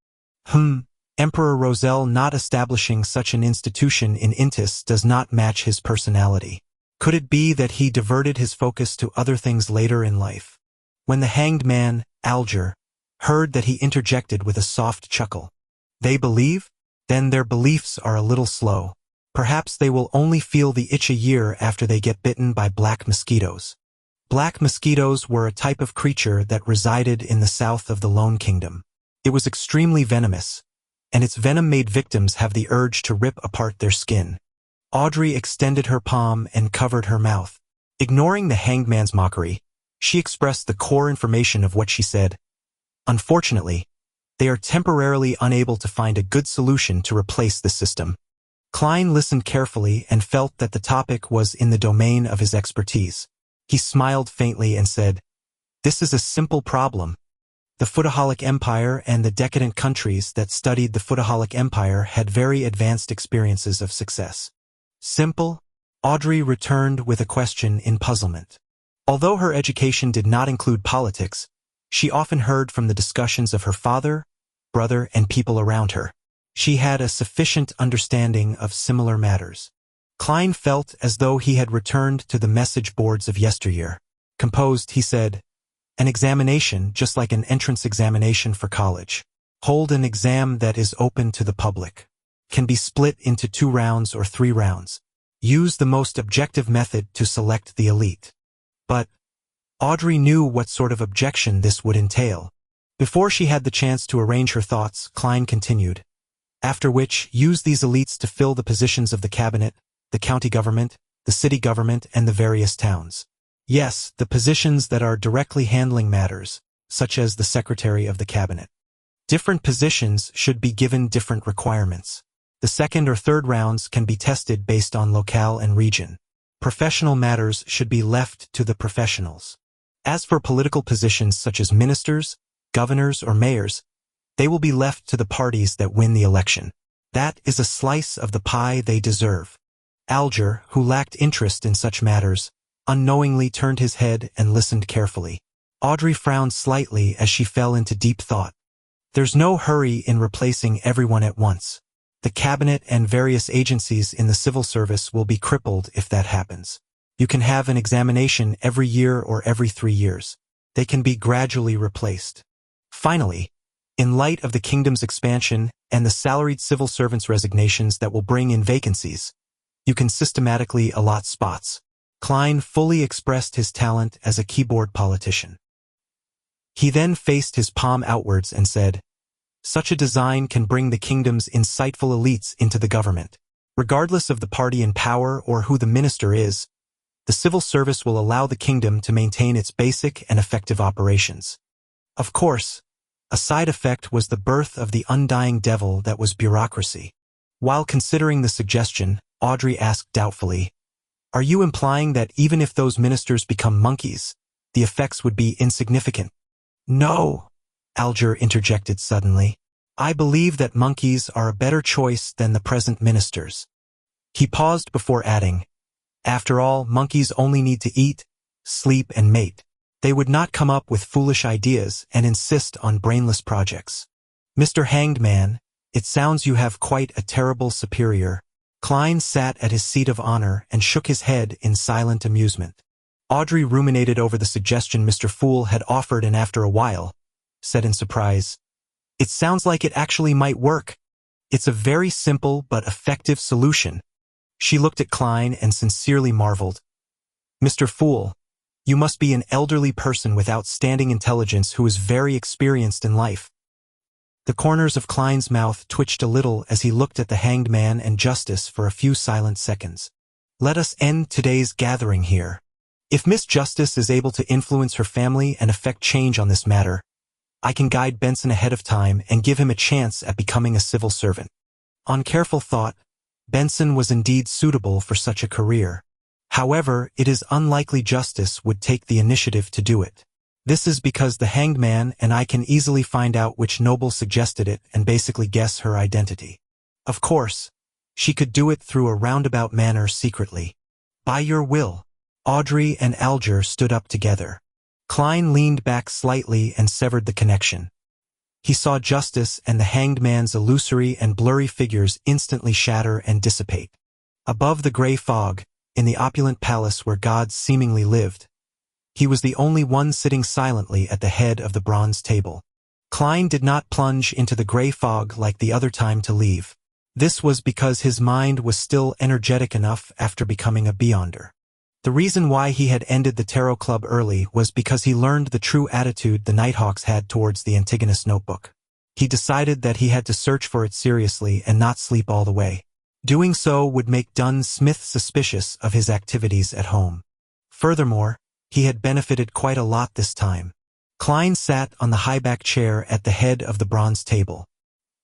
Emperor Roselle not establishing such an institution in Intis does not match his personality. Could it be that he diverted his focus to other things later in life? When the Hanged Man, Alger, heard that he interjected with a soft chuckle. They believe? Then their beliefs are a little slow. Perhaps they will only feel the itch a year after they get bitten by black mosquitoes. Black mosquitoes were a type of creature that resided in the south of the Lone Kingdom. It was extremely venomous, and its venom made victims have the urge to rip apart their skin. Audrey extended her palm and covered her mouth. Ignoring the Hanged Man's mockery, she expressed the core information of what she said. Unfortunately, they are temporarily unable to find a good solution to replace the system. Klein listened carefully and felt that the topic was in the domain of his expertise. He smiled faintly and said, "This is a simple problem. The Footaholic Empire and the decadent countries that studied the Footaholic Empire had very advanced experiences of success." Simple? Audrey returned with a question in puzzlement. Although her education did not include politics, She often heard from the discussions of her father, brother, and people around her. She had a sufficient understanding of similar matters. Klein felt as though he had returned to the message boards of yesteryear. Composed, he said, "An examination, just like an entrance examination for college. Hold an exam that is open to the public. Can be split into 2 rounds or 3 rounds. Use the most objective method to select the elite." But Audrey knew what sort of objection this would entail. Before she had the chance to arrange her thoughts, Klein continued, "After which, use these elites to fill the positions of the cabinet, the county government, the city government, and the various towns. Yes, the positions that are directly handling matters, such as the secretary of the cabinet. Different positions should be given different requirements. The second or third rounds can be tested based on locale and region. Professional matters should be left to the professionals. As for political positions such as ministers, governors, or mayors, they will be left to the parties that win the election. That is a slice of the pie they deserve." Alger, who lacked interest in such matters, unknowingly turned his head and listened carefully. Audrey frowned slightly as she fell into deep thought. There's no hurry in replacing everyone at once. The cabinet and various agencies in the civil service will be crippled if that happens. You can have an examination every year or every 3 years. They can be gradually replaced. Finally, in light of the kingdom's expansion and the salaried civil servants' resignations that will bring in vacancies, you can systematically allot spots. Klein fully expressed his talent as a keyboard politician. He then faced his palm outwards and said, "Such a design can bring the kingdom's insightful elites into the government. Regardless of the party in power or who the minister is, the civil service will allow the kingdom to maintain its basic and effective operations." Of course, a side effect was the birth of the undying devil that was bureaucracy. While considering the suggestion, Audrey asked doubtfully, "Are you implying that even if those ministers become monkeys, the effects would be insignificant?" "No," Alger interjected suddenly. "I believe that monkeys are a better choice than the present ministers." He paused before adding, "After all, monkeys only need to eat, sleep, and mate. They would not come up with foolish ideas and insist on brainless projects." "Mr. Hanged Man, it sounds you have quite a terrible superior." Klein sat at his seat of honor and shook his head in silent amusement. Audrey ruminated over the suggestion Mr. Fool had offered and after a while said in surprise, "It sounds like it actually might work. It's a very simple but effective solution." She looked at Klein and sincerely marveled. "Mr. Fool, you must be an elderly person with outstanding intelligence who is very experienced in life." The corners of Klein's mouth twitched a little as he looked at the Hanged Man and Justice for a few silent seconds. "Let us end today's gathering here. If Miss Justice is able to influence her family and effect change on this matter, I can guide Benson ahead of time and give him a chance at becoming a civil servant." On careful thought, Benson was indeed suitable for such a career. However, it is unlikely Justice would take the initiative to do it. This is because the Hanged Man and I can easily find out which noble suggested it and basically guess her identity. Of course, she could do it through a roundabout manner secretly. By your will. Audrey and Alger stood up together. Klein leaned back slightly and severed the connection. He saw Justice and the Hanged Man's illusory and blurry figures instantly shatter and dissipate. Above the gray fog, in the opulent palace where gods seemingly lived, he was the only one sitting silently at the head of the bronze table. Klein did not plunge into the gray fog like the other time to leave. This was because his mind was still energetic enough after becoming a Beyonder. The reason why he had ended the Tarot Club early was because he learned the true attitude the Nighthawks had towards the Antigonus notebook. He decided that he had to search for it seriously and not sleep all the way. Doing so would make Dunn Smith suspicious of his activities at home. Furthermore, he had benefited quite a lot this time. Klein sat on the high-back chair at the head of the bronze table.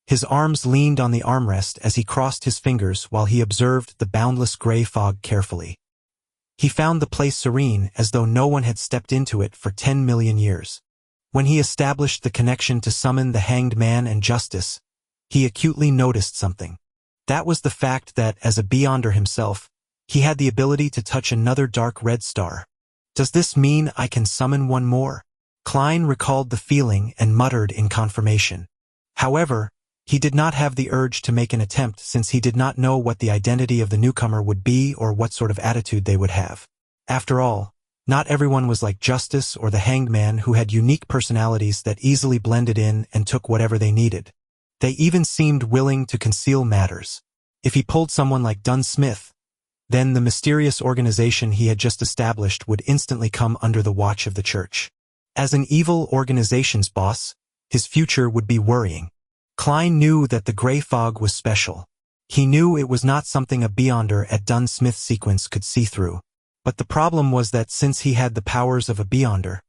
His arms leaned on the armrest as he crossed his fingers while he observed the boundless gray fog carefully. He found the place serene as though no one had stepped into it for 10 million years. When he established the connection to summon the Hanged Man and Justice, he acutely noticed something. That was the fact that, as a Beyonder himself, he had the ability to touch another dark red star. Does this mean I can summon one more? Klein recalled the feeling and muttered in confirmation. However, he did not have the urge to make an attempt since he did not know what the identity of the newcomer would be or what sort of attitude they would have. After all, not everyone was like Justice or the Hanged Man, who had unique personalities that easily blended in and took whatever they needed. They even seemed willing to conceal matters. If he pulled someone like Dunn Smith, then the mysterious organization he had just established would instantly come under the watch of the church. As an evil organization's boss, his future would be worrying. Klein knew that the gray fog was special. He knew it was not something a Beyonder at Dunn Smith's sequence could see through. But the problem was that since he had the powers of a Beyonder,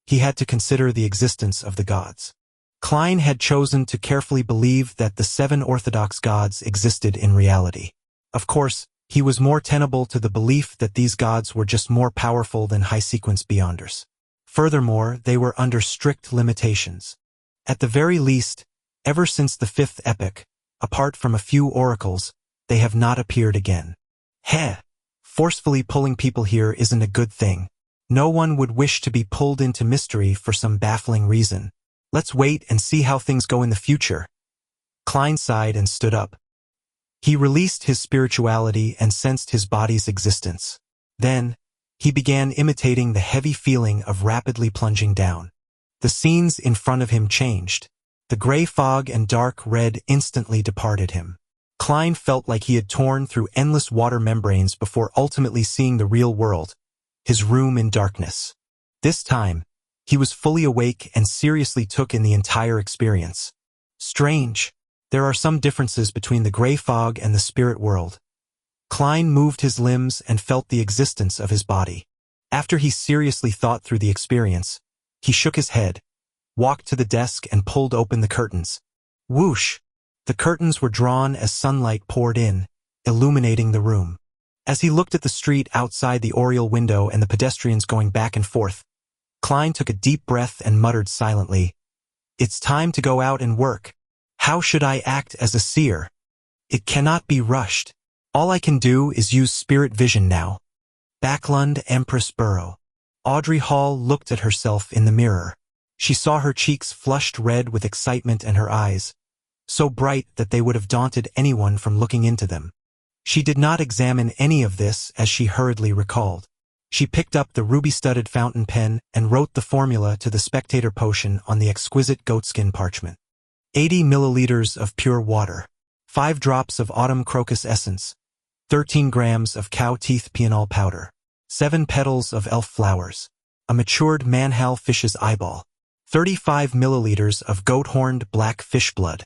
he had to consider the existence of the gods. Klein had chosen to carefully believe that the 7 orthodox gods existed in reality. Of course, he was more tenable to the belief that these gods were just more powerful than high-sequence Beyonders. Furthermore, they were under strict limitations. At the very least, ever since the 5th epoch, apart from a few oracles, they have not appeared again. Forcefully pulling people here isn't a good thing. No one would wish to be pulled into mystery for some baffling reason. Let's wait and see how things go in the future. Klein sighed and stood up. He released his spirituality and sensed his body's existence. Then, he began imitating the heavy feeling of rapidly plunging down. The scenes in front of him changed. The gray fog and dark red instantly departed him. Klein felt like he had torn through endless water membranes before ultimately seeing the real world, his room in darkness. This time, he was fully awake and seriously took in the entire experience. Strange. There are some differences between the gray fog and the spirit world. Klein moved his limbs and felt the existence of his body. After he seriously thought through the experience, he shook his head, walked to the desk and pulled open the curtains. Whoosh! The curtains were drawn as sunlight poured in, illuminating the room. As he looked at the street outside the oriel window and the pedestrians going back and forth, Klein took a deep breath and muttered silently, "It's time to go out and work. How should I act as a seer? It cannot be rushed. All I can do is use spirit vision now." Backlund Empress Burrow. Audrey Hall looked at herself in the mirror. She saw her cheeks flushed red with excitement and her eyes, so bright that they would have daunted anyone from looking into them. She did not examine any of this as she hurriedly recalled. She picked up the ruby-studded fountain pen and wrote the formula to the spectator potion on the exquisite goatskin parchment. 80 milliliters of pure water, 5 drops of autumn crocus essence, 13 grams of cow teeth pianol powder, 7 petals of elf flowers, a matured manhal fish's eyeball, 35 milliliters of goat-horned black fish blood.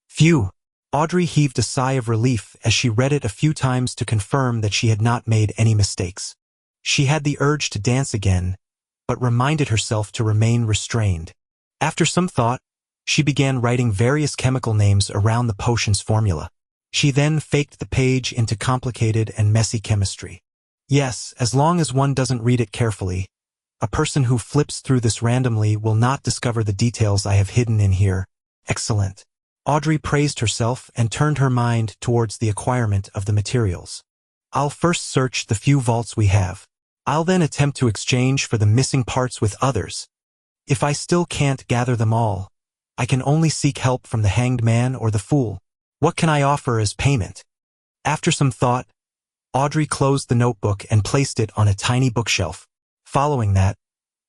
Phew! Audrey heaved a sigh of relief as she read it a few times to confirm that she had not made any mistakes. She had the urge to dance again, but reminded herself to remain restrained. After some thought, she began writing various chemical names around the potion's formula. She then faked the page into complicated and messy chemistry. Yes, as long as one doesn't read it carefully, a person who flips through this randomly will not discover the details I have hidden in here. Excellent. Audrey praised herself and turned her mind towards the acquirement of the materials. I'll first search the few vaults we have. I'll then attempt to exchange for the missing parts with others. If I still can't gather them all, I can only seek help from the Hanged Man or the Fool. What can I offer as payment? After some thought, Audrey closed the notebook and placed it on a tiny bookshelf. Following that,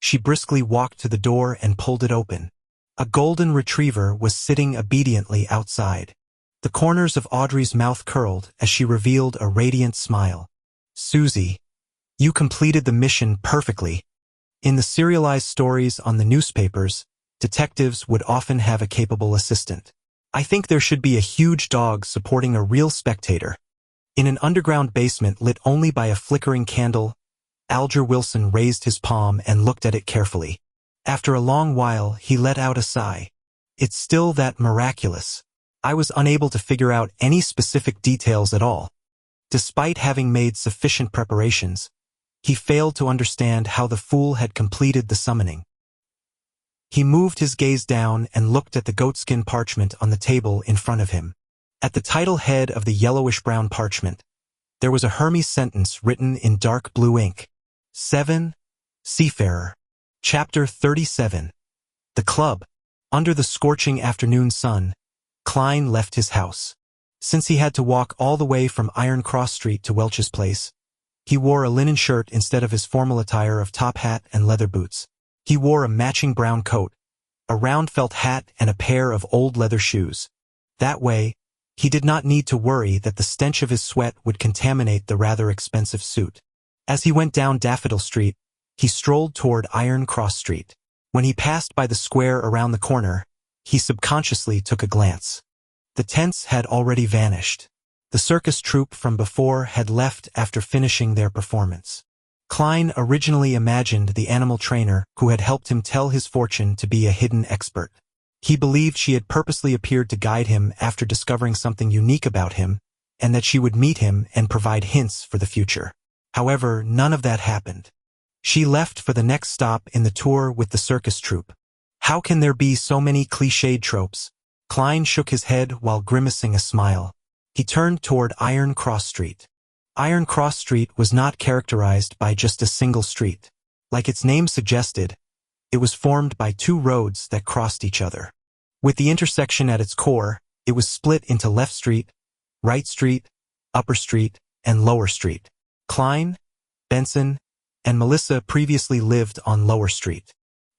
she briskly walked to the door and pulled it open. A golden retriever was sitting obediently outside. The corners of Audrey's mouth curled as she revealed a radiant smile. "Susie, you completed the mission perfectly." In the serialized stories on the newspapers, detectives would often have a capable assistant. I think there should be a huge dog supporting a real spectator. In an underground basement lit only by a flickering candle, Alger Wilson raised his palm and looked at it carefully. After a long while, he let out a sigh. It's still that miraculous. I was unable to figure out any specific details at all. Despite having made sufficient preparations, he failed to understand how the Fool had completed the summoning. He moved his gaze down and looked at the goatskin parchment on the table in front of him. At the title head of the yellowish-brown parchment, there was a Hermes sentence written in dark blue ink. 7. Seafarer. Chapter 37. The Club. Under the scorching afternoon sun, Klein left his house. Since he had to walk all the way from Iron Cross Street to Welch's place, he wore a linen shirt instead of his formal attire of top hat and leather boots. He wore a matching brown coat, a round felt hat and a pair of old leather shoes. That way, he did not need to worry that the stench of his sweat would contaminate the rather expensive suit. As he went down Daffodil Street, he strolled toward Iron Cross Street. When he passed by the square around the corner, he subconsciously took a glance. The tents had already vanished. The circus troupe from before had left after finishing their performance. Klein originally imagined the animal trainer who had helped him tell his fortune to be a hidden expert. He believed she had purposely appeared to guide him after discovering something unique about him, and that she would meet him and provide hints for the future. However, none of that happened. She left for the next stop in the tour with the circus troupe. How can there be so many cliched tropes? Klein shook his head while grimacing a smile. He turned toward Iron Cross Street. Iron Cross Street was not characterized by just a single street. Like its name suggested, it was formed by two roads that crossed each other. With the intersection at its core, it was split into Left Street, Right Street, Upper Street, and Lower Street. Klein, Benson, and Melissa previously lived on Lower Street.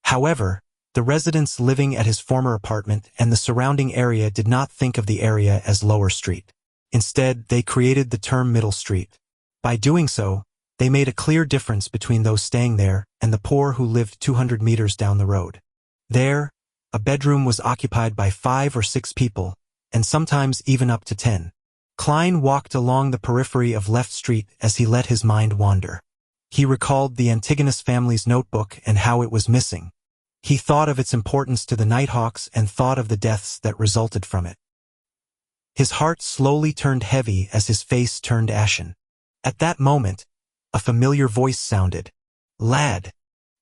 However, the residents living at his former apartment and the surrounding area did not think of the area as Lower Street. Instead, they created the term Middle Street. By doing so, they made a clear difference between those staying there and the poor who lived 200 meters down the road. There, a bedroom was occupied by 5 or 6 people, and sometimes even up to 10. Klein walked along the periphery of Left Street as he let his mind wander. He recalled the Antigonus family's notebook and how it was missing. He thought of its importance to the Nighthawks and thought of the deaths that resulted from it. His heart slowly turned heavy as his face turned ashen. At that moment, a familiar voice sounded. "Lad."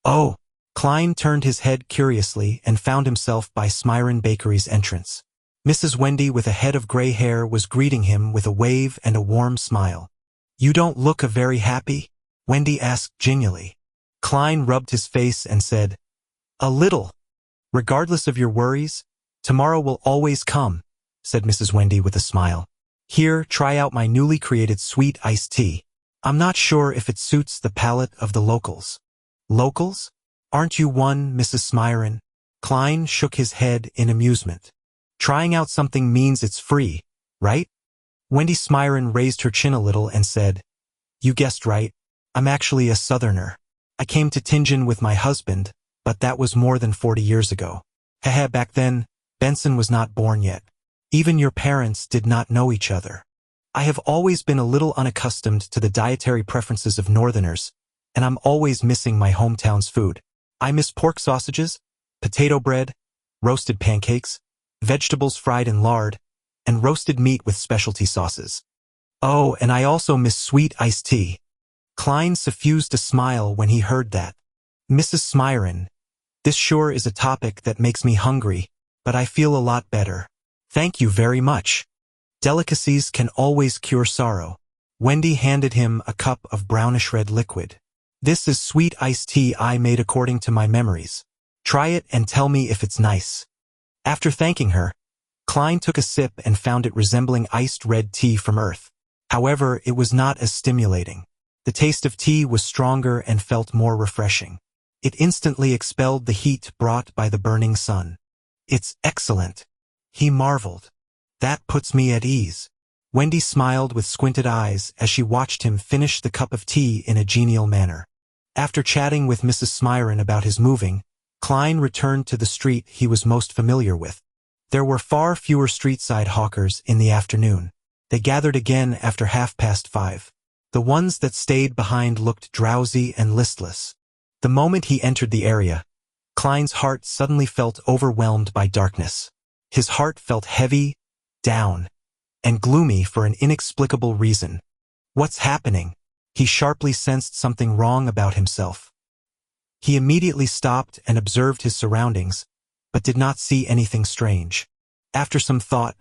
"Oh." Klein turned his head curiously and found himself by Smyron Bakery's entrance. Mrs. Wendy with a head of gray hair was greeting him with a wave and a warm smile. "You don't look very happy?" Wendy asked genially. Klein rubbed his face and said, "A little. Regardless of your worries, tomorrow will always come," said Mrs. Wendy with a smile. "Here, try out my newly created sweet iced tea. I'm not sure if it suits the palate of the locals." "Locals? Aren't you one, Mrs. Smyron?" Klein shook his head in amusement. "Trying out something means it's free, right?" Wendy Smyron raised her chin a little and said, "You guessed right. I'm actually a Southerner. I came to Tingen with my husband, but that was more than 40 years ago. Haha, back then, Benson was not born yet. Even your parents did not know each other. I have always been a little unaccustomed to the dietary preferences of Northerners, and I'm always missing my hometown's food. I miss pork sausages, potato bread, roasted pancakes, vegetables fried in lard, and roasted meat with specialty sauces. Oh, and I also miss sweet iced tea." Klein suffused a smile when he heard that. "Mrs. Smyron, this sure is a topic that makes me hungry, but I feel a lot better. Thank you very much. Delicacies can always cure sorrow." Wendy handed him a cup of brownish-red liquid. "This is sweet iced tea I made according to my memories. Try it and tell me if it's nice." After thanking her, Klein took a sip and found it resembling iced red tea from Earth. However, it was not as stimulating. The taste of tea was stronger and felt more refreshing. It instantly expelled the heat brought by the burning sun. "It's excellent," he marveled. "That puts me at ease." Wendy smiled with squinted eyes as she watched him finish the cup of tea in a genial manner. After chatting with Mrs. Smyron about his moving, Klein returned to the street he was most familiar with. There were far fewer street-side hawkers in the afternoon. They gathered again after 5:30. The ones that stayed behind looked drowsy and listless. The moment he entered the area, Klein's heart suddenly felt overwhelmed by darkness. His heart felt heavy, down, and gloomy for an inexplicable reason. "What's happening?" He sharply sensed something wrong about himself. He immediately stopped and observed his surroundings, but did not see anything strange. After some thought,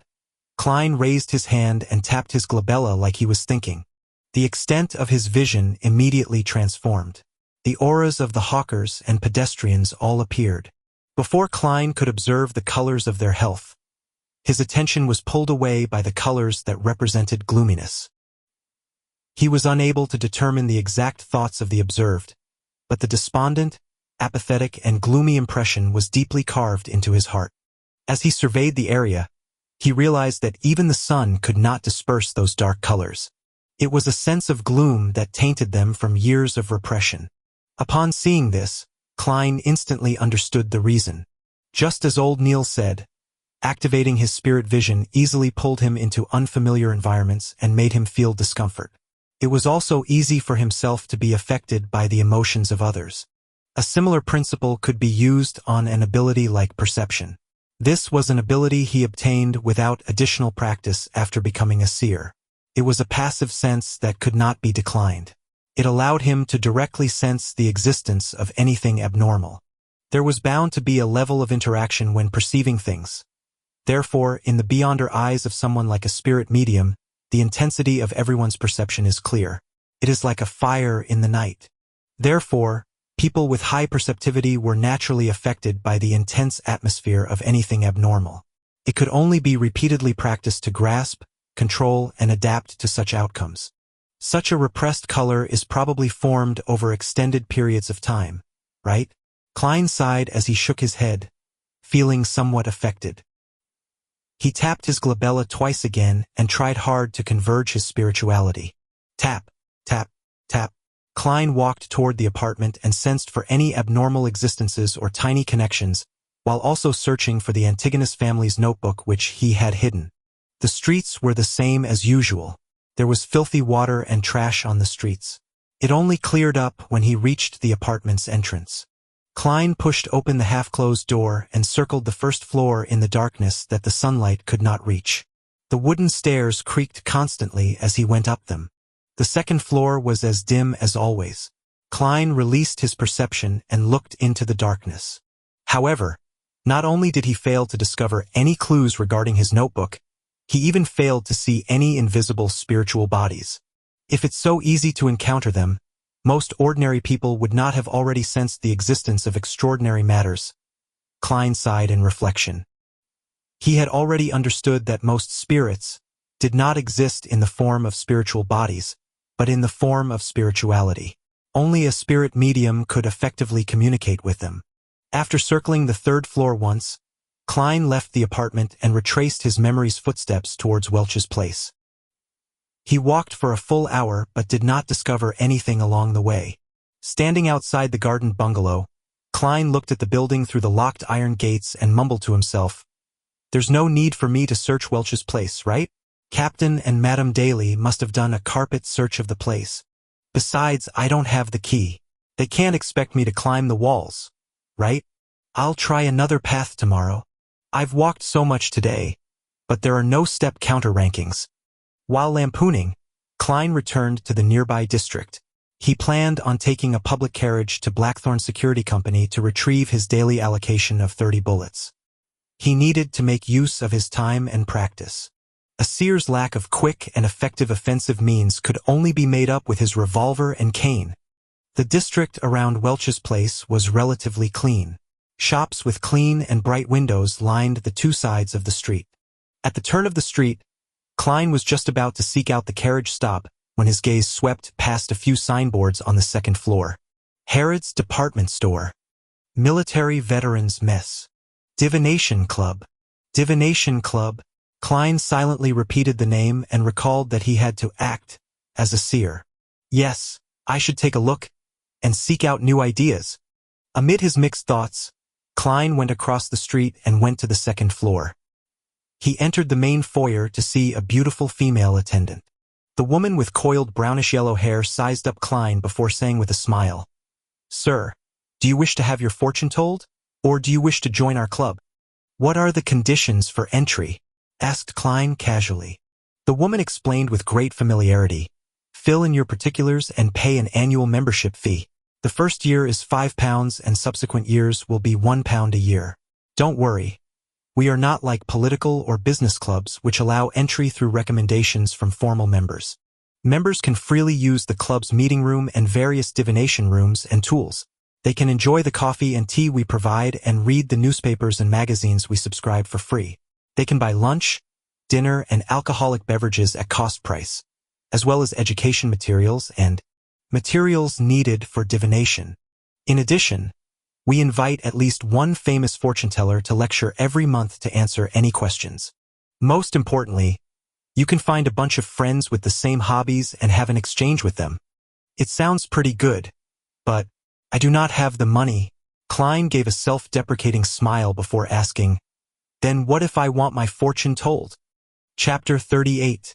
Klein raised his hand and tapped his glabella like he was thinking. The extent of his vision immediately transformed. The auras of the hawkers and pedestrians all appeared. Before Klein could observe the colors of their health, his attention was pulled away by the colors that represented gloominess. He was unable to determine the exact thoughts of the observed, but the despondent, apathetic, and gloomy impression was deeply carved into his heart. As he surveyed the area, he realized that even the sun could not disperse those dark colors. It was a sense of gloom that tainted them from years of repression. Upon seeing this, Klein instantly understood the reason. Just as old Neil said, activating his spirit vision easily pulled him into unfamiliar environments and made him feel discomfort. It was also easy for himself to be affected by the emotions of others. A similar principle could be used on an ability like perception. This was an ability he obtained without additional practice after becoming a seer. It was a passive sense that could not be declined. It allowed him to directly sense the existence of anything abnormal. There was bound to be a level of interaction when perceiving things. Therefore, in the beyonder eyes of someone like a spirit medium, the intensity of everyone's perception is clear. It is like a fire in the night. Therefore, people with high perceptivity were naturally affected by the intense atmosphere of anything abnormal. It could only be repeatedly practiced to grasp, control, and adapt to such outcomes. Such a repressed color is probably formed over extended periods of time, right? Klein sighed as he shook his head, feeling somewhat affected. He tapped his glabella twice again and tried hard to converge his spirituality. Tap, tap, tap. Klein walked toward the apartment and sensed for any abnormal existences or tiny connections, while also searching for the Antigonus family's notebook which he had hidden. The streets were the same as usual. There was filthy water and trash on the streets. It only cleared up when he reached the apartment's entrance. Klein pushed open the half-closed door and circled the first floor in the darkness that the sunlight could not reach. The wooden stairs creaked constantly as he went up them. The second floor was as dim as always. Klein released his perception and looked into the darkness. However, not only did he fail to discover any clues regarding his notebook, he even failed to see any invisible spiritual bodies. If it's so easy to encounter them, most ordinary people would not have already sensed the existence of extraordinary matters. Klein sighed in reflection. He had already understood that most spirits did not exist in the form of spiritual bodies, but in the form of spirituality. Only a spirit medium could effectively communicate with them. After circling the third floor once, Klein left the apartment and retraced his memory's footsteps towards Welch's place. He walked for a full hour but did not discover anything along the way. Standing outside the garden bungalow, Klein looked at the building through the locked iron gates and mumbled to himself, "There's no need for me to search Welch's place, right? Captain and Madame Daly must have done a carpet search of the place. Besides, I don't have the key. They can't expect me to climb the walls, right? I'll try another path tomorrow. I've walked so much today, but there are no step counter rankings." While lampooning, Klein returned to the nearby district. He planned on taking a public carriage to Blackthorn Security Company to retrieve his daily allocation of 30 bullets. He needed to make use of his time and practice. A seer's lack of quick and effective offensive means could only be made up with his revolver and cane. The district around Welch's place was relatively clean. Shops with clean and bright windows lined the two sides of the street. At the turn of the street, Klein was just about to seek out the carriage stop when his gaze swept past a few signboards on the second floor. Harrod's Department Store, Military Veterans Mess, Divination Club. Divination Club. Klein silently repeated the name and recalled that he had to act as a seer. Yes, I should take a look and seek out new ideas. Amid his mixed thoughts, Klein went across the street and went to the second floor. He entered the main foyer to see a beautiful female attendant. The woman with coiled brownish-yellow hair sized up Klein before saying with a smile, "Sir, do you wish to have your fortune told, or do you wish to join our club?" "What are the conditions for entry?" asked Klein casually. The woman explained with great familiarity, "Fill in your particulars and pay an annual membership fee. The first year is £5 and subsequent years will be £1 a year. Don't worry. We are not like political or business clubs which allow entry through recommendations from formal members. Members can freely use the club's meeting room and various divination rooms and tools. They can enjoy the coffee and tea we provide and read the newspapers and magazines we subscribe for free. They can buy lunch, dinner, and alcoholic beverages at cost price, as well as education materials and materials needed for divination. In addition, we invite at least one famous fortune teller to lecture every month to answer any questions. Most importantly, you can find a bunch of friends with the same hobbies and have an exchange with them. It sounds pretty good, but I do not have the money. Klein gave a self-deprecating smile before asking, "Then what if I want my fortune told?" Chapter 38.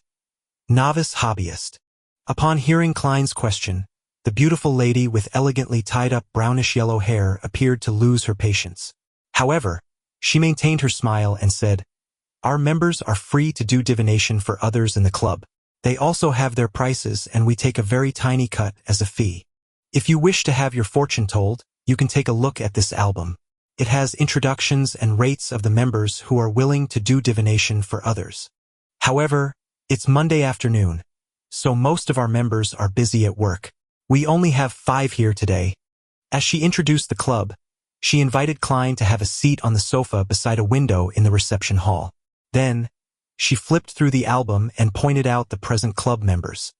Novice Hobbyist. Upon hearing Klein's question, the beautiful lady with elegantly tied-up brownish-yellow hair appeared to lose her patience. However, she maintained her smile and said, "Our members are free to do divination for others in the club. They also have their prices and we take a very tiny cut as a fee. If you wish to have your fortune told, you can take a look at this album. It has introductions and rates of the members who are willing to do divination for others. However, it's Monday afternoon, so most of our members are busy at work. We only have 5 here today." As she introduced the club, she invited Klein to have a seat on the sofa beside a window in the reception hall. Then, she flipped through the album and pointed out the present club members.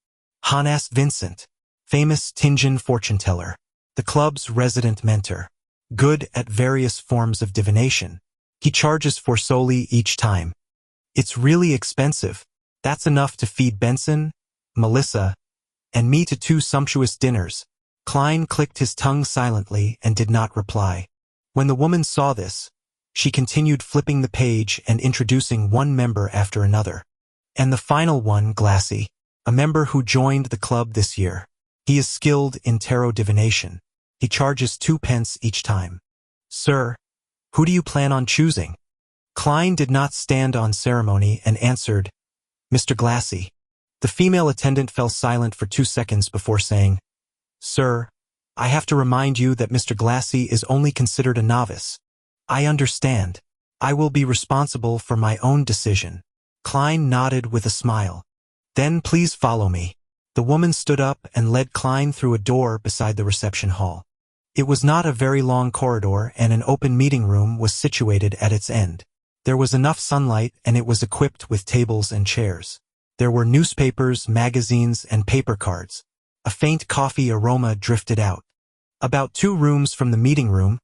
Hannes Vincent, famous Tinjin fortune teller, the club's resident mentor, good at various forms of divination. He charges for solely each time. It's really expensive. That's enough to feed Benson, Melissa, and me to 2 sumptuous dinners. Klein clicked his tongue silently and did not reply. When the woman saw this, she continued flipping the page and introducing one member after another. And the final one, Glassy, a member who joined the club this year. He is skilled in tarot divination. He charges 2 pence each time. "Sir, who do you plan on choosing?" Klein did not stand on ceremony and answered, "Mr. Glassy." The female attendant fell silent for 2 seconds before saying, "Sir, I have to remind you that Mr. Glassy is only considered a novice." "I understand. I will be responsible for my own decision." Klein nodded with a smile. "Then please follow me." The woman stood up and led Klein through a door beside the reception hall. It was not a very long corridor and an open meeting room was situated at its end. There was enough sunlight and it was equipped with tables and chairs. There were newspapers, magazines, and paper cards. A faint coffee aroma drifted out. About 2 rooms from the meeting room,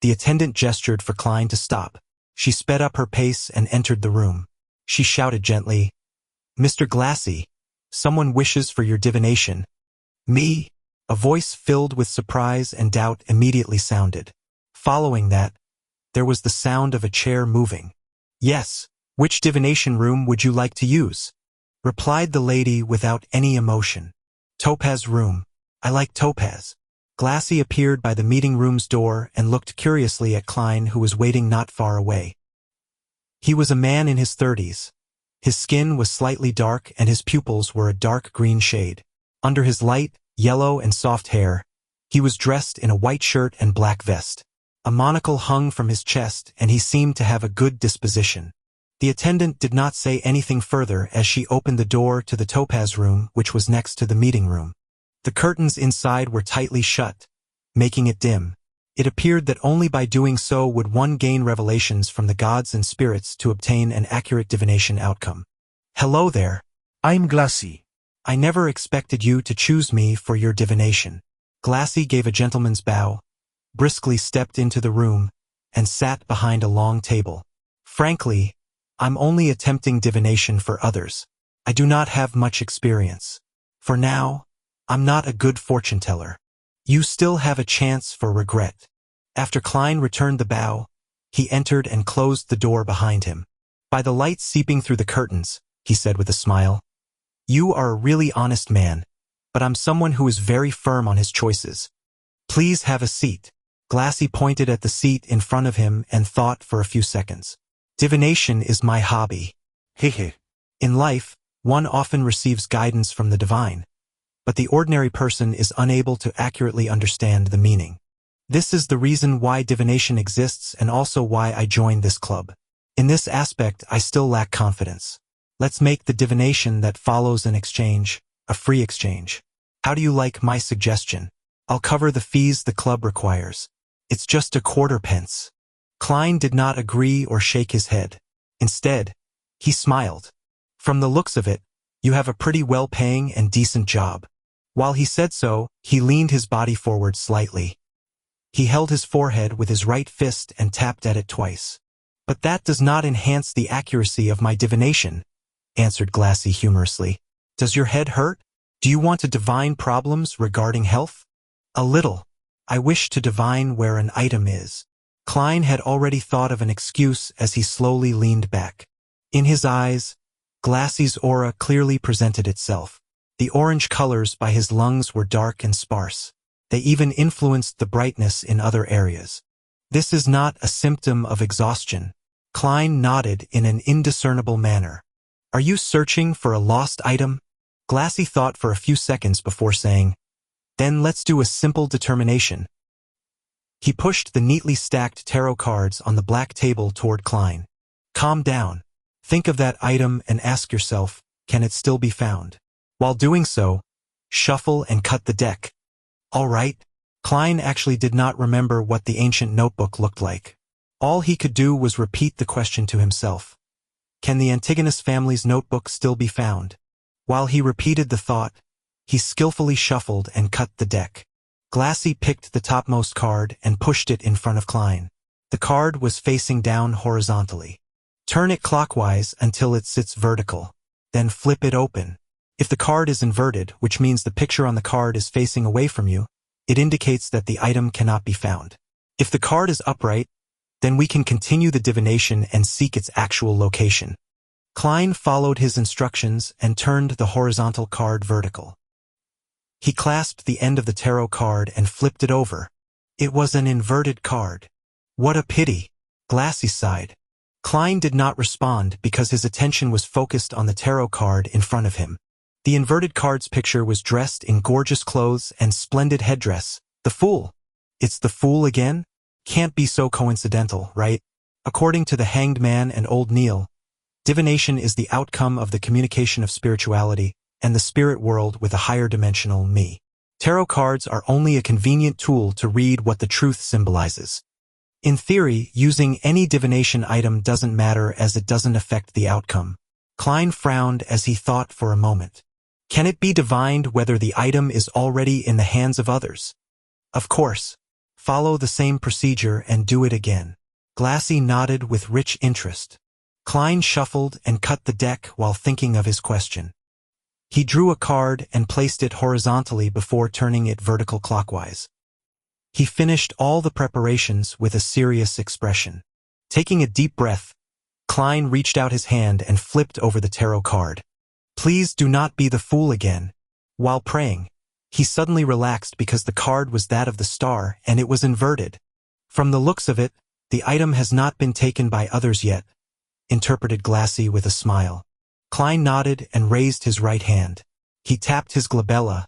the attendant gestured for Klein to stop. She sped up her pace and entered the room. She shouted gently, "Mr. Glassy, someone wishes for your divination." "Me?" A voice filled with surprise and doubt immediately sounded. Following that, there was the sound of a chair moving. "Yes, which divination room would you like to use?" replied the lady without any emotion. "Topaz room. I like Topaz." Glassy appeared by the meeting room's door and looked curiously at Klein, who was waiting not far away. He was a man in his 30s. His skin was slightly dark and his pupils were a dark green shade. Under his light, yellow and soft hair, he was dressed in a white shirt and black vest. A monocle hung from his chest and he seemed to have a good disposition. The attendant did not say anything further as she opened the door to the Topaz room, which was next to the meeting room. The curtains inside were tightly shut, making it dim. It appeared that only by doing so would one gain revelations from the gods and spirits to obtain an accurate divination outcome. "Hello there. I'm Glassy." I never expected you to choose me for your divination." Glassy gave a gentleman's bow, briskly stepped into the room, and sat behind a long table. "Frankly, I'm only attempting divination for others. I do not have much experience. For now, I'm not a good fortune teller. You still have a chance for regret." After Klein returned the bow, he entered and closed the door behind him. "By the light seeping through the curtains," he said with a smile, "you are a really honest man, but I'm someone who is very firm on his choices. Please have a seat." Glassy pointed at the seat in front of him and thought for a few seconds. "Divination is my hobby. Hehe. In life, one often receives guidance from the divine, but the ordinary person is unable to accurately understand the meaning. This is the reason why divination exists and also why I joined this club. In this aspect, I still lack confidence. Let's make the divination that follows an exchange a free exchange. How do you like my suggestion? I'll cover the fees the club requires. It's just a quarter pence. Klein did not agree or shake his head. Instead, he smiled. From the looks of it, you have a pretty well-paying and decent job. While he said so, he leaned his body forward slightly. He held his forehead with his right fist and tapped at it twice. But that does not enhance the accuracy of my divination, answered Glassy humorously. Does your head hurt? Do you want to divine problems regarding health? A little. I wish to divine where an item is. Klein had already thought of an excuse as he slowly leaned back. In his eyes, Glassy's aura clearly presented itself. The orange colors by his lungs were dark and sparse. They even influenced the brightness in other areas. This is not a symptom of exhaustion. Klein nodded in an indiscernible manner. Are you searching for a lost item? Glassy thought for a few seconds before saying, Then let's do a simple determination. He pushed the neatly stacked tarot cards on the black table toward Klein. Calm down. Think of that item and ask yourself, can it still be found? While doing so, shuffle and cut the deck. All right. Klein actually did not remember what the ancient notebook looked like. All he could do was repeat the question to himself. Can the Antigonus family's notebook still be found? While he repeated the thought, he skillfully shuffled and cut the deck. Glassy picked the topmost card and pushed it in front of Klein. The card was facing down horizontally. Turn it clockwise until it sits vertical. Then flip it open. If the card is inverted, which means the picture on the card is facing away from you, it indicates that the item cannot be found. If the card is upright, then we can continue the divination and seek its actual location. Klein followed his instructions and turned the horizontal card vertical. He clasped the end of the tarot card and flipped it over. It was an inverted card. What a pity. Glassy sighed. Klein did not respond because his attention was focused on the tarot card in front of him. The inverted card's picture was dressed in gorgeous clothes and splendid headdress. The Fool. It's the Fool again? Can't be so coincidental, right? According to the Hanged Man and Old Neil, divination is the outcome of the communication of spirituality and the spirit world with a higher dimensional me. Tarot cards are only a convenient tool to read what the truth symbolizes. In theory, using any divination item doesn't matter as it doesn't affect the outcome. Klein frowned as he thought for a moment. Can it be divined whether the item is already in the hands of others? Of course. Follow the same procedure and do it again. Glassy nodded with rich interest. Klein shuffled and cut the deck while thinking of his question. He drew a card and placed it horizontally before turning it vertical clockwise. He finished all the preparations with a serious expression. Taking a deep breath, Klein reached out his hand and flipped over the tarot card. Please do not be the Fool again. While praying, he suddenly relaxed because the card was that of the Star and it was inverted. From the looks of it, the item has not been taken by others yet, interpreted Glassy with a smile. Klein nodded and raised his right hand. He tapped his glabella,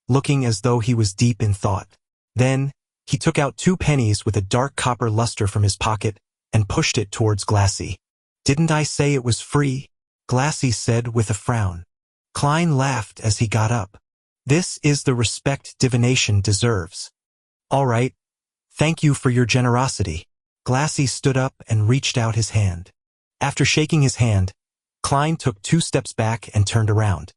looking as though he was deep in thought. Then, he took out 2 pennies with a dark copper luster from his pocket and pushed it towards Glassy. Didn't I say it was free? Glassy said with a frown. Klein laughed as he got up. This is the respect divination deserves. All right. Thank you for your generosity. Glassy stood up and reached out his hand. After shaking his hand, Klein took 2 steps back and turned around.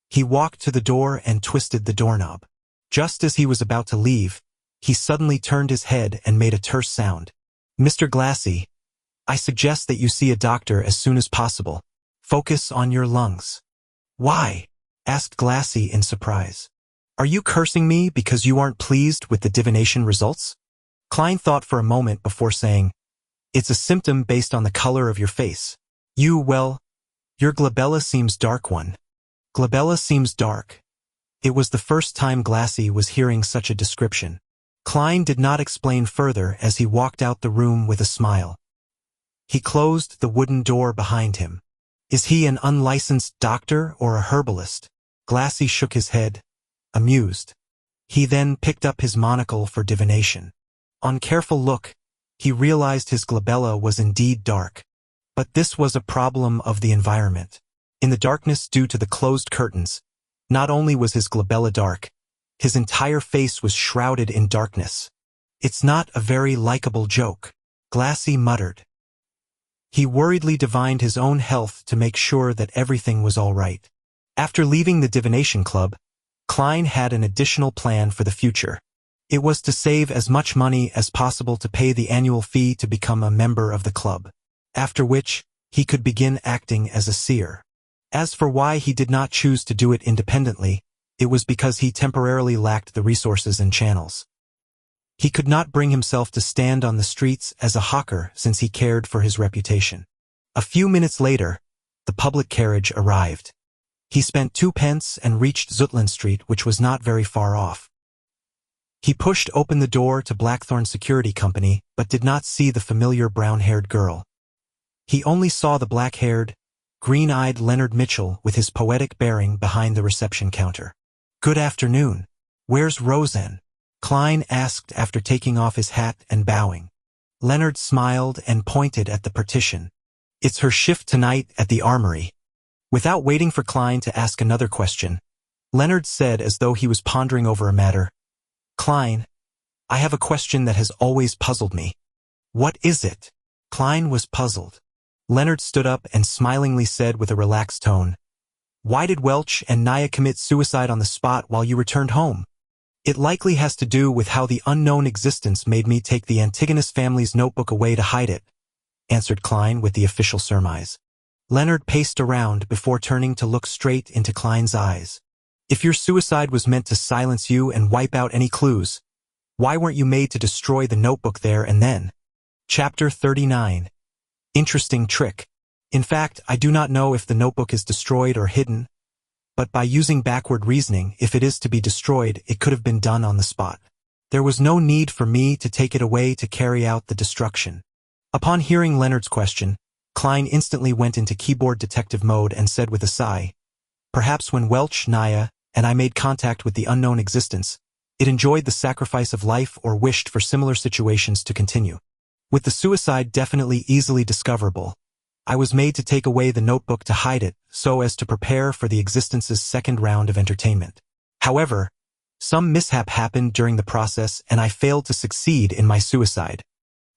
He walked to the door and twisted the doorknob. Just as he was about to leave, he suddenly turned his head and made a terse sound. Mr. Glassy, I suggest that you see a doctor as soon as possible. Focus on your lungs. Why? Asked Glassy in surprise. Are you cursing me because you aren't pleased with the divination results? Klein thought for a moment before saying, It's a symptom based on the color of your face. Your glabella seems dark one. Glabella seems dark. It was the first time Glassy was hearing such a description. Klein did not explain further as he walked out the room with a smile. He closed the wooden door behind him. Is he an unlicensed doctor or a herbalist? Glassy shook his head, amused. He then picked up his monocle for divination. On careful look, he realized his glabella was indeed dark. But this was a problem of the environment. In the darkness due to the closed curtains, Not only was his glabella dark, his entire face was shrouded in darkness. "It's not a very likable joke," Glassy muttered. He worriedly divined his own health to make sure that everything was all right. After leaving the divination club, Klein had an additional plan for the future. It was to save as much money as possible to pay the annual fee to become a member of the club, after which he could begin acting as a seer. As for why he did not choose to do it independently, it was because he temporarily lacked the resources and channels. He could not bring himself to stand on the streets as a hawker since he cared for his reputation. A few minutes later, the public carriage arrived. He spent 2 pence and reached Zutland Street, which was not very far off. He pushed open the door to Blackthorn Security Company, but did not see the familiar brown-haired girl. He only saw the black-haired, green-eyed Leonard Mitchell with his poetic bearing behind the reception counter. "Good afternoon. Where's Roseanne?" Klein asked after taking off his hat and bowing. Leonard smiled and pointed at the partition. "It's her shift tonight at the armory." Without waiting for Klein to ask another question, Leonard said as though he was pondering over a matter, "Klein, I have a question that has always puzzled me." "What is it?" Klein was puzzled. Leonard stood up and smilingly said with a relaxed tone, "Why did Welch and Naya commit suicide on the spot while you returned home?" "It likely has to do with how the unknown existence made me take the Antigonus family's notebook away to hide it," answered Klein with the official surmise. Leonard paced around before turning to look straight into Klein's eyes. "If your suicide was meant to silence you and wipe out any clues, why weren't you made to destroy the notebook there and then?" Chapter 39. Interesting trick. In fact, I do not know if the notebook is destroyed or hidden, but by using backward reasoning, if it is to be destroyed, it could have been done on the spot. There was no need for me to take it away to carry out the destruction. Upon hearing Leonard's question, Klein instantly went into keyboard detective mode and said with a sigh, "Perhaps when Welch, Naya, and I made contact with the unknown existence, it enjoyed the sacrifice of life or wished for similar situations to continue. With the suicide definitely easily discoverable, I was made to take away the notebook to hide it so as to prepare for the existence's second round of entertainment. However, some mishap happened during the process and I failed to succeed in my suicide."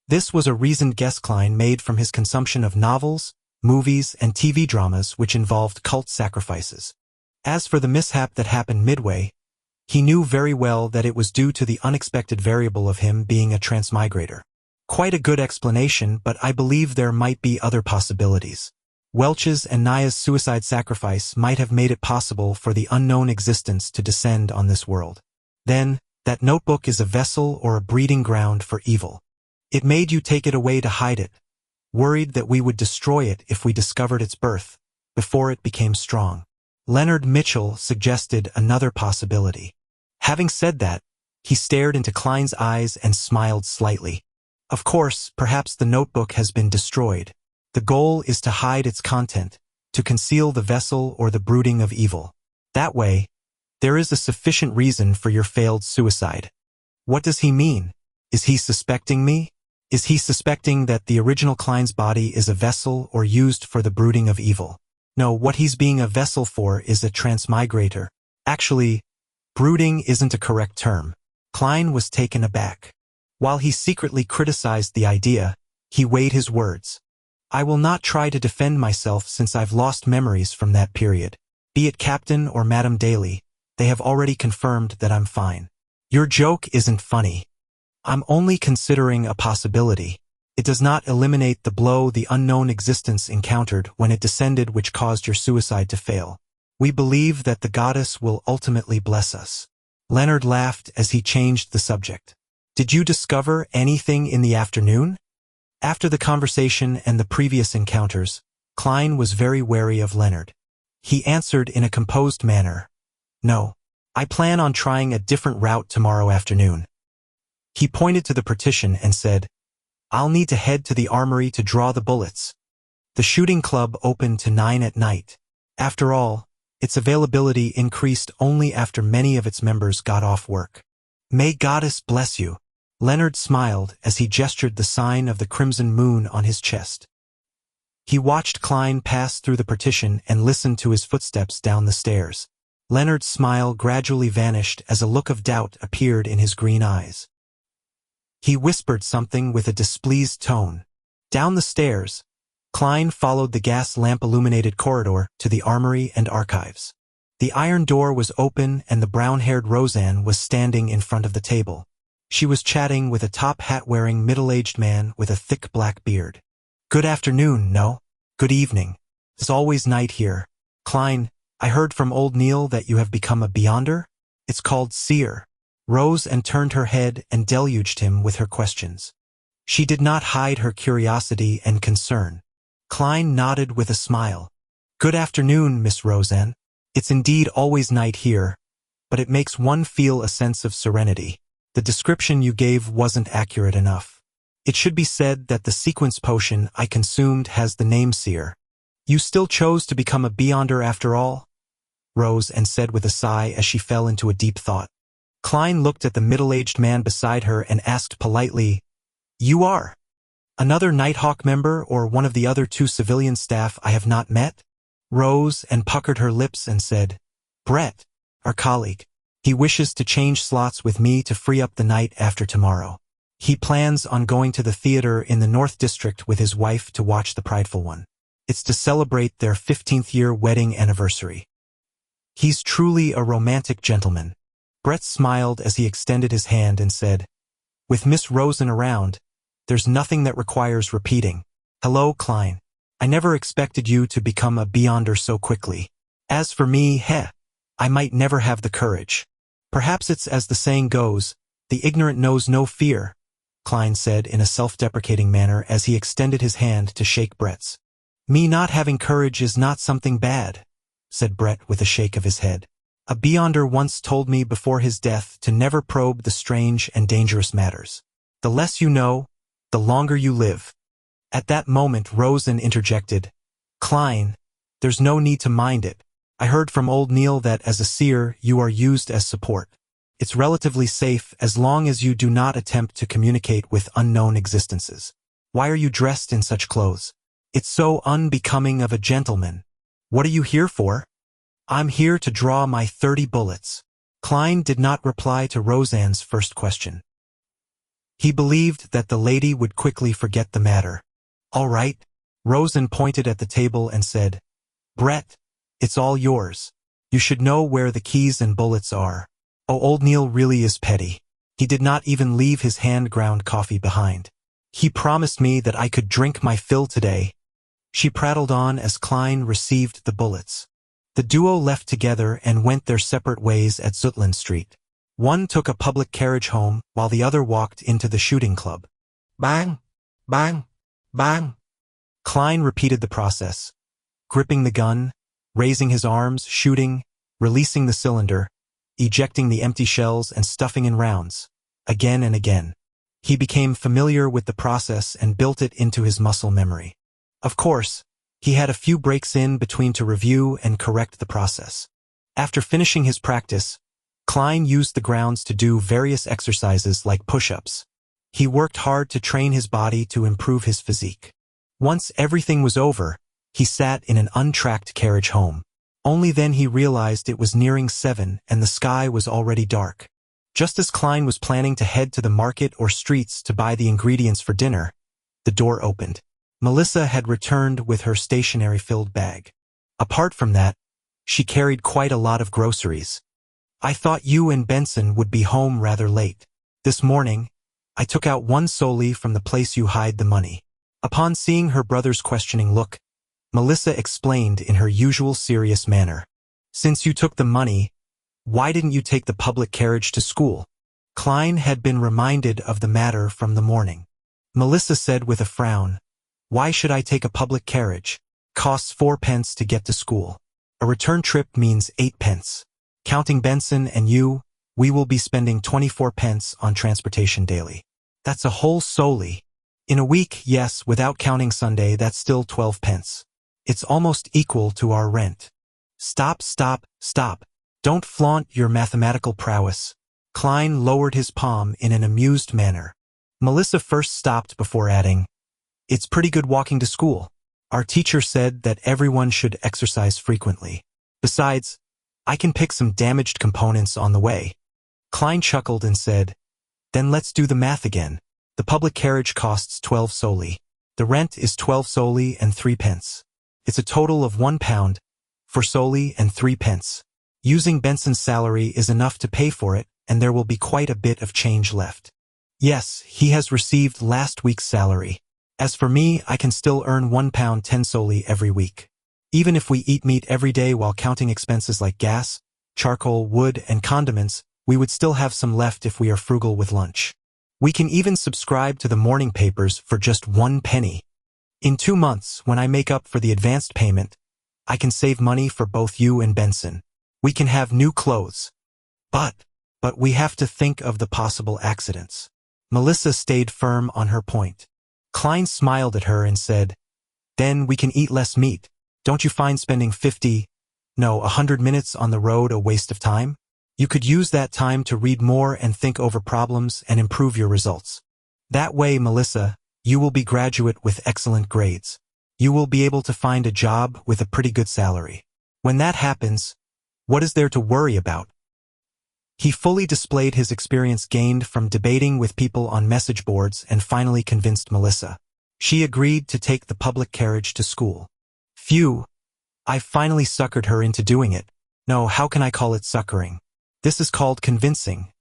This was a reasoned guess Klein made from his consumption of novels, movies, and TV dramas which involved cult sacrifices. As for the mishap that happened midway, he knew very well that it was due to the unexpected variable of him being a transmigrator. Quite a good explanation, but I believe there might be other possibilities. Welch's and Naya's suicide sacrifice might have made it possible for the unknown existence to descend on this world. Then, that notebook is a vessel or a breeding ground for evil. It made you take it away to hide it, worried that we would destroy it if we discovered its birth, before it became strong. Leonard Mitchell suggested another possibility. Having said that, he stared into Klein's eyes and smiled slightly. "Of course, perhaps the notebook has been destroyed. The goal is to hide its content, to conceal the vessel or the brooding of evil. That way, there is a sufficient reason for your failed suicide." What does he mean? Is he suspecting me? Is he suspecting that the original Klein's body is a vessel or used for the brooding of evil? No, what he's being a vessel for is a transmigrator. Actually, brooding isn't a correct term. Klein was taken aback. While he secretly criticized the idea, he weighed his words. "I will not try to defend myself since I've lost memories from that period. Be it Captain or Madame Daly, they have already confirmed that I'm fine." "Your joke isn't funny. I'm only considering a possibility. It does not eliminate the blow the unknown existence encountered when it descended which caused your suicide to fail. We believe that the goddess will ultimately bless us." Leonard laughed as he changed the subject. "Did you discover anything in the afternoon?" After the conversation and the previous encounters, Klein was very wary of Leonard. He answered in a composed manner, "No. I plan on trying a different route tomorrow afternoon." He pointed to the partition and said, "I'll need to head to the armory to draw the bullets." The shooting club opened to 9 at night. After all, its availability increased only after many of its members got off work. "May Goddess bless you." Leonard smiled as he gestured the sign of the crimson moon on his chest. He watched Klein pass through the partition and listened to his footsteps down the stairs. Leonard's smile gradually vanished as a look of doubt appeared in his green eyes. He whispered something with a displeased tone. Down the stairs, Klein followed the gas lamp-illuminated corridor to the armory and archives. The iron door was open and the brown-haired Roseanne was standing in front of the table. She was chatting with a top hat-wearing middle-aged man with a thick black beard. "Good afternoon, no? Good evening. It's always night here. Klein, I heard from old Neil that you have become a beyonder? It's called seer." Roseanne turned her head and deluged him with her questions. She did not hide her curiosity and concern. Klein nodded with a smile. "Good afternoon, Miss Roseanne. It's indeed always night here, but it makes one feel a sense of serenity. The description you gave wasn't accurate enough. It should be said that the sequence potion I consumed has the name Seer. You still chose to become a beyonder after all?" Roseanne said with a sigh as she fell into a deep thought. Klein looked at the middle-aged man beside her and asked politely, "You are another Nighthawk member or one of the other two civilian staff I have not met?" Roseanne puckered her lips and said, "Brett, our colleague. He wishes to change slots with me to free up the night after tomorrow. He plans on going to the theater in the North District with his wife to watch The Prideful One. It's to celebrate their 15th-year wedding anniversary. He's truly a romantic gentleman." Brett smiled as he extended his hand and said, "With Miss Roseanne around, there's nothing that requires repeating. Hello, Klein. I never expected you to become a beyonder so quickly. As for me, I might never have the courage. Perhaps it's as the saying goes, the ignorant knows no fear," Klein said in a self-deprecating manner as he extended his hand to shake Brett's. "Me not having courage is not something bad," said Brett with a shake of his head. "A beyonder once told me before his death to never probe the strange and dangerous matters. The less you know, the longer you live." At that moment Roseanne interjected, "Klein, there's no need to mind it. I heard from old Neil that as a seer you are used as support. It's relatively safe as long as you do not attempt to communicate with unknown existences. Why are you dressed in such clothes? It's so unbecoming of a gentleman. What are you here for?" "I'm here to draw my 30 bullets." Klein did not reply to Roseanne's first question. He believed that the lady would quickly forget the matter. "All right." Roseanne pointed at the table and said, "Brett, it's all yours. You should know where the keys and bullets are. Oh, old Neil really is petty. He did not even leave his hand-ground coffee behind. He promised me that I could drink my fill today." She prattled on as Klein received the bullets. The duo left together and went their separate ways at Zutland Street. One took a public carriage home while the other walked into the shooting club. Bang! Bang! Bang! Klein repeated the process, gripping the gun, raising his arms, shooting, releasing the cylinder, ejecting the empty shells and stuffing in rounds, again and again. He became familiar with the process and built it into his muscle memory. Of course, he had a few breaks in between to review and correct the process. After finishing his practice, Klein used the grounds to do various exercises like push-ups. He worked hard to train his body to improve his physique. Once everything was over, he sat in an untracked carriage home. Only then he realized it was nearing 7 and the sky was already dark. Just as Klein was planning to head to the market or streets to buy the ingredients for dinner, the door opened. Melissa had returned with her stationery-filled bag. Apart from that, she carried quite a lot of groceries. "I thought you and Benson would be home rather late. This morning, I took out one solely from the place you hide the money." Upon seeing her brother's questioning look, Melissa explained in her usual serious manner. "Since you took the money, why didn't you take the public carriage to school?" Klein had been reminded of the matter from the morning. Melissa said with a frown, "Why should I take a public carriage? Costs 4 pence to get to school. A return trip means 8 pence. Counting Benson and you, we will be spending 24 pence on transportation daily. That's a whole solely. In a week, yes, without counting Sunday, that's still 12 pence. It's almost equal to our rent." "Stop, stop, stop. Don't flaunt your mathematical prowess." Klein lowered his palm in an amused manner. Melissa first stopped before adding, "It's pretty good walking to school. Our teacher said that everyone should exercise frequently. Besides, I can pick some damaged components on the way. Klein chuckled and said, then let's do the math again. The public carriage costs 12 soldi. The rent is 12 soldi and 3 pence. It's a total of £1, 4 soldi and 3 pence. Using Benson's salary is enough to pay for it, and there will be quite a bit of change left. Yes, he has received last week's salary. As for me, I can still earn £1 10 soldi every week. Even if we eat meat every day while counting expenses like gas, charcoal, wood, and condiments, we would still have some left if we are frugal with lunch. We can even subscribe to the morning papers for just 1 penny. In 2 months, when I make up for the advanced payment, I can save money for both you and Benson. We can have new clothes. But we have to think of the possible accidents. Melissa stayed firm on her point. Klein smiled at her and said, then we can eat less meat. Don't you find spending 100 minutes on the road a waste of time? You could use that time to read more and think over problems and improve your results. That way, Melissa, you will be graduate with excellent grades. You will be able to find a job with a pretty good salary. When that happens, what is there to worry about? He fully displayed his experience gained from debating with people on message boards and finally convinced Melissa. She agreed to take the public carriage to school. Phew, I finally suckered her into doing it. No, how can I call it suckering? This is called convincing.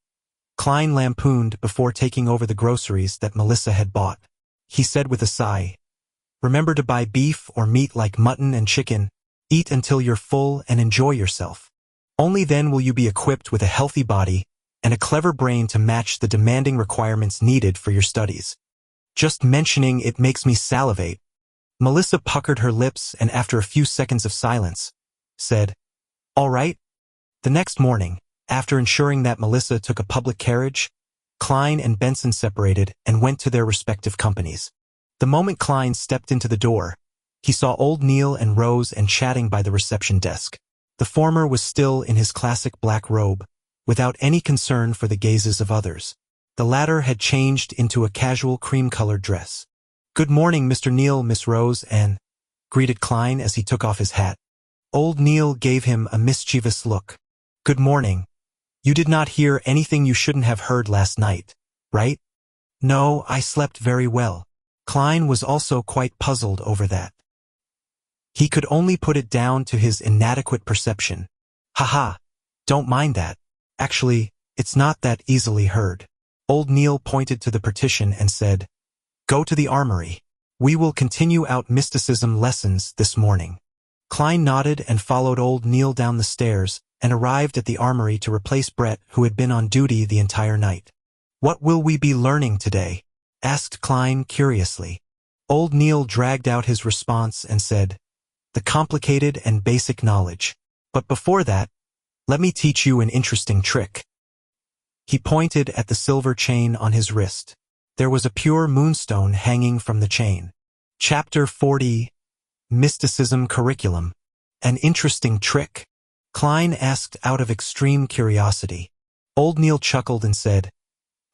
Klein lampooned before taking over the groceries that Melissa had bought. He said with a sigh, remember to buy beef or meat like mutton and chicken. Eat until you're full and enjoy yourself. Only then will you be equipped with a healthy body and a clever brain to match the demanding requirements needed for your studies. Just mentioning it makes me salivate. Melissa puckered her lips and after a few seconds of silence, said, all right. The next morning, after ensuring that Melissa took a public carriage, Klein and Benson separated and went to their respective companies. The moment Klein stepped into the door, he saw old Neil and Rose and chatting by the reception desk. The former was still in his classic black robe, without any concern for the gazes of others. The latter had changed into a casual cream-colored dress. Good morning, Mr. Neil, Miss Rose, and greeted Klein as he took off his hat. Old Neil gave him a mischievous look. Good morning. You did not hear anything you shouldn't have heard last night, right? No, I slept very well. Klein was also quite puzzled over that. He could only put it down to his inadequate perception. Haha, don't mind that. Actually, it's not that easily heard. Old Neil pointed to the partition and said, go to the armory. We will continue out mysticism lessons this morning. Klein nodded and followed old Neil down the stairs and arrived at the armory to replace Brett, who had been on duty the entire night. What will we be learning today? Asked Klein curiously. Old Neil dragged out his response and said, the complicated and basic knowledge. But before that, let me teach you an interesting trick. He pointed at the silver chain on his wrist. There was a pure moonstone hanging from the chain. Chapter 40, Mysticism Curriculum. An interesting trick? Klein asked out of extreme curiosity. Old Neil chuckled and said,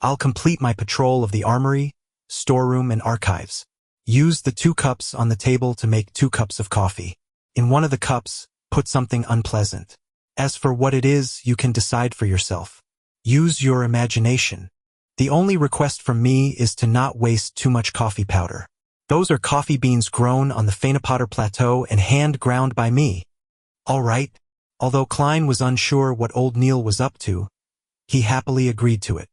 I'll complete my patrol of the armory, storeroom, and archives. Use the 2 cups on the table to make 2 cups of coffee. In one of the cups, put something unpleasant. As for what it is, you can decide for yourself. Use your imagination. The only request from me is to not waste too much coffee powder. Those are coffee beans grown on the Fainapotter Plateau and hand ground by me. All right. Although Klein was unsure what old Neil was up to, he happily agreed to it.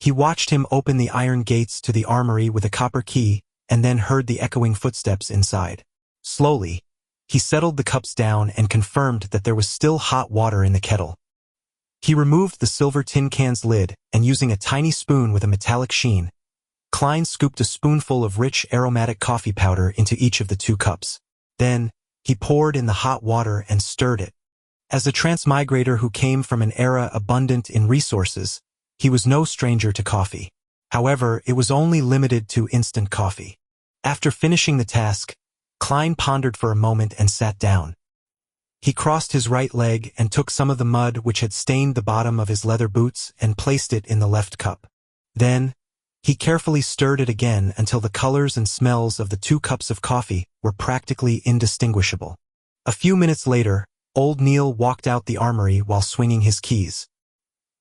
He watched him open the iron gates to the armory with a copper key and then heard the echoing footsteps inside. Slowly, he settled the cups down and confirmed that there was still hot water in the kettle. He removed the silver tin can's lid and using a tiny spoon with a metallic sheen, Klein scooped a spoonful of rich aromatic coffee powder into each of the 2 cups. Then, he poured in the hot water and stirred it. As a transmigrator who came from an era abundant in resources, he was no stranger to coffee. However, it was only limited to instant coffee. After finishing the task, Klein pondered for a moment and sat down. He crossed his right leg and took some of the mud which had stained the bottom of his leather boots and placed it in the left cup. Then, he carefully stirred it again until the colors and smells of the 2 cups of coffee were practically indistinguishable. A few minutes later, Old Neil walked out the armory while swinging his keys.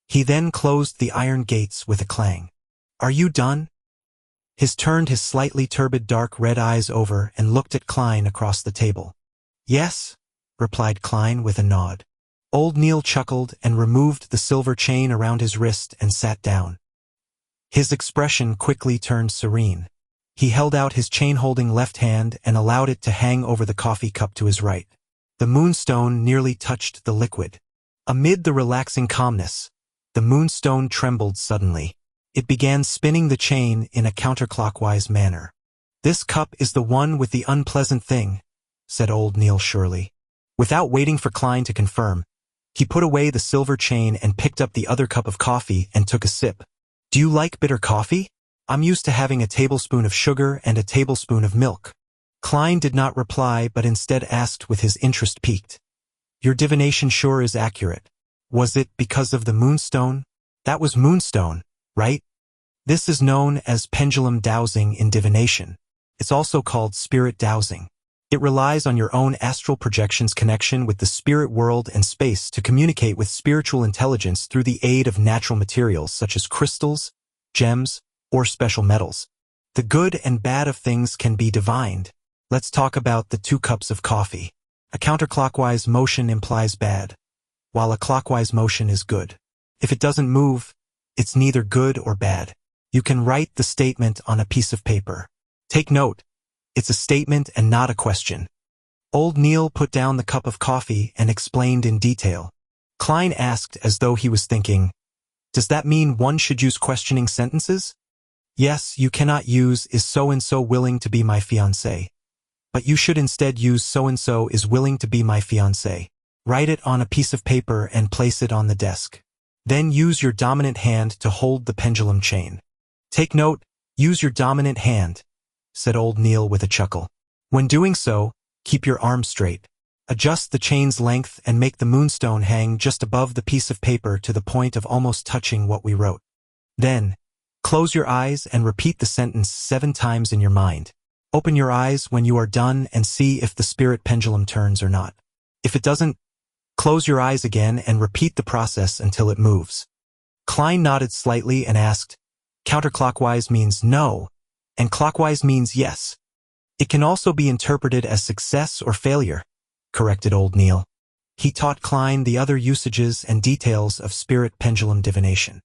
He then closed the iron gates with a clang. "Are you done?" He turned his slightly turbid dark red eyes over and looked at Klein across the table. "Yes," replied Klein with a nod. Old Neil chuckled and removed the silver chain around his wrist and sat down. His expression quickly turned serene. He held out his chain-holding left hand and allowed it to hang over the coffee cup to his right. The moonstone nearly touched the liquid. Amid the relaxing calmness, the moonstone trembled suddenly. It began spinning the chain in a counterclockwise manner. "This cup is the one with the unpleasant thing," said Old Neil surely. Without waiting for Klein to confirm, he put away the silver chain and picked up the other cup of coffee and took a sip. "Do you like bitter coffee? I'm used to having a tablespoon of sugar and a tablespoon of milk." Klein did not reply but instead asked with his interest piqued. "Your divination sure is accurate. Was it because of the moonstone?" "That was moonstone, right? This is known as pendulum dowsing in divination. It's also called spirit dowsing. It relies on your own astral projection's connection with the spirit world and space to communicate with spiritual intelligence through the aid of natural materials such as crystals, gems, or special metals. The good and bad of things can be divined. Let's talk about the 2 cups of coffee. A counterclockwise motion implies bad, while a clockwise motion is good. If it doesn't move, it's neither good or bad. You can write the statement on a piece of paper. Take note, it's a statement and not a question. Old Neil put down the cup of coffee and explained in detail. Klein asked as though he was thinking, "Does that mean one should use questioning sentences?" "Yes, you cannot use is so-and-so willing to be my fiancé. But you should instead use so-and-so is willing to be my fiancé. Write it on a piece of paper and place it on the desk. Then use your dominant hand to hold the pendulum chain." "Take note, use your dominant hand," said Old Neil with a chuckle. "When doing so, keep your arm straight. Adjust the chain's length and make the moonstone hang just above the piece of paper to the point of almost touching what we wrote. Then, close your eyes and repeat the sentence 7 times in your mind. Open your eyes when you are done and see if the spirit pendulum turns or not. If it doesn't, close your eyes again and repeat the process until it moves." Klein nodded slightly and asked, "Counterclockwise means no, and clockwise means yes. It can also be interpreted as success or failure," corrected Old Neil. He taught Klein the other usages and details of spirit pendulum divination.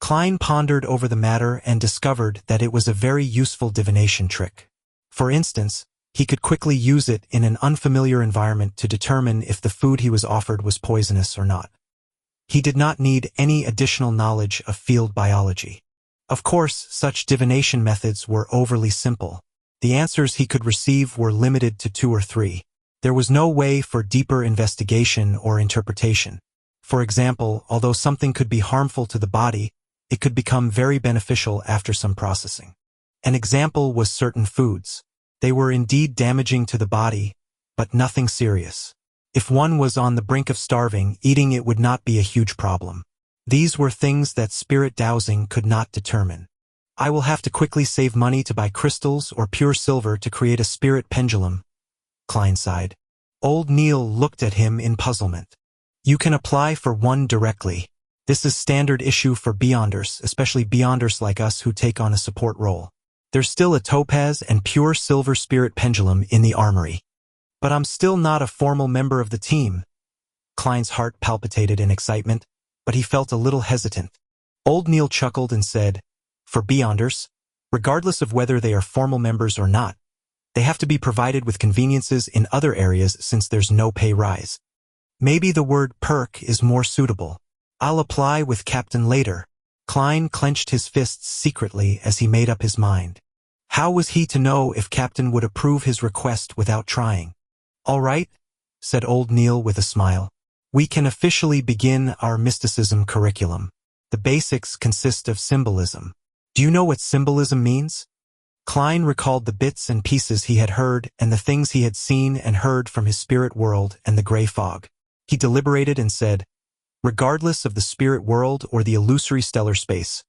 Klein pondered over the matter and discovered that it was a very useful divination trick. For instance, he could quickly use it in an unfamiliar environment to determine if the food he was offered was poisonous or not. He did not need any additional knowledge of field biology. Of course, such divination methods were overly simple. The answers he could receive were limited to 2 or 3. There was no way for deeper investigation or interpretation. For example, although something could be harmful to the body, it could become very beneficial after some processing. An example was certain foods. They were indeed damaging to the body, but nothing serious. If one was on the brink of starving, eating it would not be a huge problem. These were things that spirit dowsing could not determine. "I will have to quickly save money to buy crystals or pure silver to create a spirit pendulum," Klein sighed. Old Neil looked at him in puzzlement. "You can apply for one directly. This is standard issue for beyonders, especially beyonders like us who take on a support role. There's still a topaz and pure silver spirit pendulum in the armory. But I'm still not a formal member of the team." Klein's heart palpitated in excitement, but he felt a little hesitant. Old Neil chuckled and said, "For beyonders, regardless of whether they are formal members or not, they have to be provided with conveniences in other areas since there's no pay rise. Maybe the word perk is more suitable. I'll apply with Captain later." Klein clenched his fists secretly as he made up his mind. How was he to know if Captain would approve his request without trying? "All right," said Old Neil with a smile. "We can officially begin our mysticism curriculum. The basics consist of symbolism. Do you know what symbolism means?" Klein recalled the bits and pieces he had heard and the things he had seen and heard from his spirit world and the gray fog. He deliberated and said, "Regardless of the spirit world or the illusory stellar space,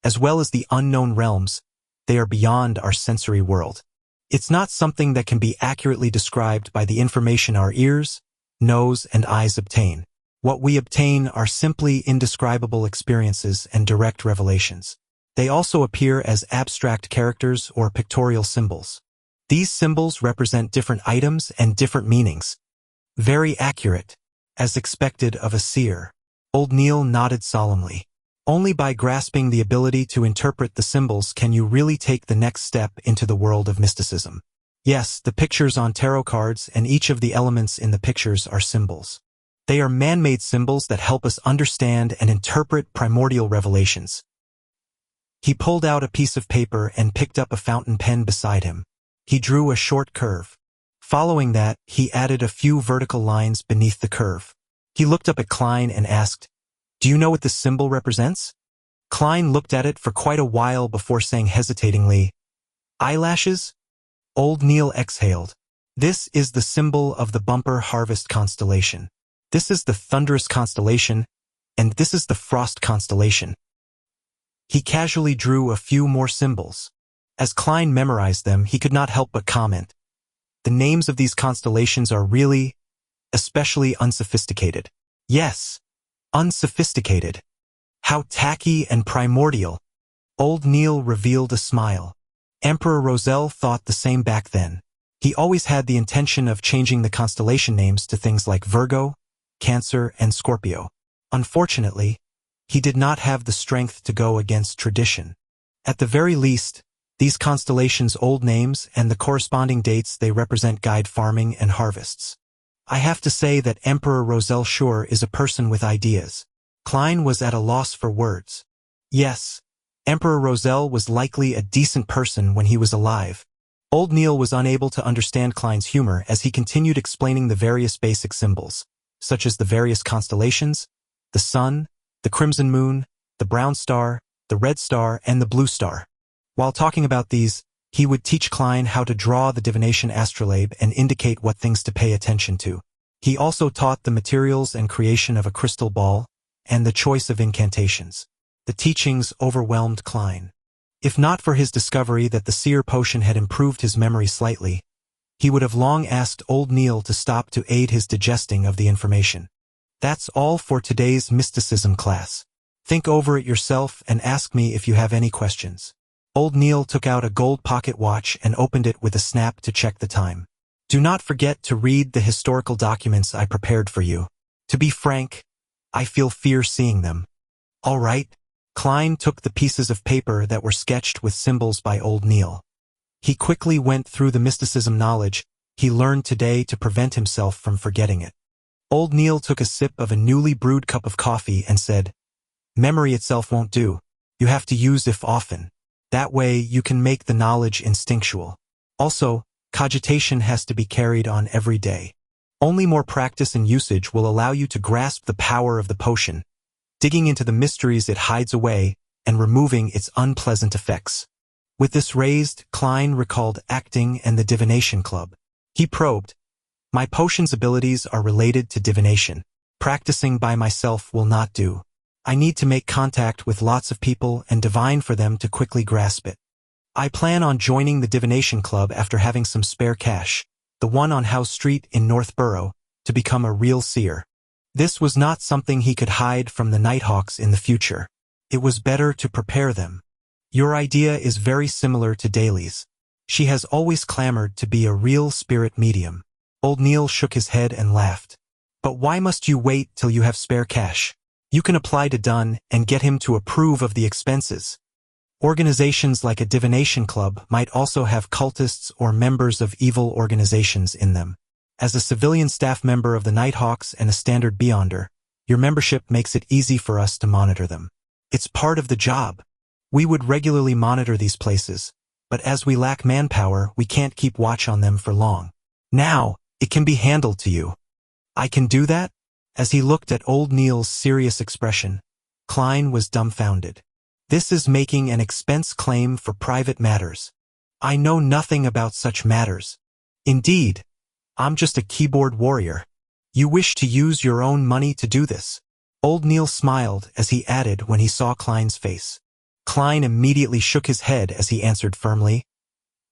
as well as the unknown realms, they are beyond our sensory world. It's not something that can be accurately described by the information our ears, nose, and eyes obtain. What we obtain are simply indescribable experiences and direct revelations. They also appear as abstract characters or pictorial symbols. These symbols represent different items and different meanings. Very accurate, as expected of a seer. Old Neil nodded solemnly. Only by grasping the ability to interpret the symbols can you really take the next step into the world of mysticism. Yes, the pictures on tarot cards and each of the elements in the pictures are symbols. They are man-made symbols that help us understand and interpret primordial revelations. He pulled out a piece of paper and picked up a fountain pen beside him. He drew a short curve. Following that, he added a few vertical lines beneath the curve. He looked up at Klein and asked, "Do you know what this symbol represents?" Klein looked at it for quite a while before saying hesitatingly, "Eyelashes?" Old Neil exhaled. "This is the symbol of the bumper harvest constellation. This is the thunderous constellation, and this is the frost constellation." He casually drew a few more symbols. As Klein memorized them, he could not help but comment, "The names of these constellations are really, especially unsophisticated." Yes, unsophisticated. How tacky and primordial. Old Neil revealed a smile. Emperor Roselle thought the same back then. He always had the intention of changing the constellation names to things like Virgo, Cancer, and Scorpio. Unfortunately, he did not have the strength to go against tradition. At the very least, these constellations' old names and the corresponding dates they represent guide farming and harvests. I have to say that Emperor Roselle sure is a person with ideas. Klein was at a loss for words. Yes, Emperor Roselle was likely a decent person when he was alive. Old Neil was unable to understand Klein's humor as he continued explaining the various basic symbols, such as the various constellations, the sun, the crimson moon, the brown star, the red star, and the blue star. While talking about these, he would teach Klein how to draw the divination astrolabe and indicate what things to pay attention to. He also taught the materials and creation of a crystal ball and the choice of incantations. The teachings overwhelmed Klein. If not for his discovery that the seer potion had improved his memory slightly, he would have long asked Old Neil to stop to aid his digesting of the information. That's all for today's mysticism class. Think over it yourself and ask me if you have any questions. Old Neil took out a gold pocket watch and opened it with a snap to check the time. Do not forget to read the historical documents I prepared for you. To be frank, I feel fear seeing them. All right. Klein took the pieces of paper that were sketched with symbols by Old Neil. He quickly went through the mysticism knowledge he learned today to prevent himself from forgetting it. Old Neil took a sip of a newly brewed cup of coffee and said, "Memory itself won't do. You have to use it often. That way you can make the knowledge instinctual. Also, cogitation has to be carried on every day. Only more practice and usage will allow you to grasp the power of the potion, digging into the mysteries it hides away and removing its unpleasant effects." With this raised, Klein recalled acting and the divination club. He probed, "My potion's abilities are related to divination. Practicing by myself will not do. I need to make contact with lots of people and divine for them to quickly grasp it. I plan on joining the divination club after having some spare cash, the one on House Street in Northborough, to become a real seer." This was not something he could hide from the Nighthawks in the future. It was better to prepare them. "Your idea is very similar to Daly's. She has always clamored to be a real spirit medium." Old Neil shook his head and laughed. "But why must you wait till you have spare cash? You can apply to Dunn and get him to approve of the expenses. Organizations like a divination club might also have cultists or members of evil organizations in them. As a civilian staff member of the Nighthawks and a standard Beyonder, your membership makes it easy for us to monitor them. It's part of the job. We would regularly monitor these places, but as we lack manpower, we can't keep watch on them for long. Now, it can be handled to you." "I can do that?" As he looked at Old Neil's serious expression, Klein was dumbfounded. "This is making an expense claim for private matters. I know nothing about such matters. Indeed, I'm just a keyboard warrior. You wish to use your own money to do this?" Old Neil smiled as he added when he saw Klein's face. Klein immediately shook his head as he answered firmly,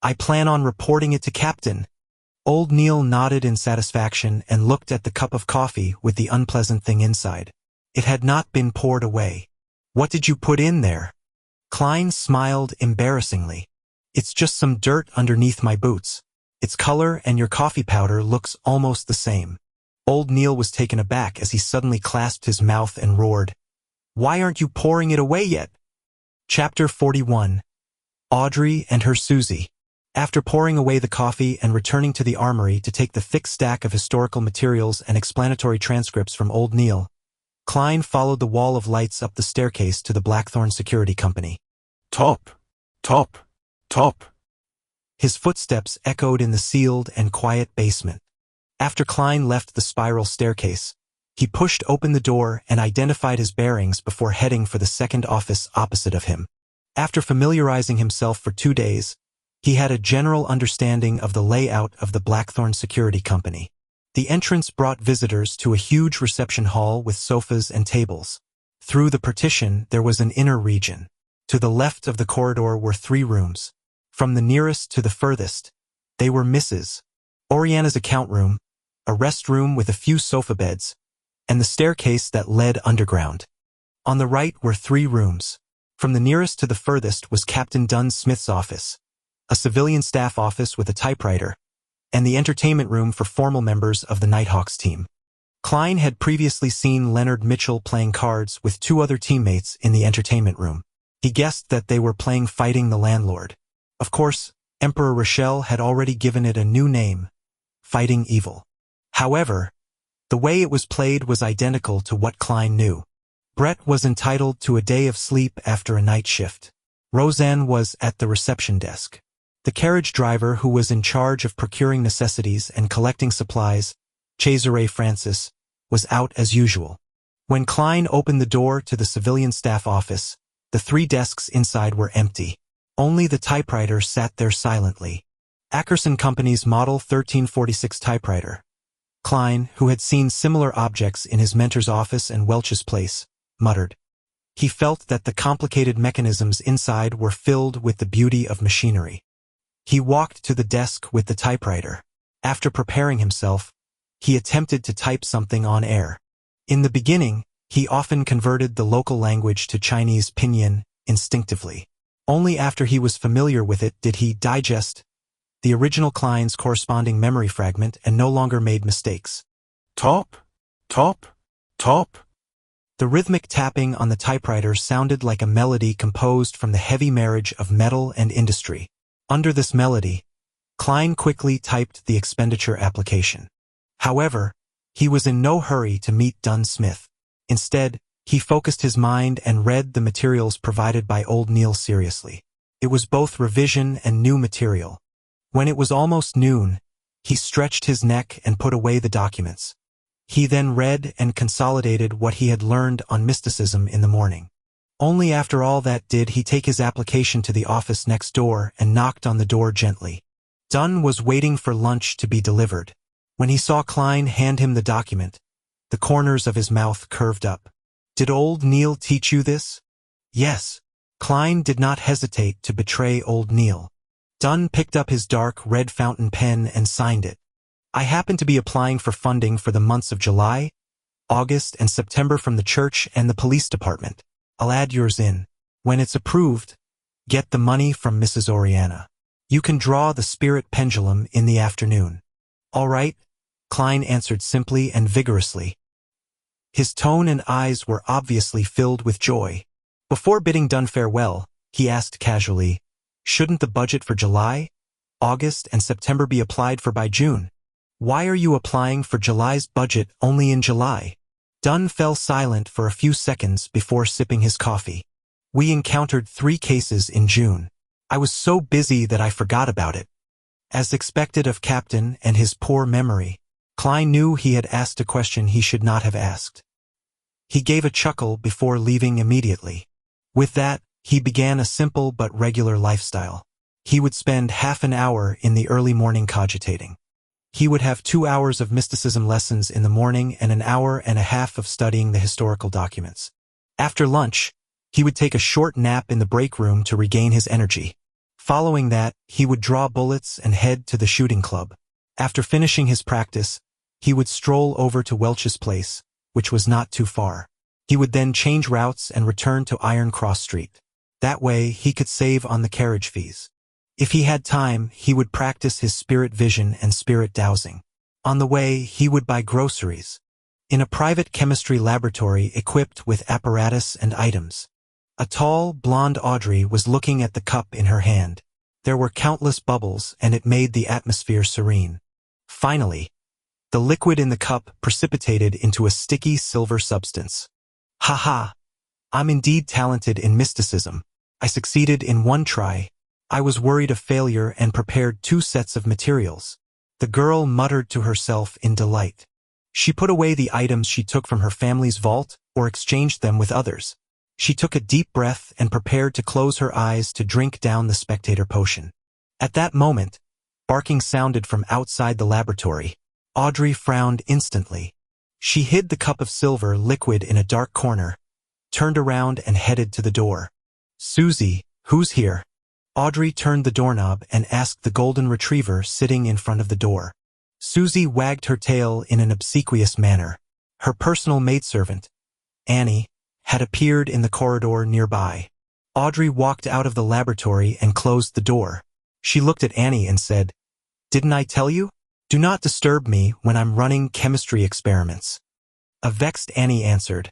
"I plan on reporting it to Captain." Old Neil nodded in satisfaction and looked at the cup of coffee with the unpleasant thing inside. It had not been poured away. What did you put in there? Klein smiled embarrassingly. It's just some dirt underneath my boots. Its color and your coffee powder looks almost the same. Old Neil was taken aback as he suddenly clasped his mouth and roared, "Why aren't you pouring it away yet?" Chapter 41. Audrey and her Susie. After pouring away the coffee and returning to the armory to take the thick stack of historical materials and explanatory transcripts from Old Neil, Klein followed the wall of lights up the staircase to the Blackthorn Security Company. Top, top, top. His footsteps echoed in the sealed and quiet basement. After Klein left the spiral staircase, he pushed open the door and identified his bearings before heading for the second office opposite of him. After familiarizing himself for 2 days, he had a general understanding of the layout of the Blackthorn Security Company. The entrance brought visitors to a huge reception hall with sofas and tables. Through the partition, there was an inner region. To the left of the corridor were 3 rooms. From the nearest to the furthest, they were Mrs. Oriana's account room, a rest room with a few sofa beds, and the staircase that led underground. On the right were 3 rooms. From the nearest to the furthest was Captain Dunn Smith's office, a civilian staff office with a typewriter, and the entertainment room for formal members of the Nighthawks team. Klein had previously seen Leonard Mitchell playing cards with 2 other teammates in the entertainment room. He guessed that they were playing Fighting the Landlord. Of course, Emperor Rochelle had already given it a new name, Fighting Evil. However, the way it was played was identical to what Klein knew. Brett was entitled to a day of sleep after a night shift. Roseanne was at the reception desk. The carriage driver who was in charge of procuring necessities and collecting supplies, Cesare Francis, was out as usual. When Klein opened the door to the civilian staff office, the 3 desks inside were empty. Only the typewriter sat there silently. Ackerson Company's Model 1346 typewriter. Klein, who had seen similar objects in his mentor's office and Welch's place, muttered. He felt that the complicated mechanisms inside were filled with the beauty of machinery. He walked to the desk with the typewriter. After preparing himself, he attempted to type something on air. In the beginning, he often converted the local language to Chinese pinyin instinctively. Only after he was familiar with it did he digest the original Klein's corresponding memory fragment and no longer made mistakes. Top, top, top. The rhythmic tapping on the typewriter sounded like a melody composed from the heavy marriage of metal and industry. Under this melody, Klein quickly typed the expenditure application. However, he was in no hurry to meet Dunn Smith. Instead, he focused his mind and read the materials provided by Old Neil seriously. It was both revision and new material. When it was almost noon, he stretched his neck and put away the documents. He then read and consolidated what he had learned on mysticism in the morning. Only after all that did he take his application to the office next door and knocked on the door gently. Dunn was waiting for lunch to be delivered. When he saw Klein hand him the document, the corners of his mouth curved up. "Did Old Neil teach you this?" "Yes." Klein did not hesitate to betray Old Neil. Dunn picked up his dark red fountain pen and signed it. "I happen to be applying for funding for the months of July, August, and September from the church and the police department. I'll add yours in. When it's approved, get the money from Mrs. Oriana. You can draw the spirit pendulum in the afternoon." "All right," Klein answered simply and vigorously. His tone and eyes were obviously filled with joy. Before bidding Dunn farewell, he asked casually, "Shouldn't the budget for July, August, and September be applied for by June? Why are you applying for July's budget only in July?" Dunn fell silent for a few seconds before sipping his coffee. "We encountered 3 cases in June. I was so busy that I forgot about it." As expected of Captain and his poor memory, Klein knew he had asked a question he should not have asked. He gave a chuckle before leaving immediately. With that, he began a simple but regular lifestyle. He would spend half an hour in the early morning cogitating. He would have 2 hours of mysticism lessons in the morning and an hour and a half of studying the historical documents. After lunch, he would take a short nap in the break room to regain his energy. Following that, he would draw bullets and head to the shooting club. After finishing his practice, he would stroll over to Welch's place, which was not too far. He would then change routes and return to Iron Cross Street. That way, he could save on the carriage fees. If he had time, he would practice his spirit vision and spirit dowsing. On the way, he would buy groceries. In a private chemistry laboratory equipped with apparatus and items. A tall, blonde Audrey was looking at the cup in her hand. There were countless bubbles, and it made the atmosphere serene. Finally, the liquid in the cup precipitated into a sticky silver substance. Ha! I'm indeed talented in mysticism. I succeeded in one try. I was worried of failure and prepared 2 sets of materials. The girl muttered to herself in delight. She put away the items she took from her family's vault or exchanged them with others. She took a deep breath and prepared to close her eyes to drink down the spectator potion. At that moment, barking sounded from outside the laboratory. Audrey frowned instantly. She hid the cup of silver liquid in a dark corner, turned around and headed to the door. Susie, who's here? Audrey turned the doorknob and asked the golden retriever sitting in front of the door. Susie wagged her tail in an obsequious manner. Her personal maidservant, Annie, had appeared in the corridor nearby. Audrey walked out of the laboratory and closed the door. She looked at Annie and said, "Didn't I tell you? Do not disturb me when I'm running chemistry experiments." A vexed Annie answered,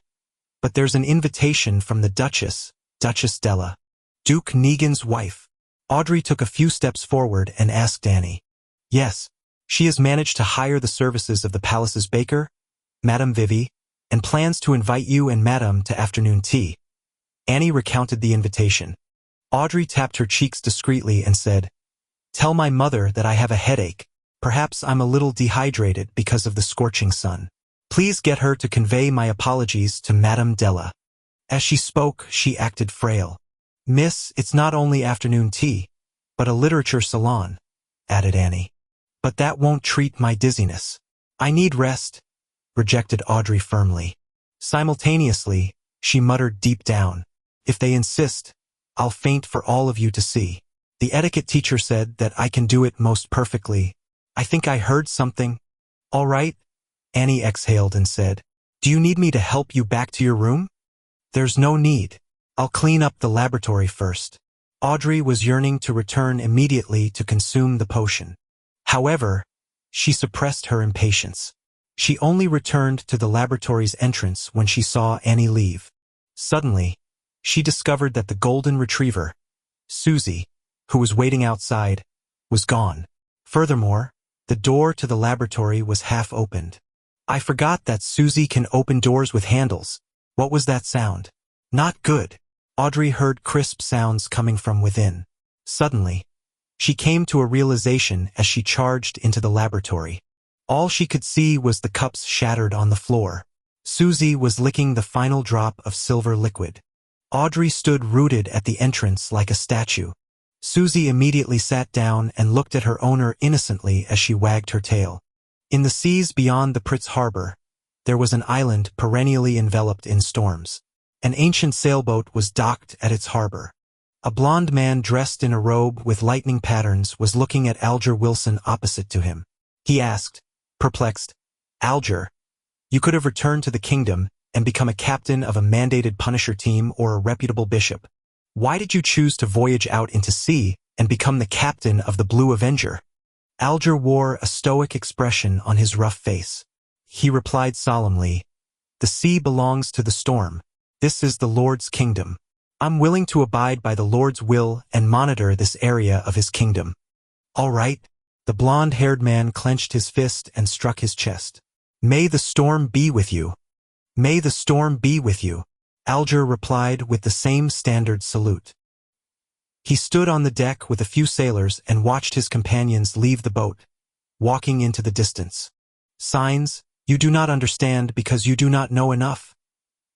"But there's an invitation from the Duchess Della, Duke Negan's wife." Audrey took a few steps forward and asked Annie. "Yes, she has managed to hire the services of the palace's baker, Madame Vivi, and plans to invite you and Madame to afternoon tea." Annie recounted the invitation. Audrey tapped her cheeks discreetly and said, "Tell my mother that I have a headache. Perhaps I'm a little dehydrated because of the scorching sun. Please get her to convey my apologies to Madame Della." As she spoke, she acted frail. "Miss, it's not only afternoon tea, but a literature salon," added Annie. "But that won't treat my dizziness. I need rest," rejected Audrey firmly. Simultaneously, she muttered deep down, "If they insist, I'll faint for all of you to see. The etiquette teacher said that I can do it most perfectly. I think I heard something." "All right," Annie exhaled and said, "Do you need me to help you back to your room?" "There's no need. I'll clean up the laboratory first." Audrey was yearning to return immediately to consume the potion. However, she suppressed her impatience. She only returned to the laboratory's entrance when she saw Annie leave. Suddenly, she discovered that the golden retriever, Susie, who was waiting outside, was gone. Furthermore, the door to the laboratory was half opened. "I forgot that Susie can open doors with handles. What was that sound? Not good." Audrey heard crisp sounds coming from within. Suddenly, she came to a realization as she charged into the laboratory. All she could see was the cups shattered on the floor. Susie was licking the final drop of silver liquid. Audrey stood rooted at the entrance like a statue. Susie immediately sat down and looked at her owner innocently as she wagged her tail. In the seas beyond the Pritz harbor, there was an island perennially enveloped in storms. An ancient sailboat was docked at its harbor. A blond man dressed in a robe with lightning patterns was looking at Alger Wilson opposite to him. He asked, perplexed, "Alger, you could have returned to the kingdom and become a captain of a mandated Punisher team or a reputable bishop. Why did you choose to voyage out into sea and become the captain of the Blue Avenger?" Alger wore a stoic expression on his rough face. He replied solemnly, "The sea belongs to the storm. This is the Lord's kingdom. I'm willing to abide by the Lord's will and monitor this area of his kingdom." "All right." The blonde-haired man clenched his fist and struck his chest. "May the storm be with you." "May the storm be with you," Alger replied with the same standard salute. He stood on the deck with a few sailors and watched his companions leave the boat, walking into the distance. "Signs, you do not understand because you do not know enough,"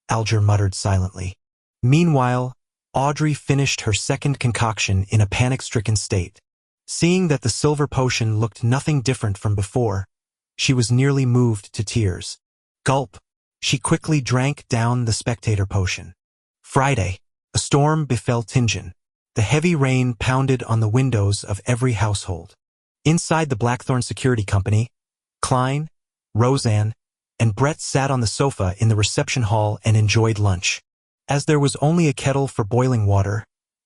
Alger muttered silently. Meanwhile, Audrey finished her second concoction in a panic-stricken state. Seeing that the silver potion looked nothing different from before, she was nearly moved to tears. Gulp! She quickly drank down the spectator potion. Friday, a storm befell Tingen. The heavy rain pounded on the windows of every household. Inside the Blackthorn Security Company, Klein, Roseanne, and Brett sat on the sofa in the reception hall and enjoyed lunch. As there was only a kettle for boiling water,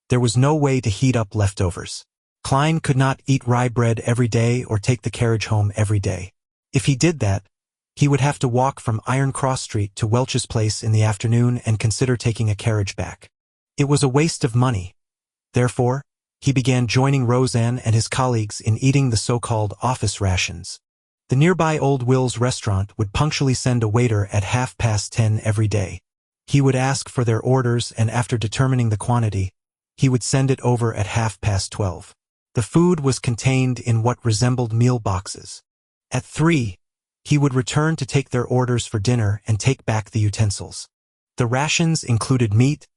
there was no way to heat up leftovers. Klein could not eat rye bread every day or take the carriage home every day. If he did that, he would have to walk from Iron Cross Street to Welch's place in the afternoon and consider taking a carriage back. It was a waste of money. Therefore, he began joining Roseanne and his colleagues in eating the so-called office rations. The nearby Old Will's restaurant would punctually send a waiter at 10:30 every day. He would ask for their orders, and after determining the quantity, he would send it over at 12:30. The food was contained in what resembled meal boxes. At 3, he would return to take their orders for dinner and take back the utensils. The rations included meat,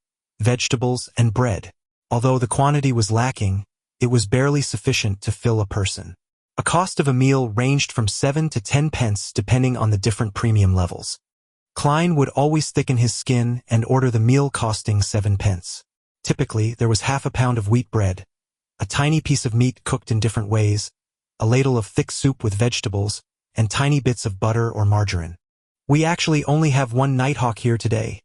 vegetables, and bread. Although the quantity was lacking, it was barely sufficient to fill a person. A cost of a meal ranged from 7 to 10 pence depending on the different premium levels. Klein would always thicken his skin and order the meal costing 7 pence. Typically, there was half a pound of wheat bread, a tiny piece of meat cooked in different ways, a ladle of thick soup with vegetables, and tiny bits of butter or margarine. "We actually only have one Nighthawk here today,"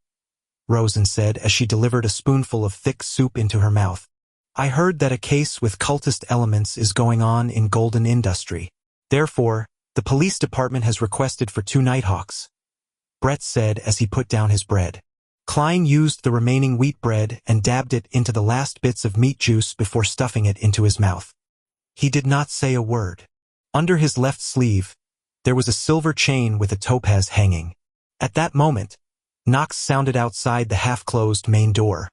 Roseanne said as she delivered a spoonful of thick soup into her mouth. "I heard that a case with cultist elements is going on in Golden Industry. Therefore, the police department has requested for 2 Nighthawks," Brett said as he put down his bread. Klein used the remaining wheat bread and dabbed it into the last bits of meat juice before stuffing it into his mouth. He did not say a word. Under his left sleeve, there was a silver chain with a topaz hanging. At that moment, knocks sounded outside the half-closed main door.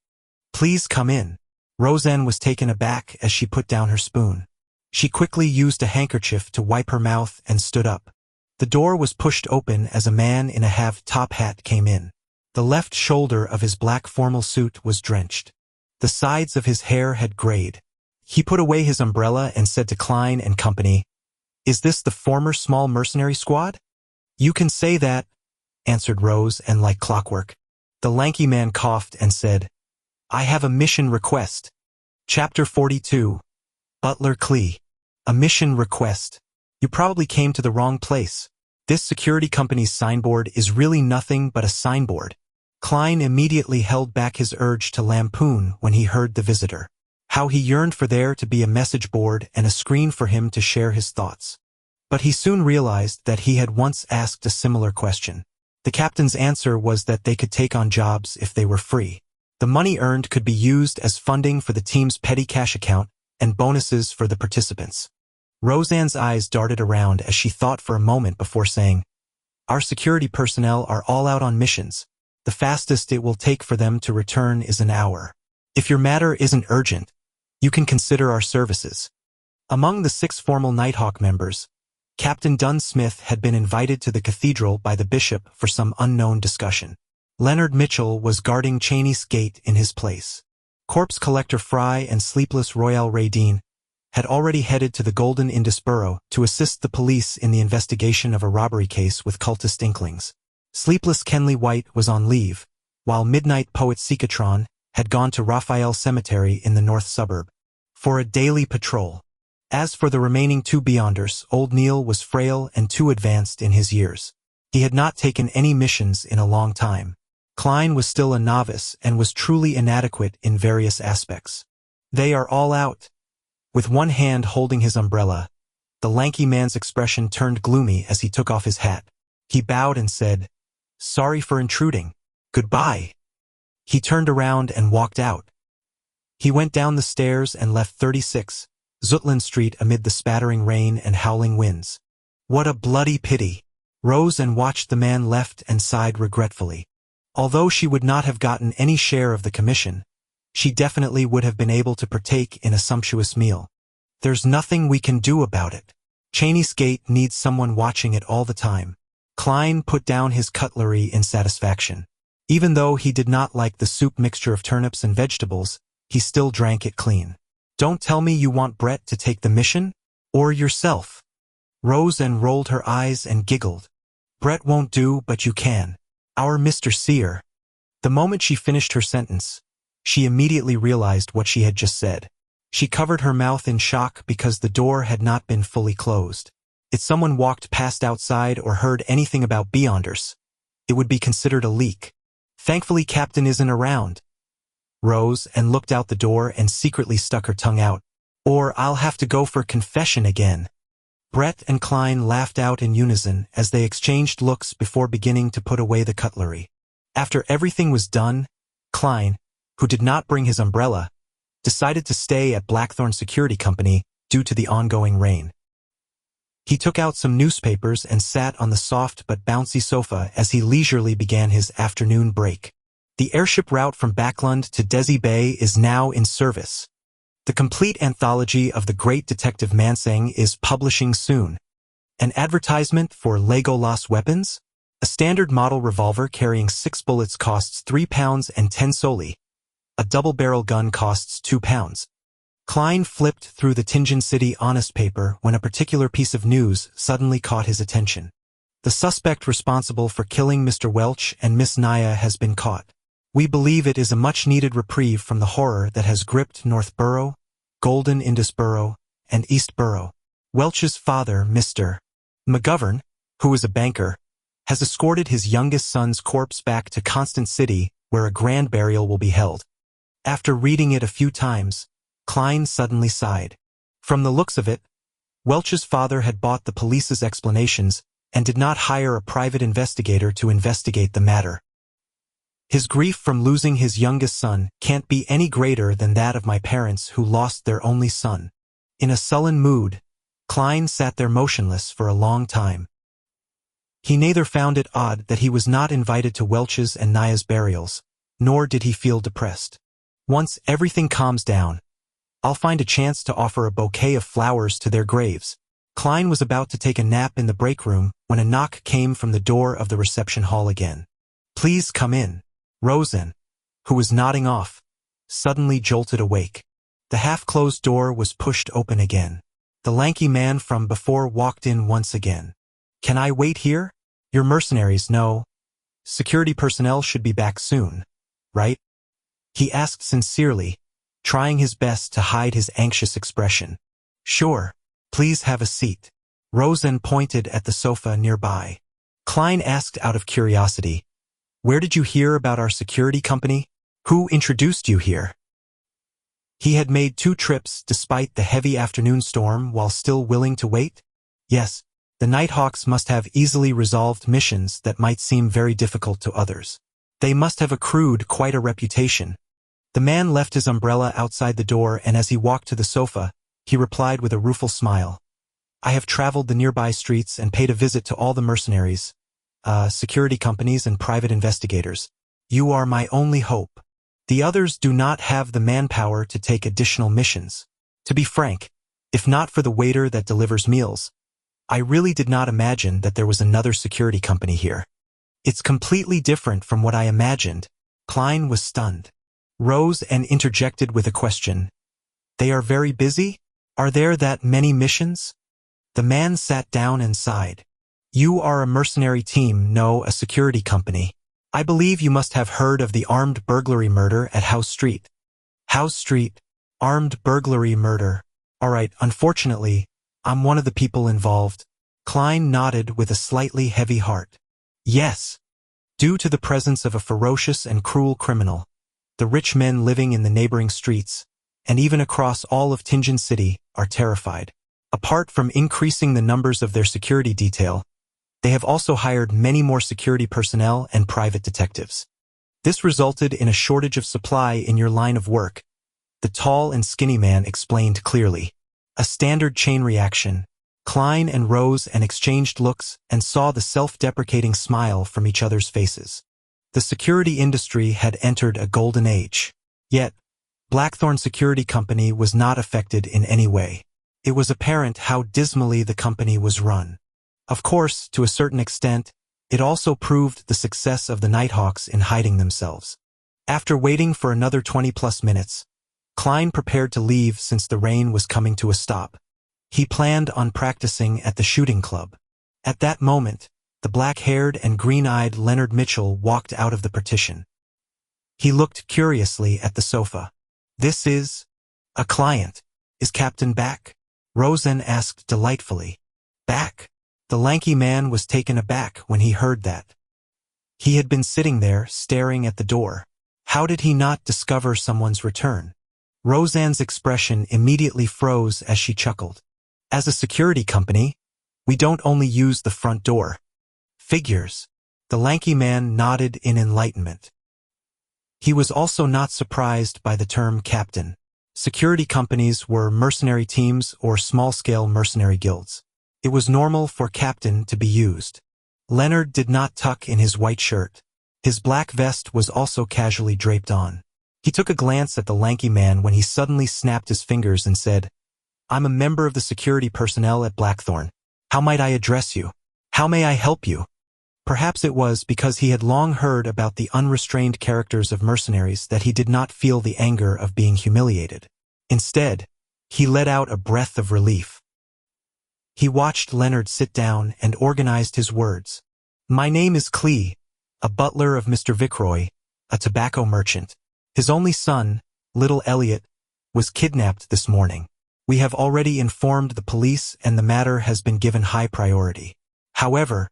"Please come in." Roseanne was taken aback as she put down her spoon. She quickly used a handkerchief to wipe her mouth and stood up. The door was pushed open as a man in a half-top hat came in. The left shoulder of his black formal suit was drenched. The sides of his hair had grayed. He put away his umbrella and said to Klein and company, "Is this the former small mercenary squad?" "You can say that," answered Rose, and like clockwork. The lanky man coughed and said, "I have a mission request." Chapter 42. Butler Klee. A mission request. You probably came to the wrong place. This security company's signboard is really nothing but a signboard. Klein immediately held back his urge to lampoon when he heard the visitor. How he yearned for there to be a message board and a screen for him to share his thoughts. But he soon realized that he had once asked a similar question. The captain's answer was that they could take on jobs if they were free. The money earned could be used as funding for the team's petty cash account and bonuses for the participants. Roseanne's eyes darted around as she thought for a moment before saying, "Our security personnel are all out on missions. The fastest it will take for them to return is an hour. If your matter isn't urgent, you can consider our services." Among the 6 formal Nighthawk members, Captain Dunn Smith had been invited to the cathedral by the bishop for some unknown discussion. Leonard Mitchell was guarding Cheney's gate in his place. Corpse Collector Fry and Sleepless Royale Ray Dean had already headed to the Golden Indus Borough to assist the police in the investigation of a robbery case with cultist inklings. Sleepless Kenley White was on leave, while Midnight Poet Sikatron had gone to Raphael Cemetery in the north suburb for a daily patrol. As for the remaining 2 Beyonders, Old Neil was frail and too advanced in his years. He had not taken any missions in a long time. Klein was still a novice and was truly inadequate in various aspects. "They are all out." With one hand holding his umbrella, the lanky man's expression turned gloomy as he took off his hat. He bowed and said, "Sorry for intruding. Goodbye." He turned around and walked out. He went down the stairs and left 36 Zutland Street amid the spattering rain and howling winds. What a bloody pity. Roseanne watched the man left and sighed regretfully. Although she would not have gotten any share of the commission, she definitely would have been able to partake in a sumptuous meal. There's nothing we can do about it. Cheney's gate needs someone watching it all the time. Klein put down his cutlery in satisfaction. Even though he did not like the soup mixture of turnips and vegetables, he still drank it clean. "Don't tell me you want Brett to take the mission? Or yourself?" Roseanne rolled her eyes and giggled. "Brett won't do, but you can. Our Mr. Seer." The moment she finished her sentence, she immediately realized what she had just said. She covered her mouth in shock because the door had not been fully closed. If someone walked past outside or heard anything about Beyonders, it would be considered a leak. Thankfully, Captain isn't around. Rose and looked out the door and secretly stuck her tongue out. Or I'll have to go for confession again. Brett and Klein laughed out in unison as they exchanged looks before beginning to put away the cutlery. After everything was done, Klein, who did not bring his umbrella, decided to stay at Blackthorn Security Company due to the ongoing rain. He took out some newspapers and sat on the soft but bouncy sofa as he leisurely began his afternoon break. The airship route from Backlund to Desi Bay is now in service. The complete anthology of the great detective Manseng is publishing soon. An advertisement for Legolas weapons? A standard model revolver carrying 6 bullets costs £3 and 10 soli. A double-barrel gun costs £2. Klein flipped through the Tingen City Honest paper when a particular piece of news suddenly caught his attention. The suspect responsible for killing Mr. Welch and Miss Naya has been caught. We believe it is a much-needed reprieve from the horror that has gripped Northborough, Golden Indusborough, and Eastborough. Welch's father, Mr. McGovern, who is a banker, has escorted his youngest son's corpse back to Constant City, where a grand burial will be held. After reading it a few times, Klein suddenly sighed. From the looks of it, Welch's father had bought the police's explanations and did not hire a private investigator to investigate the matter. His grief from losing his youngest son can't be any greater than that of my parents who lost their only son. In a sullen mood, Klein sat there motionless for a long time. He neither found it odd that he was not invited to Welch's and Naya's burials, nor did he feel depressed. Once everything calms down, I'll find a chance to offer a bouquet of flowers to their graves. Klein was about to take a nap in the break room when a knock came from the door of the reception hall again. Please come in. Rosen, who was nodding off, suddenly jolted awake. The half-closed door was pushed open again. The lanky man from before walked in once again. Can I wait here? Your mercenaries know. Security personnel should be back soon, right? He asked sincerely, trying his best to hide his anxious expression. Sure, please have a seat. Rosen pointed at the sofa nearby. Klein asked out of curiosity, where did you hear about our security company? Who introduced you here? He had made 2 trips despite the heavy afternoon storm while still willing to wait? Yes, the Nighthawks must have easily resolved missions that might seem very difficult to others. They must have accrued quite a reputation. The man left his umbrella outside the door, and as he walked to the sofa, he replied with a rueful smile. I have traveled the nearby streets and paid a visit to all the mercenaries, security companies and private investigators. You are my only hope. The others do not have the manpower to take additional missions. To be frank, if not for the waiter that delivers meals, I really did not imagine that there was another security company here. It's completely different from what I imagined. Klein was stunned. Rose and interjected with a question. They are very busy? Are there that many missions? The man sat down and sighed. You are a mercenary team, no, a security company. I believe you must have heard of the armed burglary murder at House Street. House Street, armed burglary murder. All right, unfortunately, I'm one of the people involved. Klein nodded with a slightly heavy heart. Yes. Due to the presence of a ferocious and cruel criminal, the rich men living in the neighboring streets, and even across all of Tingen City, are terrified. Apart from increasing the numbers of their security detail, they have also hired many more security personnel and private detectives. This resulted in a shortage of supply in your line of work, the tall and skinny man explained clearly. A standard chain reaction. Klein and Rose exchanged looks and saw the self-deprecating smile from each other's faces. The security industry had entered a golden age. Yet, Blackthorn Security Company was not affected in any way. It was apparent how dismally the company was run. Of course, to a certain extent, it also proved the success of the Nighthawks in hiding themselves. After waiting for another 20+ minutes, Klein prepared to leave since the rain was coming to a stop. He planned on practicing at the shooting club. At that moment, the black-haired and green-eyed Leonard Mitchell walked out of the partition. He looked curiously at the sofa. This is a client. Is Captain back? Roseanne asked delightfully. Back? The lanky man was taken aback when he heard that. He had been sitting there, staring at the door. How did he not discover someone's return? Roseanne's expression immediately froze as she chuckled. As a security company, we don't only use the front door. Figures. The lanky man nodded in enlightenment. He was also not surprised by the term captain. Security companies were mercenary teams or small-scale mercenary guilds. It was normal for captain to be used. Leonard did not tuck in his white shirt. His black vest was also casually draped on. He took a glance at the lanky man when he suddenly snapped his fingers and said, I'm a member of the security personnel at Blackthorn. How might I address you? How may I help you? Perhaps it was because he had long heard about the unrestrained characters of mercenaries that he did not feel the anger of being humiliated. Instead, he let out a breath of relief. He watched Leonard sit down and organized his words. My name is Klee, a butler of Mr. Vickroy, a tobacco merchant. His only son, little Elliot, was kidnapped this morning. We have already informed the police and the matter has been given high priority. However,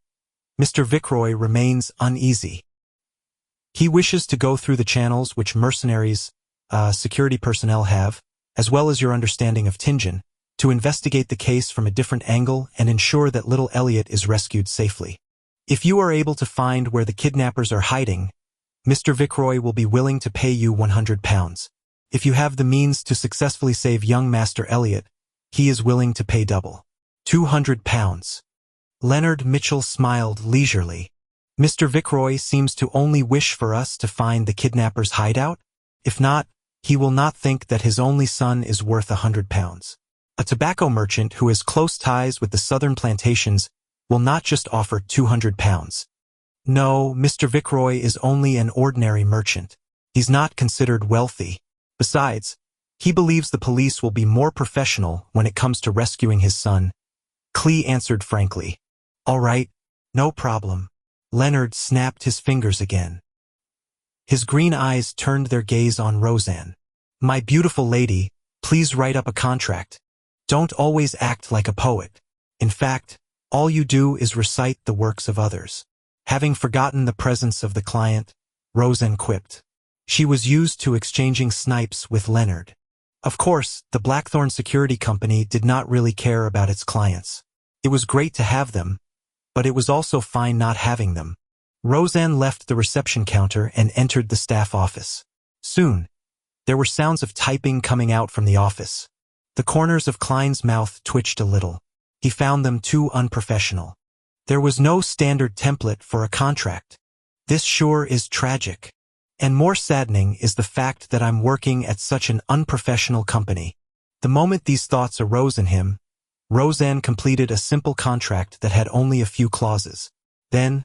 Mr. Vickroy remains uneasy. He wishes to go through the channels which mercenaries, security personnel have, as well as your understanding of Tingen, to investigate the case from a different angle and ensure that little Elliot is rescued safely. If you are able to find where the kidnappers are hiding, Mr. Vickroy will be willing to pay you £100. If you have the means to successfully save young Master Elliot, he is willing to pay double. £200. Leonard Mitchell smiled leisurely. Mr. Vickroy seems to only wish for us to find the kidnapper's hideout. If not, he will not think that his only son is worth £100. A tobacco merchant who has close ties with the southern plantations will not just offer £200. No, Mr. Vickroy is only an ordinary merchant. He's not considered wealthy. Besides, he believes the police will be more professional when it comes to rescuing his son. Klee answered frankly. All right, no problem. Leonard snapped his fingers again. His green eyes turned their gaze on Roseanne. My beautiful lady, please write up a contract. Don't always act like a poet. In fact, all you do is recite the works of others. Having forgotten the presence of the client, Roseanne quipped. She was used to exchanging snipes with Leonard. Of course, the Blackthorn Security Company did not really care about its clients. It was great to have them, but it was also fine not having them. Roseanne left the reception counter and entered the staff office. Soon, there were sounds of typing coming out from the office. The corners of Klein's mouth twitched a little. He found them too unprofessional. There was no standard template for a contract. This sure is tragic. And more saddening is the fact that I'm working at such an unprofessional company. The moment these thoughts arose in him, Roseanne completed a simple contract that had only a few clauses. Then,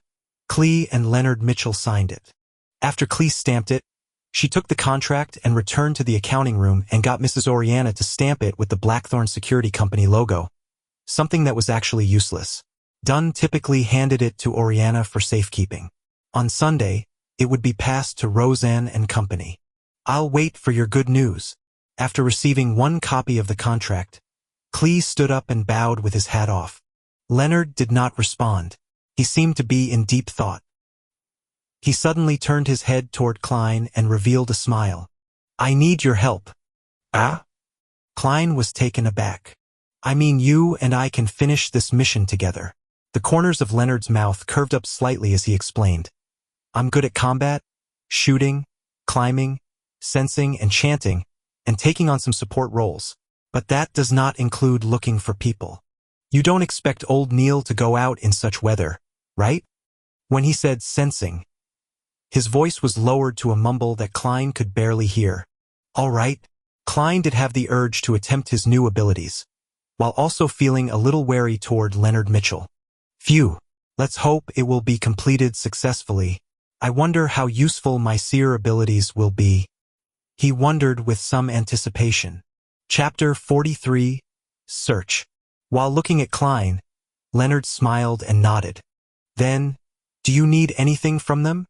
Klee and Leonard Mitchell signed it. After Klee stamped it, she took the contract and returned to the accounting room and got Mrs. Oriana to stamp it with the Blackthorn Security Company logo, something that was actually useless. Dunn typically handed it to Oriana for safekeeping. On Sunday, it would be passed to Roseanne and Company. I'll wait for your good news. After receiving one copy of the contract, Klee stood up and bowed with his hat off. Leonard did not respond. He seemed to be in deep thought. He suddenly turned his head toward Klein and revealed a smile. I need your help. Ah? Klein was taken aback. I mean, you and I can finish this mission together. The corners of Leonard's mouth curved up slightly as he explained. I'm good at combat, shooting, climbing, sensing, and chanting, and taking on some support roles. But that does not include looking for people. You don't expect old Neil to go out in such weather, right? When he said sensing, his voice was lowered to a mumble that Klein could barely hear. All right, Klein did have the urge to attempt his new abilities, while also feeling a little wary toward Leonard Mitchell. Phew, let's hope it will be completed successfully. I wonder how useful my seer abilities will be. He wondered with some anticipation. Chapter 43, Search. While looking at Klein, Leonard smiled and nodded. Then, do you need anything from them?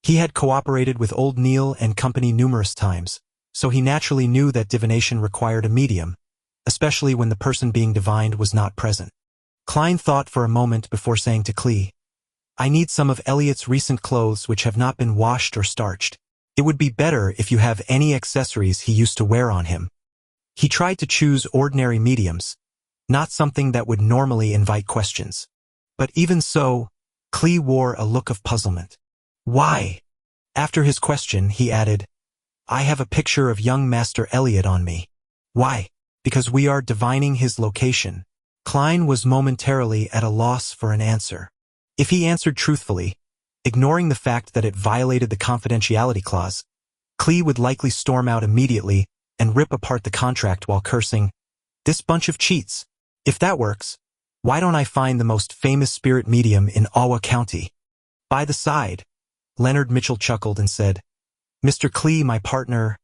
He had cooperated with old Neil and Company numerous times, so he naturally knew that divination required a medium, especially when the person being divined was not present. Klein thought for a moment before saying to Klee, "I need some of Elliot's recent clothes which have not been washed or starched. It would be better if you have any accessories he used to wear on him." He tried to choose ordinary mediums, not something that would normally invite questions. But even so, Klee wore a look of puzzlement. "Why?" After his question, he added, "I have a picture of young Master Elliot on me." "Why?" "Because we are divining his location." Klein was momentarily at a loss for an answer. If he answered truthfully, ignoring the fact that it violated the confidentiality clause, Klee would likely storm out immediately and rip apart the contract while cursing, "This bunch of cheats. If that works, why don't I find the most famous spirit medium in Awa County?" By the side, Leonard Mitchell chuckled and said, "Mr. Klee, my partner,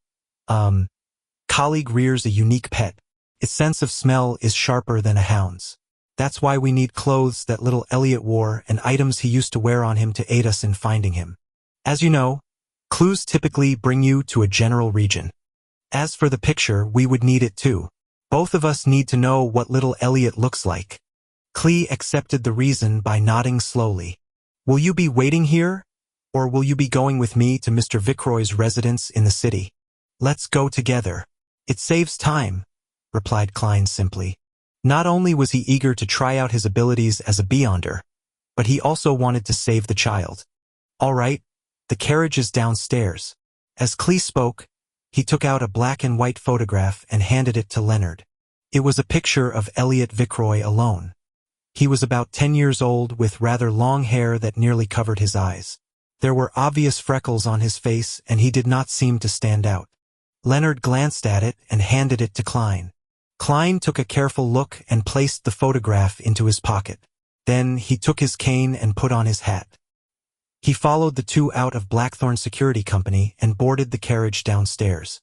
colleague rears a unique pet. Its sense of smell is sharper than a hound's. That's why we need clothes that little Elliot wore and items he used to wear on him to aid us in finding him. As you know, clues typically bring you to a general region. As for the picture, we would need it too. Both of us need to know what little Elliot looks like." Klee accepted the reason by nodding slowly. "Will you be waiting here, or will you be going with me to Mr. Viceroy's residence in the city?" "Let's go together. It saves time," replied Klein simply. Not only was he eager to try out his abilities as a Beyonder, but he also wanted to save the child. "All right, the carriage is downstairs." As Klee spoke, he took out a black and white photograph and handed it to Leonard. It was a picture of Elliot Viceroy alone. He was about 10 years old with rather long hair that nearly covered his eyes. There were obvious freckles on his face and he did not seem to stand out. Leonard glanced at it and handed it to Klein. Klein took a careful look and placed the photograph into his pocket. Then he took his cane and put on his hat. He followed the two out of Blackthorn Security Company and boarded the carriage downstairs.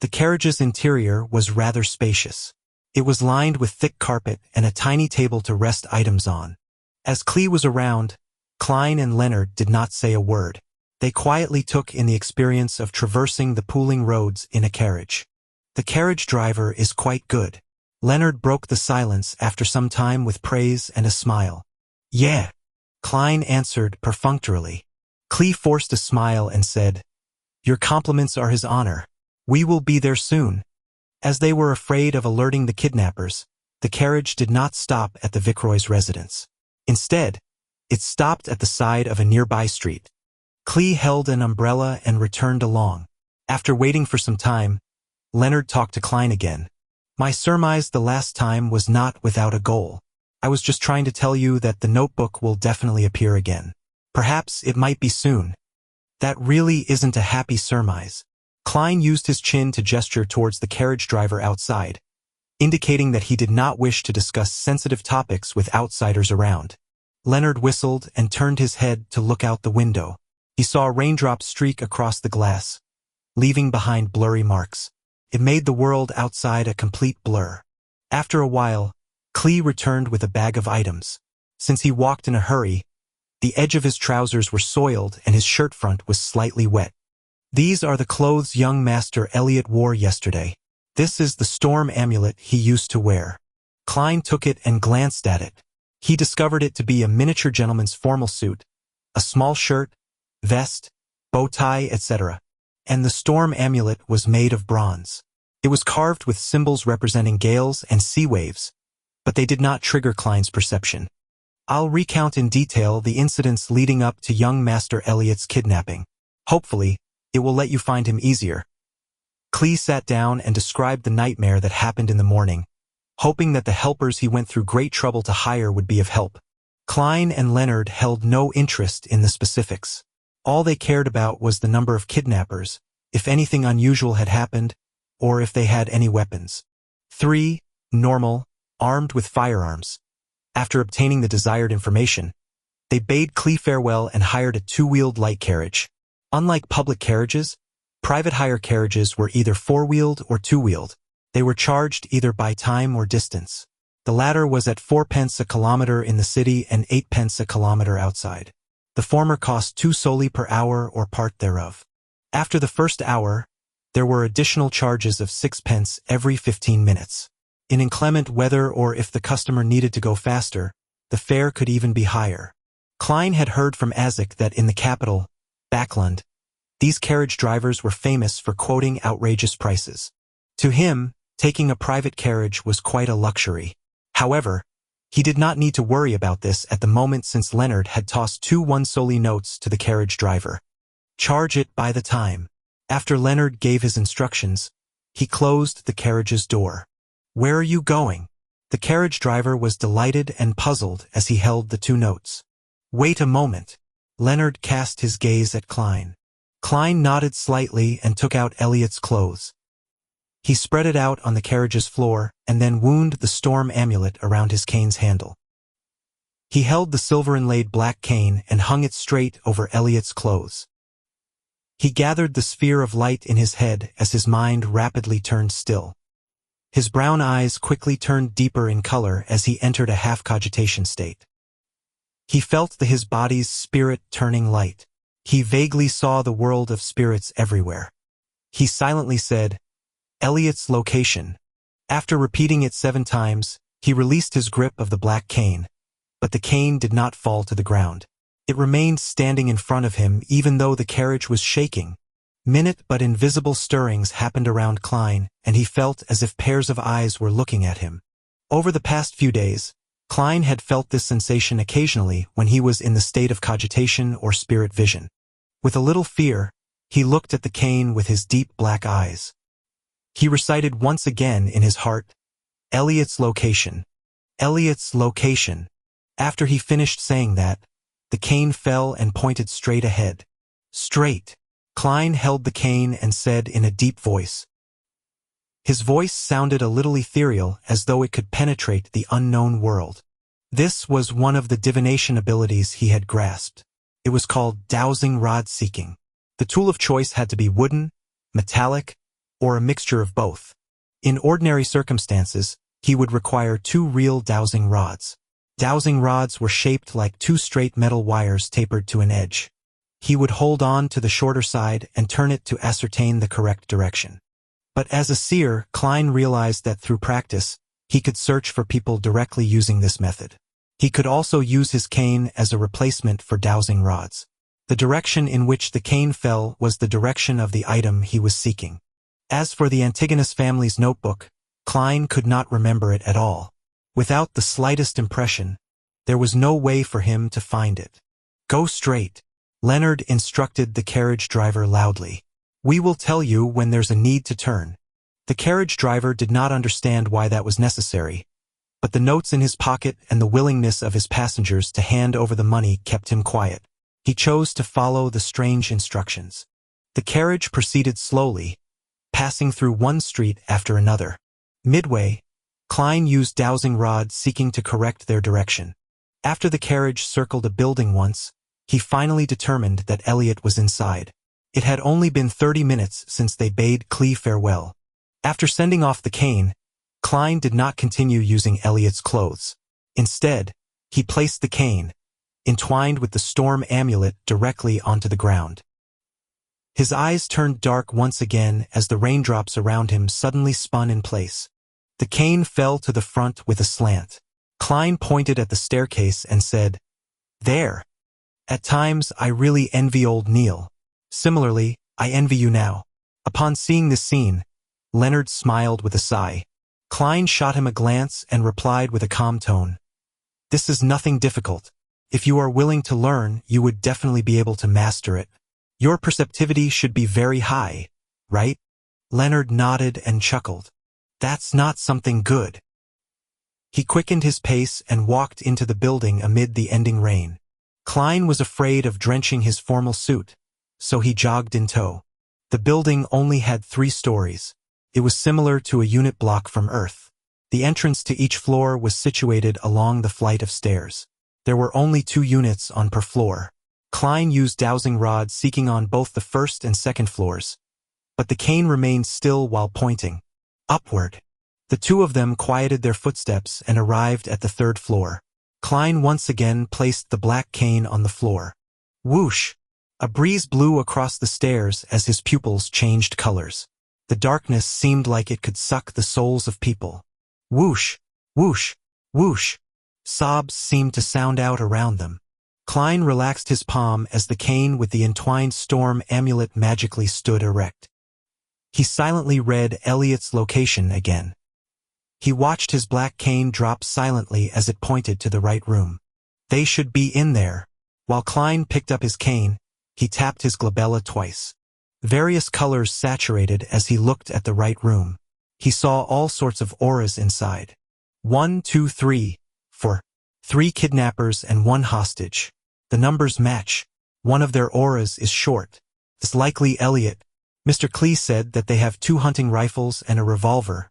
The carriage's interior was rather spacious. It was lined with thick carpet and a tiny table to rest items on. As Klee was around, Klein and Leonard did not say a word. They quietly took in the experience of traversing the pooling roads in a carriage. "The carriage driver is quite good." Leonard broke the silence after some time with praise and a smile. "Yeah," Klein answered perfunctorily. Klee forced a smile and said, "Your compliments are his honor. We will be there soon." As they were afraid of alerting the kidnappers, the carriage did not stop at the Viceroy's residence. Instead, it stopped at the side of a nearby street. Klee held an umbrella and returned along. After waiting for some time, Leonard talked to Klein again. "My surmise the last time was not without a goal. I was just trying to tell you that the notebook will definitely appear again. Perhaps it might be soon." "That really isn't a happy surmise." Klein used his chin to gesture towards the carriage driver outside, indicating that he did not wish to discuss sensitive topics with outsiders around. Leonard whistled and turned his head to look out the window. He saw a raindrop streak across the glass, leaving behind blurry marks. It made the world outside a complete blur. After a while, Klee returned with a bag of items. Since he walked in a hurry, the edge of his trousers were soiled and his shirt front was slightly wet. "These are the clothes young Master Elliot wore yesterday. This is the storm amulet he used to wear." Klein took it and glanced at it. He discovered it to be a miniature gentleman's formal suit, a small shirt, vest, bow tie, etc. And the storm amulet was made of bronze. It was carved with symbols representing gales and sea waves, but they did not trigger Klein's perception. "I'll recount in detail the incidents leading up to young Master Elliot's kidnapping. Hopefully, it will let you find him easier." Klee sat down and described the nightmare that happened in the morning, hoping that the helpers he went through great trouble to hire would be of help. Klein and Leonard held no interest in the specifics. All they cared about was the number of kidnappers, if anything unusual had happened, or if they had any weapons. 3, normal, armed with firearms. After obtaining the desired information, they bade Klee farewell and hired a 2-wheeled light carriage. Unlike public carriages, private hire carriages were either 4-wheeled or 2-wheeled. They were charged either by time or distance. The latter was at 4 pence a kilometer in the city and 8 pence a kilometer outside. The former cost 2 soldi per hour or part thereof. After the first hour, There were additional charges of 6 pence every 15 minutes. In inclement weather or if the customer needed to go faster, the fare could even be higher. Klein had heard from Azek that in the capital, Backland, these carriage drivers were famous for quoting outrageous prices. To him, taking a private carriage was quite a luxury. However, he did not need to worry about this at the moment since Leonard had tossed 2 one-solly notes to the carriage driver. Charge it by the time. After Leonard gave his instructions, he closed the carriage's door. Where are you going? The carriage driver was delighted and puzzled as he held the 2 notes. Wait a moment. Leonard cast his gaze at Klein. Klein nodded slightly and took out Elliot's clothes. He spread it out on the carriage's floor and then wound the storm amulet around his cane's handle. He held the silver-inlaid black cane and hung it straight over Elliot's clothes. He gathered the sphere of light in his head as his mind rapidly turned still. His brown eyes quickly turned deeper in color as he entered a half-cogitation state. He felt his body's spirit turning light. He vaguely saw the world of spirits everywhere. He silently said, Elliot's location. After repeating it 7 times, he released his grip of the black cane, but the cane did not fall to the ground. It remained standing in front of him even though the carriage was shaking. Minute but invisible stirrings happened around Klein, and he felt as if pairs of eyes were looking at him. Over the past few days, Klein had felt this sensation occasionally when he was in the state of cogitation or spirit vision. With a little fear, he looked at the cane with his deep black eyes. He recited once again in his heart, Elliot's location. Elliot's location. After he finished saying that, the cane fell and pointed straight ahead. Straight. Klein held the cane and said in a deep voice. His voice sounded a little ethereal as though it could penetrate the unknown world. This was one of the divination abilities he had grasped. It was called dowsing rod seeking. The tool of choice had to be wooden, metallic, or a mixture of both. In ordinary circumstances, he would require 2 real dowsing rods. Dowsing rods were shaped like 2 straight metal wires tapered to an edge. He would hold on to the shorter side and turn it to ascertain the correct direction. But as a seer, Klein realized that through practice, he could search for people directly using this method. He could also use his cane as a replacement for dowsing rods. The direction in which the cane fell was the direction of the item he was seeking. As for the Antigonus family's notebook, Klein could not remember it at all. Without the slightest impression, there was no way for him to find it. Go straight. Leonard instructed the carriage driver loudly. We will tell you when there's a need to turn. The carriage driver did not understand why that was necessary, but the notes in his pocket and the willingness of his passengers to hand over the money kept him quiet. He chose to follow the strange instructions. The carriage proceeded slowly, passing through one street after another. Midway, Klein used dowsing rods seeking to correct their direction. After the carriage circled a building once, he finally determined that Elliot was inside. It had only been 30 minutes since they bade Clee farewell. After sending off the cane, Klein did not continue using Elliot's clothes. Instead, he placed the cane, entwined with the storm amulet, directly onto the ground. His eyes turned dark once again as the raindrops around him suddenly spun in place. The cane fell to the front with a slant. Klein pointed at the staircase and said, There. At times, I really envy old Neil. Similarly, I envy you now. Upon seeing this scene, Leonard smiled with a sigh. Klein shot him a glance and replied with a calm tone. This is nothing difficult. If you are willing to learn, you would definitely be able to master it. Your perceptivity should be very high, right? Leonard nodded and chuckled. That's not something good. He quickened his pace and walked into the building amid the ending rain. Klein was afraid of drenching his formal suit, so he jogged in tow. The building only had 3 stories. It was similar to a unit block from Earth. The entrance to each floor was situated along the flight of stairs. There were only 2 units on per floor. Klein used dowsing rods seeking on both the first and second floors, but the cane remained still while pointing upward. The 2 of them quieted their footsteps and arrived at the 3rd floor. Klein once again placed the black cane on the floor. Whoosh! A breeze blew across the stairs as his pupils changed colors. The darkness seemed like it could suck the souls of people. Whoosh, whoosh, whoosh. Sobs seemed to sound out around them. Klein relaxed his palm as the cane with the entwined storm amulet magically stood erect. He silently read Elliot's location again. He watched his black cane drop silently as it pointed to the right room. They should be in there. While Klein picked up his cane, he tapped his glabella twice. Various colors saturated as he looked at the right room. He saw all sorts of auras inside. 1, 2, 3, 4. 3 kidnappers and 1 hostage. The numbers match. One of their auras is short. It's likely Elliot. Mr. Klee said that they have 2 hunting rifles and a revolver.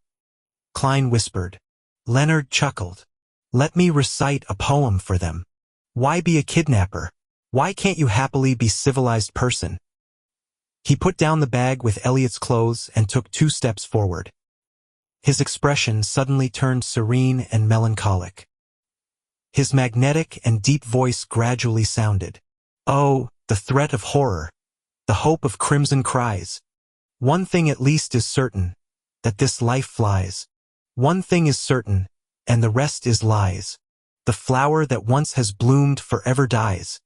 Klein whispered. Leonard chuckled. Let me recite a poem for them. Why be a kidnapper? Why can't you happily be civilized person? He put down the bag with Elliot's clothes and took 2 steps forward. His expression suddenly turned serene and melancholic. His magnetic and deep voice gradually sounded. Oh, the threat of horror. The hope of crimson cries. One thing at least is certain, that this life flies. One thing is certain, and the rest is lies. The flower that once has bloomed forever dies.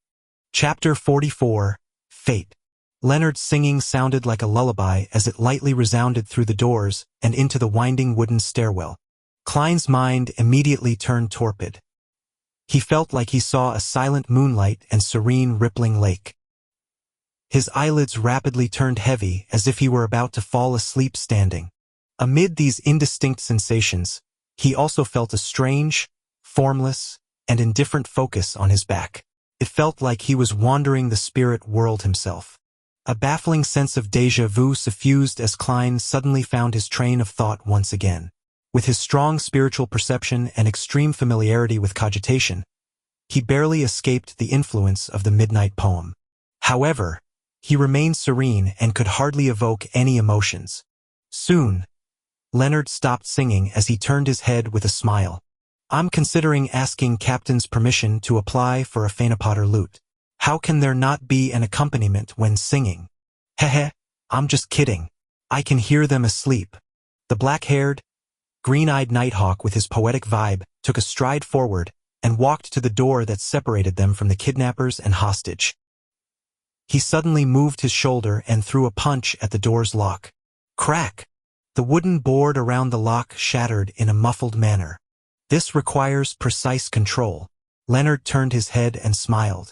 Chapter 44, Fate. Leonard's singing sounded like a lullaby as it lightly resounded through the doors and into the winding wooden stairwell. Klein's mind immediately turned torpid. He felt like he saw a silent moonlight and serene rippling lake. His eyelids rapidly turned heavy as if he were about to fall asleep standing. Amid these indistinct sensations, he also felt a strange, formless, and indifferent focus on his back. It felt like he was wandering the spirit world himself. A baffling sense of déjà vu suffused as Klein suddenly found his train of thought once again. With his strong spiritual perception and extreme familiarity with cogitation, he barely escaped the influence of the midnight poem. However, he remained serene and could hardly evoke any emotions. Soon, Leonard stopped singing as he turned his head with a smile. I'm considering asking Captain's permission to apply for a Phaenopotter lute. How can there not be an accompaniment when singing? Heh, I'm just kidding. I can hear them asleep. The black-haired, green-eyed Nighthawk with his poetic vibe took a stride forward and walked to the door that separated them from the kidnappers and hostage. He suddenly moved his shoulder and threw a punch at the door's lock. Crack! The wooden board around the lock shattered in a muffled manner. This requires precise control. Leonard turned his head and smiled.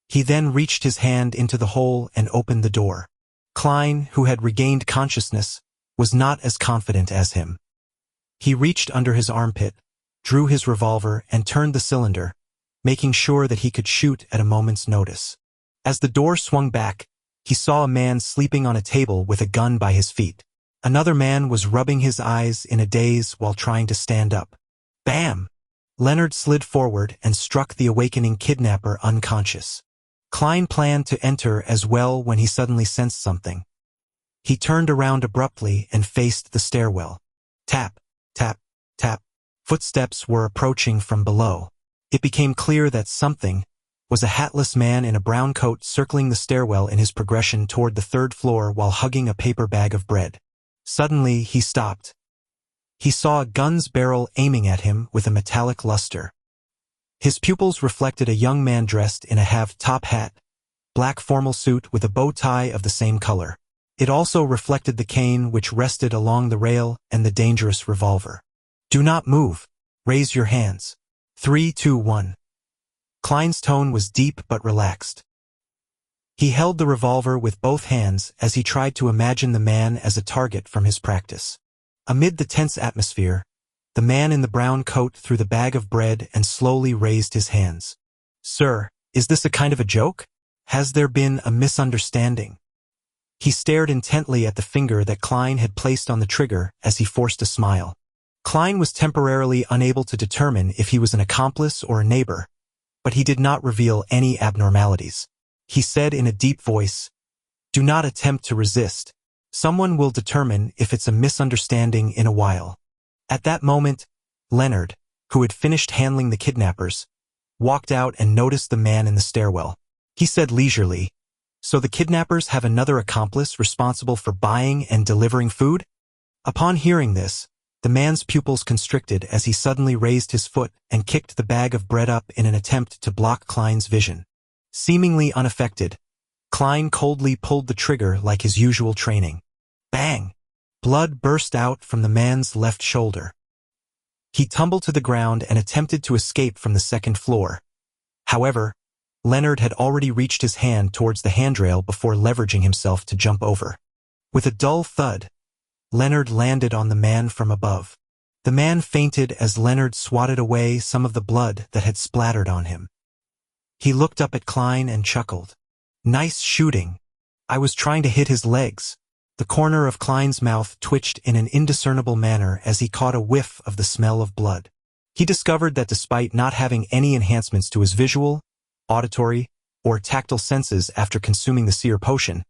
He then reached his hand into the hole and opened the door. Klein, who had regained consciousness, was not as confident as him. He reached under his armpit, drew his revolver and turned the cylinder, making sure that he could shoot at a moment's notice. As the door swung back, he saw a man sleeping on a table with a gun by his feet. Another man was rubbing his eyes in a daze while trying to stand up. Bam! Leonard slid forward and struck the awakening kidnapper unconscious. Klein planned to enter as well when he suddenly sensed something. He turned around abruptly and faced the stairwell. Tap, tap, tap. Footsteps were approaching from below. It became clear that something was a hatless man in a brown coat circling the stairwell in his progression toward the 3rd floor while hugging a paper bag of bread. Suddenly, he stopped. He saw a gun's barrel aiming at him with a metallic luster. His pupils reflected a young man dressed in a half-top hat, black formal suit with a bow tie of the same color. It also reflected the cane which rested along the rail and the dangerous revolver. Do not move. Raise your hands. 3, 2, 1. Klein's tone was deep but relaxed. He held the revolver with both hands as he tried to imagine the man as a target from his practice. Amid the tense atmosphere, the man in the brown coat threw the bag of bread and slowly raised his hands. Sir, is this a kind of a joke? Has there been a misunderstanding? He stared intently at the finger that Klein had placed on the trigger as he forced a smile. Klein was temporarily unable to determine if he was an accomplice or a neighbor, but he did not reveal any abnormalities. He said in a deep voice, Do not attempt to resist. Someone will determine if it's a misunderstanding in a while. At that moment, Leonard, who had finished handling the kidnappers, walked out and noticed the man in the stairwell. He said leisurely, So the kidnappers have another accomplice responsible for buying and delivering food? Upon hearing this, the man's pupils constricted as he suddenly raised his foot and kicked the bag of bread up in an attempt to block Klein's vision. Seemingly unaffected, Klein coldly pulled the trigger like his usual training. Bang! Blood burst out from the man's left shoulder. He tumbled to the ground and attempted to escape from the second floor. However, Leonard had already reached his hand towards the handrail before leveraging himself to jump over. With a dull thud, Leonard landed on the man from above. The man fainted as Leonard swatted away some of the blood that had splattered on him. He looked up at Klein and chuckled. Nice shooting. I was trying to hit his legs. The corner of Klein's mouth twitched in an indiscernible manner as he caught a whiff of the smell of blood. He discovered that despite not having any enhancements to his visual, auditory, or tactile senses after consuming the seer potion,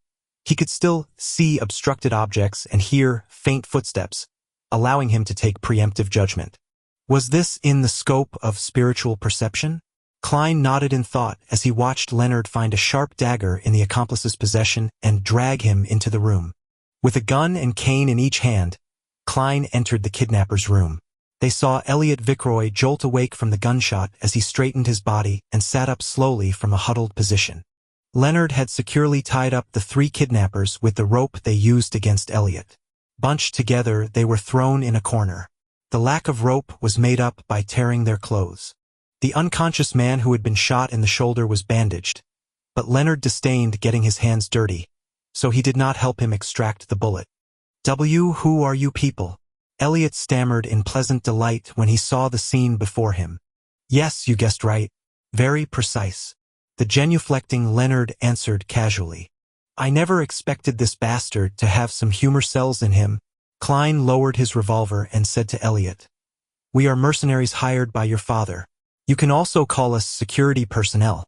he could still see obstructed objects and hear faint footsteps, allowing him to take preemptive judgment. Was this in the scope of spiritual perception? Klein nodded in thought as he watched Leonard find a sharp dagger in the accomplice's possession and drag him into the room. With a gun and cane in each hand, Klein entered the kidnapper's room. They saw Elliot Vickroy jolt awake from the gunshot as he straightened his body and sat up slowly from a huddled position. Leonard had securely tied up the 3 kidnappers with the rope they used against Elliot. Bunched together, they were thrown in a corner. The lack of rope was made up by tearing their clothes. The unconscious man who had been shot in the shoulder was bandaged, but Leonard disdained getting his hands dirty, so he did not help him extract the bullet. Who are you people? Elliot stammered in pleasant delight when he saw the scene before him. Yes, you guessed right. Very precise. The genuflecting Leonard answered casually. I never expected this bastard to have some humor cells in him. Klein lowered his revolver and said to Elliot, We are mercenaries hired by your father. You can also call us security personnel.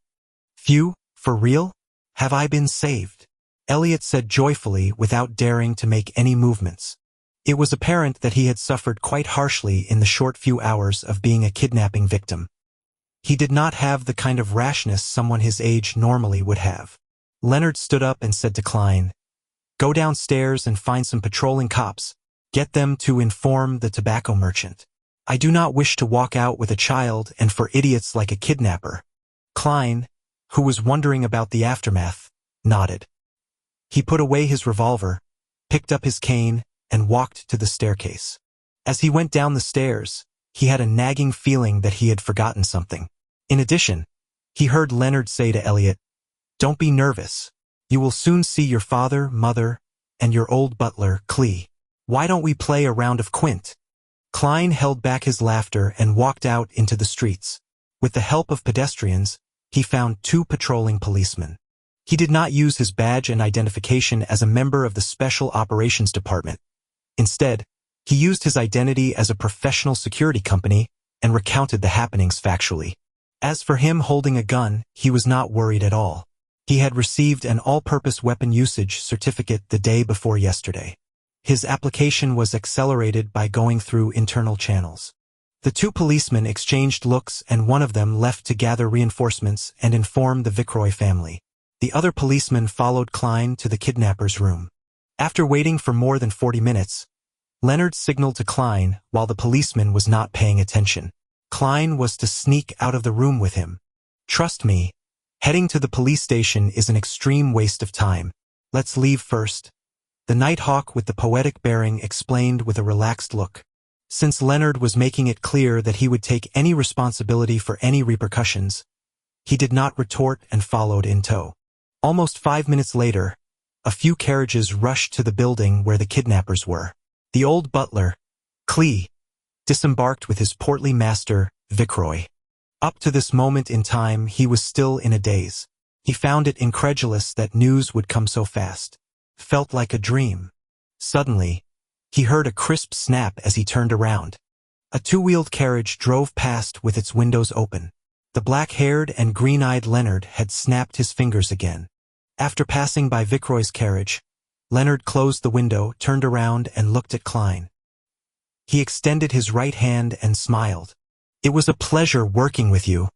Phew, for real? Have I been saved? Elliot said joyfully without daring to make any movements. It was apparent that he had suffered quite harshly in the short few hours of being a kidnapping victim. He did not have the kind of rashness someone his age normally would have. Leonard stood up and said to Klein, Go downstairs and find some patrolling cops. Get them to inform the tobacco merchant. I do not wish to walk out with a child and for idiots like a kidnapper. Klein, who was wondering about the aftermath, nodded. He put away his revolver, picked up his cane, and walked to the staircase. As he went down the stairs, he had a nagging feeling that he had forgotten something. In addition, he heard Leonard say to Elliot, Don't be nervous. You will soon see your father, mother, and your old butler, Clee. Why don't we play a round of quint? Klein held back his laughter and walked out into the streets. With the help of pedestrians, he found 2 patrolling policemen. He did not use his badge and identification as a member of the Special Operations Department. Instead, he used his identity as a professional security company and recounted the happenings factually. As for him holding a gun, he was not worried at all. He had received an all-purpose weapon usage certificate the day before yesterday. His application was accelerated by going through internal channels. The 2 policemen exchanged looks and one of them left to gather reinforcements and inform the Vickroy family. The other policeman followed Klein to the kidnapper's room. After waiting for more than 40 minutes, Leonard signaled to Klein while the policeman was not paying attention. Klein was to sneak out of the room with him. Trust me, heading to the police station is an extreme waste of time. Let's leave first. The Nighthawk with the poetic bearing explained with a relaxed look. Since Leonard was making it clear that he would take any responsibility for any repercussions, he did not retort and followed in tow. Almost 5 minutes later, a few carriages rushed to the building where the kidnappers were. The old butler, Clee, disembarked with his portly master, Vickroy. Up to this moment in time, he was still in a daze. He found it incredulous that news would come so fast. Felt like a dream. Suddenly, he heard a crisp snap as he turned around. A 2-wheeled carriage drove past with its windows open. The black-haired and green-eyed Leonard had snapped his fingers again. After passing by Vickroy's carriage, Leonard closed the window, turned around, and looked at Klein. He extended his right hand and smiled. It was a pleasure working with you.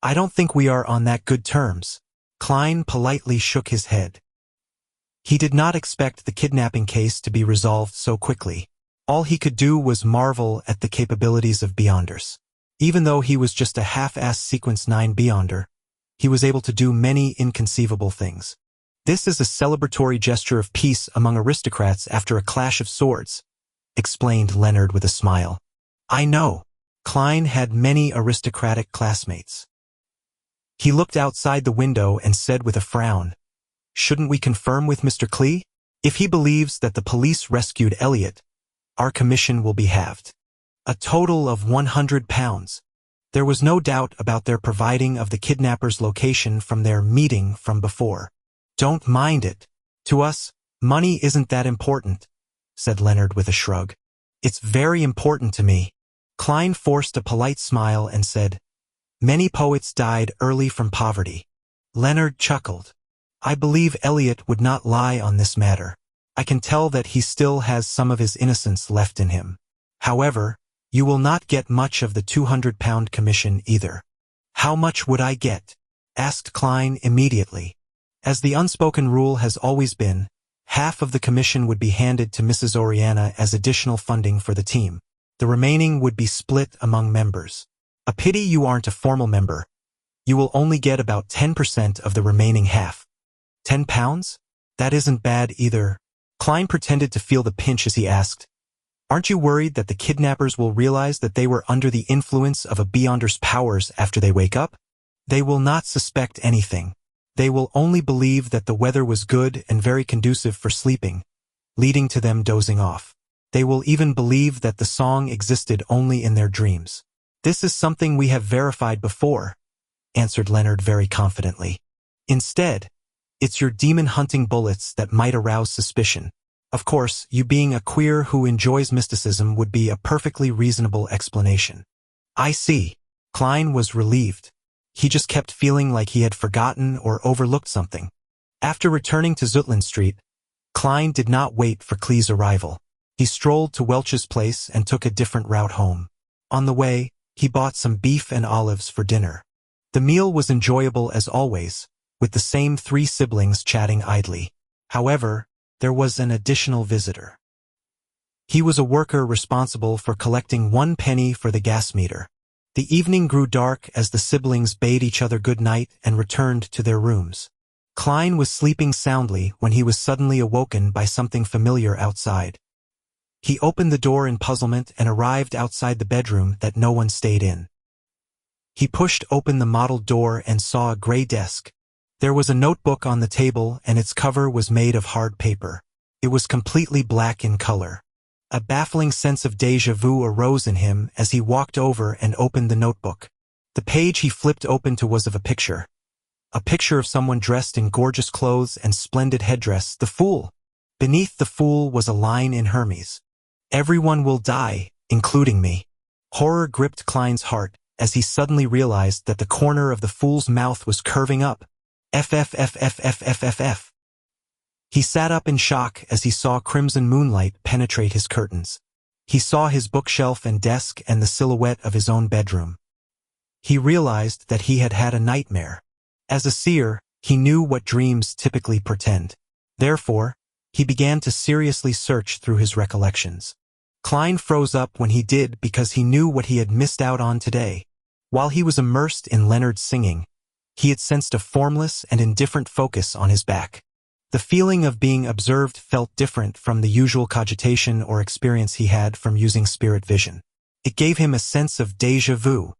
I don't think we are on that good terms. Klein politely shook his head. He did not expect the kidnapping case to be resolved so quickly. All he could do was marvel at the capabilities of Beyonders. Even though he was just a half-assed Sequence 9 Beyonder, he was able to do many inconceivable things. This is a celebratory gesture of peace among aristocrats after a clash of swords, explained Leonard with a smile. I know. Klein had many aristocratic classmates. He looked outside the window and said with a frown, shouldn't we confirm with Mr. Klee? If he believes that the police rescued Elliot, our commission will be halved. A total of £100. There was no doubt about their providing of the kidnapper's location from their meeting from before. Don't mind it. To us, money isn't that important, said Leonard with a shrug. It's very important to me. Klein forced a polite smile and said, many poets died early from poverty. Leonard chuckled. I believe Elliot would not lie on this matter. I can tell that he still has some of his innocence left in him. However, you will not get much of the £200 commission either. How much would I get? Asked Klein immediately. As the unspoken rule has always been, half of the commission would be handed to Mrs. Oriana as additional funding for the team. The remaining would be split among members. A pity you aren't a formal member. You will only get about 10% of the remaining half. £10? That isn't bad either. Klein pretended to feel the pinch as he asked, aren't you worried that the kidnappers will realize that they were under the influence of a Beyonder's powers after they wake up? They will not suspect anything. They will only believe that the weather was good and very conducive for sleeping, leading to them dozing off. They will even believe that the song existed only in their dreams. This is something we have verified before, answered Leonard very confidently. Instead, it's your demon-hunting bullets that might arouse suspicion. Of course, you being a queer who enjoys mysticism would be a perfectly reasonable explanation. I see. Klein was relieved. He just kept feeling like he had forgotten or overlooked something. After returning to Zutland Street, Klein did not wait for Klee's arrival. He strolled to Welch's place and took a different route home. On the way, he bought some beef and olives for dinner. The meal was enjoyable as always, with the same three siblings chatting idly. However, there was an additional visitor. He was a worker responsible for collecting 1 penny for the gas meter. The evening grew dark as the siblings bade each other good night and returned to their rooms. Klein was sleeping soundly when he was suddenly awoken by something familiar outside. He opened the door in puzzlement and arrived outside the bedroom that no one stayed in. He pushed open the mottled door and saw a gray desk. There was a notebook on the table and its cover was made of hard paper. It was completely black in color. A baffling sense of déjà vu arose in him as he walked over and opened the notebook. The page he flipped open to was of a picture. A picture of someone dressed in gorgeous clothes and splendid headdress, the fool. Beneath the fool was a line in Hermes. Everyone will die, including me. Horror gripped Klein's heart as he suddenly realized that the corner of the fool's mouth was curving up. FFFFFFFF. He sat up in shock as he saw crimson moonlight penetrate his curtains. He saw his bookshelf and desk and the silhouette of his own bedroom. He realized that he had had a nightmare. As a seer, he knew what dreams typically portend. Therefore, he began to seriously search through his recollections. Klein froze up when he did because he knew what he had missed out on today. While he was immersed in Leonard's singing, he had sensed a formless and indifferent focus on his back. The feeling of being observed felt different from the usual cogitation or experience he had from using spirit vision. It gave him a sense of déjà vu.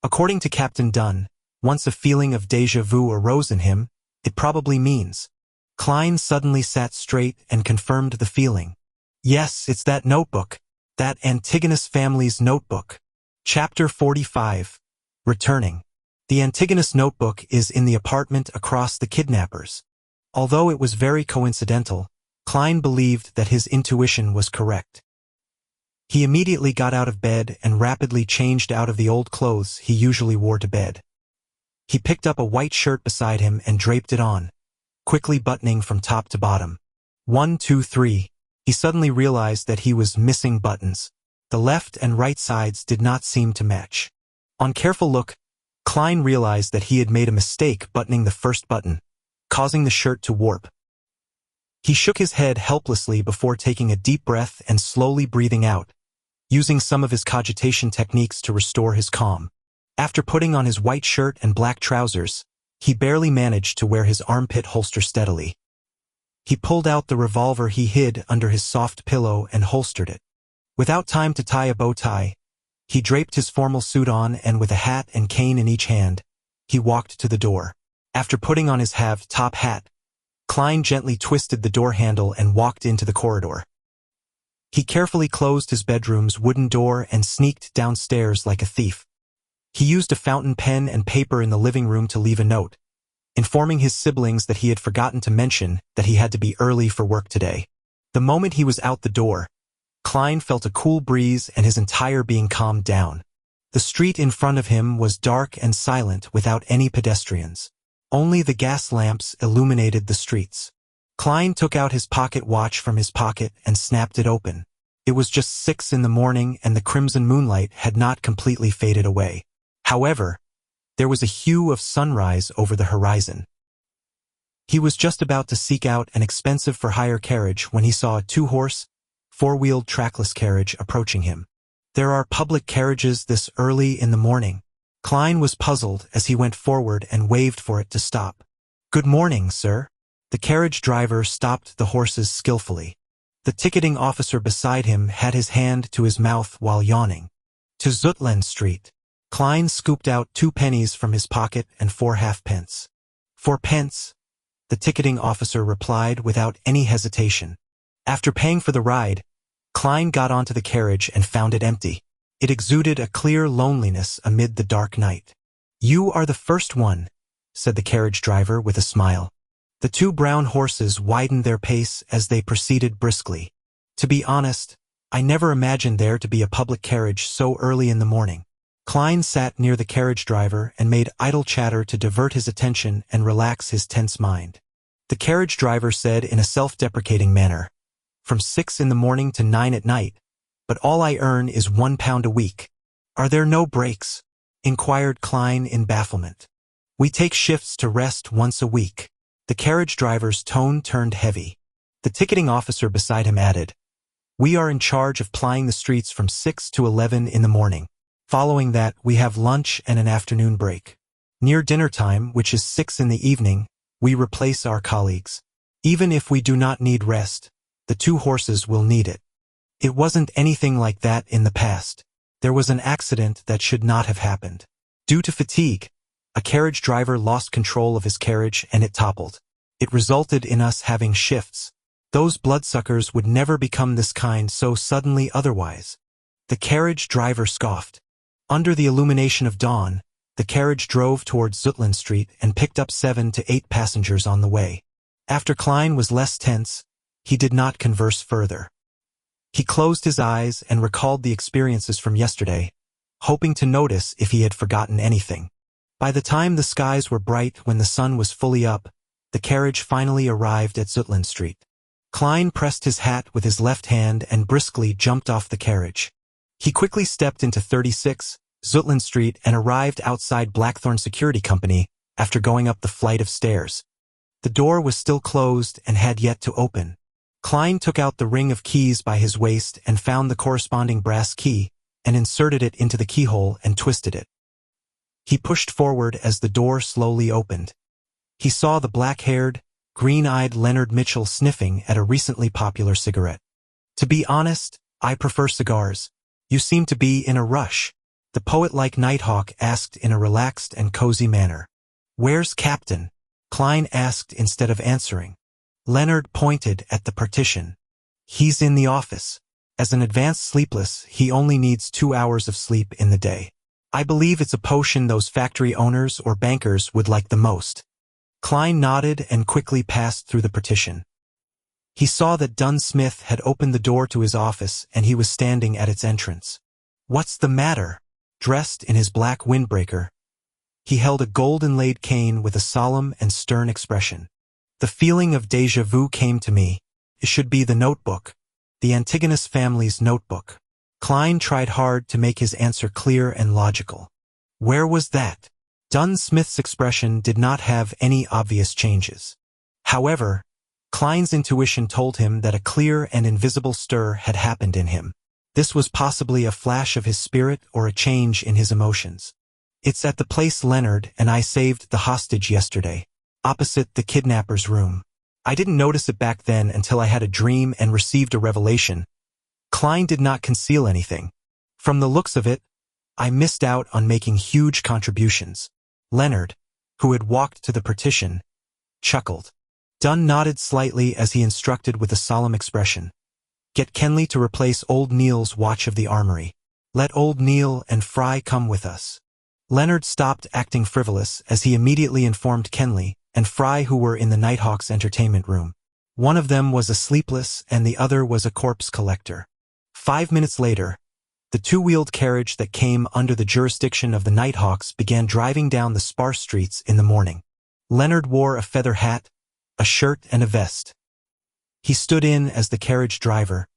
According to Captain Dunn, once a feeling of déjà vu arose in him, it probably means. Klein suddenly sat straight and confirmed the feeling. Yes, it's that notebook. That Antigonus family's notebook. Chapter 45. Returning. The Antigonus notebook is in the apartment across the kidnappers. Although it was very coincidental, Klein believed that his intuition was correct. He immediately got out of bed and rapidly changed out of the old clothes he usually wore to bed. He picked up a white shirt beside him and draped it on, quickly buttoning from top to bottom. 1, 2, 3. He suddenly realized that he was missing buttons. The left and right sides did not seem to match. On careful look, Klein realized that he had made a mistake buttoning the first button, causing the shirt to warp. He shook his head helplessly before taking a deep breath and slowly breathing out, using some of his cogitation techniques to restore his calm. After putting on his white shirt and black trousers, he barely managed to wear his armpit holster steadily. He pulled out the revolver he hid under his soft pillow and holstered it. Without time to tie a bow tie, he draped his formal suit on and with a hat and cane in each hand, he walked to the door. After putting on his top hat, Klein gently twisted the door handle and walked into the corridor. He carefully closed his bedroom's wooden door and sneaked downstairs like a thief. He used a fountain pen and paper in the living room to leave a note, informing his siblings that he had forgotten to mention that he had to be early for work today. The moment he was out the door, Klein felt a cool breeze and his entire being calmed down. The street in front of him was dark and silent without any pedestrians. Only the gas lamps illuminated the streets. Klein took out his pocket watch from his pocket and snapped it open. It was just 6 in the morning and the crimson moonlight had not completely faded away. However, there was a hue of sunrise over the horizon. He was just about to seek out an expensive-for-hire carriage when he saw a 2-horse, 4-wheeled trackless carriage approaching him. There are public carriages this early in the morning. Klein was puzzled as he went forward and waved for it to stop. "Good morning, sir." The carriage driver stopped the horses skillfully. The ticketing officer beside him had his hand to his mouth while yawning. "To Zutland Street." Klein scooped out 2 pennies from his pocket and 4 halfpence. "4 pence," the ticketing officer replied without any hesitation. After paying for the ride, Klein got onto the carriage and found it empty. It exuded a clear loneliness amid the dark night. "You are the first one," said the carriage driver with a smile. The 2 brown horses widened their pace as they proceeded briskly. "To be honest, I never imagined there to be a public carriage so early in the morning." Klein sat near the carriage driver and made idle chatter to divert his attention and relax his tense mind. The carriage driver said in a self-deprecating manner, "From 6 in the morning to 9 at night, but all I earn is £1 a week. Are there no breaks?" inquired Klein in bafflement. "We take shifts to rest once a week." The carriage driver's tone turned heavy. The ticketing officer beside him added, "We are in charge of plying the streets from 6 to 11 in the morning. Following that, we have lunch and an afternoon break. Near dinner time, which is 6 in the evening, we replace our colleagues. Even if we do not need rest, the 2 horses will need it. It wasn't anything like that in the past. There was an accident that should not have happened. Due to fatigue, a carriage driver lost control of his carriage and it toppled. It resulted in us having shifts. Those bloodsuckers would never become this kind so suddenly otherwise." The carriage driver scoffed. Under the illumination of dawn, the carriage drove towards Zutland Street and picked up 7 to 8 passengers on the way. After Klein was less tense, he did not converse further. He closed his eyes and recalled the experiences from yesterday, hoping to notice if he had forgotten anything. By the time the skies were bright when the sun was fully up, the carriage finally arrived at Zutland Street. Klein pressed his hat with his left hand and briskly jumped off the carriage. He quickly stepped into 36, Zutland Street and arrived outside Blackthorn Security Company after going up the flight of stairs. The door was still closed and had yet to open. Klein took out the ring of keys by his waist and found the corresponding brass key, and inserted it into the keyhole and twisted it. He pushed forward as the door slowly opened. He saw the black-haired, green-eyed Leonard Mitchell sniffing at a recently popular cigarette. "To be honest, I prefer cigars. You seem to be in a rush," the poet-like Nighthawk asked in a relaxed and cozy manner. "Where's Captain?" Klein asked instead of answering. Leonard pointed at the partition. "He's in the office. As an advanced sleepless, he only needs 2 hours of sleep in the day. I believe it's a potion those factory owners or bankers would like the most." Klein nodded and quickly passed through the partition. He saw that Dunn Smith had opened the door to his office and he was standing at its entrance. "What's the matter?" Dressed in his black windbreaker, he held a gold-inlaid cane with a solemn and stern expression. The feeling of déjà vu came to me. It should be the notebook. The Antigonus family's notebook. Klein tried hard to make his answer clear and logical. "Where was that?" Dunn Smith's expression did not have any obvious changes. However, Klein's intuition told him that a clear and invisible stir had happened in him. This was possibly a flash of his spirit or a change in his emotions. "It's at the place Leonard and I saved the hostage yesterday, opposite the kidnapper's room. I didn't notice it back then until I had a dream and received a revelation." Klein did not conceal anything. "From the looks of it, I missed out on making huge contributions." Leonard, who had walked to the partition, chuckled. Dunn nodded slightly as he instructed with a solemn expression. "Get Kenley to replace old Neil's watch of the armory. Let old Neil and Fry come with us." Leonard stopped acting frivolous as he immediately informed Kenley and Fry, who were in the Nighthawk's entertainment room. One of them was a sleepless and the other was a corpse collector. 5 minutes later, the two-wheeled carriage that came under the jurisdiction of the Nighthawks began driving down the sparse streets in the morning. Leonard wore a feather hat, a shirt and a vest. He stood in as the carriage driver,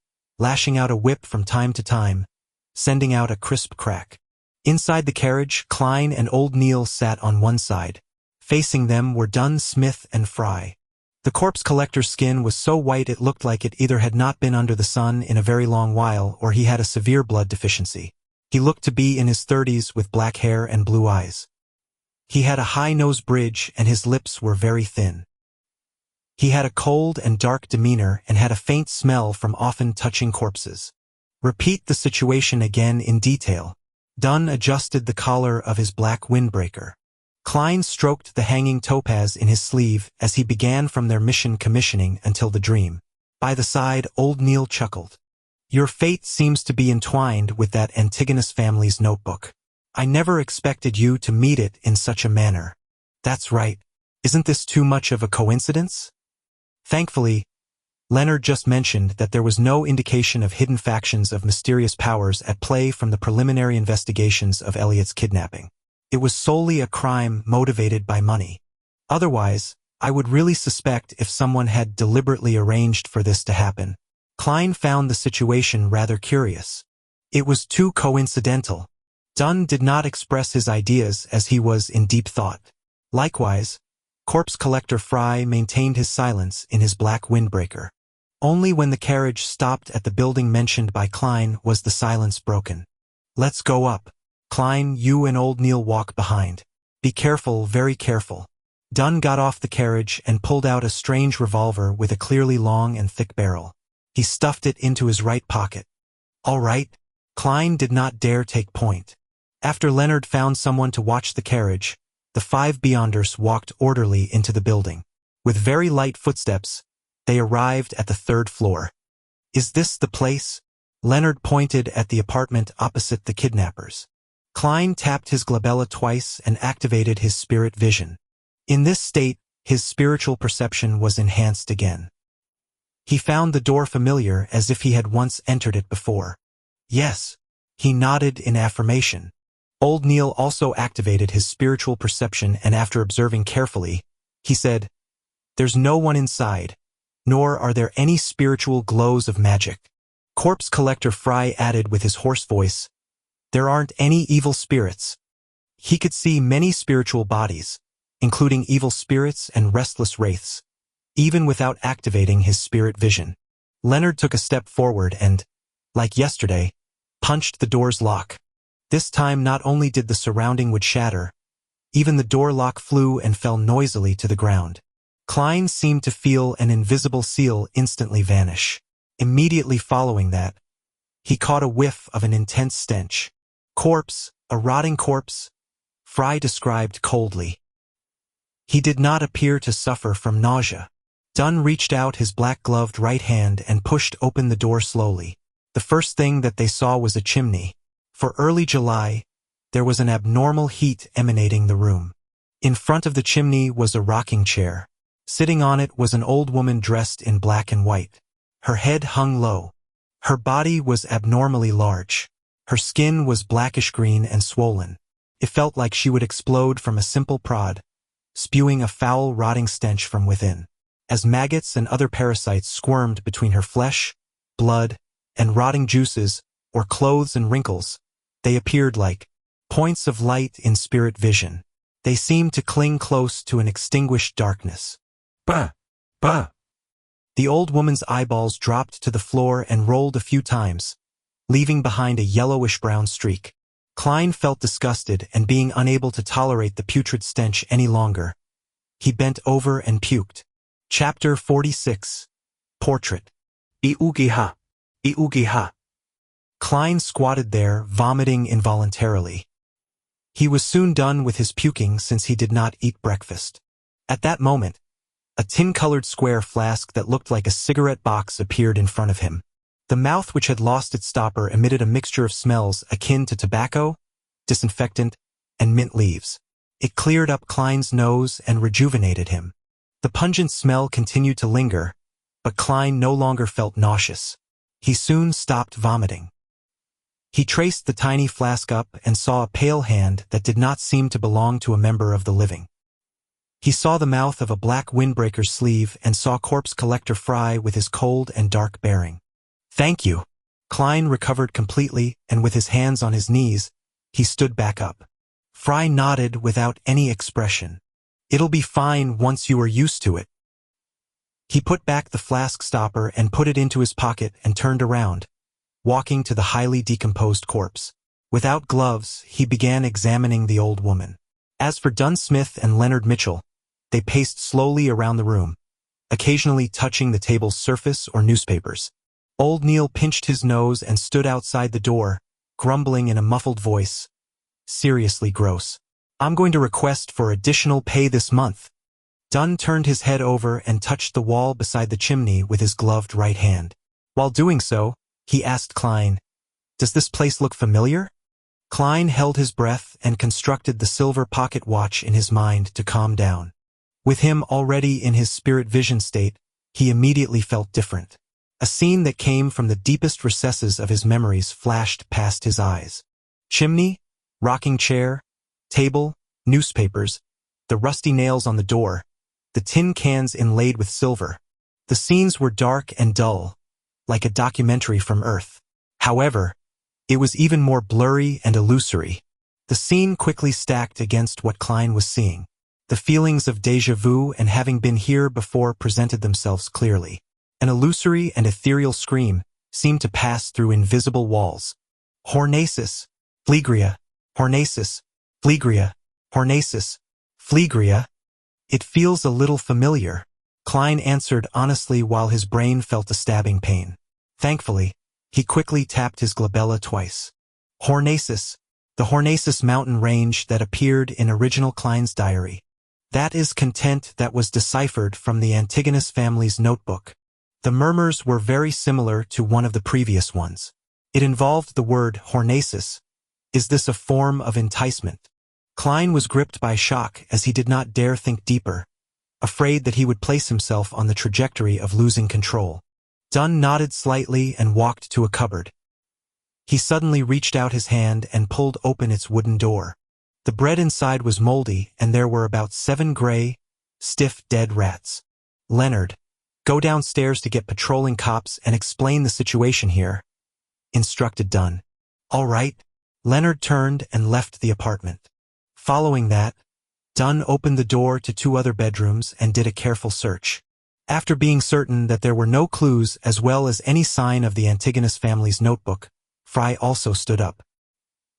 lashing out a whip from time to time, sending out a crisp crack. Inside the carriage, Klein and old Neil sat on one side. Facing them were Dunn, Smith, and Fry. The corpse collector's skin was so white it looked like it either had not been under the sun in a very long while or he had a severe blood deficiency. He looked to be in his 30s with black hair and blue eyes. He had a high nose bridge and his lips were very thin. He had a cold and dark demeanor and had a faint smell from often touching corpses. "Repeat the situation again in detail." Dunn adjusted the collar of his black windbreaker. Klein stroked the hanging topaz in his sleeve as he began from their mission commissioning until the dream. By the side, old Neil chuckled. "Your fate seems to be entwined with that Antigonus family's notebook. I never expected you to meet it in such a manner." "That's right. Isn't this too much of a coincidence?" Thankfully, Leonard just mentioned that there was no indication of hidden factions of mysterious powers at play from the preliminary investigations of Elliot's kidnapping. It was solely a crime motivated by money. Otherwise, I would really suspect if someone had deliberately arranged for this to happen. Klein found the situation rather curious. It was too coincidental. Dunn did not express his ideas as he was in deep thought. Likewise, corpse collector Fry maintained his silence in his black windbreaker. Only when the carriage stopped at the building mentioned by Klein was the silence broken. "Let's go up. Klein, you and old Neil walk behind. Be careful, very careful." Dunn got off the carriage and pulled out a strange revolver with a clearly long and thick barrel. He stuffed it into his right pocket. "All right." Klein did not dare take point. After Leonard found someone to watch the carriage, the 5 Beyonders walked orderly into the building. With very light footsteps, they arrived at the 3rd floor. "Is this the place?" Leonard pointed at the apartment opposite the kidnappers. Klein tapped his glabella twice and activated his spirit vision. In this state, his spiritual perception was enhanced again. He found the door familiar as if he had once entered it before. "Yes." He nodded in affirmation. Old Neil also activated his spiritual perception and after observing carefully, he said, "There's no one inside, nor are there any spiritual glows of magic." Corpse collector Fry added with his hoarse voice, "There aren't any evil spirits." He could see many spiritual bodies, including evil spirits and restless wraiths, even without activating his spirit vision. Leonard took a step forward and, like yesterday, punched the door's lock. This time not only did the surrounding wood shatter, even the door lock flew and fell noisily to the ground. Klein seemed to feel an invisible seal instantly vanish. Immediately following that, he caught a whiff of an intense stench. "Corpse, a rotting corpse," Fry described coldly. He did not appear to suffer from nausea. Dunn reached out his black-gloved right hand and pushed open the door slowly. The first thing that they saw was a chimney. For early July, there was an abnormal heat emanating the room. In front of the chimney was a rocking chair. Sitting on it was an old woman dressed in black and white. Her head hung low. Her body was abnormally large. Her skin was blackish-green and swollen. It felt like she would explode from a simple prod, spewing a foul, rotting stench from within. As maggots and other parasites squirmed between her flesh, blood, and rotting juices, or clothes and wrinkles, they appeared like points of light in spirit vision. They seemed to cling close to an extinguished darkness. Bah! Bah! The old woman's eyeballs dropped to the floor and rolled a few times, leaving behind a yellowish-brown streak. Klein felt disgusted and being unable to tolerate the putrid stench any longer. He bent over and puked. Chapter 46. Portrait. Iugiha! Iugiha! Klein squatted there, vomiting involuntarily. He was soon done with his puking since he did not eat breakfast. At that moment, a tin-colored square flask that looked like a cigarette box appeared in front of him. The mouth, which had lost its stopper, emitted a mixture of smells akin to tobacco, disinfectant, and mint leaves. It cleared up Klein's nose and rejuvenated him. The pungent smell continued to linger, but Klein no longer felt nauseous. He soon stopped vomiting. He traced the tiny flask up and saw a pale hand that did not seem to belong to a member of the living. He saw the mouth of a black windbreaker's sleeve and saw corpse collector Fry with his cold and dark bearing. "Thank you." Klein recovered completely, and with his hands on his knees, he stood back up. Fry nodded without any expression. "It'll be fine once you are used to it." He put back the flask stopper and put it into his pocket and turned around, walking to the highly decomposed corpse. Without gloves, he began examining the old woman. As for Dunn Smith and Leonard Mitchell, they paced slowly around the room, occasionally touching the table's surface or newspapers. Old Neil pinched his nose and stood outside the door, grumbling in a muffled voice. "Seriously gross. I'm going to request for additional pay this month." Dunn turned his head over and touched the wall beside the chimney with his gloved right hand. While doing so, he asked Klein, "Does this place look familiar?" Klein held his breath and constructed the silver pocket watch in his mind to calm down. With him already in his spirit vision state, he immediately felt different. A scene that came from the deepest recesses of his memories flashed past his eyes. Chimney, rocking chair, table, newspapers, the rusty nails on the door, the tin cans inlaid with silver. The scenes were dark and dull, like a documentary from Earth. However, it was even more blurry and illusory. The scene quickly stacked against what Klein was seeing. The feelings of déjà vu and having been here before presented themselves clearly. An illusory and ethereal scream seemed to pass through invisible walls. "Hornacis, Phlegria, Hornacis, Phlegria, Hornacis, Phlegria. It feels a little familiar," Klein answered honestly while his brain felt a stabbing pain. Thankfully, he quickly tapped his glabella twice. Hornacis, the Hornacis mountain range that appeared in original Klein's diary. That is content that was deciphered from the Antigonus family's notebook. The murmurs were very similar to one of the previous ones. It involved the word Hornacis. Is this a form of enticement? Klein was gripped by shock as he did not dare think deeper, afraid that he would place himself on the trajectory of losing control. Dunn nodded slightly and walked to a cupboard. He suddenly reached out his hand and pulled open its wooden door. The bread inside was moldy, and there were about 7 gray, stiff, dead rats. "Leonard, go downstairs to get patrolling cops and explain the situation here," instructed Dunn. "All right." Leonard turned and left the apartment. Following that, Dunn opened the door to 2 other bedrooms and did a careful search. After being certain that there were no clues as well as any sign of the Antigonus family's notebook, Fry also stood up.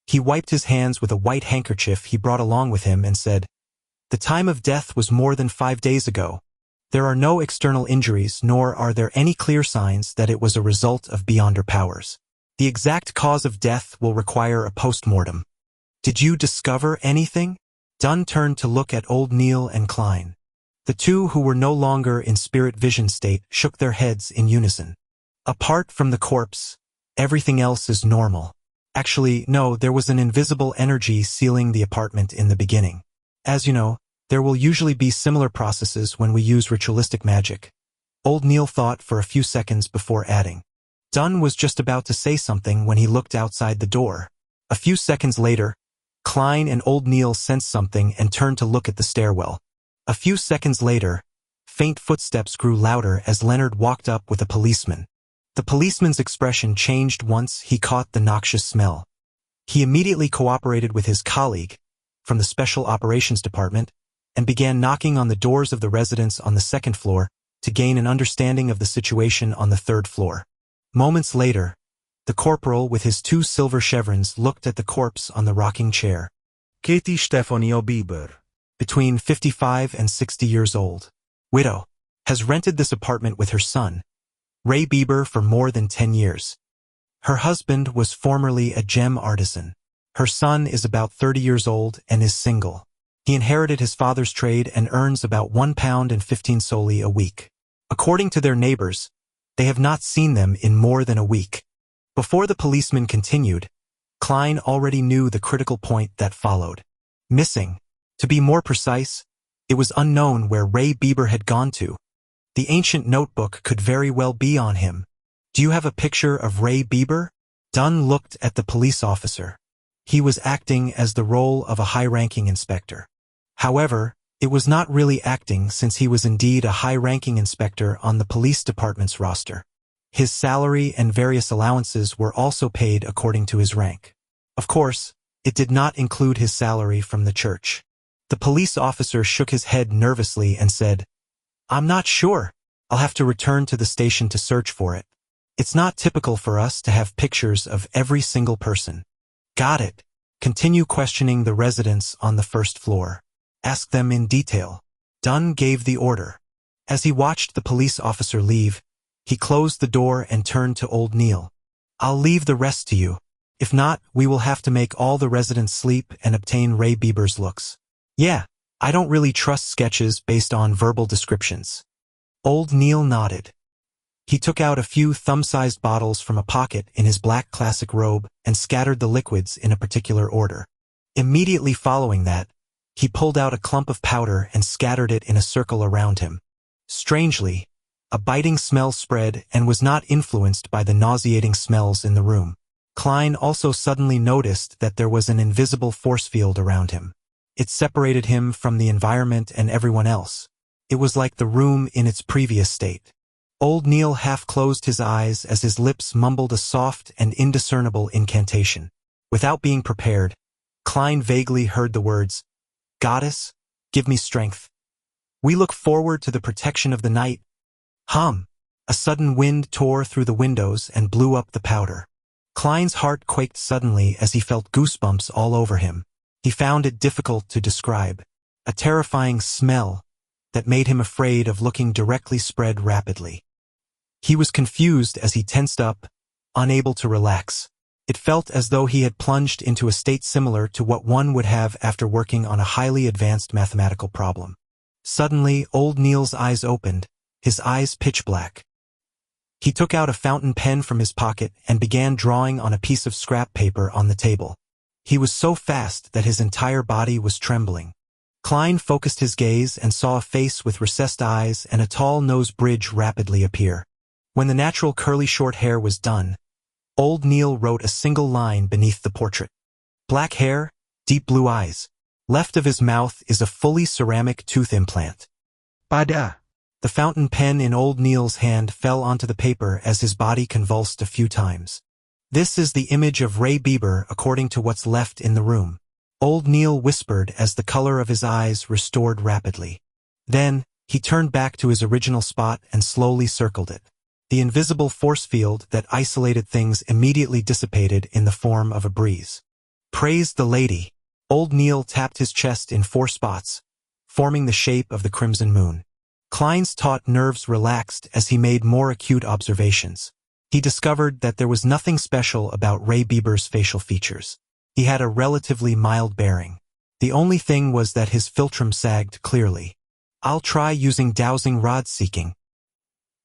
He wiped his hands with a white handkerchief he brought along with him and said, "The time of death was more than 5 days ago. There are no external injuries, nor are there any clear signs that it was a result of beyonder powers. The exact cause of death will require a post-mortem." "Did you discover anything?" Dunn turned to look at old Neil and Klein. The two who were no longer in spirit vision state shook their heads in unison. "Apart from the corpse, everything else is normal. Actually, no, there was an invisible energy sealing the apartment in the beginning. As you know, there will usually be similar processes when we use ritualistic magic." Old Neil thought for a few seconds before adding. Dunn was just about to say something when he looked outside the door. A few seconds later, Klein and old Neil sensed something and turned to look at the stairwell. A few seconds later, faint footsteps grew louder as Leonard walked up with a policeman. The policeman's expression changed once he caught the noxious smell. He immediately cooperated with his colleague, from the Special Operations Department and began knocking on the doors of the residents on the second floor to gain an understanding of the situation on the third floor. Moments later, the corporal with his 2 silver chevrons looked at the corpse on the rocking chair. Katie Stefanio Bieber. Between 55 and 60 years old. Widow. Has rented this apartment with her son, Ray Bieber, for more than 10 years. Her husband was formerly a gem artisan. Her son is about 30 years old and is single. He inherited his father's trade and earns about £1.15 a week. According to their neighbors, they have not seen them in more than a week. Before the policeman continued, Klein already knew the critical point that followed. Missing. To be more precise, it was unknown where Ray Bieber had gone to. The ancient notebook could very well be on him. Do you have a picture of Ray Bieber? Dunn looked at the police officer. He was acting as the role of a high-ranking inspector. However, it was not really acting, since he was indeed a high-ranking inspector on the police department's roster. His salary and various allowances were also paid according to his rank. Of course, it did not include his salary from the church. The police officer shook his head nervously and said, "I'm not sure. I'll have to return to the station to search for it. It's not typical for us to have pictures of every single person." Got it. Continue questioning the residents on the first floor. Ask them in detail. Dunn gave the order. As he watched the police officer leave, he closed the door and turned to old Neil. "I'll leave the rest to you. If not, we will have to make all the residents sleep and obtain Ray Bieber's looks." "Yeah, I don't really trust sketches based on verbal descriptions." Old Neil nodded. He took out a few thumb-sized bottles from a pocket in his black classic robe and scattered the liquids in a particular order. Immediately following that, he pulled out a clump of powder and scattered it in a circle around him. Strangely, a biting smell spread and was not influenced by the nauseating smells in the room. Klein also suddenly noticed that there was an invisible force field around him. It separated him from the environment and everyone else. It was like the room in its previous state. Old Neil half closed his eyes as his lips mumbled a soft and indiscernible incantation. Without being prepared, Klein vaguely heard the words, "Goddess, give me strength. We look forward to the protection of the night." Hum! A sudden wind tore through the windows and blew up the powder. Klein's heart quaked suddenly as he felt goosebumps all over him. He found it difficult to describe. A terrifying smell that made him afraid of looking directly spread rapidly. He was confused as he tensed up, unable to relax. It felt as though he had plunged into a state similar to what one would have after working on a highly advanced mathematical problem. Suddenly, old Neil's eyes opened, his eyes pitch black. He took out a fountain pen from his pocket and began drawing on a piece of scrap paper on the table. He was so fast that his entire body was trembling. Klein focused his gaze and saw a face with recessed eyes and a tall nose bridge rapidly appear. When the natural curly short hair was done, old Neil wrote a single line beneath the portrait. Black hair, deep blue eyes. Left of his mouth is a fully ceramic tooth implant. Pada. The fountain pen in old Neil's hand fell onto the paper as his body convulsed a few times. This is the image of Ray Bieber according to what's left in the room. Old Neil whispered as the color of his eyes restored rapidly. Then, he turned back to his original spot and slowly circled it. The invisible force field that isolated things immediately dissipated in the form of a breeze. Praise the lady. Old Neil tapped his chest in 4 spots, forming the shape of the crimson moon. Klein's taut nerves relaxed as he made more acute observations. He discovered that there was nothing special about Ray Bieber's facial features. He had a relatively mild bearing. The only thing was that his philtrum sagged clearly. "I'll try using dowsing rod seeking."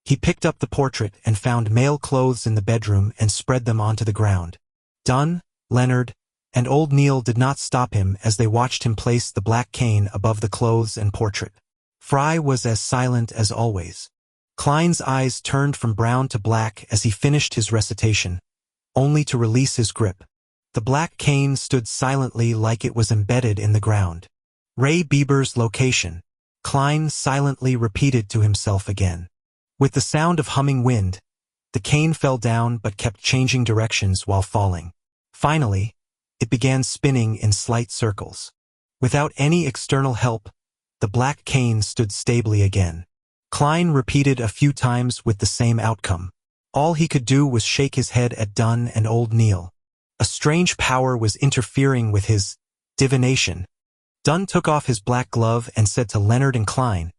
He picked up the portrait and found male clothes in the bedroom and spread them onto the ground. Dunn, Leonard, and old Neil did not stop him as they watched him place the black cane above the clothes and portrait. Fry was as silent as always. Klein's eyes turned from brown to black as he finished his recitation, only to release his grip. The black cane stood silently like it was embedded in the ground. Ray Bieber's location, Klein silently repeated to himself again. With the sound of humming wind, the cane fell down but kept changing directions while falling. Finally, it began spinning in slight circles. Without any external help, the black cane stood stably again. Klein repeated a few times with the same outcome. All he could do was shake his head at Dunn and old Neil. A strange power was interfering with his divination. Dunn took off his black glove and said to Leonard and Klein,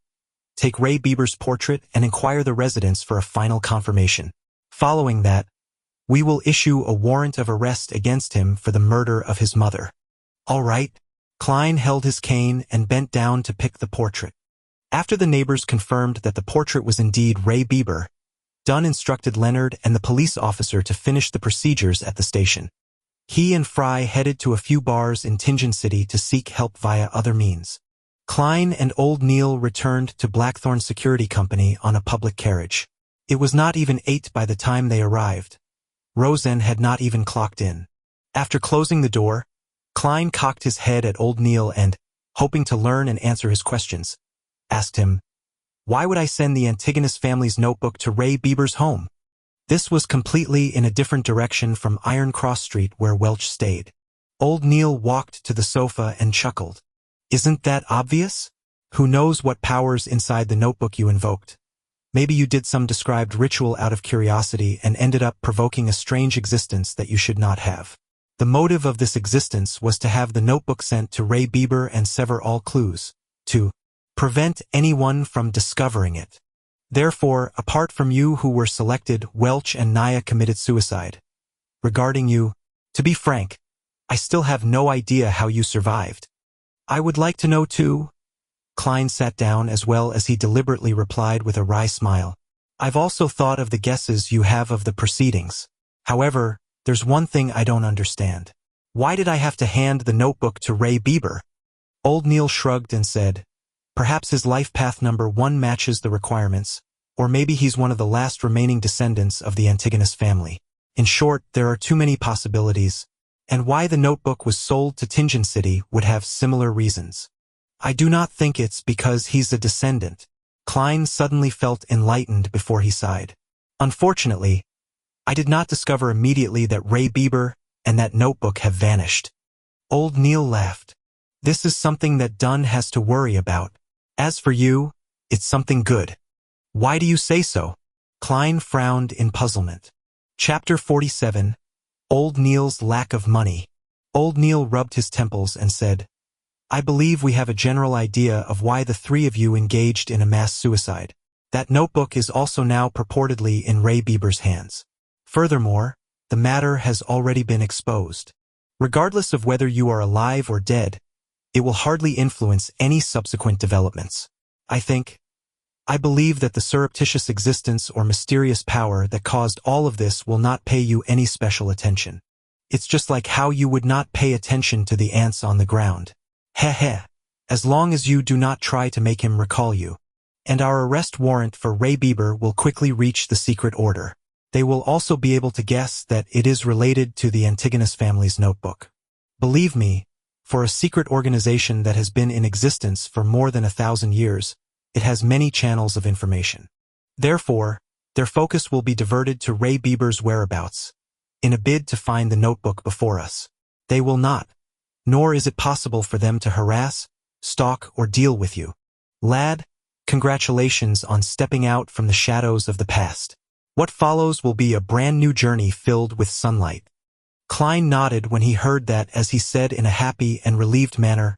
"Take Ray Bieber's portrait and inquire the residence for a final confirmation. Following that, we will issue a warrant of arrest against him for the murder of his mother." "All right." Klein held his cane and bent down to pick the portrait. After the neighbors confirmed that the portrait was indeed Ray Bieber, Dunn instructed Leonard and the police officer to finish the procedures at the station. He and Fry headed to a few bars in Tingen City to seek help via other means. Klein and old Neil returned to Blackthorn Security Company on a public carriage. It was not even 8 by the time they arrived. Rosen had not even clocked in. After closing the door, Klein cocked his head at old Neil and, hoping to learn and answer his questions, asked him, "Why would I send the Antigonus family's notebook to Ray Bieber's home?" This was completely in a different direction from Iron Cross Street where Welch stayed. Old Neil walked to the sofa and chuckled. "Isn't that obvious? Who knows what powers inside the notebook you invoked? Maybe you did some described ritual out of curiosity and ended up provoking a strange existence that you should not have. The motive of this existence was to have the notebook sent to Ray Bieber and sever all clues, to prevent anyone from discovering it. Therefore, apart from you who were selected, Welch and Naya committed suicide. Regarding you, to be frank, I still have no idea how you survived." "I would like to know too." Klein sat down as well as he deliberately replied with a wry smile. "I've also thought of the guesses you have of the proceedings. However, there's one thing I don't understand. Why did I have to hand the notebook to Ray Bieber?" Old Neil shrugged and said, "Perhaps his life path number 1 matches the requirements, or maybe he's one of the last remaining descendants of the Antigonus family. In short, there are too many possibilities, and why the notebook was sold to Tingen City would have similar reasons. I do not think it's because he's a descendant." Klein suddenly felt enlightened before he sighed. "Unfortunately, I did not discover immediately that Ray Bieber and that notebook have vanished." Old Neil laughed. "This is something that Dunn has to worry about. As for you, it's something good." "Why do you say so?" Klein frowned in puzzlement. Chapter 47. Old Neil's Lack of Money. Old Neil rubbed his temples and said, "I believe we have a general idea of why the 3 of you engaged in a mass suicide. That notebook is also now purportedly in Ray Bieber's hands. Furthermore, the matter has already been exposed. Regardless of whether you are alive or dead, it will hardly influence any subsequent developments. I believe that the surreptitious existence or mysterious power that caused all of this will not pay you any special attention. It's just like how you would not pay attention to the ants on the ground. Heh, as long as you do not try to make him recall you. And our arrest warrant for Ray Bieber will quickly reach the secret order. They will also be able to guess that it is related to the Antigonus family's notebook. Believe me, for a secret organization that has been in existence for more than 1,000 years, it has many channels of information. Therefore, their focus will be diverted to Ray Bieber's whereabouts, in a bid to find the notebook before us. They will not, nor is it possible for them to harass, stalk, or deal with you. Lad, congratulations on stepping out from the shadows of the past. What follows will be a brand new journey filled with sunlight." Klein nodded when he heard that as he said in a happy and relieved manner,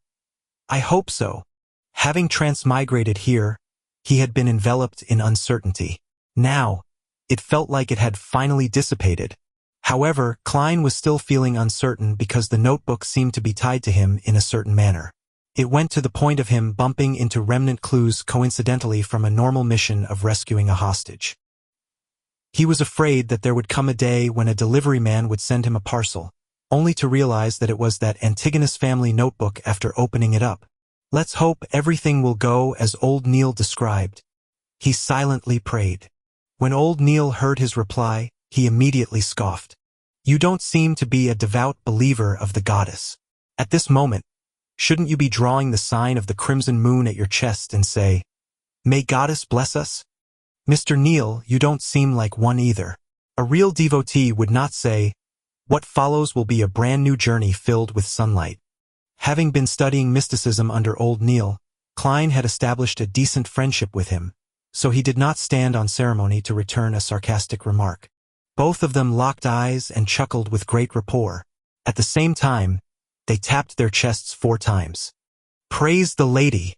"I hope so." Having transmigrated here, he had been enveloped in uncertainty. Now, it felt like it had finally dissipated. However, Klein was still feeling uncertain because the notebook seemed to be tied to him in a certain manner. It went to the point of him bumping into remnant clues coincidentally from a normal mission of rescuing a hostage. He was afraid that there would come a day when a delivery man would send him a parcel, only to realize that it was that Antigonus family notebook after opening it up. Let's hope everything will go as old Neil described. He silently prayed. When old Neil heard his reply, he immediately scoffed. "You don't seem to be a devout believer of the goddess. At this moment, shouldn't you be drawing the sign of the crimson moon at your chest and say, 'May goddess bless us'? Mr. Neil, you don't seem like one either. A real devotee would not say, 'What follows will be a brand new journey filled with sunlight.'" Having been studying mysticism under Old Neil, Klein had established a decent friendship with him, so he did not stand on ceremony to return a sarcastic remark. Both of them locked eyes and chuckled with great rapport. At the same time, they tapped their chests 4 times. Praise the lady!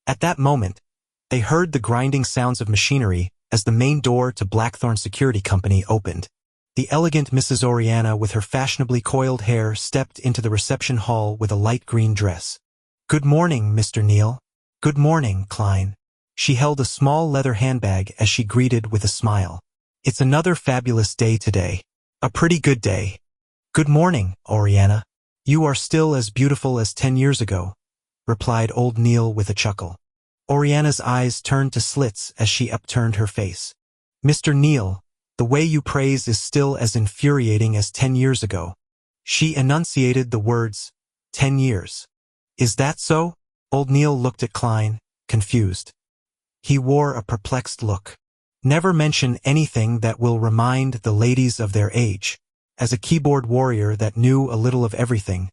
At that moment, they heard the grinding sounds of machinery as the main door to Blackthorn Security Company opened. The elegant Mrs. Oriana with her fashionably coiled hair stepped into the reception hall with a light green dress. Good morning, Mr. Neil. Good morning, Klein. She held a small leather handbag as she greeted with a smile. It's another fabulous day today. A pretty good day. Good morning, Oriana. You are still as beautiful as 10 years ago, replied Old Neil with a chuckle. Oriana's eyes turned to slits as she upturned her face. Mr. Neil, the way you praise is still as infuriating as 10 years ago. She enunciated the words, 10 years. Is that so? Old Neil looked at Klein, confused. He wore a perplexed look. Never mention anything that will remind the ladies of their age. As a keyboard warrior that knew a little of everything,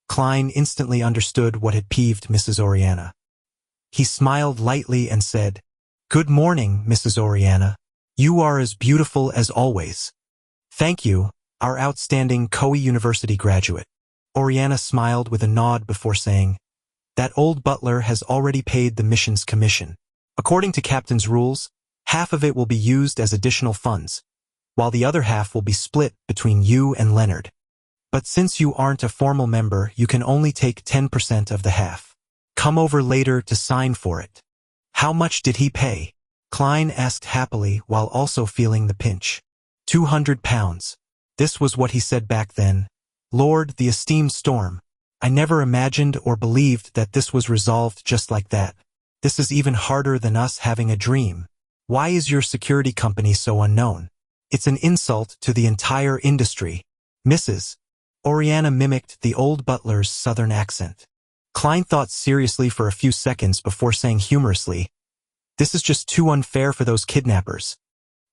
Klein instantly understood what had peeved Mrs. Oriana. He smiled lightly and said, Good morning, Mrs. Oriana. You are as beautiful as always. Thank you, our outstanding Koei University graduate. Oriana smiled with a nod before saying, That old butler has already paid the mission's commission. According to Captain's rules, half of it will be used as additional funds, while the other half will be split between you and Leonard. But since you aren't a formal member, you can only take 10% of the half. Come over later to sign for it. How much did he pay? Klein asked happily while also feeling the pinch. 200 pounds. This was what he said back then. Lord, the esteemed Storm. I never imagined or believed that this was resolved just like that. This is even harder than us having a dream. Why is your security company so unknown? It's an insult to the entire industry. Mrs. Oriana mimicked the old butler's southern accent. Klein thought seriously for a few seconds before saying humorously, This is just too unfair for those kidnappers.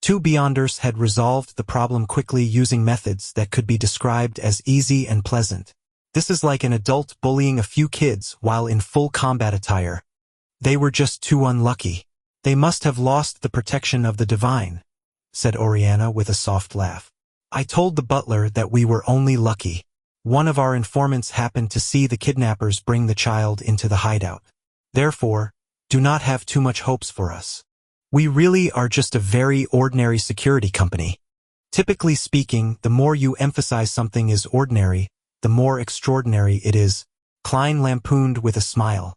2 Beyonders had resolved the problem quickly using methods that could be described as easy and pleasant. This is like an adult bullying a few kids while in full combat attire. They were just too unlucky. They must have lost the protection of the divine, said Oriana with a soft laugh. I told the butler that we were only lucky. One of our informants happened to see the kidnappers bring the child into the hideout. Therefore, do not have too much hopes for us. We really are just a very ordinary security company. Typically speaking, the more you emphasize something is ordinary, the more extraordinary it is, Klein lampooned with a smile.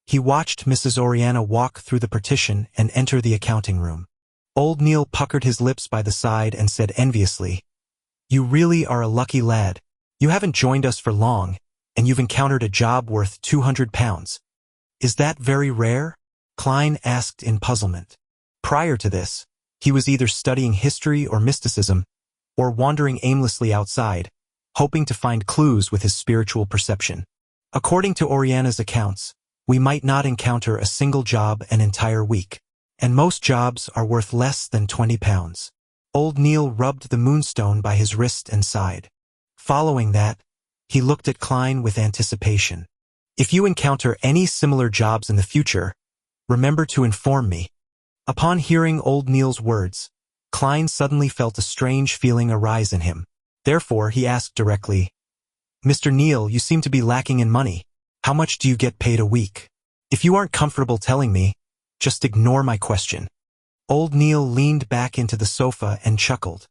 He watched Mrs. Oriana walk through the partition and enter the accounting room. Old Neil puckered his lips by the side and said enviously, You really are a lucky lad. You haven't joined us for long, and you've encountered a job worth 200 pounds. Is that very rare? Klein asked in puzzlement. Prior to this, he was either studying history or mysticism, or wandering aimlessly outside, hoping to find clues with his spiritual perception. According to Oriana's accounts, we might not encounter a single job an entire week, and most jobs are worth less than 20 pounds. Old Neil rubbed the moonstone by his wrist and sighed. Following that, he looked at Klein with anticipation. If you encounter any similar jobs in the future, remember to inform me. Upon hearing Old Neil's words, Klein suddenly felt a strange feeling arise in him. Therefore, he asked directly, Mr. Neil, you seem to be lacking in money. How much do you get paid a week? If you aren't comfortable telling me, just ignore my question. Old Neil leaned back into the sofa and chuckled.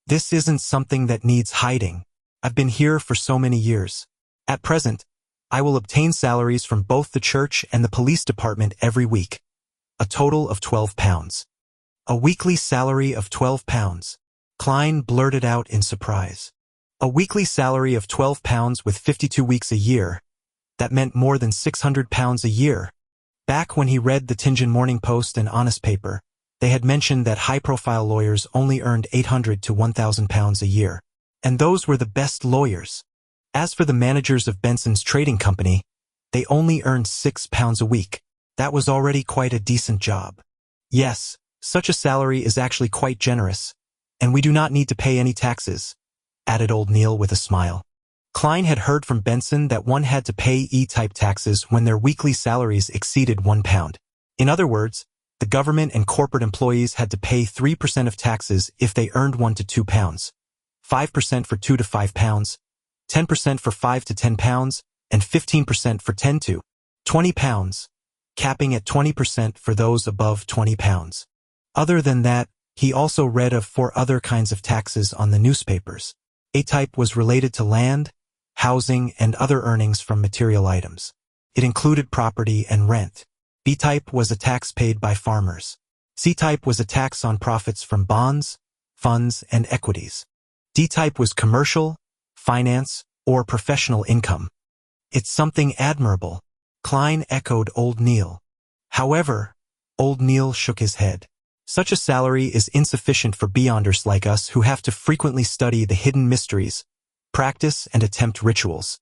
This isn't something that needs hiding. I've been here for so many years. At present, I will obtain salaries from both the church and the police department every week. A total of 12 pounds. A weekly salary of 12 pounds. Klein blurted out in surprise. A weekly salary of 12 pounds with 52 weeks a year. That meant more than 600 pounds a year. Back when he read the Tianjin Morning Post and Honest Paper, they had mentioned that high-profile lawyers only earned 800 to 1,000 pounds a year. And those were the best lawyers. As for the managers of Benson's trading company, they only earned 6 pounds a week. That was already quite a decent job. Yes, such a salary is actually quite generous, and we do not need to pay any taxes, added Old Neil with a smile. Klein had heard from Benson that one had to pay E-type taxes when their weekly salaries exceeded £1. In other words, the government and corporate employees had to pay 3% of taxes if they earned £1 to £2, 5% for £2 to £5, 10% for £5 to £10, and 15% for £10 to £20, capping at 20% for those above £20. Other than that, he also read of 4 other kinds of taxes on the newspapers. A-type was related to land, housing, and other earnings from material items. It included property and rent. B-type was a tax paid by farmers. C-type was a tax on profits from bonds, funds, and equities. D-type was commercial, finance, or professional income. It's something admirable, Klein echoed Old Neil. However, Old Neil shook his head. Such a salary is insufficient for beyonders like us who have to frequently study the hidden mysteries, practice and attempt rituals.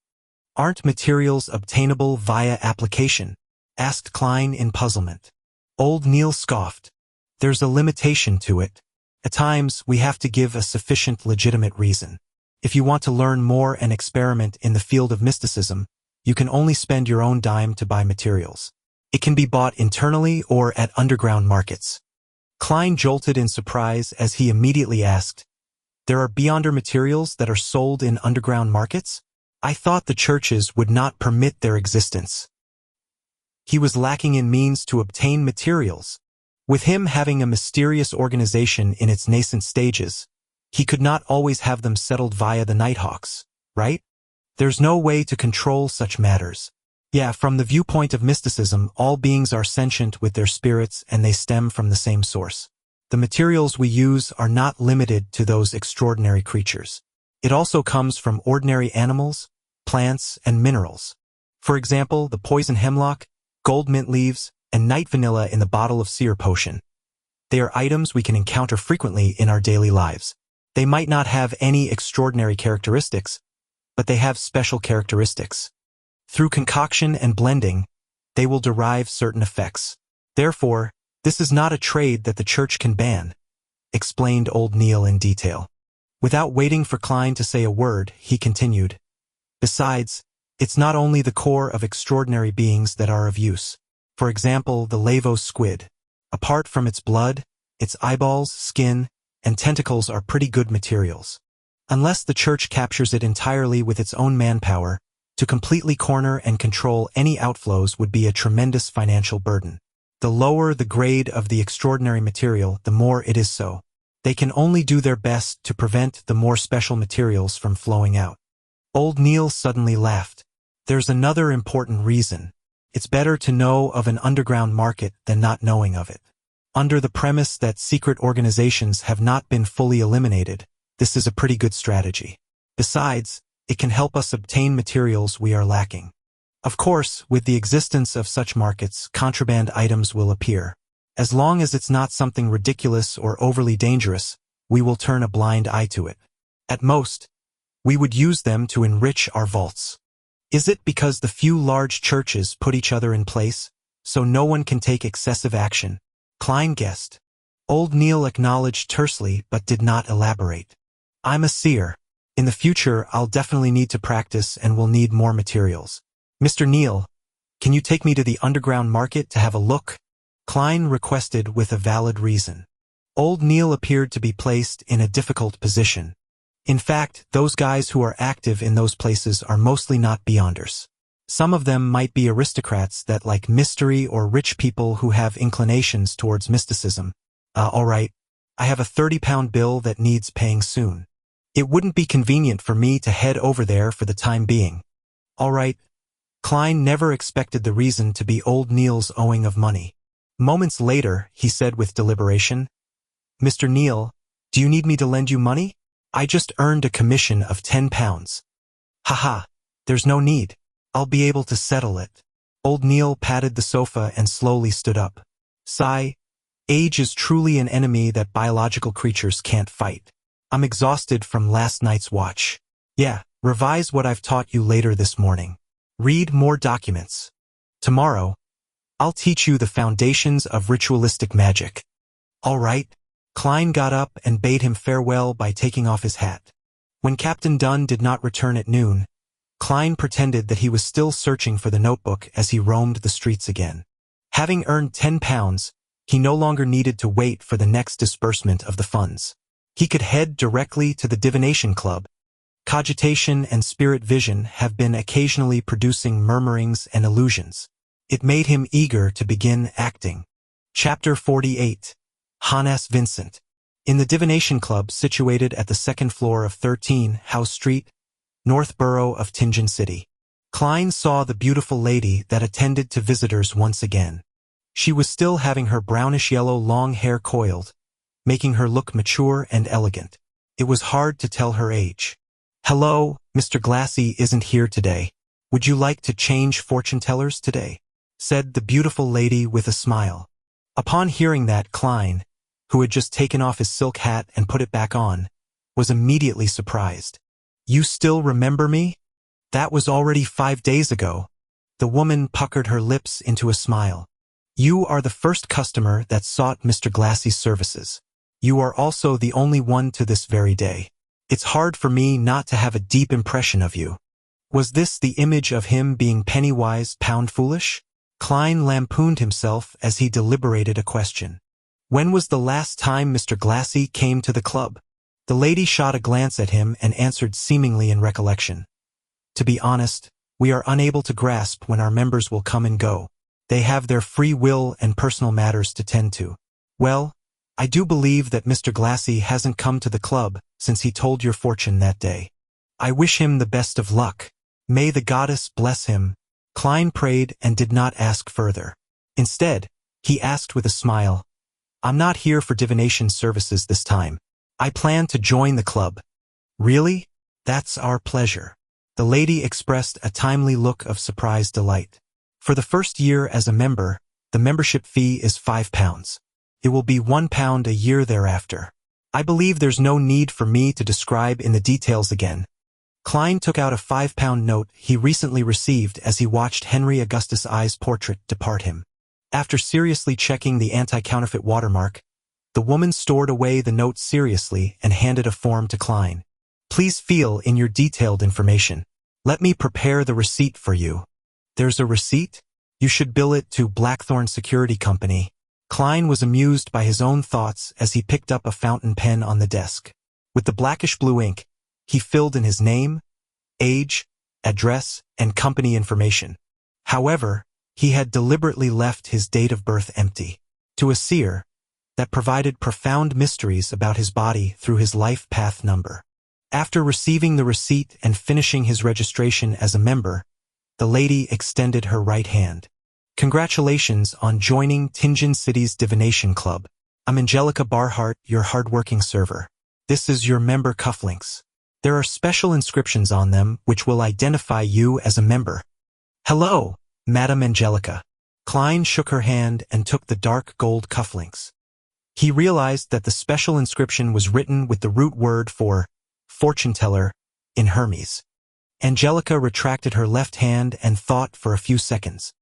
Aren't materials obtainable via application? Asked Klein in puzzlement. Old Neil scoffed. There's a limitation to it. At times, we have to give a sufficient legitimate reason. If you want to learn more and experiment in the field of mysticism, you can only spend your own dime to buy materials. It can be bought internally or at underground markets. Klein jolted in surprise as he immediately asked, "There are beyonder materials that are sold in underground markets? I thought the churches would not permit their existence." He was lacking in means to obtain materials. With him having a mysterious organization in its nascent stages, he could not always have them settled via the Nighthawks, right? There's no way to control such matters. Yeah, from the viewpoint of mysticism, all beings are sentient with their spirits and they stem from the same source. The materials we use are not limited to those extraordinary creatures. It also comes from ordinary animals, plants, and minerals. For example, the poison hemlock, gold mint leaves, and night vanilla in the bottle of seer potion. They are items we can encounter frequently in our daily lives. They might not have any extraordinary characteristics, but they have special characteristics. Through concoction and blending, they will derive certain effects. Therefore, this is not a trade that the church can ban, explained Old Neil in detail. Without waiting for Klein to say a word, he continued, "Besides, it's not only the core of extraordinary beings that are of use. For example, the Lavo squid. Apart from its blood, its eyeballs, skin, and tentacles are pretty good materials. Unless the church captures it entirely with its own manpower, to completely corner and control any outflows would be a tremendous financial burden. The lower the grade of the extraordinary material, the more it is so. They can only do their best to prevent the more special materials from flowing out." Old Neil suddenly laughed. "There's another important reason. It's better to know of an underground market than not knowing of it. Under the premise that secret organizations have not been fully eliminated, this is a pretty good strategy. Besides, it can help us obtain materials we are lacking. Of course, with the existence of such markets, contraband items will appear. As long as it's not something ridiculous or overly dangerous, we will turn a blind eye to it. At most, we would use them to enrich our vaults. Is it because the few large churches put each other in place, so no one can take excessive action?" Klein guessed. Old Neil acknowledged tersely but did not elaborate. "I'm a seer. In the future, I'll definitely need to practice and will need more materials. Mr. Neil, can you take me to the underground market to have a look?" Klein requested with a valid reason. Old Neil appeared to be placed in a difficult position. In fact, those guys who are active in those places are mostly not beyonders. Some of them might be aristocrats that like mystery or rich people who have inclinations towards mysticism. All right, I have a £30 bill that needs paying soon. It wouldn't be convenient for me to head over there for the time being. All right. Klein never expected the reason to be Old Neil's owing of money. Moments later, he said with deliberation, "Mr. Neil, do you need me to lend you money? I just earned a commission of £10. Haha, there's no need. I'll be able to settle it." Old Neil patted the sofa and slowly stood up. Sigh, age is truly an enemy that biological creatures can't fight. I'm exhausted from last night's watch. Yeah, revise what I've taught you later this morning. Read more documents. Tomorrow, I'll teach you the foundations of ritualistic magic. All right. Klein got up and bade him farewell by taking off his hat. When Captain Dunn did not return at noon, Klein pretended that he was still searching for the notebook as he roamed the streets again. Having earned 10 pounds, he no longer needed to wait for the next disbursement of the funds. He could head directly to the divination club. Cogitation and spirit vision have been occasionally producing murmurings and illusions. It made him eager to begin acting. Chapter 48. Hannes Vincent. In the divination club situated at the second floor of 13 House Street, North Borough of Tianjin City, Klein saw the beautiful lady that attended to visitors once again. She was still having her brownish-yellow long hair coiled, making her look mature and elegant. It was hard to tell her age. "Hello, Mr. Glassy isn't here today. Would you like to change fortune-tellers today?" said the beautiful lady with a smile. Upon hearing that, Klein, who had just taken off his silk hat and put it back on, was immediately surprised. "You still remember me? That was already 5 days ago." The woman puckered her lips into a smile. "You are the first customer that sought Mr. Glassy's services. You are also the only one to this very day. It's hard for me not to have a deep impression of you." Was this the image of him being penny-wise, pound-foolish? Klein lampooned himself as he deliberated a question. When was the last time Mr. Glassy came to the club? The lady shot a glance at him and answered seemingly in recollection. "To be honest, we are unable to grasp when our members will come and go. They have their free will and personal matters to tend to. Well, I do believe that Mr. Glassy hasn't come to the club since he told your fortune that day. I wish him the best of luck. May the goddess bless him." Klein prayed and did not ask further. Instead, he asked with a smile, "I'm not here for divination services this time. I plan to join the club." "Really? That's our pleasure." The lady expressed a timely look of surprised delight. "For the first year as a member, the membership fee is 5 pounds. It will be 1 pound a year thereafter. I believe there's no need for me to describe in the details again." Klein took out a 5-pound note he recently received as he watched Henry Augustus I's portrait depart him. After seriously checking the anti-counterfeit watermark, the woman stored away the note seriously and handed a form to Klein. "Please fill in your detailed information. Let me prepare the receipt for you." "There's a receipt? You should bill it to Blackthorn Security Company." Klein was amused by his own thoughts as he picked up a fountain pen on the desk. With the blackish-blue ink, he filled in his name, age, address, and company information. However, he had deliberately left his date of birth empty. To a seer, that provided profound mysteries about his body through his life path number. After receiving the receipt and finishing his registration as a member, the lady extended her right hand. "Congratulations on joining Tianjin City's Divination Club. I'm Angelica Barhart, your hardworking server. This is your member cufflinks. There are special inscriptions on them which will identify you as a member." "Hello, Madam Angelica." Klein shook her hand and took the dark gold cufflinks. He realized that the special inscription was written with the root word for fortune teller in Hermes. Angelica retracted her left hand and thought for a few seconds.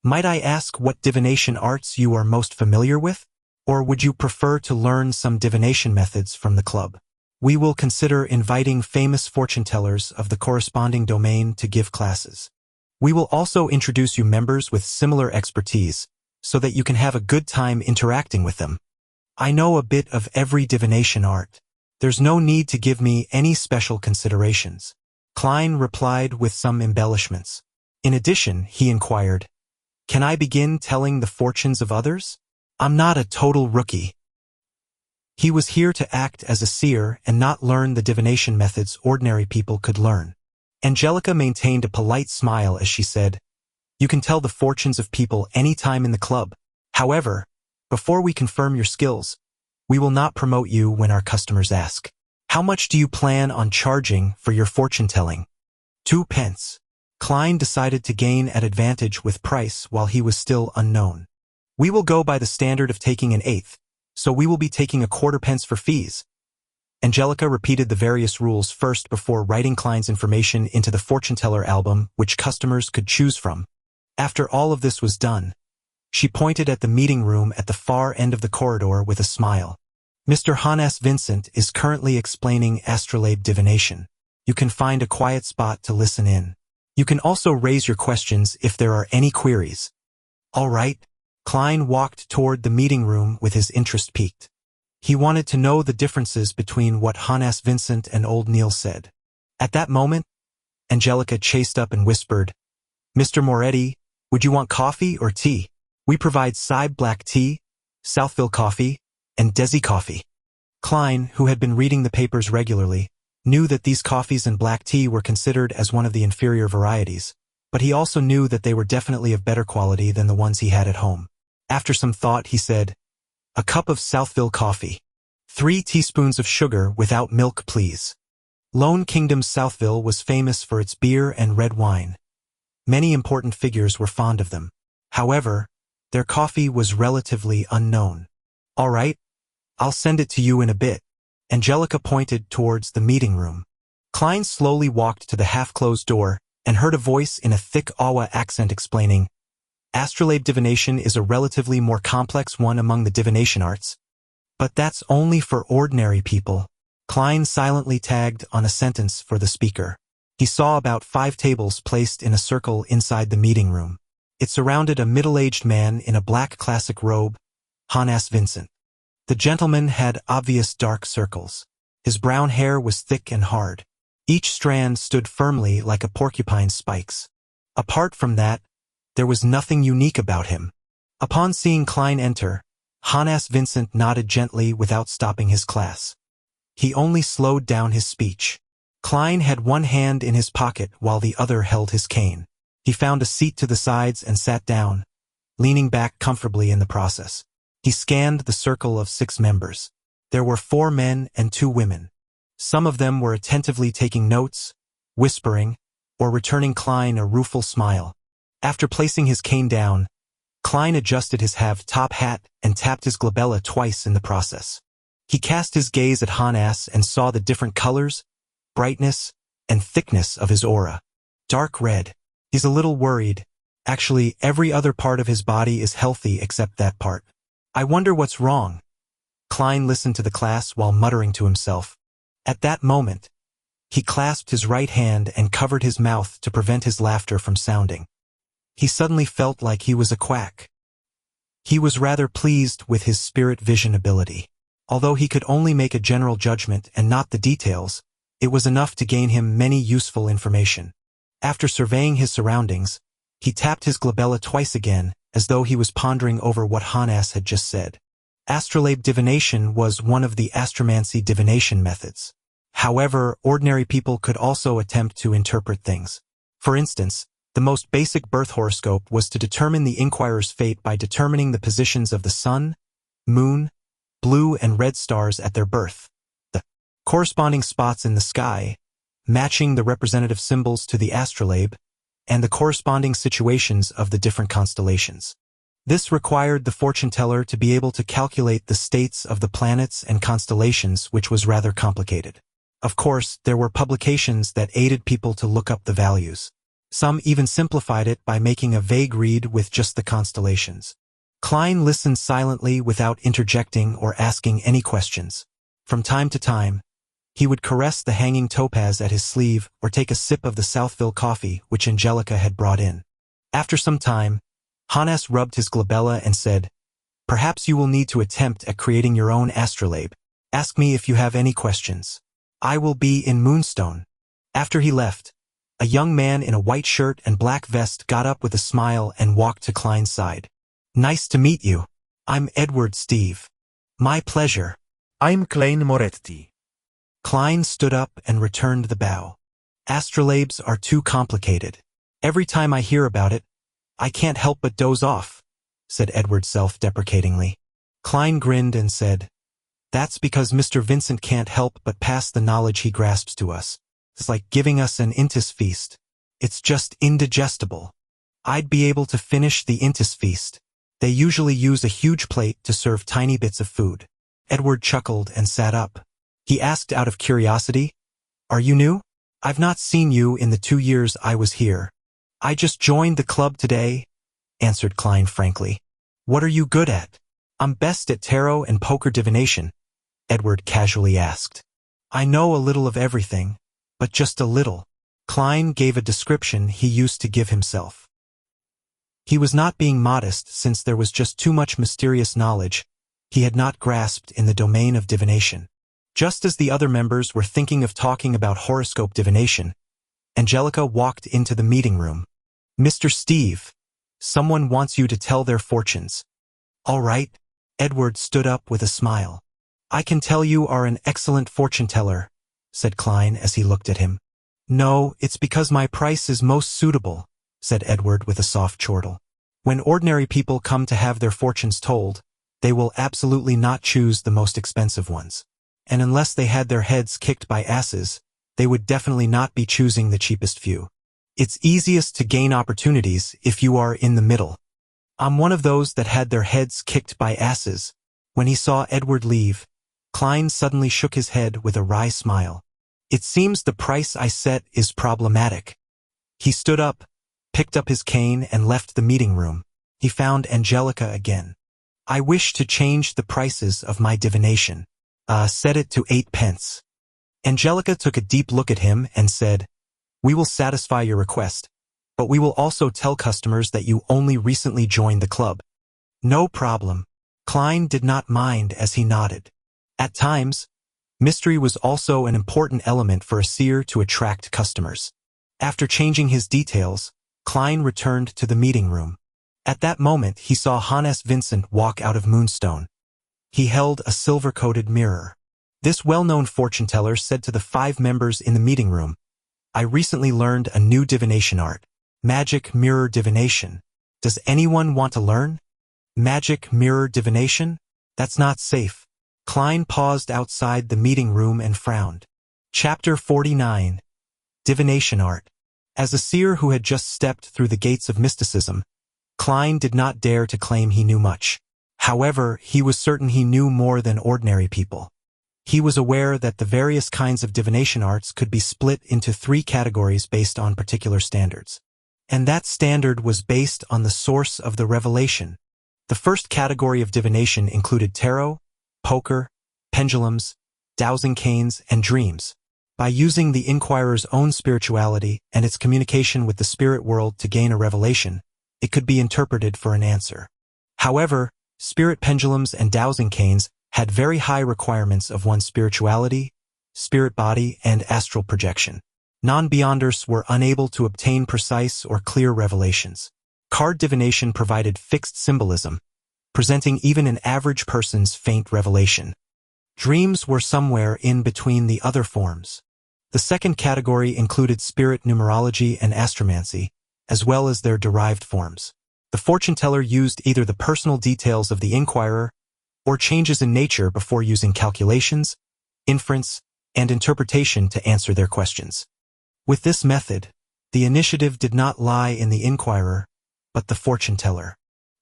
"Might I ask what divination arts you are most familiar with? Or would you prefer to learn some divination methods from the club? We will consider inviting famous fortune tellers of the corresponding domain to give classes. We will also introduce you members with similar expertise, so that you can have a good time interacting with them. I know a bit of every divination art. There's no need to give me any special considerations." Klein replied with some embellishments. In addition, he inquired, "Can I begin telling the fortunes of others? I'm not a total rookie." He was here to act as a seer and not learn the divination methods ordinary people could learn. Angelica maintained a polite smile as she said, "You can tell the fortunes of people any time in the club. However, before we confirm your skills, we will not promote you when our customers ask. How much do you plan on charging for your fortune-telling?" 2 pence. Klein decided to gain an advantage with price while he was still unknown. "We will go by the standard of taking an eighth, so we will be taking a 1/4 pence for fees." Angelica repeated the various rules first before writing Klein's information into the fortune teller album which customers could choose from. After all of this was done, she pointed at the meeting room at the far end of the corridor with a smile. "Mr. Hannes Vincent is currently explaining astrolabe divination. You can find a quiet spot to listen in." You can also raise your questions if there are any queries. All right. Klein walked toward the meeting room with his interest piqued. He wanted to know the differences between what Hannes Vincent and old Neil said. At that moment, Angelica chased up and whispered, "Mr. Moretti, would you want coffee or tea? We provide Sibe black tea, Southville coffee, and Desi coffee." Klein, who had been reading the papers regularly, knew that these coffees and black tea were considered as one of the inferior varieties, but he also knew that they were definitely of better quality than the ones he had at home. After some thought, he said, "A cup of Southville coffee. 3 teaspoons of sugar without milk, please." Lone Kingdom's Southville was famous for its beer and red wine. Many important figures were fond of them. However, their coffee was relatively unknown. "All right, I'll send it to you in a bit." Angelica pointed towards the meeting room. Klein slowly walked to the half-closed door and heard a voice in a thick Awa accent explaining, "Astrolabe divination is a relatively more complex one among the divination arts. But that's only for ordinary people." Klein silently tagged on a sentence for the speaker. He saw about 5 tables placed in a circle inside the meeting room. It surrounded a middle-aged man in a black classic robe, Hannes Vincent. The gentleman had obvious dark circles. His brown hair was thick and hard. Each strand stood firmly like a porcupine's spikes. Apart from that, there was nothing unique about him. Upon seeing Klein enter, Hannes Vincent nodded gently without stopping his class. He only slowed down his speech. Klein had one hand in his pocket while the other held his cane. He found a seat to the sides and sat down, leaning back comfortably in the process. He scanned the circle of 6 members. There were 4 men and 2 women. Some of them were attentively taking notes, whispering, or returning Klein a rueful smile. After placing his cane down, Klein adjusted his half-top hat and tapped his glabella twice in the process. He cast his gaze at Hannes and saw the different colors, brightness, and thickness of his aura. Dark red. He's a little worried. Actually, every other part of his body is healthy except that part. "I wonder what's wrong." Klein listened to the class while muttering to himself. At that moment, he clasped his right hand and covered his mouth to prevent his laughter from sounding. He suddenly felt like he was a quack. He was rather pleased with his spirit vision ability. Although he could only make a general judgment and not the details, it was enough to gain him many useful information. After surveying his surroundings, he tapped his glabella twice again, as though he was pondering over what Hannes had just said. Astrolabe divination was one of the astromancy divination methods. However, ordinary people could also attempt to interpret things. For instance, the most basic birth horoscope was to determine the inquirer's fate by determining the positions of the sun, moon, blue and red stars at their birth, the corresponding spots in the sky, matching the representative symbols to the astrolabe, and the corresponding situations of the different constellations. This required the fortune-teller to be able to calculate the states of the planets and constellations, which was rather complicated. Of course, there were publications that aided people to look up the values. Some even simplified it by making a vague read with just the constellations. Klein listened silently without interjecting or asking any questions. From time to time, he would caress the hanging topaz at his sleeve or take a sip of the Southville coffee which Angelica had brought in. After some time, Hannes rubbed his glabella and said, "Perhaps you will need to attempt at creating your own astrolabe. Ask me if you have any questions. I will be in Moonstone." After he left, a young man in a white shirt and black vest got up with a smile and walked to Klein's side. "Nice to meet you. I'm Edward Steve." "My pleasure." I'm Klein Moretti. Klein stood up and returned the bow. "Astrolabes are too complicated. Every time I hear about it, I can't help but doze off," said Edward self-deprecatingly. Klein grinned and said, "That's because Mr. Vincent can't help but pass the knowledge he grasps to us. It's like giving us an intis feast. It's just indigestible. I'd be able to finish the intis feast. They usually use a huge plate to serve tiny bits of food." Edward chuckled and sat up. He asked out of curiosity, "Are you new?" "I've not seen you in the 2 years I was here. I just joined the club today," answered Klein frankly. "What are you good at?" "I'm best at tarot and poker divination," Edward casually asked. "I know a little of everything, but just a little. Klein gave a description he used to give himself. He was not being modest since there was just too much mysterious knowledge he had not grasped in the domain of divination. Just as the other members were thinking of talking about horoscope divination, Angelica walked into the meeting room. "Mr. Steve, someone wants you to tell their fortunes." "All right." Edward stood up with a smile. "I can tell you are an excellent fortune teller," said Klein as he looked at him. "No, it's because my price is most suitable," said Edward with a soft chortle. "When ordinary people come to have their fortunes told, they will absolutely not choose the most expensive ones. And unless they had their heads kicked by asses, they would definitely not be choosing the cheapest few. It's easiest to gain opportunities if you are in the middle. I'm one of those that had their heads kicked by asses." When he saw Edward leave, Klein suddenly shook his head with a wry smile. "It seems the price I set is problematic." He stood up, picked up his cane and left the meeting room. He found Angelica again. "I wish to change the prices of my divination. Set it to 8 pence. Angelica took a deep look at him and said, "We will satisfy your request, but we will also tell customers that you only recently joined the club." "No problem." Klein did not mind as he nodded. At times, mystery was also an important element for a seer to attract customers. After changing his details, Klein returned to the meeting room. At that moment he saw Hannes Vincent walk out of Moonstone. He held a silver-coated mirror. This well-known fortune teller said to the 5 members in the meeting room, "I recently learned a new divination art, magic mirror divination. Does anyone want to learn?" "Magic mirror divination? That's not safe." Klein paused outside the meeting room and frowned. Chapter 49. Divination Art. As a seer who had just stepped through the gates of mysticism, Klein did not dare to claim he knew much. However, he was certain he knew more than ordinary people. He was aware that the various kinds of divination arts could be split into 3 categories based on particular standards. And that standard was based on the source of the revelation. The first category of divination included tarot, poker, pendulums, dowsing canes, and dreams. By using the inquirer's own spirituality and its communication with the spirit world to gain a revelation, it could be interpreted for an answer. However, spirit pendulums and dowsing canes had very high requirements of one's spirituality, spirit body, and astral projection. Non-beyonders were unable to obtain precise or clear revelations. Card divination provided fixed symbolism, presenting even an average person's faint revelation. Dreams were somewhere in between the other forms. The second category included spirit numerology and astromancy, as well as their derived forms. The fortune teller used either the personal details of the inquirer or changes in nature before using calculations, inference, and interpretation to answer their questions. With this method, the initiative did not lie in the inquirer, but the fortune teller.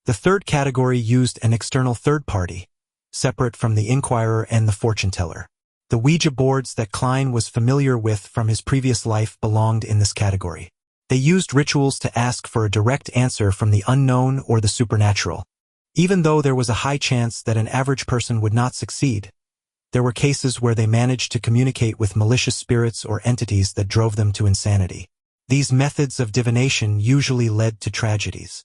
The third category used an external third party, separate from the inquirer and the fortune teller. The Ouija boards that Klein was familiar with from his previous life belonged in this category. They used rituals to ask for a direct answer from the unknown or the supernatural. Even though there was a high chance that an average person would not succeed, there were cases where they managed to communicate with malicious spirits or entities that drove them to insanity. These methods of divination usually led to tragedies.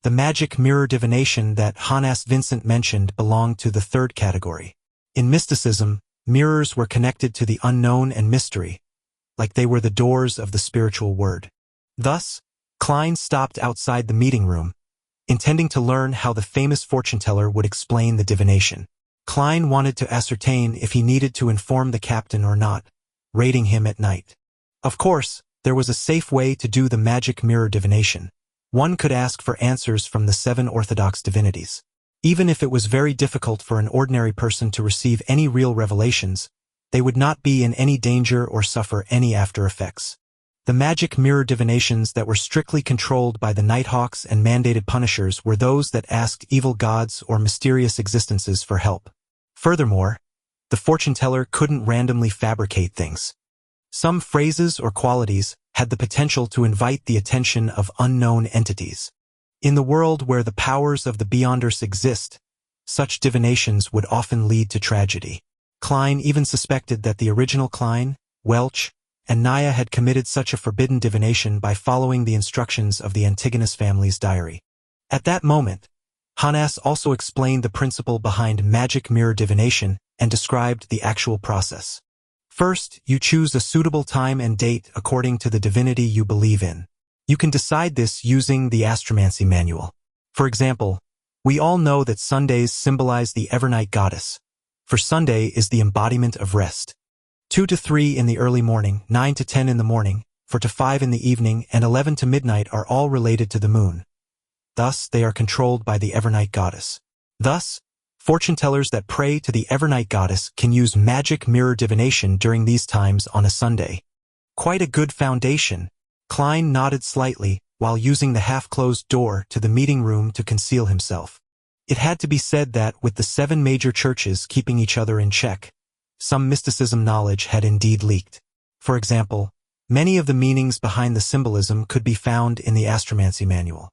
The magic mirror divination that Hannes Vincent mentioned belonged to the third category. In mysticism, mirrors were connected to the unknown and mystery, like they were the doors of the spiritual world. Thus, Klein stopped outside the meeting room, intending to learn how the famous fortune teller would explain the divination. Klein wanted to ascertain if he needed to inform the captain or not, raiding him at night. Of course, there was a safe way to do the magic mirror divination. One could ask for answers from the 7 orthodox divinities. Even if it was very difficult for an ordinary person to receive any real revelations, they would not be in any danger or suffer any after effects. The magic mirror divinations that were strictly controlled by the Nighthawks and mandated punishers were those that asked evil gods or mysterious existences for help. Furthermore, the fortune teller couldn't randomly fabricate things. Some phrases or qualities had the potential to invite the attention of unknown entities. In the world where the powers of the Beyonders exist, such divinations would often lead to tragedy. Klein even suspected that the original Klein, Welch, and Naya had committed such a forbidden divination by following the instructions of the Antigonus family's diary. At that moment, Hanas also explained the principle behind magic mirror divination and described the actual process. First, you choose a suitable time and date according to the divinity you believe in. You can decide this using the astromancy manual. For example, we all know that Sundays symbolize the evernight goddess, for Sunday is the embodiment of rest. 2 to 3 in the early morning, 9 to 10 in the morning, 4 to 5 in the evening, and 11 to midnight are all related to the moon. Thus, they are controlled by the evernight goddess. Thus, fortune-tellers that pray to the evernight goddess can use magic mirror divination during these times on a Sunday. Quite a good foundation. Klein nodded slightly while using the half-closed door to the meeting room to conceal himself. It had to be said that, with the 7 major churches keeping each other in check, some mysticism knowledge had indeed leaked. For example, many of the meanings behind the symbolism could be found in the astromancy manual.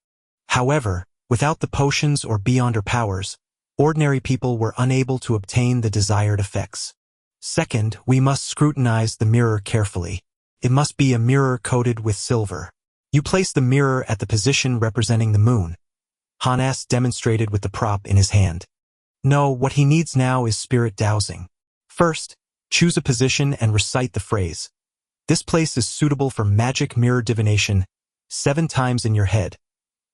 However, without the potions or beyonder powers, ordinary people were unable to obtain the desired effects. Second, we must scrutinize the mirror carefully. It must be a mirror coated with silver. You place the mirror at the position representing the moon. Hanas demonstrated with the prop in his hand. No, what he needs now is spirit dowsing. First, choose a position and recite the phrase. This place is suitable for magic mirror divination 7 times in your head.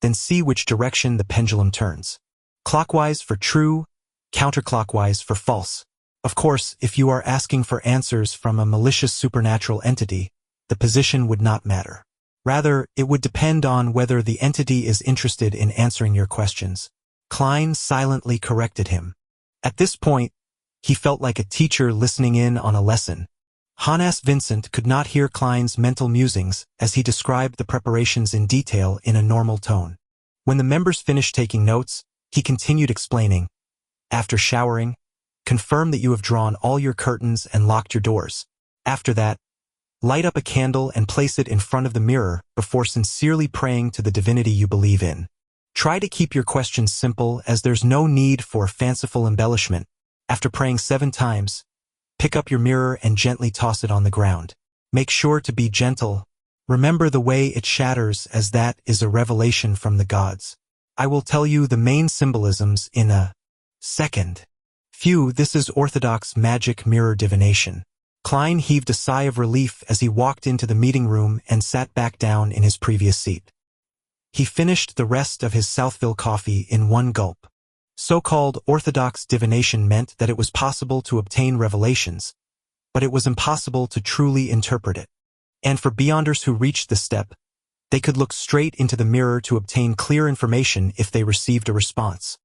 Then see which direction the pendulum turns. Clockwise for true, counterclockwise for false. Of course, if you are asking for answers from a malicious supernatural entity, the position would not matter. Rather, it would depend on whether the entity is interested in answering your questions. Klein silently corrected him. At this point, he felt like a teacher listening in on a lesson. Hanas Vincent could not hear Klein's mental musings as he described the preparations in detail in a normal tone. When the members finished taking notes, he continued explaining. After showering, confirm that you have drawn all your curtains and locked your doors. After that, light up a candle and place it in front of the mirror before sincerely praying to the divinity you believe in. Try to keep your questions simple, as there's no need for fanciful embellishment. After praying 7 times, pick up your mirror and gently toss it on the ground. Make sure to be gentle. Remember the way it shatters, as that is a revelation from the gods. I will tell you the main symbolisms in a second. Phew, this is orthodox magic mirror divination. Klein heaved a sigh of relief as he walked into the meeting room and sat back down in his previous seat. He finished the rest of his Southville coffee in one gulp. So-called orthodox divination meant that it was possible to obtain revelations, but it was impossible to truly interpret it. And for beyonders who reached this step, they could look straight into the mirror to obtain clear information if they received a response.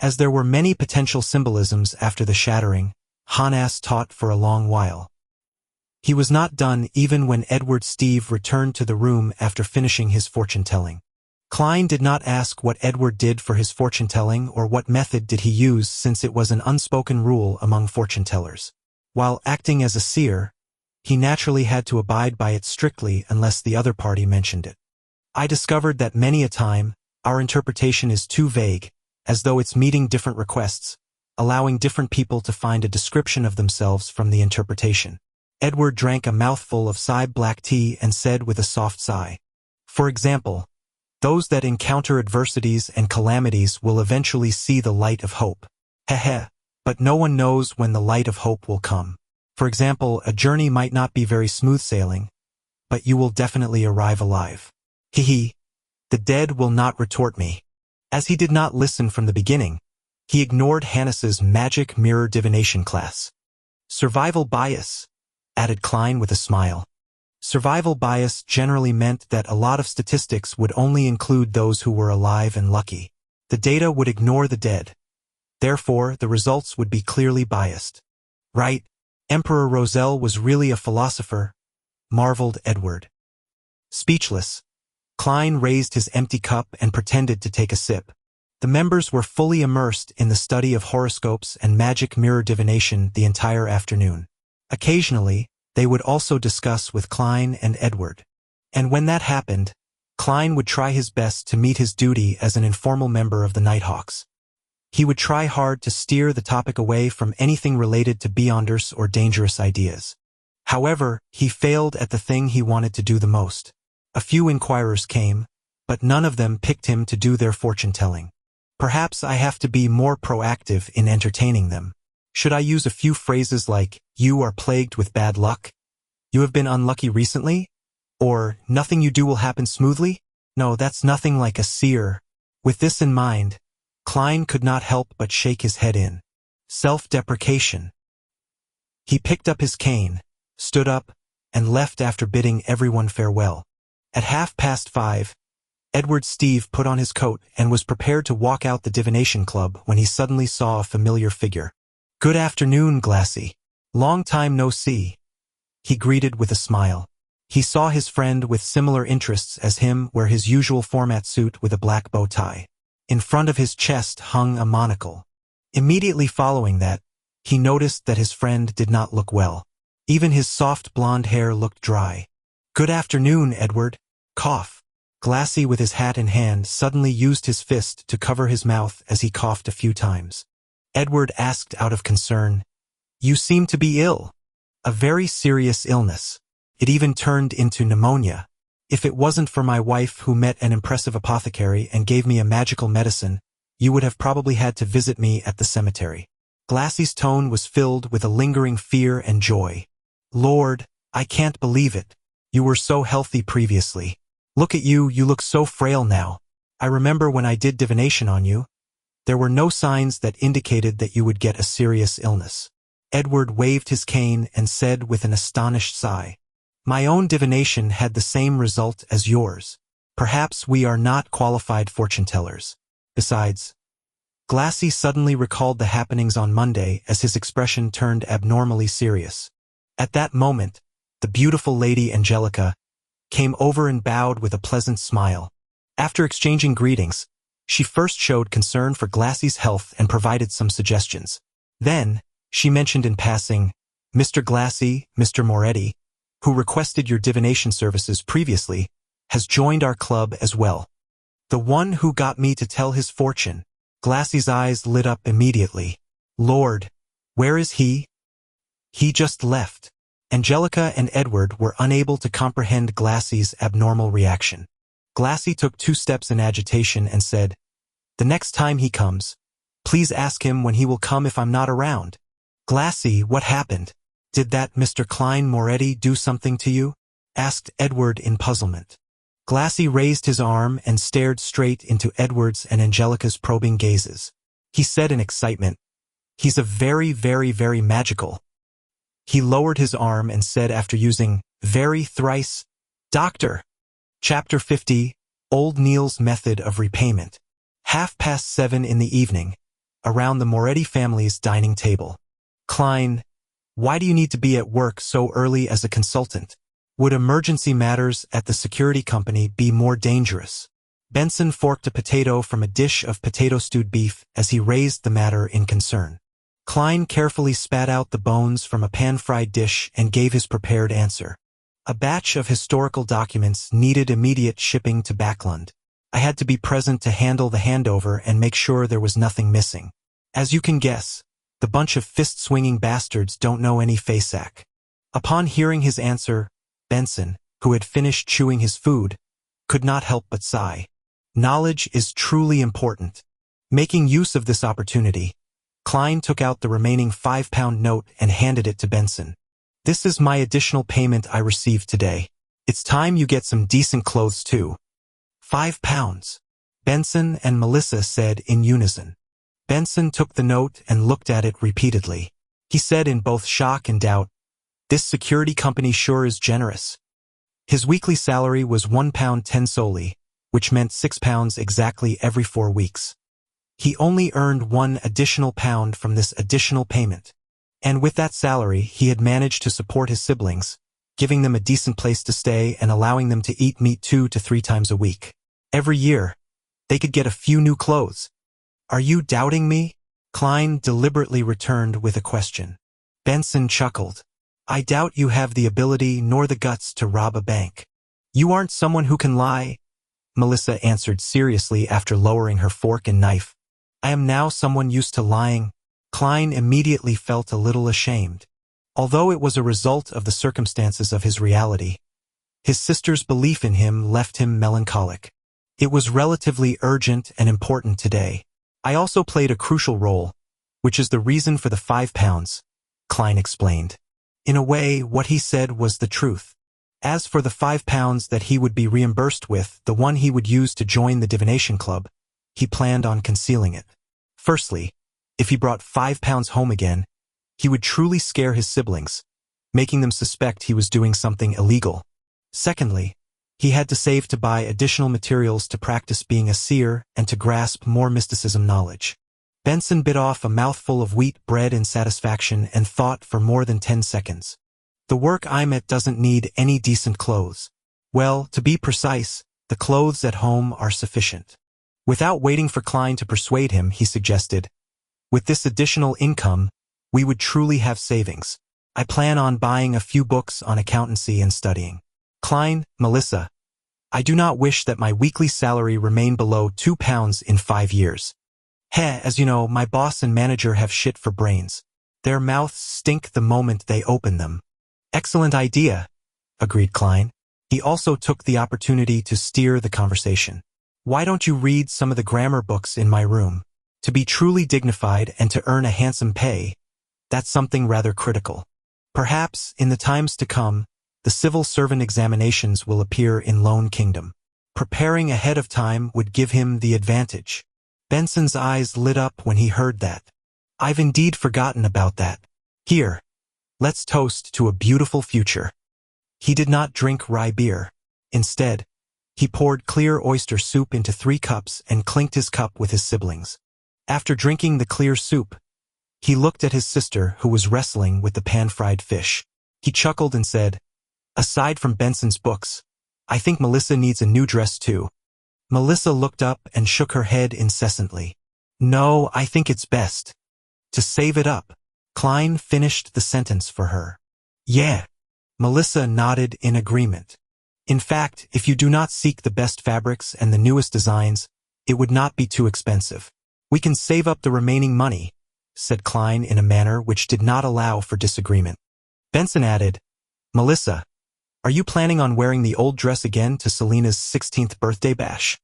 As there were many potential symbolisms after the shattering, Hanas taught for a long while. He was not done even when Edward Steve returned to the room after finishing his fortune-telling. Klein did not ask what Edward did for his fortune-telling or what method did he use, since it was an unspoken rule among fortune-tellers. While acting as a seer, he naturally had to abide by it strictly unless the other party mentioned it. I discovered that many a time, our interpretation is too vague, as though it's meeting different requests, allowing different people to find a description of themselves from the interpretation. Edward drank a mouthful of Side black tea and said with a soft sigh. For example, those that encounter adversities and calamities will eventually see the light of hope. Heh, but no one knows when the light of hope will come. For example, a journey might not be very smooth sailing, but you will definitely arrive alive. Hee, the dead will not retort me. As he did not listen from the beginning, he ignored Hannes's magic mirror divination class. Survival bias, added Klein with a smile. Survival bias generally meant that a lot of statistics would only include those who were alive and lucky. The data would ignore the dead. Therefore, the results would be clearly biased. Right, Emperor Roselle was really a philosopher, marveled Edward. Speechless, Klein raised his empty cup and pretended to take a sip. The members were fully immersed in the study of horoscopes and magic mirror divination the entire afternoon. Occasionally, they would also discuss with Klein and Edward. And when that happened, Klein would try his best to meet his duty as an informal member of the Nighthawks. He would try hard to steer the topic away from anything related to beyonders or dangerous ideas. However, he failed at the thing he wanted to do the most. A few inquirers came, but none of them picked him to do their fortune-telling. Perhaps I have to be more proactive in entertaining them. Should I use a few phrases like, "You are plagued with bad luck"? "You have been unlucky recently"? Or, "Nothing you do will happen smoothly"? No, that's nothing like a seer. With this in mind, Klein could not help but shake his head in self-deprecation. He picked up his cane, stood up, and left after bidding everyone farewell. At 5:30, Edward Steve put on his coat and was prepared to walk out the divination club when he suddenly saw a familiar figure. "Good afternoon, Glassy. Long time no see," he greeted with a smile. He saw his friend with similar interests as him wear his usual format suit with a black bow tie. In front of his chest hung a monocle. Immediately following that, he noticed that his friend did not look well. Even his soft blonde hair looked dry. "Good afternoon, Edward." Cough. Glassy, with his hat in hand, suddenly used his fist to cover his mouth as he coughed a few times. Edward asked out of concern, "You seem to be ill." "A very serious illness. It even turned into pneumonia. If it wasn't for my wife who met an impressive apothecary and gave me a magical medicine, you would have probably had to visit me at the cemetery." Glassy's tone was filled with a lingering fear and joy. "Lord, I can't believe it. You were so healthy previously. Look at you, you look so frail now. I remember when I did divination on you. There were no signs that indicated that you would get a serious illness." Edward waved his cane and said with an astonished sigh, "My own divination had the same result as yours. Perhaps we are not qualified fortune-tellers. Besides," Glassy suddenly recalled the happenings on Monday as his expression turned abnormally serious. At that moment, the beautiful Lady Angelica came over and bowed with a pleasant smile. After exchanging greetings, she first showed concern for Glassy's health and provided some suggestions. Then, she mentioned in passing, "Mr. Glassy, Mr. Moretti, who requested your divination services previously, has joined our club as well. The one who got me to tell his fortune." Glassy's eyes lit up immediately. "Lord, where is he?" "He just left." Angelica and Edward were unable to comprehend Glassy's abnormal reaction. Glassy took 2 steps in agitation and said, "The next time he comes, please ask him when he will come if I'm not around." "Glassy, what happened? Did that Mr. Klein Moretti do something to you?" asked Edward in puzzlement. Glassy raised his arm and stared straight into Edward's and Angelica's probing gazes. He said in excitement, "He's a very, very, very magical." He lowered his arm and said after using "very" thrice, "Doctor." Chapter 50, Old Neil's Method of Repayment. 7:30 in the evening, around the Moretti family's dining table. "Klein, why do you need to be at work so early as a consultant? Would emergency matters at the security company be more dangerous?" Benson forked a potato from a dish of potato-stewed beef as he raised the matter in concern. Klein carefully spat out the bones from a pan-fried dish and gave his prepared answer. "A batch of historical documents needed immediate shipping to Backlund. I had to be present to handle the handover and make sure there was nothing missing. As you can guess, the bunch of fist-swinging bastards don't know any FASAC." Upon hearing his answer, Benson, who had finished chewing his food, could not help but sigh. Knowledge is truly important. Making use of this opportunity, Klein took out the remaining £5 note and handed it to Benson. "This is my additional payment I received today. It's time you get some decent clothes too." £5. Benson and Melissa said in unison. Benson took the note and looked at it repeatedly. He said in both shock and doubt, "This security company sure is generous." His weekly salary was £1.10 solely, which meant £6 exactly every 4 weeks. He only earned 1 additional pound from this additional payment. And with that salary, he had managed to support his siblings, giving them a decent place to stay and allowing them to eat meat 2 to 3 times a week. Every year, they could get a few new clothes. "Are you doubting me?" Klein deliberately returned with a question. Benson chuckled. "I doubt you have the ability nor the guts to rob a bank. You aren't someone who can lie," Melissa answered seriously after lowering her fork and knife. "I am now someone used to lying." Klein immediately felt a little ashamed. Although it was a result of the circumstances of his reality, his sister's belief in him left him melancholic. It was relatively urgent and important today. I also played a crucial role, which is the reason for the £5, Klein explained. In a way, what he said was the truth. As for the £5 that he would be reimbursed with, the one he would use to join the divination club, he planned on concealing it. Firstly, if he brought £5 home again, he would truly scare his siblings, making them suspect he was doing something illegal. Secondly, he had to save to buy additional materials to practice being a seer and to grasp more mysticism knowledge. Benson bit off a mouthful of wheat bread in satisfaction and thought for more than 10 seconds. The work I'm at doesn't need any decent clothes. Well, to be precise, the clothes at home are sufficient. Without waiting for Klein to persuade him, he suggested, with this additional income, we would truly have savings. I plan on buying a few books on accountancy and studying. Klein, Melissa, I do not wish that my weekly salary remain below £2 in 5 years. As you know, my boss and manager have shit for brains. Their mouths stink the moment they open them. Excellent idea, agreed Klein. He also took the opportunity to steer the conversation. Why don't you read some of the grammar books in my room? To be truly dignified and to earn a handsome pay, that's something rather critical. Perhaps, in the times to come, the civil servant examinations will appear in Lone Kingdom. Preparing ahead of time would give him the advantage. Benson's eyes lit up when he heard that. I've indeed forgotten about that. Here, let's toast to a beautiful future. He did not drink rye beer. Instead, he poured clear oyster soup into 3 cups and clinked his cup with his siblings. After drinking the clear soup, he looked at his sister who was wrestling with the pan-fried fish. He chuckled and said, aside from Benson's books, I think Melissa needs a new dress too. Melissa looked up and shook her head incessantly. No, I think it's best to save it up. Klein finished the sentence for her. Yeah. Melissa nodded in agreement. In fact, if you do not seek the best fabrics and the newest designs, it would not be too expensive. We can save up the remaining money, said Klein in a manner which did not allow for disagreement. Benson added, Melissa, are you planning on wearing the old dress again to Selena's 16th birthday bash?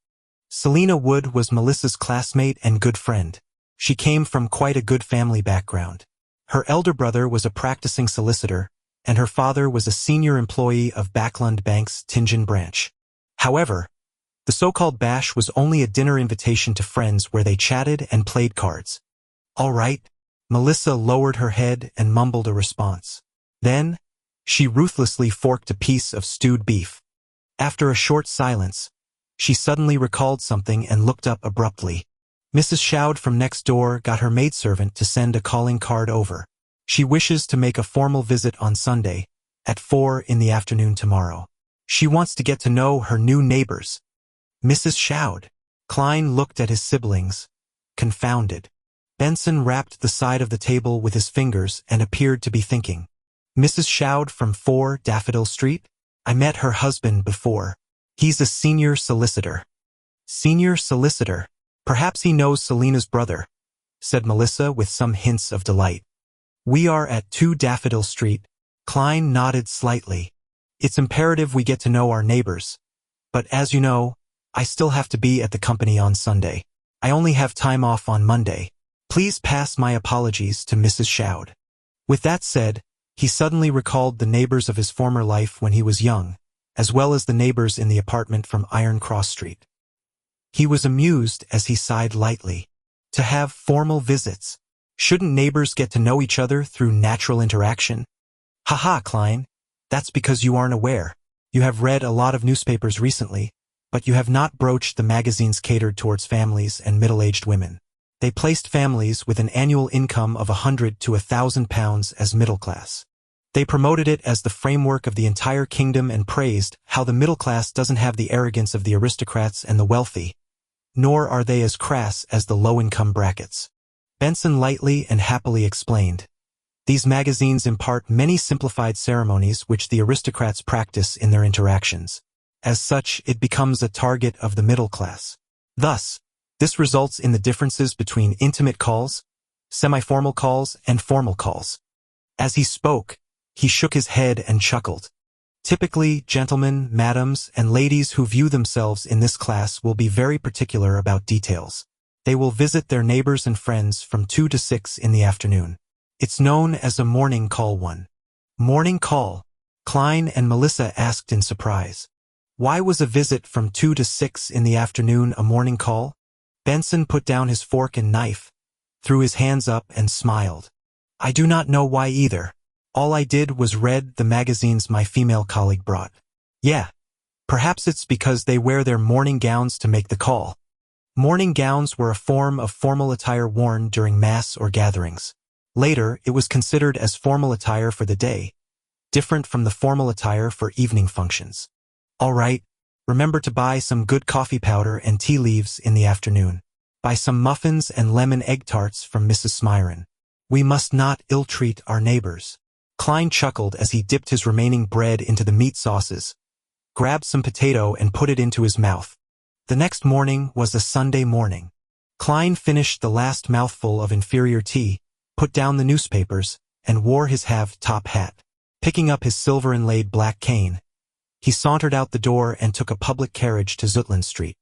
Selena Wood was Melissa's classmate and good friend. She came from quite a good family background. Her elder brother was a practicing solicitor, and her father was a senior employee of Backlund Bank's Tingen branch. However, the so-called bash was only a dinner invitation to friends where they chatted and played cards. All right, Melissa lowered her head and mumbled a response. Then, she ruthlessly forked a piece of stewed beef. After a short silence, she suddenly recalled something and looked up abruptly. Mrs. Shoud from next door got her maidservant to send a calling card over. She wishes to make a formal visit on Sunday, at 4 in the afternoon tomorrow. She wants to get to know her new neighbors. Mrs. Shoud. Klein looked at his siblings, confounded. Benson rapped the side of the table with his fingers and appeared to be thinking. Mrs. Shoud from 4 Daffodil Street? I met her husband before. He's a senior solicitor. Senior solicitor? Perhaps he knows Selena's brother, said Melissa with some hints of delight. We are at 2 Daffodil Street. Klein nodded slightly. It's imperative we get to know our neighbors. But as you know, I still have to be at the company on Sunday. I only have time off on Monday. Please pass my apologies to Mrs. Shoud. With that said, he suddenly recalled the neighbors of his former life when he was young, as well as the neighbors in the apartment from Iron Cross Street. He was amused as he sighed lightly. To have formal visits. Shouldn't neighbors get to know each other through natural interaction? Haha, Klein. That's because you aren't aware. You have read a lot of newspapers recently, but you have not broached the magazines catered towards families and middle-aged women. They placed families with an annual income of £100 to £1,000 as middle class. They promoted it as the framework of the entire kingdom and praised how the middle class doesn't have the arrogance of the aristocrats and the wealthy, nor are they as crass as the low-income brackets. Benson lightly and happily explained. These magazines impart many simplified ceremonies which the aristocrats practice in their interactions. As such, it becomes a target of the middle class. Thus, this results in the differences between intimate calls, semi-formal calls, and formal calls. As he spoke, he shook his head and chuckled. Typically, gentlemen, madams, and ladies who view themselves in this class will be very particular about details. They will visit their neighbors and friends from 2 to 6 in the afternoon. It's known as a morning call one. Morning call? Klein and Melissa asked in surprise. Why was a visit from 2 to 6 in the afternoon a morning call? Benson put down his fork and knife, threw his hands up and smiled. I do not know why either. All I did was read the magazines my female colleague brought. Yeah, perhaps it's because they wear their morning gowns to make the call. Morning gowns were a form of formal attire worn during mass or gatherings. Later, it was considered as formal attire for the day, different from the formal attire for evening functions. All right, remember to buy some good coffee powder and tea leaves in the afternoon. Buy some muffins and lemon egg tarts from Mrs. Smyron. We must not ill-treat our neighbors. Klein chuckled as he dipped his remaining bread into the meat sauces, grabbed some potato and put it into his mouth. The next morning was a Sunday morning. Klein finished the last mouthful of inferior tea, put down the newspapers, and wore his half-top hat. Picking up his silver-inlaid black cane, he sauntered out the door and took a public carriage to Zutland Street.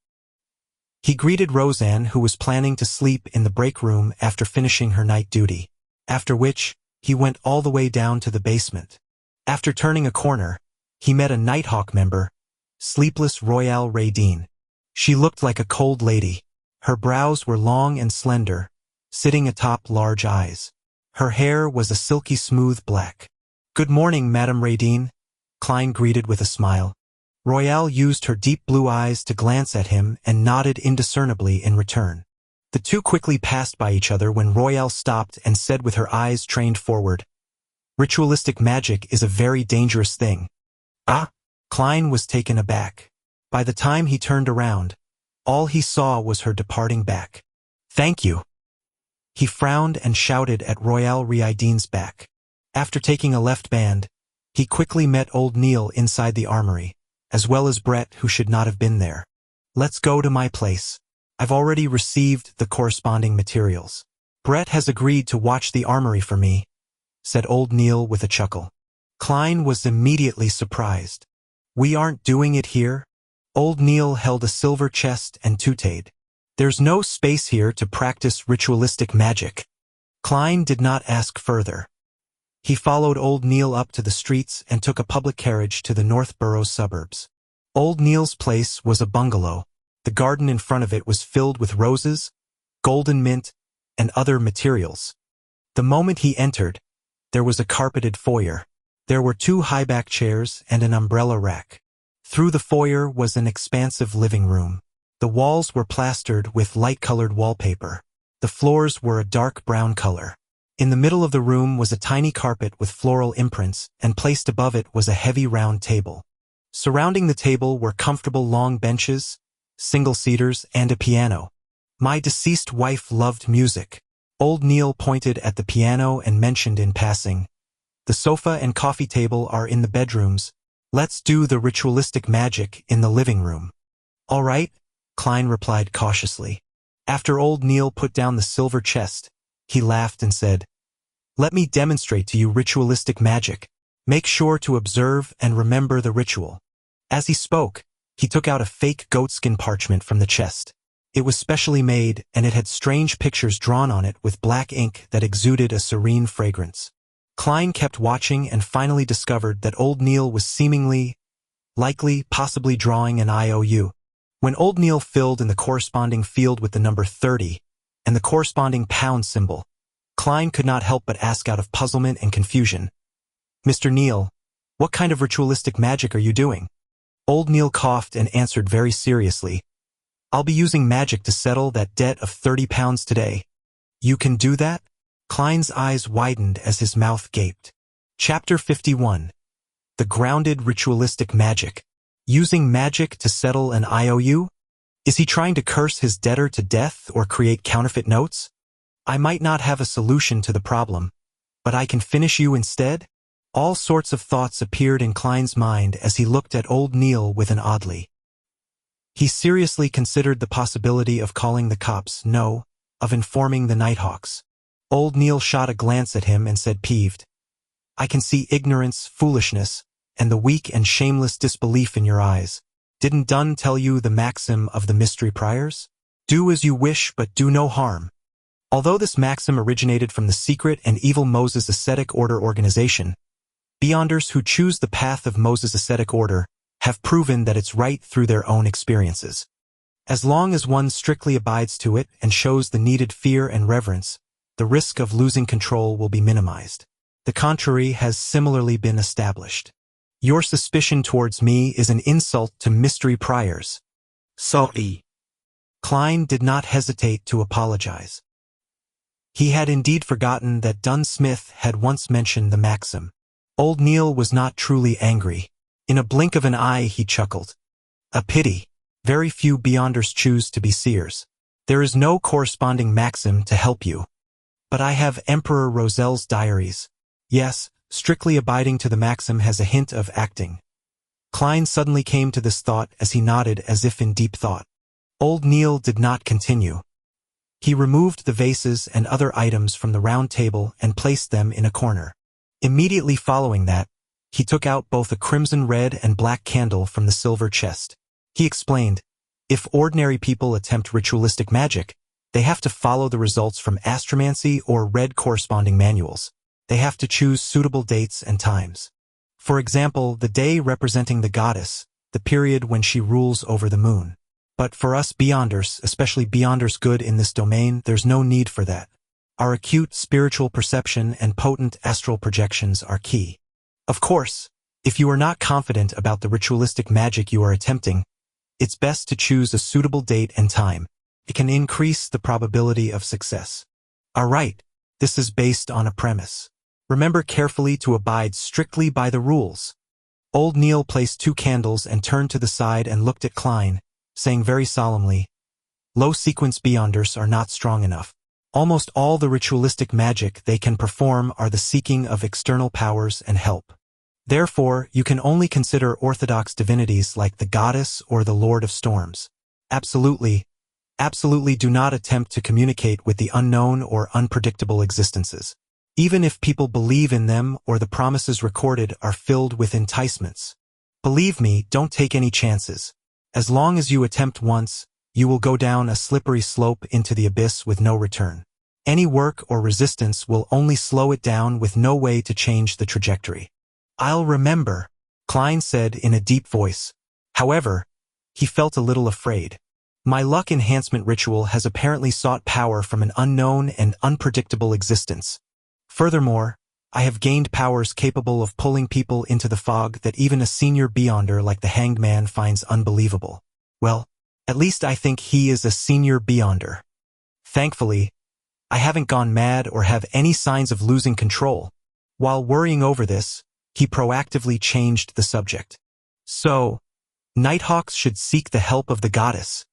He greeted Roseanne, who was planning to sleep in the break room after finishing her night duty, after which, he went all the way down to the basement. After turning a corner, he met a Nighthawk member, sleepless Royale Radine. She looked like a cold lady. Her brows were long and slender, sitting atop large eyes. Her hair was a silky smooth black. Good morning, Madame Radine, Klein greeted with a smile. Royale used her deep blue eyes to glance at him and nodded indiscernibly in return. The two quickly passed by each other when Royale stopped and said with her eyes trained forward, "Ritualistic magic is a very dangerous thing." Ah? Klein was taken aback. By the time he turned around, all he saw was her departing back. Thank you. He frowned and shouted at Royale Radine's back. After taking a left band, he quickly met old Neil inside the armory, as well as Brett, who should not have been there. Let's go to my place. I've already received the corresponding materials. Brett has agreed to watch the armory for me, said old Neil with a chuckle. Klein was immediately surprised. We aren't doing it here? Old Neil held a silver chest and tooted. There's no space here to practice ritualistic magic. Klein did not ask further. He followed old Neil up to the streets and took a public carriage to the Northborough suburbs. Old Neil's place was a bungalow. The garden in front of it was filled with roses, golden mint, and other materials. The moment he entered, there was a carpeted foyer. There were 2 high-back chairs and an umbrella rack. Through the foyer was an expansive living room. The walls were plastered with light-colored wallpaper. The floors were a dark brown color. In the middle of the room was a tiny carpet with floral imprints, and placed above it was a heavy round table. Surrounding the table were comfortable long benches, single-seaters, and a piano. My deceased wife loved music. Old Neil pointed at the piano and mentioned in passing, the sofa and coffee table are in the bedrooms. Let's do the ritualistic magic in the living room. All right, Klein replied cautiously. After old Neil put down the silver chest, he laughed and said, Let me demonstrate to you ritualistic magic. Make sure to observe and remember the ritual. As he spoke, he took out a fake goatskin parchment from the chest. It was specially made, and it had strange pictures drawn on it with black ink that exuded a serene fragrance. Klein kept watching and finally discovered that old Neil was possibly drawing an IOU. When old Neil filled in the corresponding field with the number 30 and the corresponding pound symbol, Klein could not help but ask out of puzzlement and confusion, Mr. Neil, what kind of ritualistic magic are you doing? Old Neil coughed and answered very seriously, I'll be using magic to settle that debt of 30 pounds today. You can do that? Klein's eyes widened as his mouth gaped. Chapter 51. The Grounded Ritualistic Magic. Using magic to settle an IOU? Is he trying to curse his debtor to death or create counterfeit notes? I might not have a solution to the problem, but I can finish you instead? All sorts of thoughts appeared in Klein's mind as he looked at old Neil with an oddly. He seriously considered the possibility of calling the cops, of informing the Nighthawks. Old Neil shot a glance at him and said peeved, I can see ignorance, foolishness, and the weak and shameless disbelief in your eyes. Didn't Dunn tell you the maxim of the mystery priors? Do as you wish, but do no harm. Although this maxim originated from the secret and evil Moses Ascetic Order organization, Beyonders who choose the path of Moses Ascetic Order have proven that it's right through their own experiences. As long as one strictly abides to it and shows the needed fear and reverence, the risk of losing control will be minimized. The contrary has similarly been established. Your suspicion towards me is an insult to mystery priors. Sorry. Klein did not hesitate to apologize. He had indeed forgotten that Dunn Smith had once mentioned the maxim. Old Neil was not truly angry. In a blink of an eye he chuckled. A pity. Very few Beyonders choose to be seers. There is no corresponding maxim to help you. But I have Emperor Roselle's diaries. Yes, strictly abiding to the maxim has a hint of acting. Klein suddenly came to this thought as he nodded as if in deep thought. Old Neil did not continue. He removed the vases and other items from the round table and placed them in a corner. Immediately following that, he took out both a crimson red and black candle from the silver chest. He explained, if ordinary people attempt ritualistic magic, they have to follow the results from astromancy or read corresponding manuals. They have to choose suitable dates and times. For example, the day representing the goddess, the period when she rules over the moon. But for us Beyonders, especially Beyonders good in this domain, there's no need for that. Our acute spiritual perception and potent astral projections are key. Of course, if you are not confident about the ritualistic magic you are attempting, it's best to choose a suitable date and time. It can increase the probability of success. Alright, this is based on a premise. Remember carefully to abide strictly by the rules. Old Neil placed 2 candles and turned to the side and looked at Klein, saying very solemnly, low-sequence Beyonders are not strong enough. Almost all the ritualistic magic they can perform are the seeking of external powers and help. Therefore, you can only consider orthodox divinities like the goddess or the Lord of Storms. Absolutely do not attempt to communicate with the unknown or unpredictable existences. Even if people believe in them or the promises recorded are filled with enticements. Believe me, don't take any chances. As long as you attempt once, you will go down a slippery slope into the abyss with no return. Any work or resistance will only slow it down with no way to change the trajectory. I'll remember, Klein said in a deep voice. However, he felt a little afraid. My luck enhancement ritual has apparently sought power from an unknown and unpredictable existence. Furthermore, I have gained powers capable of pulling people into the fog that even a senior Beyonder like the Hanged Man finds unbelievable. Well, at least I think he is a senior Beyonder. Thankfully, I haven't gone mad or have any signs of losing control. While worrying over this, he proactively changed the subject. So, Nighthawks should seek the help of the goddess.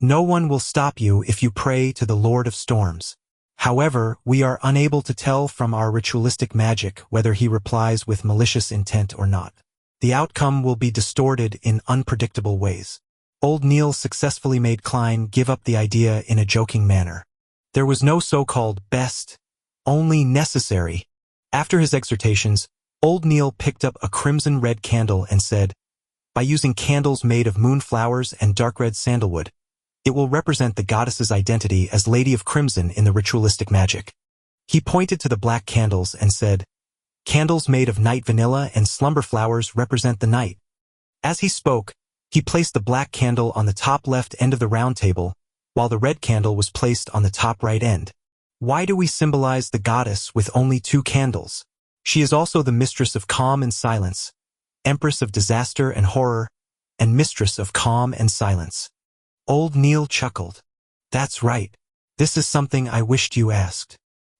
No one will stop you if you pray to the Lord of Storms. However, we are unable to tell from our ritualistic magic whether he replies with malicious intent or not. The outcome will be distorted in unpredictable ways. Old Neil successfully made Klein give up the idea in a joking manner. There was no so-called best, only necessary. After his exhortations, Old Neil picked up a crimson red candle and said, by using candles made of moonflowers and dark red sandalwood, it will represent the goddess's identity as Lady of Crimson in the ritualistic magic. He pointed to the black candles and said, candles made of night vanilla and slumber flowers represent the night. As he spoke, he placed the black candle on the top left end of the round table, while the red candle was placed on the top right end. Why do we symbolize the goddess with only 2 candles? She is also the mistress of calm and silence, empress of disaster and horror, and mistress of calm and silence. Old Neil chuckled. That's right. This is something I wished you asked.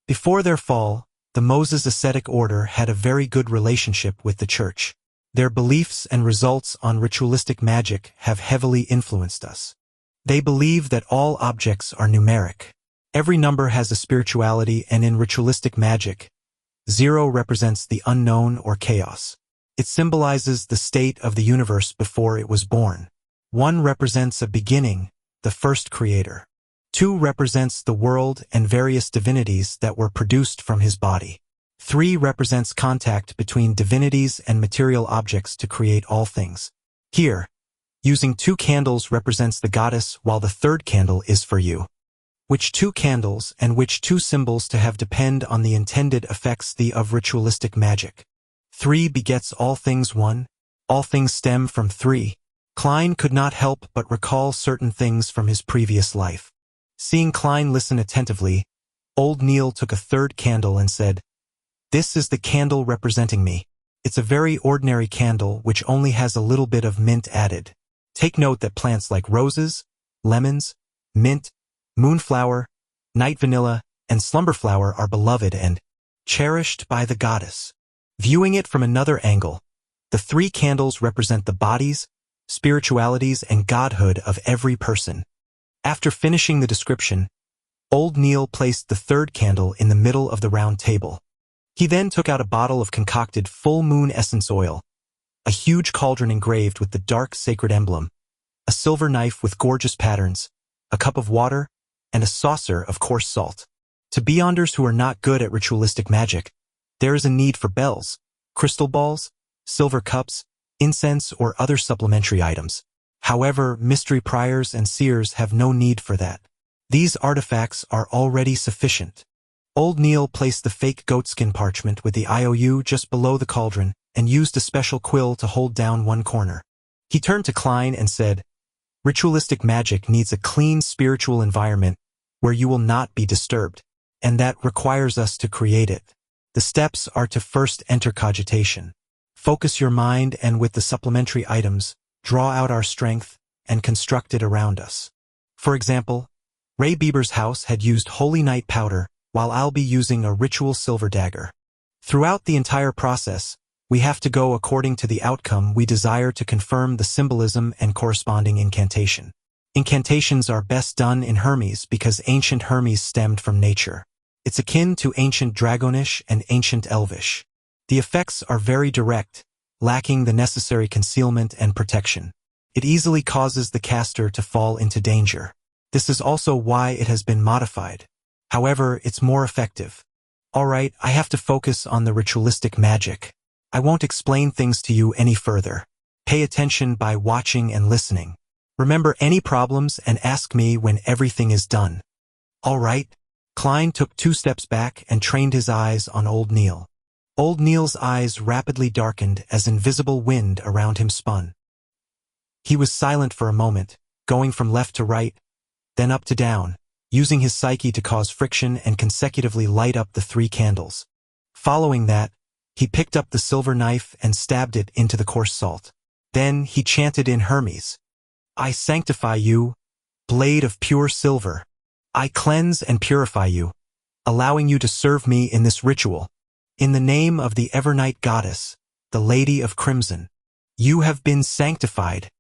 Before their fall, the Moses Ascetic Order had a very good relationship with the Church. Their beliefs and results on ritualistic magic have heavily influenced us. They believe that all objects are numeric. Every number has a spirituality, and in ritualistic magic, 0 represents the unknown or chaos. It symbolizes the state of the universe before it was born. 1 represents a beginning, the first creator. 2 represents the world and various divinities that were produced from his body. 3 represents contact between divinities and material objects to create all things. Here, using 2 candles represents the goddess while the 3rd candle is for you. Which 2 candles and which 2 symbols to have depend on the intended effects of ritualistic magic. 3 begets all things 1. All things stem from 3. Klein could not help but recall certain things from his previous life. Seeing Klein listen attentively, old Neil took a 3rd candle and said, "This is the candle representing me. It's a very ordinary candle which only has a little bit of mint added. Take note that plants like roses, lemons, mint, moonflower, night vanilla, and slumberflower are beloved and cherished by the goddess." Viewing it from another angle, the 3 candles represent the bodies, spiritualities, and godhood of every person. After finishing the description, old Neil placed the 3rd candle in the middle of the round table. He then took out a bottle of concocted full moon essence oil, a huge cauldron engraved with the dark sacred emblem, a silver knife with gorgeous patterns, a cup of water, and a saucer of coarse salt. To beyonders who are not good at ritualistic magic, there is a need for bells, crystal balls, silver cups, incense, or other supplementary items. However, mystery priors and seers have no need for that. These artifacts are already sufficient. Old Neil placed the fake goatskin parchment with the IOU just below the cauldron and used a special quill to hold down one corner. He turned to Klein and said, "Ritualistic magic needs a clean spiritual environment where you will not be disturbed, and that requires us to create it. The steps are to first enter cogitation. Focus your mind and with the supplementary items, draw out our strength and construct it around us." For example, Ray Bieber's house had used holy night powder, while I'll be using a ritual silver dagger. Throughout the entire process, we have to go according to the outcome we desire to confirm the symbolism and corresponding incantation. Incantations are best done in Hermes because ancient Hermes stemmed from nature. It's akin to ancient Dragonish and ancient Elvish. The effects are very direct, lacking the necessary concealment and protection. It easily causes the caster to fall into danger. This is also why it has been modified. However, it's more effective. Alright, I have to focus on the ritualistic magic. I won't explain things to you any further. Pay attention by watching and listening. Remember any problems and ask me when everything is done. Alright? Klein took 2 steps back and trained his eyes on old Neil. Old Neil's eyes rapidly darkened as invisible wind around him spun. He was silent for a moment, going from left to right, then up to down, using his psyche to cause friction and consecutively light up the 3 candles. Following that, he picked up the silver knife and stabbed it into the coarse salt. Then he chanted in Hermes, "I sanctify you, blade of pure silver. I cleanse and purify you, allowing you to serve me in this ritual. In the name of the Evernight goddess, the Lady of Crimson, you have been sanctified."